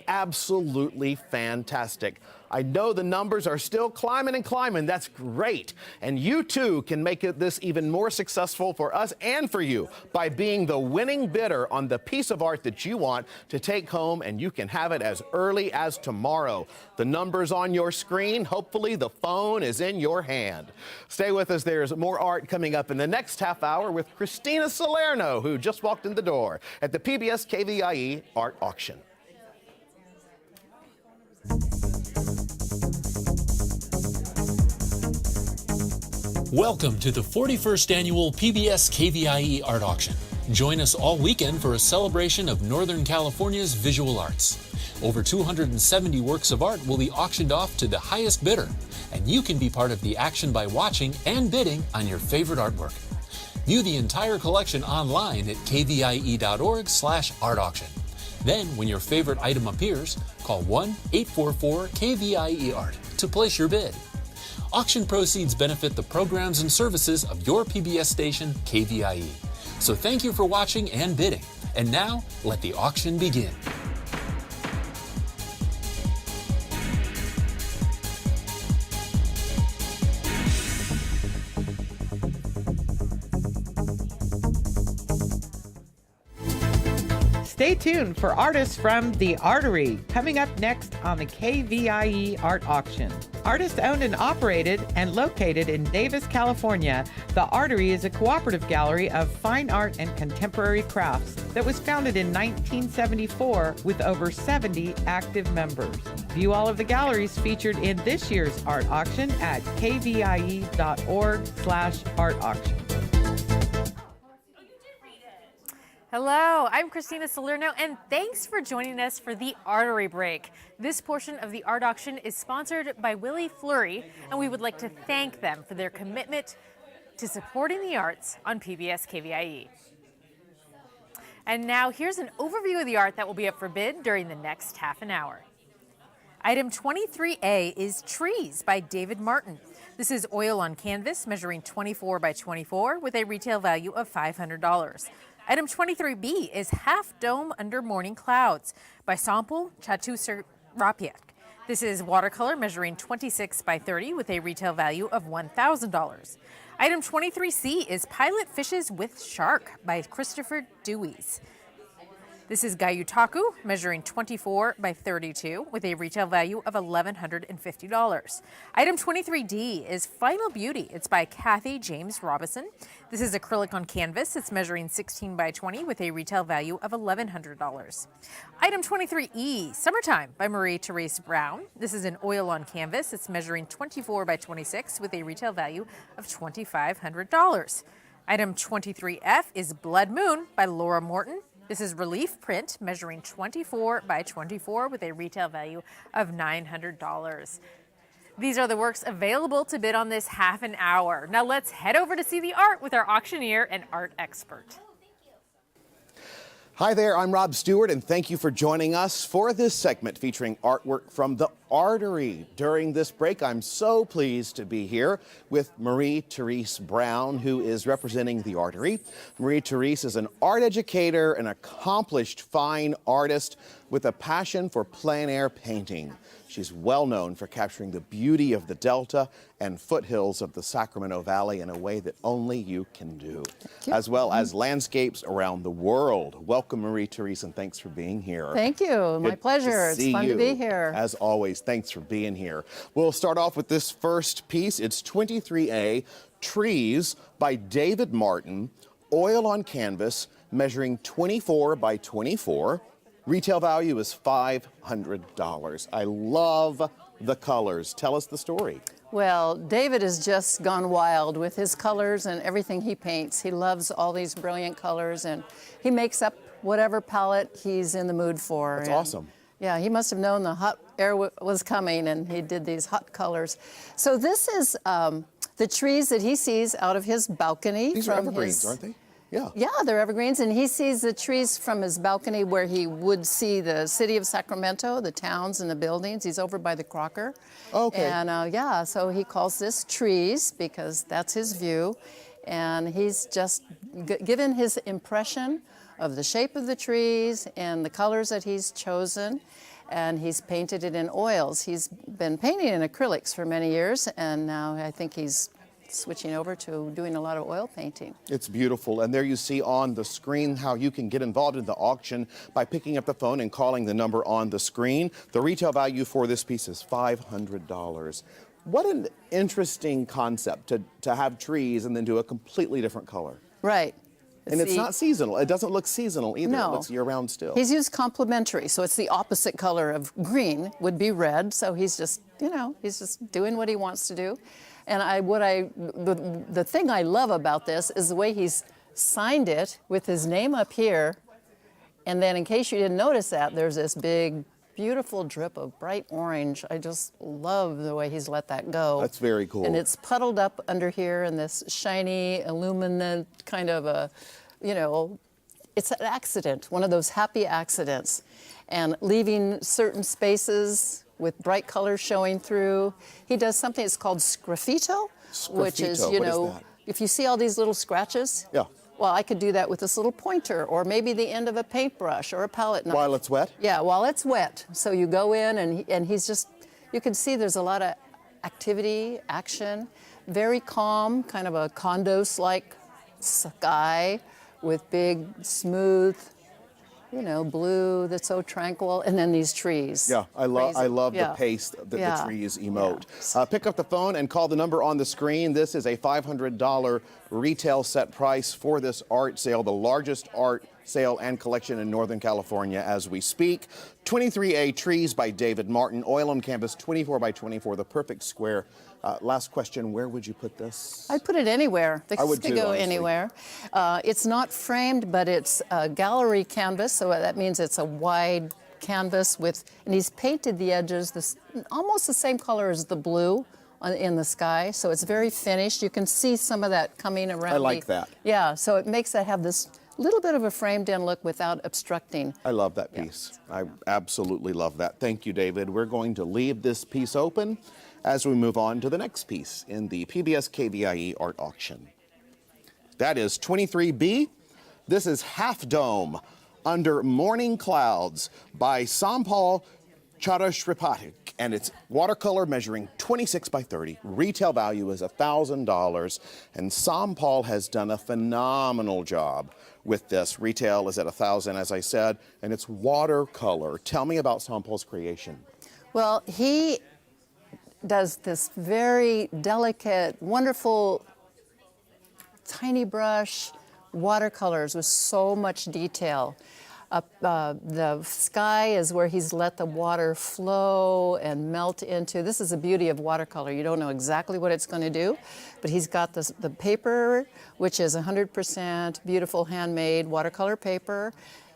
absolutely fantastic. I know the numbers are still climbing and climbing. That's great. And you too can make this even more successful for us and for you by being the winning bidder on the piece of art that you want to take home, and you can have it as early as tomorrow. The number's on your screen. Hopefully the phone is in your hand. Stay with us. There's more art coming up in the next half hour with Christina Salerno, who just walked in the door at the PBS KVIE Art Auction. Welcome to the 41st Annual PBS KVIE Art Auction. Join us all weekend for a celebration of Northern California's visual arts. Over 270 works of art will be auctioned off to the highest bidder, and you can be part of the action by watching and bidding on your favorite artwork. View the entire collection online at kvie.org/art-auction. Then, when your favorite item appears, call 1-844-KVIE-ART to place your bid. Auction proceeds benefit the programs and services of your PBS station, KVIE. So thank you for watching and bidding. And now, let the auction begin. Stay tuned for artists from The Artery, coming up next on the KVIE Art Auction. Artist owned and operated and located in Davis, California, The Artery is a cooperative gallery of fine art and contemporary crafts that was founded in 1974 with over 70 active members. View all of the galleries featured in this year's art auction at kvie.org/art-auction. Hello, I'm Christina Salerno, and thanks for joining us for the Artery Break. This portion of the art auction is sponsored by Willie Fleury, and we would like to thank them for their commitment to supporting the arts on PBS KVIE. And now here's an overview of the art that will be up for bid during the next half an hour. Item 23A is Trees by David Martin. This is oil on canvas measuring 24 by 24 with a retail value of $500. Item 23B is Half Dome Under Morning Clouds by Sample Chatuserrapiak. This is watercolor measuring 26 by 30 with a retail value of $1,000. Item 23C is Pilot Fishes with Shark by Christopher Deweys. This is Gayutaku measuring 24 by 32 with a retail value of $1,150. Item 23D is Final Beauty. It's by Kathy James Robinson. This is acrylic on canvas. It's measuring 16 by 20 with a retail value of $1,100. Item 23E, Summertime by Marie-Therese Brown. This is an oil on canvas. It's measuring 24 by 26 with a retail value of $2,500. Item 23F is Blood Moon by Laura Morton. This is relief print measuring 24 by 24 with a retail value of $900. These are the works available to bid on this half an hour. Now let's head over to see the art with our auctioneer and art expert. Hi there, I'm Rob Stewart, and thank you for joining us for this segment featuring artwork from the Artery. During this break, I'm so pleased to be here with Marie-Therese Brown, who is representing the Artery. Marie-Therese is an art educator, an accomplished fine artist with a passion for plein air painting. She's well known for capturing the beauty of the Delta and foothills of the Sacramento Valley in a way that only you can do, as well as landscapes around the world. Welcome, Marie-Therese, and thanks for being here. Thank you. My pleasure. It's fun to be here. As always, thanks for being here. We'll start off with this first piece. It's 23A, Trees by David Martin, oil on canvas, measuring 24 by 24. Retail value is $500. I love the colors. Tell us the story. Well, David has just gone wild with his colors and everything he paints. He loves all these brilliant colors, and he makes up whatever palette he's in the mood for. That's awesome. Yeah, he must have known the hot air was coming, and he did these hot colors. So this is the trees that he sees out of his balcony. These are evergreens, aren't they? Yeah. Yeah, they're evergreens, and he sees the trees from his balcony where he would see the city of Sacramento, the towns and the buildings. He's over by the Crocker. Okay. And yeah, so he calls this trees because that's his view, and he's just given his impression of the shape of the trees and the colors that he's chosen, and he's painted it in oils. He's been painting in acrylics for many years, and now I think he's switching over to doing a lot of oil painting. It's beautiful. And there you see on the screen how you can get involved in the auction by picking up the phone and calling the number on the screen. The retail value for this piece is $500. What an interesting concept to have trees and then do a completely different color. Right. And it's not seasonal. It doesn't look seasonal either. No. It looks year-round still. He's used complementary, so it's the opposite color of green would be red. So he's just, he's just doing what he wants to do. And the thing I love about this is the way he's signed it with his name up here. And then in case you didn't notice that, there's this big, beautiful drip of bright orange. I just love the way he's let that go. That's very cool. And it's puddled up under here in this shiny, illuminant kind of a, it's an accident, one of those happy accidents. And leaving certain spaces with bright colors showing through. He does something that's called sgraffito, which is, What is that? if you see all these little scratches, yeah. Well, I could do that with this little pointer or maybe the end of a paintbrush or a palette knife. While it's wet? Yeah, while it's wet. So you go in and he's just, you can see there's a lot of activity, action, very calm, kind of a Condos-like sky with big, smooth, blue that's so tranquil, and then these trees. Yeah, I love the pace that the trees emote. Yeah. Pick up the phone and call the number on the screen. This is a $500 retail set price for this art sale, the largest art sale and collection in Northern California as we speak. 23A Trees by David Martin, oil on canvas, 24 by 24, the perfect square. Last question, where would you put this? I'd put it anywhere. This I would could too, go honestly. Anywhere. It's not framed, but it's a gallery canvas, so that means it's a wide canvas and he's painted the edges almost the same color as the blue in the sky, so it's very finished. You can see some of that coming around. I like that. Yeah, so it makes that have this little bit of a framed-in look without obstructing. I love that piece. I absolutely love that. Thank you, David. We're going to leave this piece open as we move on to the next piece in the PBS KVIE art auction. That is 23B. This is Half Dome Under Morning Clouds by Sampal Charashripatik, and it's watercolor measuring 26 by 30. Retail value is $1,000, and Sampal has done a phenomenal job with this. Retail is at $1,000, as I said, and it's watercolor. Tell me about Sampal's creation. Well, he does this very delicate, wonderful, tiny brush watercolors with so much detail. The sky is where he's let the water flow and melt into. This is the beauty of watercolor. You don't know exactly what it's going to do, but he's got the paper, which is 100% beautiful handmade watercolor paper.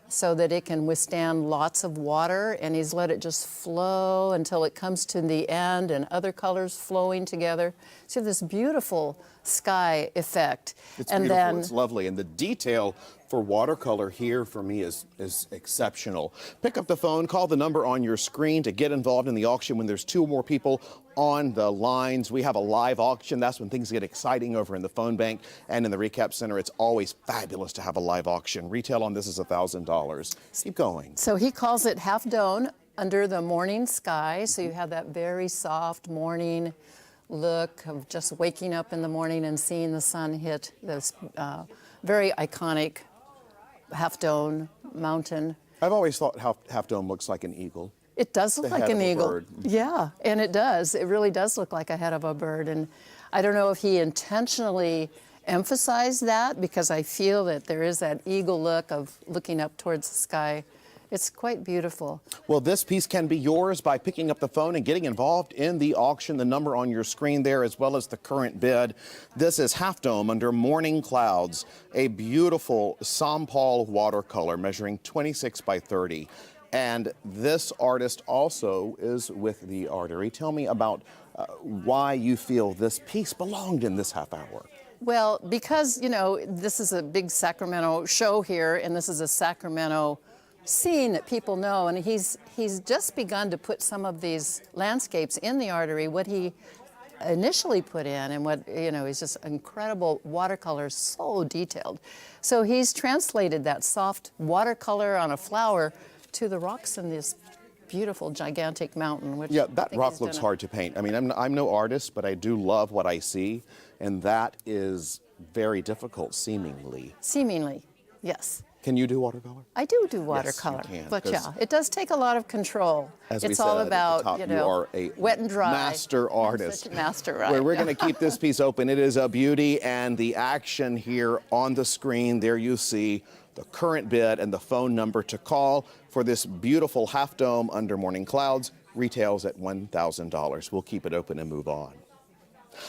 so that it can withstand lots of water, and he's let it just flow until it comes to the end and other colors flowing together. So you have this beautiful sky effect. It's and beautiful, then, it's lovely, and the detail for watercolor here for me is exceptional. Pick up the phone, call the number on your screen to get involved in the auction when there's 2 or more people on the lines. We have a live auction. That's when things get exciting over in the phone bank and in the recap center. It's always fabulous to have a live auction. Retail on this is $1,000. Keep going. So he calls it Half Dome under the morning sky. So you have that very soft morning look of just waking up in the morning and seeing the sun hit this very iconic Half Dome mountain. I've always thought Half Dome looks like an eagle. It does look The like head an of a eagle. bird. Yeah, and it does. It really does look like a head of a bird. And I don't know if he intentionally emphasized that, because I feel that there is that eagle look of looking up towards the sky. It's quite beautiful. Well, this piece can be yours by picking up the phone and getting involved in the auction. The number on your screen there, as well as the current bid. This is Half Dome under morning clouds, a beautiful Sampal watercolor measuring 26 by 30. And this artist also is with the Artery. Tell me about why you feel this piece belonged in this half hour. Well, because, you know, this is a big Sacramento show here, and this is a Sacramento scene that people know, and he's just begun to put some of these landscapes in the Artery. What he initially put in, and what, you know, is just incredible watercolors, so detailed. So he's translated that soft watercolor on a flower to the rocks in this beautiful, gigantic mountain. Which Yeah, that rock looks hard to paint. I mean, I'm no artist, but I do love what I see, and that is very difficult, seemingly. Seemingly, yes. Can you do watercolor? I do watercolor, Yes, you can, but 'cause yeah, it does take a lot of control. As we It's said all at the about, top, you you know, are a wet and dry. master artist. Such a master, right? We're going to keep this piece open. It is a beauty, and the action here on the screen, there you see the current bid and the phone number to call for this beautiful Half Dome under morning clouds. Retails at $1,000. We'll keep it open and move on.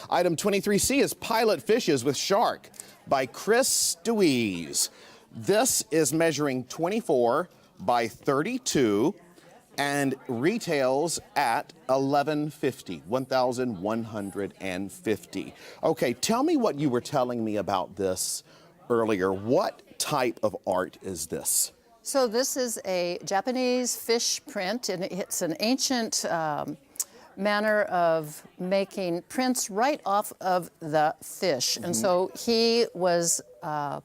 Item 23C is Pilot Fishes with Shark by Chris Deweese. This is measuring 24 by 32 and retails at $1,150. Okay, tell me what you were telling me about this earlier. What type of art is this? So this is a Japanese fish print, and it's an ancient manner of making prints right off of the fish. And so he was a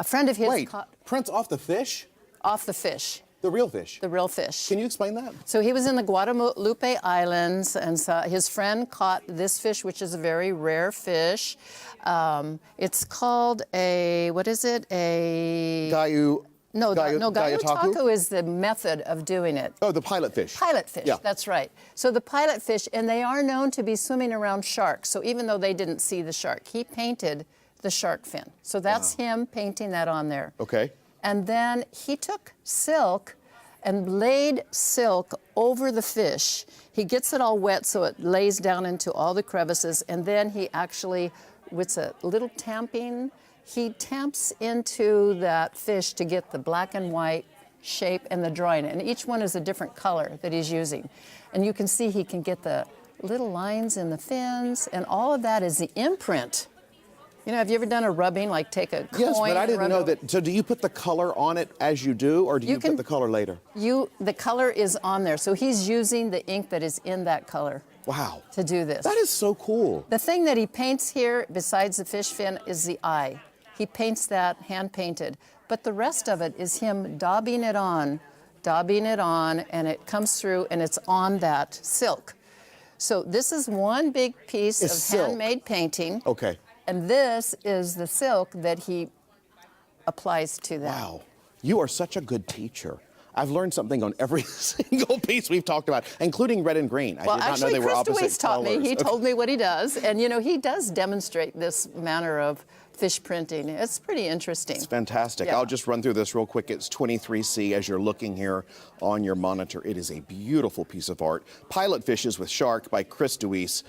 friend of his. Wait, prints off the fish? Off the fish. The real fish? The real fish. Can you explain that? So he was in the Guadalupe Islands, and so his friend caught this fish, which is a very rare fish. It's called a, what is it? A... Gayu taku is the method of doing it. Oh, the pilot fish. Pilot fish, Yeah. that's right. So the pilot fish, and they are known to be swimming around sharks. So even though they didn't see the shark, he painted the shark fin. So that's him painting that on there. Okay. And then he took silk and laid silk over the fish. He gets it all wet so it lays down into all the crevices, and then he actually, with a little tamping, he tamps into that fish to get the black and white shape and the drawing. And each one is a different color that he's using. And you can see he can get the little lines in the fins, and all of that is the imprint. You know, have you ever done a rubbing, like take a coin? Yes, but I and didn't rub know it that. So do you put the color on it as you do, or do you put the color later? The color is on there. So he's using the ink that is in that color. Wow. To do this. That is so cool. The thing that he paints here, besides the fish fin, is the eye. He paints that hand-painted. But the rest of it is him daubing it on, and it comes through, and it's on that silk. So this is one big piece of silk. handmade painting. Okay. And this is the silk that he applies to that. Wow. You are such a good teacher. I've learned something on every single piece we've talked about, including red and green. Well, I did not actually, know they were Chris opposite Deweese taught colors. me. He Okay. told me what he does. And, you know, he does demonstrate this manner of fish printing. It's pretty interesting. It's fantastic. Yeah. I'll just run through this real quick. It's 23C as you're looking here on your monitor. It is a beautiful piece of art. Pilot Fishes with Shark by Chris Deweese.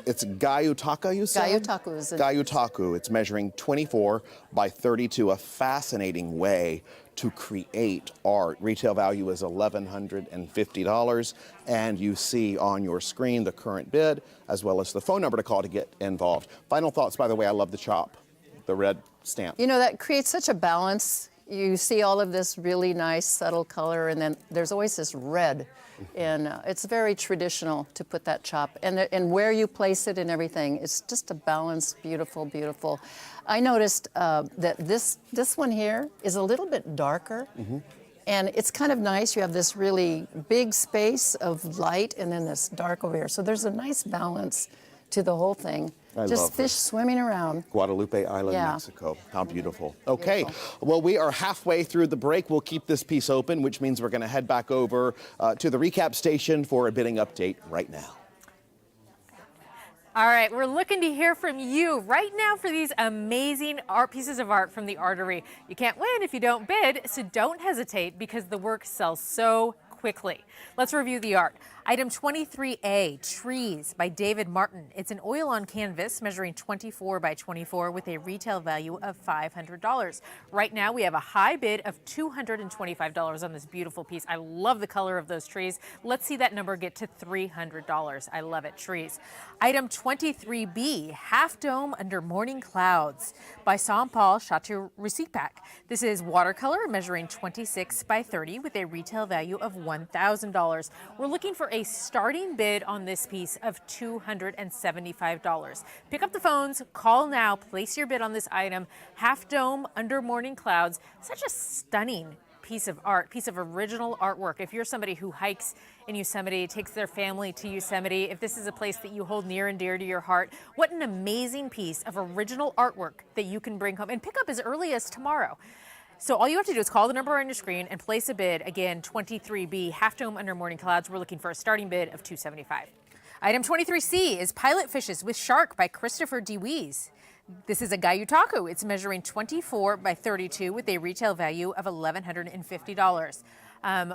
It's Gayu Taku, you said? Gayu Taku is Gayu Taku. It's measuring 24 by 32, a fascinating way to create art. Retail value is $1,150, and you see on your screen the current bid as well as the phone number to call to get involved. Final thoughts, by the way, I love the chop, the red stamp. You know, that creates such a balance. You see all of this really nice subtle color, and then there's always this red. And it's very traditional to put that chop. And where you place it and everything, it's just a balanced, beautiful, beautiful. I noticed that this one here is a little bit darker. And it's kind of nice. You have this really big space of light and then this dark over here. So there's a nice balance to the whole thing. Just fish swimming around. Guadalupe Island, Mexico. How beautiful. Okay, well, we are halfway through the break. We'll keep this piece open, which means we're going to head back over to the recap station for a bidding update right now. All right, we're looking to hear from you right now for these amazing art pieces of art from the Artery. You can't win if you don't bid, so don't hesitate because the work sells so quickly. Let's review the art. Item 23A, Trees by David Martin. It's an oil on canvas measuring 24 by 24 with a retail value of $500. Right now we have a high bid of $225 on this beautiful piece. I love the color of those trees. Let's see that number get to $300. I love it, trees. Item 23B, Half Dome Under Morning Clouds by Saint-Paul Chateau-Recipac. This is watercolor measuring 26 by 30 with a retail value of $1,000. We're looking for a starting bid on this piece of $275. Pick up the phones, call now, place your bid on this item. Half Dome Under Morning Clouds. Such a stunning piece of art, piece of original artwork. If you're somebody who hikes in Yosemite, takes their family to Yosemite, if this is a place that you hold near and dear to your heart, what an amazing piece of original artwork that you can bring home and pick up as early as tomorrow. So all you have to do is call the number on your screen and place a bid. Again, 23B, Half Dome Under Morning Clouds. We're looking for a starting bid of $275. Item 23C is Pilot Fishes with Shark by Christopher DeWeese. This is a Gayutaku. It's measuring 24 by 32 with a retail value of $1,150.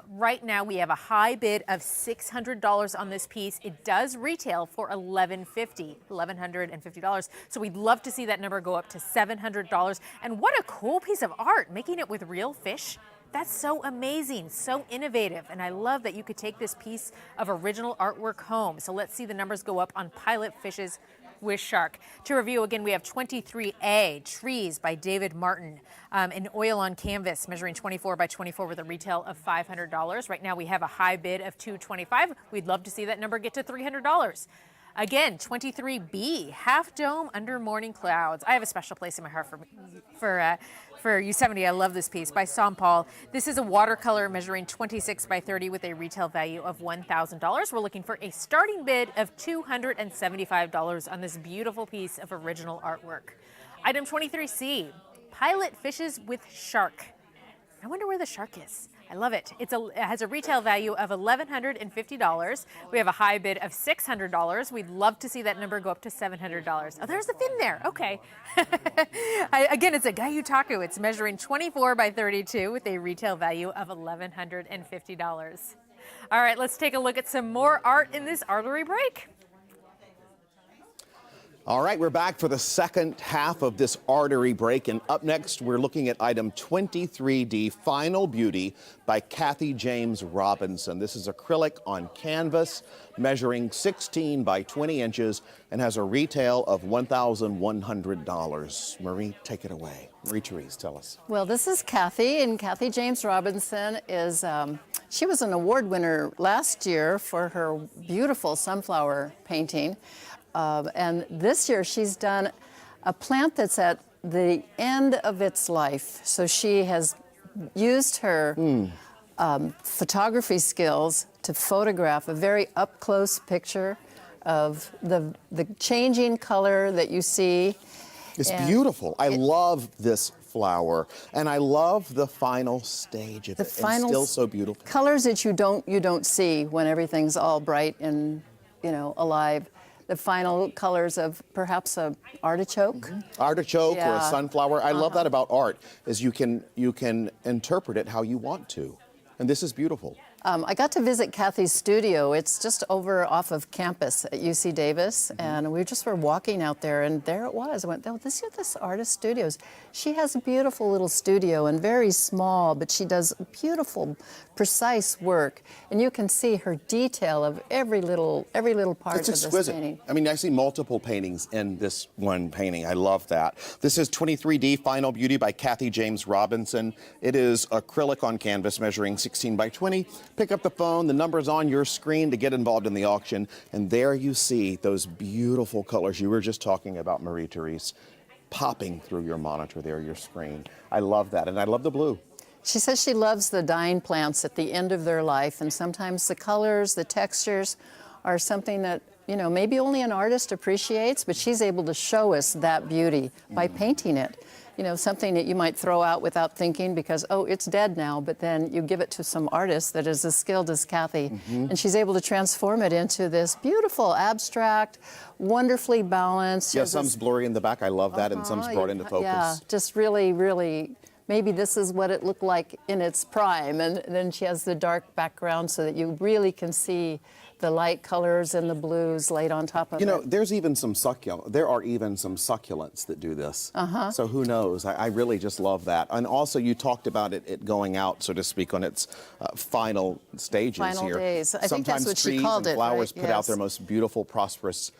Right now we have a high bid of $600 on this piece. It does retail for $1,150. So we'd love to see that number go up to $700. And what a cool piece of art, making it with real fish. That's so amazing, so innovative. And I love that you could take this piece of original artwork home. So let's see the numbers go up on Pilot Fishes with Shark. To review again, we have 23A, Trees by David Martin, an oil on canvas measuring 24 by 24 with a retail of $500. Right now we have a high bid of $225. We'd love to see that number get to $300. Again, 23B, Half Dome Under Morning Clouds. I have a special place in my heart for Yosemite. I love this piece by Saint-Paul. This is a watercolor measuring 26 by 30 with a retail value of $1,000. We're looking for a starting bid of $275 on this beautiful piece of original artwork. Item 23C, Pilot Fishes with Shark. I wonder where the shark is. I love it. It has a retail value of $1,150. We have a high bid of $600. We'd love to see that number go up to $700. Oh, there's the fin there. Okay. Again, it's a Gayutaku. It's measuring 24 by 32 with a retail value of $1,150. All right, let's take a look at some more art in this artery break. All right, we're back for the second half of this artery break, and up next we're looking at item 23D, Final Beauty by Kathy James Robinson. This is acrylic on canvas, measuring 16 by 20 inches, and has a retail of $1,100. Marie, take it away. Marie Therese, tell us. Well, this is Kathy, and Kathy James Robinson is, she was an award winner last year for her beautiful sunflower painting. And this year she's done a plant that's at the end of its life. So she has used her photography skills to photograph a very up-close picture of the changing color that you see. It's beautiful. I love this flower, and I love the final stage of it. It's still so beautiful. Colors that you don't see when everything's all bright and alive. The final colors of perhaps a artichoke. Artichoke or a sunflower. I love that about art, is you can interpret it how you want to. And this is beautiful. I got to visit Kathy's studio. It's just over off of campus at UC Davis, and we just were walking out there, and there it was. I went, oh, this is this artist studios. She has a beautiful little studio and very small, but she does beautiful, precise work, and you can see her detail of every little part It's of this exquisite. painting. I mean, I see multiple paintings in this one painting. I love that. This is 23D Final Beauty by Kathy James Robinson. It is acrylic on canvas measuring 16 by 20. Pick up the phone, the number's on your screen to get involved in the auction, and there you see those beautiful colors you were just talking about, Marie-Therese, popping through your monitor there, your screen. I love that, and I love the blue. She says she loves the dying plants at the end of their life, and sometimes the colors, the textures are something that, you know, maybe only an artist appreciates, but she's able to show us that beauty by painting it. You know, something that you might throw out without thinking because, oh, it's dead now, but then you give it to some artist that is as skilled as Kathy, and she's able to transform it into this beautiful, abstract, wonderfully balanced. Yeah, some's blurry in the back. I love that, and some's brought into focus. Yeah, just really, really, maybe this is what it looked like in its prime, and then she has the dark background so that you really can see the light colors and the blues laid on top of it. You know, there are even some succulents that do this. So who knows? I really just love that. And also, you talked about it going out, so to speak, on its final stages Final here. days. I think Sometimes that's what she trees called and it, flowers right? put out Yes. their most beautiful, prosperous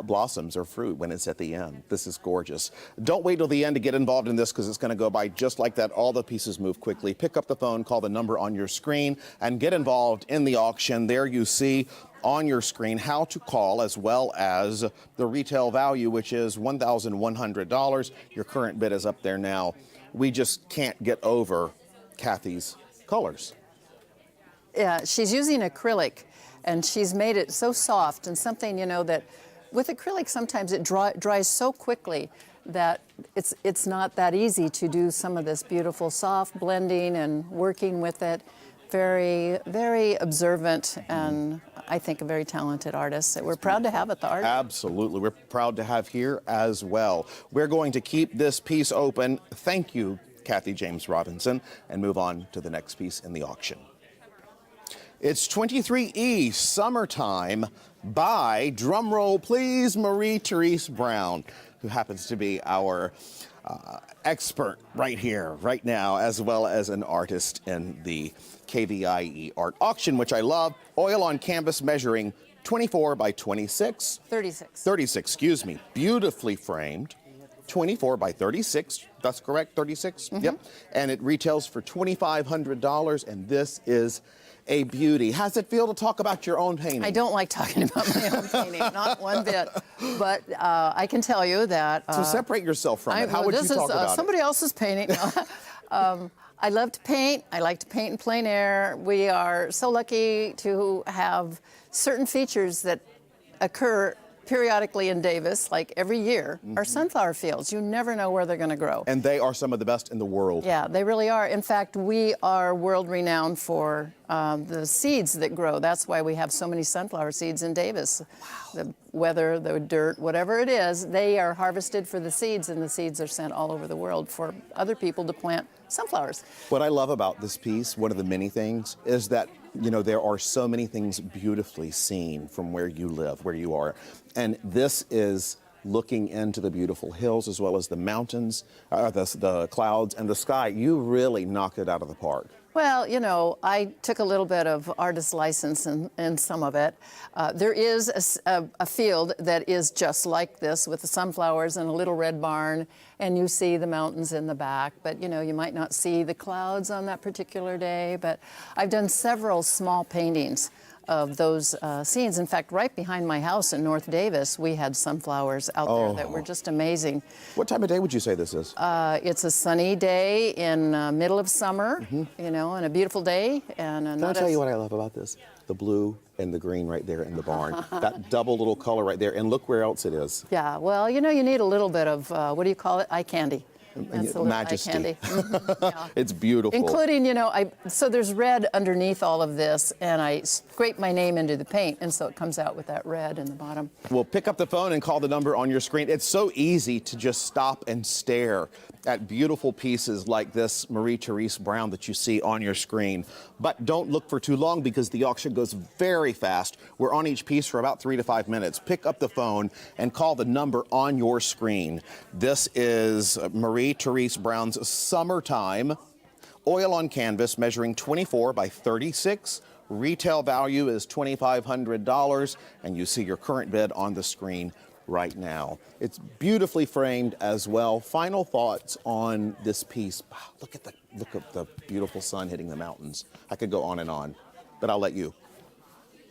blossoms or fruit when it's at the end. This is gorgeous. Don't wait till the end to get involved in this because it's going to go by just like that. All the pieces move quickly. Pick up the phone, call the number on your screen, and get involved in the auction. There you see on your screen how to call, as well as the retail value, which is $1,100. Your current bid is up there now. We just can't get over Kathy's colors. Yeah, she's using acrylic, and she's made it so soft and something, you know, that with acrylic sometimes it dries so quickly that it's not that easy to do some of this beautiful soft blending and working with it. Very, very observant, and I think a very talented artist that we're proud to have at the Art. Absolutely. We're proud to have here as well. We're going to keep this piece open. Thank you, Kathy James Robinson, and move on to the next piece in the auction. It's 23E Summertime by, drumroll please, Marie-Therese Brown, who happens to be our expert right here, right now, as well as an artist in the KVIE art auction, which I love. Oil on canvas measuring 24 by 26. 36. 36, excuse me. Beautifully framed. 24 by 36. That's correct, 36? Yep. And it retails for $2,500, and this is a beauty. How's it feel to talk about your own painting? I don't like talking about my own painting, not one bit. But I can tell you that... so separate yourself from it. How would you talk about it? Somebody else's painting. I love to paint. I like to paint in plein air. We are so lucky to have certain features that occur periodically in Davis, like every year, are sunflower fields. You never know where they're going to grow. And they are some of the best in the world. Yeah, they really are. In fact, we are world renowned for the seeds that grow. That's why we have so many sunflower seeds in Davis. Wow. The weather, the dirt, whatever it is, they are harvested for the seeds, and the seeds are sent all over the world for other people to plant sunflowers. What I love about this piece, one of the many things, is that, you know, there are so many things beautifully seen from where you live, where you are. And this is looking into the beautiful hills as well as the mountains, the clouds and the sky. You really knocked it out of the park. Well, you know, I took a little bit of artist license in some of it. There is a field that is just like this with the sunflowers and a little red barn, and you see the mountains in the back, but you know, you might not see the clouds on that particular day. But I've done several small paintings of those scenes. In fact, right behind my house in North Davis, we had sunflowers out there that were just amazing. What time of day would you say this is? It's a sunny day in middle of summer, you know, and a beautiful day. And Can I tell you what I love about this? The blue and the green right there in the barn. That double little color right there. And look where else it is. Yeah, well, you know, you need a little bit of, what do you call it? Eye candy. That's a little eye majesty. candy. Yeah. It's beautiful. Including, so there's red underneath all of this, and I scrape my name into the paint, and so it comes out with that red in the bottom. Well, pick up the phone and call the number on your screen. It's so easy to just stop and stare at beautiful pieces like this Marie-Therese Brown that you see on your screen. But don't look for too long because the auction goes very fast. We're on each piece for about 3 to 5 minutes. Pick up the phone and call the number on your screen. This is Marie-Therese Brown's Summertime oil on canvas measuring 24 by 36. Retail value is $2,500, and you see your current bid on the screen right now. It's beautifully framed as well. Final thoughts on this piece. Wow, look at the beautiful sun hitting the mountains. I could go on, but I'll let you.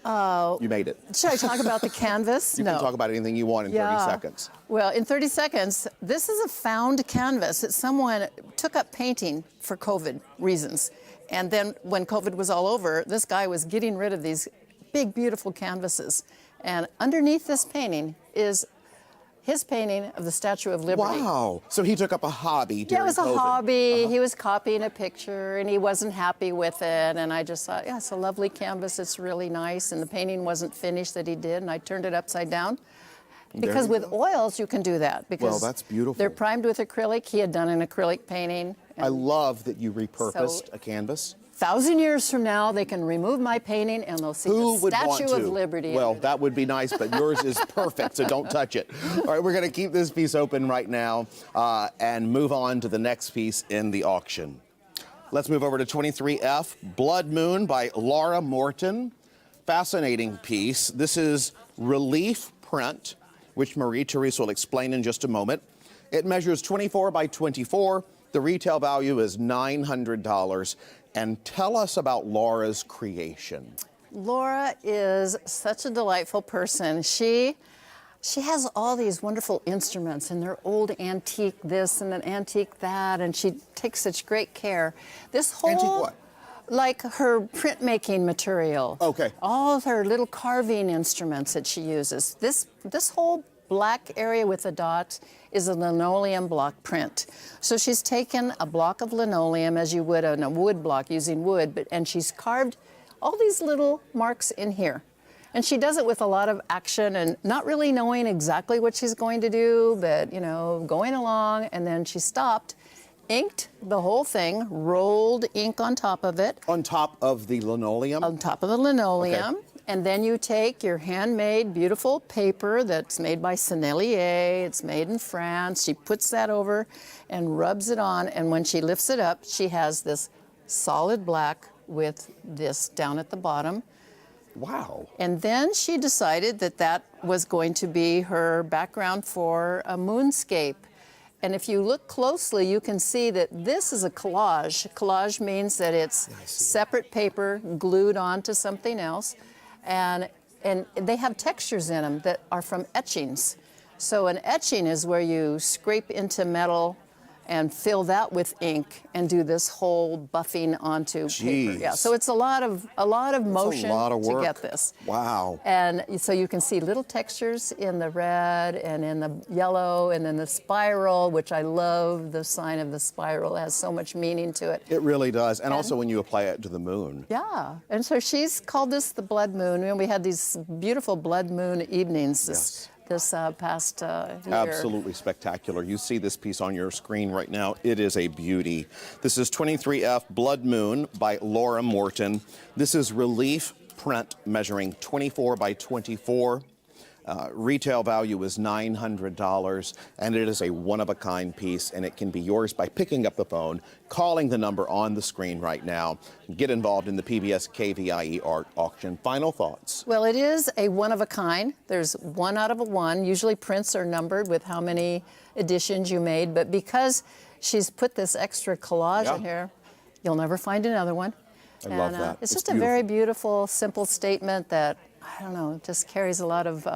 You made it. Should I talk about the canvas? You can talk about anything you want in 30 seconds. Well, in 30 seconds, this is a found canvas that someone took up painting for COVID reasons. And then when COVID was all over, this guy was getting rid of these big, beautiful canvases. And underneath this painting is his painting of the Statue of Liberty. Wow. So he took up a hobby during Yeah, it was a COVID. hobby. He was copying a picture, and he wasn't happy with it. And I just thought, yeah, it's a lovely canvas. It's really nice. And the painting wasn't finished that he did, and I turned it upside down. Because with oils, you can do that. Because well, that's beautiful. They're primed with acrylic. He had done an acrylic painting. I love that you repurposed a canvas. 1,000 years from now, they can remove my painting and they'll see Who the would want Statue to? of Liberty. Well, that would be nice, but yours is perfect, so don't touch it. All right, we're going to keep this piece open right now and move on to the next piece in the auction. Let's move over to 23F, Blood Moon by Laura Morton. Fascinating piece. This is relief print, which Marie-Therese will explain in just a moment. It measures 24 by 24. The retail value is $900. And tell us about Laura's creation. Laura is such a delightful person. She has all these wonderful instruments, and they're old antique this and an antique that, and she takes such great care. This whole antique what? Like her printmaking material. Okay. All of her little carving instruments that she uses. This whole black area with the dots is a linoleum block print. So she's taken a block of linoleum as you would on a wood block using wood, and she's carved all these little marks in here. And she does it with a lot of action and not really knowing exactly what she's going to do, but going along, and then she stopped, inked the whole thing, rolled ink on top of it. On top of the linoleum? On top of the linoleum. Okay. And then you take your handmade, beautiful paper that's made by Sennelier. It's made in France. She puts that over and rubs it on. And when she lifts it up, she has this solid black with this down at the bottom. Wow. And then she decided that that was going to be her background for a moonscape. And if you look closely, you can see that this is a collage. Collage means that it's separate paper glued onto something else. And they have textures in them that are from etchings. So an etching is where you scrape into metal and fill that with ink and do this whole buffing onto paper. Yeah, so it's a lot of motion to get this. Wow. And so you can see little textures in the red and in the yellow and in the spiral, which I love. The sign of the spiral has so much meaning to it. It really does. And also when you apply it to the moon. Yeah, and so she's called this the Blood Moon. And we had these beautiful Blood Moon evenings this past year. Absolutely spectacular. You see this piece on your screen right now. It is a beauty. This is 23F Blood Moon by Laura Morton. This is relief print measuring 24 by 24. Retail value is $900, and it is a one-of-a-kind piece, and it can be yours by picking up the phone, calling the number on the screen right now. Get involved in the PBS KVIE art auction. Final thoughts? Well, it is a one-of-a-kind. There's one out of a one. Usually prints are numbered with how many editions you made, but because she's put this extra collage in here, you'll never find another one. I love that. It's just a very beautiful, simple statement that, I don't know, just carries a lot of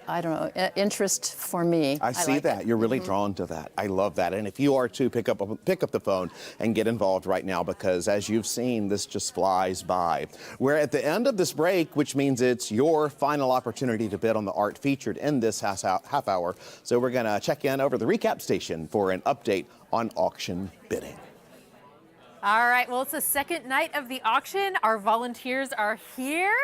I don't know, interest for me. I see like that. it. You're really drawn to that. I love that. And if you are too, pick up the phone and get involved right now, because as you've seen, this just flies by. We're at the end of this break, which means it's your final opportunity to bid on the art featured in this half hour. So we're going to check in over the recap station for an update on auction bidding. All right, well, it's the second night of the auction. Our volunteers are here.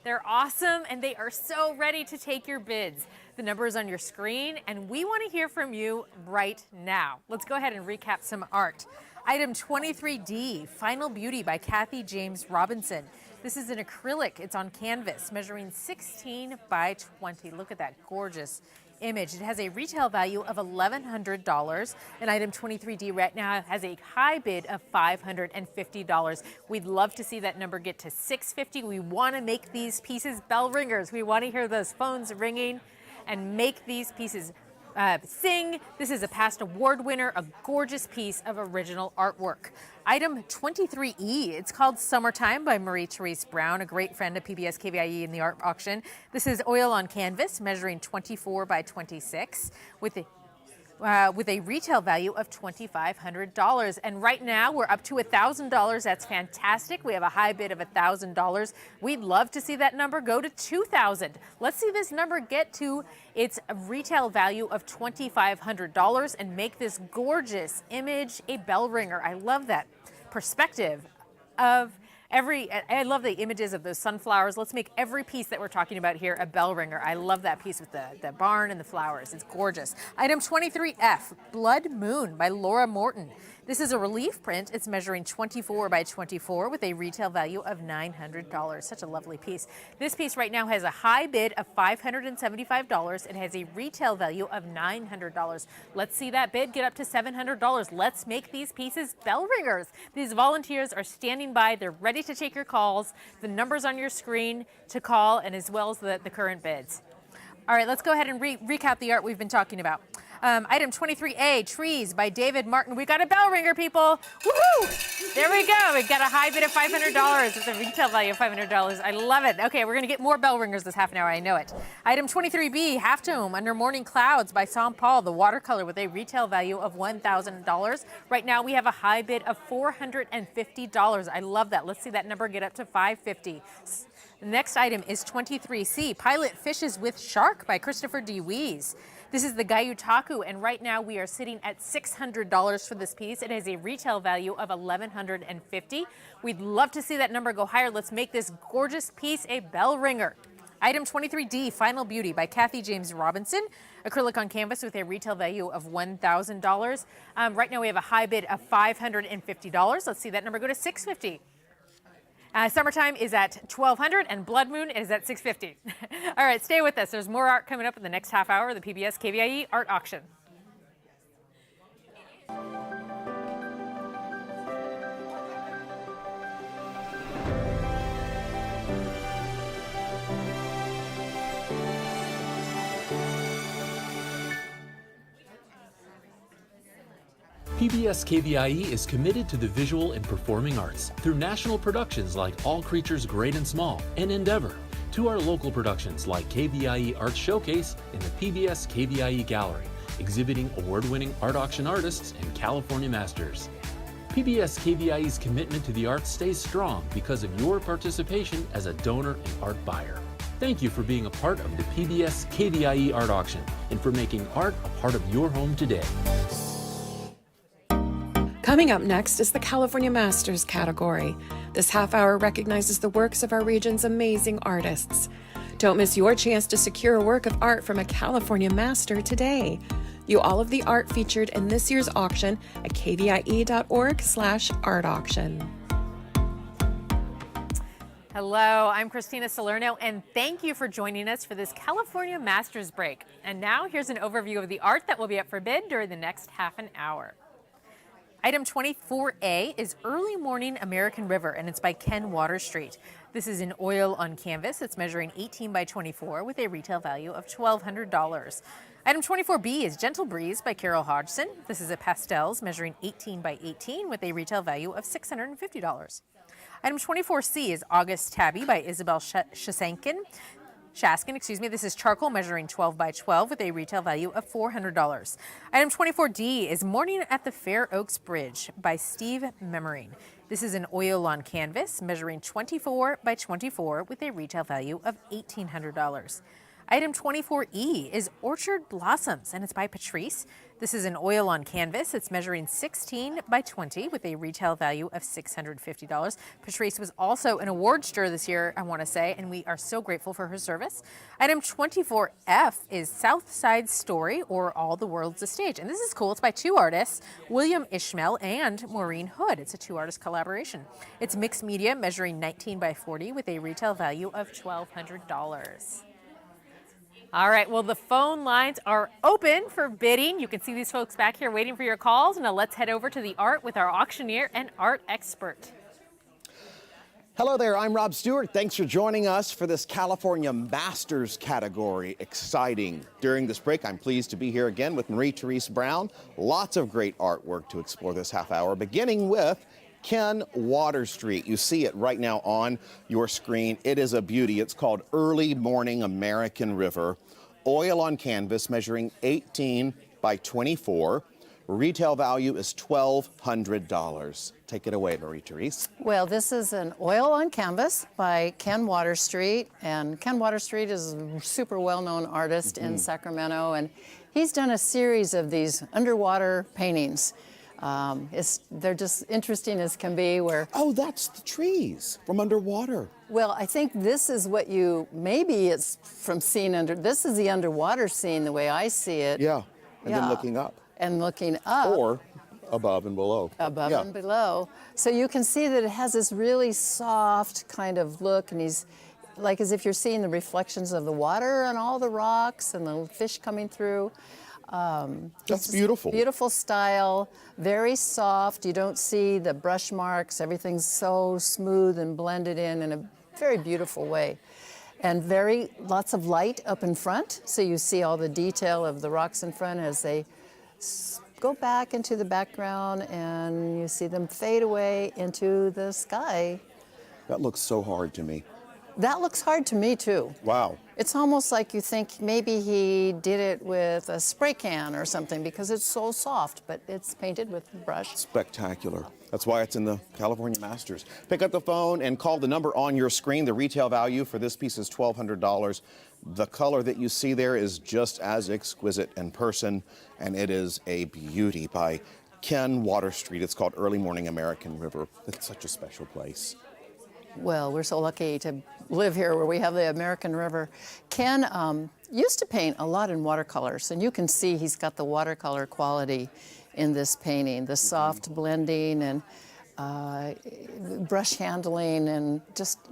They're awesome, and they are so ready to take your bids. The number is on your screen, and we want to hear from you right now. Let's go ahead and recap some art. Item 23D, Final Beauty by Kathy James Robinson. This is an acrylic. It's on canvas, measuring 16 by 20. Look at that gorgeous image. It has a retail value of $1,100, and item 23D right now has a high bid of $550. We'd love to see that number get to $650. We want to make these pieces bell ringers. We want to hear those phones ringing and make these pieces sing. This is a past award winner, a gorgeous piece of original artwork. Item 23E, it's called Summertime by Marie-Therese Brown, a great friend of PBS KVIE in the art auction. This is oil on canvas, measuring 24 by 26 with a retail value of $2,500. And right now we're up to $1,000. That's fantastic. We have a high bid of $1,000. We'd love to see that number go to $2,000. Let's see this number get to its retail value of $2,500 and make this gorgeous image a bell ringer. I love that perspective of I love the images of those sunflowers. Let's make every piece that we're talking about here a bell ringer. I love that piece with the barn and the flowers. It's gorgeous. Item 23F, Blood Moon by Laura Morton. This is a relief print. It's measuring 24 by 24 with a retail value of $900. Such a lovely piece. This piece right now has a high bid of $575. It has a retail value of $900. Let's see that bid get up to $700. Let's make these pieces bell ringers. These volunteers are standing by. They're ready to take your calls. The number's on your screen to call, and as well as the current bids. All right, let's go ahead and recap the art we've been talking about. Item 23A, Trees by David Martin. We got a bell ringer, people. Woohoo! There we go. We got a high bid of $500 with a retail value of $500. I love it. Okay, we're going to get more bell ringers this half an hour. I know it. Item 23B, Halftone Under Morning Clouds by Sean Paul, the watercolor with a retail value of $1,000. Right now we have a high bid of $450. I love that. Let's see that number get up to $550. The next item is 23C, Pilot Fishes with Shark by Christopher D. Wees. This is the Gayutaku, and right now we are sitting at $600 for this piece. It has a retail value of $1,150. We'd love to see that number go higher. Let's make this gorgeous piece a bell ringer. Item 23D, Final Beauty by Kathy James Robinson. Acrylic on canvas with a retail value of $1,000. Right now we have a high bid of $550. Let's see that number go to $650. Summertime is at $1,200 and Blood Moon is at $650. All right, stay with us. There's more art coming up in the next half hour of the PBS KVIE Art Auction. PBS KVIE is committed to the visual and performing arts through national productions like All Creatures Great and Small and Endeavor, to our local productions like KVIE Art Showcase and the PBS KVIE Gallery, exhibiting award-winning art auction artists and California masters. PBS KVIE's commitment to the arts stays strong because of your participation as a donor and art buyer. Thank you for being a part of the PBS KVIE Art Auction and for making art a part of your home today. Coming up next is the California Masters category. This half hour recognizes the works of our region's amazing artists. Don't miss your chance to secure a work of art from a California Master today. View all of the art featured in this year's auction at kvie.org/art auction. Hello, I'm Christina Salerno, and thank you for joining us for this California Masters break. And now here's an overview of the art that will be up for bid during the next half an hour. Item 24A is Early Morning American River, and it's by Ken Waterstreet. This is in oil on canvas. It's measuring 18 by 24 with a retail value of $1,200. Item 24B is Gentle Breeze by Carol Hodgson. This is a pastels measuring 18 by 18 with a retail value of $650. Item 24C is August Tabby by Isabel Shasankin. Shaskin, excuse me. This is charcoal measuring 12 by 12 with a retail value of $400. Item 24D is Morning at the Fair Oaks Bridge by Steve Memmering. This is an oil on canvas measuring 24 by 24 with a retail value of $1,800. Item 24E is Orchard Blossoms, and it's by Patrice. This is an oil on canvas. It's measuring 16 by 20 with a retail value of $650. Patrice was also an awardster this year, I want to say, and we are so grateful for her service. Item 24F is South Side Story, or All the World's a Stage. And this is cool. It's by two artists, William Ishmael and Maureen Hood. It's a two-artist collaboration. It's mixed media, measuring 19 by 40 with a retail value of $1,200. All right, well, the phone lines are open for bidding. You can see these folks back here waiting for your calls. Now let's head over to the art with our auctioneer and art expert. Hello there, I'm Rob Stewart. Thanks for joining us for this California Masters category. Exciting. During this break, I'm pleased to be here again with Marie-Therese Brown. Lots of great artwork to explore this half hour, beginning with Ken Water Street. You see it right now on your screen. It is a beauty. It's called Early Morning American River. Oil on canvas measuring 18 by 24. Retail value is $1,200. Take it away, Marie-Therese. Well, this is an oil on canvas by Ken Water Street, and Ken Water Street is a super well-known artist in Sacramento, and he's done a series of these underwater paintings. They're just interesting as can be. Where that's the trees from underwater. Well, I think this is what maybe it's from seeing this is the underwater scene the way I see it. Yeah, and then looking up. And looking up. Or above and below. Above and below. So you can see that it has this really soft kind of look, and he's like as if you're seeing the reflections of the water on all the rocks and the fish coming through. That's beautiful. Beautiful style, very soft. You don't see the brush marks. Everything's so smooth and blended in a very beautiful way. And lots of light up in front, so you see all the detail of the rocks in front as they go back into the background, and you see them fade away into the sky. That looks so hard to me. That looks hard to me, too. Wow. It's almost like you think maybe he did it with a spray can or something because it's so soft, but it's painted with a brush. Spectacular. That's why it's in the California Masters. Pick up the phone and call the number on your screen. The retail value for this piece is $1,200. The color that you see there is just as exquisite in person, and it is a beauty by Ken Water Street. It's called Early Morning American River. It's such a special place. Well, we're so lucky to live here where we have the American River. Ken used to paint a lot in watercolors, and you can see he's got the watercolor quality in this painting, the soft blending and brush handling, and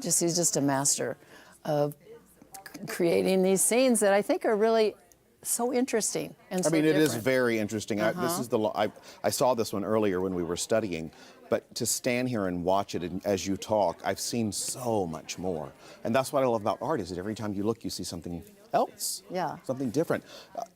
he's just a master of creating these scenes that I think are really so interesting and so it different. is very interesting. I saw this one earlier when we were studying, but to stand here and watch it as you talk, I've seen so much more. And that's what I love about art, is that every time you look, you see something else. Yeah. Something different.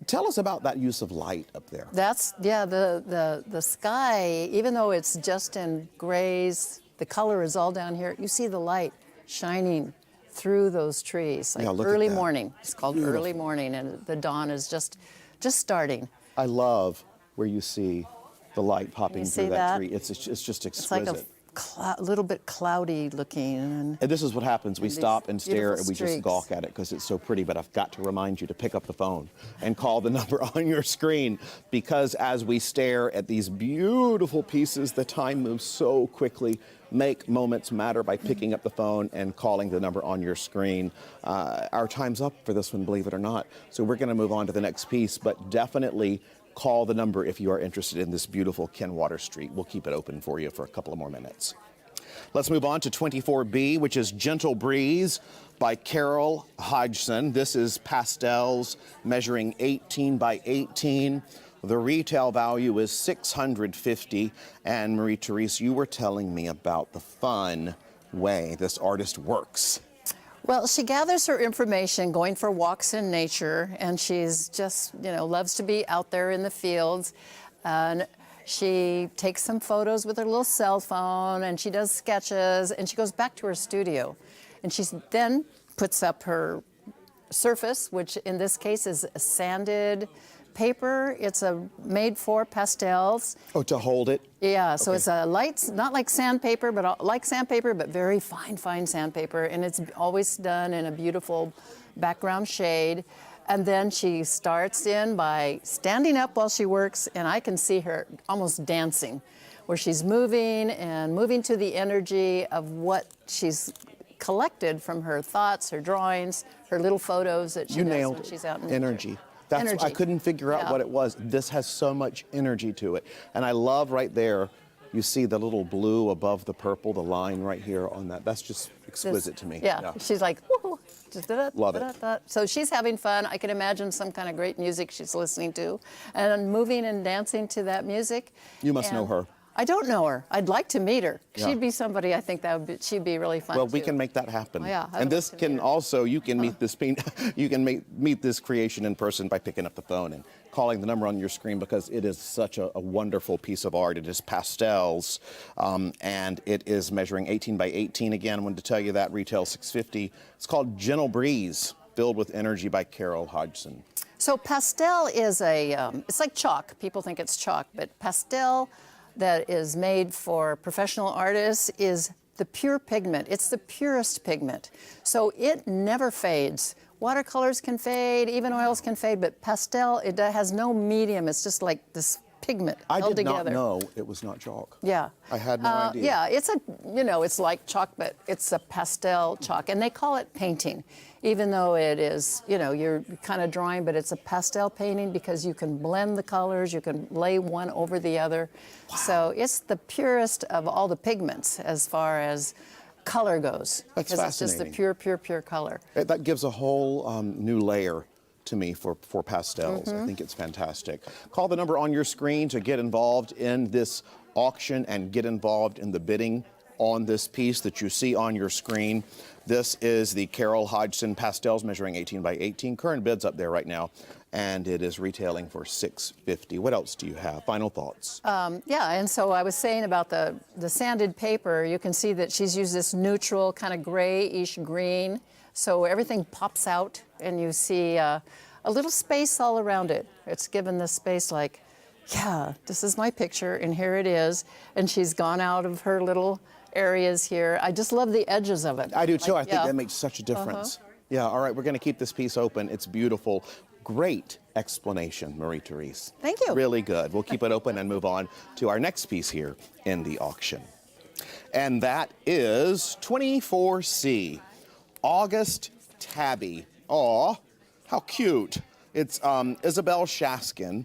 Tell us about that use of light up there. The sky, even though it's just in grays, the color is all down here. You see the light shining through those trees, like early morning. It's called Early Morning, and the dawn is just starting. I love where you see the light popping through that tree. It's just exquisite. It's like a little bit cloudy looking. And this is what happens. We stop and stare and we just streaks. gawk at it because it's so pretty. But I've got to remind you to pick up the phone and call the number on your screen, because as we stare at these beautiful pieces, the time moves so quickly. Make moments matter by picking up the phone and calling the number on your screen. Our time's up for this one, believe it or not. So we're going to move on to the next piece, but definitely call the number if you are interested in this beautiful Ken Water Street. We'll keep it open for you for a couple of more minutes. Let's move on to 24B, which is Gentle Breeze by Carol Hodgson. This is pastels measuring 18 by 18. The retail value is $650. And Marie-Therese, you were telling me about the fun way this artist works. Well, she gathers her information going for walks in nature, and she's just, loves to be out there in the fields. And she takes some photos with her little cell phone, and she does sketches, and she goes back to her studio. And she then puts up her surface, which in this case is a sanded paper. It's made for pastels. Oh, to hold it? Yeah, so Okay. it's a light, not like sandpaper, but like sandpaper, but very fine sandpaper. And it's always done in a beautiful background shade. And then she starts in by standing up while she works, and I can see her almost dancing, where she's moving and moving to the energy of what she's collected from her thoughts, her drawings, her little photos that she You does nailed when it. she's out in Energy. That's, Energy. I couldn't figure out Yeah. what it was. This has so much energy to it. And I love right there, you see the little blue above the purple, the line right here on that. That's just exquisite to me. Yeah, she's like, woohoo, just Love it. So she's having fun. I can imagine some kind of great music she's listening to and moving and dancing to that music. You must And know her. I don't know her. I'd like to meet her. Yeah. She'd be somebody I think she'd be really fun. Well, we too. can make that happen. Oh, yeah, I and would this can also, you can meet this you can meet this creation in person by picking up the phone and calling the number on your screen, because it is such a wonderful piece of art. It is pastels, and it is measuring 18 by 18 again. I wanted to tell you that, retail $6.50. It's called Gentle Breeze, Filled with Energy by Carol Hodgson. So pastel is it's like chalk. People think it's chalk, but pastel that is made for professional artists is the pure pigment. It's the purest pigment. So it never fades. Watercolors can fade, even oils can fade, but pastel, it has no medium. It's just like this pigment I held did together. not know it was not chalk. Yeah. I had no idea. Yeah, it's it's like chalk, but it's a pastel chalk. And they call it painting, even though it is, you're kind of drawing, but it's a pastel painting because you can blend the colors, you can lay one over the other. Wow. So it's the purest of all the pigments as far as color goes. That's because it's just the fascinating. pure color. That gives a whole new layer to me for pastels. Mm-hmm. I think it's fantastic. Call the number on your screen to get involved in this auction and get involved in the bidding on this piece that you see on your screen. This is the Carol Hodgson pastels measuring 18 by 18. Current bids up there right now, and it is retailing for $6.50. What else do you have? Final thoughts? Yeah, and so I was saying about the sanded paper, you can see that she's used this neutral kind of grayish green. So everything pops out, and you see a little space all around it. It's given this space like, yeah, this is my picture, and here it is. And she's gone out of her little areas here. I just love the edges of it. I do too. Like, I think that makes such a difference. Yeah, all right, we're going to keep this piece open. It's beautiful. Great explanation, Marie-Therese. Thank you. Really good. We'll keep it open and move on to our next piece here in the auction. And that is 24C. August Tabby. Aw, how cute. It's Isabel Shaskin,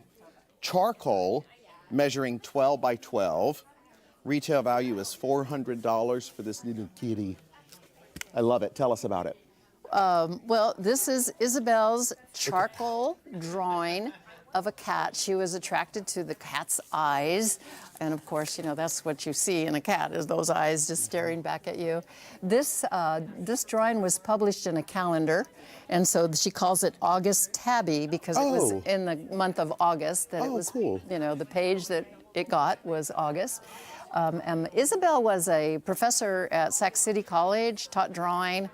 charcoal, measuring 12 by 12. Retail value is $400 for this little kitty. I love it. Tell us about it. Well, this is Isabel's charcoal drawing of a cat. She was attracted to the cat's eyes. And of course, that's what you see in a cat, is those eyes just staring back at you. This drawing was published in a calendar. And so she calls it August Tabby because it was in the month of August that it was, cool. The page that it got was August. And Isabel was a professor at Sac City College, taught drawing.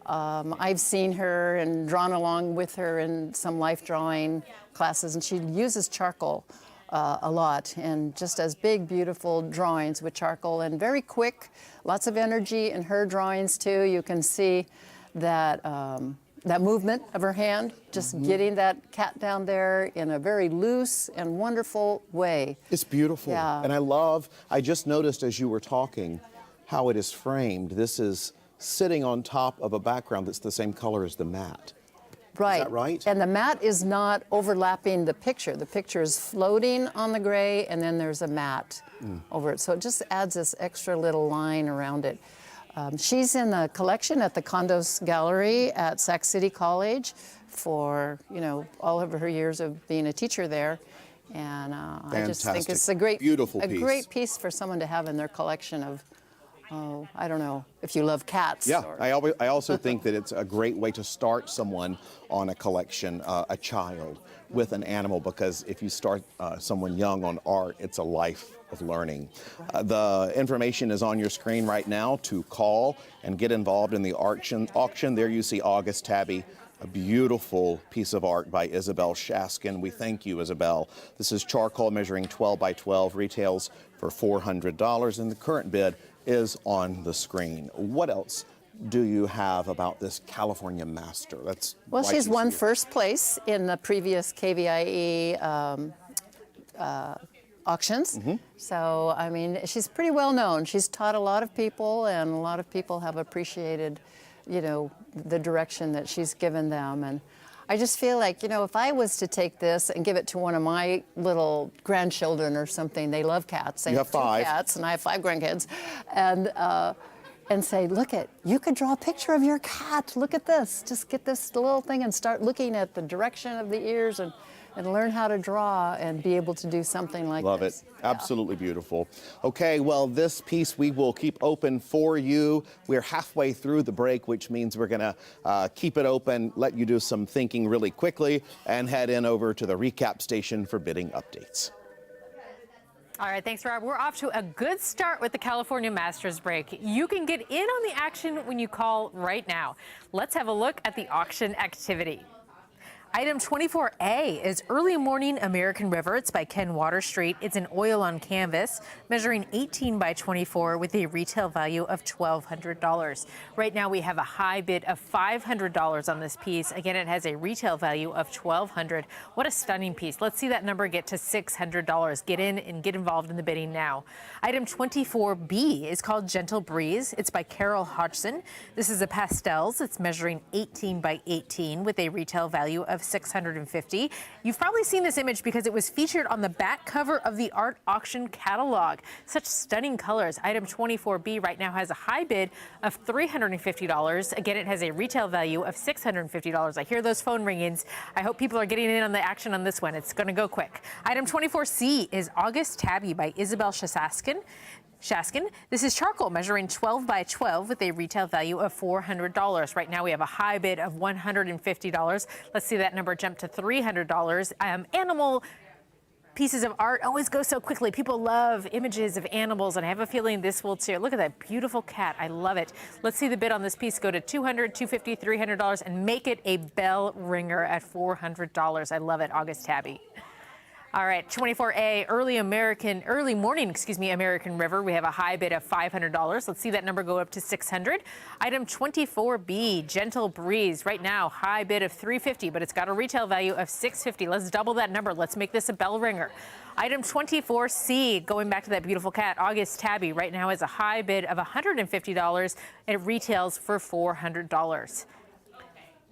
I've seen her and drawn along with her in some life drawing classes, and she uses charcoal a lot, and just does big, beautiful drawings with charcoal, and very quick, lots of energy in her drawings too. You can see that that movement of her hand, just getting that cat down there in a very loose and wonderful way. It's beautiful. Yeah. And I just noticed as you were talking how it is framed. This is sitting on top of a background that's the same color as the mat. Right. Is that right? And the mat is not overlapping the picture. The picture is floating on the gray, and then there's a mat over it. So it just adds this extra little line around it. She's in the collection at the Condos Gallery at Sac City College for, all of her years of being a teacher there. And I just think it's a great, Beautiful a piece. great piece for someone to have in their collection oh, I don't know, if you love cats. Yeah, or- I also think that it's a great way to start someone on a collection, a child, with an animal, because if you start someone young on art, it's a life of learning. The information is on your screen right now to call and get involved in the auction. There you see August Tabby, a beautiful piece of art by Isabel Shaskin. We thank you, Isabel. This is charcoal measuring 12 by 12, retails for $400, and the current bid is on the screen. What else do you have about this California Master? That's Well, why she's won here. first place in the previous KVIE auctions. So, I mean, she's pretty well known. She's taught a lot of people, and a lot of people have appreciated, you know, the direction that she's given them. And I just feel like, you know, if I was to take this and give it to one of my little grandchildren or something, they love cats. They You have two 5. cats, and I have 5 grandkids. And say, look you could draw a picture of your cat. Look at this. Just get this little thing and start looking at the direction of the ears and learn how to draw and be able to do something like Love this. it. Absolutely beautiful. Okay, well, this piece we will keep open for you. We're halfway through the break, which means we're going to keep it open, let you do some thinking really quickly, and head in over to the recap station for bidding updates. All right, thanks, Rob. We're off to a good start with the California Masters break. You can get in on the action when you call right now. Let's have a look at the auction activity. Item 24A is Early Morning American River. It's by Ken Waterstreet. It's an oil on canvas measuring 18 by 24 with a retail value of $1,200. Right now we have a high bid of $500 on this piece. Again, it has a retail value of $1,200. What a stunning piece. Let's see that number get to $600. Get in and get involved in the bidding now. Item 24B is called Gentle Breeze. It's by Carol Hodgson. This is a pastels. It's measuring 18 by 18 with a retail value of $650. You've probably seen this image because it was featured on the back cover of the art auction catalog. Such stunning colors. Item 24B right now has a high bid of $350. Again, it has a retail value of $650. I hear those phone ringings. I hope people are getting in on the action on this one. It's going to go quick. Item 24C is August Tabby by Isabel Shaskin. This is charcoal measuring 12 by 12 with a retail value of $400. Right now we have a high bid of $150. Let's see that number jump to $300. Animal pieces of art always go so quickly. People love images of animals, and I have a feeling this will too. Look at that beautiful cat. I love it. Let's see the bid on this piece go to $200, $250, $300, and make it a bell ringer at $400. I love it, August Tabby. All right, 24A, Early Morning American River. We have a high bid of $500. Let's see that number go up to $600. Item 24B, Gentle Breeze. Right now, high bid of $350, but it's got a retail value of $650. Let's double that number. Let's make this a bell ringer. Item 24C, going back to that beautiful cat, August Tabby, right now has a high bid of $150. And it retails for $400.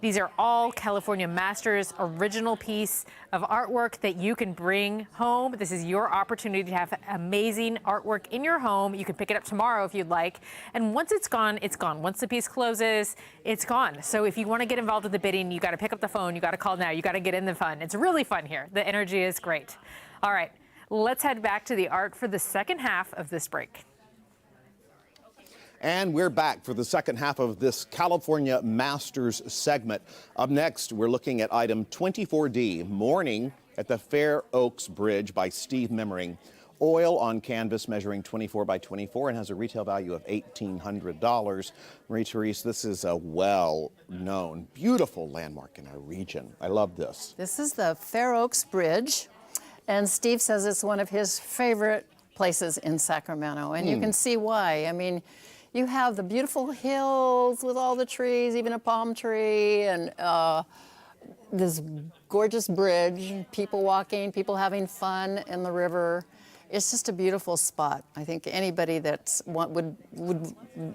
These are all California Masters original piece of artwork that you can bring home. This is your opportunity to have amazing artwork in your home. You can pick it up tomorrow if you'd like. And once it's gone, it's gone. Once the piece closes, it's gone. So if you want to get involved with the bidding, you got to pick up the phone. You got to call now. You got to get in the fun. It's really fun here. The energy is great. All right, let's head back to the art for the second half of this break. And we're back for the second half of this California Masters segment. Up next, we're looking at item 24D, Morning at the Fair Oaks Bridge by Steve Memmering. Oil on canvas measuring 24 by 24 and has a retail value of $1,800. Marie-Therese, this is a well-known, beautiful landmark in our region. I love this. This is the Fair Oaks Bridge, and Steve says it's one of his favorite places in Sacramento, and you can see why. I mean, you have the beautiful hills with all the trees, even a palm tree, and this gorgeous bridge, people walking, people having fun in the river. It's just a beautiful spot. I think anybody that would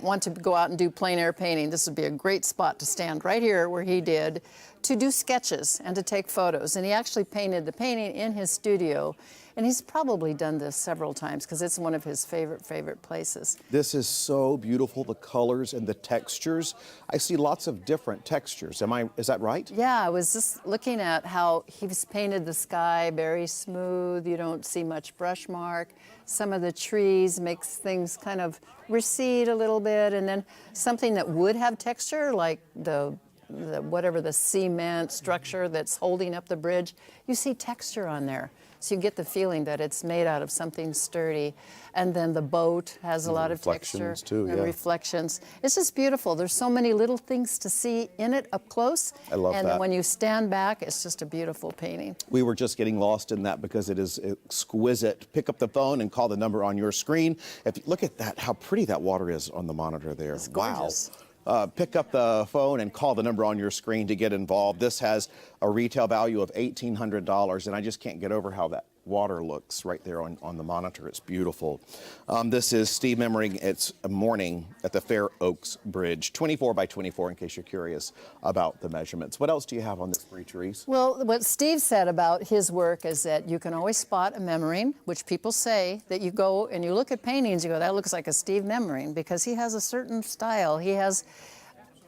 want to go out and do plein air painting, this would be a great spot to stand right here where he did, to do sketches and to take photos. And he actually painted the painting in his studio. And he's probably done this several times because it's one of his favorite places. This is so beautiful, the colors and the textures. I see lots of different textures. Is that right? Yeah, I was just looking at how he's painted the sky very smooth. You don't see much brush mark. Some of the trees makes things kind of recede a little bit, and then something that would have texture, like the cement structure that's holding up the bridge, you see texture on there. So you get the feeling that it's made out of something sturdy. And then the boat has a lot of texture too, and yeah. reflections. It's just beautiful. There's so many little things to see in it up close. I love and that. then when you stand back, it's just a beautiful painting. We were just getting lost in that because it is exquisite. Pick up the phone and call the number on your screen. Look at that, how pretty that water is on the monitor there. It's gorgeous. Wow. Pick up the phone and call the number on your screen to get involved. This has a retail value of $1,800, and I just can't get over how that water looks right there on the monitor. It's beautiful. This is Steve memorying its morning at the Fair Oaks Bridge, 24 by 24, in case you're curious about the measurements. What else do you have on this, Patrice? Well, what Steve said about his work is that you can always spot a memorying, which people say that you go and you look at paintings, you go, that looks like a Steve memorying, because he has a certain style. He has,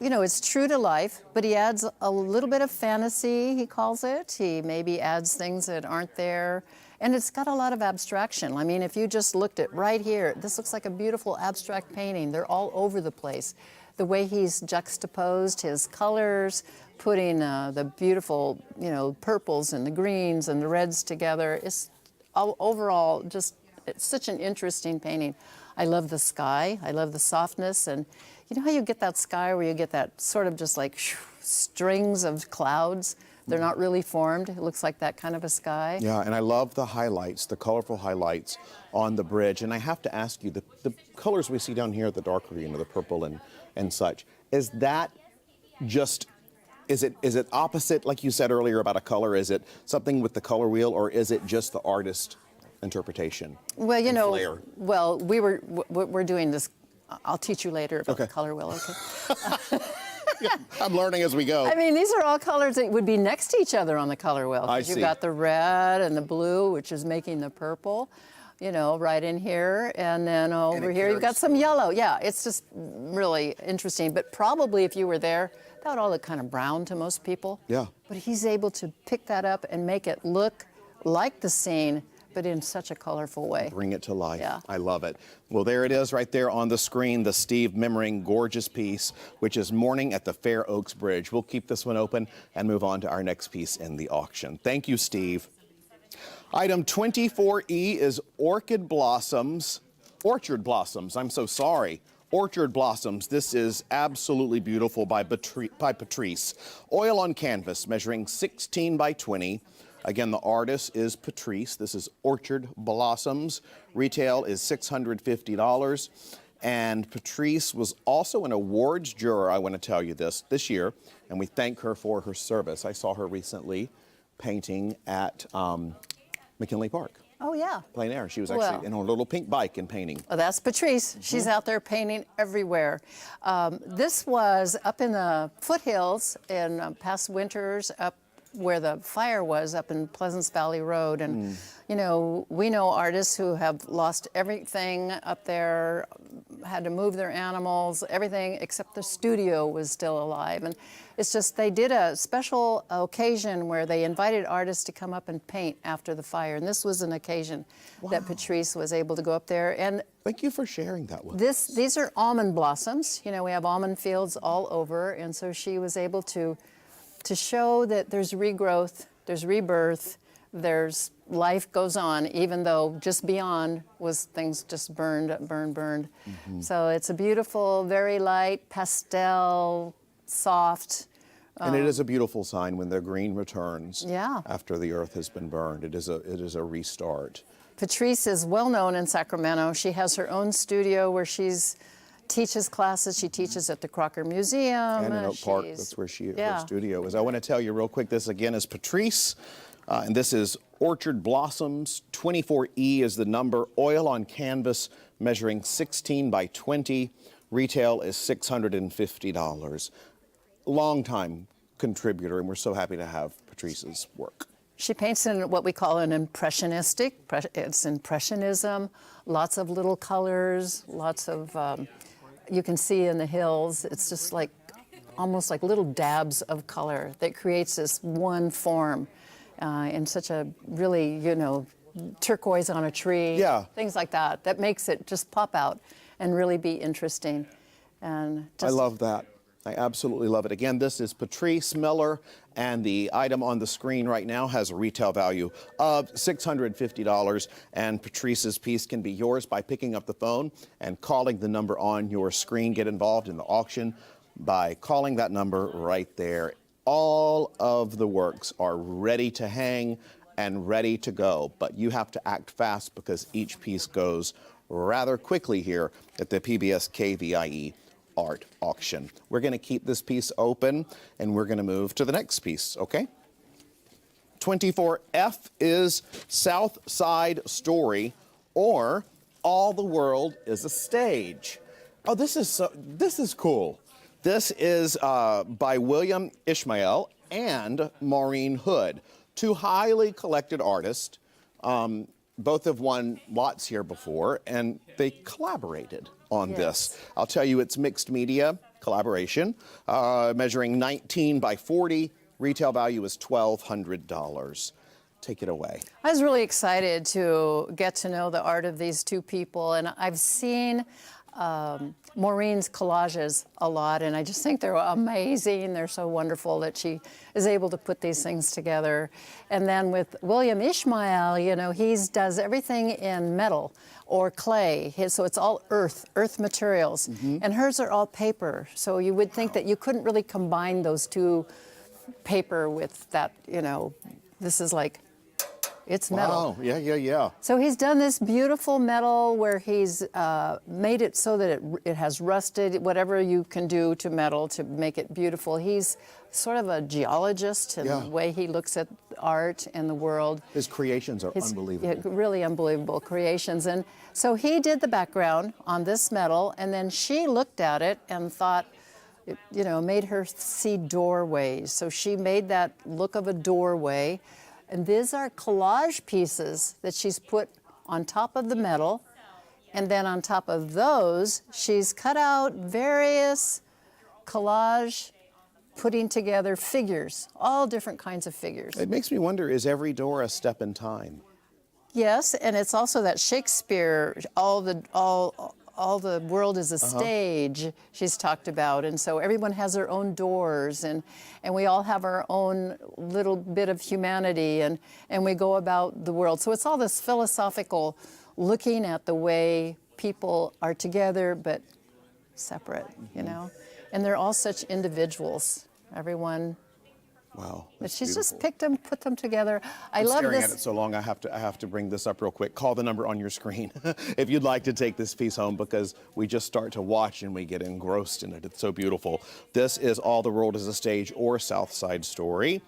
you know, it's true to life, but he adds a little bit of fantasy, he calls it. He maybe adds things that aren't there. And it's got a lot of abstraction. I mean, if you just looked at right here, this looks like a beautiful abstract painting. They're all over the place. The way he's juxtaposed his colors, putting the beautiful, you know, purples and the greens and the reds together. It's overall just, it's such an interesting painting. I love the sky. I love the softness. And you know how you get that sky where you get that sort of just like strings of clouds? They're not really formed. It looks like that kind of a sky. Yeah, and I love the highlights, the colorful highlights on the bridge. And I have to ask you, the colors we see down here, the dark green or the purple and such, is that just, is it opposite, like you said earlier about a color? Is it something with the color wheel, or is it just the artist interpretation? Well, you know, flair? well, we're doing this. I'll teach you later about the color wheel, okay? I'm learning as we go. I mean, these are all colors that would be next to each other on the color wheel. I see. You've got the red and the blue, which is making the purple, you know, right in here. And then over here, you've got some yellow. Yeah, it's just really interesting. But probably if you were there, that would all look kind of brown to most people. Yeah. But he's able to pick that up and make it look like the scene, but in such a colorful way. Bring it to life. Yeah. I love it. Well, there it is right there on the screen, the Steve memorying gorgeous piece, which is Morning at the Fair Oaks Bridge. We'll keep this one open and move on to our next piece in the auction. Thank you, Steve. Item 24E is Orchid Blossoms, Orchard Blossoms, I'm so sorry. Orchard Blossoms. This is absolutely beautiful by Patrice. Oil on canvas, measuring 16 by 20. Again, the artist is Patrice. This is Orchard Blossoms. Retail is $650. And Patrice was also an awards juror, I want to tell you this year, and we thank her for her service. I saw her recently painting at McKinley Park. Oh, yeah. Plein air. She was actually in a little pink bike and painting. Well, that's Patrice. She's out there painting everywhere. This was up in the foothills in past winters, up where the fire was up in Pleasance Valley Road. And, you know, we know artists who have lost everything up there, had to move their animals, everything except the studio was still alive. And it's just, they did a special occasion where they invited artists to come up and paint after the fire. And this was an occasion that Patrice was able to go up there. And thank you for sharing that with us. These are almond blossoms. You know, we have almond fields all over. And so she was able to show that there's regrowth, there's rebirth, there's life goes on, even though just beyond was things just burned. So it's a beautiful, very light, pastel, soft. And it is a beautiful sign when the green returns Yeah. after the earth has been burned. It is a restart. Patrice is well known in Sacramento. She has her own studio where teaches classes. She teaches at the Crocker Museum. And in Oak Park, that's where her studio is. I want to tell you real quick, this again is Patrice, and this is Orchard Blossoms. 24E is the number. Oil on canvas, measuring 16 by 20. Retail is $650. Longtime contributor, and we're so happy to have Patrice's work. She paints in what we call an impressionistic. It's impressionism, lots of little colors, lots of, you can see in the hills, it's just like, almost like little dabs of color that creates this one form in such a really, you know, turquoise on a tree, things like that, that makes it just pop out and really be interesting. And I love that. I absolutely love it. Again, this is Patrice Miller, and the item on the screen right now has a retail value of $650, and Patrice's piece can be yours by picking up the phone and calling the number on your screen. Get involved in the auction by calling that number right there. All of the works are ready to hang and ready to go, but you have to act fast because each piece goes rather quickly here at the PBS KVIE art auction. We're going to keep this piece open and we're going to move to the next piece, okay? 24F is South Side Story, or All the World is a Stage. Oh, this is cool. This is by William Ishmael and Maureen Hood, two highly collected artists. Both have won lots here before, and they collaborated on this. I'll tell you, it's mixed media collaboration, measuring 19 by 40. Retail value is $1,200. Take it away. I was really excited to get to know the art of these two people, and I've seen Maureen's collages a lot, and I just think they're amazing. They're so wonderful that she is able to put these things together. And then with William Ishmael, you know, he does everything in metal or clay. So it's all earth materials. And hers are all paper. So you would think that you couldn't really combine those two, paper with that, you know, this is like, it's metal. Wow, yeah. So he's done this beautiful metal where he's made it so that it has rusted, whatever you can do to metal to make it beautiful. He's sort of a geologist in the way he looks at art and the world. His creations are unbelievable. Yeah, really unbelievable creations. And so he did the background on this metal, and then she looked at it and thought, it, you know, made her see doorways. So she made that look of a doorway. And these are collage pieces that she's put on top of the metal. And then on top of those, she's cut out various collage, putting together figures, all different kinds of figures. It makes me wonder, is every door a step in time? Yes, and it's also that Shakespeare, all the world is a stage, she's talked about. And so everyone has their own doors, and we all have our own little bit of humanity, and we go about the world. So it's all this philosophical looking at the way people are together but separate, you know? And they're all such individuals, everyone. Wow. But she's just picked them, put them together. I'm love staring this. at it so long, I have to bring this up real quick. Call the number on your screen if you'd like to take this piece home, because we just start to watch and we get engrossed in it. It's so beautiful. This is All the World is a Stage, or South Side Story.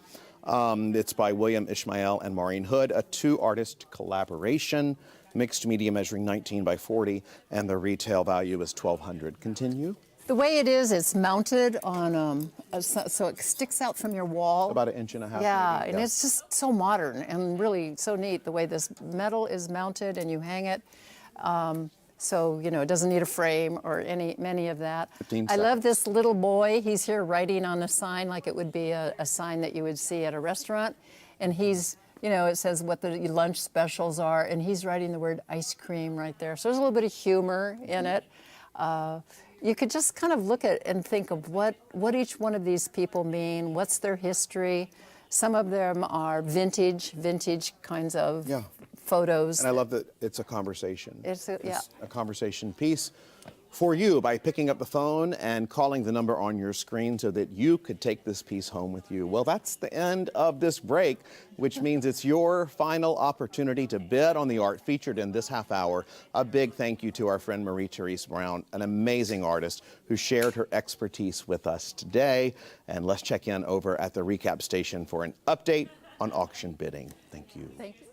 It's by William Ishmael and Maureen Hood, a two-artist collaboration, mixed media measuring 19 by 40, and the retail value is $1,200. Continue. The way it is, it's mounted on, so it sticks out from your wall. About 1.5 inches. Yeah, maybe. and it's just so modern and really so neat the way this metal is mounted and you hang it. So, you know, it doesn't need a frame or many of that. I love this little boy. He's here writing on a sign like it would be a sign that you would see at a restaurant. And he's, you know, it says what the lunch specials are, and he's writing the word ice cream right there. So there's a little bit of humor in it. You could just kind of look at and think of what each one of these people mean, what's their history. Some of them are vintage kinds of photos. And I love that it's a conversation. It's a conversation piece for you by picking up the phone and calling the number on your screen so that you could take this piece home with you. Well, that's the end of this break, which means it's your final opportunity to bid on the art featured in this half hour. A big thank you to our friend Marie-Therese Brown, an amazing artist who shared her expertise with us today. And let's check in over at the recap station for an update on auction bidding. Thank you. Thank you.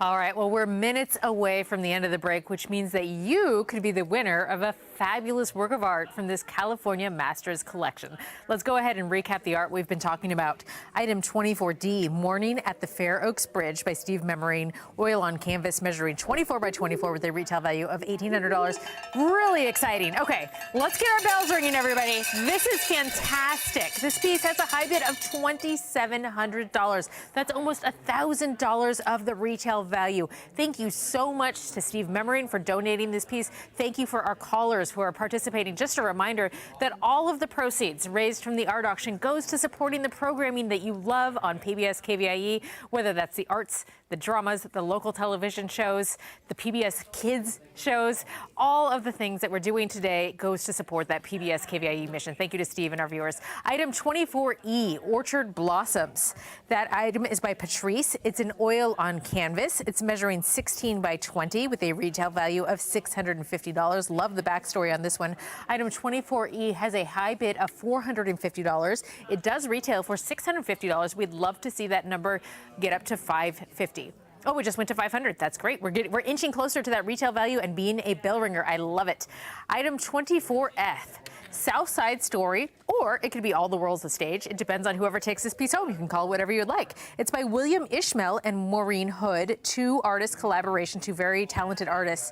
All right, well, we're minutes away from the end of the break, which means that you could be the winner of a fabulous work of art from this California Masters collection. Let's go ahead and recap the art we've been talking about. Item 24D, Morning at the Fair Oaks Bridge by Steve Memerine, oil on canvas measuring 24 by 24 with a retail value of $1,800. Really exciting. Okay, let's get our bells ringing, everybody. This is fantastic. This piece has a high bid of $2,700. That's almost $1,000 of the retail value. Thank you so much to Steve Memerine for donating this piece. Thank you for our callers who are participating. Just a reminder that all of the proceeds raised from the art auction goes to supporting the programming that you love on PBS KVIE, whether that's the arts, the dramas, the local television shows, the PBS Kids shows. All of the things that we're doing today goes to support that PBS KVIE mission. Thank you to Steve and our viewers. Item 24E, Orchard Blossoms. That item is by Patrice. It's an oil on canvas. It's measuring 16 by 20 with a retail value of $650. Love the backstory on this one. Item 24E has a high bid of $450. It does retail for $650. We'd love to see that number get up to $550. Oh, we just went to 500. That's great. We're inching closer to that retail value and being a bell ringer. I love it. Item 24F, South Side Story, or it could be All the World's a Stage. It depends on whoever takes this piece home. You can call it whatever you'd like. It's by William Ishmael and Maureen Hood, two artist collaboration, two very talented artists.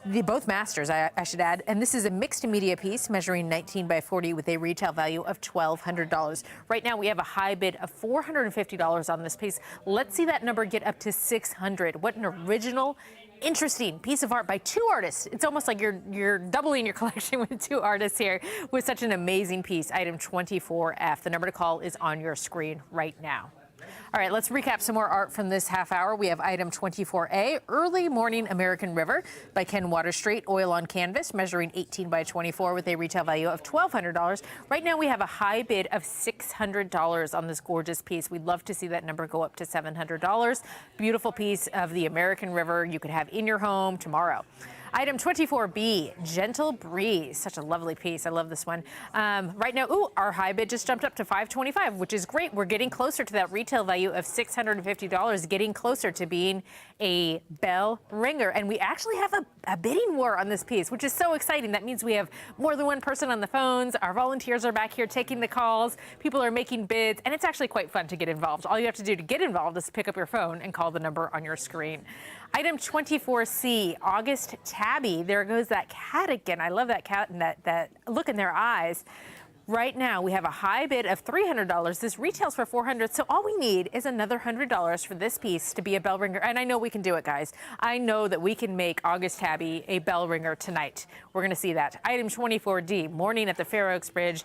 Both masters, I should add. And this is a mixed media piece measuring 19 by 40 with a retail value of $1,200. Right now, we have a high bid of $450 on this piece. Let's see that number get up to $600. What an original, interesting piece of art by two artists. It's almost like you're doubling your collection with two artists here with such an amazing piece. Item 24F. The number to call is on your screen right now. All right, let's recap some more art from this half hour. We have item 24A, Early Morning American River by Ken Waterstreet, oil on canvas, measuring 18 by 24 with a retail value of $1,200. Right now we have a high bid of $600 on this gorgeous piece. We'd love to see that number go up to $700. Beautiful piece of the American River you could have in your home tomorrow. Item 24B, Gentle Breeze. Such a lovely piece. I love this one. Right now, our high bid just jumped up to $525, which is great. We're getting closer to that retail value of $650, getting closer to being a bell ringer. And we actually have a bidding war on this piece, which is so exciting. That means we have more than one person on the phones. Our volunteers are back here taking the calls. People are making bids, and it's actually quite fun to get involved. All you have to do to get involved is pick up your phone and call the number on your screen. Item 24C, August Tabby. There goes that cat again. I love that cat and that look in their eyes. Right now, we have a high bid of $300. This retails for $400, so all we need is another $100 for this piece to be a bell ringer. And I know we can do it, guys. I know that we can make August Tabby a bell ringer tonight. We're going to see that. Item 24D, Morning at the Fair Oaks Bridge.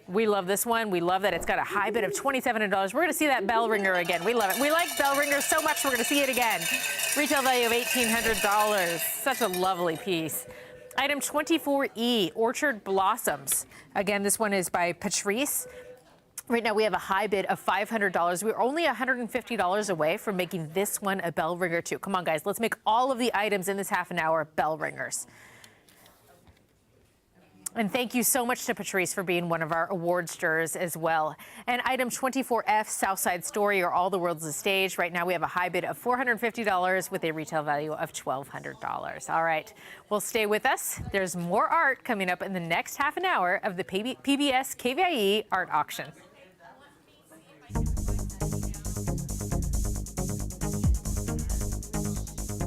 We love this one. We love that it's got a high bid of $2,700. We're going to see that bell ringer again. We love it. We like bell ringers so much, we're going to see it again. Retail value of $1,800. Such a lovely piece. Item 24E, Orchard Blossoms. Again, this one is by Patrice. Right now, we have a high bid of $500. We're only $150 away from making this one a bell ringer, too. Come on, guys. Let's make all of the items in this half an hour bell ringers. And thank you so much to Patrice for being one of our awardsters as well. And item 24F, Southside Story, or All the World's a Stage. Right now we have a high bid of $450 with a retail value of $1,200. All right, well, stay with us. There's more art coming up in the next half an hour of the PBS KVIE art auction.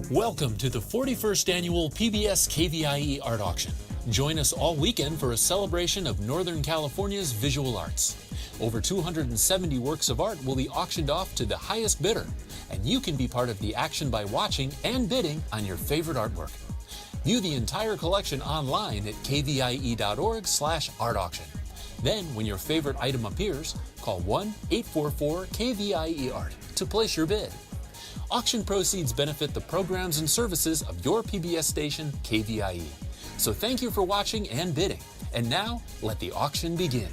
Welcome to the 41st annual PBS KVIE art auction. Join us all weekend for a celebration of Northern California's visual arts. Over 270 works of art will be auctioned off to the highest bidder, and you can be part of the action by watching and bidding on your favorite artwork. View the entire collection online at kvie.org/art auction. Then, when your favorite item appears, call 1-844-KVIE-ART to place your bid. Auction proceeds benefit the programs and services of your PBS station, KVIE. So thank you for watching and bidding. And now, let the auction begin.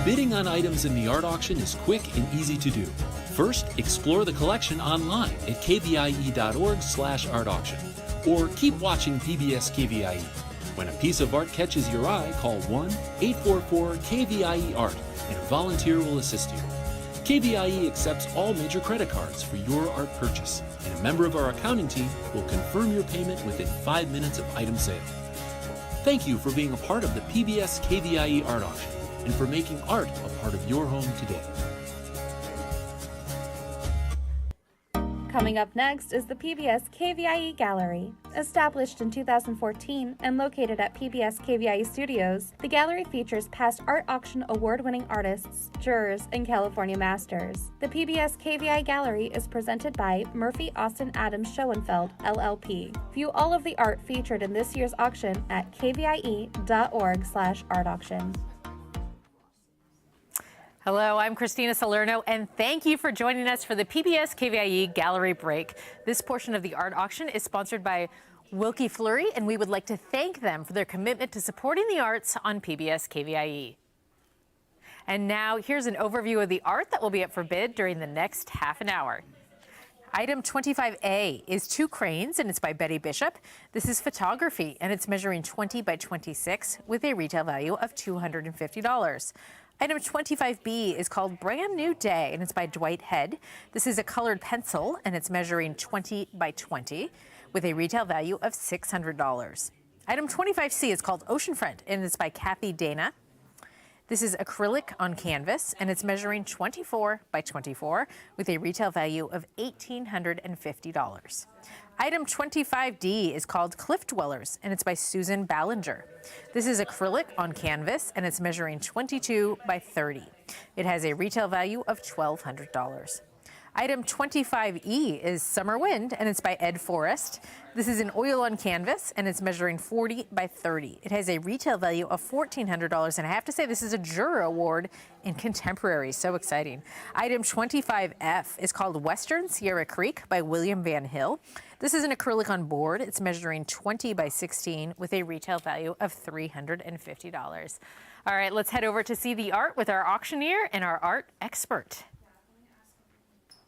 Bidding on items in the art auction is quick and easy to do. First, explore the collection online at kvie.org/art auction. Or keep watching PBS KVIE. When a piece of art catches your eye, call 1-844-KVIE-ART and a volunteer will assist you. KVIE accepts all major credit cards for your art purchase, and a member of our accounting team will confirm your payment within 5 minutes of item sale. Thank you for being a part of the PBS KVIE Art Auction and for making art a part of your home today. Coming up next is the PBS KVIE Gallery. Established in 2014 and located at PBS KVIE Studios, the gallery features past art auction award-winning artists, jurors, and California masters. The PBS KVIE Gallery is presented by Murphy Austin Adams Schoenfeld, LLP. View all of the art featured in this year's auction at kvie.org/art-auction. Hello, I'm Christina Salerno, and thank you for joining us for the PBS KVIE Gallery Break. This portion of the art auction is sponsored by Wilkie Fleury, and we would like to thank them for their commitment to supporting the arts on PBS KVIE. And now, here's an overview of the art that will be up for bid during the next half an hour. Item 25A is 2 cranes, and it's by Betty Bishop. This is photography, and it's measuring 20 by 26 with a retail value of $250. Item 25B is called Brand New Day, and it's by Dwight Head. This is a colored pencil, and it's measuring 20 by 20 with a retail value of $600. Item 25C is called Oceanfront, and it's by Kathy Dana. This is acrylic on canvas, and it's measuring 24 by 24 with a retail value of $1,850. Item 25D is called Cliff Dwellers, and it's by Susan Ballinger. This is acrylic on canvas, and it's measuring 22 by 30. It has a retail value of $1,200. Item 25E is Summer Wind, and it's by Ed Forrest. This is an oil on canvas, and it's measuring 40 by 30. It has a retail value of $1,400, and I have to say this is a Juror Award in Contemporary. So exciting. Item 25F is called Western Sierra Creek by William Van Hill. This is an acrylic on board. It's measuring 20 by 16 with a retail value of $350. All right, let's head over to see the art with our auctioneer and our art expert.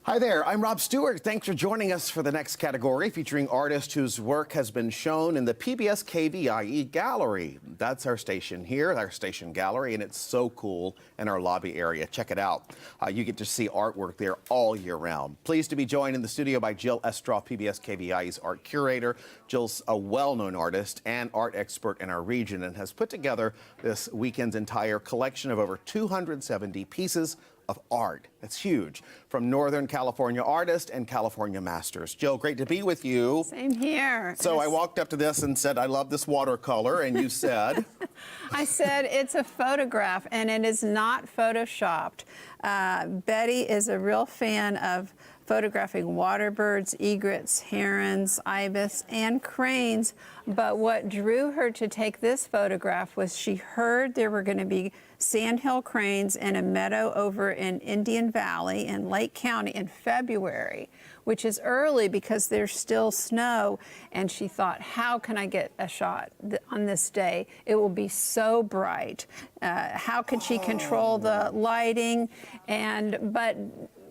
Hi there, I'm Rob Stewart. Thanks for joining us for the next category featuring artists whose work has been shown in the PBS KVIE Gallery. That's our station here, our station gallery, and it's so cool in our lobby area. Check it out. You get to see artwork there all year round. Pleased to be joined in the studio by Jill Estroff, PBS KVIE's art curator. Jill's a well-known artist and art expert in our region and has put together this weekend's entire collection of over 270 pieces of art. That's huge. From Northern California artists and California masters. Jill, great to be with you. Same here. So I walked up to this and said, I love this watercolor, and you said? I said it's a photograph, and it is not photoshopped. Betty is a real fan of photographing water birds, egrets, herons, ibis, and cranes. But what drew her to take this photograph was she heard there were going to be sandhill cranes in a meadow over in Indian Valley in Lake County in February, which is early because there's still snow. And she thought, how can I get a shot on this day? It will be so bright. How could she control the lighting? But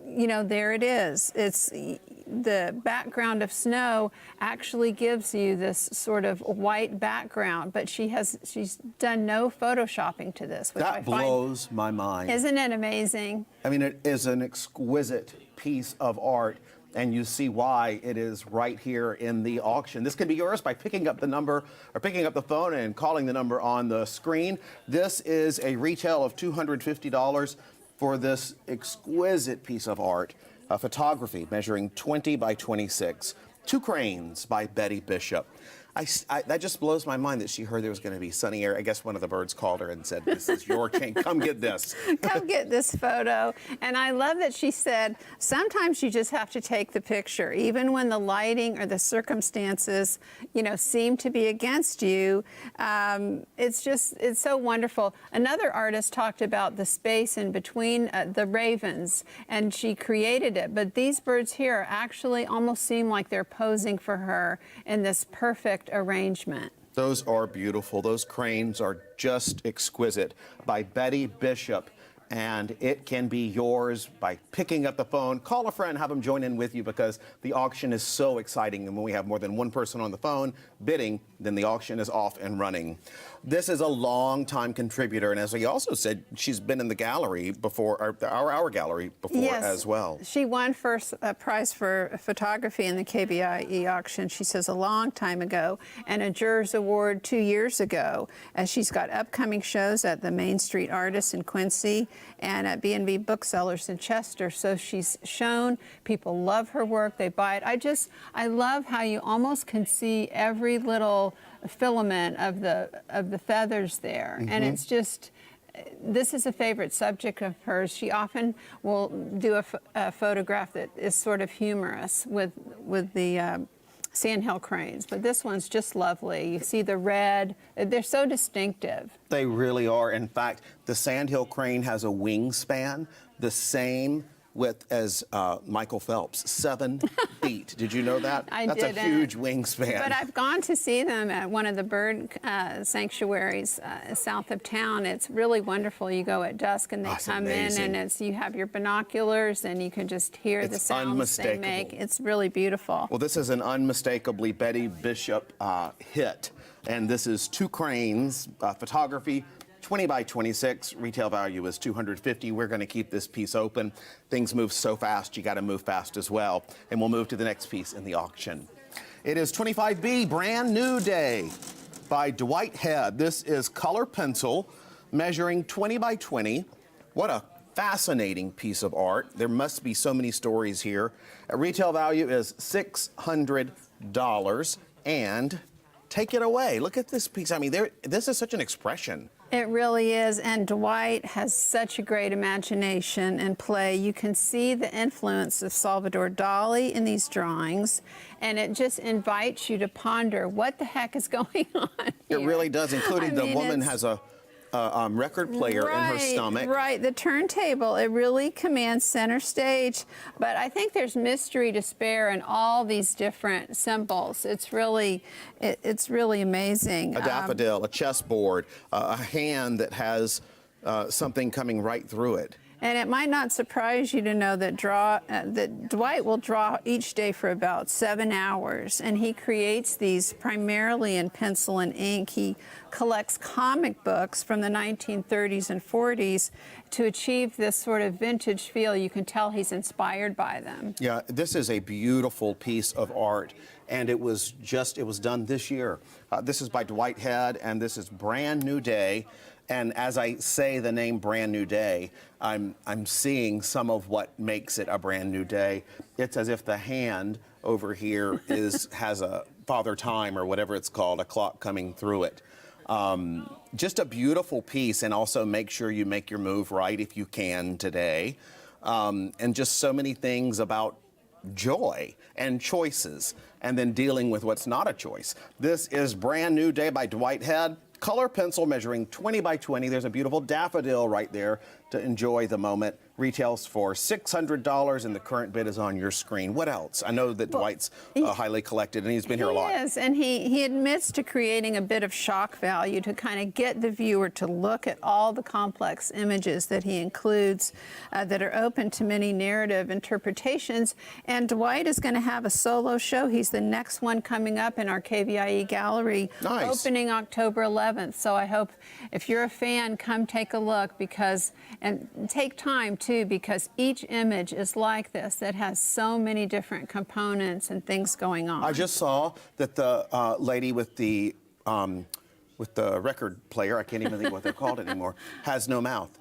you know, there it is. It's the background of snow actually gives you this sort of white background, but she's done no photoshopping to this. Which that blows my mind. Isn't it amazing? I mean, it is an exquisite piece of art, and you see why it is right here in the auction. This can be yours by picking up the number or picking up the phone and calling the number on the screen. This is a retail of $250 for this exquisite piece of art, photography measuring 20 by 26, 2 cranes by Betty Bishop. That just blows my mind that she heard there was going to be sunny air. I guess one of the birds called her and said, this is your crane. Come get this. Come get this photo. And I love that she said, sometimes you just have to take the picture. Even when the lighting or the circumstances, you know, seem to be against you, it's so wonderful. Another artist talked about the space in between the ravens, and she created it. But these birds here actually almost seem like they're posing for her in this perfect arrangement. Those are beautiful. Those cranes are just exquisite by Betty Bishop. and it can be yours by picking up the phone. Call a friend, have them join in with you, because the auction is so exciting. And when we have more than one person on the phone bidding, then the auction is off and running. This is a long-time contributor, and as he also said, she's been in the gallery before, our gallery before as well. She won first prize for photography in the KVIE auction, she says, a long time ago, and a Jurors Award 2 years ago. She's got upcoming shows at the Main Street Artists in Quincy and at B&B Booksellers in Chester. So she's shown, people love her work, they buy it. I love how you almost can see every little filament of the feathers there. And it's just, this is a favorite subject of hers. She often will do a photograph that is sort of humorous with the sandhill cranes, but this one's just lovely. You see the red, they're so distinctive. They really are. In fact, the sandhill crane has a wingspan the same width as Michael Phelps, 7 feet. Did you know that? That's a huge wingspan. But I've gone to see them at one of the bird sanctuaries south of town. It's really wonderful. You go at dusk and they come in, and you have your binoculars and you can just hear the sounds they make. It's really beautiful. Well, this is an unmistakably Betty Bishop hit. And this is 2 cranes, photography, 20 by 26, retail value is $250. We're going to keep this piece open. Things move so fast, you got to move fast as well. And we'll move to the next piece in the auction. It is 25B, Brand New Day by Dwight Head. This is color pencil, measuring 20 by 20. What a fascinating piece of art. There must be so many stories here. Retail value is $600. And take it away. Look at this piece. I mean, this is such an expression. It really is, and Dwight has such a great imagination and play. You can see the influence of Salvador Dali in these drawings, and it just invites you to ponder what the heck is going on here. It really does, including the woman has a record player in her stomach. Right, the turntable, it really commands center stage, but I think there's mystery to spare in all these different symbols. It's really amazing. A daffodil, a chessboard, a hand that has something coming right through it. And it might not surprise you to know that that Dwight will draw each day for about 7 hours, and he creates these primarily in pencil and ink. He collects comic books from the 1930s and 40s to achieve this sort of vintage feel. You can tell he's inspired by them. Yeah, this is a beautiful piece of art, and it was done this year. This is by Dwight Head, and this is Brand New Day. And as I say the name Brand New Day, I'm seeing some of what makes it a brand new day. It's as if the hand over here has a Father Time or whatever it's called, a clock coming through it. Just a beautiful piece, and also make sure you make your move right if you can today. And just so many things about joy and choices, and then dealing with what's not a choice. This is Brand New Day by Dwight Head. Color pencil measuring 20 by 20. There's a beautiful daffodil right there to enjoy the moment. Retails for $600, and the current bid is on your screen. What else? I know that Dwight's highly collected, and he's been here a lot. He is, and he admits to creating a bit of shock value to kind of get the viewer to look at all the complex images that he includes that are open to many narrative interpretations. And Dwight is going to have a solo show. He's the next one coming up in our KVIE gallery, opening October 11th. So I hope if you're a fan, come take a look, and take time too, because each image is like this. That has so many different components and things going on. I just saw that the lady with the record player, I can't even think what they're called anymore, has no mouth.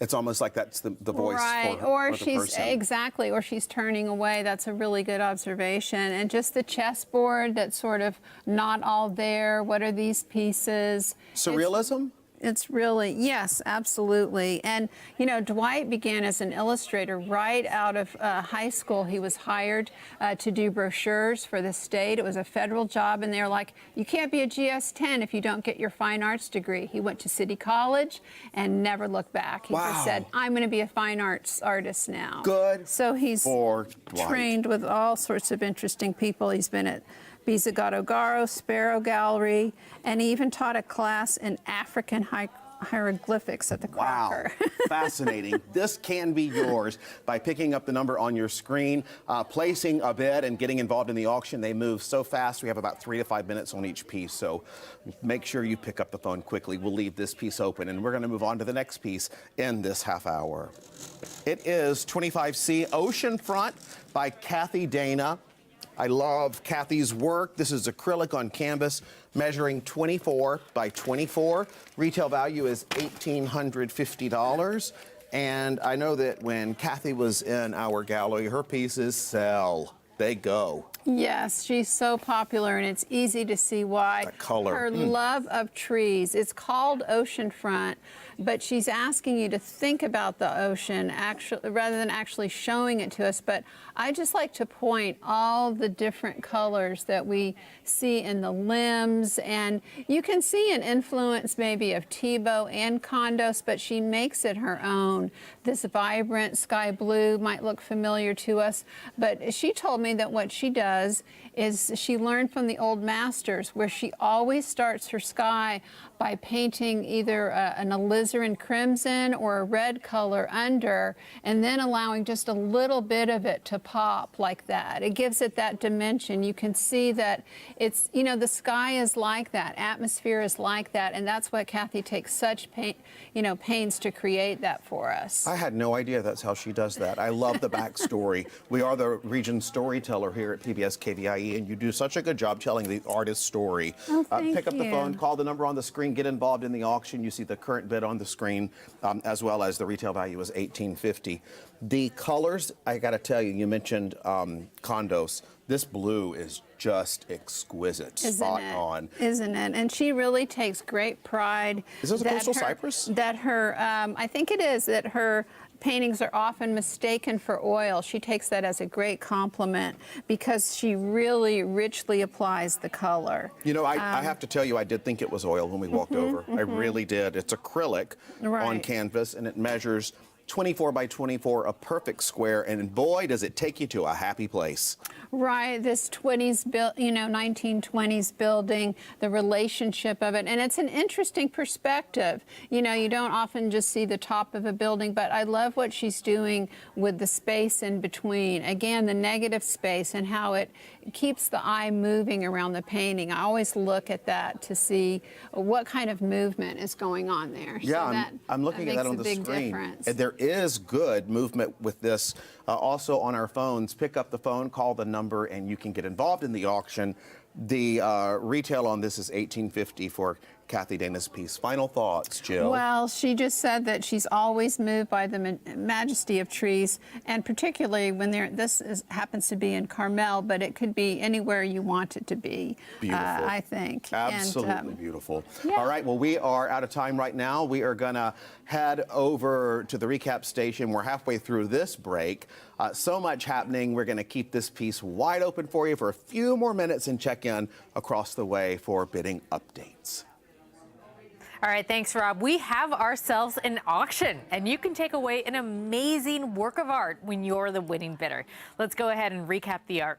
It's almost like that's the voice right, for or the person. Exactly, or she's turning away. That's a really good observation. And just the chessboard that's sort of not all there. What are these pieces? Surrealism? It's really, yes, absolutely. And, you know, Dwight began as an illustrator right out of high school. He was hired to do brochures for the state. It was a federal job, and they're like, you can't be a GS-10 if you don't get your fine arts degree. He went to City College and never looked back. He just said, I'm going to be a fine arts artist now. Good. So he's trained with all sorts of interesting people. He's been at Bizagatogaro, Sparrow Gallery, and he even taught a class in African hieroglyphics at the cracker. Wow, fascinating. This can be yours by picking up the number on your screen, placing a bid, and getting involved in the auction. They move so fast. We have about 3 to 5 minutes on each piece, so make sure you pick up the phone quickly. We'll leave this piece open, and we're going to move on to the next piece in this half hour. It is 25C Oceanfront by Kathy Dana. I love Kathy's work. This is acrylic on canvas, measuring 24 by 24. Retail value is $1,850. And I know that when Kathy was in our gallery, her pieces sell. They go. Yes, she's so popular, and it's easy to see why. That color. Her love of trees. It's called Oceanfront, but she's asking you to think about the ocean rather than actually showing it to us. But I just like to point all the different colors that we see in the limbs, and you can see an influence maybe of Tebow and Condos, but she makes it her own. This vibrant sky blue might look familiar to us, but she told me that what she does is she learned from the old masters, where she always starts her sky by painting either an alizarin crimson or a red color under, and then allowing just a little bit of it to pop like that. It gives it that dimension. You can see that it's, you know, the sky is like that, atmosphere is like that, and that's what Kathy takes such pains to create that for us. I had no idea that's how she does that. I love the backstory. We are the region storyteller here at PBS KVIE, and you do such a good job telling the artist's story. Oh, thank pick up the you. phone, call the number on the screen, get involved in the auction. You see the current bid on the screen, as well as the retail value is $1,850. The colors, I got to tell you, you mentioned Condos. This blue is just exquisite, spot on. Isn't it? And she really takes great pride. Is this a coastal cypress? That her, I think it is, that her paintings are often mistaken for oil. She takes that as a great compliment because she really richly applies the color. You know, I have to tell you, I did think it was oil when we walked over. I really did. It's acrylic on canvas, and it measures 24 by 24, a perfect square, and boy, does it take you to a happy place. Right, this 1920s building, the relationship of it, and it's an interesting perspective. You know, you don't often just see the top of a building, but I love what she's doing with the space in between. Again, the negative space and how it keeps the eye moving around the painting. I always look at that to see what kind of movement is going on there. Yeah, so I'm looking at that on the screen. Difference. And there is good movement with this. Also on our phones, pick up the phone, call the number, and you can get involved in the auction. The retail on this is $1,850 for Kathy Dana's piece. Final thoughts, Jill? Well, she just said that she's always moved by the majesty of trees, and particularly when happens to be in Carmel, but it could be anywhere you want it to be. Beautiful. I think. Absolutely beautiful. Yeah. All right, well, we are out of time right now. We are going to head over to the recap station. We're halfway through this break. So much happening. We're going to keep this piece wide open for you for a few more minutes and check in across the way for bidding updates. All right, thanks, Rob. We have ourselves an auction, and you can take away an amazing work of art when you're the winning bidder. Let's go ahead and recap the art.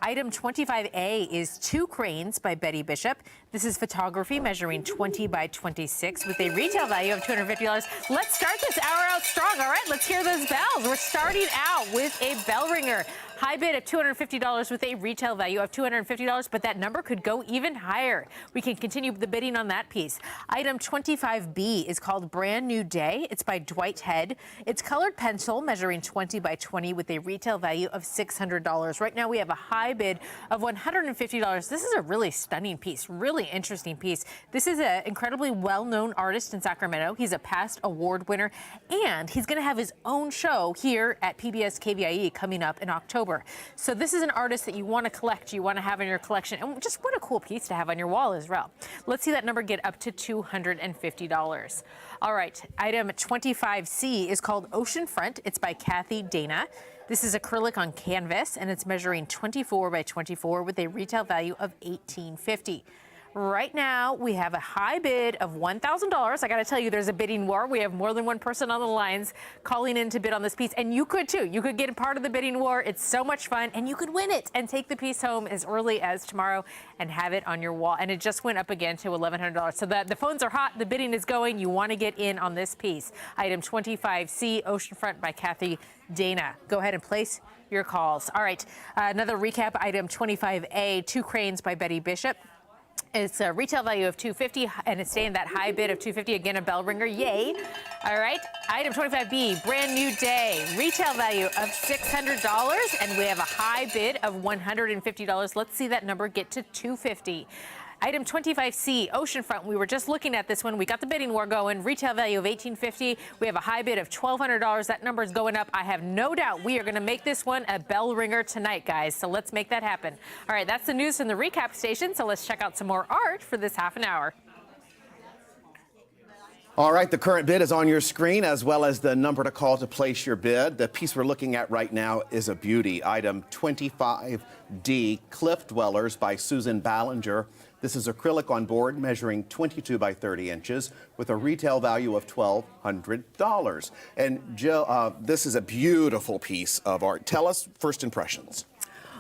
Item 25A is 2 Cranes by Betty Bishop. This is photography measuring 20 by 26 with a retail value of $250. Let's start this hour out strong. All right, let's hear those bells. We're starting out with a bell ringer. High bid of $250 with a retail value of $250, but that number could go even higher. We can continue the bidding on that piece. Item 25B is called Brand New Day. It's by Dwight Head. It's colored pencil measuring 20 by 20 with a retail value of $600. Right now we have a high bid of $150. This is a really stunning piece, really interesting piece. This is an incredibly well-known artist in Sacramento. He's a past award winner, and he's going to have his own show here at PBS KVIE coming up in October. So this is an artist that you want to collect, you want to have in your collection, and just what a cool piece to have on your wall as well. Let's see that number get up to $250. All right, item 25C is called Oceanfront. It's by Kathy Dana. This is acrylic on canvas, and it's measuring 24 by 24 with a retail value of $1,850. Right now, we have a high bid of $1,000. I got to tell you, there's a bidding war. We have more than one person on the lines calling in to bid on this piece, and you could too. You could get a part of the bidding war. It's so much fun, and you could win it and take the piece home as early as tomorrow and have it on your wall. And it just went up again to $1,100. So the phones are hot. The bidding is going. You want to get in on this piece. Item 25C, Oceanfront by Kathy Dana. Go ahead and place your calls. All right, another recap. Item 25A, Two Cranes by Betty Bishop. It's a retail value of $250, and it's staying that high bid of $250. Again, a bell ringer, yay. All right, item 25B, Brand New Day, retail value of $600, and we have a high bid of $150. Let's see that number get to $250. Item 25C, Oceanfront. We were just looking at this one. We got the bidding war going. Retail value of $1,850. We have a high bid of $1,200. That number is going up. I have no doubt we are going to make this one a bell ringer tonight, guys. So let's make that happen. All right, that's the news from the recap station. So let's check out some more art for this half an hour. All right, the current bid is on your screen, as well as the number to call to place your bid. The piece we're looking at right now is a beauty. Item 25D, Cliff Dwellers by Susan Ballinger. This is acrylic on board, measuring 22 by 30 inches, with a retail value of $1,200. And Jill, this is a beautiful piece of art. Tell us first impressions.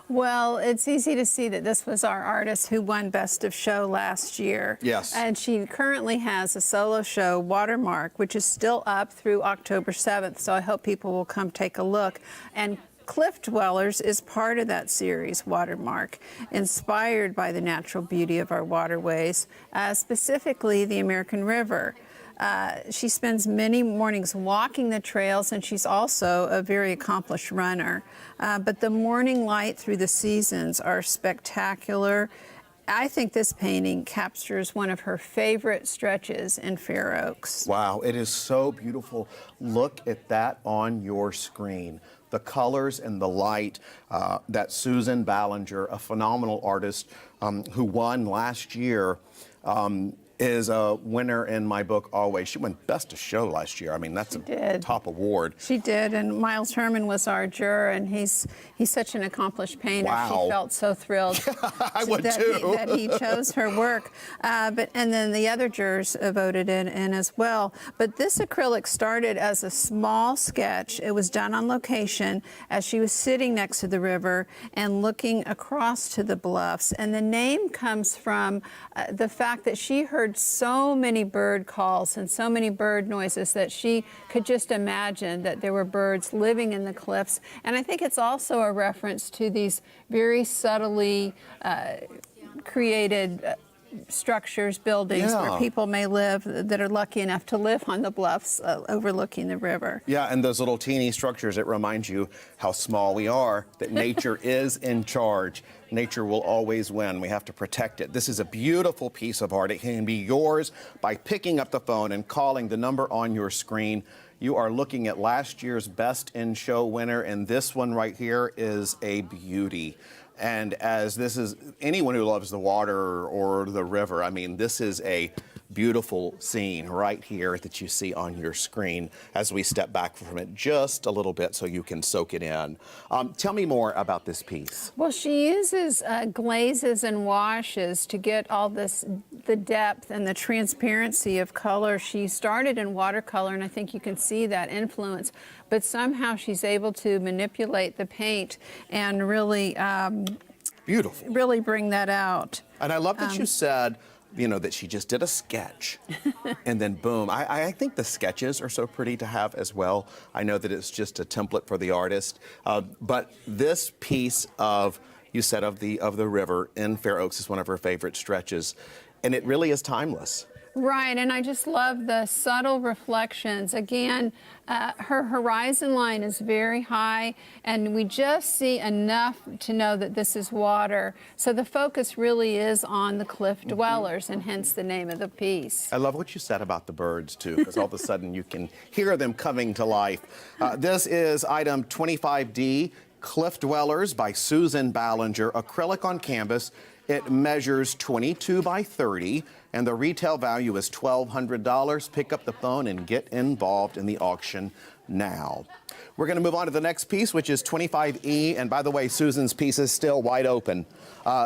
Well, it's easy to see that this was our artist who won Best of Show last year. Yes. And she currently has a solo show, Watermark, which is still up through October 7th. So I hope people will come take a look. And Cliff Dwellers is part of that series, Watermark, inspired by the natural beauty of our waterways, specifically the American River. She spends many mornings walking the trails, and she's also a very accomplished runner. But the morning light through the seasons are spectacular. I think this painting captures one of her favorite stretches in Fair Oaks. Wow, it is so beautiful. Look at that on your screen. The colors and the light that Susan Ballinger, a phenomenal artist who won last year, is a winner in my book always. She won Best of Show last year. I mean, that's a top award. She did, and Miles Herman was our juror, and he's such an accomplished painter. Wow. She felt so thrilled that he chose her work. And then the other jurors voted in as well. But this acrylic started as a small sketch. It was done on location as she was sitting next to the river and looking across to the bluffs. And the name comes from the fact that she heard so many bird calls and so many bird noises that she could just imagine that there were birds living in the cliffs. And I think it's also a reference to these very subtly created structures, buildings where people may live that are lucky enough to live on the bluffs overlooking the river. Yeah, and those little teeny structures, it reminds you how small we are, that nature is in charge. Nature will always win. We have to protect it. This is a beautiful piece of art. It can be yours by picking up the phone and calling the number on your screen. You are looking at last year's Best in Show winner, and this one right here is a beauty. And as this is, anyone who loves the water or the river, I mean, this is a beautiful scene right here that you see on your screen as we step back from it just a little bit so you can soak it in. Tell me more about this piece. Well, she uses glazes and washes to get all this, the depth and the transparency of color. She started in watercolor, and I think you can see that influence, but somehow she's able to manipulate the paint and really beautiful. Really bring that out. And I love that you said, you know, that she just did a sketch and then boom. I think the sketches are so pretty to have as well. I know that it's just a template for the artist, but this piece of, you said, of the river in Fair Oaks is one of her favorite stretches, and it really is timeless. Right, and I just love the subtle reflections. Again, her horizon line is very high, and we just see enough to know that this is water. So the focus really is on the cliff dwellers, and hence the name of the piece. I love what you said about the birds, too, because all of a sudden you can hear them coming to life. This is item 25D, Cliff Dwellers by Susan Ballinger, acrylic on canvas. It measures 22 by 30, and the retail value is $1,200. Pick up the phone and get involved in the auction now. We're going to move on to the next piece, which is 25E, and by the way, Susan's piece is still wide open.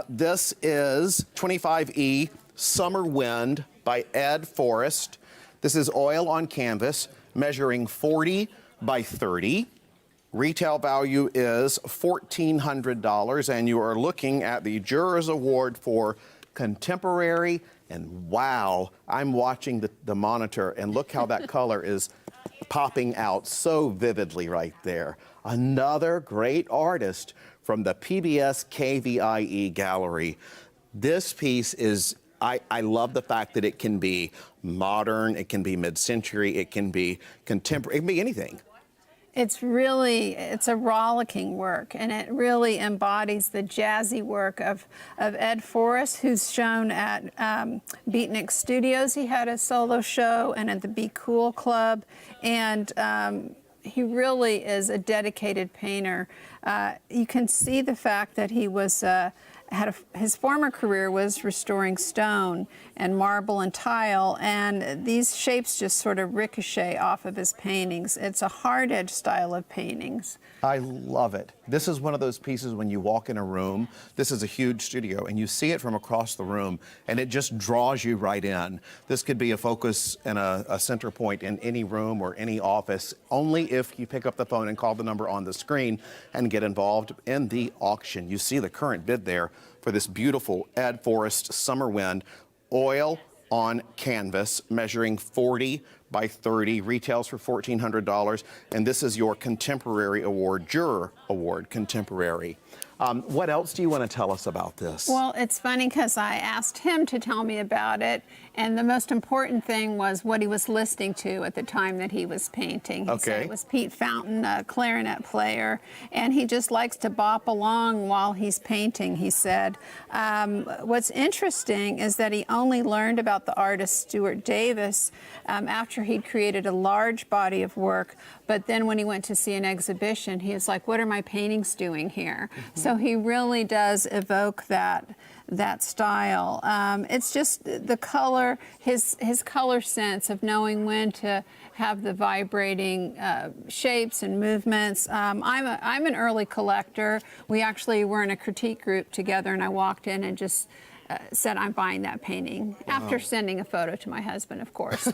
This is 25E, Summer Wind by Ed Forrest. This is oil on canvas, measuring 40 by 30. Retail value is $1,400, and you are looking at the Jurors Award for Contemporary. And wow, I'm watching the monitor, and look how that color is popping out so vividly right there. Another great artist from the PBS KVIE gallery. This piece is, I love the fact that it can be modern, it can be mid-century, it can be contemporary, it can be anything. It's a rollicking work, and it really embodies the jazzy work of Ed Forrest, who's shown at Beatnik Studios. He had a solo show, and at the Be Cool Club, and he really is a dedicated painter. You can see the fact that he was his former career was restoring stone and marble and tile, and these shapes just sort of ricochet off of his paintings. It's a hard-edged style of paintings. I love it. This is one of those pieces when you walk in a room, this is a huge studio, and you see it from across the room, and it just draws you right in. This could be a focus and a center point in any room or any office, only if you pick up the phone and call the number on the screen and get involved in the auction. You see the current bid there for this beautiful Ed Forrest Summer Wind oil on canvas, measuring 40 by 30, retails for $1,400, and this is your Contemporary Award, Juror Award Contemporary. What else do you want to tell us about this? Well, it's funny because I asked him to tell me about it, and the most important thing was what he was listening to at the time that he was painting. He said it was Pete Fountain, a clarinet player, and he just likes to bop along while he's painting, he said. What's interesting is that he only learned about the artist Stuart Davis after he'd created a large body of work, but then when he went to see an exhibition, he was like, what are my paintings doing here? So he really does evoke that style. It's just the color, his color sense of knowing when to have the vibrating shapes and movements. I'm an early collector. We actually were in a critique group together, and I walked in and just said, I'm buying that painting, after sending a photo to my husband, of course.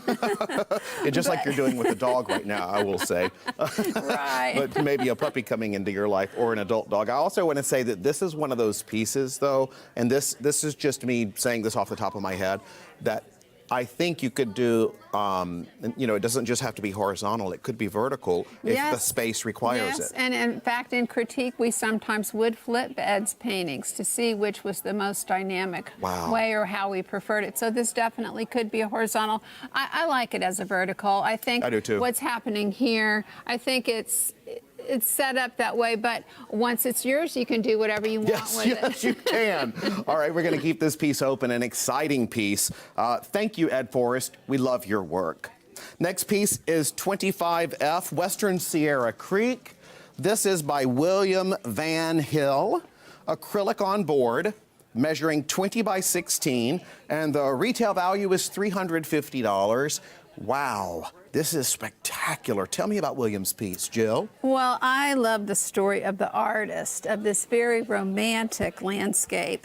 Just like you're doing with the dog right now, I will say. Right. But maybe a puppy coming into your life or an adult dog. I also want to say that this is one of those pieces, though, and this is just me saying this off the top of my head, that I think you could do, it doesn't just have to be horizontal, it could be vertical if the space requires it. And in fact, in critique, we sometimes would flip Ed's paintings to see which was the most dynamic way or how we preferred it. So this definitely could be a horizontal. I like it as a vertical. I think I do too. What's happening here, I think it's set up that way, but once it's yours, you can do whatever you want with it. Yes, you can. All right, we're going to keep this piece open, an exciting piece. Thank you, Ed Forrest. We love your work. Next piece is 25F, Western Sierra Creek. This is by William Van Hill, acrylic on board, measuring 20 by 16, and the retail value is $350. Wow, this is spectacular. Tell me about William's piece, Jill. Well, I love the story of the artist, of this very romantic landscape.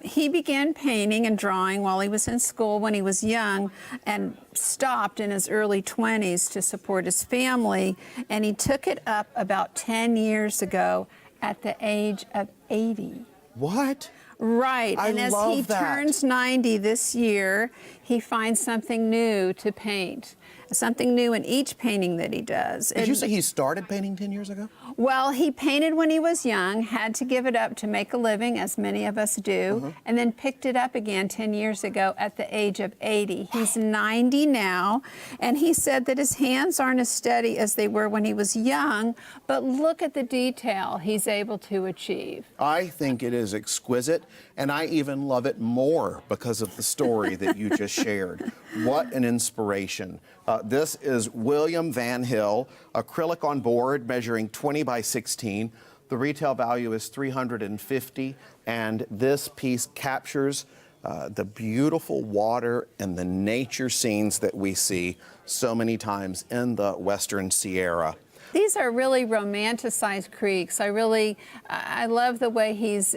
He began painting and drawing while he was in school when he was young, and stopped in his early 20s to support his family, and he took it up about 10 years ago at the age of 80. What? Right, and as he turns 90 this year, he finds something new to paint, something new in each painting that he does. Did you say he started painting 10 years ago? Well, he painted when he was young, had to give it up to make a living, as many of us do, and then picked it up again 10 years ago at the age of 80. He's 90 now, and he said that his hands aren't as steady as they were when he was young, but look at the detail he's able to achieve. I think it is exquisite, and I even love it more because of the story that you just shared. What an inspiration. This is William Van Hill, acrylic on board, measuring 20 by 16. The retail value is $350, and this piece captures the beautiful water and the nature scenes that we see so many times in the Western Sierra. These are really romanticized creeks. I love the way he's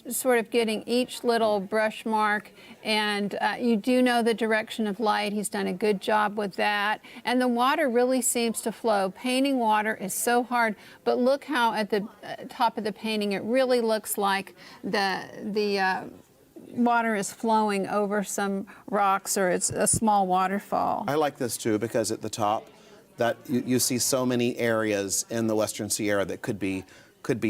sort of getting each little brush mark, and you do know the direction of light. He's done a good job with that, and the water really seems to flow. Painting water is so hard, but look how at the top of the painting it really looks like the water is flowing over some rocks, or it's a small waterfall. I like this too because at the top, that you see so many areas in the Western Sierra that could be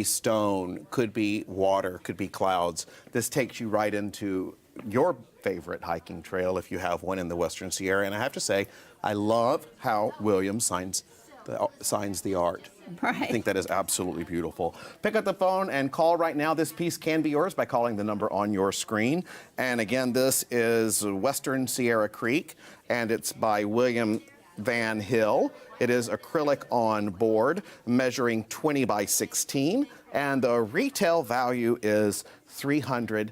stone, could be water, could be clouds. This takes you right into your favorite hiking trail if you have one in the Western Sierra. And I have to say, I love how William signs the art. Right. I think that is absolutely beautiful. Pick up the phone and call right now. This piece can be yours by calling the number on your screen. And again, this is Western Sierra Creek, and it's by William Van Hill. It is acrylic on board, measuring 20 by 16, and the retail value is $350.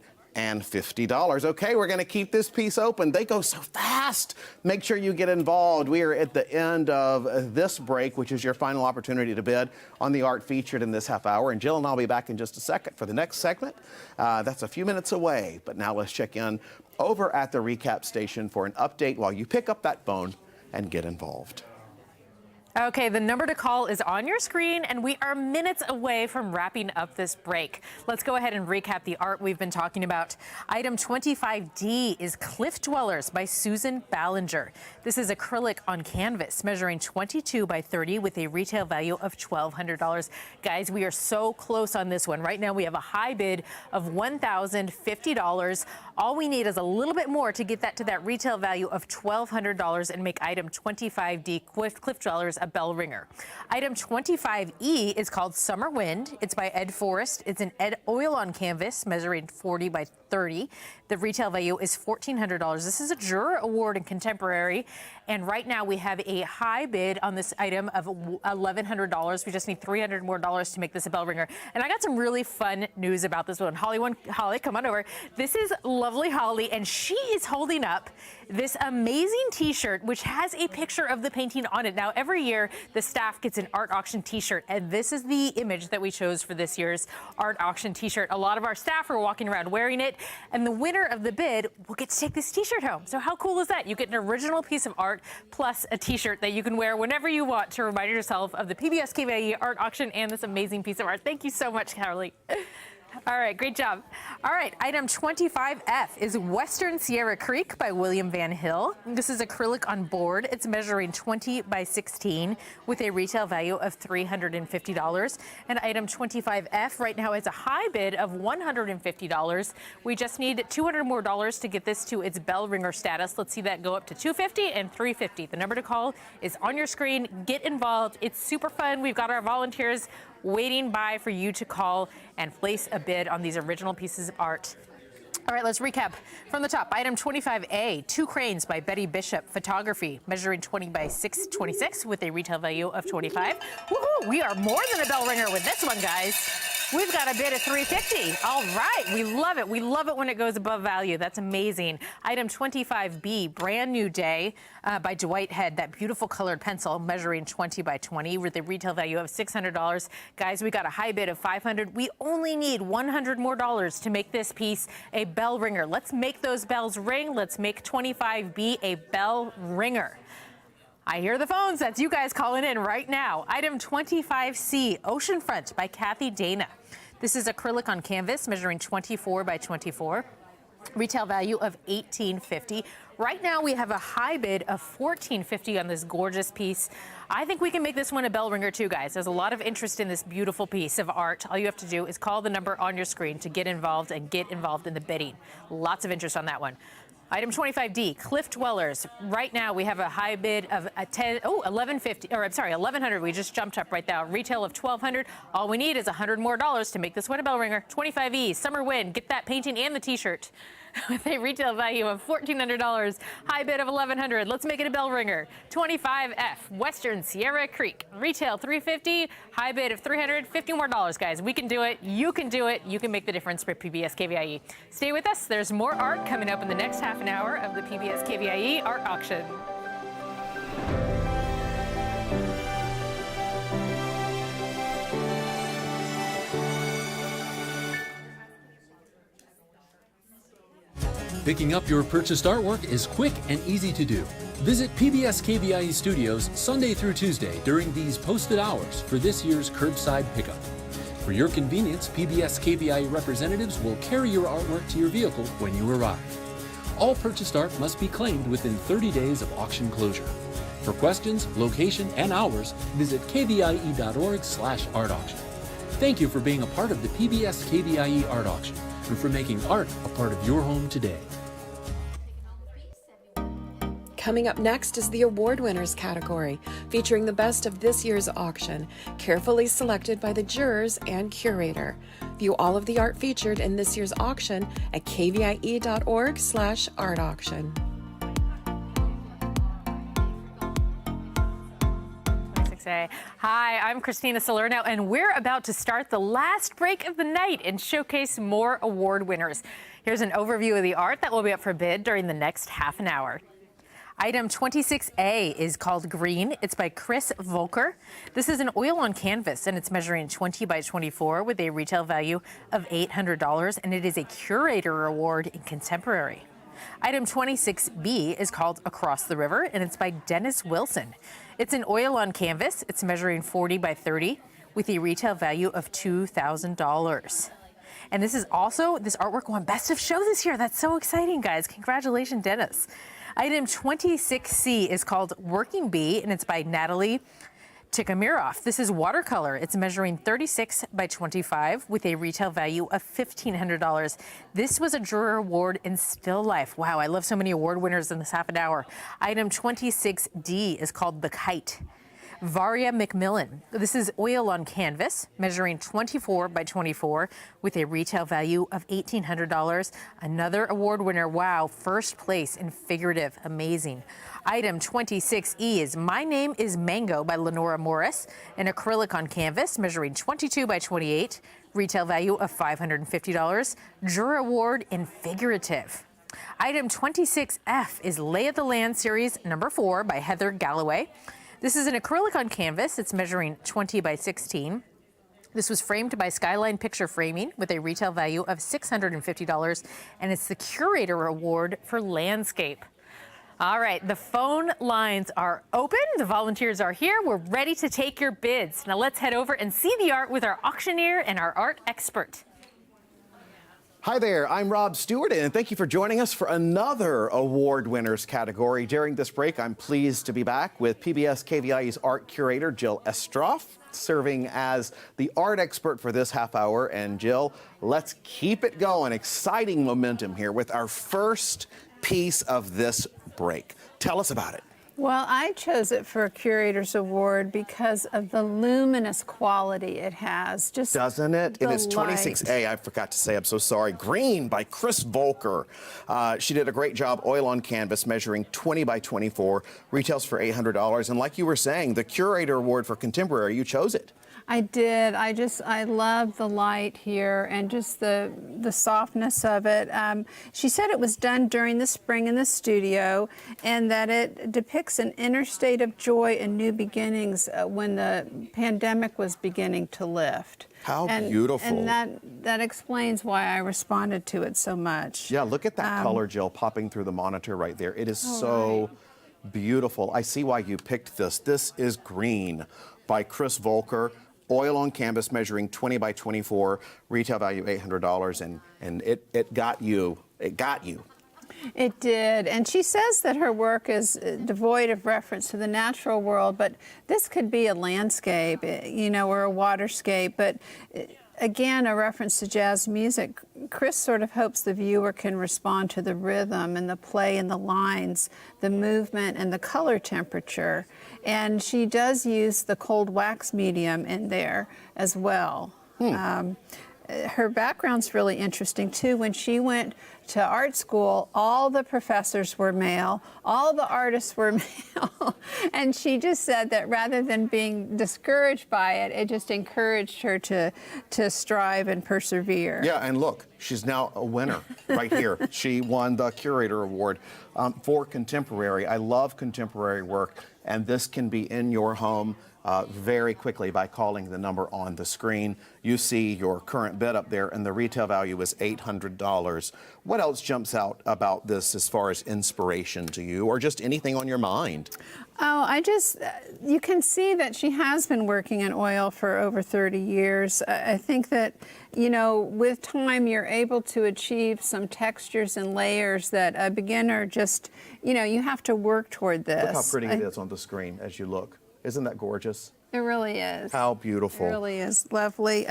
Okay, we're going to keep this piece open. They go so fast. Make sure you get involved. We are at the end of this break, which is your final opportunity to bid on the art featured in this half hour. And Jill and I'll be back in just a second for the next segment. That's a few minutes away, but now let's check in over at the recap station for an update while you pick up that phone and get involved. Okay, the number to call is on your screen, and we are minutes away from wrapping up this break. Let's go ahead and recap the art we've been talking about. Item 25D is Cliff Dwellers by Susan Ballinger. This is acrylic on canvas, measuring 22 by 30 with a retail value of $1,200. Guys, we are so close on this one. Right now, we have a high bid of $1,050. All we need is a little bit more to get that to that retail value of $1,200 and make item 25D Cliff Dwellers a bell ringer. Item 25E is called Summer Wind. It's by Ed Forrest. It's an Ed oil on canvas measuring 40 by 30. The retail value is $1,400. This is a Juror Award in Contemporary. And right now we have a high bid on this item of $1,100. We just need $300 more to make this a bell ringer. And I got some really fun news about this one. Holly, come on over. This is lovely Holly, and she is holding up this amazing t-shirt, which has a picture of the painting on it. Now, every year, the staff gets an art auction t-shirt, and this is the image that we chose for this year's art auction t-shirt. A lot of our staff are walking around wearing it, and the winner of the bid will get to take this t-shirt home. So how cool is that? You get an original piece of art plus a t-shirt that you can wear whenever you want to remind yourself of the PBS KVIE art auction and this amazing piece of art. Thank you so much, Carly. All right, great job. All right, item 25F is Western Sierra Creek by William Van Hill. This is acrylic on board. It's measuring 20 by 16 with a retail value of $350. And item 25F right now is a high bid of $150. We just need $200 more to get this to its bell ringer status. Let's see that go up to $250 and $350. The number to call is on your screen. Get involved. It's super fun. We've got our volunteers waiting by for you to call and place a bid on these original pieces of art. All right, let's recap from the top. Item 25A, Two Cranes by Betty Bishop, photography, measuring 20 by 26 with a retail value of $25. Woohoo! We are more than a bell ringer with this one, guys. We've got a bid of $350. All right, we love it. We love it when it goes above value. That's amazing. Item 25B, Brand New Day by Dwight Head, that beautiful colored pencil measuring 20 by 20 with a retail value of $600. Guys, we got a high bid of $500. We only need $100 more to make this piece a bell ringer. Let's make those bells ring. Let's make 25B a bell ringer. I hear the phones. That's you guys calling in right now. Item 25C, Oceanfront by Kathy Dana. This is acrylic on canvas measuring 24 by 24. Retail value of $18.50. Right now we have a high bid of $14.50 on this gorgeous piece. I think we can make this one a bell ringer too, guys. There's a lot of interest in this beautiful piece of art. All you have to do is call the number on your screen to get involved and get involved in the bidding. Lots of interest on that one. Item 25D, Cliff Dwellers. Right now we have a high bid of $1,150. We just jumped up right now. Retail of $1,200. All we need is $100 more to make this one a bell ringer. 25E, Summer Wind. Get that painting and the t-shirt with a retail value of $1,400. High bid of $1,100. Let's make it a bell ringer. 25F, Western Sierra Creek. Retail $350. High bid of $300. $50 more, guys. We can do it. You can do it. You can make the difference for PBS KVIE. Stay with us. There's more art coming up in the next half an hour of the PBS KVIE art auction. Picking up your purchased artwork is quick and easy to do. Visit PBS KVIE Studios Sunday through Tuesday during these posted hours for this year's curbside pickup. For your convenience, PBS KVIE representatives will carry your artwork to your vehicle when you arrive. All purchased art must be claimed within 30 days of auction closure. For questions, location, and hours, visit kvie.org/art auction. Thank you for being a part of the PBS KVIE Art Auction and for making art a part of your home today. Coming up next is the award winners category, featuring the best of this year's auction, carefully selected by the jurors and curator. View all of the art featured in this year's auction at kvie.org/art auction. Hi, I'm Christina Salerno, and we're about to start the last break of the night and showcase more award winners. Here's an overview of the art that will be up for bid during the next half an hour. Item 26A is called Green. It's by Chris Volker. This is an oil on canvas, and it's measuring 20 by 24 with a retail value of $800, and it is a curator award in contemporary. Item 26B is called Across the River, and it's by Dennis Wilson. It's an oil on canvas. It's measuring 40 by 30 with a retail value of $2,000. And this artwork won Best of Show this year. That's so exciting, guys. Congratulations, Dennis. Item 26C is called Working Bee, and it's by Natalie Tikhamiroff. This is watercolor. It's measuring 36 by 25 with a retail value of $1,500. This was a juror award in still life. Wow, I love so many award winners in this half an hour. Item 26D is called The Kite. Varia McMillan. This is oil on canvas, measuring 24 by 24 with a retail value of $1,800. Another award winner. Wow, first place in figurative. Amazing. Item 26E is My Name is Mango by Lenora Morris, an acrylic on canvas, measuring 22 by 28, retail value of $550. Juror award in figurative. Item 26F is Lay of the Land Series number 4 by Heather Galloway. This is an acrylic on canvas. It's measuring 20 by 16. This was framed by Skyline Picture Framing with a retail value of $650, and it's the Curator Award for Landscape. All right, the phone lines are open. The volunteers are here. We're ready to take your bids. Now let's head over and see the art with our auctioneer and our art expert. Hi there, I'm Rob Stewart, and thank you for joining us for another award winners category. During this break, I'm pleased to be back with PBS KVIE's art curator, Jill Estroff, serving as the art expert for this half hour. And Jill, let's keep it going. Exciting momentum here with our first piece of this break. Tell us about it. Well, I chose it for a Curator's Award because of the luminous quality it has. Just doesn't it? And it's light. 26A, I forgot to say, I'm so sorry. Green by Chris Volker. She did a great job, oil on canvas, measuring 20 by 24, retails for $800. And like you were saying, the Curator Award for Contemporary, you chose it. I did. I love the light here and just the softness of it. She said it was done during the spring in the studio and that it depicts an inner state of joy and new beginnings when the pandemic was beginning to lift. How beautiful. And that explains why I responded to it so much. Yeah, look at that color, Jill, popping through the monitor right there. It is so beautiful. I see why you picked this. This is Green by Chris Volker. Oil on canvas measuring 20 by 24, retail value $800, and it got you. It got you. It did, and she says that her work is devoid of reference to the natural world, but this could be a landscape, you know, or a waterscape, but again, a reference to jazz music. Chris sort of hopes the viewer can respond to the rhythm and the play and the lines, the movement and the color temperature. And she does use the cold wax medium in there as well. Her background's really interesting too. When she went to art school, all the professors were male, all the artists were male. And she just said that rather than being discouraged by it, it just encouraged her to strive and persevere. Yeah, and look, she's now a winner right here. She won the Curator Award for Contemporary. I love contemporary work, and this can be in your home. very quickly by calling the number on the screen. You see your current bid up there, and the retail value is $800. What else jumps out about this as far as inspiration to you, or just anything on your mind? Oh, you can see that she has been working in oil for over 30 years. I think that, you know, with time you're able to achieve some textures and layers that a beginner just, you know, you have to work toward this. Look how pretty it is on the screen as you look. Isn't that gorgeous? It really is. How beautiful. It really is lovely.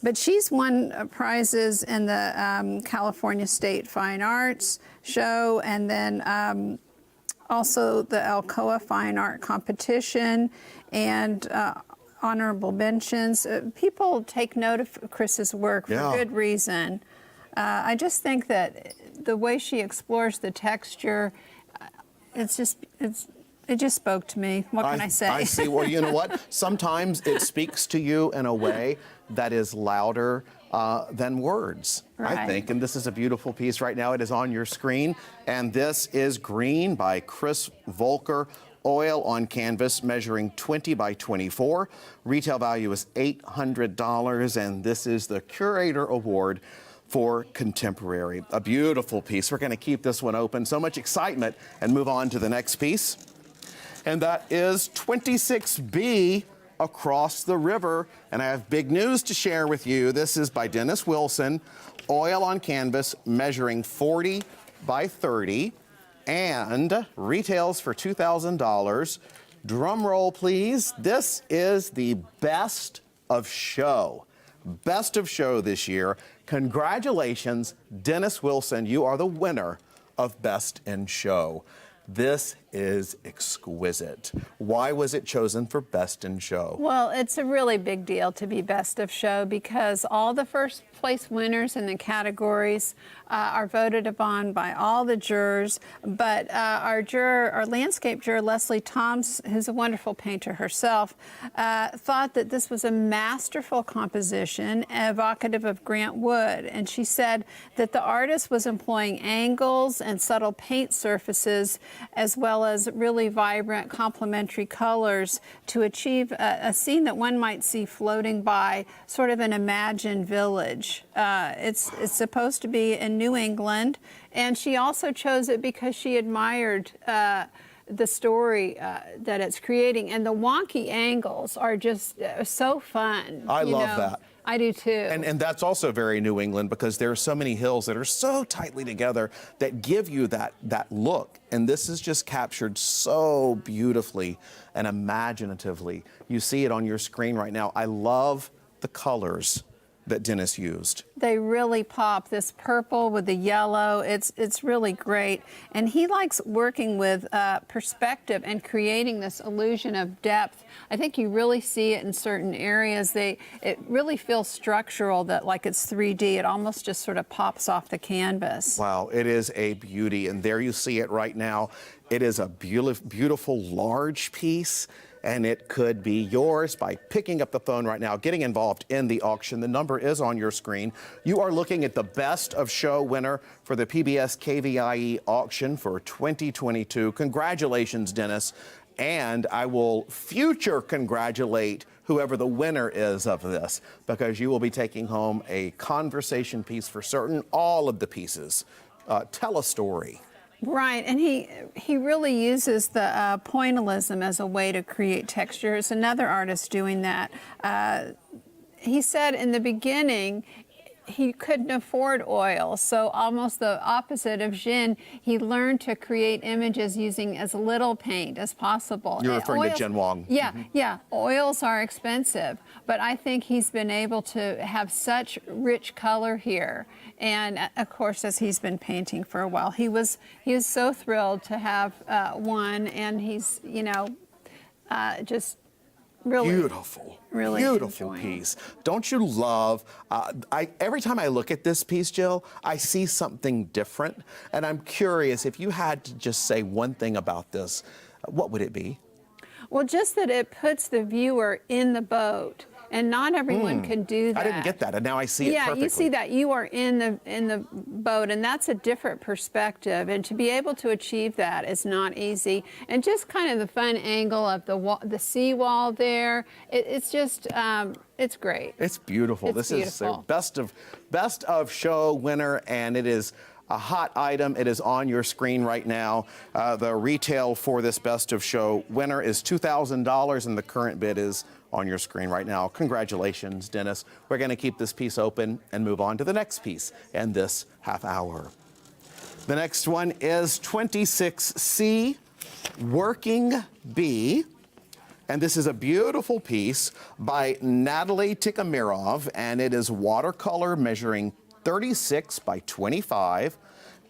But she's won prizes in the California State Fine Arts Show, and then also the Alcoa Fine Art Competition, and honorable mentions. People take note of Chris's work for good reason. I just think that the way she explores the texture, it just spoke to me. What can I say? I see. Well, you know what? Sometimes it speaks to you in a way that is louder than words, I think. And this is a beautiful piece right now. It is on your screen. And this is Green by Chris Volker. Oil on canvas measuring 20 by 24. Retail value is $800. And this is the Curator Award for Contemporary. A beautiful piece. We're going to keep this one open. So much excitement, and move on to the next piece. And that is 26B, Across the River. And I have big news to share with you. This is by Dennis Wilson. Oil on canvas measuring 40 by 30. And retails for $2,000. Drum roll, please. This is the Best of Show. Best of Show this year. Congratulations, Dennis Wilson. You are the winner of Best in Show. This is exquisite. Why was it chosen for Best in Show? Well, it's a really big deal to be Best of Show because all the first place winners in the categories are voted upon by all the jurors. But our landscape juror, Leslie Toms, who's a wonderful painter herself, thought that this was a masterful composition evocative of Grant Wood. And she said that the artist was employing angles and subtle paint surfaces as well as really vibrant complementary colors to achieve a scene that one might see floating by sort of an imagined village. It's supposed to be in New England, and she also chose it because she admired the story that it's creating, and the wonky angles are just so fun. I love that. I do too. And that's also very New England because there are so many hills that are so tightly together that give you that look. And this is just captured so beautifully and imaginatively. You see it on your screen right now. I love the colors that Dennis used. They really pop. This purple with the yellow, it's really great. And he likes working with perspective and creating this illusion of depth. I think you really see it in certain areas. It really feels structural, that like it's 3D. It almost just sort of pops off the canvas. Wow, it is a beauty. And there you see it right now. It is a beautiful large piece. And it could be yours by picking up the phone right now, getting involved in the auction. The number is on your screen. You are looking at the Best of Show winner for the PBS KVIE auction for 2022. Congratulations, Dennis. And I will future congratulate whoever the winner is of this, because you will be taking home a conversation piece for certain, all of the pieces. Tell a story. Right, and he really uses the pointillism as a way to create texture. There's another artist doing that. He said in the beginning he couldn't afford oil, so almost the opposite of Jin, he learned to create images using as little paint as possible. You're referring to Jin Wong. Yeah, yeah. Oils are expensive, but I think he's been able to have such rich color here. And of course, as he's been painting for a while, he is so thrilled to have one, and he's, just really beautiful piece. Don't you love? Every time I look at this piece, Jill, I see something different, and I'm curious if you had to just say one thing about this, what would it be? Well, just that it puts the viewer in the boat and not everyone can do that. I didn't get that, and now I see it perfectly. Yeah, you see that. You are in the boat, and that's a different perspective. And to be able to achieve that is not easy. And just kind of the fun angle of the seawall there, it's just, it's great. It's beautiful. It's This beautiful. is the best of show winner, and it is a hot item. It is on your screen right now. The retail for this best of show winner is $2,000, and the current bid is on your screen right now. Congratulations, Dennis. We're going to keep this piece open and move on to the next piece in this half hour. The next one is 26C, Working Bee. And this is a beautiful piece by Natalie Tikhomirov, and it is watercolor measuring 36 by 25,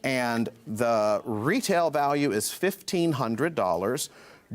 and the retail value is $1,500.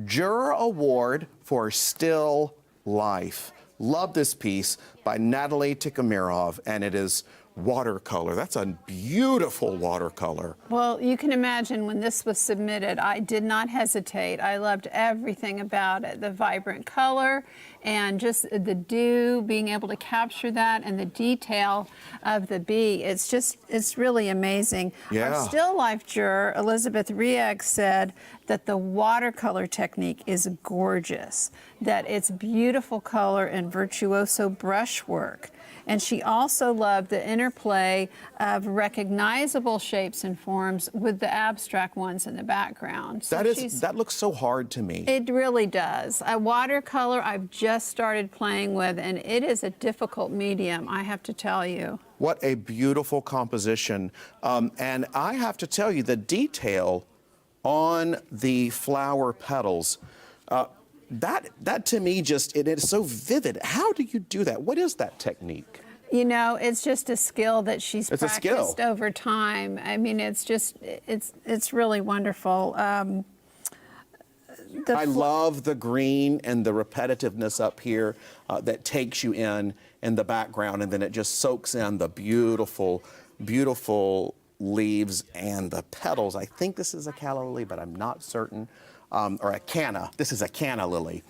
Juror Award for Still Life. Love this piece by Natalie Tikhomirov, and it is watercolor. That's a beautiful watercolor. Well, you can imagine when this was submitted, I did not hesitate. I loved everything about it, the vibrant color and just the dew, being able to capture that, and the detail of the bee. It's really amazing. Yeah. Our still life juror, Elizabeth Rieg, said that the watercolor technique is gorgeous, that it's beautiful color and virtuoso brushwork. And she also loved the interplay of recognizable shapes and forms with the abstract ones in the background. So that looks so hard to me. It really does. A watercolor I've just started playing with, and it is a difficult medium, I have to tell you. What a beautiful composition. And I have to tell you, the detail on the flower petals, that to me it is so vivid. How do you do that? What is that technique? You know, it's just a skill that she's It's a skill. practiced over time. I mean, it's really wonderful. I love the green and the repetitiveness up here that takes you in the background, and then it just soaks in the beautiful, beautiful leaves and the petals. I think this is a calla lily, but I'm not certain. Or a canna. This is a canna lily.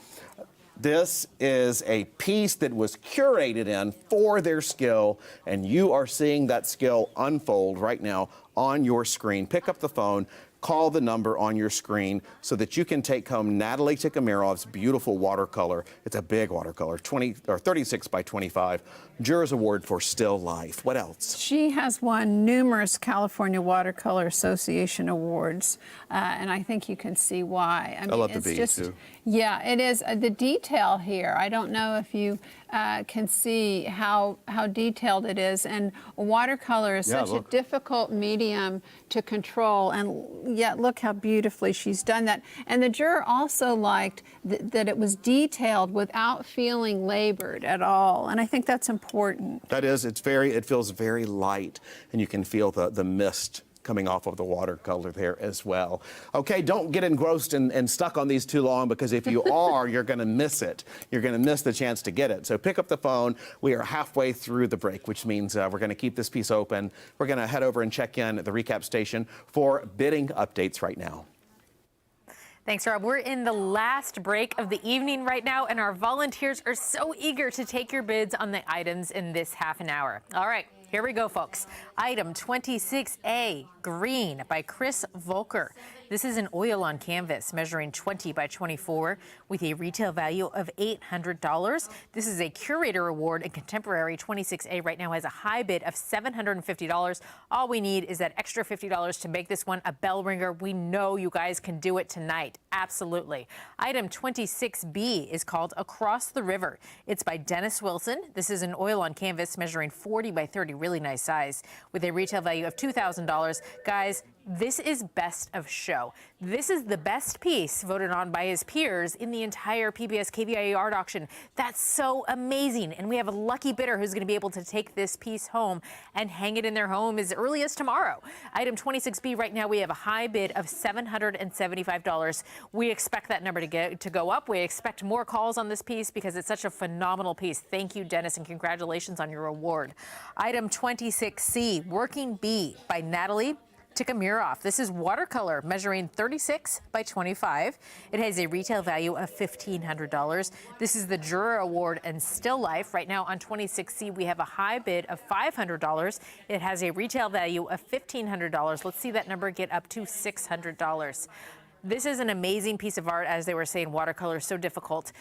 This is a piece that was curated in for their skill, and you are seeing that skill unfold right now on your screen. Pick up the phone, call the number on your screen so that you can take home Natalie Tikhomirov's beautiful watercolor. It's a big watercolor, 36 by 25. Jurors Award for Still Life. What else? She has won numerous California Watercolor Association awards, and I think you can see why. I mean, love the bee, too. Yeah, it is. The detail here, I don't know if you can see how detailed it is, and watercolor is such a difficult medium to control, and yet look how beautifully she's done that. And the juror also liked that it was detailed without feeling labored at all, and I think that's important. That is, it feels very light, and you can feel the mist coming off of the watercolor there as well. Okay, don't get engrossed and stuck on these too long, because if you are, you're going to miss it. You're going to miss the chance to get it. So pick up the phone. We are halfway through the break, which means we're going to keep this piece open. We're going to head over and check in at the recap station for bidding updates right now. Thanks, Rob. We're in the last break of the evening right now, and our volunteers are so eager to take your bids on the items in this half an hour. All right, here we go, folks. Item 26A, Green by Chris Volker. This is an oil on canvas measuring 20 by 24 with a retail value of $800. This is a curator award, and contemporary 26A right now has a high bid of $750. All we need is that extra $50 to make this one a bell ringer. We know you guys can do it tonight. Absolutely. Item 26B is called Across the River. It's by Dennis Wilson. This is an oil on canvas measuring 40 by 30, really nice size, with a retail value of $2,000. Guys, this is best of show. This is the best piece voted on by his peers in the entire PBS KVIE art auction. That's so amazing. And we have a lucky bidder who's going to be able to take this piece home and hang it in their home as early as tomorrow. Item 26B right now, we have a high bid of $775. We expect that number to go up. We expect more calls on this piece because it's such a phenomenal piece. Thank you, Dennis, and congratulations on your award. Item 26C, Working Bee by Natalie Tikhomirov. This is watercolor measuring 36 by 25. It has a retail value of $1,500. This is the Juror Award and Still Life. Right now on 26C, we have a high bid of $500. It has a retail value of $1,500. Let's see that number get up to $600. This is an amazing piece of art. As they were saying, watercolor is so difficult.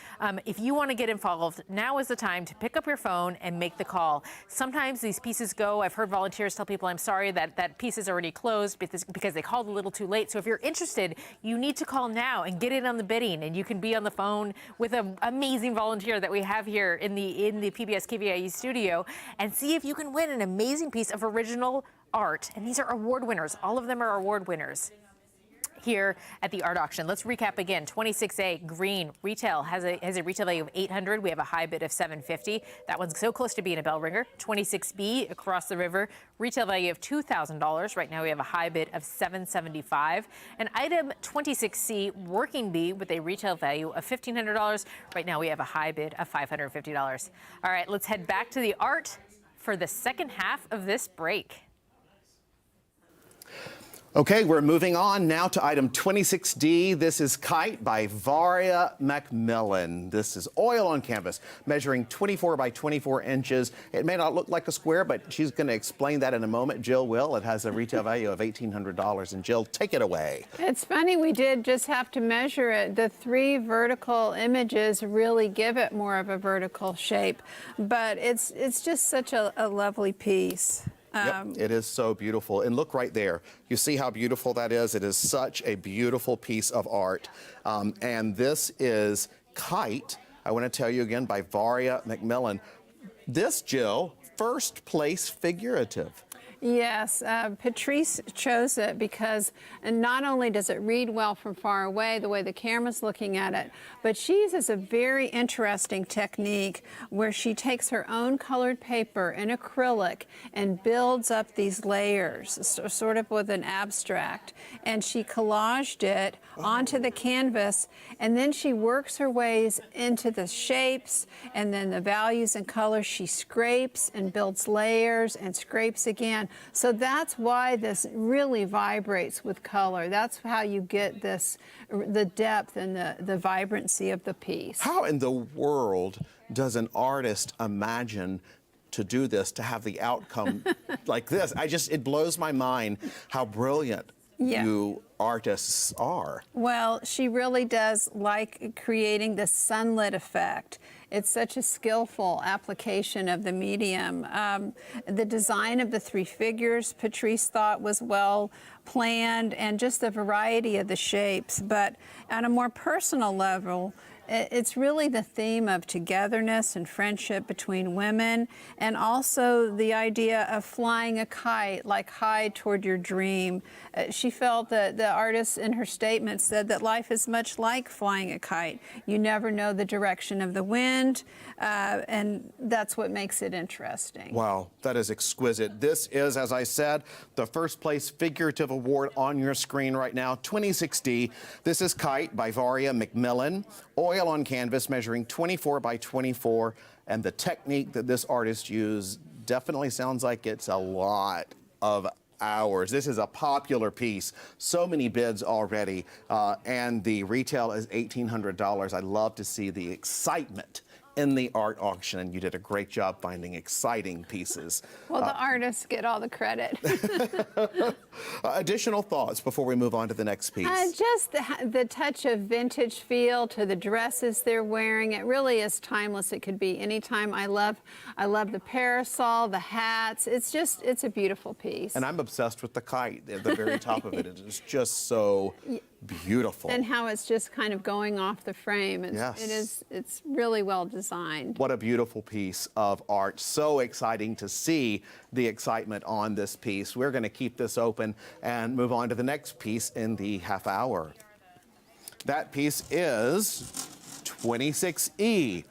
If you want to get involved, now is the time to pick up your phone and make the call. Sometimes these pieces go, I've heard volunteers tell people, I'm sorry that that piece is already closed because they called a little too late. So if you're interested, you need to call now and get in on the bidding, and you can be on the phone with an amazing volunteer that we have here in the PBS KVIE studio and see if you can win an amazing piece of original art. And these are award winners. All of them are award winners here at the art auction. Let's recap again. 26A green retail has a retail value of $800. We have a high bid of $750. That one's so close to being a bell ringer. 26B across the river, retail value of $2,000. Right now we have a high bid of $775. And item 26C working bee with a retail value of $1,500. Right now we have a high bid of $550. All right, let's head back to the art for the second half of this break. Okay, we're moving on now to item 26D. This is Kite by Varia Macmillan. This is oil on canvas, measuring 24 by 24 inches. It may not look like a square, but she's going to explain that in a moment. Jill will. It has a retail value of $1,800. And Jill, take it away. It's funny, we did just have to measure it. The 3 vertical images really give it more of a vertical shape, but it's just such a lovely piece. Yep, it is so beautiful. And look right there. You see how beautiful that is? It is such a beautiful piece of art. And this is Kite, I want to tell you again, by Varia Macmillan. This, Jill, first place figurative. Yes, Patrice chose it because not only does it read well from far away, the way the camera's looking at it, but she uses a very interesting technique where she takes her own colored paper in acrylic and builds up these layers, sort of with an abstract. And she collaged it onto the canvas, and then she works her ways into the shapes and then the values and colors. She scrapes and builds layers and scrapes again. So that's why this really vibrates with color. That's how you get this, the depth and the vibrancy of the piece. How in the world does an artist imagine to do this, to have the outcome like this? It blows my mind how brilliant you artists are. Well, she really does like creating the sunlit effect. It's such a skillful application of the medium. The design of the 3 figures, Patrice thought was well planned, and just the variety of the shapes. But on a more personal level, it's really the theme of togetherness and friendship between women, and also the idea of flying a kite, like high toward your dream. She felt that the artist in her statement said that life is much like flying a kite. You never know the direction of the wind, and that's what makes it interesting. Wow, that is exquisite. This is, as I said, the first place figurative award on your screen right now, 26D. This is Kite by Varia Macmillan. Oil on canvas measuring 24 by 24, and the technique that this artist used definitely sounds like it's a lot of hours. This is a popular piece. So many bids already, and the retail is $1,800. I love to see the excitement in the art auction, and you did a great job finding exciting pieces. Well, the artists get all the credit. Additional thoughts before we move on to the next piece? Just the touch of vintage feel to the dresses they're wearing. It really is timeless. It could be anytime. I love the parasol, the hats. It's a beautiful piece. And I'm obsessed with the kite at the very top of it. It is just so beautiful. And how it's just kind of going off the frame. It's really well designed. What a beautiful piece of art. So exciting to see the excitement on this piece. We're going to keep this open and move on to the next piece in the half hour. That piece is 26E.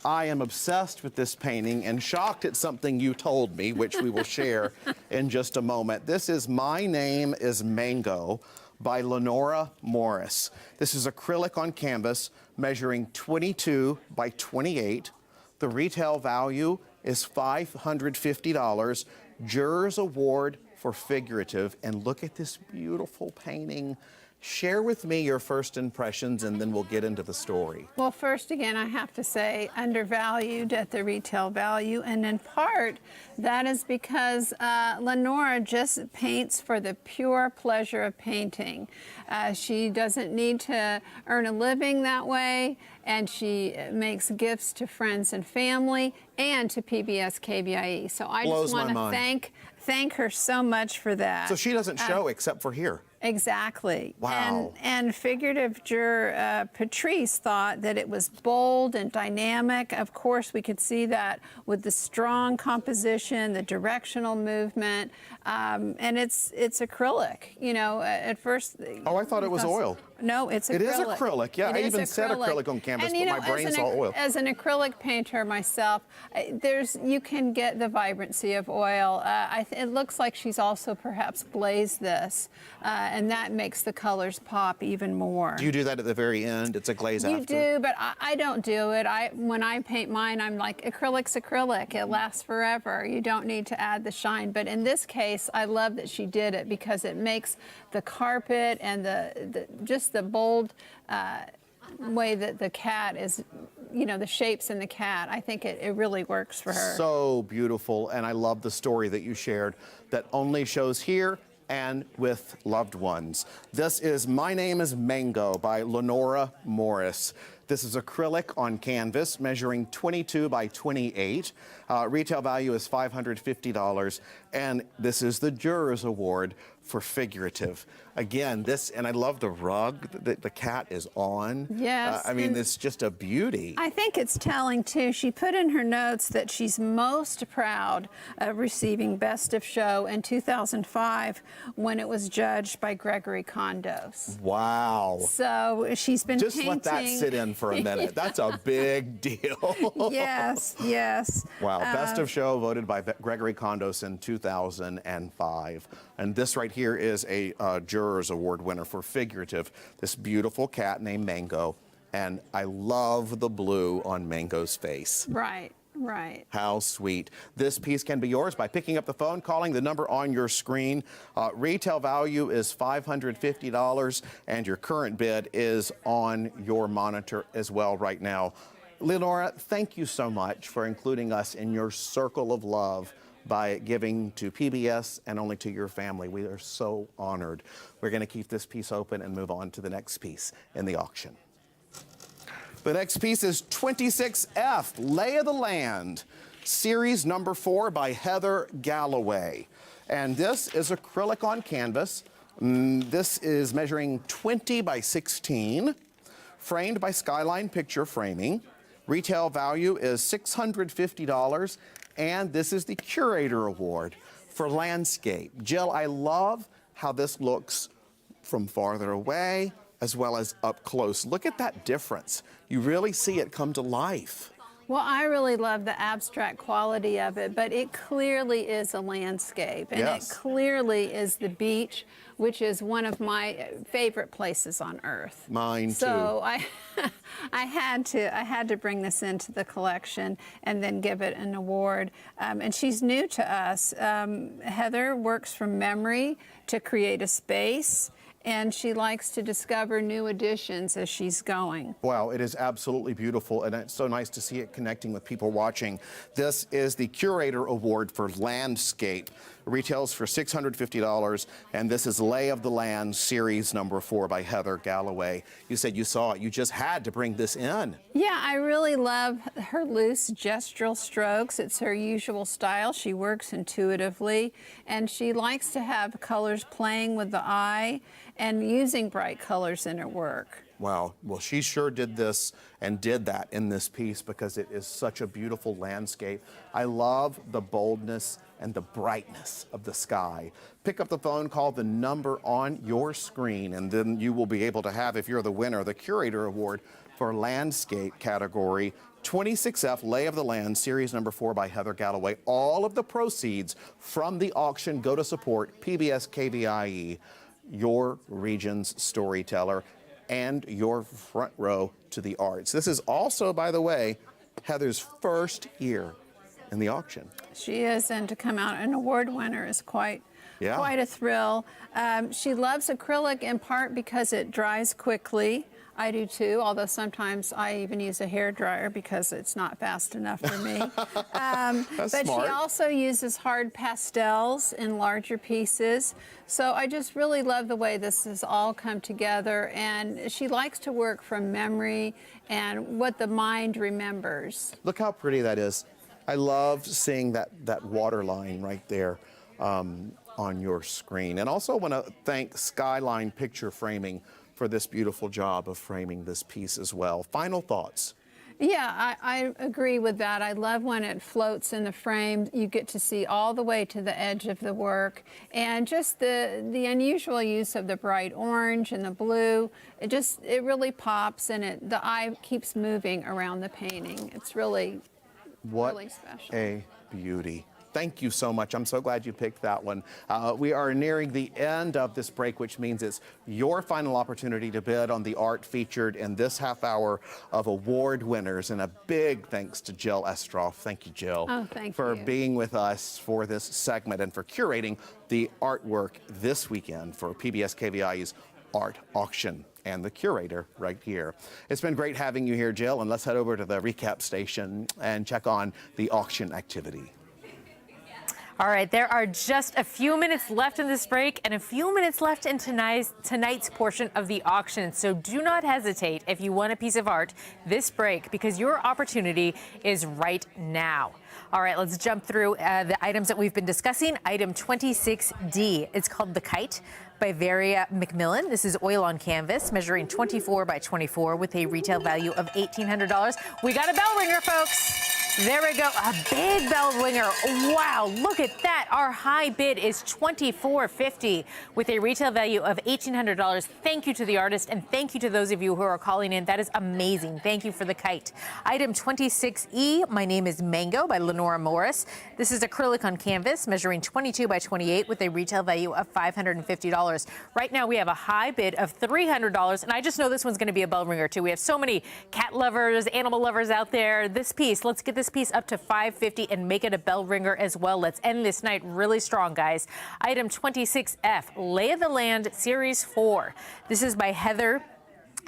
I am obsessed with this painting and shocked at something you told me, which we will share in just a moment. This is My Name is Mango by Lenora Morris. This is acrylic on canvas measuring 22 by 28. The retail value is $550. Jurors Award for Figurative. And look at this beautiful painting. Share with me your first impressions, and then we'll get into the story. Well, first, again, I have to say undervalued at the retail value, and in part, that is because Lenora just paints for the pure pleasure of painting. She doesn't need to earn a living that way, and she makes gifts to friends and family and to PBS KVIE. So I just want to thank her so much for that. So she doesn't show except for here. Exactly. Wow. And Figurative juror Patrice thought that it was bold and dynamic. Of course, we could see that with the strong composition, the directional movement, and it's acrylic. You know, at first. Oh, I thought it was oil. No, it's acrylic. It is acrylic. Yeah, I even said acrylic on canvas, but my brain saw oil. As an acrylic painter myself, you can get the vibrancy of oil. It looks like she's also perhaps glazed this. And that makes the colors pop even more. Do you do that at the very end? It's a glaze after? You do, but I don't do it. When I paint mine, I'm like, acrylic's acrylic. It lasts forever. You don't need to add the shine. But in this case, I love that she did it because it makes the carpet and just the bold way that the cat is, you know, the shapes in the cat. I think it really works for her. So beautiful, and I love the story that you shared that only shows here and with loved ones. This is My Name is Mango by Lenora Morris. This is acrylic on canvas, measuring 22 by 28. Retail value is $550, and this is the Jurors Award for Figurative. Again, and I love the rug that the cat is on. Yes. I mean, it's just a beauty. I think it's telling, too. She put in her notes that she's most proud of receiving Best of Show in 2005 when it was judged by Gregory Kondos. Wow. So she's been just painting. Let that sit in for a minute. That's a big deal. Yes, yes. Wow. Best of Show voted by Gregory Kondos in 2005. And this right here is a Jurors Award winner for Figurative. This beautiful cat named Mango. And I love the blue on Mango's face. Right. Right. How sweet. This piece can be yours by picking up the phone, calling the number on your screen. Retail value is $550, and your current bid is on your monitor as well right now. Lenora, thank you so much for including us in your circle of love by giving to PBS and only to your family. We are so honored. We're going to keep this piece open and move on to the next piece in the auction. The next piece is 26F, Lay of the Land, series number 4 by Heather Galloway. And this is acrylic on canvas. This is measuring 20 by 16, framed by Skyline Picture Framing. Retail value is $650, and this is the Curator Award for Landscape. Jill, I love how this looks from farther away as well as up close. Look at that difference. You really see it come to life. Well, I really love the abstract quality of it, but it clearly is a landscape, and yes. It clearly is the beach, which is one of my favorite places on earth. Mine too. So I had to bring this into the collection and then give it an award. And she's new to us. Heather works from memory to create a space, and she likes to discover new additions as she's going. Wow, it is absolutely beautiful, and it's so nice to see it connecting with people watching. This is the Curator Award for Landscape. It retails for $650, and this is Lay of the Land, series number 4 by Heather Galloway. You said you saw it. You just had to bring this in. Yeah, I really love her loose gestural strokes. It's her usual style. She works intuitively, and she likes to have colors playing with the eye and using bright colors in her work. Wow. Well, she sure did this and did that in this piece because it is such a beautiful landscape. I love the boldness and the brightness of the sky. Pick up the phone, call the number on your screen, and then you will be able to have, if you're the winner, the Curator Award for Landscape category. 26F, Lay of the Land, series number 4 by Heather Galloway. All of the proceeds from the auction go to support PBS KVIE, your region's storyteller, and your front row to the arts. This is also, by the way, Heather's first year in the auction. She is, and to come out an award winner is quite a thrill. She loves acrylic in part because it dries quickly. I do too, although sometimes I even use a hairdryer because it's not fast enough for me. But smart. she also uses hard pastels in larger pieces. So I just really love the way this has all come together. And she likes to work from memory and what the mind remembers. Look how pretty that is. I love seeing that water line right there on your screen. And also want to thank Skyline Picture Framing for this beautiful job of framing this piece as well. Final thoughts? Yeah, I agree with that. I love when it floats in the frame. You get to see all the way to the edge of the work. And just the unusual use of the bright orange and the blue, it really pops, and the eye keeps moving around the painting. It's really special. A beauty. Thank you so much. I'm so glad you picked that one. We are nearing the end of this break, which means it's your final opportunity to bid on the art featured in this half hour of award winners. And a big thanks to Jill Estroff. Thank you, Jill, for being with us for this segment and for curating the artwork this weekend for PBS KVIE's art auction. And the curator right here. It's been great having you here, Jill, and let's head over to the recap station and check on the auction activity. All right, there are just a few minutes left in this break and a few minutes left in tonight's portion of the auction. So do not hesitate if you want a piece of art this break, because your opportunity is right now. All right, let's jump through the items that we've been discussing. Item 26D, it's called The Kite by Barrera Macmillan. This is oil on canvas, measuring 24 by 24 with a retail value of $1,800. We got a bell ringer, folks. There we go, a big bell ringer. Wow, look at that. Our high bid is $24.50 with a retail value of $1,800. Thank you to the artist, and thank you to those of you who are calling in. That is amazing. Thank you for the kite. Item 26E, My Name is Mango by Lenora Morris. This is acrylic on canvas, measuring 22 by 28 with a retail value of $550. Right now we have a high bid of $300, and I just know this one's going to be a bell ringer too. We have so many cat lovers, animal lovers out there. This piece, let's get this piece up to $550 and make it a bell ringer as well. Let's end this night really strong, guys. Item 26F, Lay of the Land Series 4. This is by Heather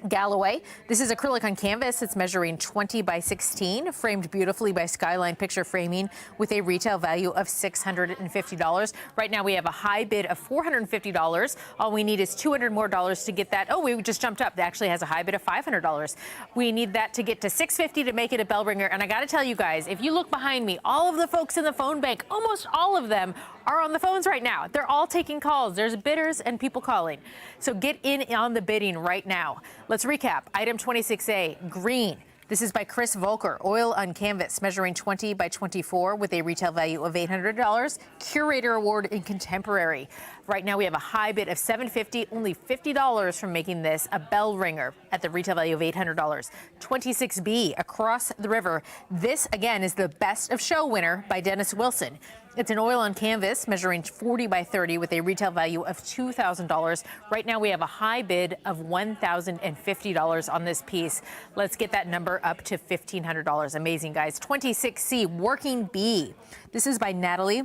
Galloway. This is acrylic on canvas. It's measuring 20 by 16, framed beautifully by Skyline Picture Framing with a retail value of $650. Right now we have a high bid of $450. All we need is $200 more to get that. Oh, we just jumped up. It actually has a high bid of $500. We need that to get to $650 to make it a bell ringer. And I got to tell you guys, if you look behind me, all of the folks in the phone bank, almost all of them are on the phones right now. They're all taking calls. There's bidders and people calling. So get in on the bidding right now. Let's recap. Item 26A, green. This is by Chris Volker, oil on canvas, measuring 20 by 24 with a retail value of $800. Curator Award in Contemporary. Right now we have a high bid of $750, only $50 from making this a bell ringer at the retail value of $800. 26B, Across the River. This, again, is the Best of Show winner by Dennis Wilson. It's an oil on canvas measuring 40 by 30 with a retail value of $2,000. Right now we have a high bid of $1,050 on this piece. Let's get that number up to $1,500. Amazing, guys. 26C, Working Bee. This is by Natalie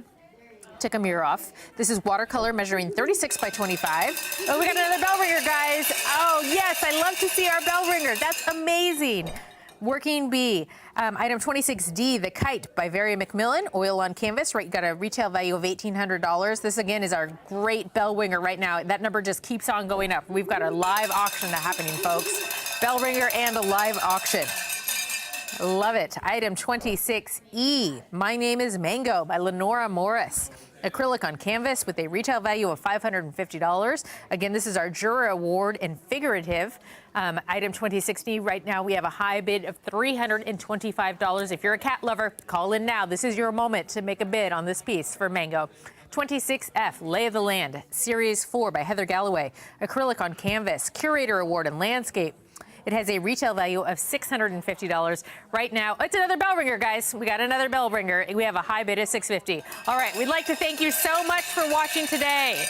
Tikamiroff. This is watercolor measuring 36 by 25. Oh, we got another bell ringer, guys. Oh, yes, I love to see our bell ringer. That's amazing. Working Bee. Item 26D, The Kite by Barrera Macmillan, oil on canvas. Right, got a retail value of $1,800. This, again, is our great bell ringer right now. That number just keeps on going up. We've got a live auction happening, folks. Bell ringer and a live auction. Love it. Item 26E, My Name is Mango by Lenora Morris. Acrylic on canvas with a retail value of $550. Again, this is our Juried Award in Figurative. Item 26D, right now we have a high bid of $325. If you're a cat lover, call in now. This is your moment to make a bid on this piece for Mango. 26F, Lay of the Land, Series 4 by Heather Galloway. Acrylic on canvas, Curator Award in Landscape. It has a retail value of $650. Right now, it's another bell ringer, guys. We got another bell ringer. We have a high bid of $650. All right, we'd like to thank you so much for watching today.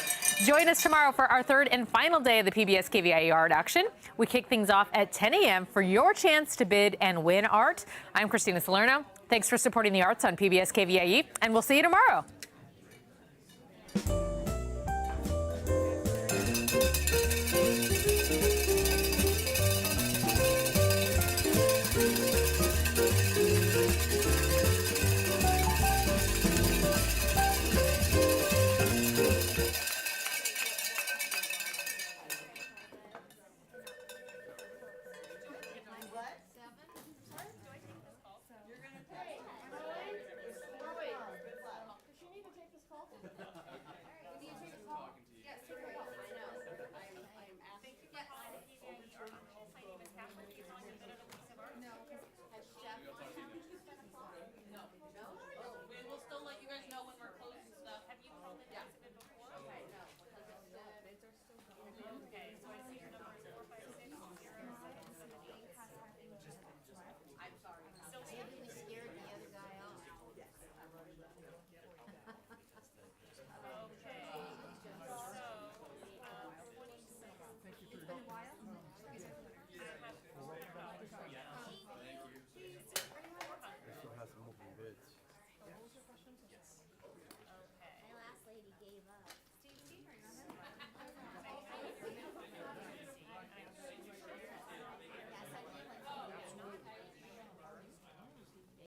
Join us tomorrow for our third and final day of the PBS KVIE art auction. We kick things off at 10 a.m. for your chance to bid and win art. I'm Christina Salerno. Thanks for supporting the arts on PBS KVIE, and we'll see you tomorrow.